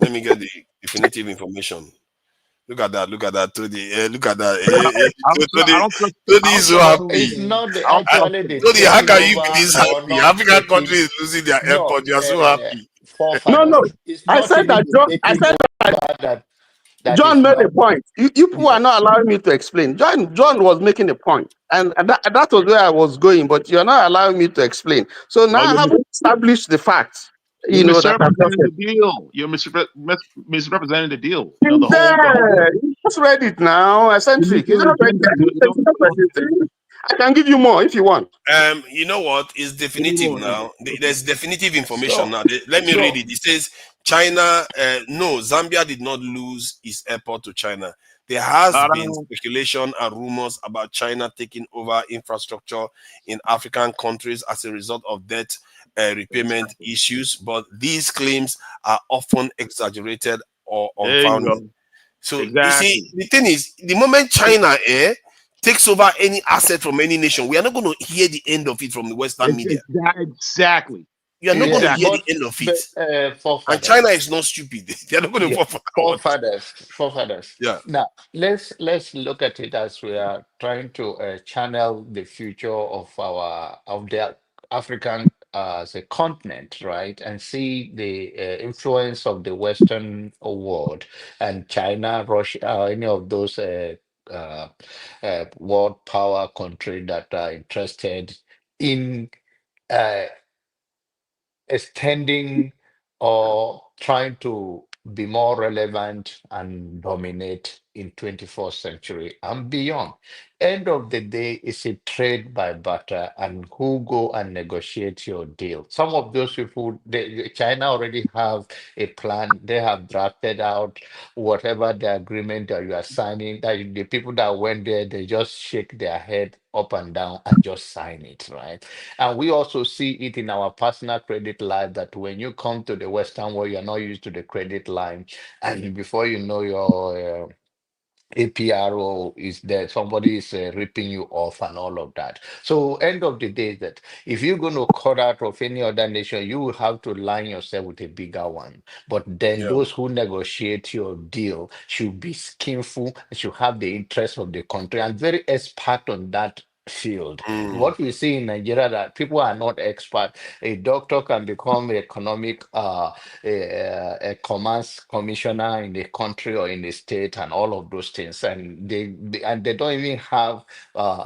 Let me get the definitive information. Look at that. Look at that. Look at that. Tony is so No, happy. it's not the actually the Tony, how taking can you be over this or happy? not African taking. countries losing their No, airport. You are so happy. No. forefathers. It's I not said even that the John. I taking said over that John is made a not. point. You people are not allowing me to explain. John was making a point, and that was where I was going. But you're not allowing me to explain. So now Well, I haven't established the facts. you're You know that I've just misrepresenting the deal. You're misrepresenting the deal. You know, said. the whole. There, you just read it now. You Eccentric. You just read misrepresented the it. I can give you more if you want. You know what? It's definitive now. There's definitive information So, now. Let me read it. It says China. No, Zambia did not lose its airport to China. There has been speculation and rumors about China taking over infrastructure in African countries as a result of debt repayment issues, but these claims are often exaggerated or There you unfounded. go. So you Exactly. see, the thing is, the moment China takes over any asset from any nation, we are not going to hear the end of it from the Western media. Exactly. You are not going to hear the but, end of it. And forefathers. China is not stupid. They are not going to Forefathers. Yeah. Now let's look at it as we are trying to channel the future of the African as a continent, right, and see the influence of the Western world and China, Russia, any of those uh, world power country that are interested in. Uh, Extending or trying to be more relevant and dominate in 21st century and beyond. End of the day, it's a trade by barter and who go and negotiate your deal. Some of those people, China already have a plan. They have drafted out whatever the agreement that you are signing. That the people that went there, they just shake their head up and down and just sign it, right? And we also see it in our personal credit life that when you come to the Western world, you're not used to the credit line. And before you know, your APRO is there, somebody is ripping you off and all of that. So end of the day, that if you're going to cut out of any other nation, you will have to line yourself with a bigger one. But then those who negotiate your deal should be skillful, should have the interest of the country and very expert on that field. What we see in Nigeria that people are not expert. A doctor can become economic a commerce commissioner in the country or in the state and all of those things, and they don't even have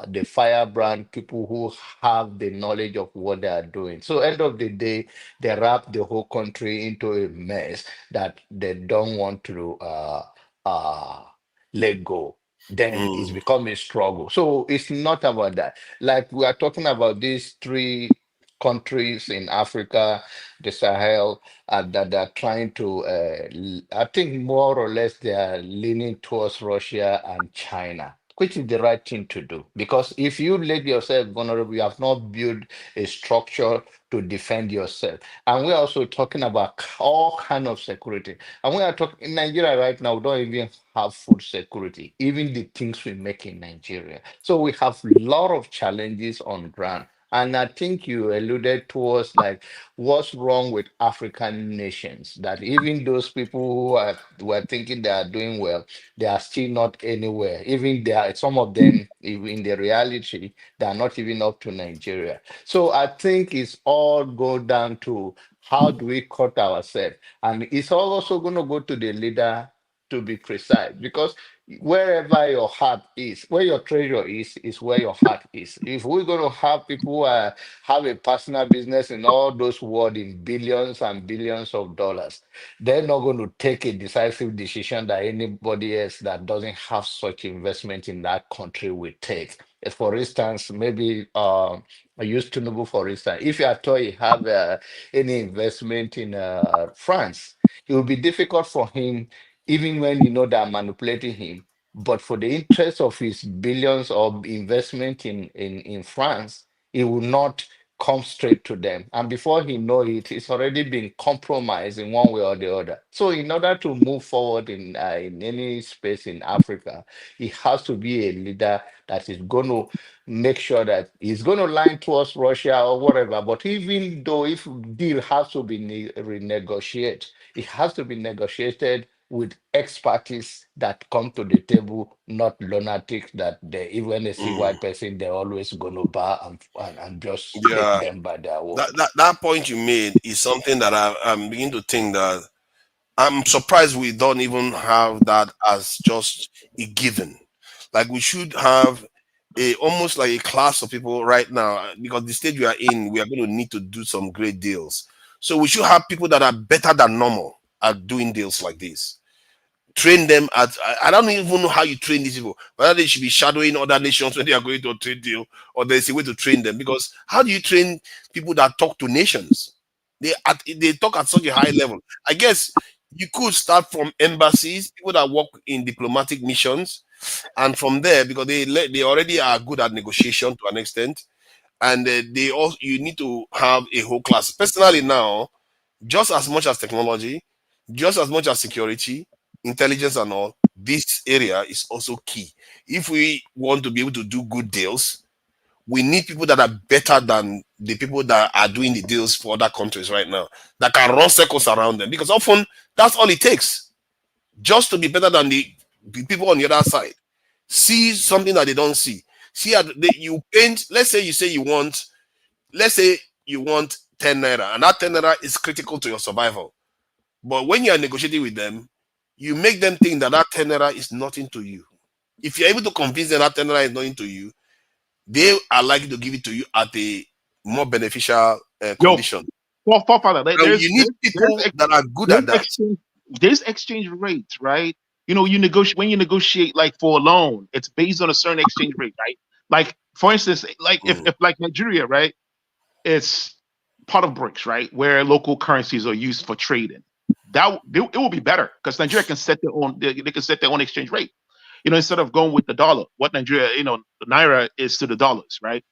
the firebrand people who have the knowledge of what they are doing. So end of the day, they wrap the whole country into a mess that they don't want to let go. then it's become a struggle. So it's not about that. Like we are talking about these three countries in Africa, the Sahel, that are trying to, I think more or less they are leaning towards Russia and China, which is the right thing to do. Because if you let yourself vulnerable, you have not built a structure to defend yourself. And we're also talking about all kind of security. And we are talking in Nigeria right now, we don't even have food security, even the things we make in Nigeria. So we have a lot of challenges on ground. And I think you alluded towards like what's wrong with African nations, that even those people who are thinking they are doing well, they are still not anywhere. Even they are, some of them, in the reality, they are not even up to Nigeria. So I think it's all go down to how do we cut ourselves, and it's all also going to go to the leader to be precise, because wherever your heart is, where your treasure is where your heart is. If we're going to have people who have a personal business in all those world in billions and billions of dollars, they're not going to take a decisive decision that anybody else that doesn't have such investment in that country will take. For instance, maybe I used to know, for instance, if you at all you have any investment in France, it will be difficult for him, even when you know they're manipulating him. But for the interest of his billions of investment in France, it will not come straight to them. And before he know it, it's already been compromised in one way or the other. So in order to move forward in any space in Africa, he has to be a leader that is going to make sure that he's going to line towards Russia or whatever. But even though if deal has to be renegotiated, it has to be negotiated with expertise that come to the table, not lunatics that they, even a see white person, they're always going to bow and just take Yeah, them by their that, word. that that point you made is something that I'm beginning to think that I'm surprised we don't even have that as just a given. Like we should have a almost like a class of people right now, because the stage we are in, we are going to need to do some great deals. So we should have people that are better than normal at doing deals like this. Train them at, I don't even know how you train these people, whether they should be shadowing other nations when they are going to a trade deal, or there's a way to train them. Because how do you train people that talk to nations? They talk at such a high level. I guess you could start from embassies, people that work in diplomatic missions, and from there, because they already are good at negotiation to an extent, and they also, you need to have a whole class. Personally, now, just as much as technology, just as much as security, intelligence, and all, this area is also key. If we want to be able to do good deals, we need people that are better than the people that are doing the deals for other countries right now, that can run circles around them. Because often that's all it takes, just to be better than the people on the other side. See something that they don't see. See how you paint. Let's say you want 10 naira, and that 10 naira is critical to your survival. But when you are negotiating with them, you make them think that that 10 naira is nothing to you. If you're able to convince them that 10 naira is nothing to you, they are likely to give it to you at a more beneficial Yo, condition. Father, And you need people that are good at that. there's exchange rates, right? You know, you negotiate when you negotiate like for a loan, it's based on a certain exchange rate, right? Like for instance, like if like Nigeria, right? It's part of BRICS, right? Where local currencies are used for trading. It will be better because Nigeria can set their own. They can set their own exchange rate. You know, instead of going with the dollar, what Nigeria, you know, the naira is to the dollars, right?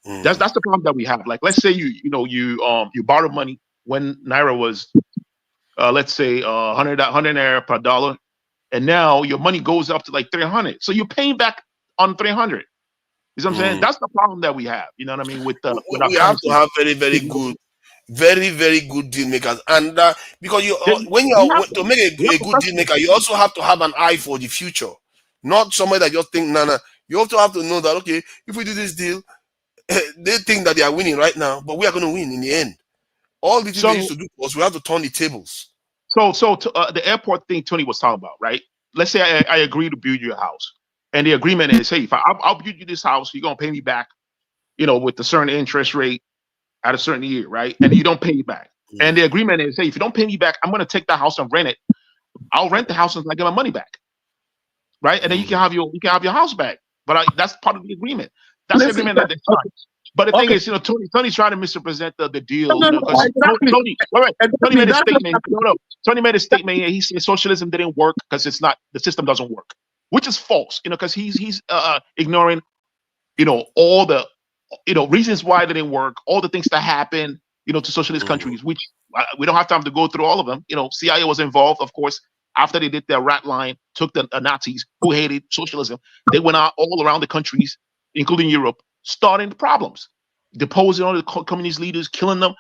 That's the problem that we have. Like, let's say you borrow money when naira was let's say 100 naira per dollar, and now your money goes up to like 300. So you're paying back on 300. You know what I'm saying? That's the problem that we have. You know what I mean with our We have to currency. have very, very good, very, very good deal makers, and because you when you We are have to make we have a good deal professionals. maker, you also have to have an eye for the future, not somebody that just think, nah. You also have to know that, okay, if we do this deal, they think that they are winning right now, but we are going to win in the end. All the things they used So to do was we have to turn the tables. the airport thing Tony was talking about, right? Let's say I agree to build your house, and the agreement is, hey, if I'll build you this house, you're gonna pay me back, you know, with a certain interest rate at a certain year, right? And you don't pay me back. And the agreement is, hey, if you don't pay me back, I'm gonna take that house and rent it. I'll rent the house until I get my money back. right? And then you can have your house back. But that's part of the agreement. That's the Listen, agreement that they signed. But the thing okay. is, Tony's trying to misrepresent the No, deal, no, no, because exactly. Tony, wait, Tony Exactly. made a That's statement. No, Tony made a statement. He said socialism didn't work because the system doesn't work, which is false. Because he's ignoring, all the, reasons why they didn't work, all the things that happened, to socialist countries, which we don't have time to go through all of them. CIA was involved, of course. After they did their rat line, took the Nazis who hated socialism, they went out all around the countries, including Europe, starting problems, deposing all the communist leaders, killing them.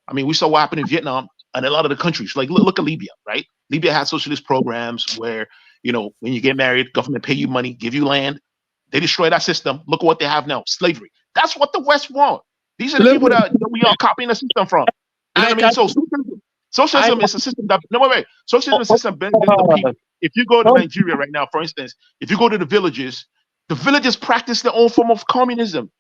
I mean, we saw what happened in Vietnam and a lot of the countries. Like, look at Libya, right? Libya had socialist programs where, when you get married, government pay you money, give you land. They destroy that system. Look at what they have now: slavery. That's what the West want. These are the people that we are copying the system from. You know what I mean? So socialism is a system that socialism is a system benefits the people. If you go to Nigeria right now, for instance, if you go to the villages practice their own form of communism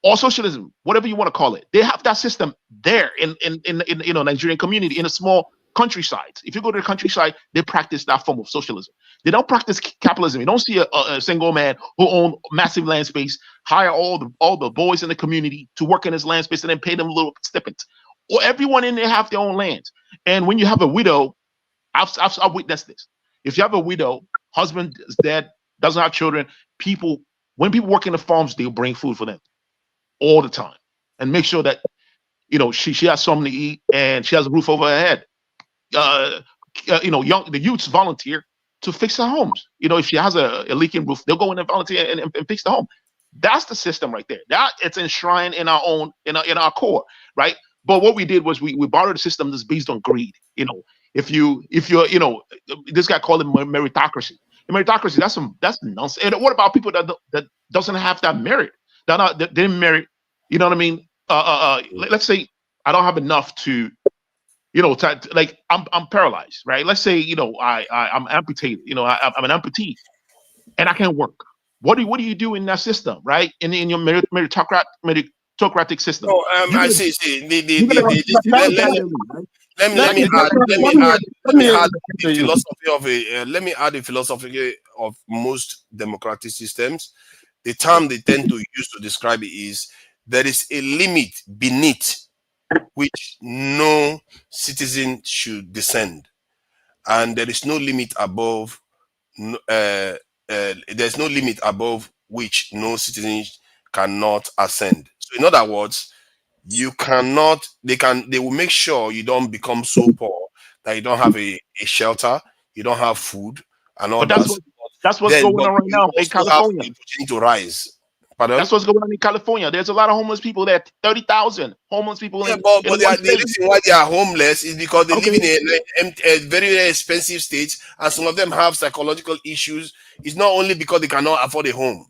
or socialism, whatever you want to call it. They have that system there in Nigerian community, in a small countryside. If you go to the countryside, they practice that form of socialism. They don't practice capitalism. You don't see a single man who owns massive land space hire all the boys in the community to work in his land space and then pay them little stipends. Or everyone in there have their own land. And when you have a widow, I've witnessed this. If you have a widow, husband is dead, doesn't have children, when people work in the farms, they'll bring food for them all the time and make sure that she has something to eat and she has a roof over her head. The youths volunteer to fix their homes. If she has a leaking roof, they'll go in and volunteer and fix the home. That's the system right there. That it's enshrined in our core, right? But what we did was we borrowed a system that's based on greed. If you're this guy called it meritocracy. Meritocracy, that's nonsense. And what about people that doesn't have that merit? That didn't merit. You know what I mean? Let's say I don't have enough to, like I'm paralyzed, right? Let's say I'm amputated. I'm an amputee, and I can't work. What do you do in that system, right? In your meritocratic system. No, I see. Let me add the philosophy of most democratic systems. The term they tend to use to describe it is there is a limit beneath which no citizen should descend, and there is no limit above. There's no limit above which no citizen cannot ascend. So, in other words, you cannot. They will make sure you don't become so poor that you don't have a shelter, you don't have food, and all that. That's what's going on right now in California. To rise. Pardon? That's what's going on in California. There's a lot of homeless people there. 30,000 homeless people. Yeah, but the reason why they are homeless is because they live in a very, very expensive state, and some of them have psychological issues. It's not only because they cannot afford a home.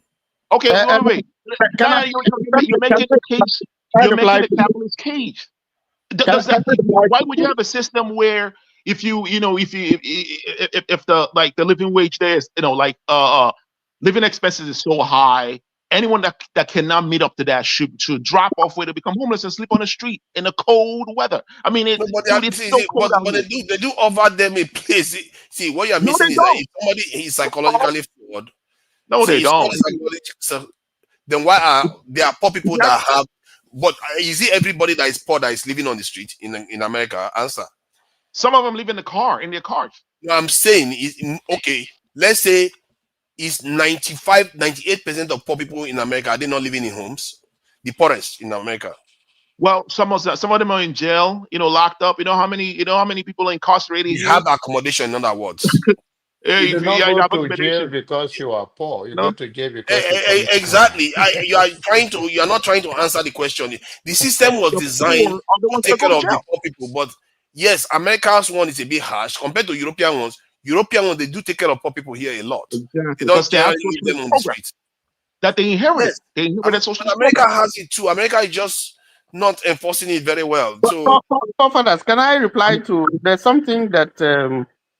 Okay, wait. Now you're making the case. You're making the capitalist case. Why would you have a system where if the living wage there is living expenses is so high, anyone that cannot meet up to that should drop off where they become homeless and sleep on the street in the cold weather. I mean, they do offer them a place. See, what you're missing is that if somebody is psychologically flawed, they don't. Then why are there poor people that have? But is it everybody that is poor that is living on the street in America? Answer. Some of them live in their cars. No, I'm saying okay. Let's say is 98% of poor people in America, are they not living in homes? The poorest in America. Well, some of them are in jail, locked up. You know how many people are incarcerated? You have accommodation, in other words. You do not go to jail because you are poor. You go to jail because exactly. You are not trying to answer the question. The system was designed to take care of the poor people, but yes, America's one is a bit harsh compared to European ones. European ones, they do take care of poor people here a lot. Exactly. They don't generally leave them on the streets. That they inherited. Yes. They inherited social America has it too. America is just not enforcing it very well. So, fathers, can I reply to? There's something that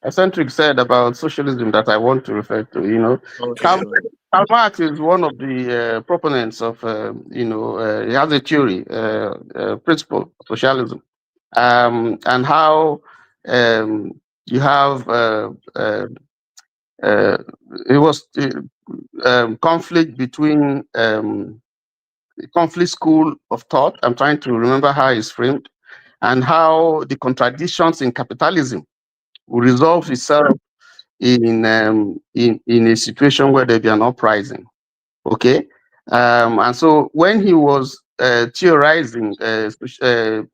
Eccentric said about socialism that I want to refer to. Karl Marx is one of the proponents of. He has a theory, principle of socialism, and how you have it was conflict between conflict school of thought. I'm trying to remember how it's framed, and how the contradictions in capitalism will resolve itself in a situation where there be an uprising. Okay, and so when he was theorizing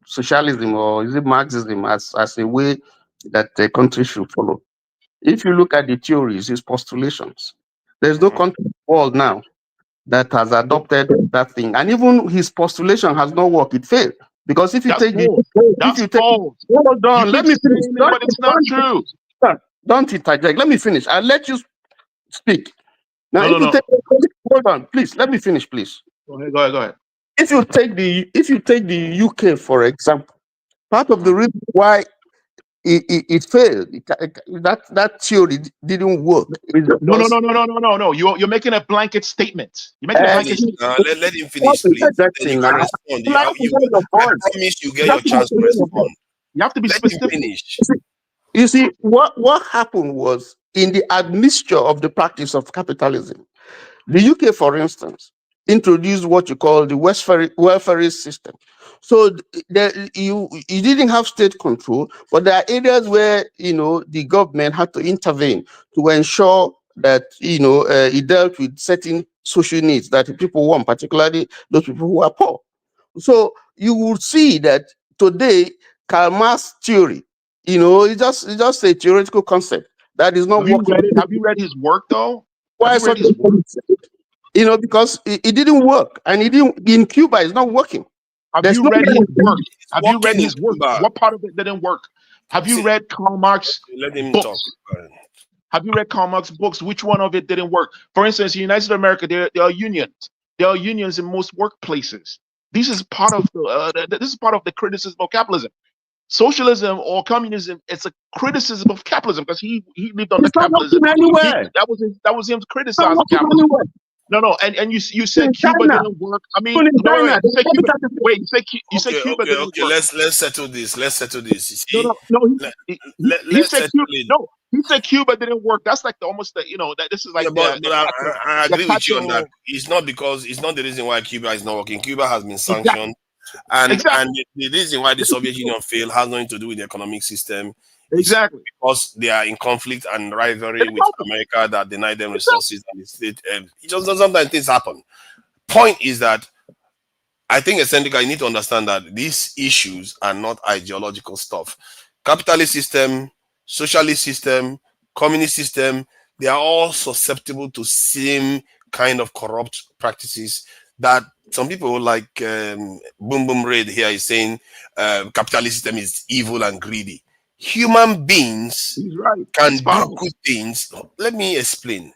socialism, or is it Marxism, as a way that the country should follow, if you look at the theories, his postulations, there's no country in the world now that has adopted that thing, and even his postulation has not worked. It failed, because if you That's take false. if you That's take false. hold You on, let keep me finish. saying it, but it's not true. Don't interject. Let me finish. I'll let you speak. Now, No, if no, you no. take hold on, please let me finish, please. Go ahead. Go ahead. Go ahead. If you take the UK, for example, part of the reason why it failed, that theory didn't work, is No, no, because no, no, no, no, no, no. You're making a blanket statement. You're making a blanket Finish. statement. Let him finish, please. Then you can respond. I promise you get your chance to respond. You have to be Let him specific. finish. You see, what happened was, in the admixture of the practice of capitalism, the UK, for instance, introduced what you call the welfare system. So you didn't have state control, but there are areas where the government had to intervene to ensure that it dealt with certain social needs that the people want, particularly those people who are poor. So you will see that today, Karl Marx theory, it's just a theoretical concept that is not Have you working. read it? Have you read his work though? Why Have you read such his work? because it didn't work, and it didn't in Cuba. It's not working. Have There's you no read his work? It's Have you read working in his work? Cuba. What part of it didn't work? Have you read Karl Marx Let him books? talk. Have you read Karl Marx books? Which one of it didn't work? For instance, in the United States of America, there are unions. There are unions in most workplaces. This is part of the criticism of capitalism. Socialism or communism, it's a criticism of capitalism, because he lived under It's not capitalism. working anywhere. That was him It's not criticizing working capitalism. anywhere. No, and you said In Cuba China, didn't work. I mean, even in no, wait. China, You said they Cuba. started- Wait, you said Cuba didn't Okay. work. Let's settle this. Let's settle this. You see, No. He let's said settle Cuba. it. No, he said Cuba didn't work. That's like that this is like Yeah, but I agree with you on that. catch-all. It's not the reason why Cuba is not working. Cuba has been Exactly. sanctioned, and Exactly. the reason why the Soviet Union failed has nothing to do with the economic system. Exactly. Because they are in conflict and rivalry with America that deny them resources and the state. It just sometimes things happen. Point is that I think essentially you need to understand that these issues are not ideological stuff. Capitalist system, socialist system, communist system, they are all susceptible to same kind of corrupt practices that some people like Boom Boom Red here is saying capitalist system is evil and greedy. Human beings can do good things. Let me explain.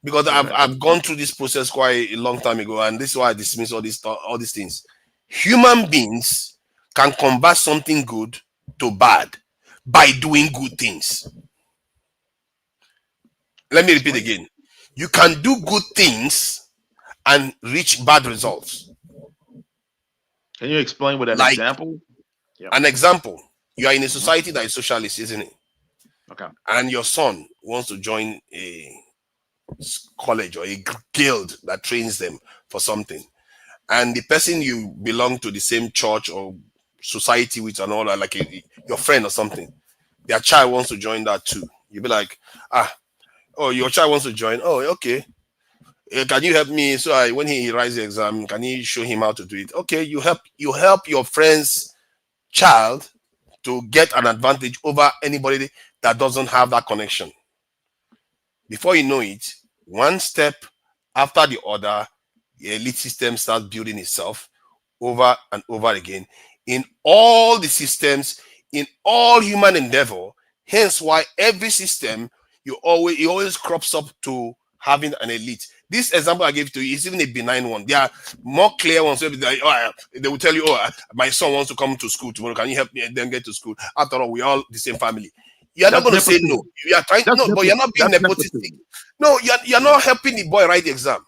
Because I've gone through this process quite a long time ago, and this is why I dismiss all these things. Human beings can convert something good to bad by doing good things. Let me repeat again. You can do good things and reach bad results. Can you explain with an Like example? an example, you are in a society that is socialist, isn't it? Okay. And your son wants to join a college or a guild that trains them for something, and the person you belong to the same church or society with and all that, like your friend or something, their child wants to join that too. You'll be like, oh, your child wants to join. Oh, okay. Can you help me? So when he writes the exam, can you show him how to do it? Okay, you help your friend's child to get an advantage over anybody that doesn't have that connection. Before you know it, one step after the other, the elite system starts building itself over and over again in all the systems, in all human endeavor. Hence why every system it always crops up to having an elite. This example I gave to you is even a benign one. There are more clear ones. They will tell you, my son wants to come to school tomorrow. Can you help me then get to school? After all, we're all the same family. You're not going to say no. You are trying no, but you're not being nepotistic. No, you're not helping the boy write the exam.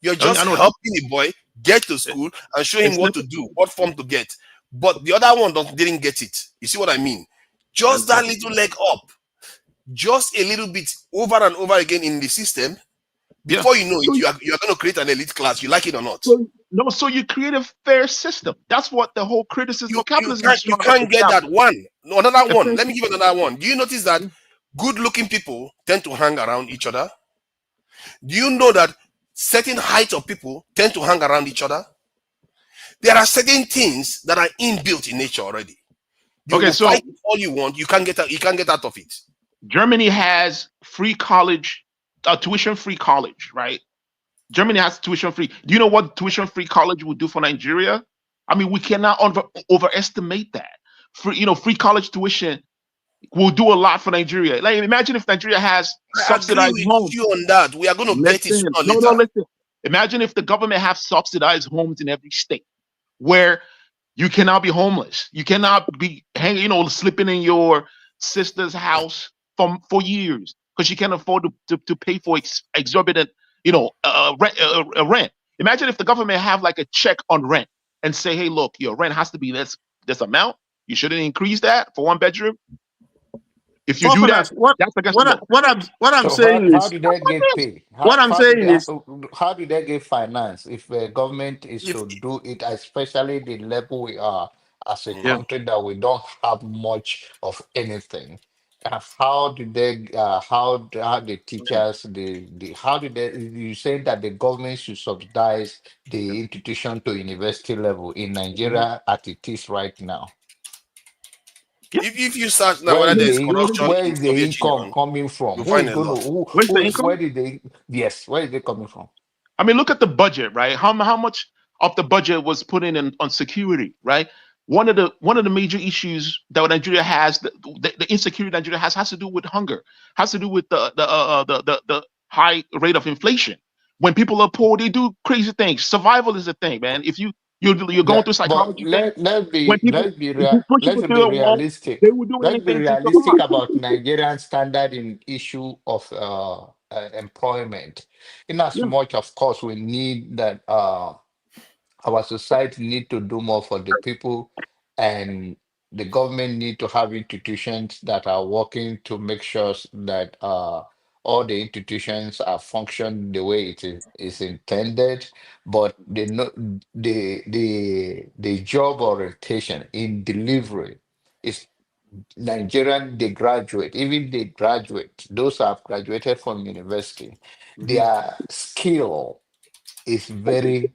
You're just helping the boy get to school and show him what to do, what form to get. But the other one didn't get it. You see what I mean? Just that little leg up, just a little bit over and over again in the system. Yeah. Before you know So it, you are going to create an elite class. You like it or not? so you create a fair system. That's what the whole criticism of capitalism is You trying to can't get that establish. one. No, another A one. fair Let me give you another one. Do you notice that good-looking people tend to hang around each other? Do you know that certain height of people tend to hang around each other? There are certain things that are inbuilt in nature already. You will fight all you want. You can't get out of it. Germany has free college, tuition-free college, right? Germany has tuition-free. Do you know what tuition-free college would do for Nigeria? I mean, we cannot overestimate that. Free college tuition will do a lot for Nigeria. Like, imagine if Nigeria has subsidized I agree homes. with you on that. We are going to get it sooner or later. Listen. Imagine if the government have subsidized homes in every state, where you cannot be homeless. You cannot be sleeping in your sister's house for years because you can't afford to pay for exorbitant, rent. Imagine if the government have like a check on rent and say, hey, look, your rent has to be this amount. You shouldn't increase that for one bedroom. If you do that, that's against the law. What I'm So saying how is, do they get paid? How do they get finance if the government is to do it, especially the level we are as a country that we don't have much of anything? How do they? How the teachers? How do they? You say that the government should subsidize the institution to university level in Nigeria as it is right now. If you search now whether there is corruption Where in is the Soviet income Union, coming from? you'll Who find is a going lot. to? Where's the income? Where did they? Yes, where is it coming from? I mean, look at the budget, right? How much of the budget was put in on security, right? One of the major issues that Nigeria has, the insecurity Nigeria has to do with hunger, has to do with the high rate of inflation. When people are poor, they do crazy things. Survival is a thing, man. If you're going through psychology, But let's when be people if you push people to the wall, realistic. they will do Let's be anything to realistic survive. about Nigerian standard in issue of employment. In as much, of course, we need that. Our society need to do more for the people, and the government need to have institutions that are working to make sure that all the institutions are function the way is intended. But the job orientation in delivery is Nigerian. They graduate, even they graduate, those who have graduated from university, their skill is very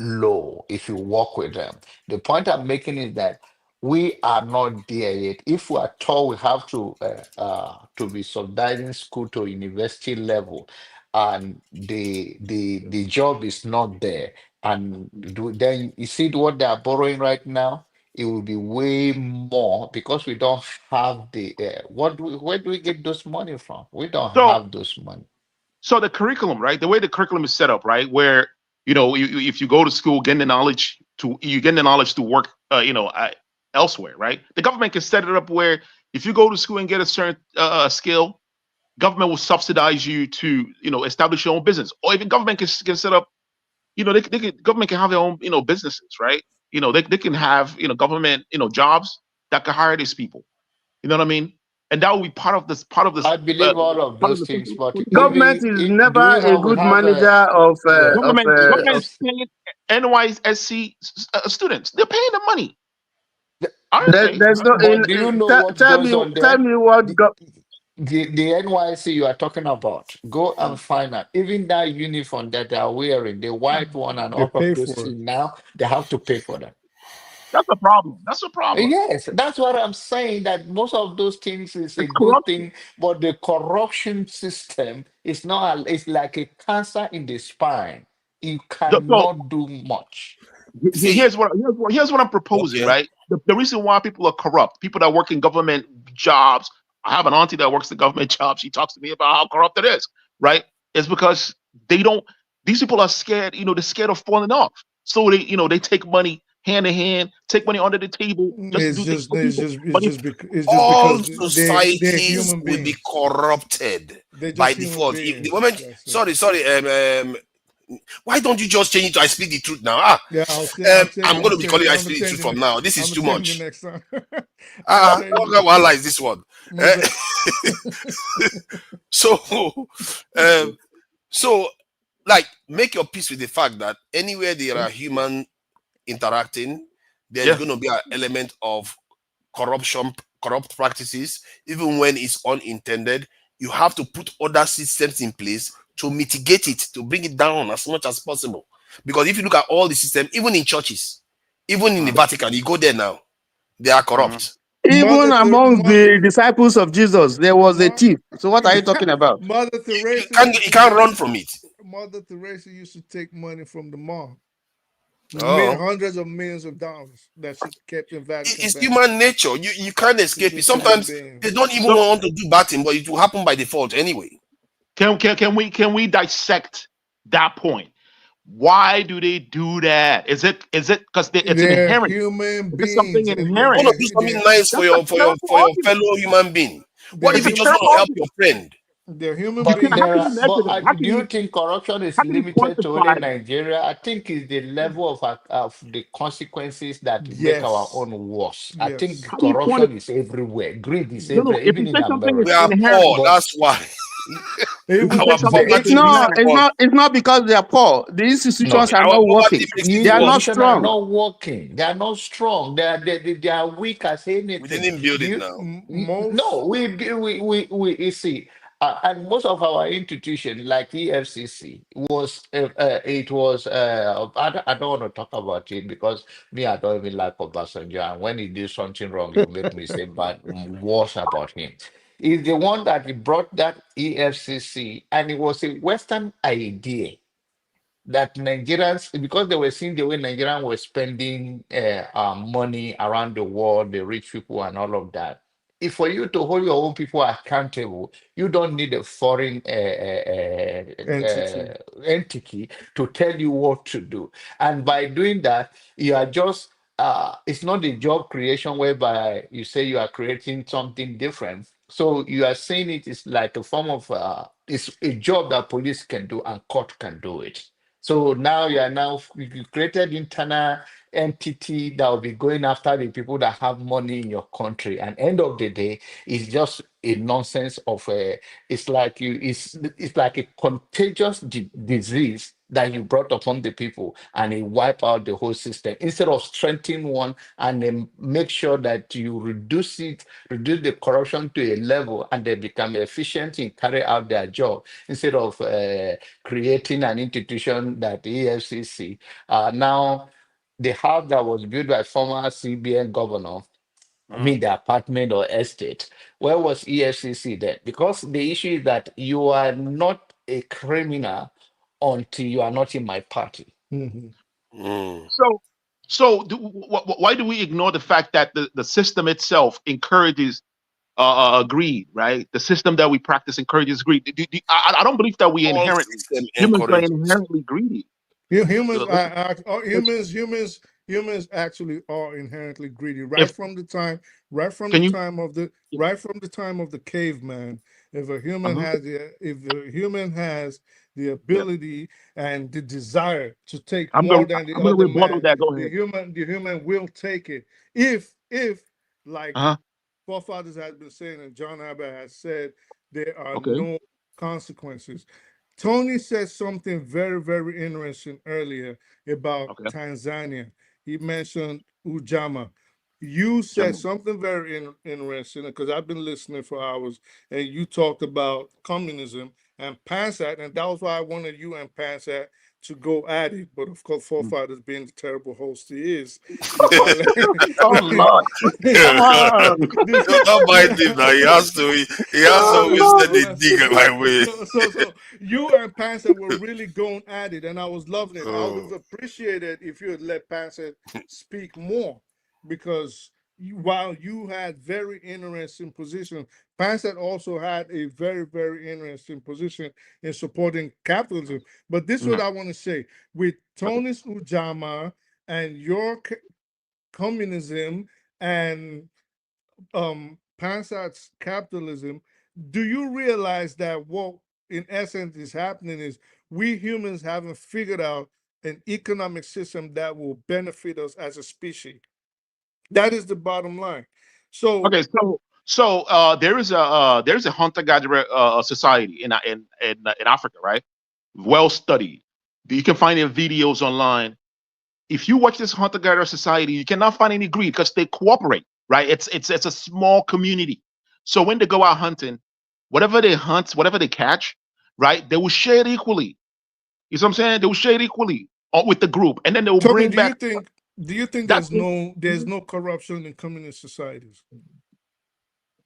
low if you work with them. The point I'm making is that we are not there yet. If we are told we have to be subsidizing school to university level, and the job is not there, and then you see what they are borrowing right now. It will be way more because we don't have the where do we get those money from? We don't So have those money. So the curriculum, right? The way the curriculum is set up, right? Where if you go to school, getting the knowledge to work, elsewhere, right? The government can set it up where if you go to school and get a certain skill, government will subsidize you to establish your own business, or even government can set up, government can have their own businesses, right? They can have government jobs that can hire these people. You know what I mean? And that will be part of this I believe all of part of those the things, system. but government is do never we a have we good have a manager yeah. Government is paying NYSC students. They're paying the money, aren't they? there's no But do you know what tell goes on tell there? me what The NYC you are talking about, go and find out. Even that uniform that they are wearing, the white one and They all of pay those for it. things now, they have to pay for them. That's a problem. That's a problem. Yes, that's what I'm saying. That most of those things is a It's good corruption. thing, but the corruption system is not. It's like a cancer in the spine. You So cannot do much. See, here's what I'm proposing, okay. right? The reason why people are corrupt, people that work in government jobs. I have an auntie that works the government job. She talks to me about how corrupt it is, right? It's because they don't. These people are scared. They're scared of falling off. So they take money hand in hand, take money under the table just to do things for people. But if It's just All because they're societies human will be beings. corrupted They're by just human default. If the beings. moment, That's it. sorry, Why don't you just change it to I speak the truth now? Yeah, I'm going to be calling you I speak the truth from now. This is too much. Next time. What is this one? So, so like make your peace with the fact that anywhere there are human interacting, there's going to be an element of corruption, corrupt practices, even when it's unintended. You have to put other systems in place to mitigate it, to bring it down as much as possible. Because if you look at all the systems, even in churches, even in the Vatican, you go there now, they are corrupt. Even among the disciples of Jesus, there was a thief. So what are you talking about? Mother Teresa, you can't run from it. Mother Teresa used to take money from the mob. Hundreds of millions of dollars that she kept in Vatican. It's human nature. You can't escape it. Sometimes they don't even want to do bad thing, but it will happen by default anyway. Can we dissect that point? Why do they do that? Is it because it's inherent? Human beings. It's something inherent. You want to do something nice for your fellow human being. What if you just want to help your friend? They're human But, beings. do you think corruption is limited to only Nigeria? I think it's the level of the consequences that make our own worse. I think corruption is everywhere. Greed is everywhere, even in America. We are poor, that's why. It's not because they are poor. The institutions are not working. They are not strong. Not working. They are not strong. They are weak as anything. We didn't build it now. No, we see. And most of our institutions, like EFCC, was I don't want to talk about it because I don't even like Obasanjo. And when he did something wrong, you make me say bad worse about him. He's the one that he brought that EFCC, and it was a Western idea that Nigerians, because they were seeing the way Nigerians were spending money around the world, the rich people and all of that. If for you to hold your own people accountable, you don't need a foreign entity to tell you what to do. And by doing that, you are just, it's not a job creation whereby you say you are creating something different. So you are saying it is like a form of, it's a job that police can do and court can do it. So now you created internal entity that will be going after the people that have money in your country. And end of the day, it's just a nonsense of it's like a contagious disease that you brought upon the people, and it wipe out the whole system instead of strengthening one and then make sure that you reduce the corruption to a level and they become efficient in carry out their job instead of creating an institution that the EFCC now. The house that was built by former CBN governor, I mean the apartment or estate, where was EFCC then? Because the issue is that you are not a criminal until you are not in my party. So why do we ignore the fact that the system itself encourages greed, right? The system that we practice encourages greed. I don't believe that we humans are inherently greedy. Humans actually are inherently greedy. Right from the time of the caveman. If a human has the ability and the desire to take more than the other man, the human will take it. If like forefathers have been saying, and John Abbott has said, there are no consequences. Tony said something very, very interesting earlier about Tanzania. He mentioned Ujamaa. You said something very interesting because I've been listening for hours, and you talked about communism and Pansat, and that was why I wanted you and Pansat to go at it. But of course, forefathers being the terrible host he is. Oh Lord! Come on! Don't mind him now. He has to always let it dig my way. So you and Pansat were really going at it, and I was loving it. I would have appreciated if you had let Pansat speak more, because while you had very interesting position, Pansat also had a very, very interesting position in supporting capitalism. But this is what I want to say. With Tony's Ujamaa and your communism and Pansat's capitalism, do you realize that what in essence is happening is we humans haven't figured out an economic system that will benefit us as a species. That is the bottom line. So Okay, so there is a hunter gatherer society in Africa, right? Well studied. You can find their videos online. If you watch this hunter gatherer society, you cannot find any greed because they cooperate, right? It's a small community. So when they go out hunting, whatever they hunt, whatever they catch, right, they will share it equally. You see what I'm saying? They will share it equally with the group, and then they will Tony, bring do you back. think That's there's no corruption in communist societies?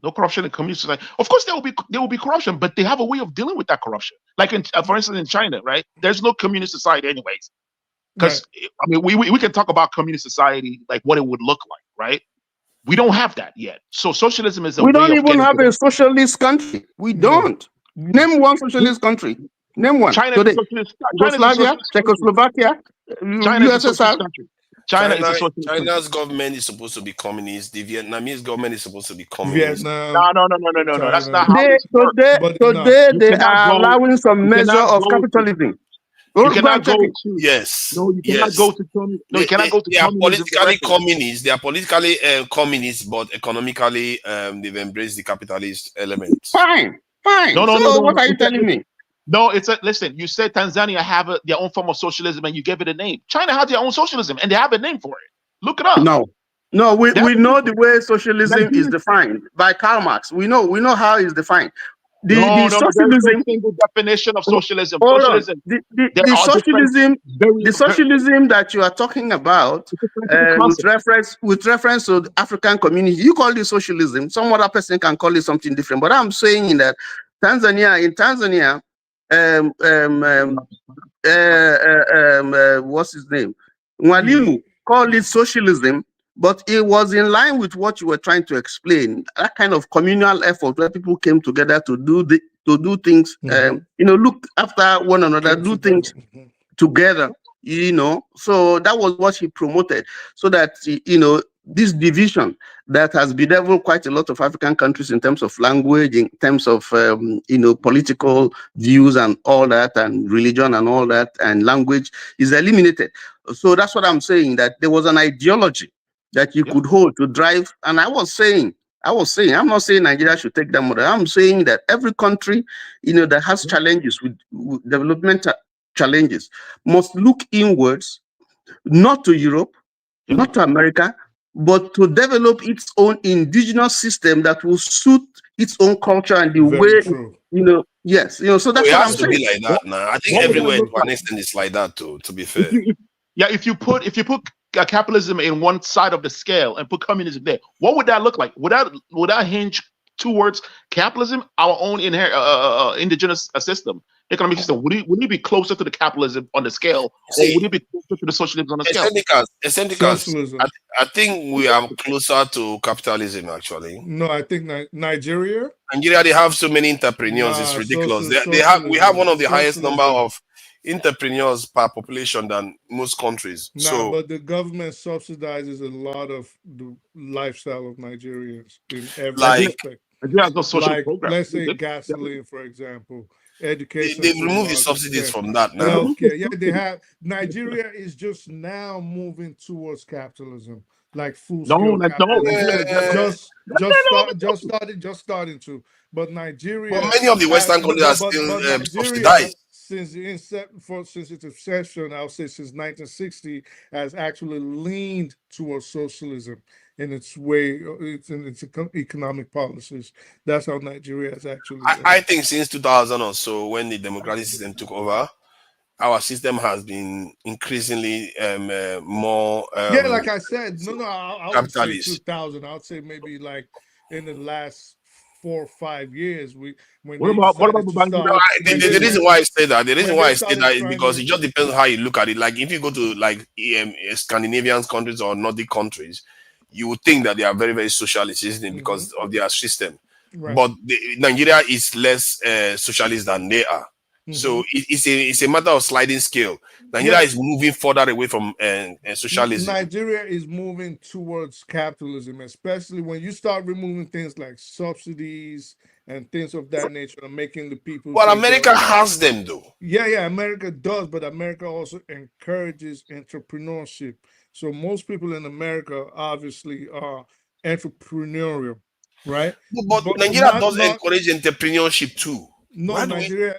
no corruption in communist society. Of course, there will be corruption, but they have a way of dealing with that corruption. Like for instance, in China, right? There's no communist society, anyways. Because I mean, we can talk about communist society, like what it would look like, right? We don't have that yet. So socialism is a We way don't of even getting have to a that. socialist country. We don't. Name one socialist country. Name one China is a today. socialist. China is a Yugoslavia, socialist country. Czechoslovakia, China is a socialist USSR. country. China is a socialist country. China's government is supposed to be communist. The Vietnamese government is supposed to be communist. Vietnam. No. That's not how They, this works. today You they cannot are go. allowing some You measure cannot of go to. capitalism. You Go cannot and check go it. to. Yes. No, you cannot Yes. go to. No, you cannot go to They are communism politically directly. communist. They are politically communist, but economically, they've embraced the capitalist elements. Fine. No. So what are you telling me? No, listen. You said Tanzania have their own form of socialism, and you gave it a name. China has their own socialism, and they have a name for it. Look it up. No, we They have a know name the for it. way socialism is defined by Karl Marx. We know how it's defined. The No. There is no socialism. single definition of socialism. Hold on. Socialism. The There are different. socialism that you are talking about, with reference to the African community, you call it socialism. Some other person can call it something different. But I'm saying that in Tanzania, what's his name? Mwalimu called it socialism, but it was in line with what you were trying to explain. That kind of communal effort where people came together to do things, look after one another, do things together, So that was what he promoted, so that, this division that has bedeviled quite a lot of African countries in terms of language, in terms of, political views and all that, and religion and all that, and language is eliminated. So that's what I'm saying, that there was an ideology that you could hold to drive. And I was saying, I'm not saying Nigeria should take that model. I'm saying that every country, that has challenges with developmental challenges must look inwards, not to Europe, not to America, but to develop its own indigenous system that will suit its own culture and the way, yes, so that's it what has I'm to saying. be like that now. I think What would that everywhere look to an like? extent it's like that too, to be fair. If you put capitalism in one side of the scale and put communism there, what would that look like? Would that hinge towards capitalism, our own indigenous system, economic system? Would it be closer to the capitalism on the scale, or would it be closer to the socialism on the scale? Eccentricals, I think we are closer to capitalism actually. No, I think Nigeria, they have so many entrepreneurs. It's ridiculous. We have one of the highest number of entrepreneurs per population than most countries. But the government subsidizes a lot of the lifestyle of Nigerians in every aspect. Like, let's say gasoline, for example, education. They've removed the subsidies from that now. Healthcare, they have. Nigeria is just now moving towards capitalism, like full scale capitalism. Just starting to. But Nigeria, but many of the Western countries are still subsidized. Since its inception, I'll say since 1960, has actually leaned towards socialism in its way, in its economic policies. That's how Nigeria has actually. I think since 2000 or so, when the democratic system took over, our system has been increasingly more. Like I said, I would say capitalist. 2000. I would say maybe like in the last 4 or 5 years, what about the reason why I say that? The reason why I say that is because it just depends on how you look at it. Like if you go to like Scandinavian countries or Nordic countries, you would think that they are very, very socialist, isn't it? Because of their system. Right. But Nigeria is less socialist than they are. So it's a matter of sliding scale. Nigeria is moving further away from socialism. Nigeria is moving towards capitalism, especially when you start removing things like subsidies and things of that nature, and making the people Well, think, America has them though. yeah, America does, but America also encourages entrepreneurship. So most people in America obviously are entrepreneurial, right? But Nigeria does encourage entrepreneurship too. No, Why do we?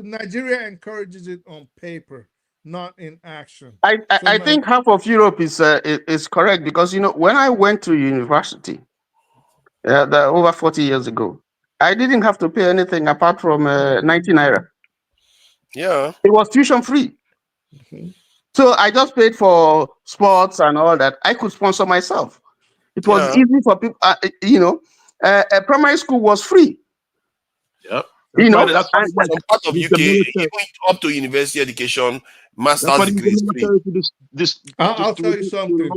Nigeria encourages it on paper, not in action. I think half of Europe is correct, because when I went to university, over 40 years ago, I didn't have to pay anything apart from 90 naira. Yeah, it was tuition free. So I just paid for sports and all that. I could sponsor myself. It was easy for people. Primary school was free. Yep. That's some part of UK, even up to university education, master's degree is free. I'll tell you something.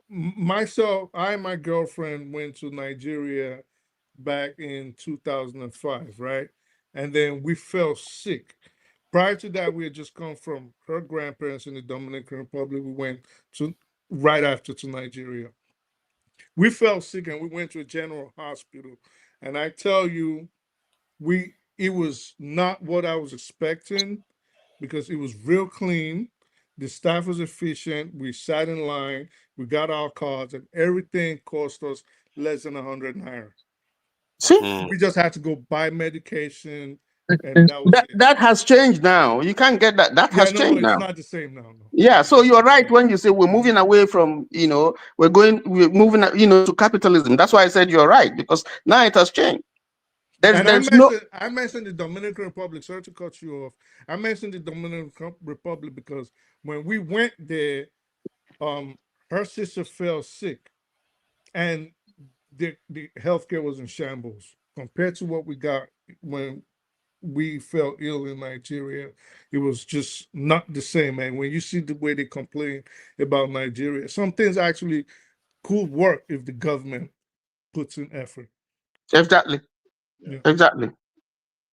Myself, I and my girlfriend went to Nigeria back in 2005, right? And then we fell sick. Prior to that, we had just come from her grandparents in the Dominican Republic. We went right after to Nigeria. We fell sick and we went to a general hospital. And I tell you, it was not what I was expecting, because it was real clean. The staff was efficient. We sat in line. We got our cards, and everything cost us less than 100 naira. We just had to go buy medication, and that has changed now. You can't get that. That has changed now. It's not the same now. No. Yeah, so you're right when you say we're moving away from, we're moving, to capitalism. That's why I said you're right, because now it has changed. I mentioned the Dominican Republic. Sorry to cut you off. I mentioned the Dominican Republic because when we went there, her sister fell sick, and the healthcare was in shambles compared to what we got when we fell ill in Nigeria. It was just not the same, man. When you see the way they complain about Nigeria, some things actually could work if the government puts in effort. Exactly. Yeah. Exactly.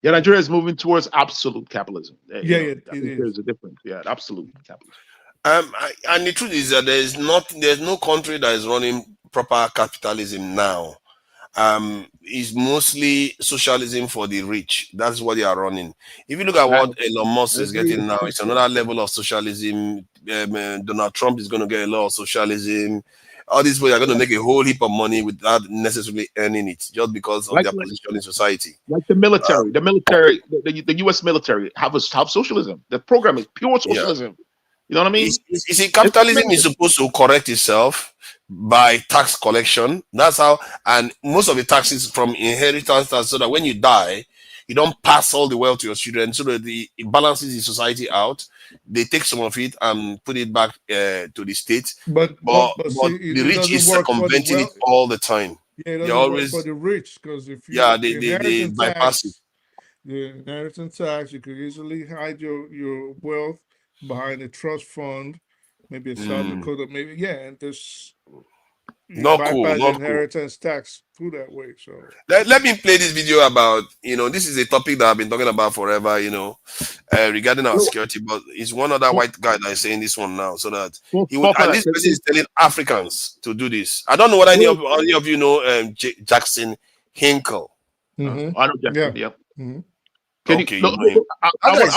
Yeah, Nigeria is moving towards absolute capitalism. It is. There's a difference. Yeah, absolute capitalism. And the truth is that there's no country that is running proper capitalism now. It's mostly socialism for the rich. That's what they are running. If you look at what Elon Musk is getting now, it's another level of socialism. Donald Trump is going to get a lot of socialism. All these people are going to make a whole heap of money without necessarily earning it, just because of their position in society. Like the military, the U.S. military have socialism. The program is pure socialism. Yeah. You know what I mean? You see, capitalism is supposed to correct itself by tax collection. That's how, and most of the taxes from inheritance, so that when you die, you don't pass all the wealth to your children, so that it balances the society out. They take some of it and put it back to the state. But see, the rich is circumventing it all the time. Yeah, it doesn't work for the rich, because if you they bypass it. The inheritance tax, you could easily hide your wealth behind a trust fund, maybe a South Dakota, maybe and this bypass inheritance tax through that way. So let me play this video about this is a topic that I've been talking about forever, regarding our security, but it's one other white guy that is saying this one now, so that and this person is telling Africans to do this. I don't know whether any of you know Jackson Hinkle. I know Jackson. Yeah. I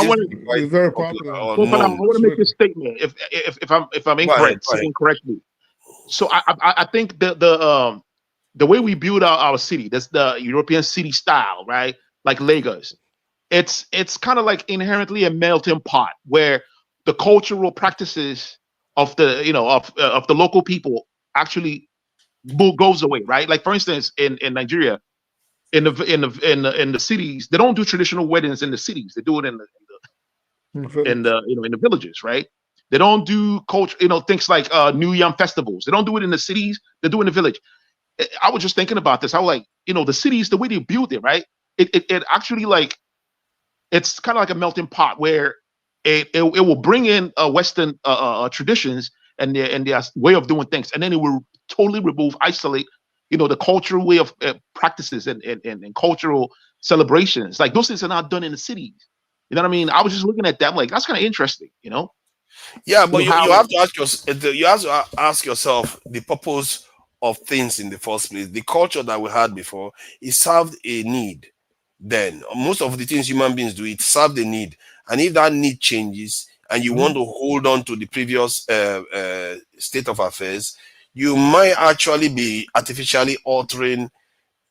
want very popular. I want to make this statement. If I'm incorrect, saying correctly. So I think the way we build our city, that's the European city style, right? Like Lagos. It's kind of like inherently a melting pot where the cultural practices of the of the local people actually goes away, right? Like for instance, in Nigeria. In the cities, they don't do traditional weddings in the cities. They do it in the villages, right? They don't do culture, things like New Yam festivals. They don't do it in the cities. They do it in the village. I was just thinking about this. I was like, the cities, the way they build it, right? It actually it's kind of like a melting pot where it will bring in Western traditions and their way of doing things, and then it will totally isolate. The cultural way of practices and cultural celebrations, like those things are not done in the cities. You know what I mean? I was just looking at that, like that's kind of interesting, Yeah, but you have to ask yourself the purpose of things in the first place. The culture that we had before, it served a need. Then most of the things human beings do, it served a need. And if that need changes and you want to hold on to the previous state of affairs, you might actually be artificially altering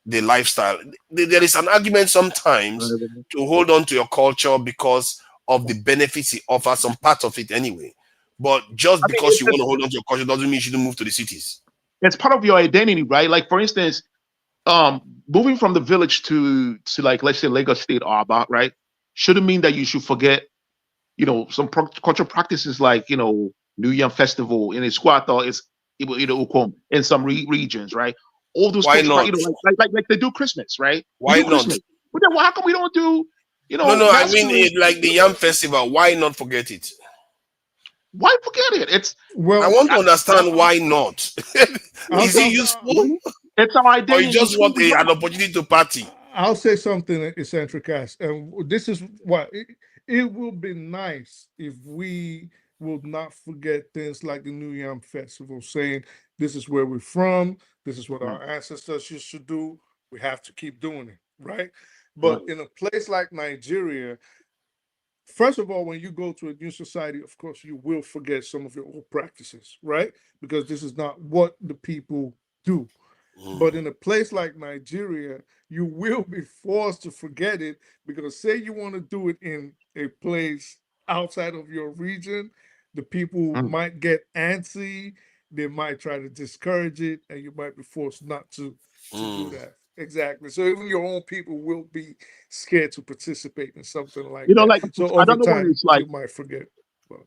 the lifestyle. There is an argument sometimes to hold on to your culture because of the benefits it offers, some part of it anyway. But just because you want to hold on to your culture doesn't mean you shouldn't move to the cities. It's part of your identity, right? Like, for instance, moving from the village to like, let's say Lagos State or Aba, right? Shouldn't mean that you should forget, some cultural practices like, New Yam Festival in Esquata, is in some regions, right? All those Why cultural, not? like they do Christmas, right? Why They do not? Christmas. But then how come we don't do, No, I mean masquerade? like the Yam Festival. Why not forget it? Why forget it? It's I want to understand why not. Is it useful? It's our identity. Or you just want an opportunity to party? I'll say something, eccentric ass, and this is why it will be nice if we will not forget things like the New Yam Festival, saying this is where we're from, this is what our ancestors used to do. We have to keep doing it, right? But in a place like Nigeria, first of all, when you go to a new society, of course, you will forget some of your old practices, right? Because this is not what the people do. But in a place like Nigeria, you will be forced to forget it, because say you want to do it in a place outside of your region, the people might get antsy, they might try to discourage it, and you might be forced not to do that. Exactly. So even your own people will be scared to participate in something like that. Like, So I over don't know when time, it's like, you might forget.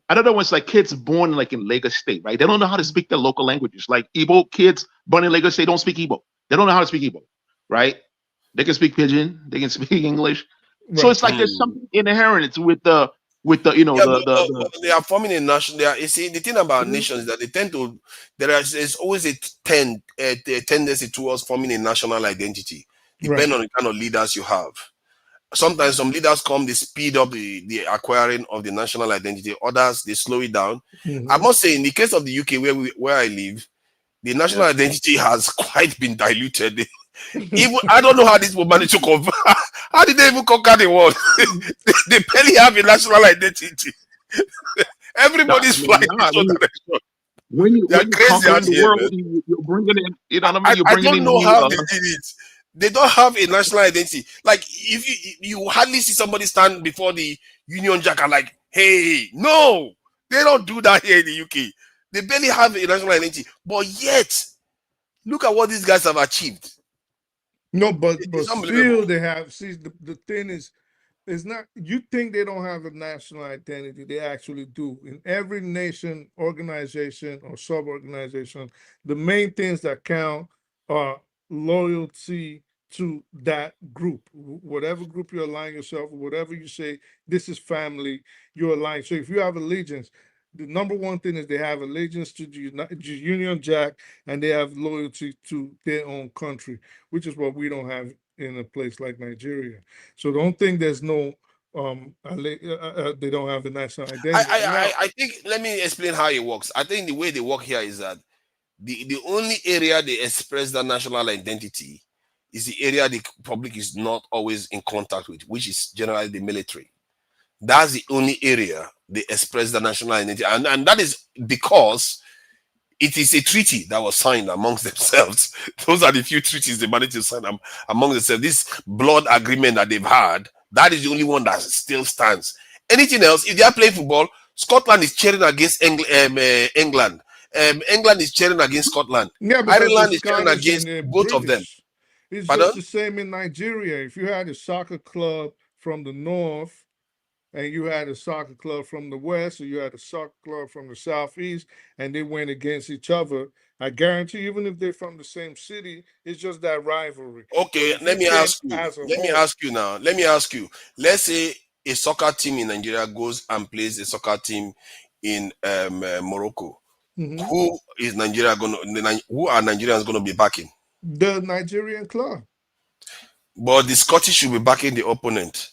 I don't know when it's like kids born like in Lagos State, right? They don't know how to speak their local languages. Like Igbo kids born in Lagos State don't speak Igbo. They don't know how to speak Igbo, right? They can speak Pidgin, they can speak English. So it's like there's something inherent with the but they are forming a nation. You see, the thing about nations is that they tend to. There's always a tendency towards forming a national identity, depending on the kind of leaders you have. Sometimes some leaders come, they speed up the acquiring of the national identity. Others, they slow it down. I must say, in the case of the UK, where I live, the national identity has quite been diluted. Even I don't know how this will manage to convert. How did they even conquer the world? they barely have a national identity. Everybody's flying each other. When you crazy conquer out the here, world, man. you're bringing in, you know what I mean? You're I bringing don't in know new, how they did it. They don't have a national identity. Like if you hardly see somebody stand before the Union Jack and like, hey, no, they don't do that here in the UK. They barely have a national identity, but yet look at what these guys have achieved. No, but still they have. See, the thing is, it's not. You think they don't have a national identity? They actually do. In every nation, organization, or sub-organization, the main things that count are loyalty to that group. Whatever group you align yourself, whatever you say, this is family. You're aligned. So if you have allegiance, the number one thing is they have allegiance to the Union Jack, and they have loyalty to their own country, which is what we don't have in a place like Nigeria. So don't think there's no they don't have the national identity. I think, let me explain how it works. I think the way they work here is that the only area they express that national identity is the area the public is not always in contact with, which is generally the military. That's the only area they express the national identity, and that is because it is a treaty that was signed amongst themselves. Those are the few treaties they managed to sign among themselves. This blood agreement that they've had, that is the only one that still stands. Anything else, if they are playing football, Scotland is cheering against England. England is cheering against Scotland. Yeah, because Ireland the is cheering Scottish against and both of them. British. It's Pardon? just the same in Nigeria. If you had a soccer club from the north, and you had a soccer club from the west, or you had a soccer club from the southeast, and they went against each other, I guarantee, even if they're from the same city, it's just that rivalry. Okay, let me ask you. Let me ask you. Let's say a soccer team in Nigeria goes and plays a soccer team in Morocco. Who is Nigeria who are Nigerians going to be backing? The Nigerian club. But the Scottish should be backing the opponent.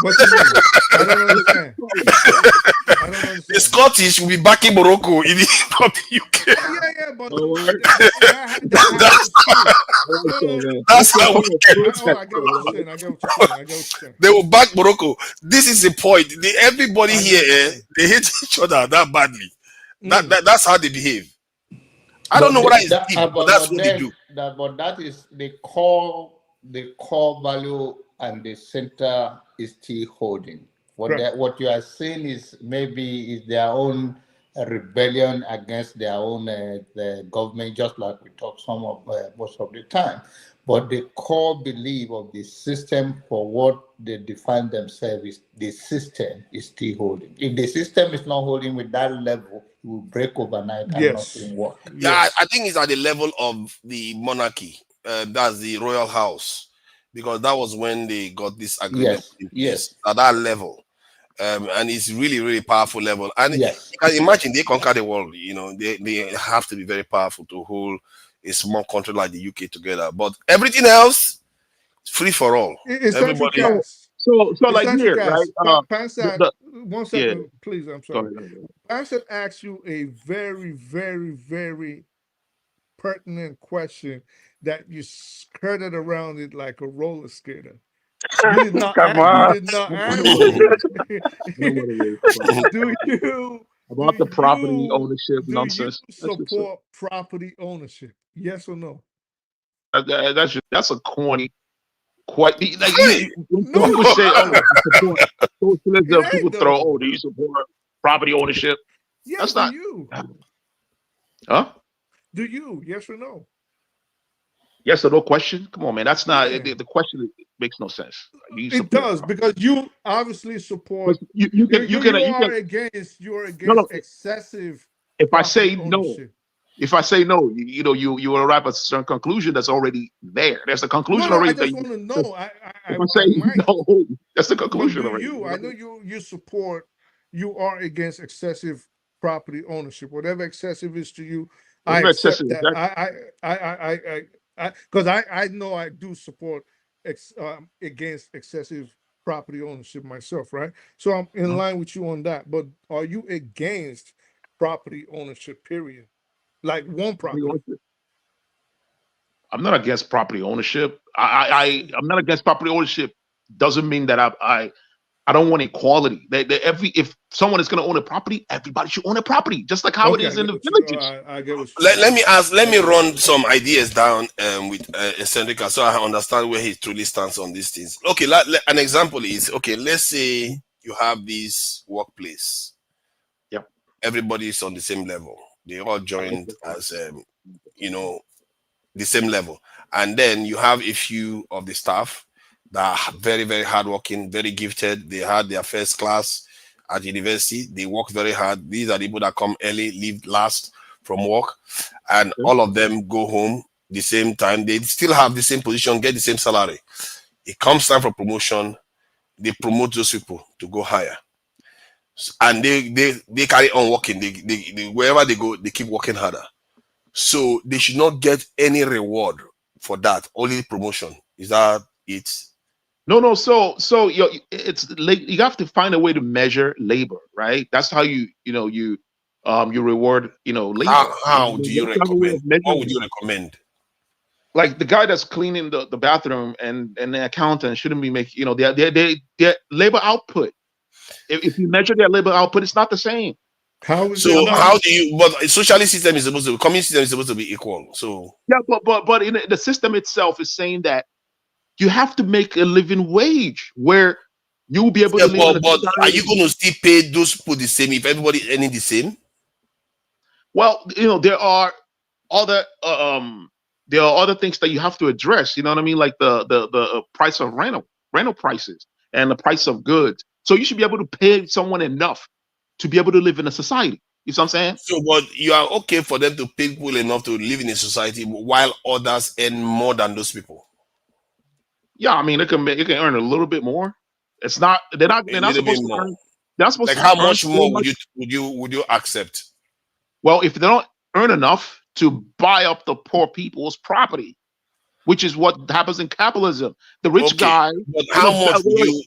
What you mean? I don't understand. I don't understand. The Scottish will be backing Morocco in the UK. Yeah, but That's how we I get what you're saying. I get what you're saying. They will back Morocco. This is the point. Everybody here, they hate each other that badly. That's how they behave. I don't know what is deep, but that's what they do. But that is the core value, and the center is still holding. What you are saying is maybe their own rebellion against their own the government, just like we talk most of the time. But the core belief of the system for what they define themselves is the system is still holding. If the system is not holding with that level, it will break overnight and nothing work. Yeah, I think it's at the level of the monarchy. That's the royal house, because that was when they got this agreement. Yes. At that level. And it's really, really powerful level. And you can imagine they conquer the world. You know, they have to be very powerful to hold a small country like the UK together. But everything else, free for all. Everybody. So like here, right? Pansat, 1 second, please. I'm sorry. Pansat asks you a very, very, very pertinent question that you skirted around it like a roller skater. You did not answer. Do you about the property ownership nonsense? Do you support property ownership? Yes or no? That's a corny. Quite like people say, "Oh, support socialism." People throw, "Oh, do you support property ownership?" Yes, that's not you. Huh? Do you? Yes or no? Yes or no question? Come on, man. That's not the question. Makes no sense. It does, because you obviously support. You are against excessive. If I say no, you will arrive at a certain conclusion that's already there. There's a conclusion already. I just want to know. If I say no, that's the conclusion already. I know you support. You are against excessive property ownership. Whatever excessive is to you, I accept that. Because I know I do support against excessive property ownership myself, right? So I'm in line with you on that. But are you against property ownership, period? Like one property? I'm not against property ownership. I'm not against property ownership. Doesn't mean that I don't want equality. If someone is going to own a property, everybody should own a property, just like how it is in the villages. I get what let me run some ideas down with Eccentrica, so I understand where he truly stands on these things. Okay, an example is, let's say you have this workplace. Yeah, everybody is on the same level. They all joined as the same level, and then you have a few of the staff that are very, very hardworking, very gifted. They had their first class at university. They work very hard. These are the people that come early, leave last from work, and all of them go home the same time. They still have the same position, get the same salary. It comes time for promotion. They promote those people to go higher, and they carry on working. They wherever they go, they keep working harder. So they should not get any reward for that. Only promotion. Is that it? No. So it's you have to find a way to measure labor, right? That's how you reward labor. How do you recommend? What would you recommend? Like the guy that's cleaning the bathroom and the accountant shouldn't be making their labor output. If you measure their labor output, it's not the same. How do you? But a socialist system is supposed to, communist system is supposed to be equal. So yeah, but in the system itself is saying that you have to make a living wage where you will be able to live. But are you going to still pay those people the same if everybody is earning the same? Well, there are other things that you have to address. You know what I mean, like the price of rental prices and the price of goods. So you should be able to pay someone enough to be able to live in a society. You see what I'm saying? So, but you are okay for them to pay people enough to live in a society while others earn more than those people. Yeah, I mean, they can earn a little bit more. They're not supposed to earn. They're supposed like to how much more would you accept? Well, if they don't earn enough to buy up the poor people's property, which is what happens in capitalism. The rich guy. But how much would you?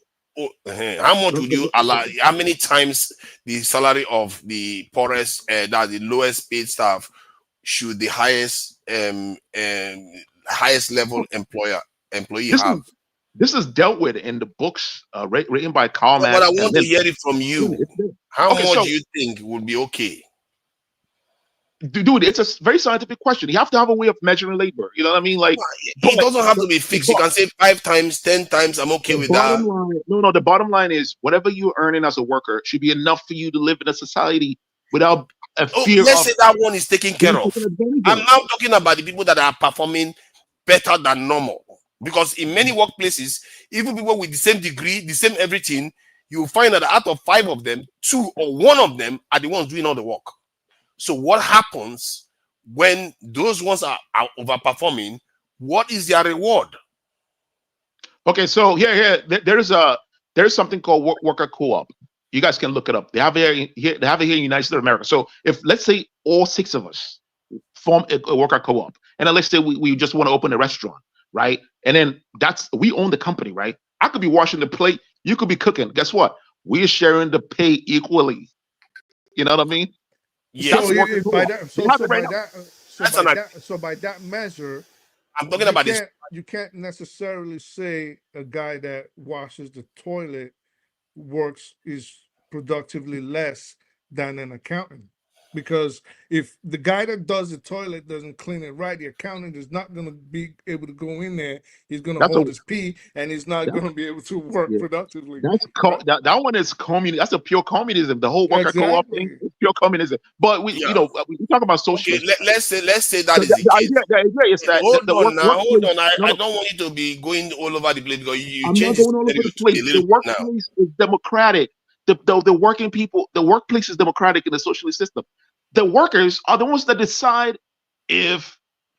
how much would you allow? How many times the salary of the poorest, that the lowest paid staff, should the highest level employee This is have? this is dealt with in the books written by Karl But Marx. I want to hear it from you. How Okay, much so do you think would be okay? dude, it's a very scientific question. You have to have a way of measuring labor. You know what I mean? Like, It doesn't have to be fixed. You can say 5 times, 10 times. I'm okay with that. bottom line, no. The bottom line is whatever you're earning as a worker should be enough for you to live in a society without a fear Let's of. say that one is taken care being of. taken advantage I'm of. now talking about the people that are performing better than normal. Because in many workplaces, even people with the same degree, the same everything, you'll find that out of 5 of them, 2 or 1 of them are the ones doing all the work. So what happens when those ones are overperforming? What is their reward? Okay, so there's something called worker co-op. You guys can look it up. They have it here. They have it here in the United States of America. So if let's say all 6 of us form a worker co-op, and then let's say we just want to open a restaurant, right? And then we own the company, right? I could be washing the plate. You could be cooking. Guess what? We're sharing the pay equally. You know what I mean? Yes. So by that measure, I'm talking about this. You can't necessarily say a guy that washes the toilet is productively less than an accountant. Because if the guy that does the toilet doesn't clean it right, the accountant is not going to be able to go in there. He's going to hold his pee, and he's not going to be able to work productively. That one is communism. That's a pure communism. The whole worker co-op thing is pure communism. But we talk about socialism. Okay, let's say that is the case. The idea is that hold on. I don't want you to be going all over the place, because you change not going all over the place. The workplace is democratic. The working people, the workplace is democratic in the socialist system. The workers are the ones that decide if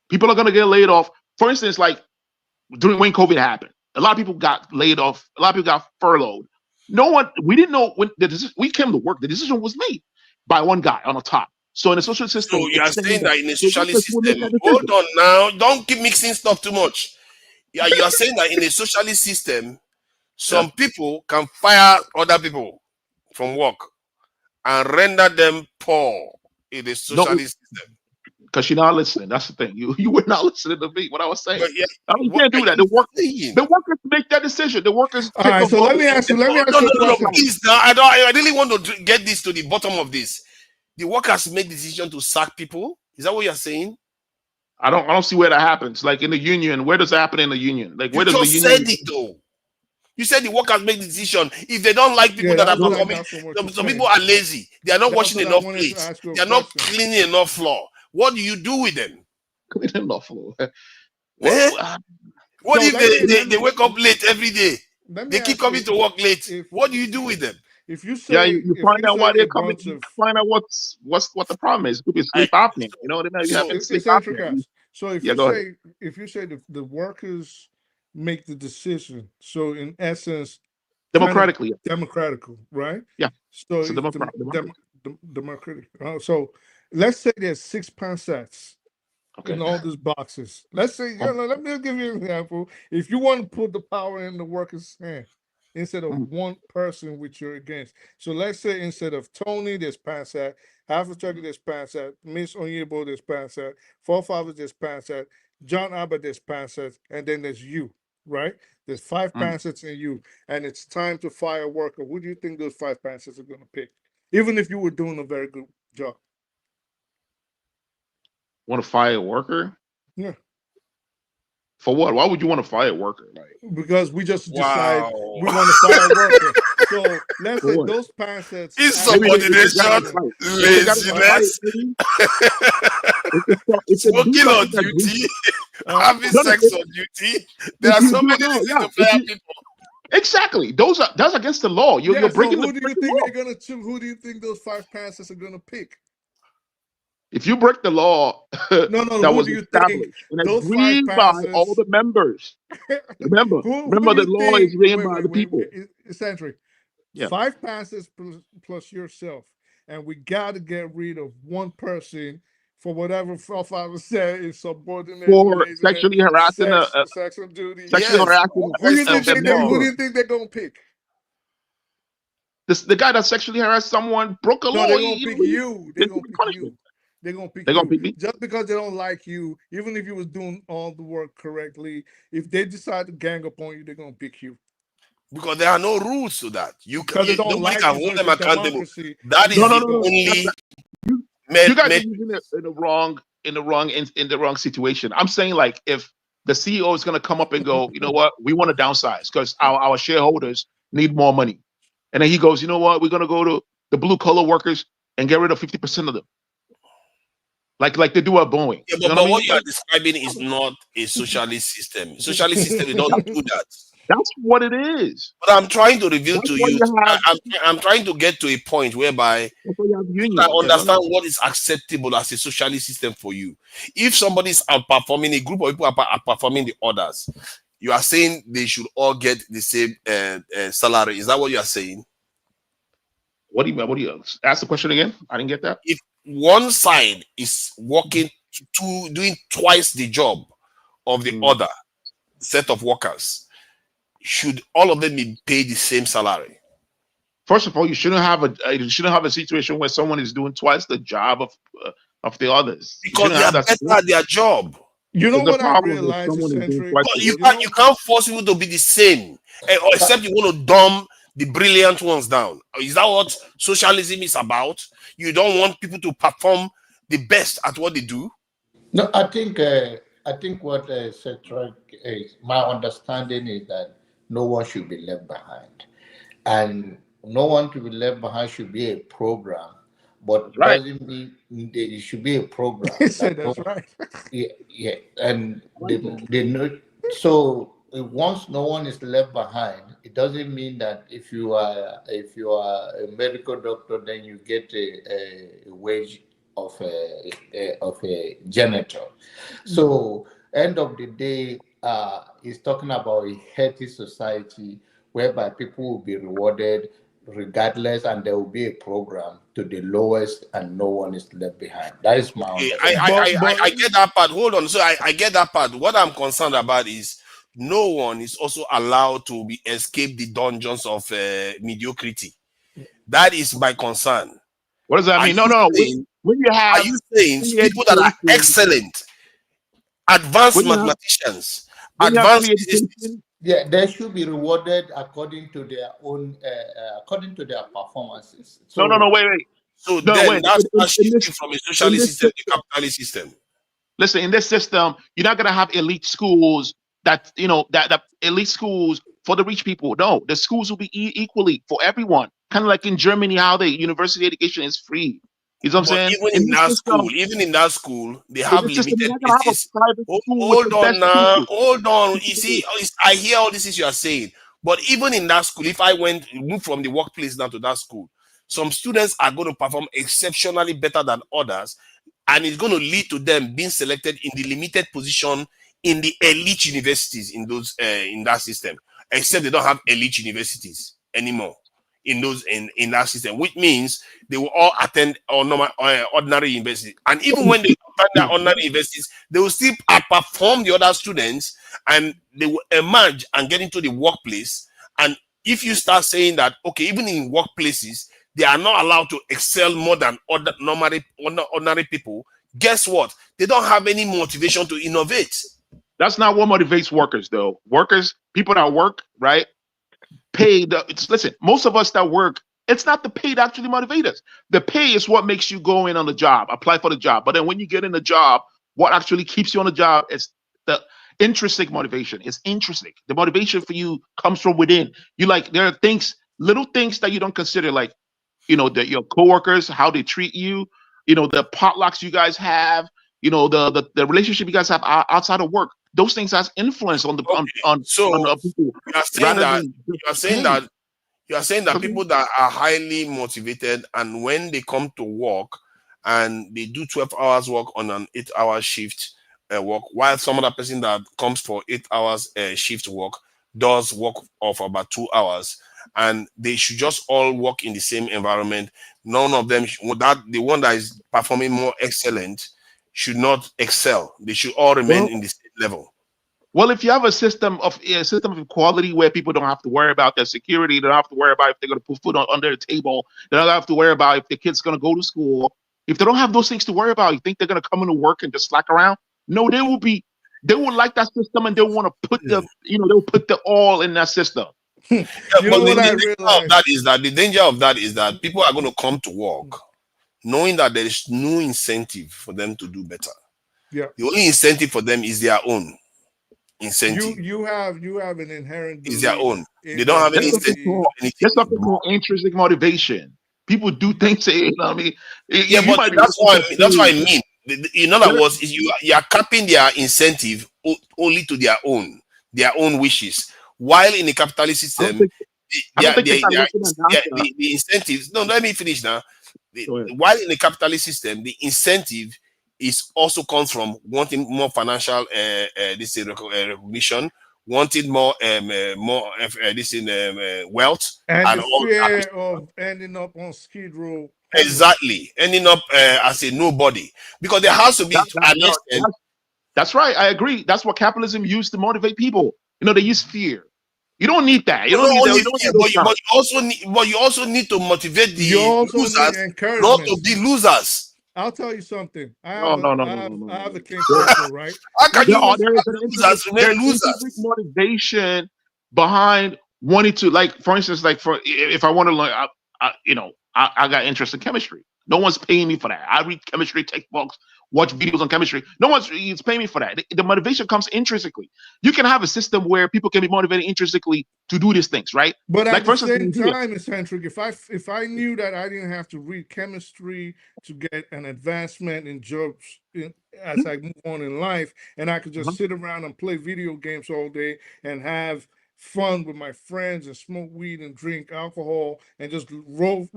people are going to get laid off. For instance, like when COVID happened, a lot of people got laid off. A lot of people got furloughed. We didn't know when we came to work. The decision was made by one guy on the top. So in the social system, so you are saying that in a socialist system, hold on now, don't keep mixing stuff too much. Yeah, you are saying that in a socialist system, some people can fire other people from work and render them poor in the socialist system. Because you're not listening. That's the thing. You were not listening to me. What I was saying. You what can't do that. The workers make that decision. The workers. All right. So let me ask you. No, please. Now I really want to get this to the bottom of this. The workers make the decision to sack people. Is that what you're saying? I don't see where that happens. Like in the union, where does that happen in the union? Like where does the union? Said it though. You said the workers make the decision. If they don't like people that are performing, some people are lazy. They are not washing enough plates. They are not cleaning enough floor. What do you do with them? Cleaning enough floor. What if they wake up late every day? They keep coming to work late. What do you do with them? If you say, you find out why they're coming. Find out what the problem is. It could be sleep apnea. You know what I mean? So if you say the workers make the decision, so in essence, democratically, democratical, right? Yeah. So democratic. So let's say there's 6 pansets in all these boxes. Let's say, let me give you an example. If you want to put the power in the workers' hand instead of one person which you're against. So let's say instead of Tony, there's pansat, Half a Turkey, there's pansat, Miss Onyebo, there's pansat, Forefathers, there's pansat, John Abbott, there's pansat, and then there's you, right? There's 5 pansets in you, and it's time to fire a worker. Who do you think those 5 pansets are going to pick? Even if you were doing a very good job. Want to fire a worker? Yeah. For what? Why would you want to fire a worker? Because we just decide we want to fire a worker. So let's say those pansets. Insubordination, laziness, smoking on duty, having sex on duty. There are so many reasons to fire people. Exactly. That's against the law. You're breaking who do you think they're gonna choose? Who do you think those 5 pansets are gonna pick? If you break the law, that was established and agreed by all the members. Remember, the law is written by the people. Eccentric. 5 pansets plus yourself, and we got to get rid of one person for whatever Forefathers said is subordinate for sexually harassing sexual duty. Sexually harassing. Who do you think they're gonna pick? the guy that sexually harassed someone broke a No, law. they're gonna pick you. They're They gonna get pick punishment. you. They're gonna pick They're gonna you. pick me. Just because they don't like you, even if you was doing all the work correctly, if they decide to gang up on you, they're gonna pick you. Because there are no rules to that. Because they don't Nobody like can you, so hold it's them a accountable. democracy. That You is gotta the go. only You guys are met. using it in the wrong situation. I'm saying like if the CEO is gonna come up and go, you know what, we want to downsize because our shareholders need more money, and then he goes, you know what, we're gonna go to the blue collar workers and get rid of 50% of them, like they do at Boeing. Yeah, You know what I but mean? what you are describing is not a socialist system. Socialist system, they don't do that. That's what it is. But I'm trying to reveal That's to why you, you have. I'm trying to get to a point whereby That's why you have I unions. understand what is acceptable as a socialist system for you. If somebody is outperforming, a group of people are outperforming the others, you are saying they should all get the same salary. Is that what you are saying? What do you mean? What do you ask the question again? I didn't get that. If one side is working doing twice the job of the other set of workers, should all of them be paid the same salary? First of all, you shouldn't have a situation where someone is doing twice the job of the others. Because they are better at their job. You know There's a what I problem if realized, someone is doing Eccentric? twice But the you work. can't force people to be the same, or except you want to dumb the brilliant ones down. Is that what socialism is about? You don't want people to perform the best at what they do? No, I think what Cedric is my understanding is that no one should be left behind, and no one to be left behind should be a program, but Right. doesn't mean it should be a program. He said that that's no, right. yeah, and they know. So once no one is left behind, it doesn't mean that if you are a medical doctor, then you get a wage of a janitor. So end of the day, is talking about a healthy society whereby people will be rewarded regardless, and there will be a program to the lowest, and no one is left behind. That is my Okay, understanding. I get that part. Hold on. So I get that part. What I'm concerned about is no one is also allowed to be escape the dungeons of mediocrity. That is my concern. What does that Are mean? you No. saying, When you have are you saying free people that are education, excellent, advanced when you have mathematicians, when you have advanced free physicists, education, Yeah, they should be rewarded according to their own, according to their performances. no, So, wait. so No, then wait. that's In shifting from a in socialist this system to system, a capitalist system. listen, in this system, you're not gonna have elite schools that that elite schools for the rich people. No, the schools will be equally for everyone. Kind of like in Germany, how the university education is free. You know what I'm But saying? even In in this that school, system, they have you're limited not gonna have a places. private school with Hold the on best now, teachers. hold on. You see, I hear all this is you are saying, but even in that school, if I move from the workplace now to that school, some students are going to perform exceptionally better than others, and it's going to lead to them being selected in the limited position in the elite universities in those in that system. Except they don't have elite universities anymore in that system, which means they will all attend ordinary universities. And even when they attend their ordinary universities, they will still outperform the other students, and they will emerge and get into the workplace. And if you start saying that, okay, even in workplaces, they are not allowed to excel more than ordinary people, guess what? They don't have any motivation to innovate. That's not what motivates workers, though. Workers, people that work, right? Listen, most of us that work, it's not the pay that actually motivates us. The pay is what makes you go in on the job, apply for the job. But then when you get in the job, what actually keeps you on the job is the intrinsic motivation. It's intrinsic. The motivation for you comes from within. There are little things that you don't consider, like your coworkers, how they treat you, the potlucks you guys have, the relationship you guys have outside of work. Those things has influence on the So on people you are saying rather that than you are just saying pay. that you are saying that Okay. people that are highly motivated, and when they come to work and they do 12 hours work on an 8-hour shift work, while some other person that comes for 8 hours shift work does work of about 2 hours, and they should just all work in the same environment. None of them the one that is performing more excellent should not excel. They should all remain Well, in the same level. Well, if you have a system of equality where people don't have to worry about their security, they don't have to worry about if they're going to put food under the table, they don't have to worry about if the kid's going to go to school. If they don't have those things to worry about, you think they're going to come into work and just slack around? No, they will like that system, and they want to put they'll put the all in that system. Yeah, but the danger of that is that people are going to come to work knowing that there is no incentive for them to do better. Yeah. The only incentive for them is their own incentive. You have an inherent is their own. They in don't have the any There's incentive. something called intrinsic motivation. People do things, you know what I mean? Yeah, You but might be that's what I working mean. In other words, is you are capping their incentive only to their own wishes. While in the capitalist system, the incentives. No, let me finish now. While in the capitalist system, the incentive is also comes from wanting more financial recognition, wanting more wealth, and the all fear of ending up on Skid Row. exactly ending up as a nobody, because there has to be an extent. That's right. I agree. That's what capitalism used to motivate people. They use fear. You don't need that. You don't need that. You don't need those But you also need to motivate the losers encouragement. not to be losers. I'll tell you something. I have a king culture, right? How can There's intrinsic motivation behind wanting to, like, for instance, like if I want to learn, I got interest in chemistry. No one's paying me for that. I read chemistry textbooks, watch videos on chemistry. No one's paying me for that. The motivation comes intrinsically. You can have a system where people can be motivated intrinsically to do these things, right? But like, at the same time, eccentric, if I knew that I didn't have to read chemistry to get an advancement in jobs as I move on in life, and I could just sit around and play video games all day and have fun with my friends and smoke weed and drink alcohol and just roam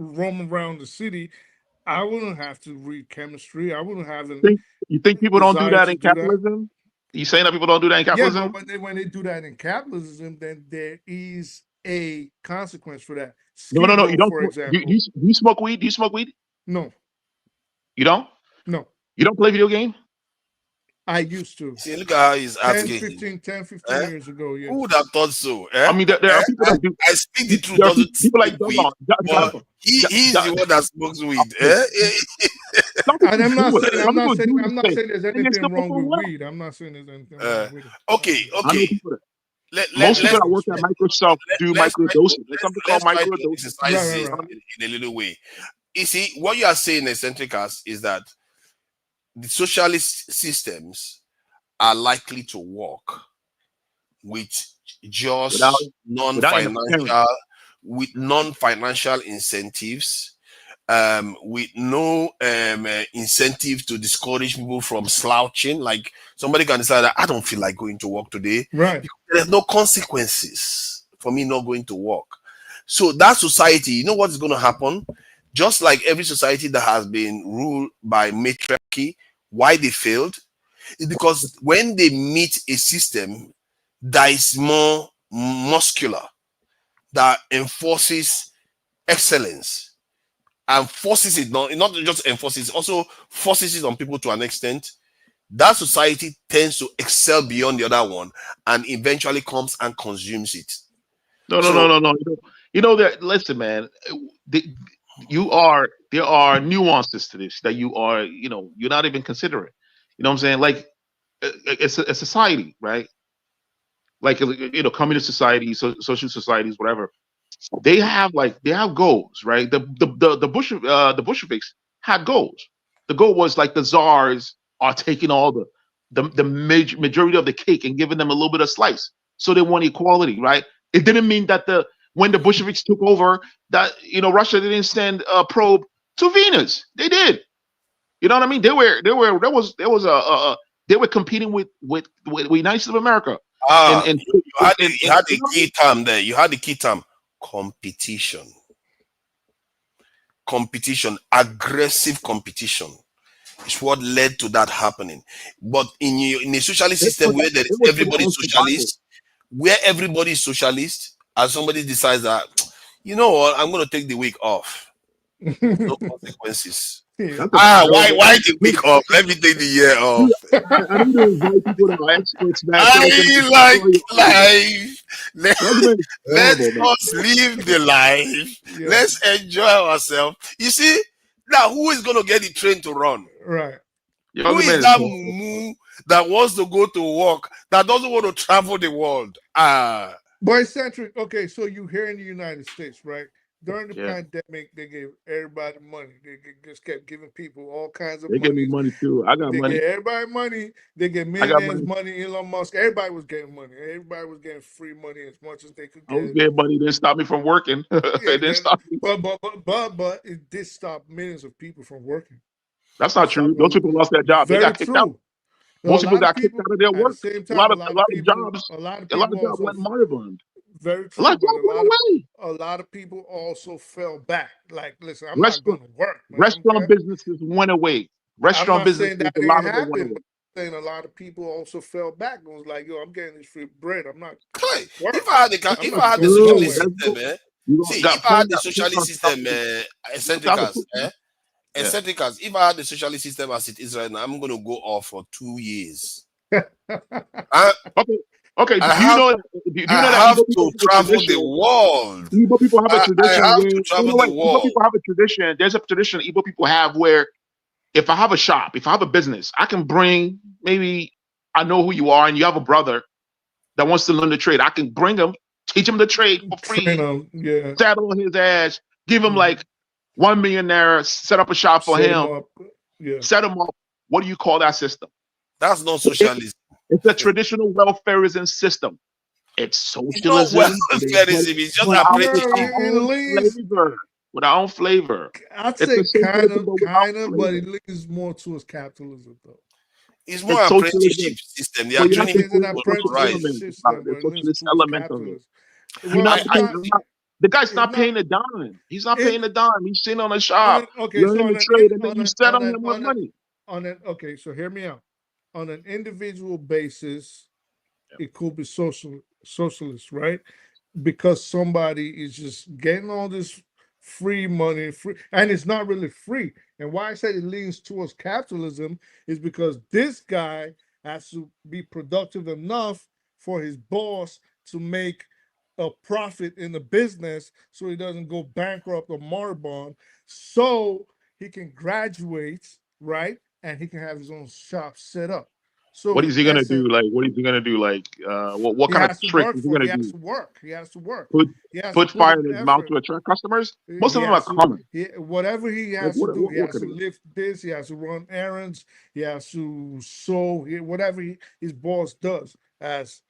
around the city, I wouldn't have to read chemistry. I wouldn't have. You think people don't do that in capitalism? You saying that people don't do that in capitalism? Yeah, but when they do that in capitalism, then there is a consequence for that. No. You don't. For example, do you smoke weed? Do you smoke weed? No. You don't? No. You don't play video game? I used to. See, look at how he's asking. 10, 15 years ago, yes. Who would have thought so? I mean, there are people that do. I speak the truth. Doesn't people like weed, but he's the one that smokes weed. And I'm not saying there's anything wrong with weed. I'm not saying there's anything wrong with it. Okay. Most people that work at Microsoft do microdosing. There's something called microdosing. In a little way. You see, what you are saying, eccentricas, is that the socialist systems are likely to work with just non-financial incentives, with no incentive to discourage people from slouching. Like, somebody can decide that I don't feel like going to work today. Right. There's no consequences for me not going to work. So that society, you know what is going to happen? Just like every society that has been ruled by matriarchy, why they failed is because when they meet a system that is more muscular, that enforces excellence and forces it, not just enforces, also forces it on people to an extent, that society tends to excel beyond the other one and eventually comes and consumes it. No. You know that. Listen, man. There are nuances to this that you're not even considering. You know what I'm saying? Like, it's a society, right? Like, communist societies, social societies, whatever. They have goals, right? The Bolsheviks had goals. The goal was, like, the czars are taking all the majority of the cake and giving them a little bit of slice. So they want equality, right? It didn't mean that when the Bolsheviks took over, that Russia didn't send a probe to Venus. They did. You know what I mean? They were competing with United States of America. You had the key term there. You had the key term: competition. Competition, aggressive competition, is what led to that happening. But in a socialist system where everybody is socialist, and somebody decides that, you know what, I'm going to take the week off. No consequences. Why the week off? Let me take the year off. I need to invite people that are experts, man. So they can I like life. Let us live the life. Yeah. Let's enjoy ourselves. You see, now who is going to get the train to run? Right. Who is that moo that wants to go to work, that doesn't want to travel the world? Boy-centric. Okay, so you here in the United States, right? During the pandemic, they gave everybody money. They just kept giving people all kinds of They money. give me money too. I got They money. gave everybody money. They gave I got millionaires money. money. Elon Musk. Everybody was getting money. Everybody was getting free money as much as they could I was get. getting money. Didn't stop me from working. It didn't stop me. But it did stop millions of people from working. That's not true. Those people lost their job. They Very got kicked out. true. Most people got kicked out of their At work. the same A time, lot of people, jobs. a lot of A lot people of jobs also went moribund. very A true, lot of but jobs went away. a lot of people also fell back. Like, listen, I'm not going to work, man. Restaurant businesses went away. I'm Restaurant not businesses, saying that a didn't lot of them went happen, away. but I'm saying a lot of people also fell back and was like, yo, I'm getting this free bread. I'm not If I had the socialist system, if I had the socialist system, eccentricals, if I had the socialist system as it is right now, I'm going to go off for 2 years. Okay. Do you know that have Igbo people to have a travel tradition? the world. Igbo people have a tradition I have where to travel the Igbo world. people have a tradition. There's a tradition Igbo people have where if I have a shop, if I have a business, I can bring maybe I know who you are and you have a brother that wants to learn the trade. I can bring him, teach him the trade for free, yeah. saddle on his ass, give him like 1 million there, set up a shop for him, set him up. What do you call that system? That's not socialism. It's a traditional welfareism system. It's socialism. It's not welfareism. It's just apprenticeship. With our own flavor. I'd say kind of, but it leans more towards capitalism, though. It's more apprenticeship system. They are training people to rise. Socialist element of it. The guy's not paying a dime. He's not paying a dime. He's sitting on a shop, learning the trade, and then you set on him with money. Okay, so hear me out. On an individual basis, it could be socialist, right? Because somebody is just getting all this free money, and it's not really free. And why I said it leans towards capitalism is because this guy has to be productive enough for his boss to make a profit in the business so he doesn't go bankrupt or moribund, so he can graduate, right? And he can have his own shop set up. So what is he gonna do? Like, what is he gonna do? Like, what kind of trick is he gonna do? He has to work. Put fire in his mouth to attract customers. Most of them are coming. Whatever he has to do, he has to lift this. He has to run errands. He has to sew. Whatever his boss does as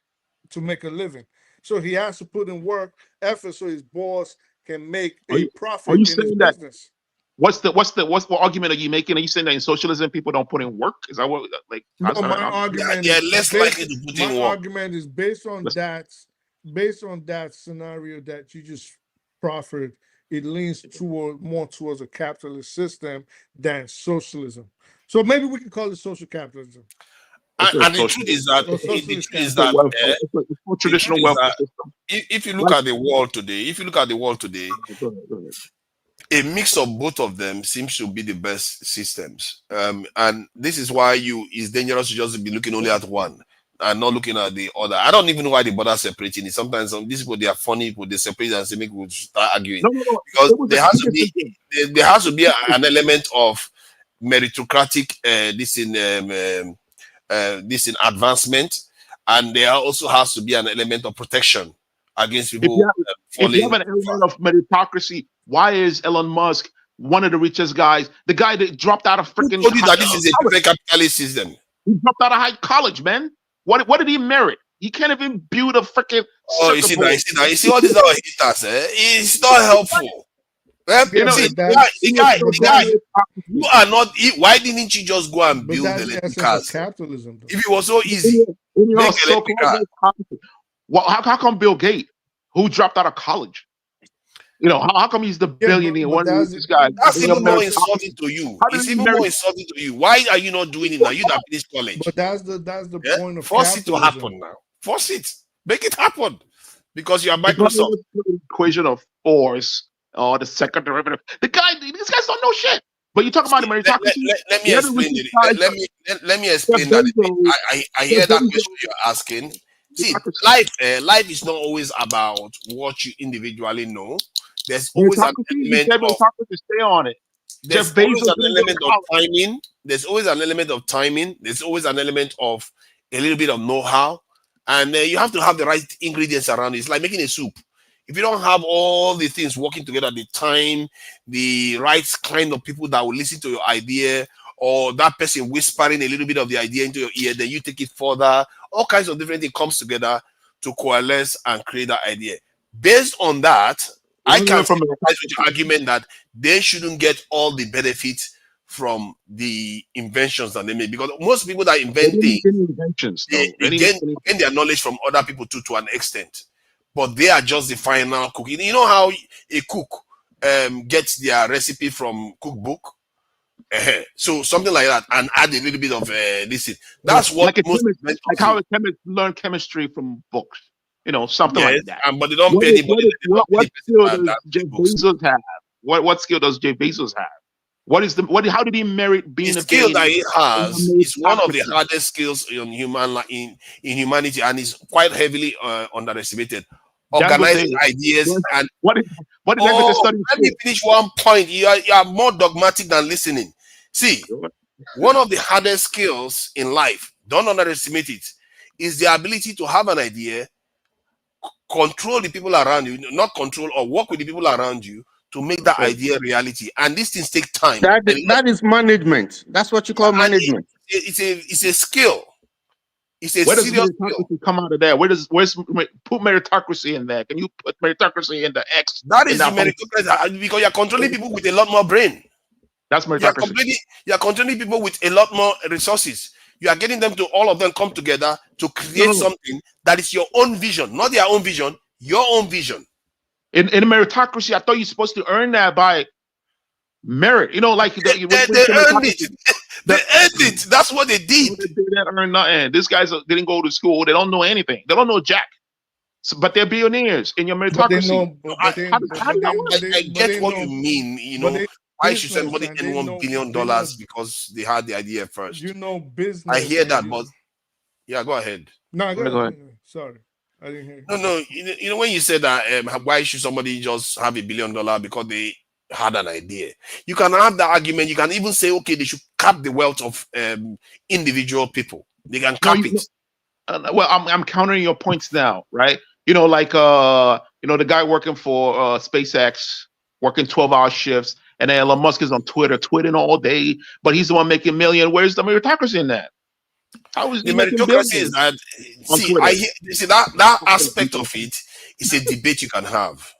to make a living. So he has to put in work, effort, so his boss can make a profit in his business. What argument are you making? Are you saying that in socialism people don't put in work? Is that what like? No, my argument less likely to put in work. My argument is based on that scenario that you just proffered. It leans more towards a capitalist system than socialism. So maybe we can call it social capitalism. And the truth is that traditional welfare system. If you look at the world today, a mix of both of them seems to be the best systems. And this is why it's dangerous to just be looking only at one and not looking at the other. I don't even know why they bother separating it. Sometimes these people, they are funny people, they separate and say make people start arguing. Because there has to be an element of meritocratic this in advancement, and there also has to be an element of protection against people if you have an element of meritocracy, why is Elon Musk one of the richest guys? The guy that dropped out of freaking told you that this is a perfect capitalist system. He dropped out of high college, man. What did he merit? He can't even build a freaking. You see all these other haters. It's not helpful. The guy, you are not. Why didn't you just go and build electric cars? Capitalism, if it was so easy, well, how come Bill Gates, who dropped out of college, how come he's the billionaire? One of these guys. That's even more insulting to you. It's even more insulting to you. Why are you not doing it now? You that finished college. But that's the point of force it to happen now. Force it. Make it happen because you are Microsoft. The equation of force or the second derivative. These guys don't know shit. But you talk about the meritocracy. Let me explain it. Let me explain that. I hear that question you're asking. See, life is not always about what you individually know. There's always an element of meritocracy. Stay on it. There's always an element of timing. There's always an element of timing. There's always an element of a little bit of know-how, and you have to have the right ingredients around it. It's like making a soup. If you don't have all the things working together, the time, the right kind of people that will listen to your idea, or that person whispering a little bit of the idea into your ear, then you take it further. All kinds of different things comes together to coalesce and create that idea. Based on that, I can sympathize with your argument that they shouldn't get all the benefits from the inventions that they make, because most people that invent things, they gain their knowledge from other people too, to an extent, but they are just the final cook. You know how a cook gets their recipe from cookbook? So something like that, and add a little bit of this. That's what like like how a chemist learn chemistry from books. You know, something like that. But they don't pay anybody. What skill does Jeff Bezos have? What skill does Jeff Bezos have? How did he merit being the skill that he has is one of the hardest skills in humanity, and is quite heavily underestimated. Organizing ideas and what did let me finish one point. You are more dogmatic than listening. See, one of the hardest skills in life, don't underestimate it, is the ability to have an idea, control the people around you, not control, or work with the people around you to make that idea reality. And these things take time. That is management. That's what you call management. It's a skill. It's a Where does serious meritocracy come out of that? Where's put meritocracy in there? Can you put meritocracy in the X? That is the meritocracy, because you're controlling people with a lot more brain. That's meritocracy. You're controlling people with a lot more resources. You are getting them to all of them come together to create something that is your own vision, not their own vision, your own vision. In a meritocracy, I thought you're supposed to earn that by merit. You know, like they earned it. They earned it. That's what they did. They didn't earn nothing. These guys didn't go to school. They don't know anything. They don't know jack. So, but they're billionaires in your meritocracy. I get what you mean. You know, why should somebody earn $1 billion because they had the idea first? You know, business. I hear that, but yeah, go ahead. No, go ahead. Sorry, I didn't hear you. No. You know, when you said that, why should somebody just have $1 billion because they had an idea? You can have that argument. You can even say, okay, they should cap the wealth of individual people. They can cap it. Well, I'm countering your points now, right? You know, like the guy working for SpaceX, working 12-hour shifts, and then Elon Musk is on Twitter, tweeting all day, but he's the one making million. Where's the meritocracy in that? How is the meritocracy is that? See, that aspect of it is a debate you can have.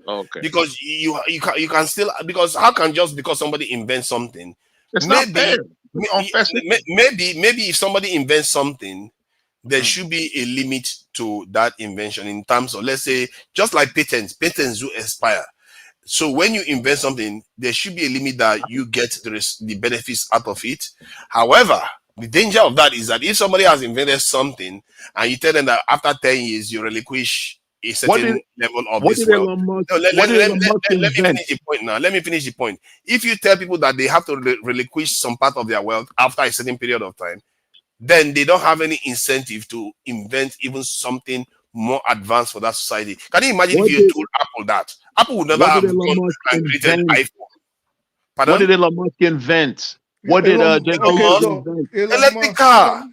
Okay. Because you can still, because how can just because somebody invents something? It's not fair. Maybe if somebody invents something, there should be a limit to that invention in terms of, let's say, just like patents do expire. So when you invent something, there should be a limit that you get the benefits out of it. However, the danger of that is that if somebody has invented something and you tell them that after 10 years you relinquish a certain level of this world. Let me finish the point now. Let me finish the point. If you tell people that they have to relinquish some part of their wealth after a certain period of time, then they don't have any incentive to invent even something more advanced for that society. Can you imagine if you told Apple that? Apple would never have gone and created an iPhone. Pardon? What did Elon Musk invent? What did invent? Electric car.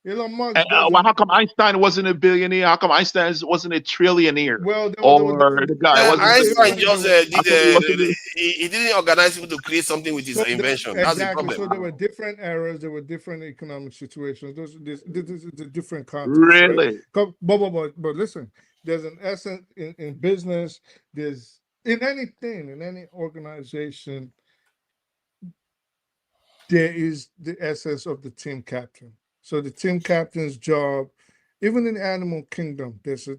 Elon Musk. Well, how come Einstein wasn't a billionaire? How come Einstein wasn't a trillionaire? Well, the guy Einstein just he didn't organize people to create something with his invention. That's the problem. So there were different eras. There were different economic situations. This is a different context. Really? Right? But listen, there's an essence in business. There's in anything, in any organization, there is the essence of the team captain. So the team captain's job, even in the animal kingdom, there's a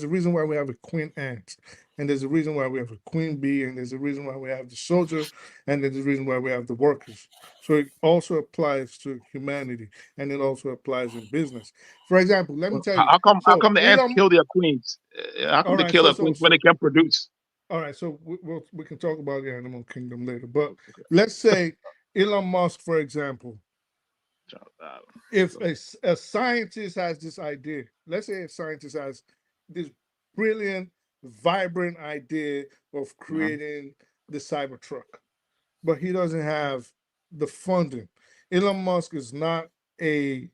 reason why we have a queen ant, and there's a reason why we have a queen bee, and there's a reason why we have the soldier, and there's a reason why we have the workers. So it also applies to humanity, and it also applies in business. For example, let me tell you. How come the ants kill their queens? How come they kill their queens when they can produce? All right, so we can talk about the animal kingdom later, but let's say Elon Musk, for example, if a scientist has this idea, let's say a scientist has this brilliant, vibrant idea of creating the Cybertruck, but he doesn't have the funding. Elon Musk is not a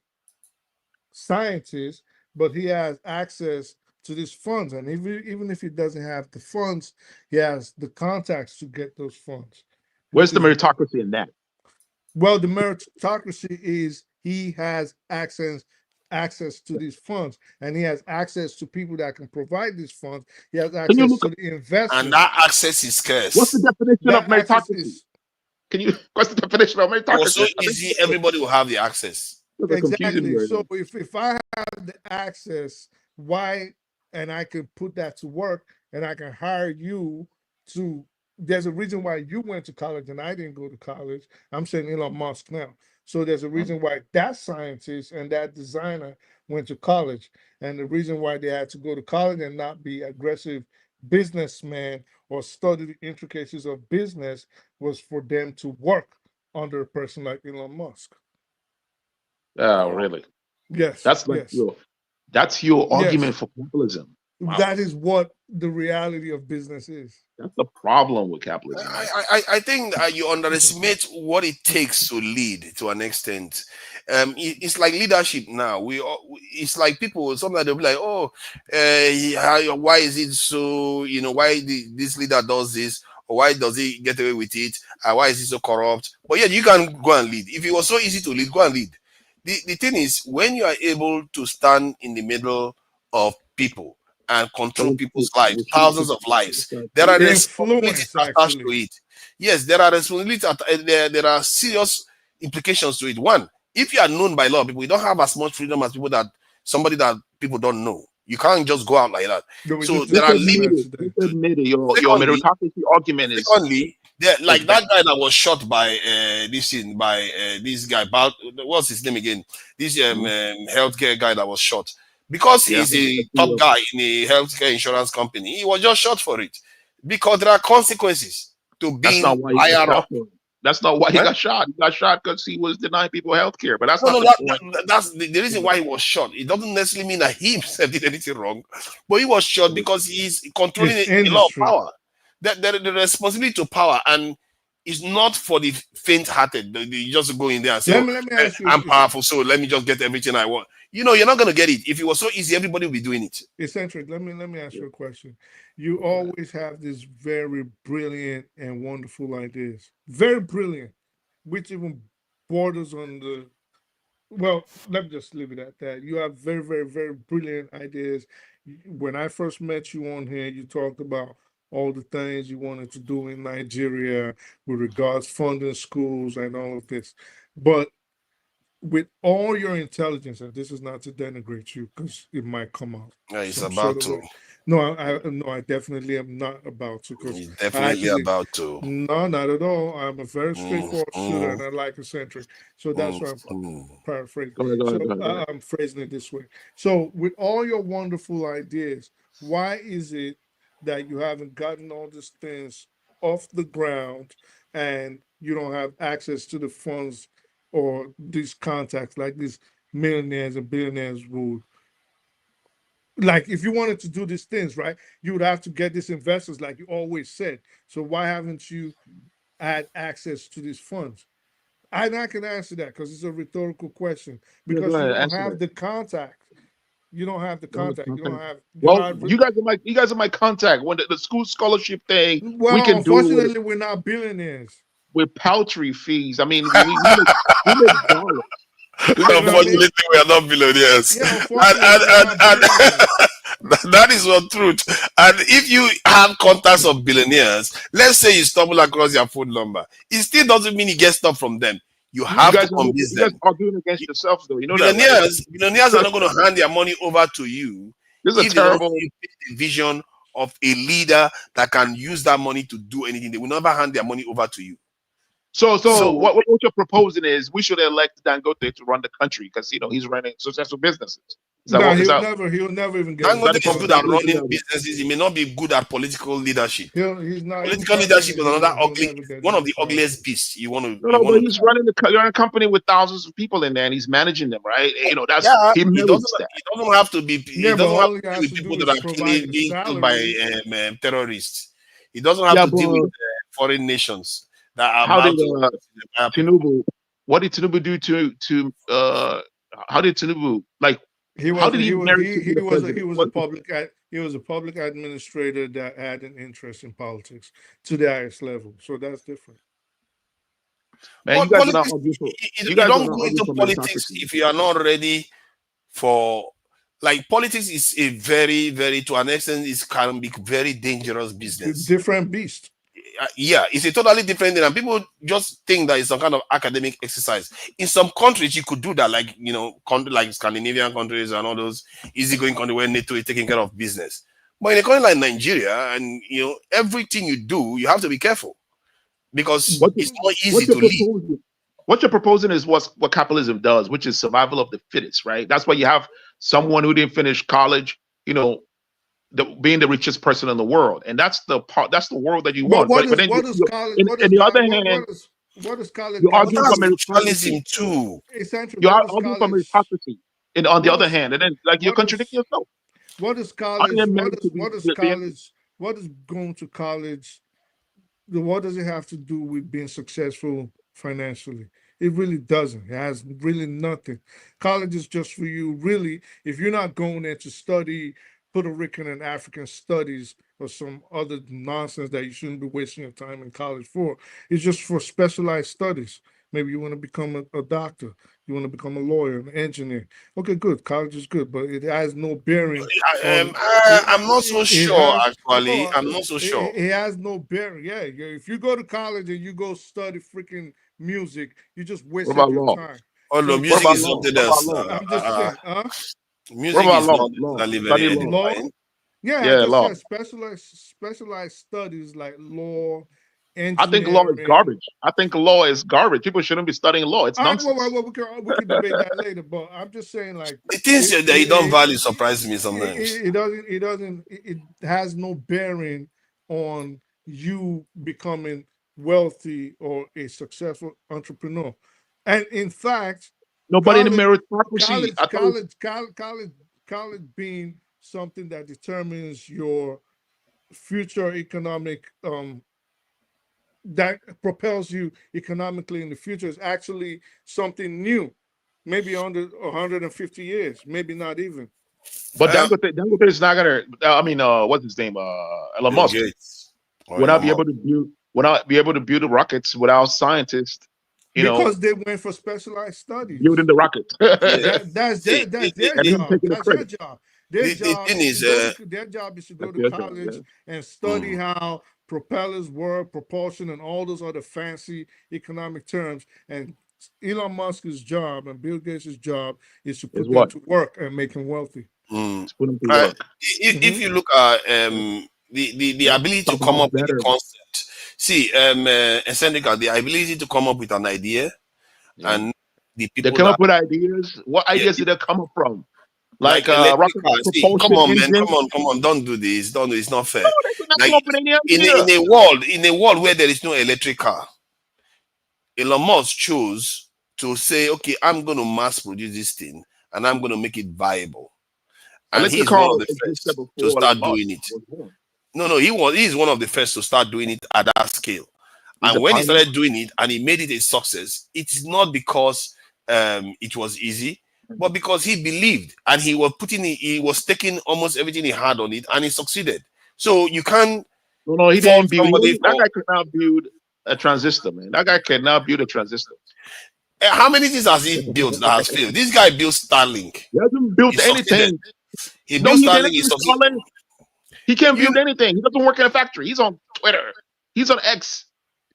scientist, but he has access to these funds. And even if he doesn't have the funds, he has the contacts to get those funds. Where's the meritocracy in that? Well, the meritocracy is he has access to these funds, and he has access to people that can provide these funds. He has access to the investors. And that access is scarce. What's the definition of That access meritocracy? is What's the definition of It was so meritocracy? easy, everybody will have the access. exactly. So if I have the access, why, and I can put that to work, and I can hire you to. There's a reason why you went to college and I didn't go to college. I'm saying Elon Musk now. So there's a reason why that scientist and that designer went to college, and the reason why they had to go to college and not be aggressive businessmen or study the intricacies of business was for them to work under a person like Elon Musk. Oh, really? Yes. That's like your argument for capitalism. Wow. That is what the reality of business is. That's the problem with capitalism. I think you underestimate what it takes to lead to an extent. It's like leadership now. It's like people, sometimes they'll be like, oh, why is it so, why this leader does this? Or why does he get away with it? Why is he so corrupt? But yeah, you can go and lead. If it was so easy to lead, go and lead. The thing is, when you are able to stand in the middle of people and control people's lives, thousands of lives, there are responsibilities attached to it. Yes, there are responsibilities. There are serious implications to it. One, if you are known by a lot of people, you don't have as much freedom as somebody that people don't know. You can't just go out like that. So there are limits. Your meritocracy argument is. Secondly, like that guy that was shot by this guy. What's his name again? This healthcare guy that was shot. Because he's a top guy in a healthcare insurance company, he was just shot for it. Because there are consequences to being higher up. That's not why he got shot. He got shot because he was denying people health care. But that's that's the reason why he was shot. It doesn't necessarily mean that he himself did anything wrong, but he was shot because he's controlling a lot of power. The responsibility to power, and it's not for the faint-hearted. You just go in there and say, I'm powerful, so let me just get everything I want. You're not going to get it. If it was so easy, everybody would be doing it. Eccentric, let me ask you a question. You always have these very brilliant and wonderful ideas. Very brilliant, which even borders on the... Well, let me just leave it at that. You have very, very, very brilliant ideas. When I first met you on here, you talked about all the things you wanted to do in Nigeria with regards funding schools and all of this. But with all your intelligence, and this is not to denigrate you because it might come out. Yeah, it's about to. No, I definitely am not about to. He's definitely about to. No, not at all. I'm a very straightforward shooter, and I like eccentric. So that's why I'm paraphrasing. I'm phrasing it this way. So with all your wonderful ideas, why is it that you haven't gotten all these things off the ground and you don't have access to the funds or these contacts like these millionaires and billionaires would? Like, if you wanted to do these things, right, you would have to get these investors, like you always said. So why haven't you had access to these funds? I can answer that because it's a rhetorical question. Because you don't have the contact. You don't have the contact. You don't have. You guys are my contact. When the school scholarship thing, well, we can unfortunately, we're not billionaires. With paltry fees. I mean, we make dollars. Unfortunately, we are not billionaires. Yeah, and that is the truth. And if you have contacts of billionaires, let's say you stumble across their phone number, it still doesn't mean you get stuff from them. You have to convince them. You guys are arguing against yourselves, though. You know billionaires are not going to hand their money over to you. This is a terrible vision of a leader that can use that money to do anything. They will never hand their money over to you. So what you're proposing is we should elect Dangote to run the country because he's running successful businesses. that is that he'll never even get Dangote into is good at politics? running businesses. He may not be good at political leadership. He's Political never leadership is another he'll ugly, never get one of into the ugliest beasts. You want No, but to. he's running a company with thousands of people in there, and he's managing them, right? You know, that's Yeah, he he doesn't. merits that. He doesn't have to be. He Yeah, but doesn't have all to he deal has with to people do that is are provide the being killed by salaries. terrorists. He doesn't have Yeah, to deal with but foreign nations that are how about did to. Tinubu? What did Tinubu do to? How did Tinubu like? How did he merit to be the president? He was a public administrator that had an interest in politics to the highest level. So that's different. Man, you But guys are not politics, arguing for. you You guys are don't not go arguing into for politics meritocracy. if you are not ready for. Like politics is a very, very, to an extent, it can be very dangerous business. Different beast. Yeah, it's a totally different thing, and people just think that it's some kind of academic exercise. In some countries, you could do that, like country like Scandinavian countries and all those easygoing countries where NATO is taking care of business. But in a country like Nigeria, and everything you do, you have to be careful because it's not easy to lead. What you're proposing is what capitalism does, which is survival of the fittest, right? That's why you have someone who didn't finish college, being the richest person in the world, and that's the world that you want. What But then, is college? on the other hand, what is college? you're But arguing for that's meritocracy. socialism too. Essentially, You're what is arguing for college? meritocracy. And on the What other is hand, and then you're contradicting yourself. What is How do college? you merit to What is be college? What is going to college? What does it have to do with being successful financially? It really doesn't. It has really nothing. College is just for you, really, if you're not going there to study Puerto Rican and African studies or some other nonsense that you shouldn't be wasting your time in college for. It's just for specialized studies. Maybe you want to become a doctor, you want to become a lawyer, an engineer. Okay, good. College is good, but it has no bearing on. I'm not so sure, actually. I'm not so sure. It has no bearing. Yeah, if you go to college and you go study freaking music, you just wasted about your law? time. Oh no, So music is something else. I'm just saying, Music about is law? not Law. necessarily Study very law. edifying. Yeah, I Yeah, just law. said specialized studies like law, I think law is engineering. garbage. I think law is garbage. People shouldn't be studying law. It's All right, nonsense. well, we can debate that later, but I'm just saying, like, The things that you don't value surprise me sometimes. it has no bearing on you becoming wealthy or a successful entrepreneur. And in fact, Nobody in the meritocracy. college being something that determines your future economic that propels you economically in the future is actually something new, maybe under 150 years, maybe not even. But Dangote is not gonna. I mean, what's his name? Elon Bill Musk. Gates. Would not be able to build the rockets without scientists. Because they went for specialized studies. Building the rockets. That's their job. That's their job. Their job is to go to college and study how propellers work, propulsion, and all those other fancy economic terms. And Elon Musk's job and Bill Gates' job is to put them to work and make them wealthy. If you look at the ability to come up with a concept, see, Eccentrica, the ability to come up with an idea, and the people they come up with ideas. What ideas did they come up from? Like electric rocket cars. See, propulsion come on, man, engines? come on, don't do this. Don't do it's not fair. No, they could not Like come up with any in idea. a world where there is no electric car, Elon Musk chose to say, okay, I'm going to mass produce this thing and I'm going to make it viable. And Electric he's one car of the existed first to before start Elon Musk doing it. was born. No, he's one of the first to start doing it at that scale. He's And a when he pioneer. started doing it and he made it a success, it's not because it was easy, but because he believed and he was taking almost everything he had on it and he succeeded. So you can't No, he fault didn't build. somebody That for guy could not build a transistor, man. That guy cannot build a transistor. how many things has he built that has failed? This guy built Starlink. He hasn't built He succeeded. anything. He No, built he Starlink. didn't He build succeeded. Starlink. He can't build anything. He doesn't work in a factory. He's on Twitter. He's on X,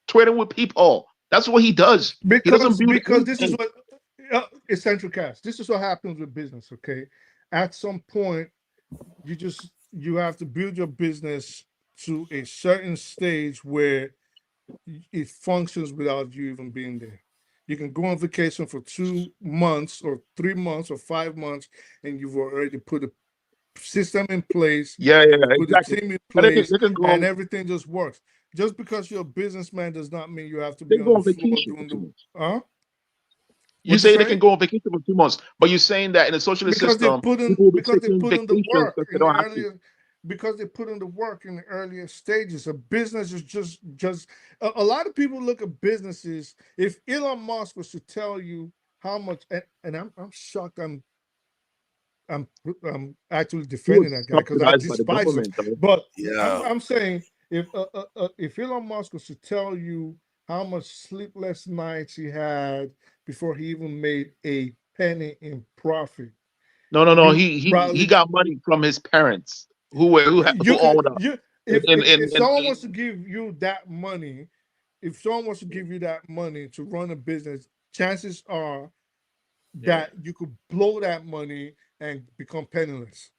Twitter with people. That's what he does. He doesn't build Because this is anything. what Essential Cast. This is what happens with business. Okay, at some point, you have to build your business to a certain stage where it functions without you even being there. You can go on vacation for 2 months or 3 months or 5 months, and you've already put a system in place. Yeah, Put exactly. a team in But place, they can and go. everything just works. Just because you're a businessman does not mean you have to They be on go the on floor vacation for doing 2 the. months. Huh? You What you say they say? can go on vacation for 2 months, but you're saying that in a socialist Because they system, put in people will be because they taking put in the vacations work because they in the don't have to. earlier because they put in the work in the earlier stages. A business is just a lot of people look at businesses. If Elon Musk was to tell you how much, and I'm shocked. I'm actually He was defending that guy because I subsidized by the despise him. government, though. But Yeah. I'm saying if Elon Musk was to tell you how much sleepless nights he had before he even made a penny in profit, No. you He probably got money from his parents who you could owned a you if someone wants to give you that money, if someone wants to give you that money to run a business, chances are yeah. that you could blow that money and become penniless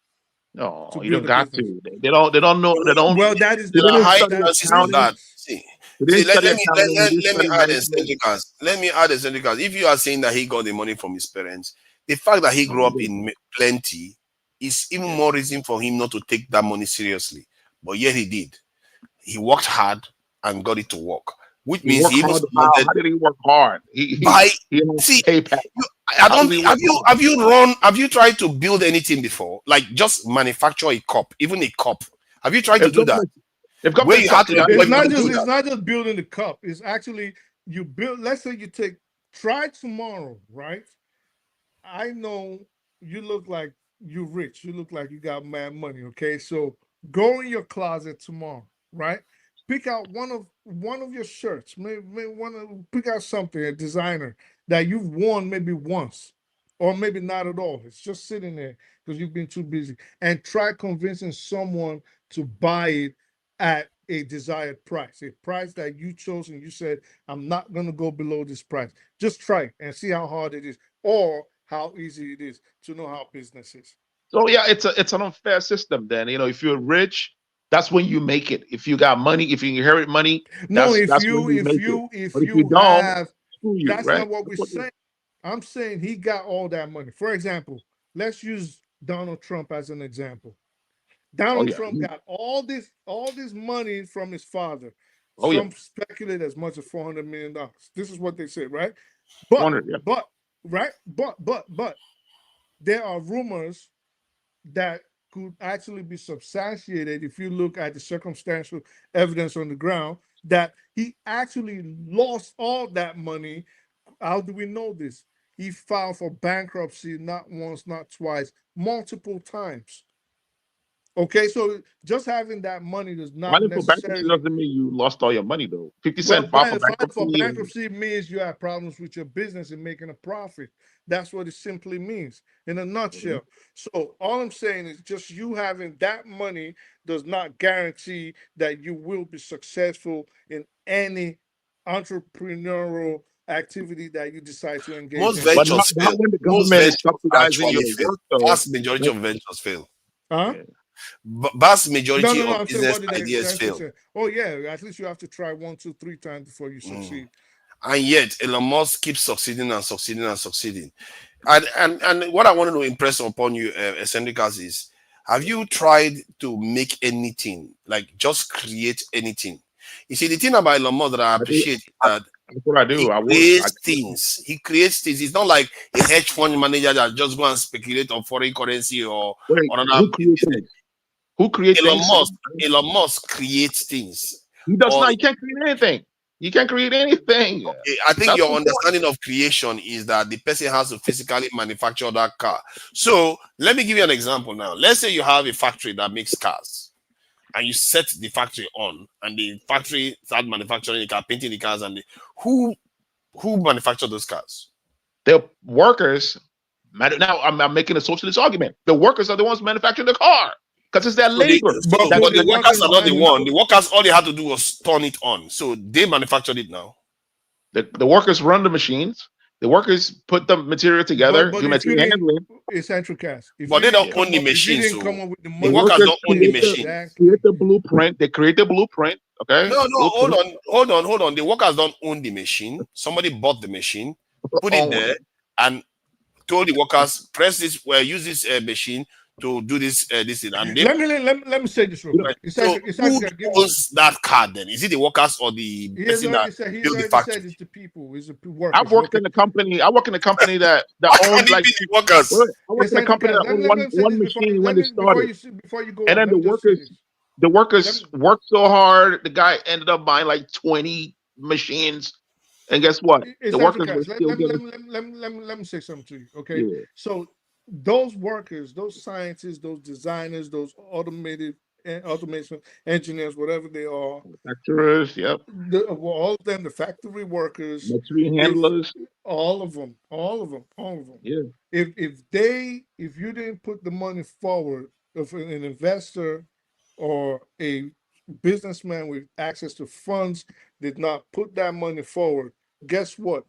No, to you don't build a got business. to. They don't know. They don't. Well, that is They There are didn't high study that's chances for that. accounting. business. They See, didn't study let me accounting. They didn't let me study add management. Sendikas. Let me add Sendikas. If you are saying that he got the money from his parents, the fact that he No, grew he up didn't. in plenty is even Yeah. more reason for him not to take that money seriously. But yet he did. He worked hard and got it to work, which He means he worked even hard. How? supported How did he work hard? by. He had See, PayPal. I How does don't he work hard? have you tried to build anything before? Like just manufacture a cup, even a cup. Have you tried to If do that? government if Where government you had to subsidizes employ It's people not to it, just do it's that? not just building the cup. It's actually you build. Let's say you try tomorrow, right? I know you look like you're rich. You look like you got mad money. Okay, so go in your closet tomorrow, right? Pick out one of your shirts. Maybe pick out something, a designer that you've worn maybe once, or maybe not at all. It's just sitting there because you've been too busy, and try convincing someone to buy it at a desired price, a price that you chose and you said, I'm not going to go below this price. Just try it and see how hard it is or how easy it is to know how business is. so yeah, it's an unfair system. Then if you're rich, that's when you make it. If you got money, if you inherit money, No, that's when you make it. if But if you you don't, have, screw you, that's right? not what we're That's what saying. I'm saying he got all that money. For example, let's use Donald Trump as an example. oh Donald yeah, Trump got all this money from his father. oh yeah, Some speculate as much as $400 million. This is what they say, right? But 100, yeah. but right, but there are rumors that could actually be substantiated if you look at the circumstantial evidence on the ground that he actually lost all that money. How do we know this? He filed for bankruptcy not once, not twice, multiple times. Okay, so just having that money does not Filing for bankruptcy necessarily. doesn't mean you lost all your money though. 50 Well, Cent filed for filing for bankruptcy, and bankruptcy means you have problems with your business and making a profit. That's what it simply means in a nutshell. So all I'm saying is just you having that money does not guarantee that you will be successful in any entrepreneurial activity that you decide to engage Most in. but ventures not fail. when the Most government is ventures subsidizing actually your fail. work though. Vast majority Like, of ventures fail. Huh? yeah. Vast No, majority no, no. of I'm saying business what did they ideas essentially fail. say? Oh, yeah. At least you have to try 1, 2, 3 times before you Mm. succeed. And yet Elon Musk keeps succeeding and succeeding and succeeding. And what I wanted to impress upon you, Eccentricas, is have you tried to make anything, like just create anything? You see, the thing about Elon Musk that I I do. appreciate is that That's what I he do. I work. creates things. He creates things. It's not like a hedge fund manager that just go and speculate on foreign currency or Wait, on another who create business. things? Who create Elon things? Musk, Elon Musk creates things. He does Or not. He can't create anything. He can't create anything. okay, I think That's your the point. understanding of creation is that the person has to physically manufacture that car. So let me give you an example now. Let's say you have a factory that makes cars and you set the factory on and the factory start manufacturing the car, painting the cars, and who manufacture those cars? The workers. Now I'm making a socialist argument. The workers are the ones manufacturing the car because it's their So they labor. But That could but the the workers workers are not the manage? one. The workers all they had to do was turn it on. So they manufactured it now. the workers run the machines. The workers put the material together, But do if you material didn't, handling. essential cast, But they don't own the if you machine, didn't come so up with the the The money to workers workers don't do own the it create machine. exactly. the blueprint. They create the blueprint. Okay. No, hold on. The workers don't own the machine. Somebody bought the machine, put it there, and told the workers press this, use this machine to do this thing, and they. Let me say this real quick. So who owns that card then? Is it the workers or the person that built the factory? Said it's the people. It's the workers. I work in a company that owns like the workers. I work in a company that owns one machine when it started. Before you go, and then the workers worked so hard. The guy ended up buying like 20 machines, and guess what? The workers were still getting. Let me say something to you, okay? Yeah. So those workers, those scientists, those designers, those automation engineers, whatever they are, Manufacturers, yep. All of them, the factory workers, material handlers, all of them. Yeah. If you didn't put the money forward, if an investor or a businessman with access to funds did not put that money forward, guess what?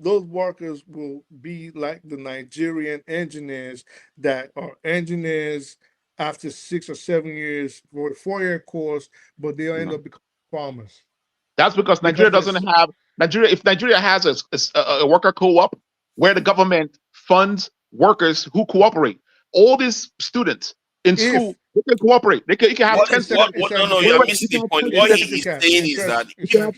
Those workers will be like the Nigerian engineers that are engineers after 6 or 7 years for a 4-year course, but they'll end up becoming farmers. That's because Nigeria doesn't have Nigeria. If Nigeria has a worker co-op where the government funds workers who cooperate, all these students in school, they can cooperate. They can have 10 students. No, you're missing the point. What he is saying is that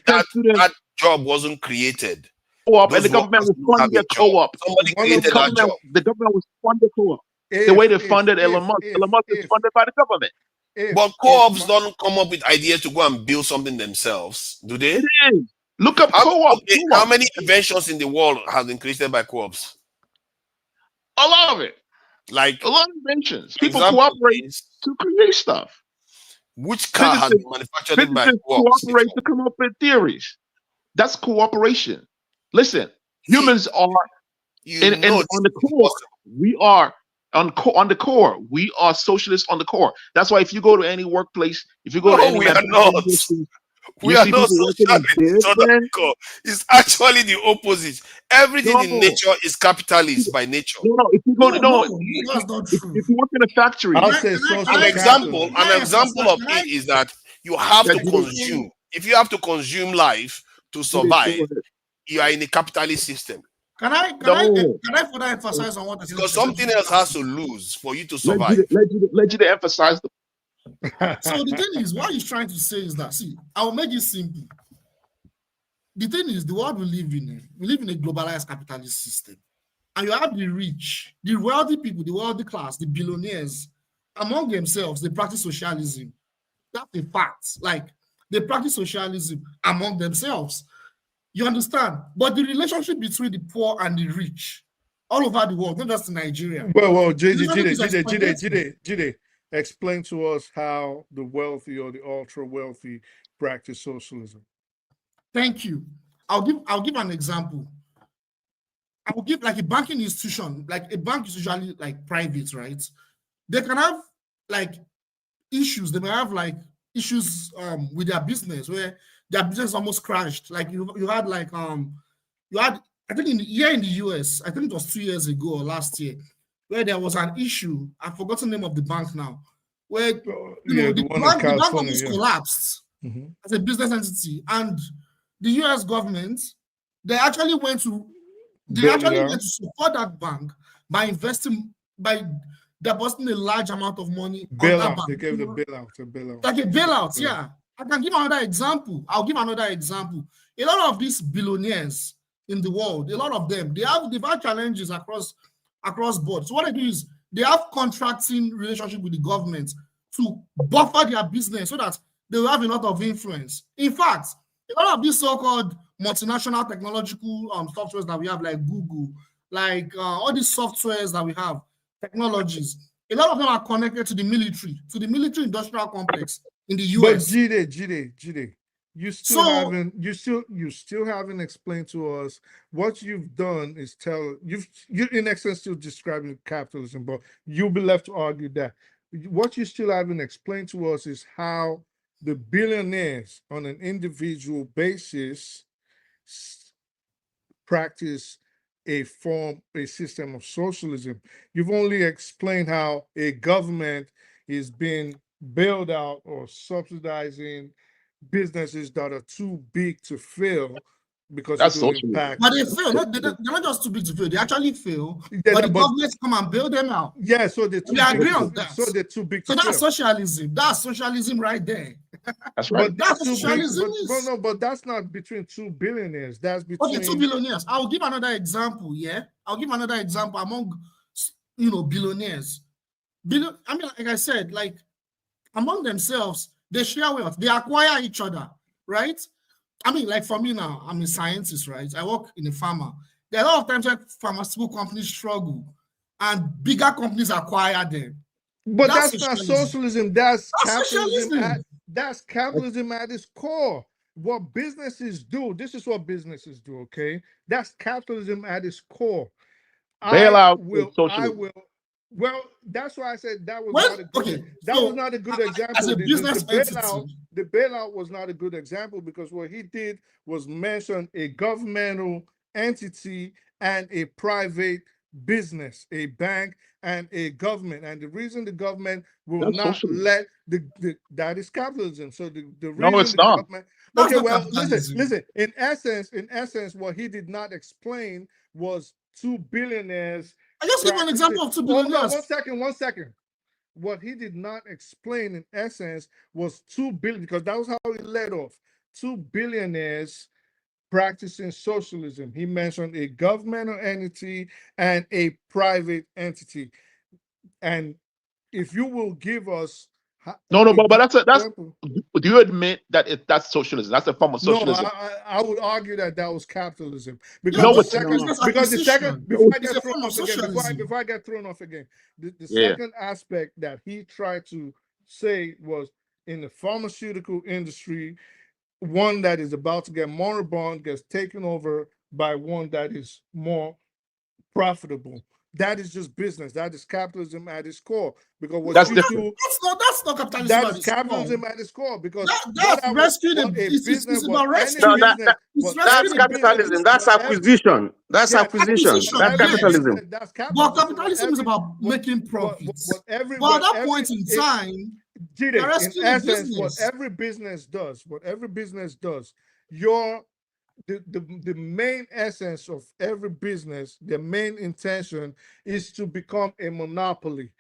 that job wasn't created. Co-op, and the government will fund their co-op. Somebody created that job. The government will fund the co-op. The way they funded Elon Musk. Elon Musk is funded by the government. But co-ops don't come up with ideas to go and build something themselves, do they? It is. Look up co-op. Okay, how many inventions in the world have been created by co-ops? A lot of it. Like a lot of inventions. People cooperate to create stuff. Which car has been manufactured by co-ops? Cooperate to come up with theories. That's cooperation. Listen, humans are on the core. We are on the core. We are socialists on the core. That's why if you go to any workplace, if you go to any we are not. We are not socialists on the core. It's actually the opposite. Everything in nature is capitalist by nature. No, if you go that's not true. If you work in a factory, an example of it is that you have to consume. If you have to consume life to survive, you are in a capitalist system. Can I further emphasize on what the because something else has to lose for you to survive? Let you to emphasize the. So the thing is, what he's trying to say is that, see, I'll make it simple. The thing is, the world we live in a globalized capitalist system, and you have the rich, the wealthy people, the wealthy class, the billionaires, among themselves, they practice socialism. That's a fact. Like, they practice socialism among themselves. You understand? But the relationship between the poor and the rich all over the world, not just in Nigeria. Well, Jide, explain to us how the wealthy or the ultra wealthy practice socialism. Thank you. I'll give an example. I will give like a banking institution, like a bank is usually like private, right? They can have like issues. They may have like issues with their business where their business almost crashed. Like you had like I think here in the US, I think it was 2 years ago or last year, where there was an issue. I've forgotten the name of the bank now, where the bank almost collapsed as a business entity, and the US government they actually went to support that bank by depositing a large amount of money on that bank. They gave the bailout. Like a bailout, yeah. I can give another example. I'll give another example. A lot of these billionaires in the world, a lot of them, they've had challenges across board. So what they do is they have contracting relationship with the government to buffer their business so that they will have a lot of influence. In fact, a lot of these so-called multinational technological softwares that we have, like Google, like all these softwares that we have, technologies, a lot of them are connected to the military industrial complex in the US. But Jide, you still haven't explained to us what you've done. Is you're in essence still describing capitalism, but you'll be left to argue that. What you still haven't explained to us is how the billionaires on an individual basis practice a system of socialism. You've only explained how a government is being bailed out or subsidizing businesses that are too big to fail because That's it will socialism. impact. But they fail. They're not just too big to fail. They actually fail. Yeah, but the but- government come and bail them out. Yeah, so they're too We big. agree on that. So they're too big So to that's fail. socialism. That's socialism right there. That's right. But That's too big. socialism But, is. no, but that's not between two billionaires. That's between. Okay, 2 billionaires. I'll give another example. Yeah, I'll give another example among, billionaires. I mean, like I said, like among themselves, they share wealth. They acquire each other, right? I mean, like for me now, I'm a scientist, right? I work in a pharma. There are a lot of times when pharmaceutical companies struggle, and bigger companies acquire them. But that's not socialism. That's capitalism. Socialism. That's capitalism at its core. What businesses do, this is what businesses do, okay? That's capitalism at its core. Bailout I will, is socialism. well, that's why I said that was Well, not a good, okay, that so was not a good example. as a business The bailout was not a good example because what he did was mention a governmental entity and a private business, a bank and a government. And the reason the government will That's not socialism. let that is capitalism. So the reason No, it's the not. government. That's Okay, not well, capitalism. listen. In essence, what he did not explain was 2 billionaires. I just give an example of 2 billionaires. Oh, no, 1 second. What he did not explain in essence was 2 billion, because that was how he led off. 2 billionaires practicing socialism. He mentioned a governmental entity and a private entity. And if you will give us No, but that's example. do you admit that that's socialism? That's a form of No, socialism. I would argue that was capitalism No, because it's not. because the second No, before I it's get a thrown form of off again, socialism. before I get thrown off again, the Yeah. second aspect that he tried to say was in the pharmaceutical industry, one that is about to get moribund gets taken over by one that is more profitable. That is just business. That is capitalism at its core. Because what That's you different. do, That's not capitalism. that at is its core. capitalism at its core. Because That's rescuing it's about rescuing. No, that's capitalism. That's acquisition. That's acquisition. That's capitalism. That's But capitalism is about making profits. But at that point in time, they're in rescuing essence, business. what every business does, the main essence of every business, the main intention is to become a monopoly.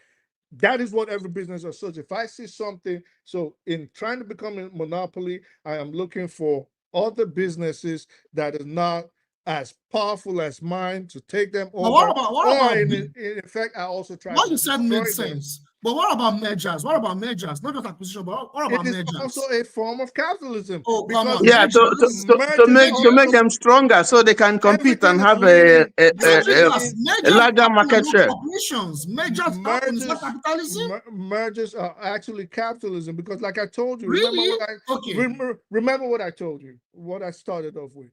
That is what every business does. So if I see something, so in trying to become a monopoly, I am looking for other businesses that are not as powerful as mine to take them over. What about in fact, I also try what to you said destroy made them. sense. But what about mergers? What about mergers? Not just acquisition, but what about It is mergers? also a form of capitalism. Oh, come on. Yeah, to make them stronger so they can compete and have a larger market share. Mergers happen. Is that capitalism? Mergers are actually capitalism because, like I told you, Really? remember what I told you, what I started off with.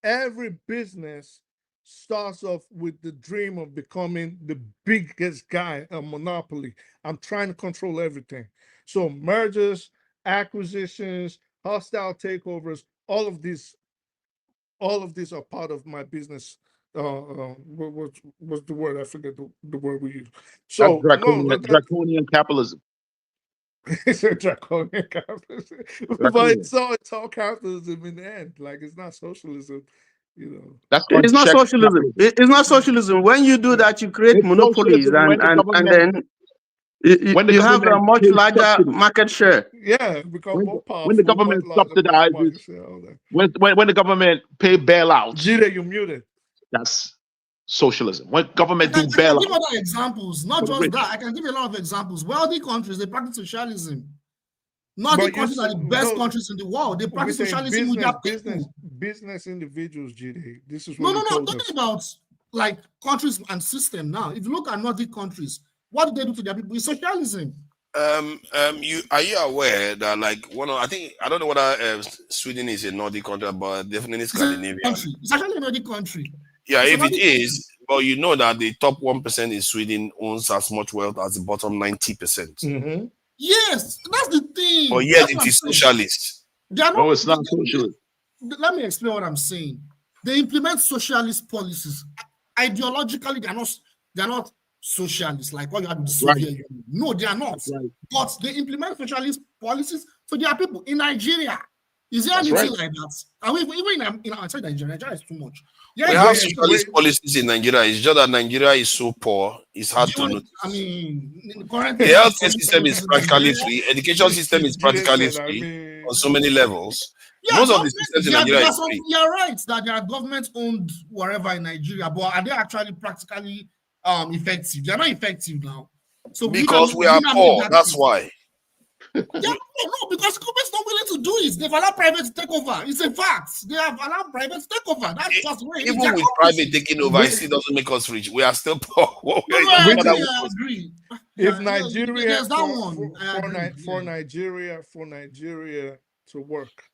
Every business starts off with the dream of becoming the biggest guy, a monopoly. I'm trying to control everything. So mergers, acquisitions, hostile takeovers, all of these are part of my business. What was the word? I forget the word we use. So draconian capitalism. It's a draconian capitalism. But it's all capitalism in the end. Like it's not socialism. It's not socialism. It's not socialism. When you do that, you create monopolies and then you have a much larger market share. Yeah, become more powerful. When the government subsidizes, when the government pay bailouts, Gide, you muted. That's socialism. When government do I can bailouts, give other examples. Not just that. I can give you a lot of examples. Wealthy countries, they practice socialism. Not the countries are the best countries in the world. They practice socialism with their people. Business individuals, GD. This is No, what I'm talking about like countries and system now. If you look at Nordic countries, what do they do to their people? It's socialism. Are you aware that I don't know whether Sweden is a Nordic country, but definitely Scandinavia. It's actually a Nordic country. Yeah, if it is, but you know that the top 1% in Sweden owns as much wealth as the bottom 90%. Mm-hmm. Yes, that's the thing. But yet it is socialist. No, it's not socialist. Let me explain what I'm saying. They implement socialist policies. Ideologically, they're not socialists like what you have in the Soviet Union. No, they are not. Right. But they implement socialist policies for their people in Nigeria. Is there That's anything right. like that? And even in outside Nigeria is too much. Yeah, We it's have very socialist policies in Nigeria. It's just that Nigeria is so poor. It's hard to notice. I mean, The currently, healthcare system is practically free. Education system is Jide practically said, I free mean, on so many levels. yeah, Most of the government. systems in Yeah, Nigeria there are is some. free. You're right that there are government-owned wherever in Nigeria, but are they actually practically effective? They're not effective now. So Because we are poor. That's why. Yeah, no, because government's not willing to do it. They've allowed private to take over. It's a fact. They have allowed private to take over. That's just the way it is. Even with private taking over, it still doesn't make us rich. We are still poor. I agree. If Yeah, Nigeria there's that one. For Nigeria to work,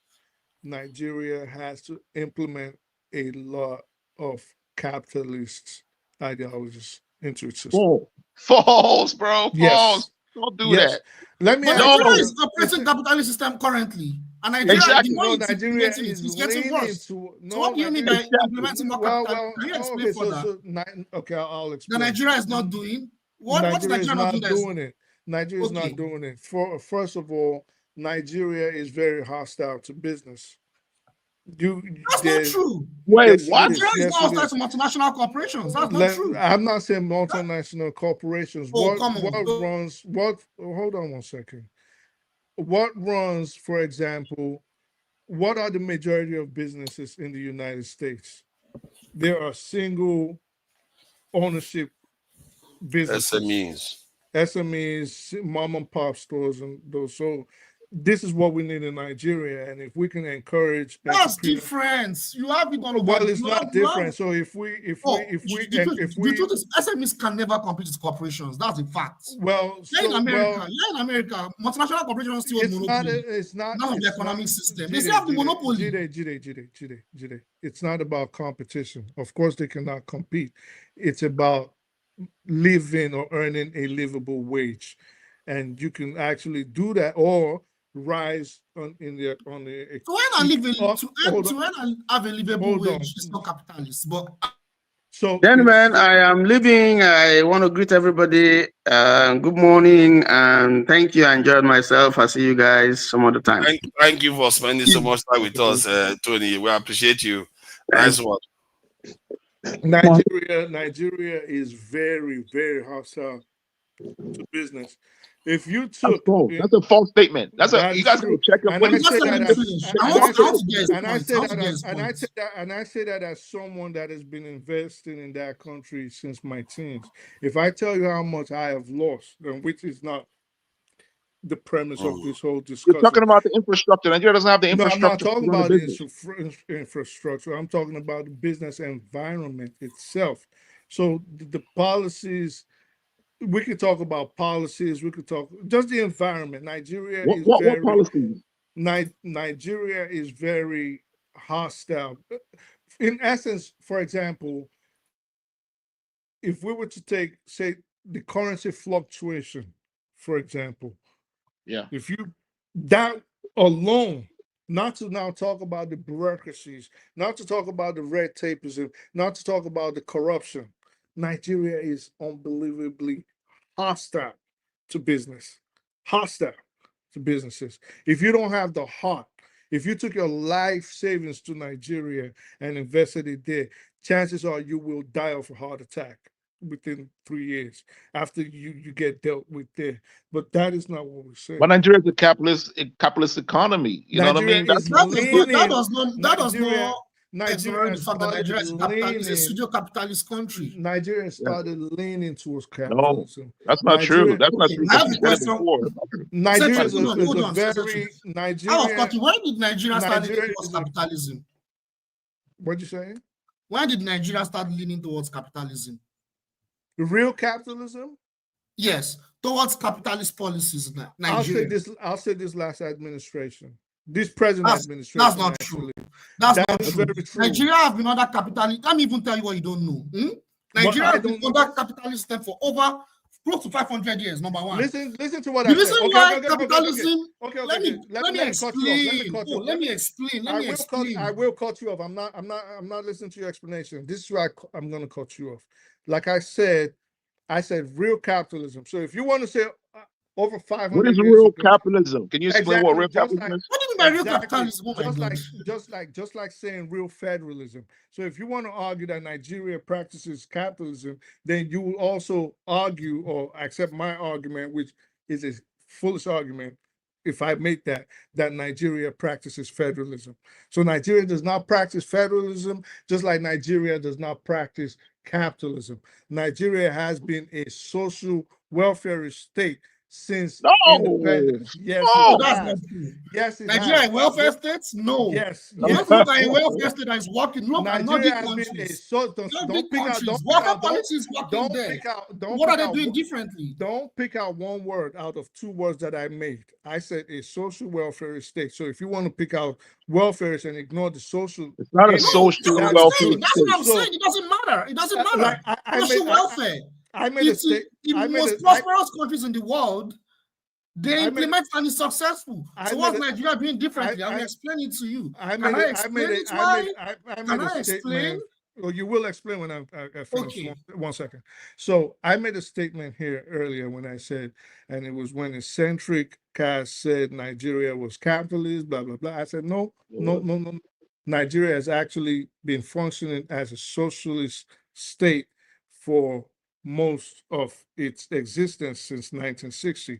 Nigeria has to implement a lot of capitalist ideologies into its system. False, bro. Yes. False. Don't do Yes. that. Let me But ask Nigeria you. is operating capitalist system currently. And Nigeria, Exactly. the more No, it's Nigeria implementing it, is it's getting leaning worse. to. No, So what do you mean by implementing more capital? Can you explain further? Okay, I'll explain. That Nigeria is not doing? What is Nigeria is Nigeria not doing? it. Nigeria is not doing it. First of all, Nigeria is very hostile to business. That's not true. Wait, Yes, what? Nigeria is Yes, not it hostile to multinational corporations. That's not true. I'm not saying multinational corporations. Oh, What come on. hold on one second. What runs, for example, what are the majority of businesses in the United States? There are single ownership businesses. SMEs, mom and pop stores, and those. So this is what we need in Nigeria, and if we can encourage, That's different. You have it on. Well, it's not different. So if we the truth is, SMEs can never compete with corporations. That's a fact. Well, in America, multinational corporations still have monopoly. It's not none of the economic system. They still have the monopoly. Jide. It's not about competition. Of course, they cannot compete. It's about living or earning a livable wage, and you can actually do that or rise on the. To earn and have a livable wage is not capitalist, but. So, gentlemen, I am leaving. I want to greet everybody. Good morning and thank you. I enjoyed myself. I'll see you guys some other time. Thank you for spending so much time with us, Tony. We appreciate you. Nice one. Nigeria is very, very hostile to business. If you took that's a false statement. You guys can check up. And I say that as someone that has been investing in that country since my teens. If I tell you how much I have lost, then which is not the premise of this whole discussion. You're talking about the infrastructure. Nigeria doesn't have the infrastructure. No, I'm not talking about the infrastructure. I'm talking about the business environment itself. So the policies. We could talk about policies. We could talk just the environment. Nigeria is very. What policies? Nigeria is very hostile. In essence, for example, if we were to take, say, the currency fluctuation, for example, if you that alone, not to now talk about the bureaucracies, not to talk about the red tapeism, not to talk about the corruption. Nigeria is unbelievably hostile to business, hostile to businesses. If you don't have the heart, if you took your life savings to Nigeria and invested it there, chances are you will die of a heart attack within 3 years after you get dealt with there. But that is not what we're saying. But Nigeria is a capitalist economy. You know what I mean? That does not Nigeria the fact that Nigeria is a pseudo-capitalist country. Nigeria started leaning towards capitalism. No, that's not true. That's not true. Nigeria is a very Nigeria. When did Nigeria start leaning towards capitalism? What you saying? When did Nigeria start leaning towards capitalism? Real capitalism? Yes, towards capitalist policies. Nigeria. I'll say this last administration. This present administration. That's not true. That's not true. Very true. Nigeria have been under capitalist. Let me even tell you what you don't know. Nigeria has been under capitalist system for over close to 500 years. Number one. Listen to what I said. The reason why capitalism. Let me explain. Let me explain. I will cut you off. I'm not listening to your explanation. This is why I'm going to cut you off. Like I said real capitalism. So if you want to say over 500 What is years real ago. capitalism? Can you explain what Exactly, real just capitalism like is? What do you mean by real exactly, capitalism? Oh my God. just like saying real federalism. So if you want to argue that Nigeria practices capitalism, then you will also argue or accept my argument, which is a foolish argument, if I make that Nigeria practices federalism. So Nigeria does not practice federalism, just like Nigeria does not practice capitalism. Nigeria has been a social welfare state since No, independence. Yes, it No, no. that's not has. true. Yes, it Nigeria has. a welfare state? No. Yes, You have yes. to look at a welfare state that is working. Look at Nigeria Nordic has been a countries. don't pick out Welfare policy is working there. What are they doing differently? don't pick out one word out of two words that I made. I said a social welfare state. So if you want to pick out welfare and ignore the social, It's not a No, that's social what I'm welfare saying. That's what I'm state. saying. It doesn't matter. It doesn't matter. like I Social made welfare. I made a state. In I the made most a, prosperous countries in the world, they I made- implement and it's successful. I So made what's a- Nigeria doing differently? I will I- explain it to you. I Can made I it. explain it? Why? I Can made a I statement. explain? Well, you will explain when I finish. Okay. One second. So I made a statement here earlier when I said, and it was when eccentric cast said Nigeria was capitalist, blah blah blah. I said no. Nigeria has actually been functioning as a socialist state for most of its existence since 1960.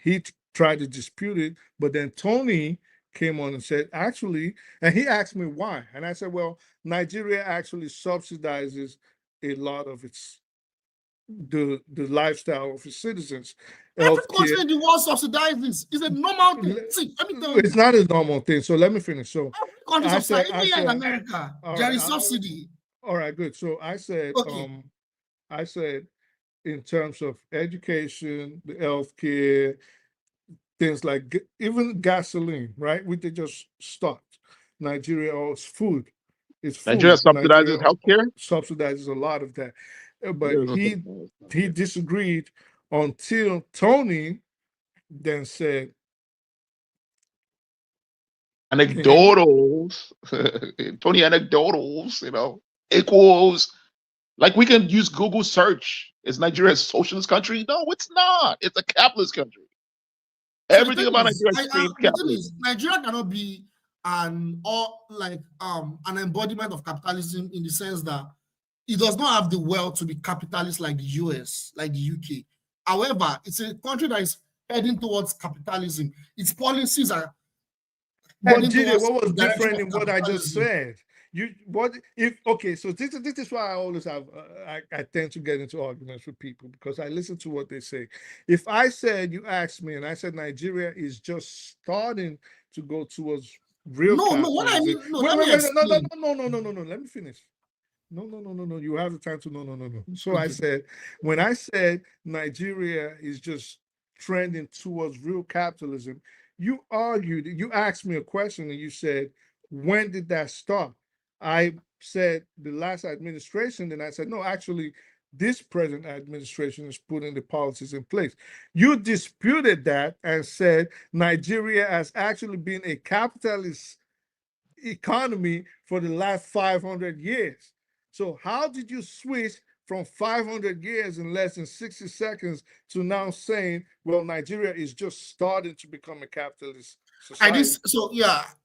He tried to dispute it, but then Tony came on and said, actually, and he asked me why. And I said, well, Nigeria actually subsidizes a lot of the lifestyle of its citizens. Every country in the world subsidizes. It's a normal thing. See, let me tell you. It's not a normal thing. So let me finish. So Countries subsidize. Even here in America, there is subsidy. All right, good. So I said, Okay. I said, in terms of education, the healthcare, things like even gasoline, right? We did just start. Nigeria or food. It's food. Nigeria subsidizes healthcare? Subsidizes a lot of that. But he disagreed until Tony then said anecdotals. Tony anecdotals, equals like we can use Google search. Is Nigeria a socialist country? No, it's not. It's a capitalist country. Everything about Nigeria screams capitalism. Nigeria cannot be an embodiment of capitalism in the sense that it does not have the wealth to be capitalist like the US, like the UK. However, it's a country that is heading towards capitalism. Its policies are. What was different in what I just said? So this is why I always have I tend to get into arguments with people because I listen to what they say. If I said, you asked me and I said Nigeria is just starting to go towards real capitalism. What I mean, no, let me finish. No. You have the time to no. So okay. I said, when I said Nigeria is just trending towards real capitalism, you argued, you asked me a question and you said, when did that start? I said the last administration, then I said, no, actually, this present administration is putting the policies in place. You disputed that and said Nigeria has actually been a capitalist economy for the last 500 years. So how did you switch from 500 years in less than 60 seconds to now saying, well, Nigeria is just starting to become a capitalist society?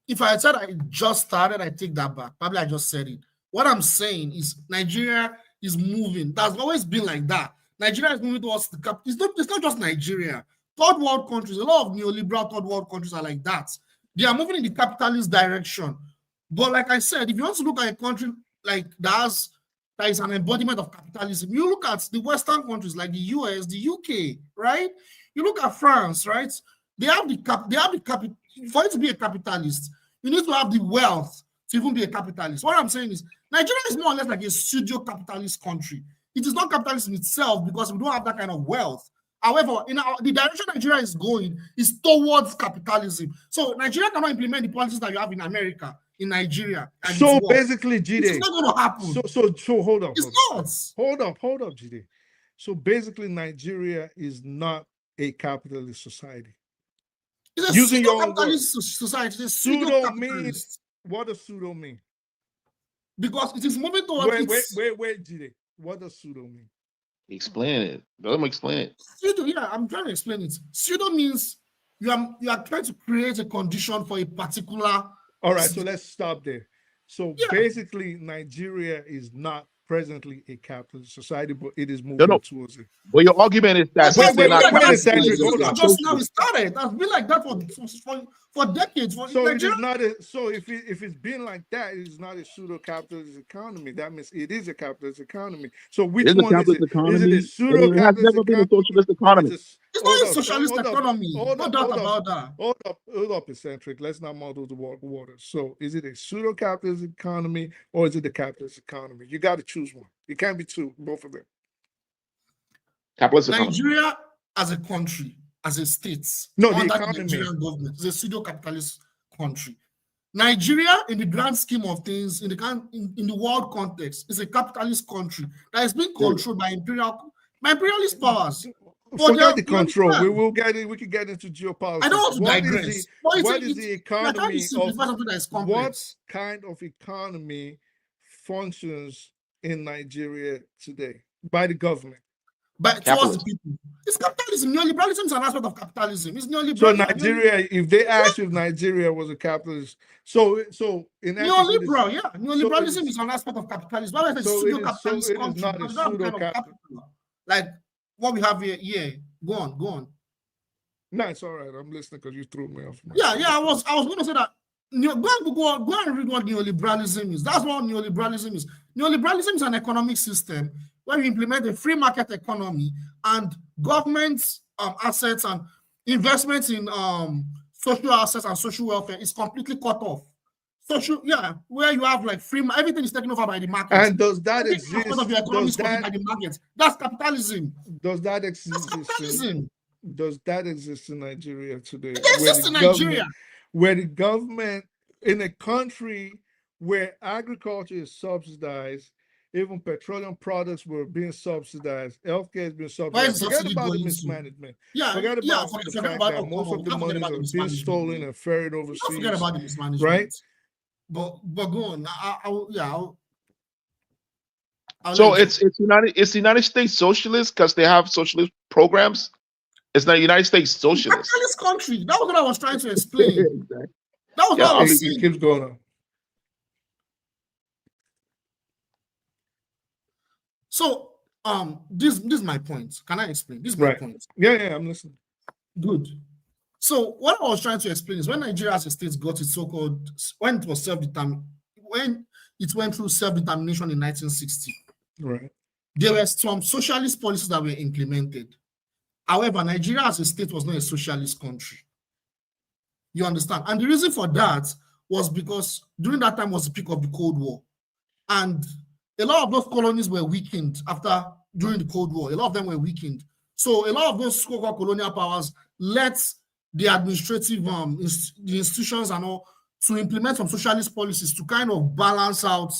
If I said I just started, I take that back. Probably I just said it. What I'm saying is Nigeria is moving. That's always been like that. Nigeria is moving towards the capital. It's not just Nigeria. Third world countries, a lot of neoliberal third world countries are like that. They are moving in the capitalist direction. But like I said, if you want to look at a country like that is an embodiment of capitalism, you look at the Western countries like the US, the UK, right? You look at France, right? They have the capital. For you to be a capitalist, you need to have the wealth to even be a capitalist. What I'm saying is Nigeria is more or less like a pseudo capitalist country. It is not capitalist in itself because we don't have that kind of wealth. However, the direction Nigeria is going is towards capitalism. So Nigeria cannot implement the policies that you have in America, in Nigeria. So basically, Jide, it's not going to happen. So hold on. It's not. Hold up, Jide. So basically, Nigeria is not a capitalist society. It's a pseudo-capitalist society. It's a pseudo-capitalist. What does pseudo mean? Because it is moving towards. Wait, Jide. What does pseudo mean? Explain it. Let me explain it. Pseudo, yeah, I'm trying to explain it. Pseudo means you are trying to create a condition for a particular. All right, so let's stop there. So Yeah. basically, Nigeria is not presently a capitalist society, but it is No, moving towards it. But your argument is that since they're not Cedric, hold on. Just now it started. That's been like that for decades. So it is not a, so if it's been like that, it is not a pseudo capitalist economy. That means it is a capitalist economy. So which It's a one is capitalist it? economy. Is it a pseudo It has capitalist never been a economy? socialist economy. It's not a socialist economy. No doubt about that. Hold up, eccentric. Let's not muddle the water. So is it a pseudo capitalist economy or is it a capitalist economy? You got to choose one. It can't be two, both of them. Capitalist economy. Nigeria as a country, as a state, no, the under economy. the Nigerian government, is a pseudo-capitalist country. Nigeria, in the grand scheme of things, in the world context, is a capitalist country that is being controlled by imperialist powers. Forget the control. We can get into geopolitics. I don't want to digress. What is the economy of what kind of economy functions in Nigeria today by the government? But towards the people. It's capitalism. Neoliberalism is an aspect of capitalism. It's neoliberalism. So Nigeria, if they asked if Nigeria was a capitalist, so in neoliberal, yeah. Neoliberalism is an aspect of capitalism. Why is it capitalist country? Not a pseudo capital. Like what we have here. Yeah. Go on. No, it's all right. I'm listening because you threw me off. Yeah. I was going to say that. Go and read what neoliberalism is. That's what neoliberalism is. Neoliberalism is an economic system where we implement a free market economy and government assets and investments in social assets and social welfare is completely cut off. Where you have like free, everything is taken over by the market. And does that exist? Of your economy is by the market. That's capitalism. Does that exist? That's capitalism. Does that exist in Nigeria today? It exists in Nigeria. Where the government, in a country where agriculture is subsidized, even petroleum products were being subsidized, healthcare has been subsidized. Forget about the mismanagement. Forget about the fact that most of the money is being stolen and ferried overseas. Forget about the mismanagement. Right? But go on. So it's the United States socialist because they have socialist programs. It's not United States socialist. Capitalist country. That was what I was trying to explain. Exactly. That was what I was saying. It keeps going on. So this is my point. Can I explain? This is my point. Yeah, I'm listening. Good. So what I was trying to explain is when Nigeria as a state got its so-called, when it was self-determined, when it went through self-determination in 1960, right, there were some socialist policies that were implemented. However, Nigeria as a state was not a socialist country. You understand? And the reason for that was because during that time was the peak of the Cold War. And a lot of those colonies were weakened during the Cold War. A lot of them were weakened. So a lot of those so-called colonial powers let the administrative, the institutions and all to implement some socialist policies to kind of balance out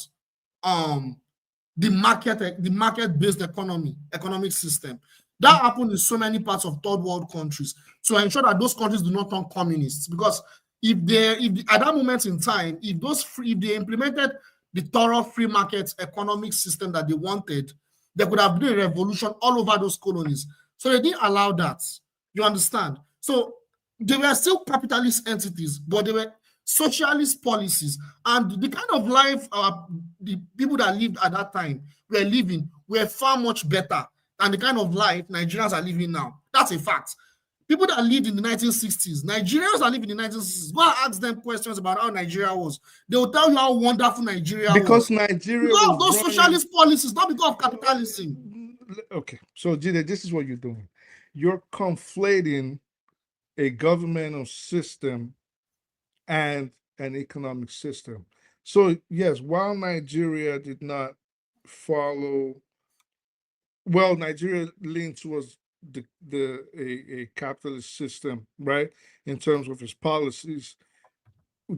the market-based economic system. That happened in so many parts of third world countries to ensure that those countries do not turn communists. Because if at that moment in time, if they implemented the thorough free market economic system that they wanted, there could have been a revolution all over those colonies. So they didn't allow that. You understand? So they were still capitalist entities, but they were socialist policies. And the kind of life the people that lived at that time were far much better than the kind of life Nigerians are living now. That's a fact. People that lived in the 1960s, Nigerians that lived in the 1960s, go and ask them questions about how Nigeria was. They will tell you how wonderful Nigeria was. Because Nigeria because of those socialist policies, not because of capitalism. Okay, so Jide, this is what you're doing. You're conflating a governmental system and an economic system. So yes, while Nigeria did not follow, well, Nigeria leaned towards a capitalist system, right? In terms of its policies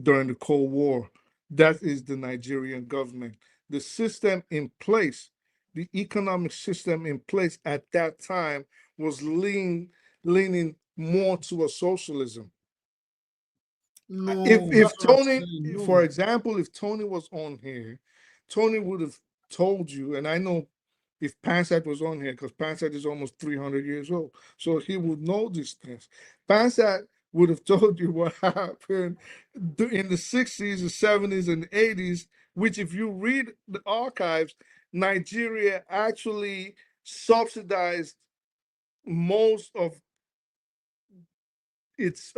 during the Cold War. That is the Nigerian government. The system in place, the economic system in place at that time was leaning more towards socialism. No, if Tony, for example, if Tony was on here, Tony would have told you, and I know if Pansat was on here, because Pansat is almost 300 years old. So he would know these things. Pansat would have told you what happened in the 60s, the 70s, and 80s, which if you read the archives, Nigeria actually subsidized most of its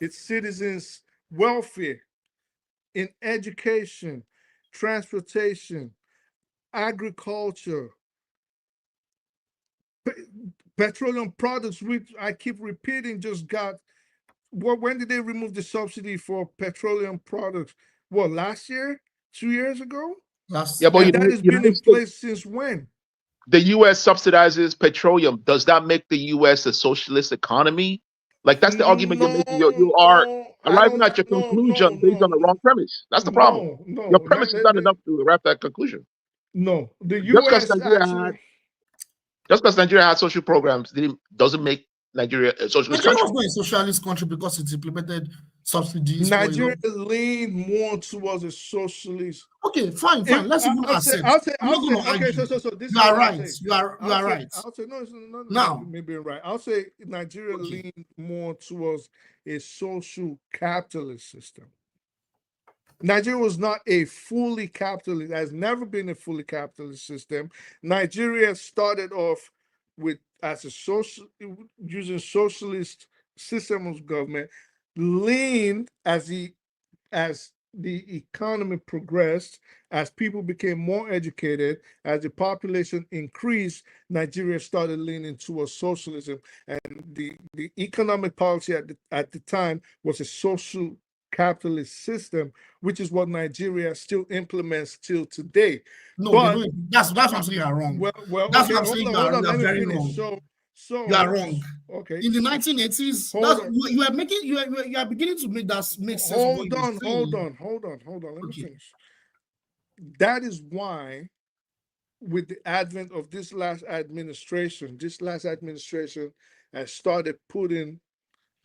citizens' welfare in education, transportation, agriculture, petroleum products, which I keep repeating, just got. When did they remove the subsidy for petroleum products? What, last year? 2 years ago? Yeah, but And that has been in place since when? The U.S. subsidizes petroleum. Does that make the U.S. a socialist economy? Like that's the argument you're making. You are arriving at your conclusion based on the wrong premise. That's the problem. Your premise is not enough to wrap that conclusion. No, the Just because U.S. actually. Nigeria has social programs doesn't make Nigeria a socialist Nigeria country. was not a socialist country because it implemented subsidies. Nigeria leaned more towards a socialist. Okay, fine. Let's even accept. I'm not going to argue. Okay, so this you is are what right. I'll say. You are right. I'll say no. Now, maybe right. I'll say Nigeria leaned more towards a social capitalist system. Nigeria was not a fully capitalist, has never been a fully capitalist system. Nigeria started off using socialist system of government, leaned as the economy progressed, as people became more educated, as the population increased, Nigeria started leaning towards socialism. And the economic policy at the time was a social capitalist system, which is what Nigeria still implements till today. No, but that's what I'm saying. You are wrong. Well, that's okay, what I'm saying. You are very wrong. So you are wrong. Okay. In the 1980s, you are beginning to make that make sense. Hold on. Let me finish. That is why, with the advent of this last administration has started putting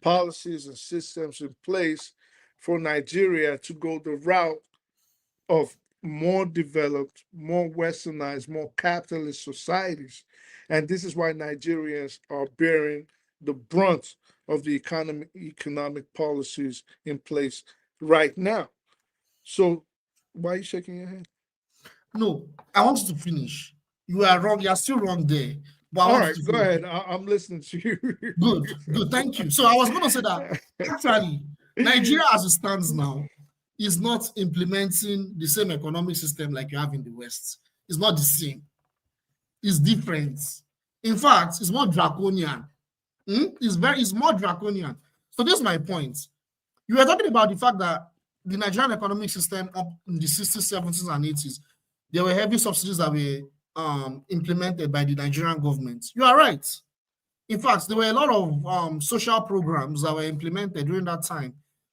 policies and systems in place for Nigeria to go the route of more developed, more westernized, more capitalist societies. And this is why Nigerians are bearing the brunt of the economic policies in place right now. So why are you shaking your head? No, I want you to finish. You are wrong. You are still wrong there. But all right, go ahead. I'm listening to you. Good. Thank you. So I was going to say that actually, Nigeria as it stands now is not implementing the same economic system like you have in the West. It's not the same. It's different. In fact, it's more draconian. It's more draconian. So this is my point. You were talking about the fact that the Nigerian economic system up in the 60s, 70s, and 80s, there were heavy subsidies that were implemented by the Nigerian government. You are right. In fact, there were a lot of social programs that were implemented during that time.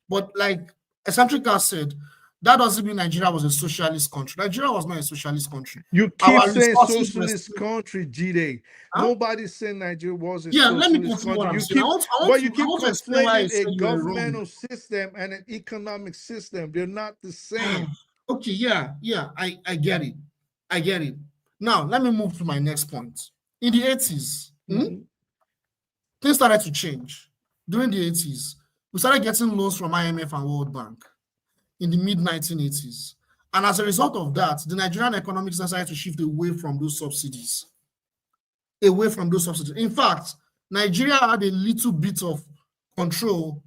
But like Eccentrica said, that doesn't mean Nigeria was a socialist country. Nigeria was not a socialist country. You keep saying socialist country, G-Day. Nobody's saying Nigeria was a socialist country. You keep conflating a governmental system and an economic system. They're not the same. Okay, yeah, I get it. I get it. Now, let me move to my next point. In the 80s, things started to change. During the 80s, we started getting loans from IMF and World Bank in the mid-1980s. And as a result of that, the Nigerian economic decided to shift away from those subsidies. In fact, Nigeria had a little bit of control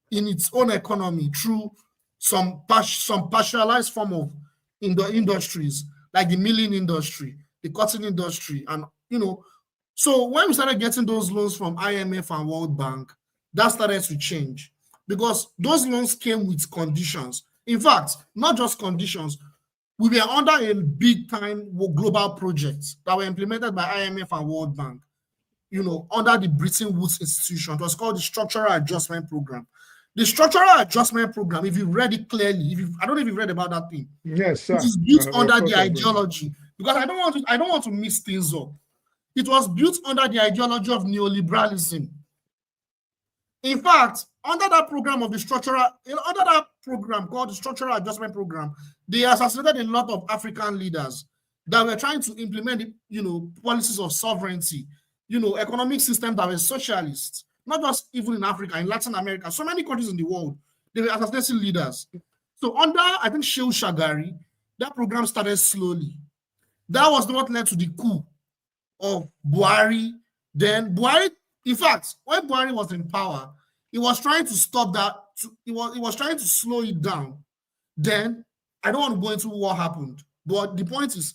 in its own economy through some partialized form of industries, like the milling industry, the cotton industry, and so when we started getting those loans from IMF and World Bank, that started to change because those loans came with conditions. In fact, not just conditions, we were under a big-time global project that were implemented by IMF and World Bank, under the Bretton Woods Institution. It was called the Structural Adjustment Program. The Structural Adjustment Program, if you read it clearly, I don't know if you've read about that thing. Yes, sir. It is built under the ideology, because I don't want to mix things up. It was built under the ideology of neoliberalism. In fact, under that program called the Structural Adjustment Program, they assassinated a lot of African leaders. that were trying to implement, policies of sovereignty, economic systems that were socialist, not just even in Africa, in Latin America, so many countries in the world, they were assassinating leaders. So under, I think, Shehu Shagari, that program started slowly. That was what led to the coup of Buhari. Then Buhari, in fact, when Buhari was in power, he was trying to stop that. He was trying to slow it down. Then, I don't want to go into what happened, but the point is,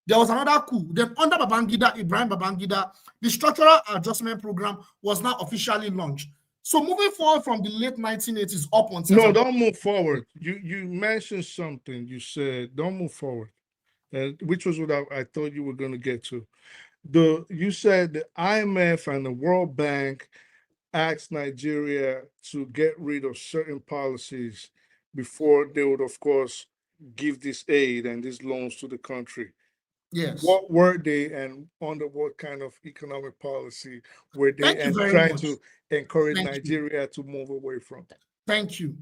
there was another coup. Then under Ibrahim Babangida, the structural adjustment program was now officially launched. So moving forward from the late 1980s up until... No, don't move forward. You mentioned something. You said, don't move forward, which was what I thought you were going to get to. You said the IMF and the World Bank asked Nigeria to get rid of certain policies before they would, of course, give this aid and these loans to the country. Yes. What were they, and under what kind of economic policy were they trying to encourage Nigeria to move away from? Thank you.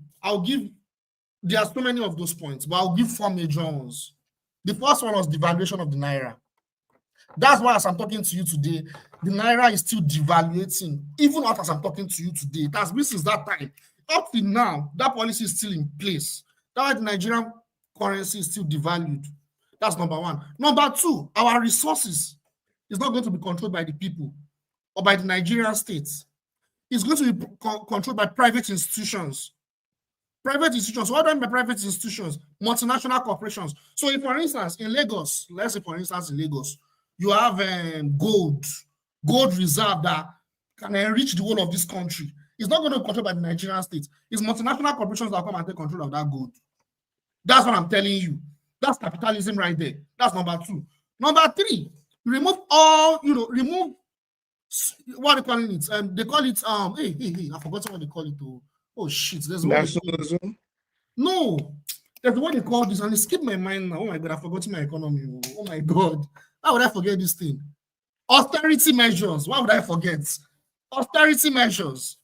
There are so many of those points, but I'll give 4 major ones. The first one was devaluation of the Naira. That's why, as I'm talking to you today, the Naira is still devaluating, even as I'm talking to you today. It has been since that time. Up to now, that policy is still in place. That's why the Nigerian currency is still devalued. That's number one. Number two, our resources is not going to be controlled by the people or by the Nigerian states. It's going to be controlled by private institutions. Private institutions. What do I mean by private institutions? Multinational corporations. So if, for instance, in Lagos, let's say, for instance, in Lagos, you have gold reserve that can enrich the whole of this country. It's not going to be controlled by the Nigerian state. It's multinational corporations that come and take control of that gold. That's what I'm telling you. That's capitalism right there. That's number two. Number three, remove all, remove what they calling it. They call it I forgot what they call it. Oh shit, there's nationalism. No, there's what they call this, and it skipped my mind now. Oh my god, I forgot my economy. Oh my god, how would I forget this thing? Austerity measures. Why would I forget? Austerity measures.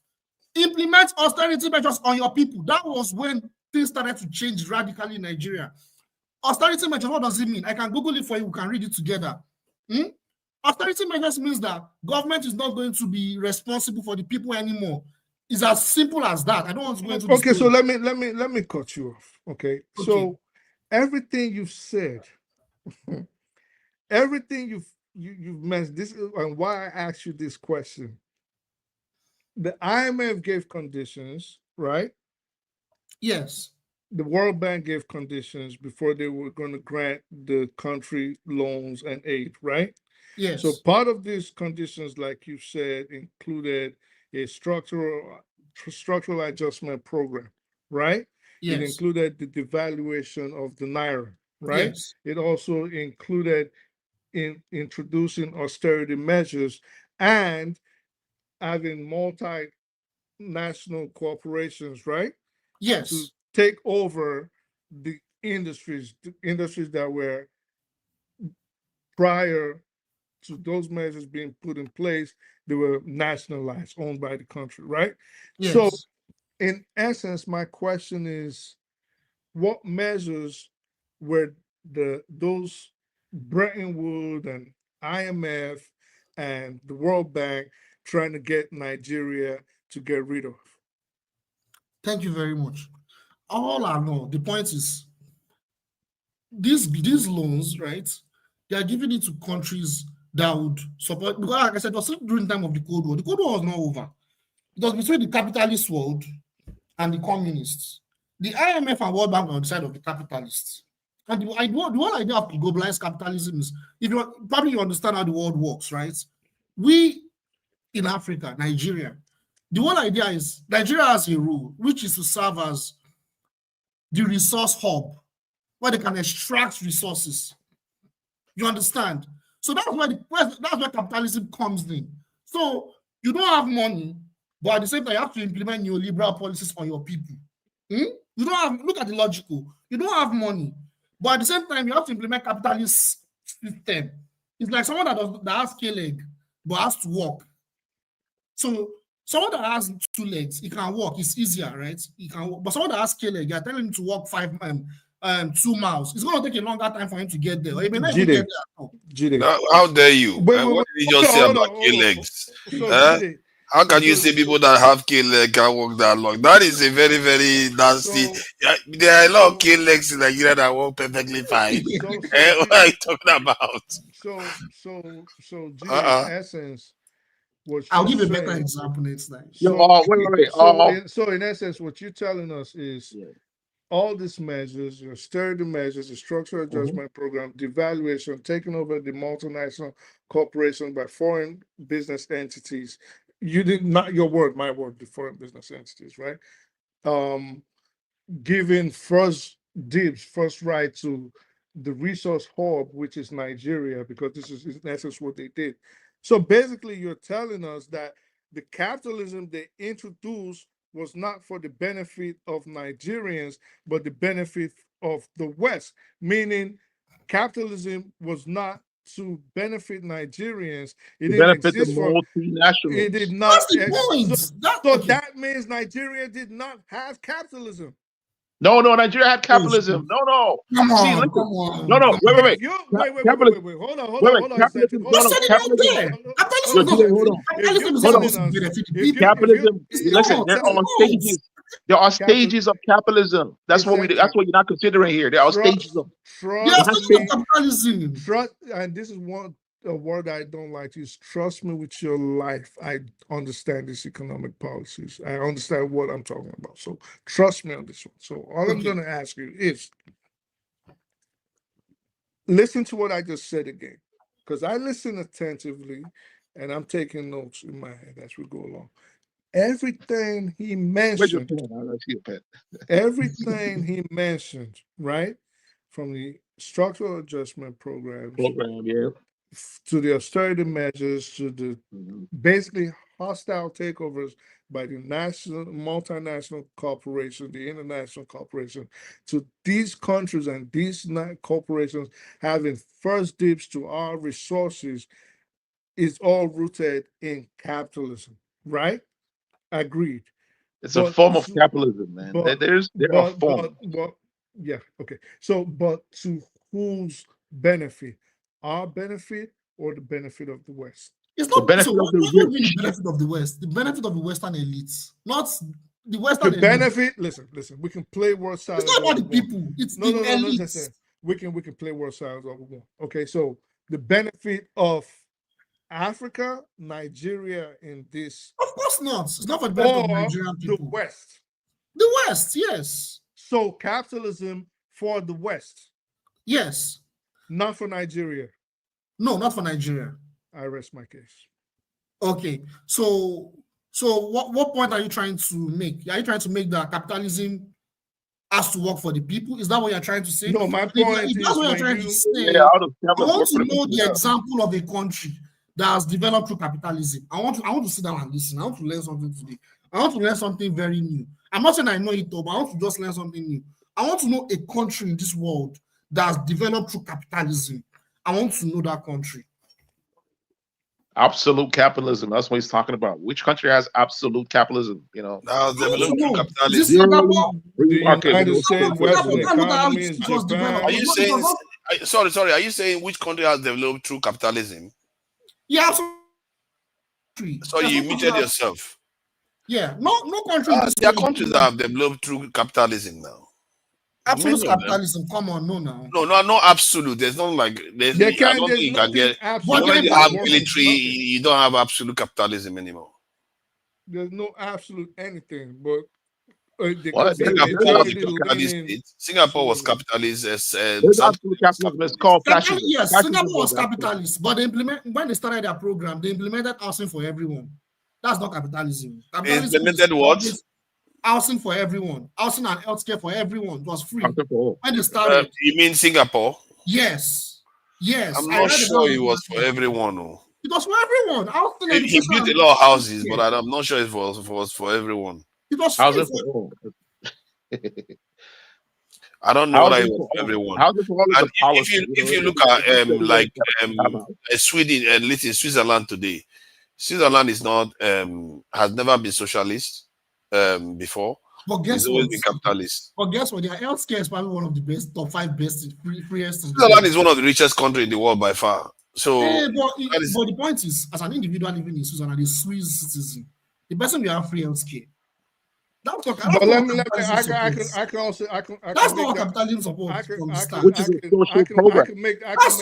Implement austerity measures on your people. That was when things started to change radically in Nigeria. Austerity measures, what does it mean? I can Google it for you. We can read it together. Austerity measures means that government is not going to be responsible for the people anymore. It's as simple as that. I don't want to go into this. Okay, so let me cut you off. Okay. So everything you've said, everything you've mentioned, this is and why I asked you this question. The IMF gave conditions, right? Yes. The World Bank gave conditions before they were going to grant the country loans and aid, right? Yes. So part of these conditions, like you said, included a structural adjustment program, right? Yes. It included the devaluation of the Naira, right? Yes. It also included introducing austerity measures and having multinational corporations, right? Yes. To take over the industries that were prior to those measures being put in place, they were nationalized, owned by the country, right? Yes. So in essence, my question is, what measures were those Bretton Woods and IMF and the World Bank trying to get Nigeria to get rid of? Thank you very much. All I know, the point is, these loans, right, they are giving it to countries that would support, because like I said, it was during the time of the Cold War. The Cold War was not over. It was between the capitalist world and the communists. The IMF and World Bank were on the side of the capitalists. And the whole idea of globalized capitalism is, you understand how the world works, right? We in Africa, Nigeria, the whole idea is Nigeria has a rule, which is to serve as the resource hub, where they can extract resources. You understand? So that's where capitalism comes in. So you don't have money, but at the same time, you have to implement neoliberal policies on your people. You don't have, look at the logical. You don't have money, but at the same time, you have to implement capitalist system. It's like someone that has a leg, but has to walk. So someone that has 2 legs, he can walk. It's easier, right? He can walk. But someone that has a leg, you're telling him to walk 5 2 miles. It's going to take a longer time for him to get there. Or he may not even get there at all. How dare you? Wait, What did you just say about K-legs? So, How can you say people that have K-leg can walk that long? That is a very, very nasty. There are a lot of K-legs in Nigeria that walk perfectly fine. What are you talking about? So, G, in essence, what I'll you're give a better saying- example next time. So in essence, what you're telling us is all these measures, your austerity measures, the structural adjustment program, devaluation, taking over the multinational corporation by foreign business entities. You did not your word, my word, the foreign business entities, right? Giving first dibs, first right to the resource hub, which is Nigeria, because this is in essence what they did. So basically, you're telling us that the capitalism they introduced was not for the benefit of Nigerians, but the benefit of the West, meaning capitalism was not to benefit Nigerians. It To didn't benefit the exist for multinationals. it did not. That's the point. So that means Nigeria did not have capitalism. No, Nigeria had capitalism. No. Come See, on, listen. come on. No, wait. Wait. Hold on a second. I said it right there. Capitalism Yo, hold on. Capitalism is supposed to benefit the people. Capitalism. Listen, there are stages. There are stages of capitalism. That's what that's what you're not considering here. There are stages of. Capitalism. And this is a word I don't like to use. Trust me with your life. I understand these economic policies. I understand what I'm talking about. So trust me on this one. So all I'm going to ask you is listen to what I just said again, because I listen attentively and I'm taking notes in my head as we go along. Everything he mentioned, everything he mentioned, right, from the structural adjustment programs, to the austerity measures, to the basically hostile takeovers by the multinational corporation, the international corporation, to these countries and these corporations having first dibs to our resources, is all rooted in capitalism, right? Agreed. It's a form of capitalism, man. There are forms. Yeah, okay. So, but to whose benefit? Our benefit or the benefit of the West? It's not the benefit so of the what rich. the benefit of the West? The benefit of the Western elites, not the Western The elites. benefit, listen, we can play word salad. It's not about the people, it's the elites. Listen, we can play word salad all we want. Okay, so the benefit of Africa, Nigeria in this. Of course not. It's not for the benefit of Nigerian people. The West. The West, yes. So capitalism for the West. Yes. Not for Nigeria. No, not for Nigeria. I rest my case. Okay. So what point are you trying to make? Are you trying to make that capitalism has to work for the people? Is that what you're trying to say? No, my point is that's what you're trying to say. I want to know the example of a country that has developed through capitalism. I want to sit down and listen. I want to learn something today. I want to learn something very new. I'm not saying I know it all, but I want to just learn something new. I want to know a country in this world that has developed through capitalism. I want to know that country. Absolute capitalism. That's what he's talking about. Which country has absolute capitalism? You know, developed through capitalism. The United States Western economy is Japan. Are you saying? Sorry. Are you saying which country has developed through capitalism? Yeah, absolutely. So you muted yourself. Yeah, no country. There are countries that have developed through capitalism now. Absolute capitalism. Come on, No, absolute. There's not like I don't think you can get. When you have military, you don't have absolute capitalism anymore. There's no absolute anything, but Singapore was capitalist. Absolute capitalism is called fascism. Yes, Singapore was capitalist, but when they started their program, they implemented housing for everyone. That's not capitalism. Implemented what? Housing for everyone, housing and healthcare for everyone. It was free when they started. You mean Singapore? Yes. I'm not sure it was for everyone. It was for everyone. He built a lot of houses, but I'm not sure it was for everyone. It was free for I don't know whether it was for everyone. If you look at Sweden and listen, Switzerland today, Switzerland is not has never been socialist before, But guess It's always what? been capitalist. But guess what? Their healthcare is probably one of the best, top 5 best, freest in the Switzerland world. is one of the richest countries in the world by far. So but the point is, as an individual living in Switzerland, a Swiss citizen, the person will have free healthcare. That's what, But let me, capitalism supports. I can also, That's not what capitalism supports from the start. Which is a social program. That's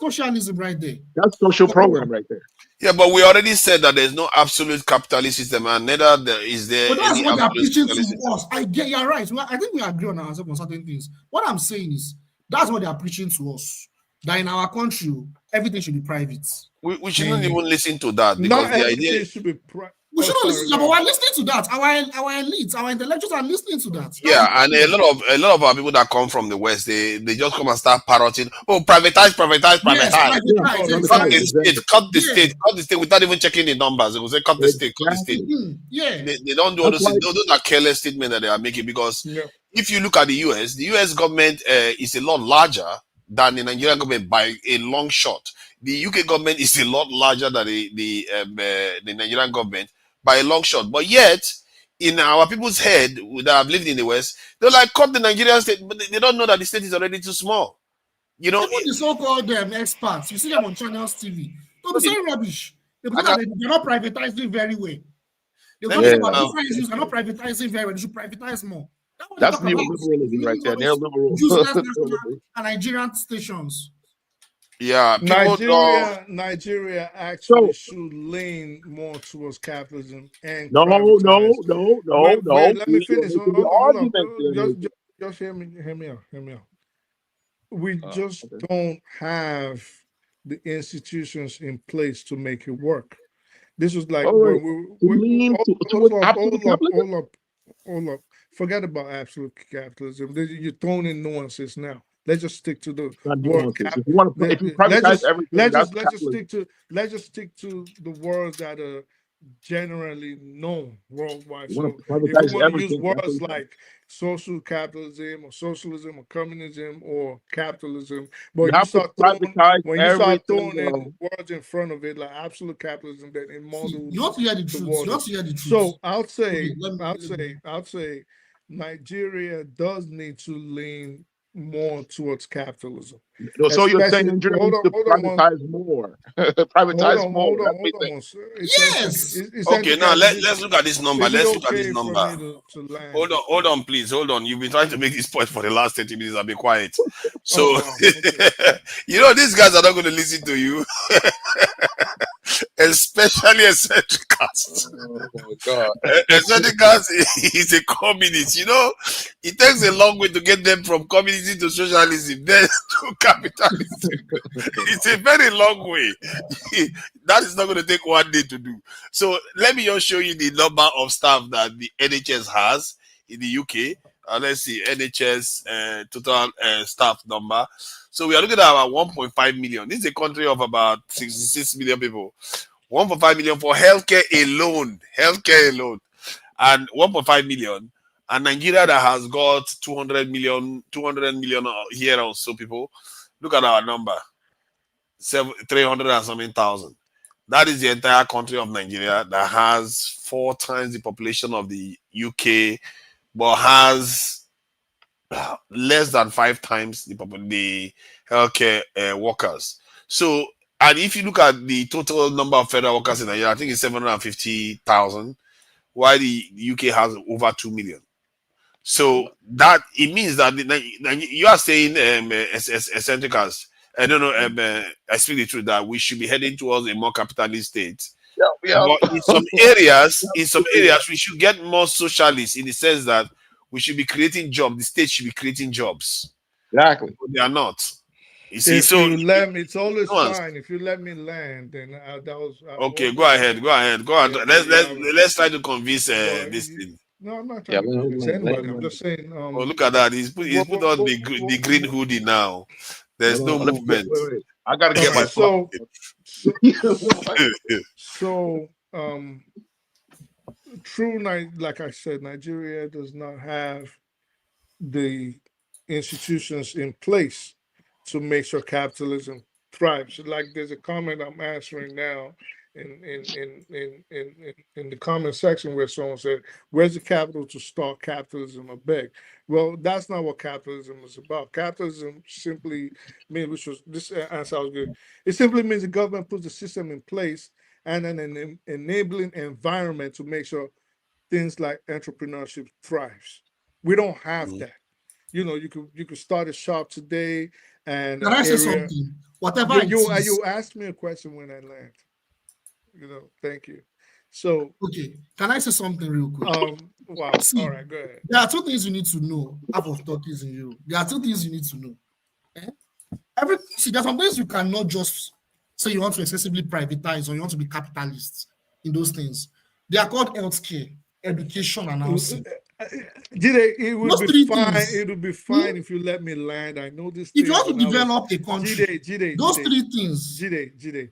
socialism right there. That's social program right there. yeah, but we already said that there's no absolute capitalist system, and neither is there But that's any what they are absolute preaching socialist to system. us. You're right. I think we agree on ourselves on certain things. What I'm saying is that's what they are preaching to us. That in our country, everything should be private. We shouldn't even listen to that because Not the everything idea should be private. We shouldn't listen, but we're listening to that. Our elites, our intellectuals are listening to that. yeah, and a lot of our people that come from the West, they just come and start parroting. Oh, privatize. Yes, privatize, Cut the state without even checking the numbers. They will say cut the state. Yeah. They don't do all those things. Those are careless statements that they are making because if you look at the US government is a lot larger than the Nigerian government by a long shot. The UK government is a lot larger than the Nigerian government by a long shot. But yet, in our people's head that have lived in the West, they're like, cut the Nigerian state, but they don't know that the state is already too small. You know, even the so-called experts, you see them on channels TV. They'll be saying rubbish. They're not privatizing very well. They're talking about different issues. They're not privatizing very well. They should privatize more. That's neoliberalism right there. Neoliberal. Useless national and Nigerian stations. Yeah, Nigeria actually should lean more towards capitalism and no. Wait, let me finish. Hold on. Just hear me out. We just don't have the institutions in place to make it work. This was like hold up. Forget about absolute capitalism. You're throwing in nuances now. Let's just stick to the word. Let's just stick to the words that are generally known worldwide. So if we want to use words like social capitalism or socialism or communism or capitalism, but when you start throwing in words in front of it like absolute capitalism, then it models you have to hear the truth. So I'll say Nigeria does need to lean more towards capitalism. So you're saying Nigeria needs to privatize more. Privatize more. Yes. Okay, now let's look at this number. Let's look at this number. Hold on, please. Hold on. You've been trying to make this point for the last 30 minutes. I'll be quiet. So, you know, these guys are not going to listen to you. Especially eccentric cast. Oh my God. Eccentric cast is a communist. You know, it takes a long way to get them from communism to socialism, then to capitalism. It's a very long way. That is not going to take one day to do. So let me just show you the number of staff that the NHS has in the UK. Let's see, NHS total staff number. So we are looking at about 1.5 million. This is a country of about 66 million people. 1.5 million for healthcare alone. And 1.5 million. And Nigeria that has got 200 million here also people. Look at our number. 300 and something thousand. That is the entire country of Nigeria that has 4 times the population of the UK, but has less than 5 times the healthcare workers. So, and if you look at the total number of federal workers in Nigeria, I think it's 750,000, while the UK has over 2 million. So that it means that you are saying eccentric as I don't know. I speak the truth that we should be heading towards a more capitalist state. Yeah. But in some areas, we should get more socialist in the sense that we should be creating jobs. The state should be creating jobs. Exactly. But they are not. You see, it's always fine. If you let me land, then that was okay. Go ahead. Let's try to convince this thing. No, I'm not trying to convince anybody. I'm just saying. Oh, look at that! He's put on the green hoodie now. There's no movement. Wait. I gotta get my true. Like I said, Nigeria does not have the institutions in place to make sure capitalism thrives. Like there's a comment I'm answering now in the comment section where someone said, "Where's the capital to start capitalism?" I beg. Well, that's not what capitalism is about. Capitalism simply means, which was this answer was good. It simply means the government puts the system in place and an enabling environment to make sure things like entrepreneurship thrives. We don't have that. You know, you could start a shop today and Can I say something? Whatever you asked me a question when I land. You know, thank you. So okay, can I say something real quick? Wow. See, all right, go ahead. There are two things you need to know. Half of turkeys in you. There are two things you need to know. See, there are some things you cannot just say you want to excessively privatize or you want to be capitalist in those things. They are called healthcare, education, and housing. It would be fine. It would be fine if you let me land. I know this. If you want to develop a country, those three things. Jide,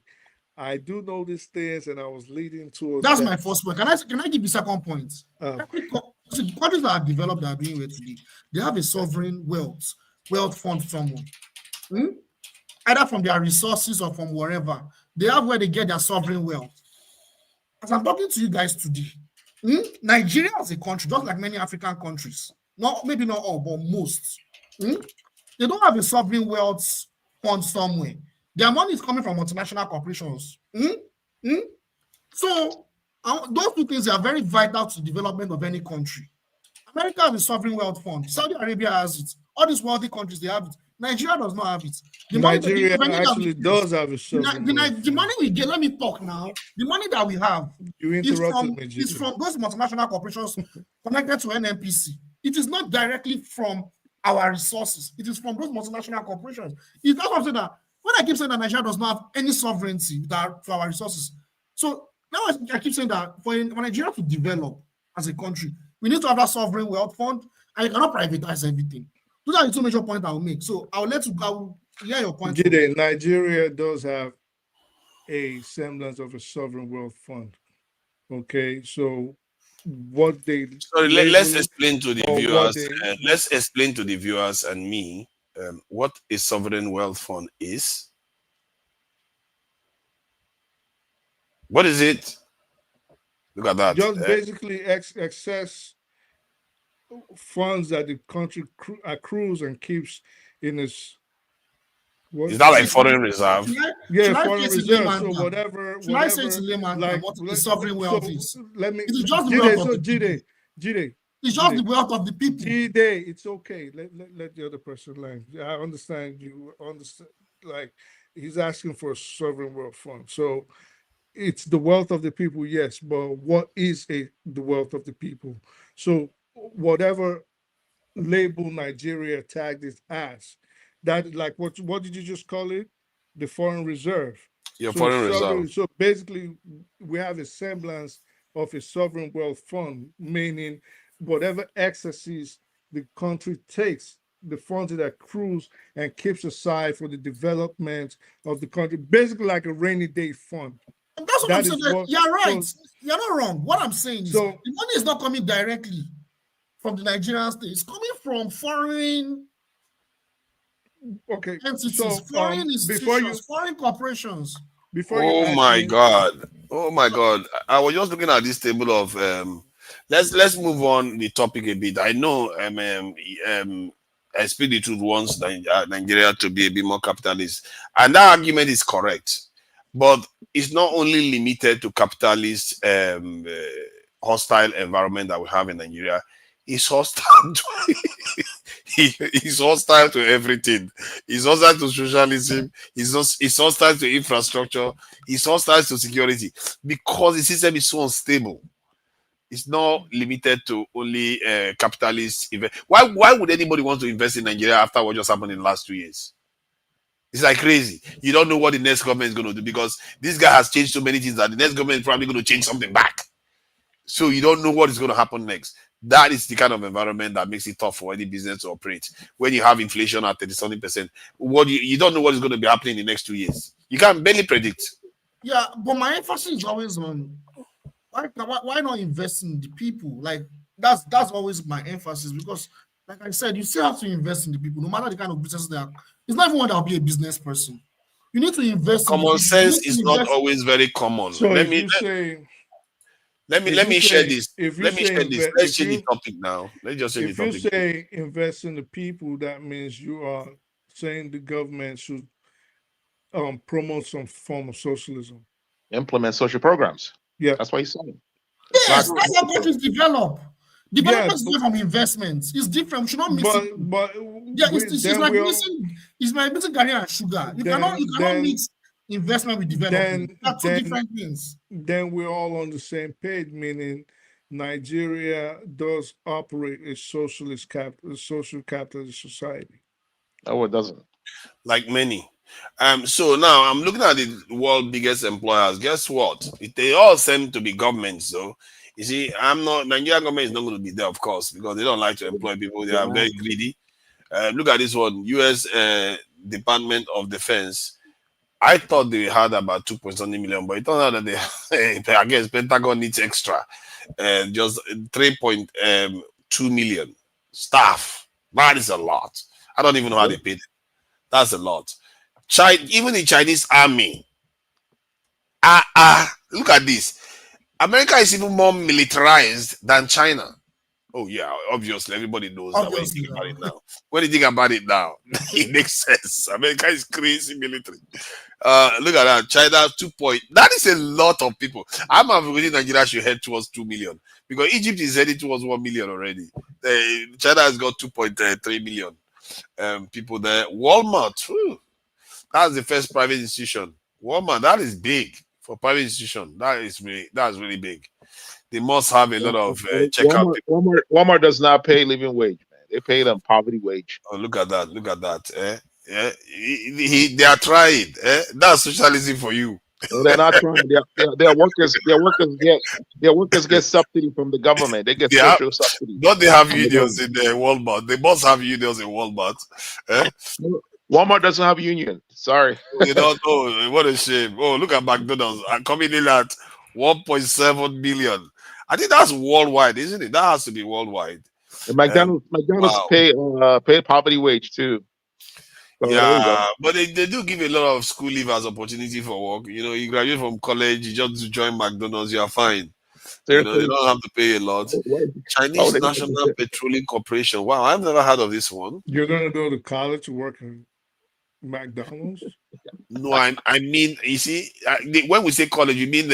I do know these things, and I was leading towards. That's my first point. Can I give you second point? The countries that are developed that are doing well today, they have a sovereign wealth fund somewhere. Either from their resources or from wherever. They have where they get their sovereign wealth. As I'm talking to you guys today, Nigeria as a country, just like many African countries, maybe not all, but most, they don't have a sovereign wealth fund somewhere. Their money is coming from multinational corporations. So those two things are very vital to the development of any country. America has a sovereign wealth fund. Saudi Arabia has it. All these wealthy countries, they have it. Nigeria does not have it. Nigeria actually does have a sovereign wealth. The money we get, let me talk now. The money that we have is from those multinational corporations connected to NNPC. It is not directly from our resources. It is from those multinational corporations. That's what I'm saying that when I keep saying that Nigeria does not have any sovereignty to our resources. So now I keep saying that for Nigeria to develop as a country, we need to have that sovereign wealth fund, and you cannot privatize everything. Those are the two major points I will make. So I will hear your point. Nigeria does have a semblance of a sovereign wealth fund. Okay, so what they let's explain to the viewers. Let's explain to the viewers and me what a sovereign wealth fund is. What is it? Look at that. Just basically excess funds that the country accrues and keeps in its. Is that like foreign reserve? Foreign reserve. So whatever. I say to layman, like what the sovereign wealth is? It is just the wealth of the people. It's just the wealth of the people. It's okay. Let the other person land. I understand you. Understand, like he's asking for a sovereign wealth fund. So it's the wealth of the people, yes. But what is the wealth of the people? So whatever label Nigeria tagged it as, that like what did you just call it? The foreign reserve. Foreign reserve. So basically, we have a semblance of a sovereign wealth fund, meaning whatever excesses the country takes, the funds that accrues and keeps aside for the development of the country, basically like a rainy day fund. That's what I'm saying. You're right. You're not wrong. What I'm saying is the money is not coming directly from the Nigerian state. It's coming from foreign entities, foreign institutions, foreign corporations. Oh my God. I was just looking at this table of let's move on the topic a bit. I know I speak the truth wants Nigeria to be a bit more capitalist, and that argument is correct. But it's not only limited to capitalist hostile environment that we have in Nigeria. It's hostile to he's hostile to everything. He's hostile to socialism. He's hostile to infrastructure. He's hostile to security because the system is so unstable. It's not limited to only capitalist event. Why would anybody want to invest in Nigeria after what just happened in the last 2 years? It's like crazy. You don't know what the next government is going to do because this guy has changed so many things that the next government is probably going to change something back. So you don't know what is going to happen next. That is the kind of environment that makes it tough for any business to operate. When you have inflation at 30-something%, you don't know what is going to be happening in the next 2 years. You can barely predict. Yeah, but my emphasis is always on why not invest in the people? Like that's always my emphasis because, like I said, you still have to invest in the people, no matter the kind of business they are. It's not everyone that will be a business person. You need to invest in the Common people. You sense need to is not invest. always very common. So Let if me you say let me share this. if you Let me say share this. Let's change the topic now. Let's just change if the you topic. say invest in the people, that means you are saying the government should promote some form of socialism. Implement social programs. Yeah, that's what he's saying. Yes, that's how countries develop. Development is but- different from investments. It's different. We should not mix it. But Yeah, it's like mixing garri and sugar. You cannot mix investment with development. That's two different things. Then we're all on the same page, meaning Nigeria does operate a social capitalist society. Oh, it doesn't. Like many. So now I'm looking at the world biggest employers. Guess what? They all seem to be governments. So you see, Nigerian government is not going to be there, of course, because they don't like to employ people. They are very greedy. Look at this one, U.S. Department of Defense. I thought they had about 2.something million, but it turned out that they, I guess, Pentagon needs extra, just 3.2 million staff. That is a lot. I don't even know how they paid it. That's a lot. Even the Chinese army. Look at this. America is even more militarized than China. Oh yeah, obviously everybody knows that. When you think about it now, it makes sense. America is crazy military. Look at that. China 2 point. That is a lot of people. I'm afraid Nigeria should head towards 2 million because Egypt is heading towards 1 million already. China has got 2.3 million people there. Walmart. That's the first private institution. Walmart, that is big for private institution. That's really big. They must have a lot of checkout people. Walmart does not pay living wage, man. They pay them poverty wage. Oh, look at that! Look at that! Yeah, they are trying. That's socialism for you. No, they're not trying. Their workers get subsidy from the government. They get social subsidy. Don't they have unions in Walmart? They must have unions in Walmart. Walmart doesn't have a union. Sorry. You don't know. What a shame. Oh, look at McDonald's. I'm coming in at 1.7 billion. I think that's worldwide, isn't it? That has to be worldwide. And McDonald's pay poverty wage too. So yeah, but they do give a lot of school leavers opportunity for work. You know, you graduate from college, you just join McDonald's, you are fine. You know, they don't have to pay a lot. Chinese National Petroleum Corporation. Wow, I've never heard of this one. You're gonna go to college to work in McDonald's? No, I mean, you see, when we say college, you mean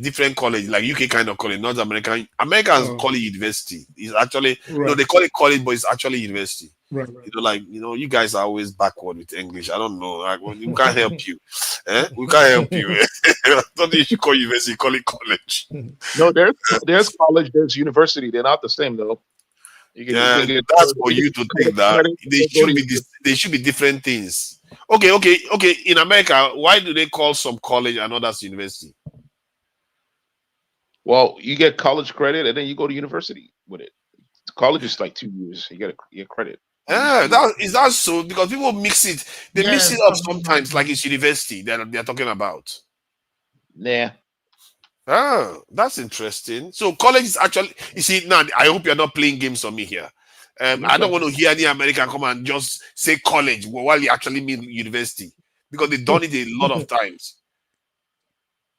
different college, like UK kind of college, not American. Americans call it university. It's actually no, they call it college, but it's actually university. Right. You know, you guys are always backward with English. I don't know. Like, we can't help you. We can't help you. I don't think you should call university, call it college. No, there's college, there's university. They're not the same though. That's for you to think that they should be different things. Okay. In America, why do they call some college and others university? Well, you get college credit and then you go to university with it. College is like 2 years. You get credit. Yeah, that's so because people mix it. They mix it up sometimes, like it's university that they're talking about. Yeah. Oh, that's interesting. So college is actually, you see, now I hope you're not playing games on me here. I don't want to hear any American come and just say college while you actually mean university because they've done it a lot of times.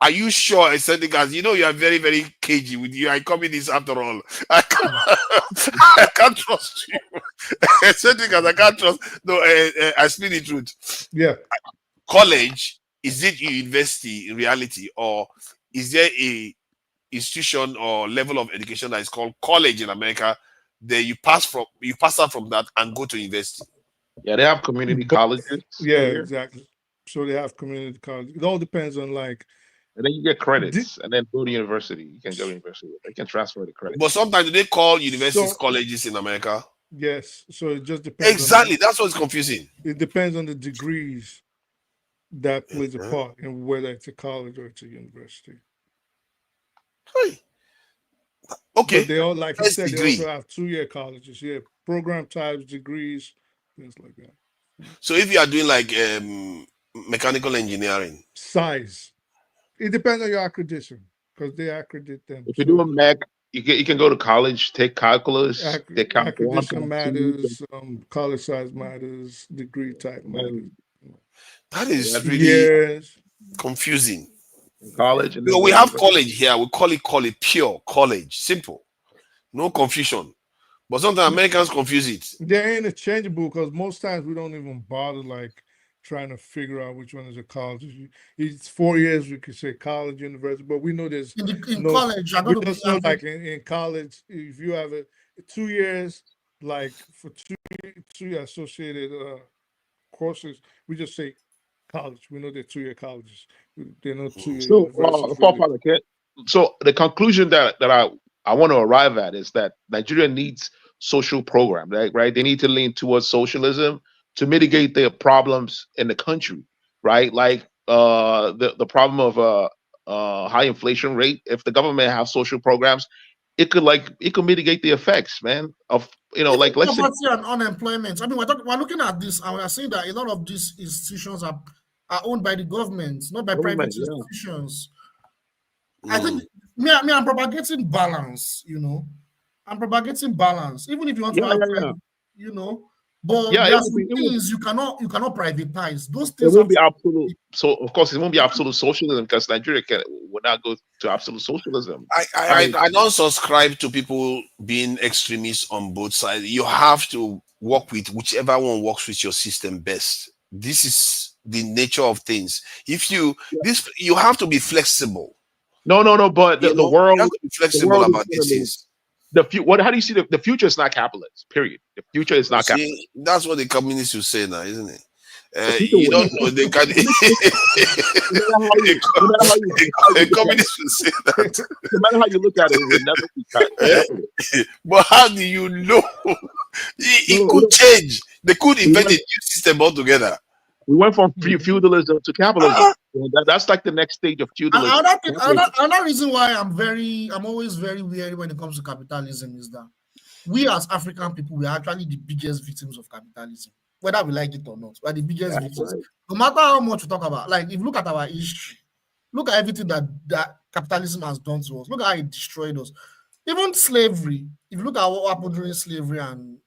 Are you sure? I said, guys, you know you are very, very cagey with you. I come in this after all. I can't trust you. I said, guys, I can't trust. No, I speak the truth. Yeah. College, is it university in reality, or is there a institution or level of education that is called college in America? Then you pass out from that and go to university. Yeah, they have community colleges. Yeah, exactly. So they have community college. It all depends on like. And then you get credits, and then go to university. You can go to university. They can transfer the credit. But sometimes they call universities colleges in America. Yes, so it just depends. Exactly, that's what's confusing. It depends on the degrees that plays a part in whether it's a college or it's a university. Hey. Okay. But they all, like I said, they also have 2-year colleges. Yeah, program types, degrees, things like that. So if you are doing like mechanical engineering, size, it depends on your accreditation because they accredit them. If you do a mech, you can go to college, take calculus, accreditation matters, college size matters, degree type matters. That is really Yes. confusing. In college and You then know, we go have university. college here. We call it pure college, simple, no confusion. But sometimes Americans confuse it. They're interchangeable because most times we don't even bother like trying to figure out which one is a college. It's 4 years, we could say college, university, but we know there's In no, college, you're we going to be just know having like in college, if you have a 2 years, like for two associated courses, we just say college. We know they're 2-year colleges. They're not 2-year So, universities Paul really. Father, so the conclusion that I want to arrive at is that Nigeria needs social program, right? Right? They need to lean towards socialism to mitigate their problems in the country, right? Like the problem of high inflation rate. If the government have social programs, it could mitigate the effects, man. Of even like let's say poverty and unemployment. I mean, we're looking at this and we're seeing that a lot of these institutions are owned by the government, not by private government, yeah. institutions. I think I'm propagating balance, I'm propagating balance. Even if you want to have private, but Yeah, there it are will be. some things you cannot privatize. Those It things won't have be to absolute. So of course, it won't be absolute socialism because Nigeria would not go to absolute socialism. I mean, I don't subscribe to people being extremists on both sides. You have to work with whichever one works with your system best. This is the nature of things. If you you have to be flexible. no. But You the know, you have world, to be flexible is about gonna these be things. What? How do you see the future is not capitalist? Period. The future is not capitalist. See, that's what the communists will say now, isn't it? The future You will don't not. know they can. No matter how you A look at it, communist will say that. no matter how you look at it, it will never be capitalist. But how do you know? It No, could change. They could we invent a went, new system altogether. we went from feudalism to capitalism. That's like the next stage of feudalism. Another reason why I'm always very wary when it comes to capitalism is that we as African people, we are actually the biggest victims of capitalism, whether we like it or not. We are the biggest victims. Right. No matter how much we talk about, like if you look at our history, look at everything that capitalism has done to us. Look at how it destroyed us. Even slavery, if you look at what happened during slavery and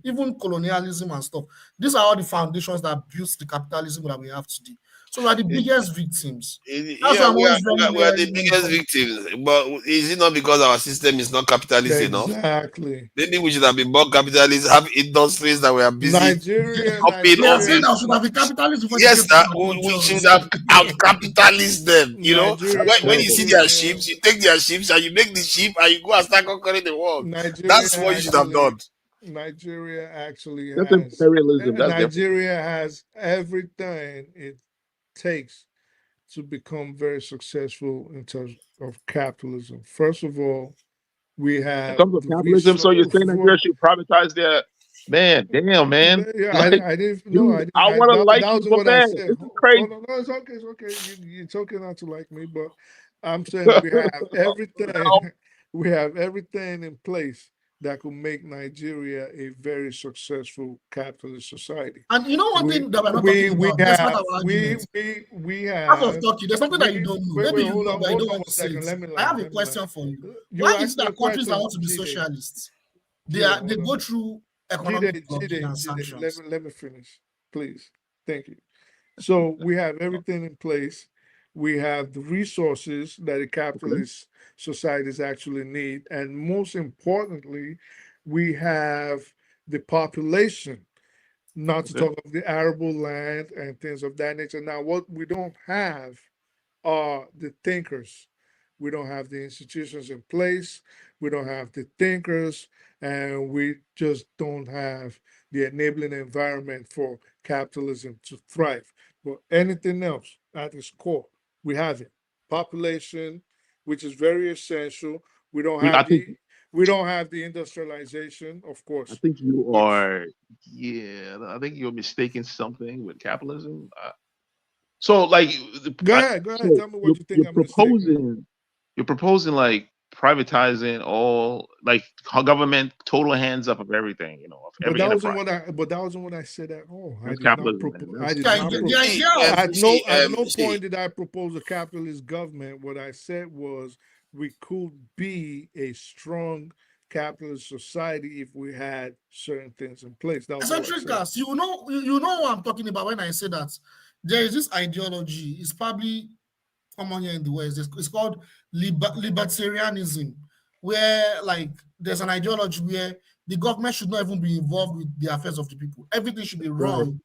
even colonialism and stuff, these are all the foundations that built the capitalism that we have today. So we are the biggest victims. That's why Yeah, I'm always very we are the wary when it biggest comes. victims. But is it not because our system is not capitalist enough? Exactly. Maybe we should have been more capitalist, have industries that we are busy Nigeria, copying They are all saying this. that should have been capitalist before they Yes, came to that our we should cultures. have out capitalist them. You know, when you see their Nigeria, ships, you take their ships and you make the ship and you go and start conquering the world. That's what you should have done. Nigeria actually That's has imperialism. That's different. Nigeria has everything it takes to become very successful in terms of capitalism. First of all, we In have terms of the capitalism, so you're saying resource. Nigeria should privatize their man? Damn, man. Yeah, Like, I didn't. No, dude, I want to that like you, wasn't but what I man, said. this is crazy. No, it's okay. It's okay. It's okay not to like me, but I'm saying we have everything. We have everything in place that could make Nigeria a very successful capitalist society. And you know one thing that we're not talking about, that's not our argument. We Out have. of Turkey, there's something that you don't know. Maybe you know, but you don't want to say it. I have a question for you. Why is it that countries that want to be socialists, they go through economic blockade and sanctions? Let me finish, please. Thank you. So we have everything in place. We have the resources that a capitalist societies actually need. And most importantly, we have the population, not to talk of the arable land and things of that nature. Now, what we don't have are the thinkers. We don't have the institutions in place. We don't have the thinkers, and we just don't have the enabling environment for capitalism to thrive. But anything else at its core, we have it. Population, which is very essential. We don't I have think the industrialization, of course. I think you are. Yeah, I think you're mistaking something with capitalism. So, like, Go ahead. so Tell me what you think I'm mistaken. you're proposing like privatizing all, like government total hands up of everything, of But every that wasn't enterprise. what I said at all. I That's did not capitalism, man. propose. I That's did Yeah, not the propose. idea of At no point did I propose a capitalist government. What I said was we could be a strong capitalist society if we had certain things in place. That was what I Eccentric said. gas, you know what I'm talking about when I say that there is this ideology. It's probably common here in the West. It's called libertarianism, where like there's an ideology where the government should not even be involved with the affairs of the people. Everything should be run.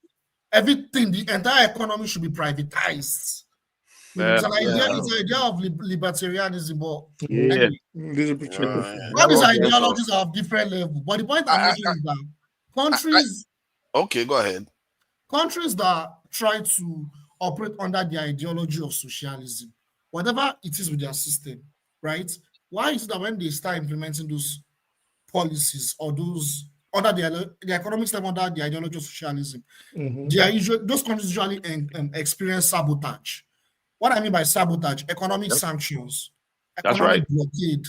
Everything, the entire economy should be privatized. It's an idea. It's an idea of libertarianism, but Yeah. anyway, all these ideologies are of different levels. But the point I'm making is that countries, okay, go ahead. Countries that try to operate under the ideology of socialism, whatever it is with their system, right? Why is it that when they start implementing those policies or those under the economic system under the ideology of socialism, those countries usually experience sabotage. What I mean by sabotage, economic sanctions, economic blockade,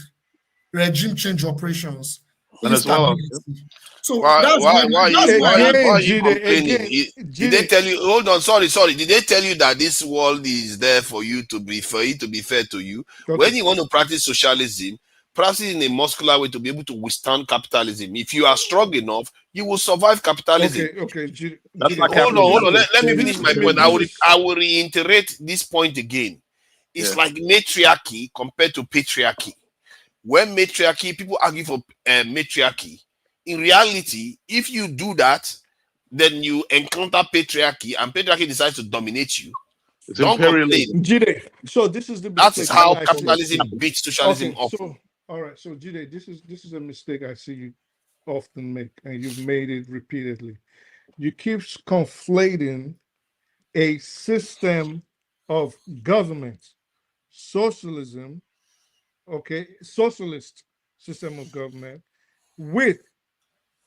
regime change operations, instability. So why are you Jide, complaining? Did they tell you? Hold on, sorry. Did they tell you that this world is there for it to be fair to you? Okay. When you want to practice socialism, practice in a muscular way to be able to withstand capitalism. If you are strong enough, you will survive capitalism. Okay. Hold on. Let me finish my point. I will reiterate this point again. It's like matriarchy compared to patriarchy. When matriarchy, people argue for matriarchy. In reality, if you do that, then you encounter patriarchy, and patriarchy decides to dominate you. Don't complain. Jide, so this is the That is how I capitalism beats socialism often. So, all right. So, Jide, this is a mistake I see you often make, and you've made it repeatedly. You keep conflating a system of government, socialism, socialist system of government, with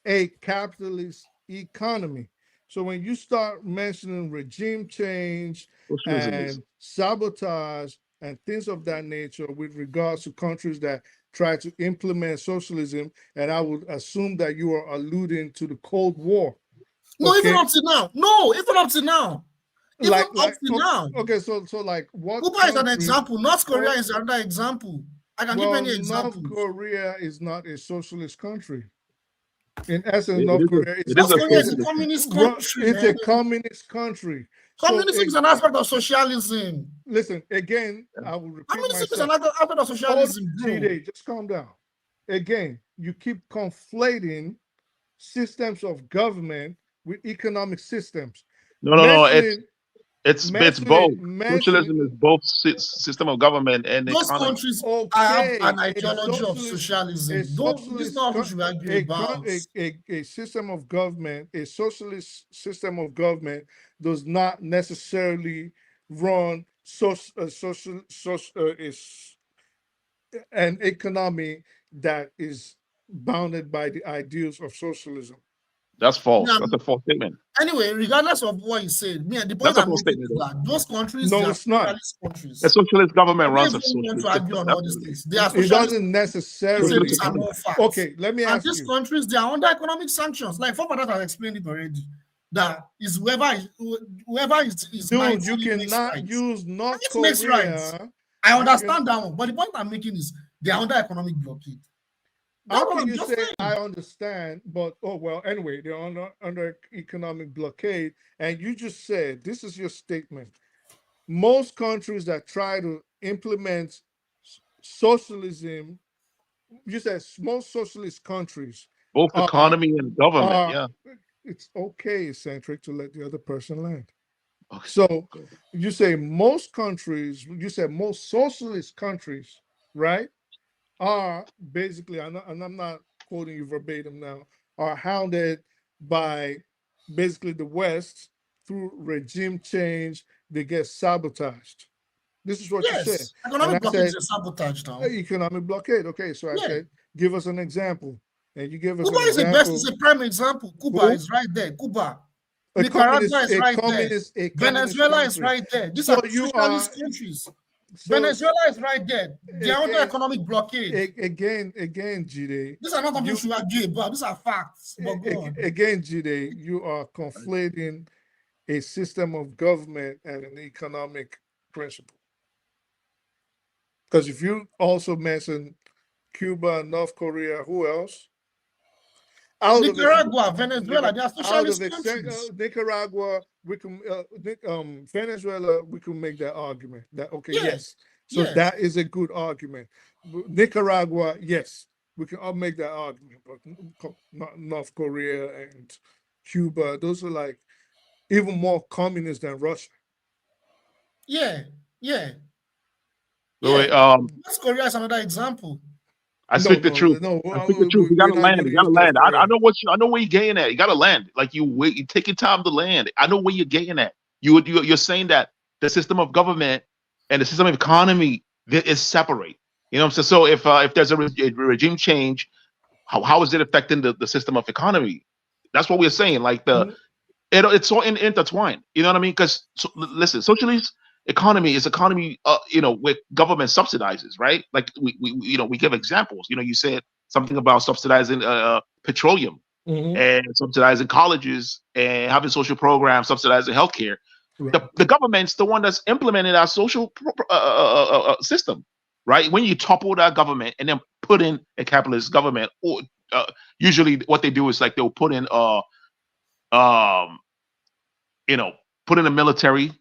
a capitalist economy. So when you start mentioning regime change and sabotage and things of that nature with regards to countries that try to implement socialism, and I would assume that you are alluding to the Cold War. No, even up to now. Okay, so like what? Cuba is an example. North Korea is another example. I can give any example. North Korea is not a socialist country. In essence, North Korea is a communist country. It's a communist country. Communism is an aspect of socialism. Listen, again, I will repeat myself. Communism is an aspect of socialism. Just calm down. Again, you keep conflating systems of government with economic systems. No. It's both. Socialism is both system of government and those economy. Countries have an ideology of socialism. This is not what we argue about. A system of government, a socialist system of government, does not necessarily run an economy that is bounded by the ideals of socialism. That's false. That's a false statement. Anyway, regardless of what you said, the point I'm making is that those countries, no, it's not. Countries. A socialist government runs a socialist system. It doesn't necessarily. Okay, let me ask you. And these countries, they are under economic sanctions. Like Forbadata has explained it already. That is whoever is dude, you cannot use North Korea. I understand that one, but the point I'm making is they are under economic blockade. How can you say I understand, but anyway, they're under economic blockade, and you just said this is your statement. Most countries that try to implement socialism, you said most socialist countries, both economy and government. It's okay, eccentric, to let the other person land. Okay. So you say most countries, you said most socialist countries, right? Are basically, and I'm not quoting you verbatim now, are hounded by basically the West through regime change. They get sabotaged. This is what you said. Economic blockade is a sabotage now. Economic blockade. Okay, so I said, give us an example. And you give us Cuba an is example. The best, it's a prime example. Cuba is right there. Cuba. Nicaragua is right there. Venezuela is right there. These are socialist countries. Venezuela is right there. They are under economic blockade. Again, Jide. These are not something you argue about. These are facts. Again, Jide, you are conflating a system of government and an economic principle. Because if you also mention Cuba, North Korea. Who else? Nicaragua, Venezuela, they are socialist out of countries. Nicaragua, we can Venezuela, we can make that argument. That okay, Yeah, yes. So yeah. that is a good argument. Nicaragua, yes, we can all make that argument. But not North Korea and Cuba, those are like even more communist than Russia. Yeah, yeah. Wait, North Korea is another example. I speak the truth. I speak the truth. You gotta land. You gotta land. I know I know where you're getting at. You gotta land. Like you take your time to land. I know where you're getting at. You're saying that the system of government and the system of economy is separate. You know what I'm saying? So if there's a regime change, how is it affecting the system of economy? That's what we're saying. Like it's so intertwined. You know what I mean? Because listen, socialist economy is economy, where government subsidizes, right? Like we give examples. You said something about subsidizing petroleum and subsidizing colleges and having social programs, subsidizing healthcare. Right. The government's the one that's implemented our social system, right? When you topple that government and then put in a capitalist government, or usually what they do is like they'll put in put in a military,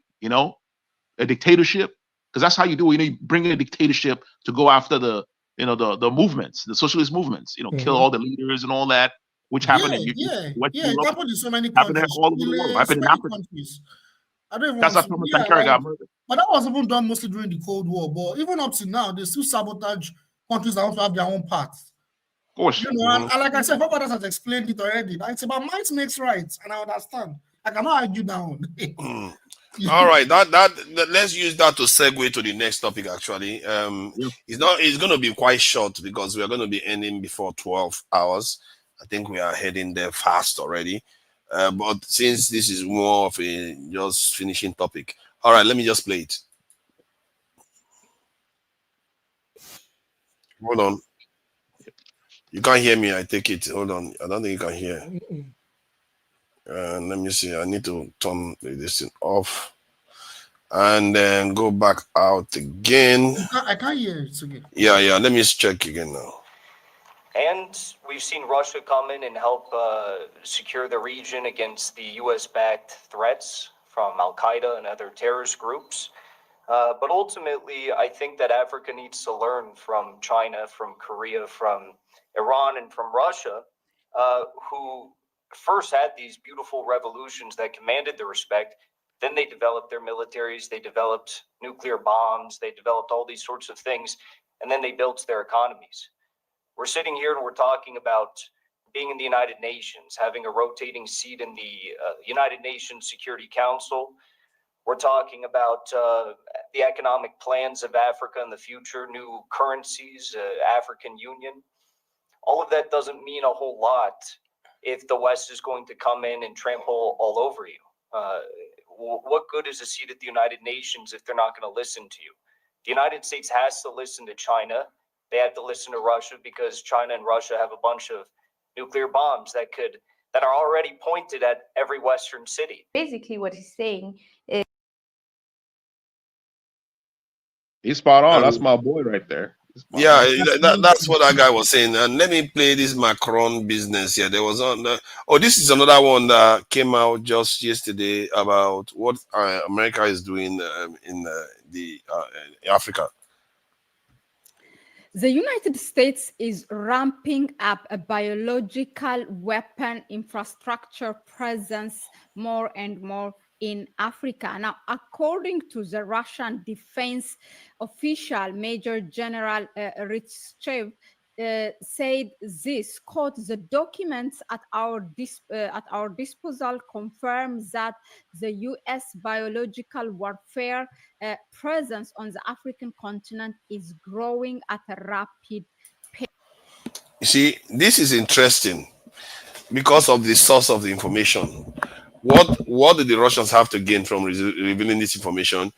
a dictatorship, because that's how you do it. You bring in a dictatorship to go after the movements, the socialist movements, kill all the leaders and all that, which happened in West It Europe, happened in so many happened countries. all over the world, happened So in many Africa. countries. I don't even That's want how to. Thomas Sankara got Like, murdered. but that was even done mostly during the Cold War. But even up to now, they still sabotage countries that want to have their own paths. Of course. And like I said, Papa has explained it already. It's about might makes right, and I understand. I cannot argue down. All right, that let's use that to segue to the next topic. Actually, it's going to be quite short because we are going to be ending before 12 hours. I think we are heading there fast already. But since this is more of a just finishing topic, all right, let me just play it. Hold on. You can't hear me. I take it. Hold on. I don't think you can hear. Let me see. I need to turn this thing off and then go back out again. I can't hear it again. Yeah. Let me just check again now. And we've seen Russia come in and help secure the region against the U.S.-backed threats from Al-Qaeda and other terrorist groups. But ultimately, I think that Africa needs to learn from China, from Korea, from Iran, and from Russia, who first had these beautiful revolutions that commanded the respect. Then they developed their militaries, they developed nuclear bombs, they developed all these sorts of things, and then they built their economies. We're sitting here and we're talking about being in the United Nations, having a rotating seat in the United Nations Security Council. We're talking about the economic plans of Africa in the future, new currencies, African Union. All of that doesn't mean a whole lot if the West is going to come in and trample all over you. What good is a seat at the United Nations if they're not going to listen to you? The United States has to listen to China. They have to listen to Russia because China and Russia have a bunch of nuclear bombs that are already pointed at every Western city. Basically, what he's saying is He's spot on. That's my boy right there. Yeah, that's what that guy was saying. And let me play this Macron business here. There was this is another one that came out just yesterday about what America is doing in Africa. The United States is ramping up a biological weapon infrastructure presence more and more in Africa. Now, according to the Russian defense official, Major General Hardship said this, quote, "The documents at our disposal confirm that the U.S. biological warfare presence on the African continent is growing at a rapid pace." You see, this is interesting because of the source of the information. What do the Russians have to gain from revealing this information?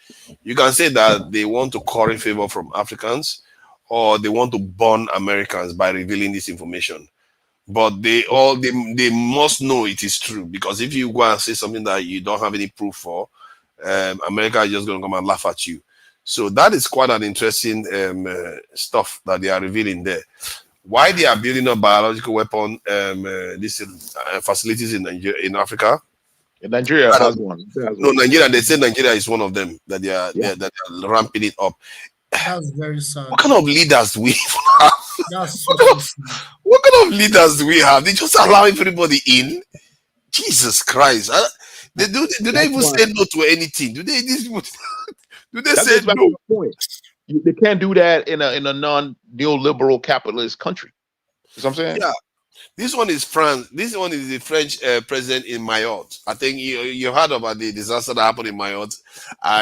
You can say that they want to curry favor from Africans, or they want to burn Americans by revealing this information. But they must know it is true, because if you go and say something that you don't have any proof for, America is just going to come and laugh at you. So that is quite an interesting stuff that they are revealing there. Why they are building up biological weapon these facilities in Nigeria, in Africa? Nigeria has one. No, Nigeria. They say Nigeria is one of them that they are that they are ramping it up. That's very sad. What kind of leaders do we have? That's so what kind of leaders do we have? They just allow everybody in. Jesus Christ! Do they even say no to anything? Do they? Do they say no? The point. They can't do that in a non-neoliberal capitalist country. You know what I'm saying? Yeah. This one is France. This one is the French president in Mayotte. I think you heard about the disaster that happened in Mayotte.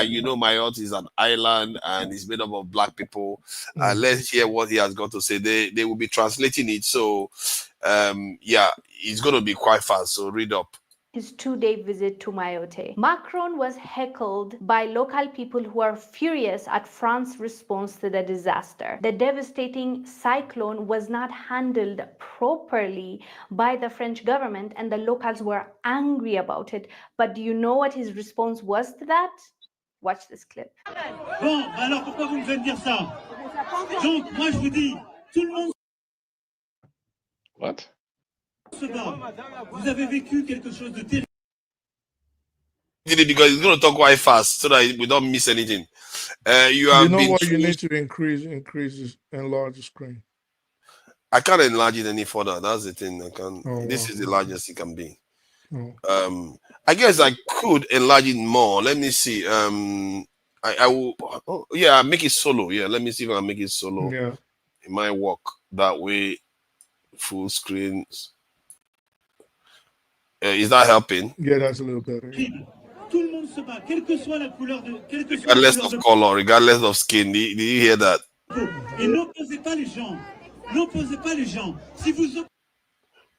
You know, Mayotte is an island and it's made up of black people. Let's hear what he has got to say. They will be translating it. So, yeah, it's going to be quite fast. So read up. His 2-day visit to Mayotte. Macron was heckled by local people who are furious at France's response to the disaster. The devastating cyclone was not handled properly by the French government and the locals were angry about it. But do you know what his response was to that? Watch this clip. Bon, alors pourquoi vous me faites dire ça? Donc, moi je vous dis, tout le monde What? se bat. Vous avez vécu quelque chose de terrible. Because it's going to talk quite fast so that we don't miss anything. You know what? You need to enlarge the screen. I can't enlarge it any further. That's the thing. I can. This wow. is the largest it can be. Oh. I guess I could enlarge it more. Let me see. I will. Oh, yeah, make it solo. Yeah, let me see if I can make it solo. Yeah, it might work that way. Full screens. Is that helping? Yeah, that's a little better. Regardless of color, regardless of skin. Did you hear that?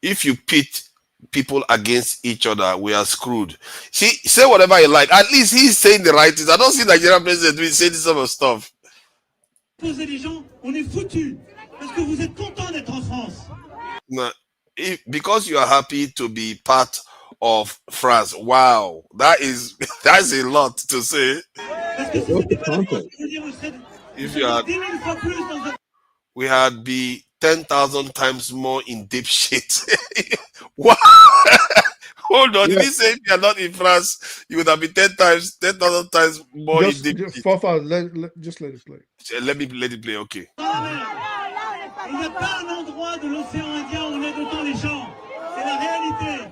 If you pit people against each other, we are screwed. See, say whatever you like. At least he's saying the right things. I don't see Nigerian president doing say this sort of stuff. No, because you are happy to be part of France. Wow, that's a lot to say. What's the context? If you we had be 10,000 times more in deep shit. What? Hold on, did he say if you are not in France, you would have been 10,000 times more in deep shit? Just let it play. Let it play, okay. Il n'y a pas un endroit de l'océan Indien où on aide autant les gens. C'est la réalité.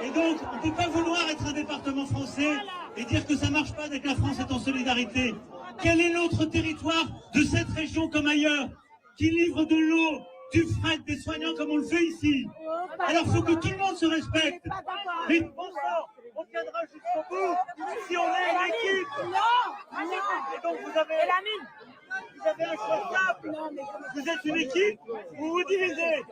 Et donc, on ne peut pas vouloir être un département français et dire que ça ne marche pas dès que la France est en solidarité. Quel est l'autre territoire de cette région comme ailleurs qui livre de l'eau, du fret, des soignants comme on le fait ici? Alors, il faut que tout le monde se respecte. Mais bon sang, on tiendra jusqu'au bout si on est une équipe. Et donc, vous avez un choix simple. Vous êtes une équipe, vous vous divisez.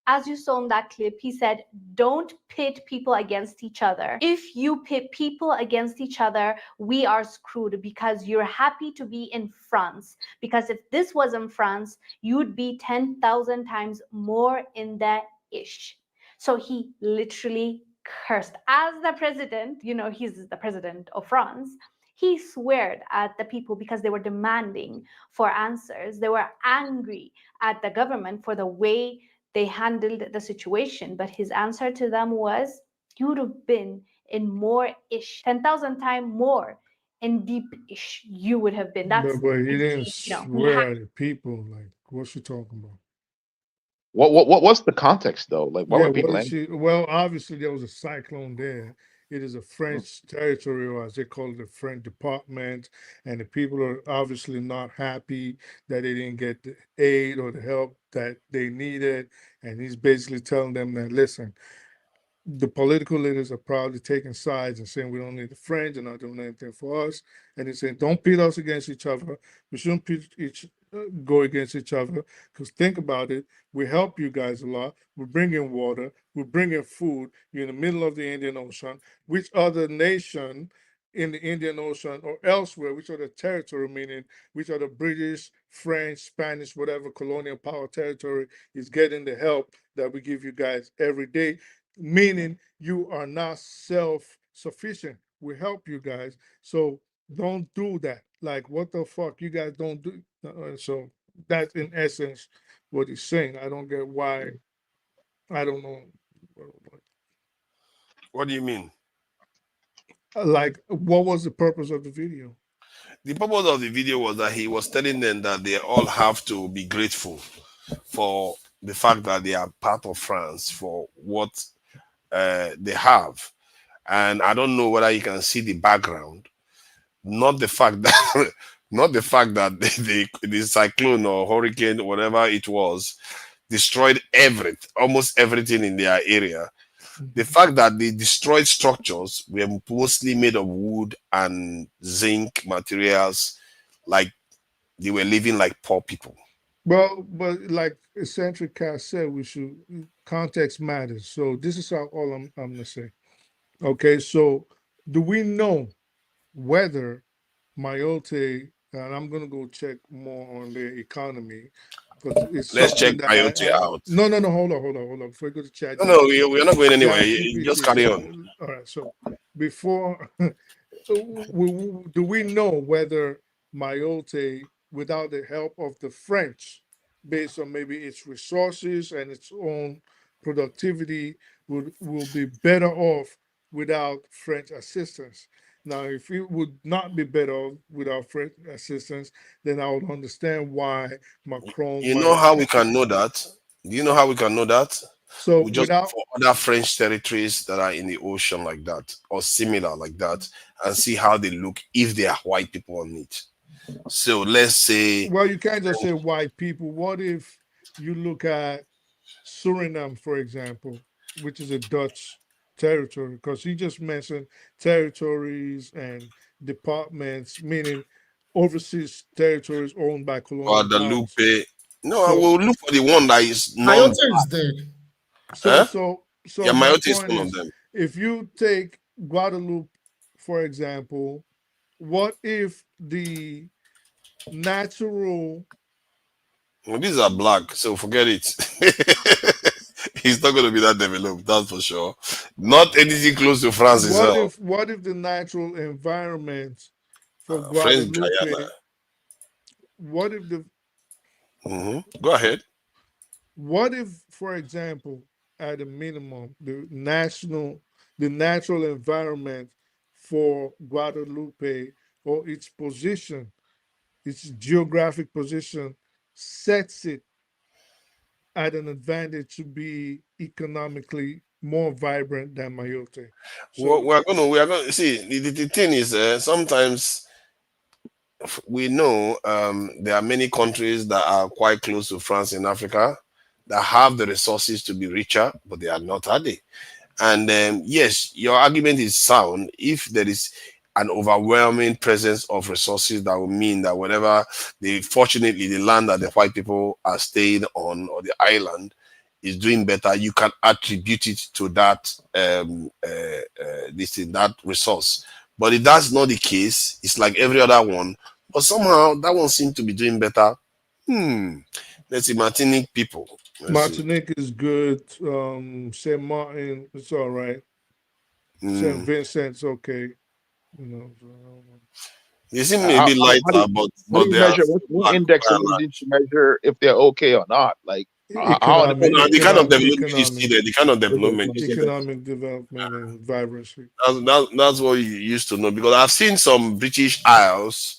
As you saw in that clip, he said, don't pit people against each other. If you pit people against each other, we are screwed because you're happy to be in France. Because if this was in France, you'd be 10,000 times more in the ish. So he literally cursed. As the president, you know, he's the president of France, he swore at the people because they were demanding for answers. They were angry at the government for the way they handled the situation. But his answer to them was, you would have been in more ish, 10,000 times more in deep ish you would have been. That's but he didn't swear at the people. Like, what's she talking about? What's the context though? Like, why were people angry? Well, obviously there was a cyclone there. It is a French territory, or as they call it, the French department, and the people are obviously not happy that they didn't get the aid or the help that they needed. And he's basically telling them that, listen, the political leaders are probably taking sides and saying we don't need the French, they're not doing anything for us. And he's saying, don't pit us against each other. We shouldn't go against each other, because think about it, we help you guys a lot. We bring in water, we bring in food. You're in the middle of the Indian Ocean. Which other nation in the Indian Ocean or elsewhere, which other territory, meaning which other British, French, Spanish, whatever colonial power territory is getting the help that we give you guys every day? Meaning you are not self-sufficient. We help you guys. So don't do that. Like, what the fuck, you guys don't do. So that's in essence what he's saying. I don't get why. I don't know. What do you mean? Like, what was the purpose of the video? The purpose of the video was that he was telling them that they all have to be grateful for the fact that they are part of France, for what they have. And I don't know whether you can see the background, not the fact that not the fact that the cyclone or hurricane, whatever it was, destroyed almost everything in their area. The fact that the destroyed structures were mostly made of wood and zinc materials, like they were living like poor people. Well, but like Eccentric Cat said, we should, context matters. So this is all I'm gonna say. Okay, so do we know whether Mayotte, and I'm gonna go check more on their economy, because it's Let's check something that Mayotte out. No, hold on. Before we go to chat. No, we're not going anywhere. Just carry on. All right. So before, do we know whether Mayotte, without the help of the French, based on maybe its resources and its own productivity, will be better off without French assistance? Now, if it would not be better off without French assistance, then I would understand why Macron. You know how we can know that? Do you know how we can know that? So we just look for other French territories that are in the ocean like that or similar like that and see how they look if they are white people on it. So let's say. Well, you can't just say white people. What if you look at Suriname, for example, which is a Dutch territory? Because he just mentioned territories and departments, meaning overseas territories owned by colonial powers. Guadeloupe. No, I will look for the one that is Mayotte is there. So yeah, my Mayotte is point one of is, them. if you take Guadeloupe, for example, what if the natural Well, these are black, so forget it. He's not going to be that developed, that's for sure. Not anything close to France itself. What if the natural environment for French Guadeloupe? Guyana. What if the Go ahead. What if, for example, at a minimum, the natural environment for Guadeloupe or its position, its geographic position, sets it at an advantage to be economically more vibrant than Mayotte? So we are going to see. The thing is, sometimes we know there are many countries that are quite close to France in Africa that have the resources to be richer, but they are not, are they? And yes, your argument is sound. If there is an overwhelming presence of resources, that will mean that whatever fortunately the land that the white people are staying on or the island is doing better, you can attribute it to that that resource. But if that's not the case, it's like every other one. But somehow that one seems to be doing better. Let's see, Martinique people. Martinique is good. Saint Martin, it's all right. Saint Vincent's okay. You know. They seem a bit lighter, but you they measure, are what index are you using to measure if they're okay or not? Like how the kind of development you see there, the kind of development you see there. Economic development and vibrancy. That's what you used to know, because I've seen some British Isles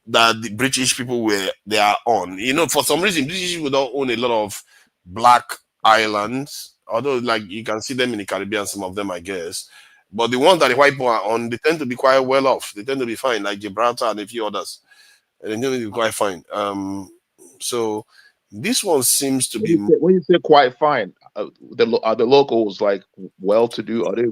that the British people they are on. You know, for some reason, British people don't own a lot of black islands, although like you can see them in the Caribbean, some of them, I guess. But the ones that the white people are on, they tend to be quite well off. They tend to be fine, like Gibraltar and a few others. And they tend to be quite fine. So this one seems to be. When you say quite fine, are the locals like well-to-do? Are they?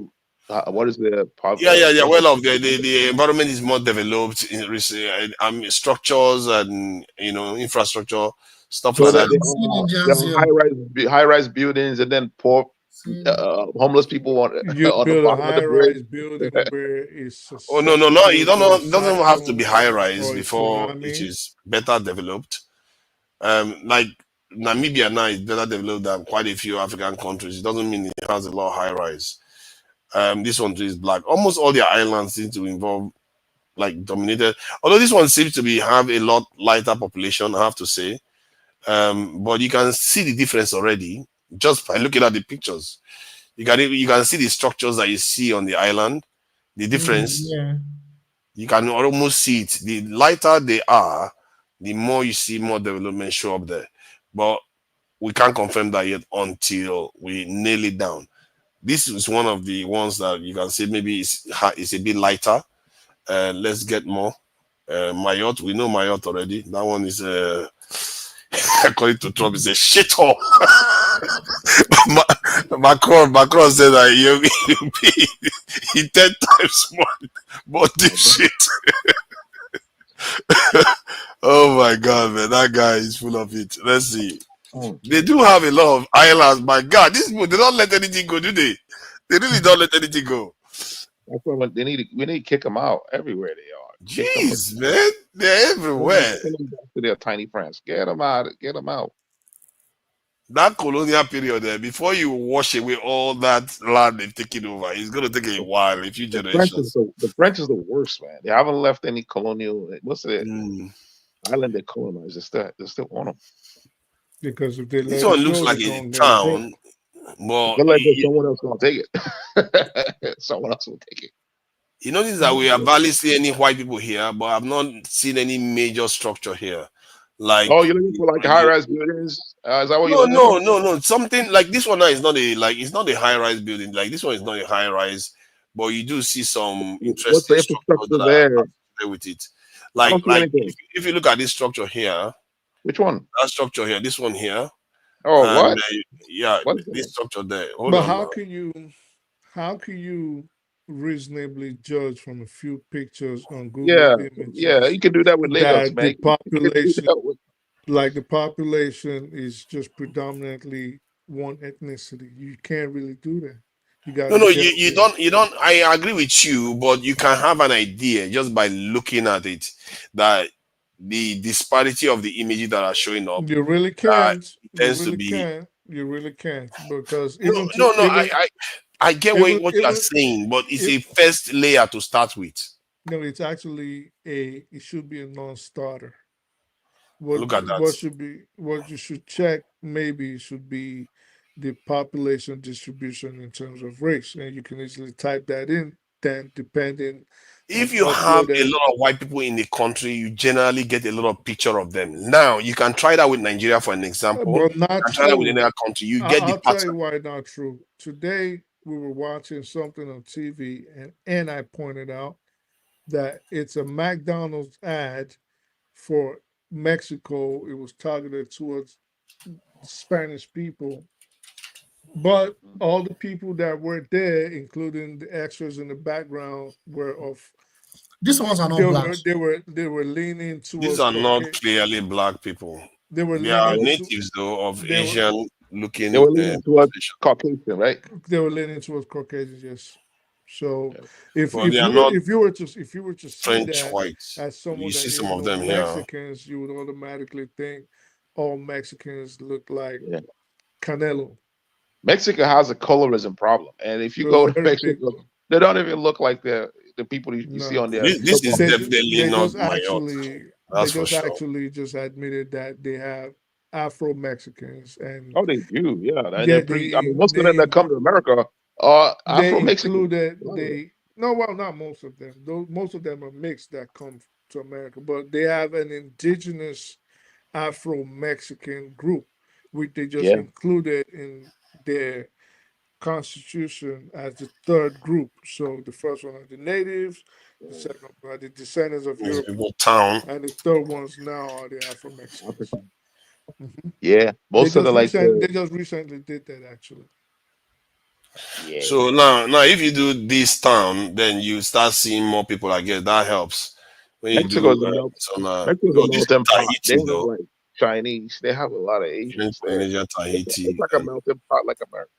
What is their poverty? Yeah. Well off. The environment is more developed in structures and infrastructure stuff So like that that. they have high-rise buildings, and then poor homeless people on You on the build a bottom of the high-rise bridge. building where it's Oh no! You don't know. It doesn't have to be high rise before it is better developed. Like Namibia now is better developed than quite a few African countries. It doesn't mean it has a lot of high rise. This one is black. Almost all their islands seem to involve like dominated. Although this one seems to be have a lot lighter population, I have to say. But you can see the difference already just by looking at the pictures. You can see the structures that you see on the island, the difference. Yeah. You can almost see it. The lighter they are, the more you see more development show up there. But we can't confirm that yet until we nail it down. This is one of the ones that you can say maybe it's a bit lighter. Let's get more. Mayotte, we know Mayotte already. That one is according to Trump, is a shithole. Macron said that he'll be 10 times more this shit. Oh my god, man, that guy is full of it. Let's see. They do have a lot of islands. My god, these people, they don't let anything go, do they? They really don't let anything go. That's why we need to kick them out everywhere they are. Jeez, man, they're everywhere. Send them back to their tiny France. Get them out. Get them out. That colonial period there, before you wash away all that land they've taken over, it's going to take a while, a few generations. The French is the worst, man. They haven't left any colonial. What's it? Island they colonized. They still on them. Because if they This one looks like a town. Well, someone else gonna take it. Someone else will take it. You notice that we have barely seen any white people here, but I've not seen any major structure here. Like, oh, you're looking for like high-rise buildings? Is that what you're looking for? No. Something like this one now is not it's not a high-rise building. Like this one is not a high-rise, but you do see some interesting structure there with it. Like if you look at this structure here. Which one? That structure here, this one here. Oh, what? This structure there. But how can you reasonably judge from a few pictures on Google Images? Yeah, you can do that with Lagos, man. The population is just predominantly one ethnicity. You can't really do that. You got you don't. I agree with you, but you can have an idea just by looking at it that the disparity of the images that are showing up. You really can't. You really can't because I get what you are saying, but it's a first layer to start with. No, it's actually it should be a non-starter. Look at that. What you should check maybe should be the population distribution in terms of race, and you can easily type that in. Then depending. If you have a lot of white people in the country, you generally get a lot of picture of them. Now you can try that with Nigeria for an example. But not you can try that with another country. You get the pattern. I'll tell you why not true. Today we were watching something on TV, and I pointed out that it's a McDonald's ad for Mexico. It was targeted towards Spanish people. But all the people that were there, including the extras in the background, were of. These ones are not black. They were leaning towards. These are not clearly black people. They are natives though of Asian looking. They were leaning towards Caucasian, right? They were leaning towards Caucasians, yes. So if you were to see French that whites, as someone you that see some of them here. Mexicans, you would automatically think all Mexicans look like Canelo. Mexico has a colorism problem, and if you go to Mexico, they don't even look like the people you see on there. This is definitely not actually. Actually just admitted that they have Afro Mexicans, and they do, most of them that come to America are Afro Mexicans. Not most of them. Most of them are mixed that come to America, but they have an indigenous Afro Mexican group, which they just included in their constitution as the third group. So the first one are the natives, the second one are the descendants of Europe, and the third ones now are the Afro Mexicans. Yeah, most of they just recently did that actually. Yeah. So now if you do this town, then you start seeing more people. I guess that helps. When you Mexico's do Tahiti, though. Like Chinese, they have a lot of Asians there. Tahiti. It's like a melting pot, like America.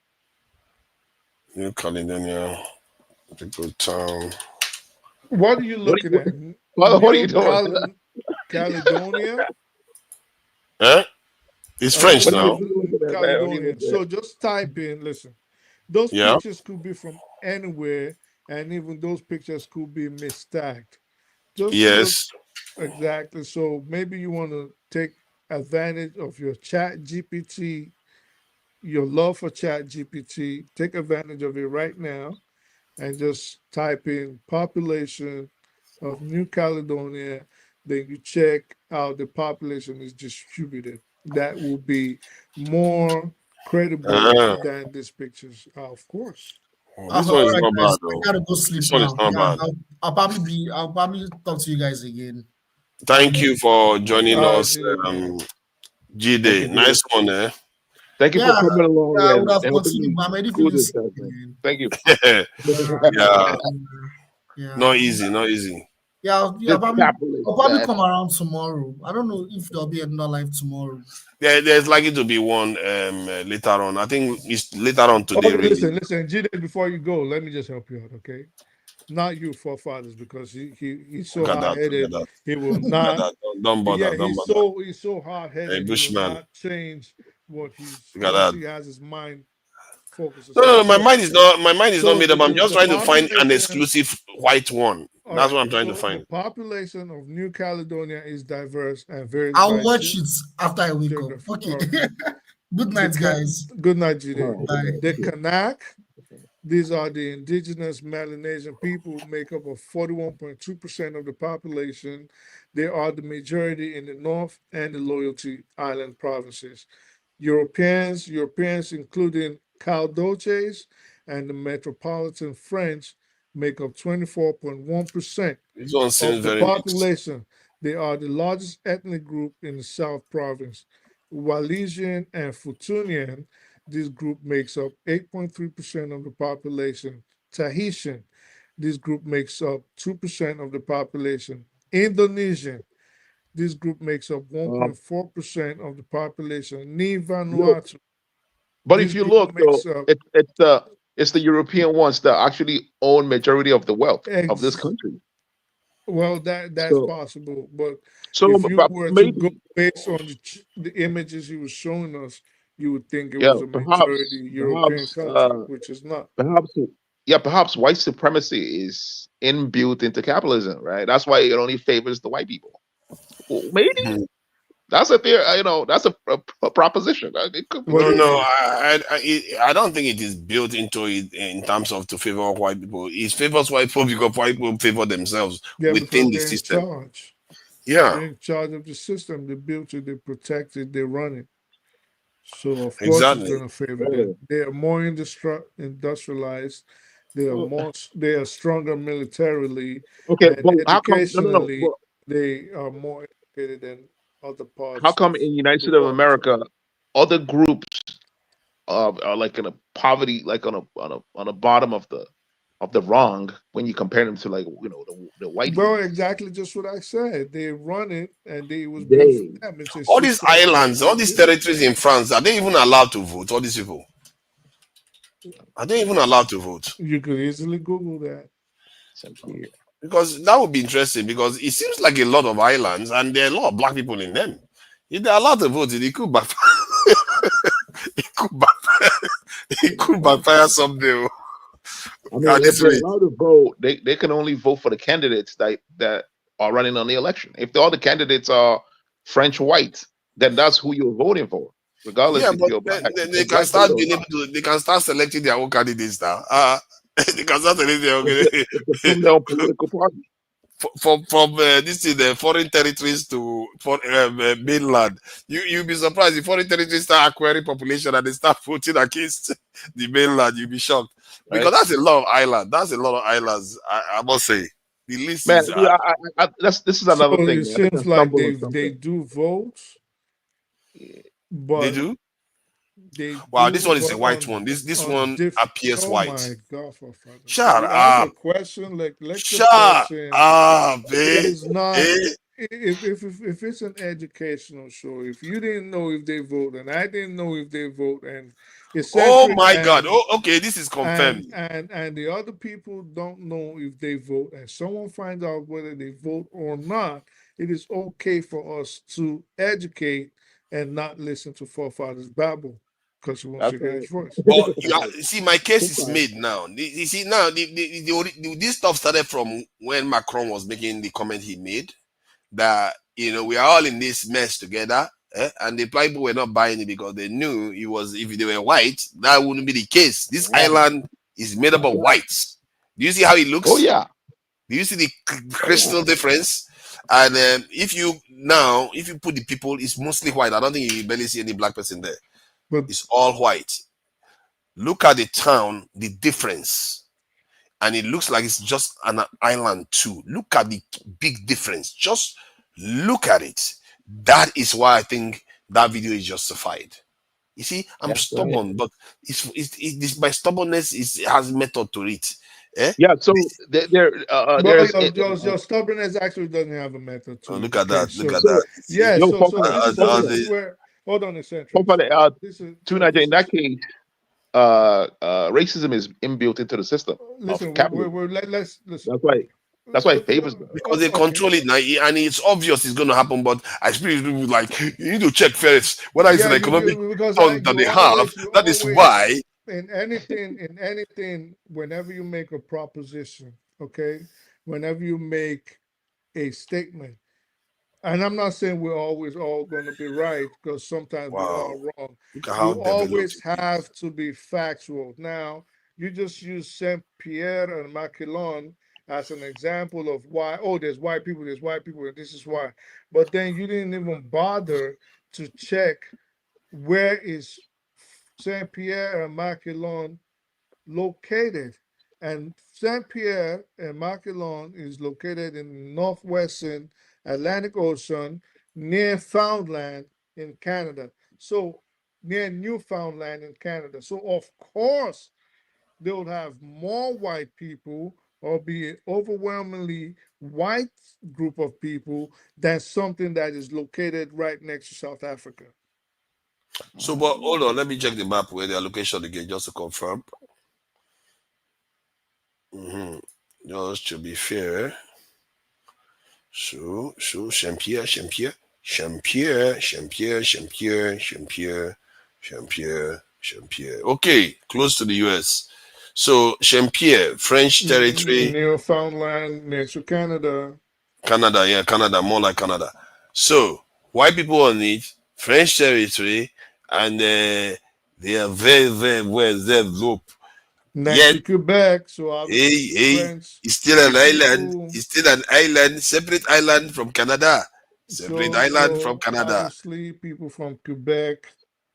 New Caledonia, the good town. What are you looking at? What are you doing? Caledonia? Huh? It's French now. Caledonia. So just type in, listen. Those pictures could be from anywhere, and even those pictures could be mistagged. Just Yes. exactly. So maybe you want to take advantage of your chat GPT, your love for chat GPT, take advantage of it right now and just type in population of New Caledonia. Then you check how the population is distributed. That will be more credible Ah. than these pictures, of course. This All one is right, not guys, bad I though. gotta go sleep This one is now. not Yeah, bad. I'll probably talk to you guys again. Thank you for joining us, G-Day. Thank you, Nice one, eh? Thank you Yeah, for coming along I would and have helping continued, me but I'm already cool feeling this sick down, man. again. Thank you. Yeah. Yeah. Not easy, not easy. Yeah, This I'll probably that. come around tomorrow. I don't know if there'll be another live tomorrow. There's likely to be one later on. I think it's later on today, Okay, really. listen, Jide, before you go, let me just help you out, okay? Not you forefathers, because he's so Look at hard that. Look headed. at that. He will Look at not. that. Don't bother. Yeah, Don't bother. he's so hard A headed. He will bushman. not change what he's Look at once that. he has his mind focused. No. My mind is not made up. I'm just The trying to find an population. exclusive white one. All That's right, what I'm trying to so the find. population of New Caledonia is diverse and varies I'll by watch it after I wake up. geography. Okay. Okay. Good night, guys. Good night, Jide. Bye. The Kanak, these are the indigenous Melanesian people, make up of 41.2% of the population. They are the majority in the North and the Loyalty Island provinces. Europeans, including Caldoches and the Metropolitan French, make up 24.1% This one seems of the very mixed. population. They are the largest ethnic group in the South Province. Wallisian and Futunian, this group makes up 8.3% of the population. Tahitian, this group makes up 2% of the population. Indonesian, this group makes up 1.4% of the population. Ni Vanuatu, But this if you group look makes though, up it's the European ones that actually own majority of the wealth of this country. well, that's So, possible, but so if you but were to go maybe, based on the images he was showing us, you would think it yeah, was a majority European country, which is not. perhaps white supremacy is inbuilt into capitalism, right? That's why it only favors the white people. Well, maybe that's a theory. That's a proposition. It could be. What do you mean? I don't think it is built into it in terms of to favor white people. It favors white people because white people favor themselves Yeah, within because the they're in system. charge. Yeah, They're in charge of the system. They built it, they protect it, they run it. So of course it's exactly. going to favor them. They are more industrialized. They are stronger militarily, Okay, and but how come? No. educationally they are more educated than other How parts come of in United the States of world. America, other groups are like in a poverty, like on a bottom of the wrong when you compare them to like the white Well, elites? exactly just what I said. They run it, and it was built for them. It's a All these system that islands, all they these built. territories in France, are they even allowed to vote? All these people, are they even allowed to vote? You could easily Google that. Because that would be interesting. Because it seems like a lot of islands, and there are a lot of black people in them. If they're allowed to vote, it could backfire. it could backfire. It could backfire someday. I mean, At if this they're rate. allowed to vote, they can only vote for the candidates that are running on the election. If all the candidates are French white, then that's who you're voting for, regardless Yeah, if but you're black. they If can black start vote or being able not. to. They can start selecting their own candidates now. They can start selecting their own candidates. It's from their own political party. From this is the foreign territories to mainland. You'll be surprised if foreign territories start acquiring population and they start voting against the mainland. You'll be shocked because Right? that's a lot of islands. That's a lot of islands. I must say the list Man, is. this is So another thing, it man. I think I seems like stumbled on they something. do vote, They but do. they Wow, this do, one is a but white one. This one appears oh white. my God, for father. Shut You ask a up. question like let the Shut person. up, It babe. is not. Eh? If it's an educational show, if you didn't know if they vote and I didn't know if they vote, and Oh essentially my God. Oh, okay. This is confirmed. and the other people don't know if they vote, and someone finds out whether they vote or not, it is okay for us to educate and not listen to forefathers babble. because he wants to get his voice. But see, my case is made now. You see, now this stuff started from when Macron was making the comment he made that we are all in this mess together, and the people were not buying it because they knew it was, if they were white, that wouldn't be the case. This island is made up of whites. Do you see how it looks? Oh yeah. Do you see the crystal difference? And if you put the people, it's mostly white. I don't think you barely see any black person there. But it's all white. Look at the town, the difference. And it looks like it's just an island too. Look at the big difference. Just look at it. That is why I think that video is justified. You see, I'm stubborn, but my stubbornness has method to it. Yeah, so your stubbornness actually doesn't have a method to it. Look at that. So, look at that. Yeah, Yo, this is where, hold on a second. In that case, racism is inbuilt into the system. Listen, let's listen. That's why it favors them. Because they control it now, and it's obvious it's going to happen. But I speak people like, you need to check first whether it's an economic fund that they have. That is why. In anything, whenever you make a proposition, okay, whenever you make a statement, and I'm not saying we're always all going to be right, because sometimes we're all wrong. You always have to be factual. Now, you just use Saint Pierre and Maquilon as an example of why, there's white people, and this is why. But then you didn't even bother to check where is Saint Pierre and Maquilon located. And Saint Pierre and Maquilon is located in northwestern Atlantic Ocean, near Newfoundland in Canada. So near Newfoundland in Canada. So of course they would have more white people, or be an overwhelmingly white group of people, than something that is located right next to South Africa. So, but hold on, let me check the map where the allocation again, just to confirm. Just to be fair. So, Champier. Okay, close to the US. So, Champier, French territory. Newfoundland, next to Canada. Canada, more like Canada. So, white people on it, French territory, and they are very, very well developed. Next to Quebec, so obviously it's still an island. It's still an island, separate island from Canada. From Canada. Obviously, people from Quebec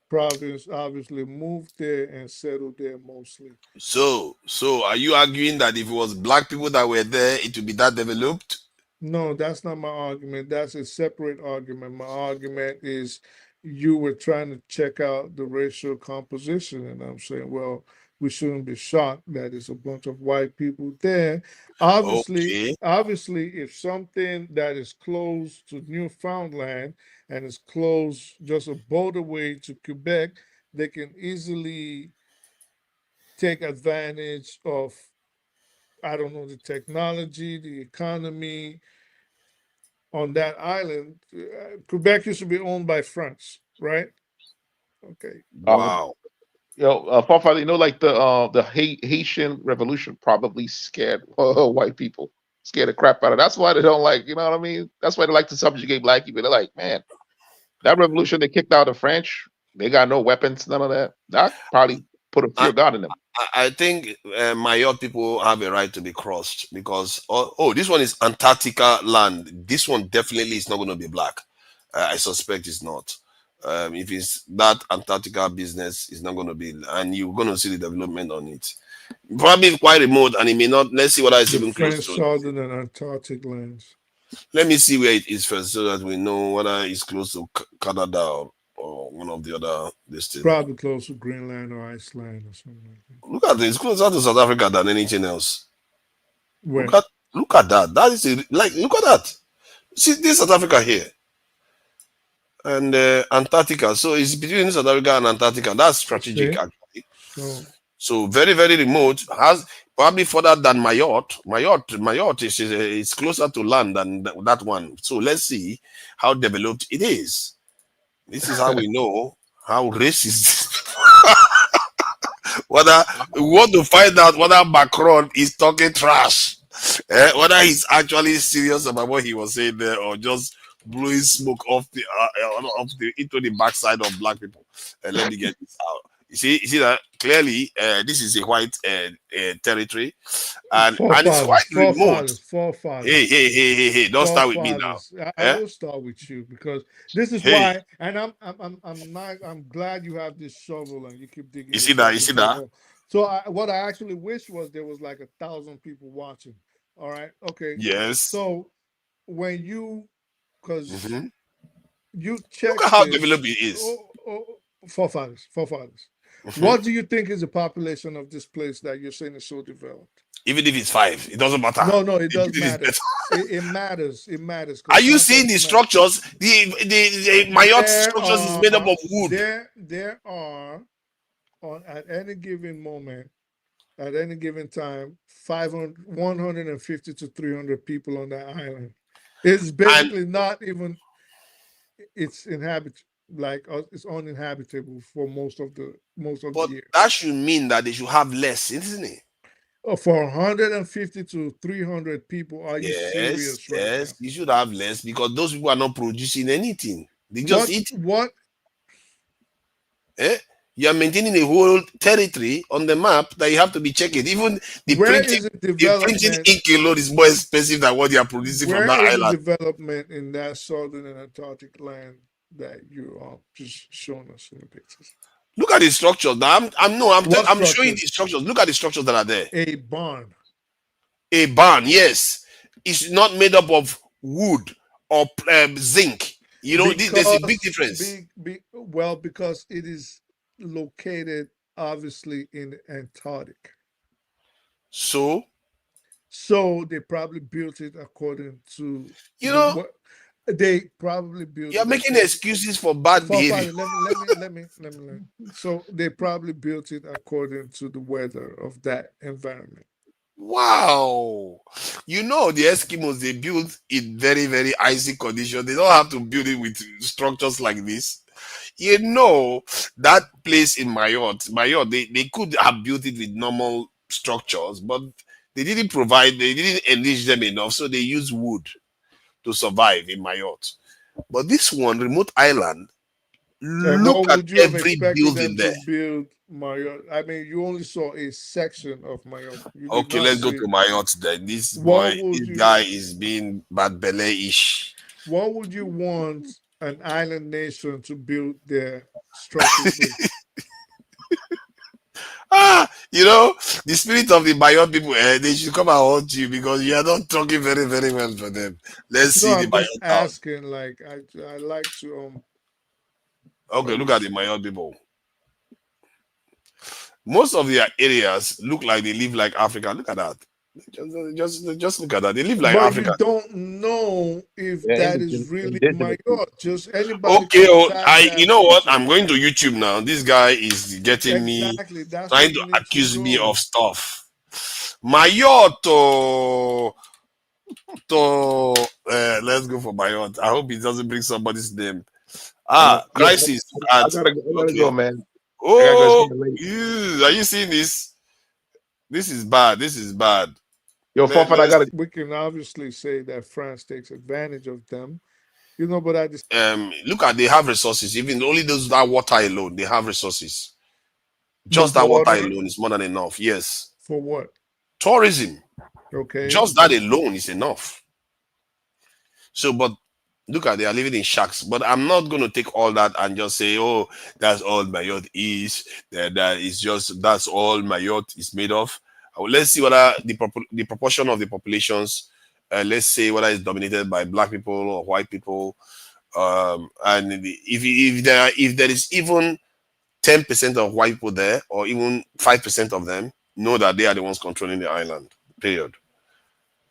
province obviously moved there and settled there mostly. So are you arguing that if it was black people that were there, it would be that developed? No, that's not my argument. That's a separate argument. My argument is you were trying to check out the racial composition, and I'm saying, well, we shouldn't be shocked that it's a bunch of white people there. Obviously, if something that is close to Newfoundland and is close just a boat away to Quebec, they can easily take advantage of, I don't know, the technology, the economy on that island. Quebec used to be owned by France, right? Okay. Wow. Papa, like the Haitian Revolution probably scared white people, scared the crap out of. That's why they don't like, you know what I mean? That's why they like to subjugate black people. They're like, man, that revolution they kicked out the French, they got no weapons, none of that. That probably put a fear of God in them. I think Mayotte people have a right to be crossed because this one is Antarctica land. This one definitely is not going to be black. I suspect it's not. If it's that Antarctica business, it's not going to be, and you're going to see the development on it. Probably quite remote, and it may not. Let's see what is even close to. Southern and Antarctic lands. Let me see where it is first, so that we know whether it's close to Canada or one of the other districts. Probably close to Greenland or Iceland or something like that. Look at this. It's closer to South Africa than anything else. Where? Look at that. That is look at that. See this South Africa here. And Antarctica. So it's between South Africa and Antarctica. That's strategic, actually. So very, very remote. Has probably further than Mayotte. Mayotte is closer to land than that one. So let's see how developed it is. This is how we know how racist. whether we want to find out whether Macron is talking trash, whether he's actually serious about what he was saying there, or just blowing smoke off the into the backside of black people. Let me get this out. You see that clearly. This is a white territory, and it's quite remote. Forefathers. Hey! Don't start with me now. I will start with you because this is Hey. why, and I'm glad you have this shovel and you keep digging. You see that? So what I actually wish was there was like 1,000 people watching. All right. Okay. Yes. So when you, because you check, look at how developed it is. Forefathers. What do you think is the population of this place that you're saying is so developed? Even if it's 5, it doesn't matter. No, it does matter. It matters. It matters. Are you seeing the structures? The Mayotte structures is made up of wood. There are, at any given moment, at any given time, 150 to 300 people on that island. It's basically not even. It's inhabited. Like it's uninhabitable for most of the year. That should mean that they should have less, isn't it? For 150 to 300 people, are you serious? Yes, you should have less because those people are not producing anything. They just eat. What? You are maintaining a whole territory on the map that you have to be checking. Even the printing ink alone is more expensive than what they are producing from that island. Where is the development in that southern and Antarctic land that you are just showing us in the pictures? Look at the structures. I'm showing the structures. Look at the structures that are there. A barn. A barn, yes. It's not made up of wood or zinc. You know, there's a big difference. Well, because it is located obviously in Antarctic. So they probably built it according to they probably built. You're making excuses for bad behavior. Let me. So they probably built it according to the weather of that environment. Wow. You know, the Eskimos, they build in very, very icy conditions. They don't have to build it with structures like this. You know, that place in Mayotte, they could have built it with normal structures, but they didn't enrich them enough, so they use wood to survive in Mayotte. But this one, remote island, look at every building there. Build Mayotte? I mean, you only saw a section of Mayotte. Okay, let's go to Mayotte then. This guy is being bad belly-ish. What would you want an island nation to build their structures with? You know, the spirit of the Mayotte people, they should come and haunt you because you are not talking very, very well for them. Let's see the Mayotte. Asking, like, I like to Okay, look at the Mayotte people. Most of their areas look like they live like Africa. Look at that. Just look at that. They live like Africa. You don't know if that is really Mayotte. Just anybody. Okay, you know what? I'm going to YouTube now. This guy is getting me, trying to accuse me of stuff. Mayotte. Let's go for Mayotte. I hope he doesn't bring somebody's name. Crisis. I gotta go, man. Oh, are you seeing this? This is bad. We can obviously say that France takes advantage of them, you know. But I just look at, they have resources. Even only that water alone, they have resources. Just that water alone is more than enough. Yes. For what? Tourism. Okay. Just that alone is enough. So, but look at, they are living in shacks. But I'm not going to take all that and just say, oh, that's all Mayotte is. That's all Mayotte is made of. Let's see whether the proportion of the populations, let's say whether it's dominated by black people or white people, and if there is even 10% of white people there, or even 5% of them, know that they are the ones controlling the island. Period.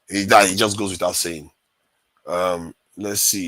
It just goes without saying. Let's see.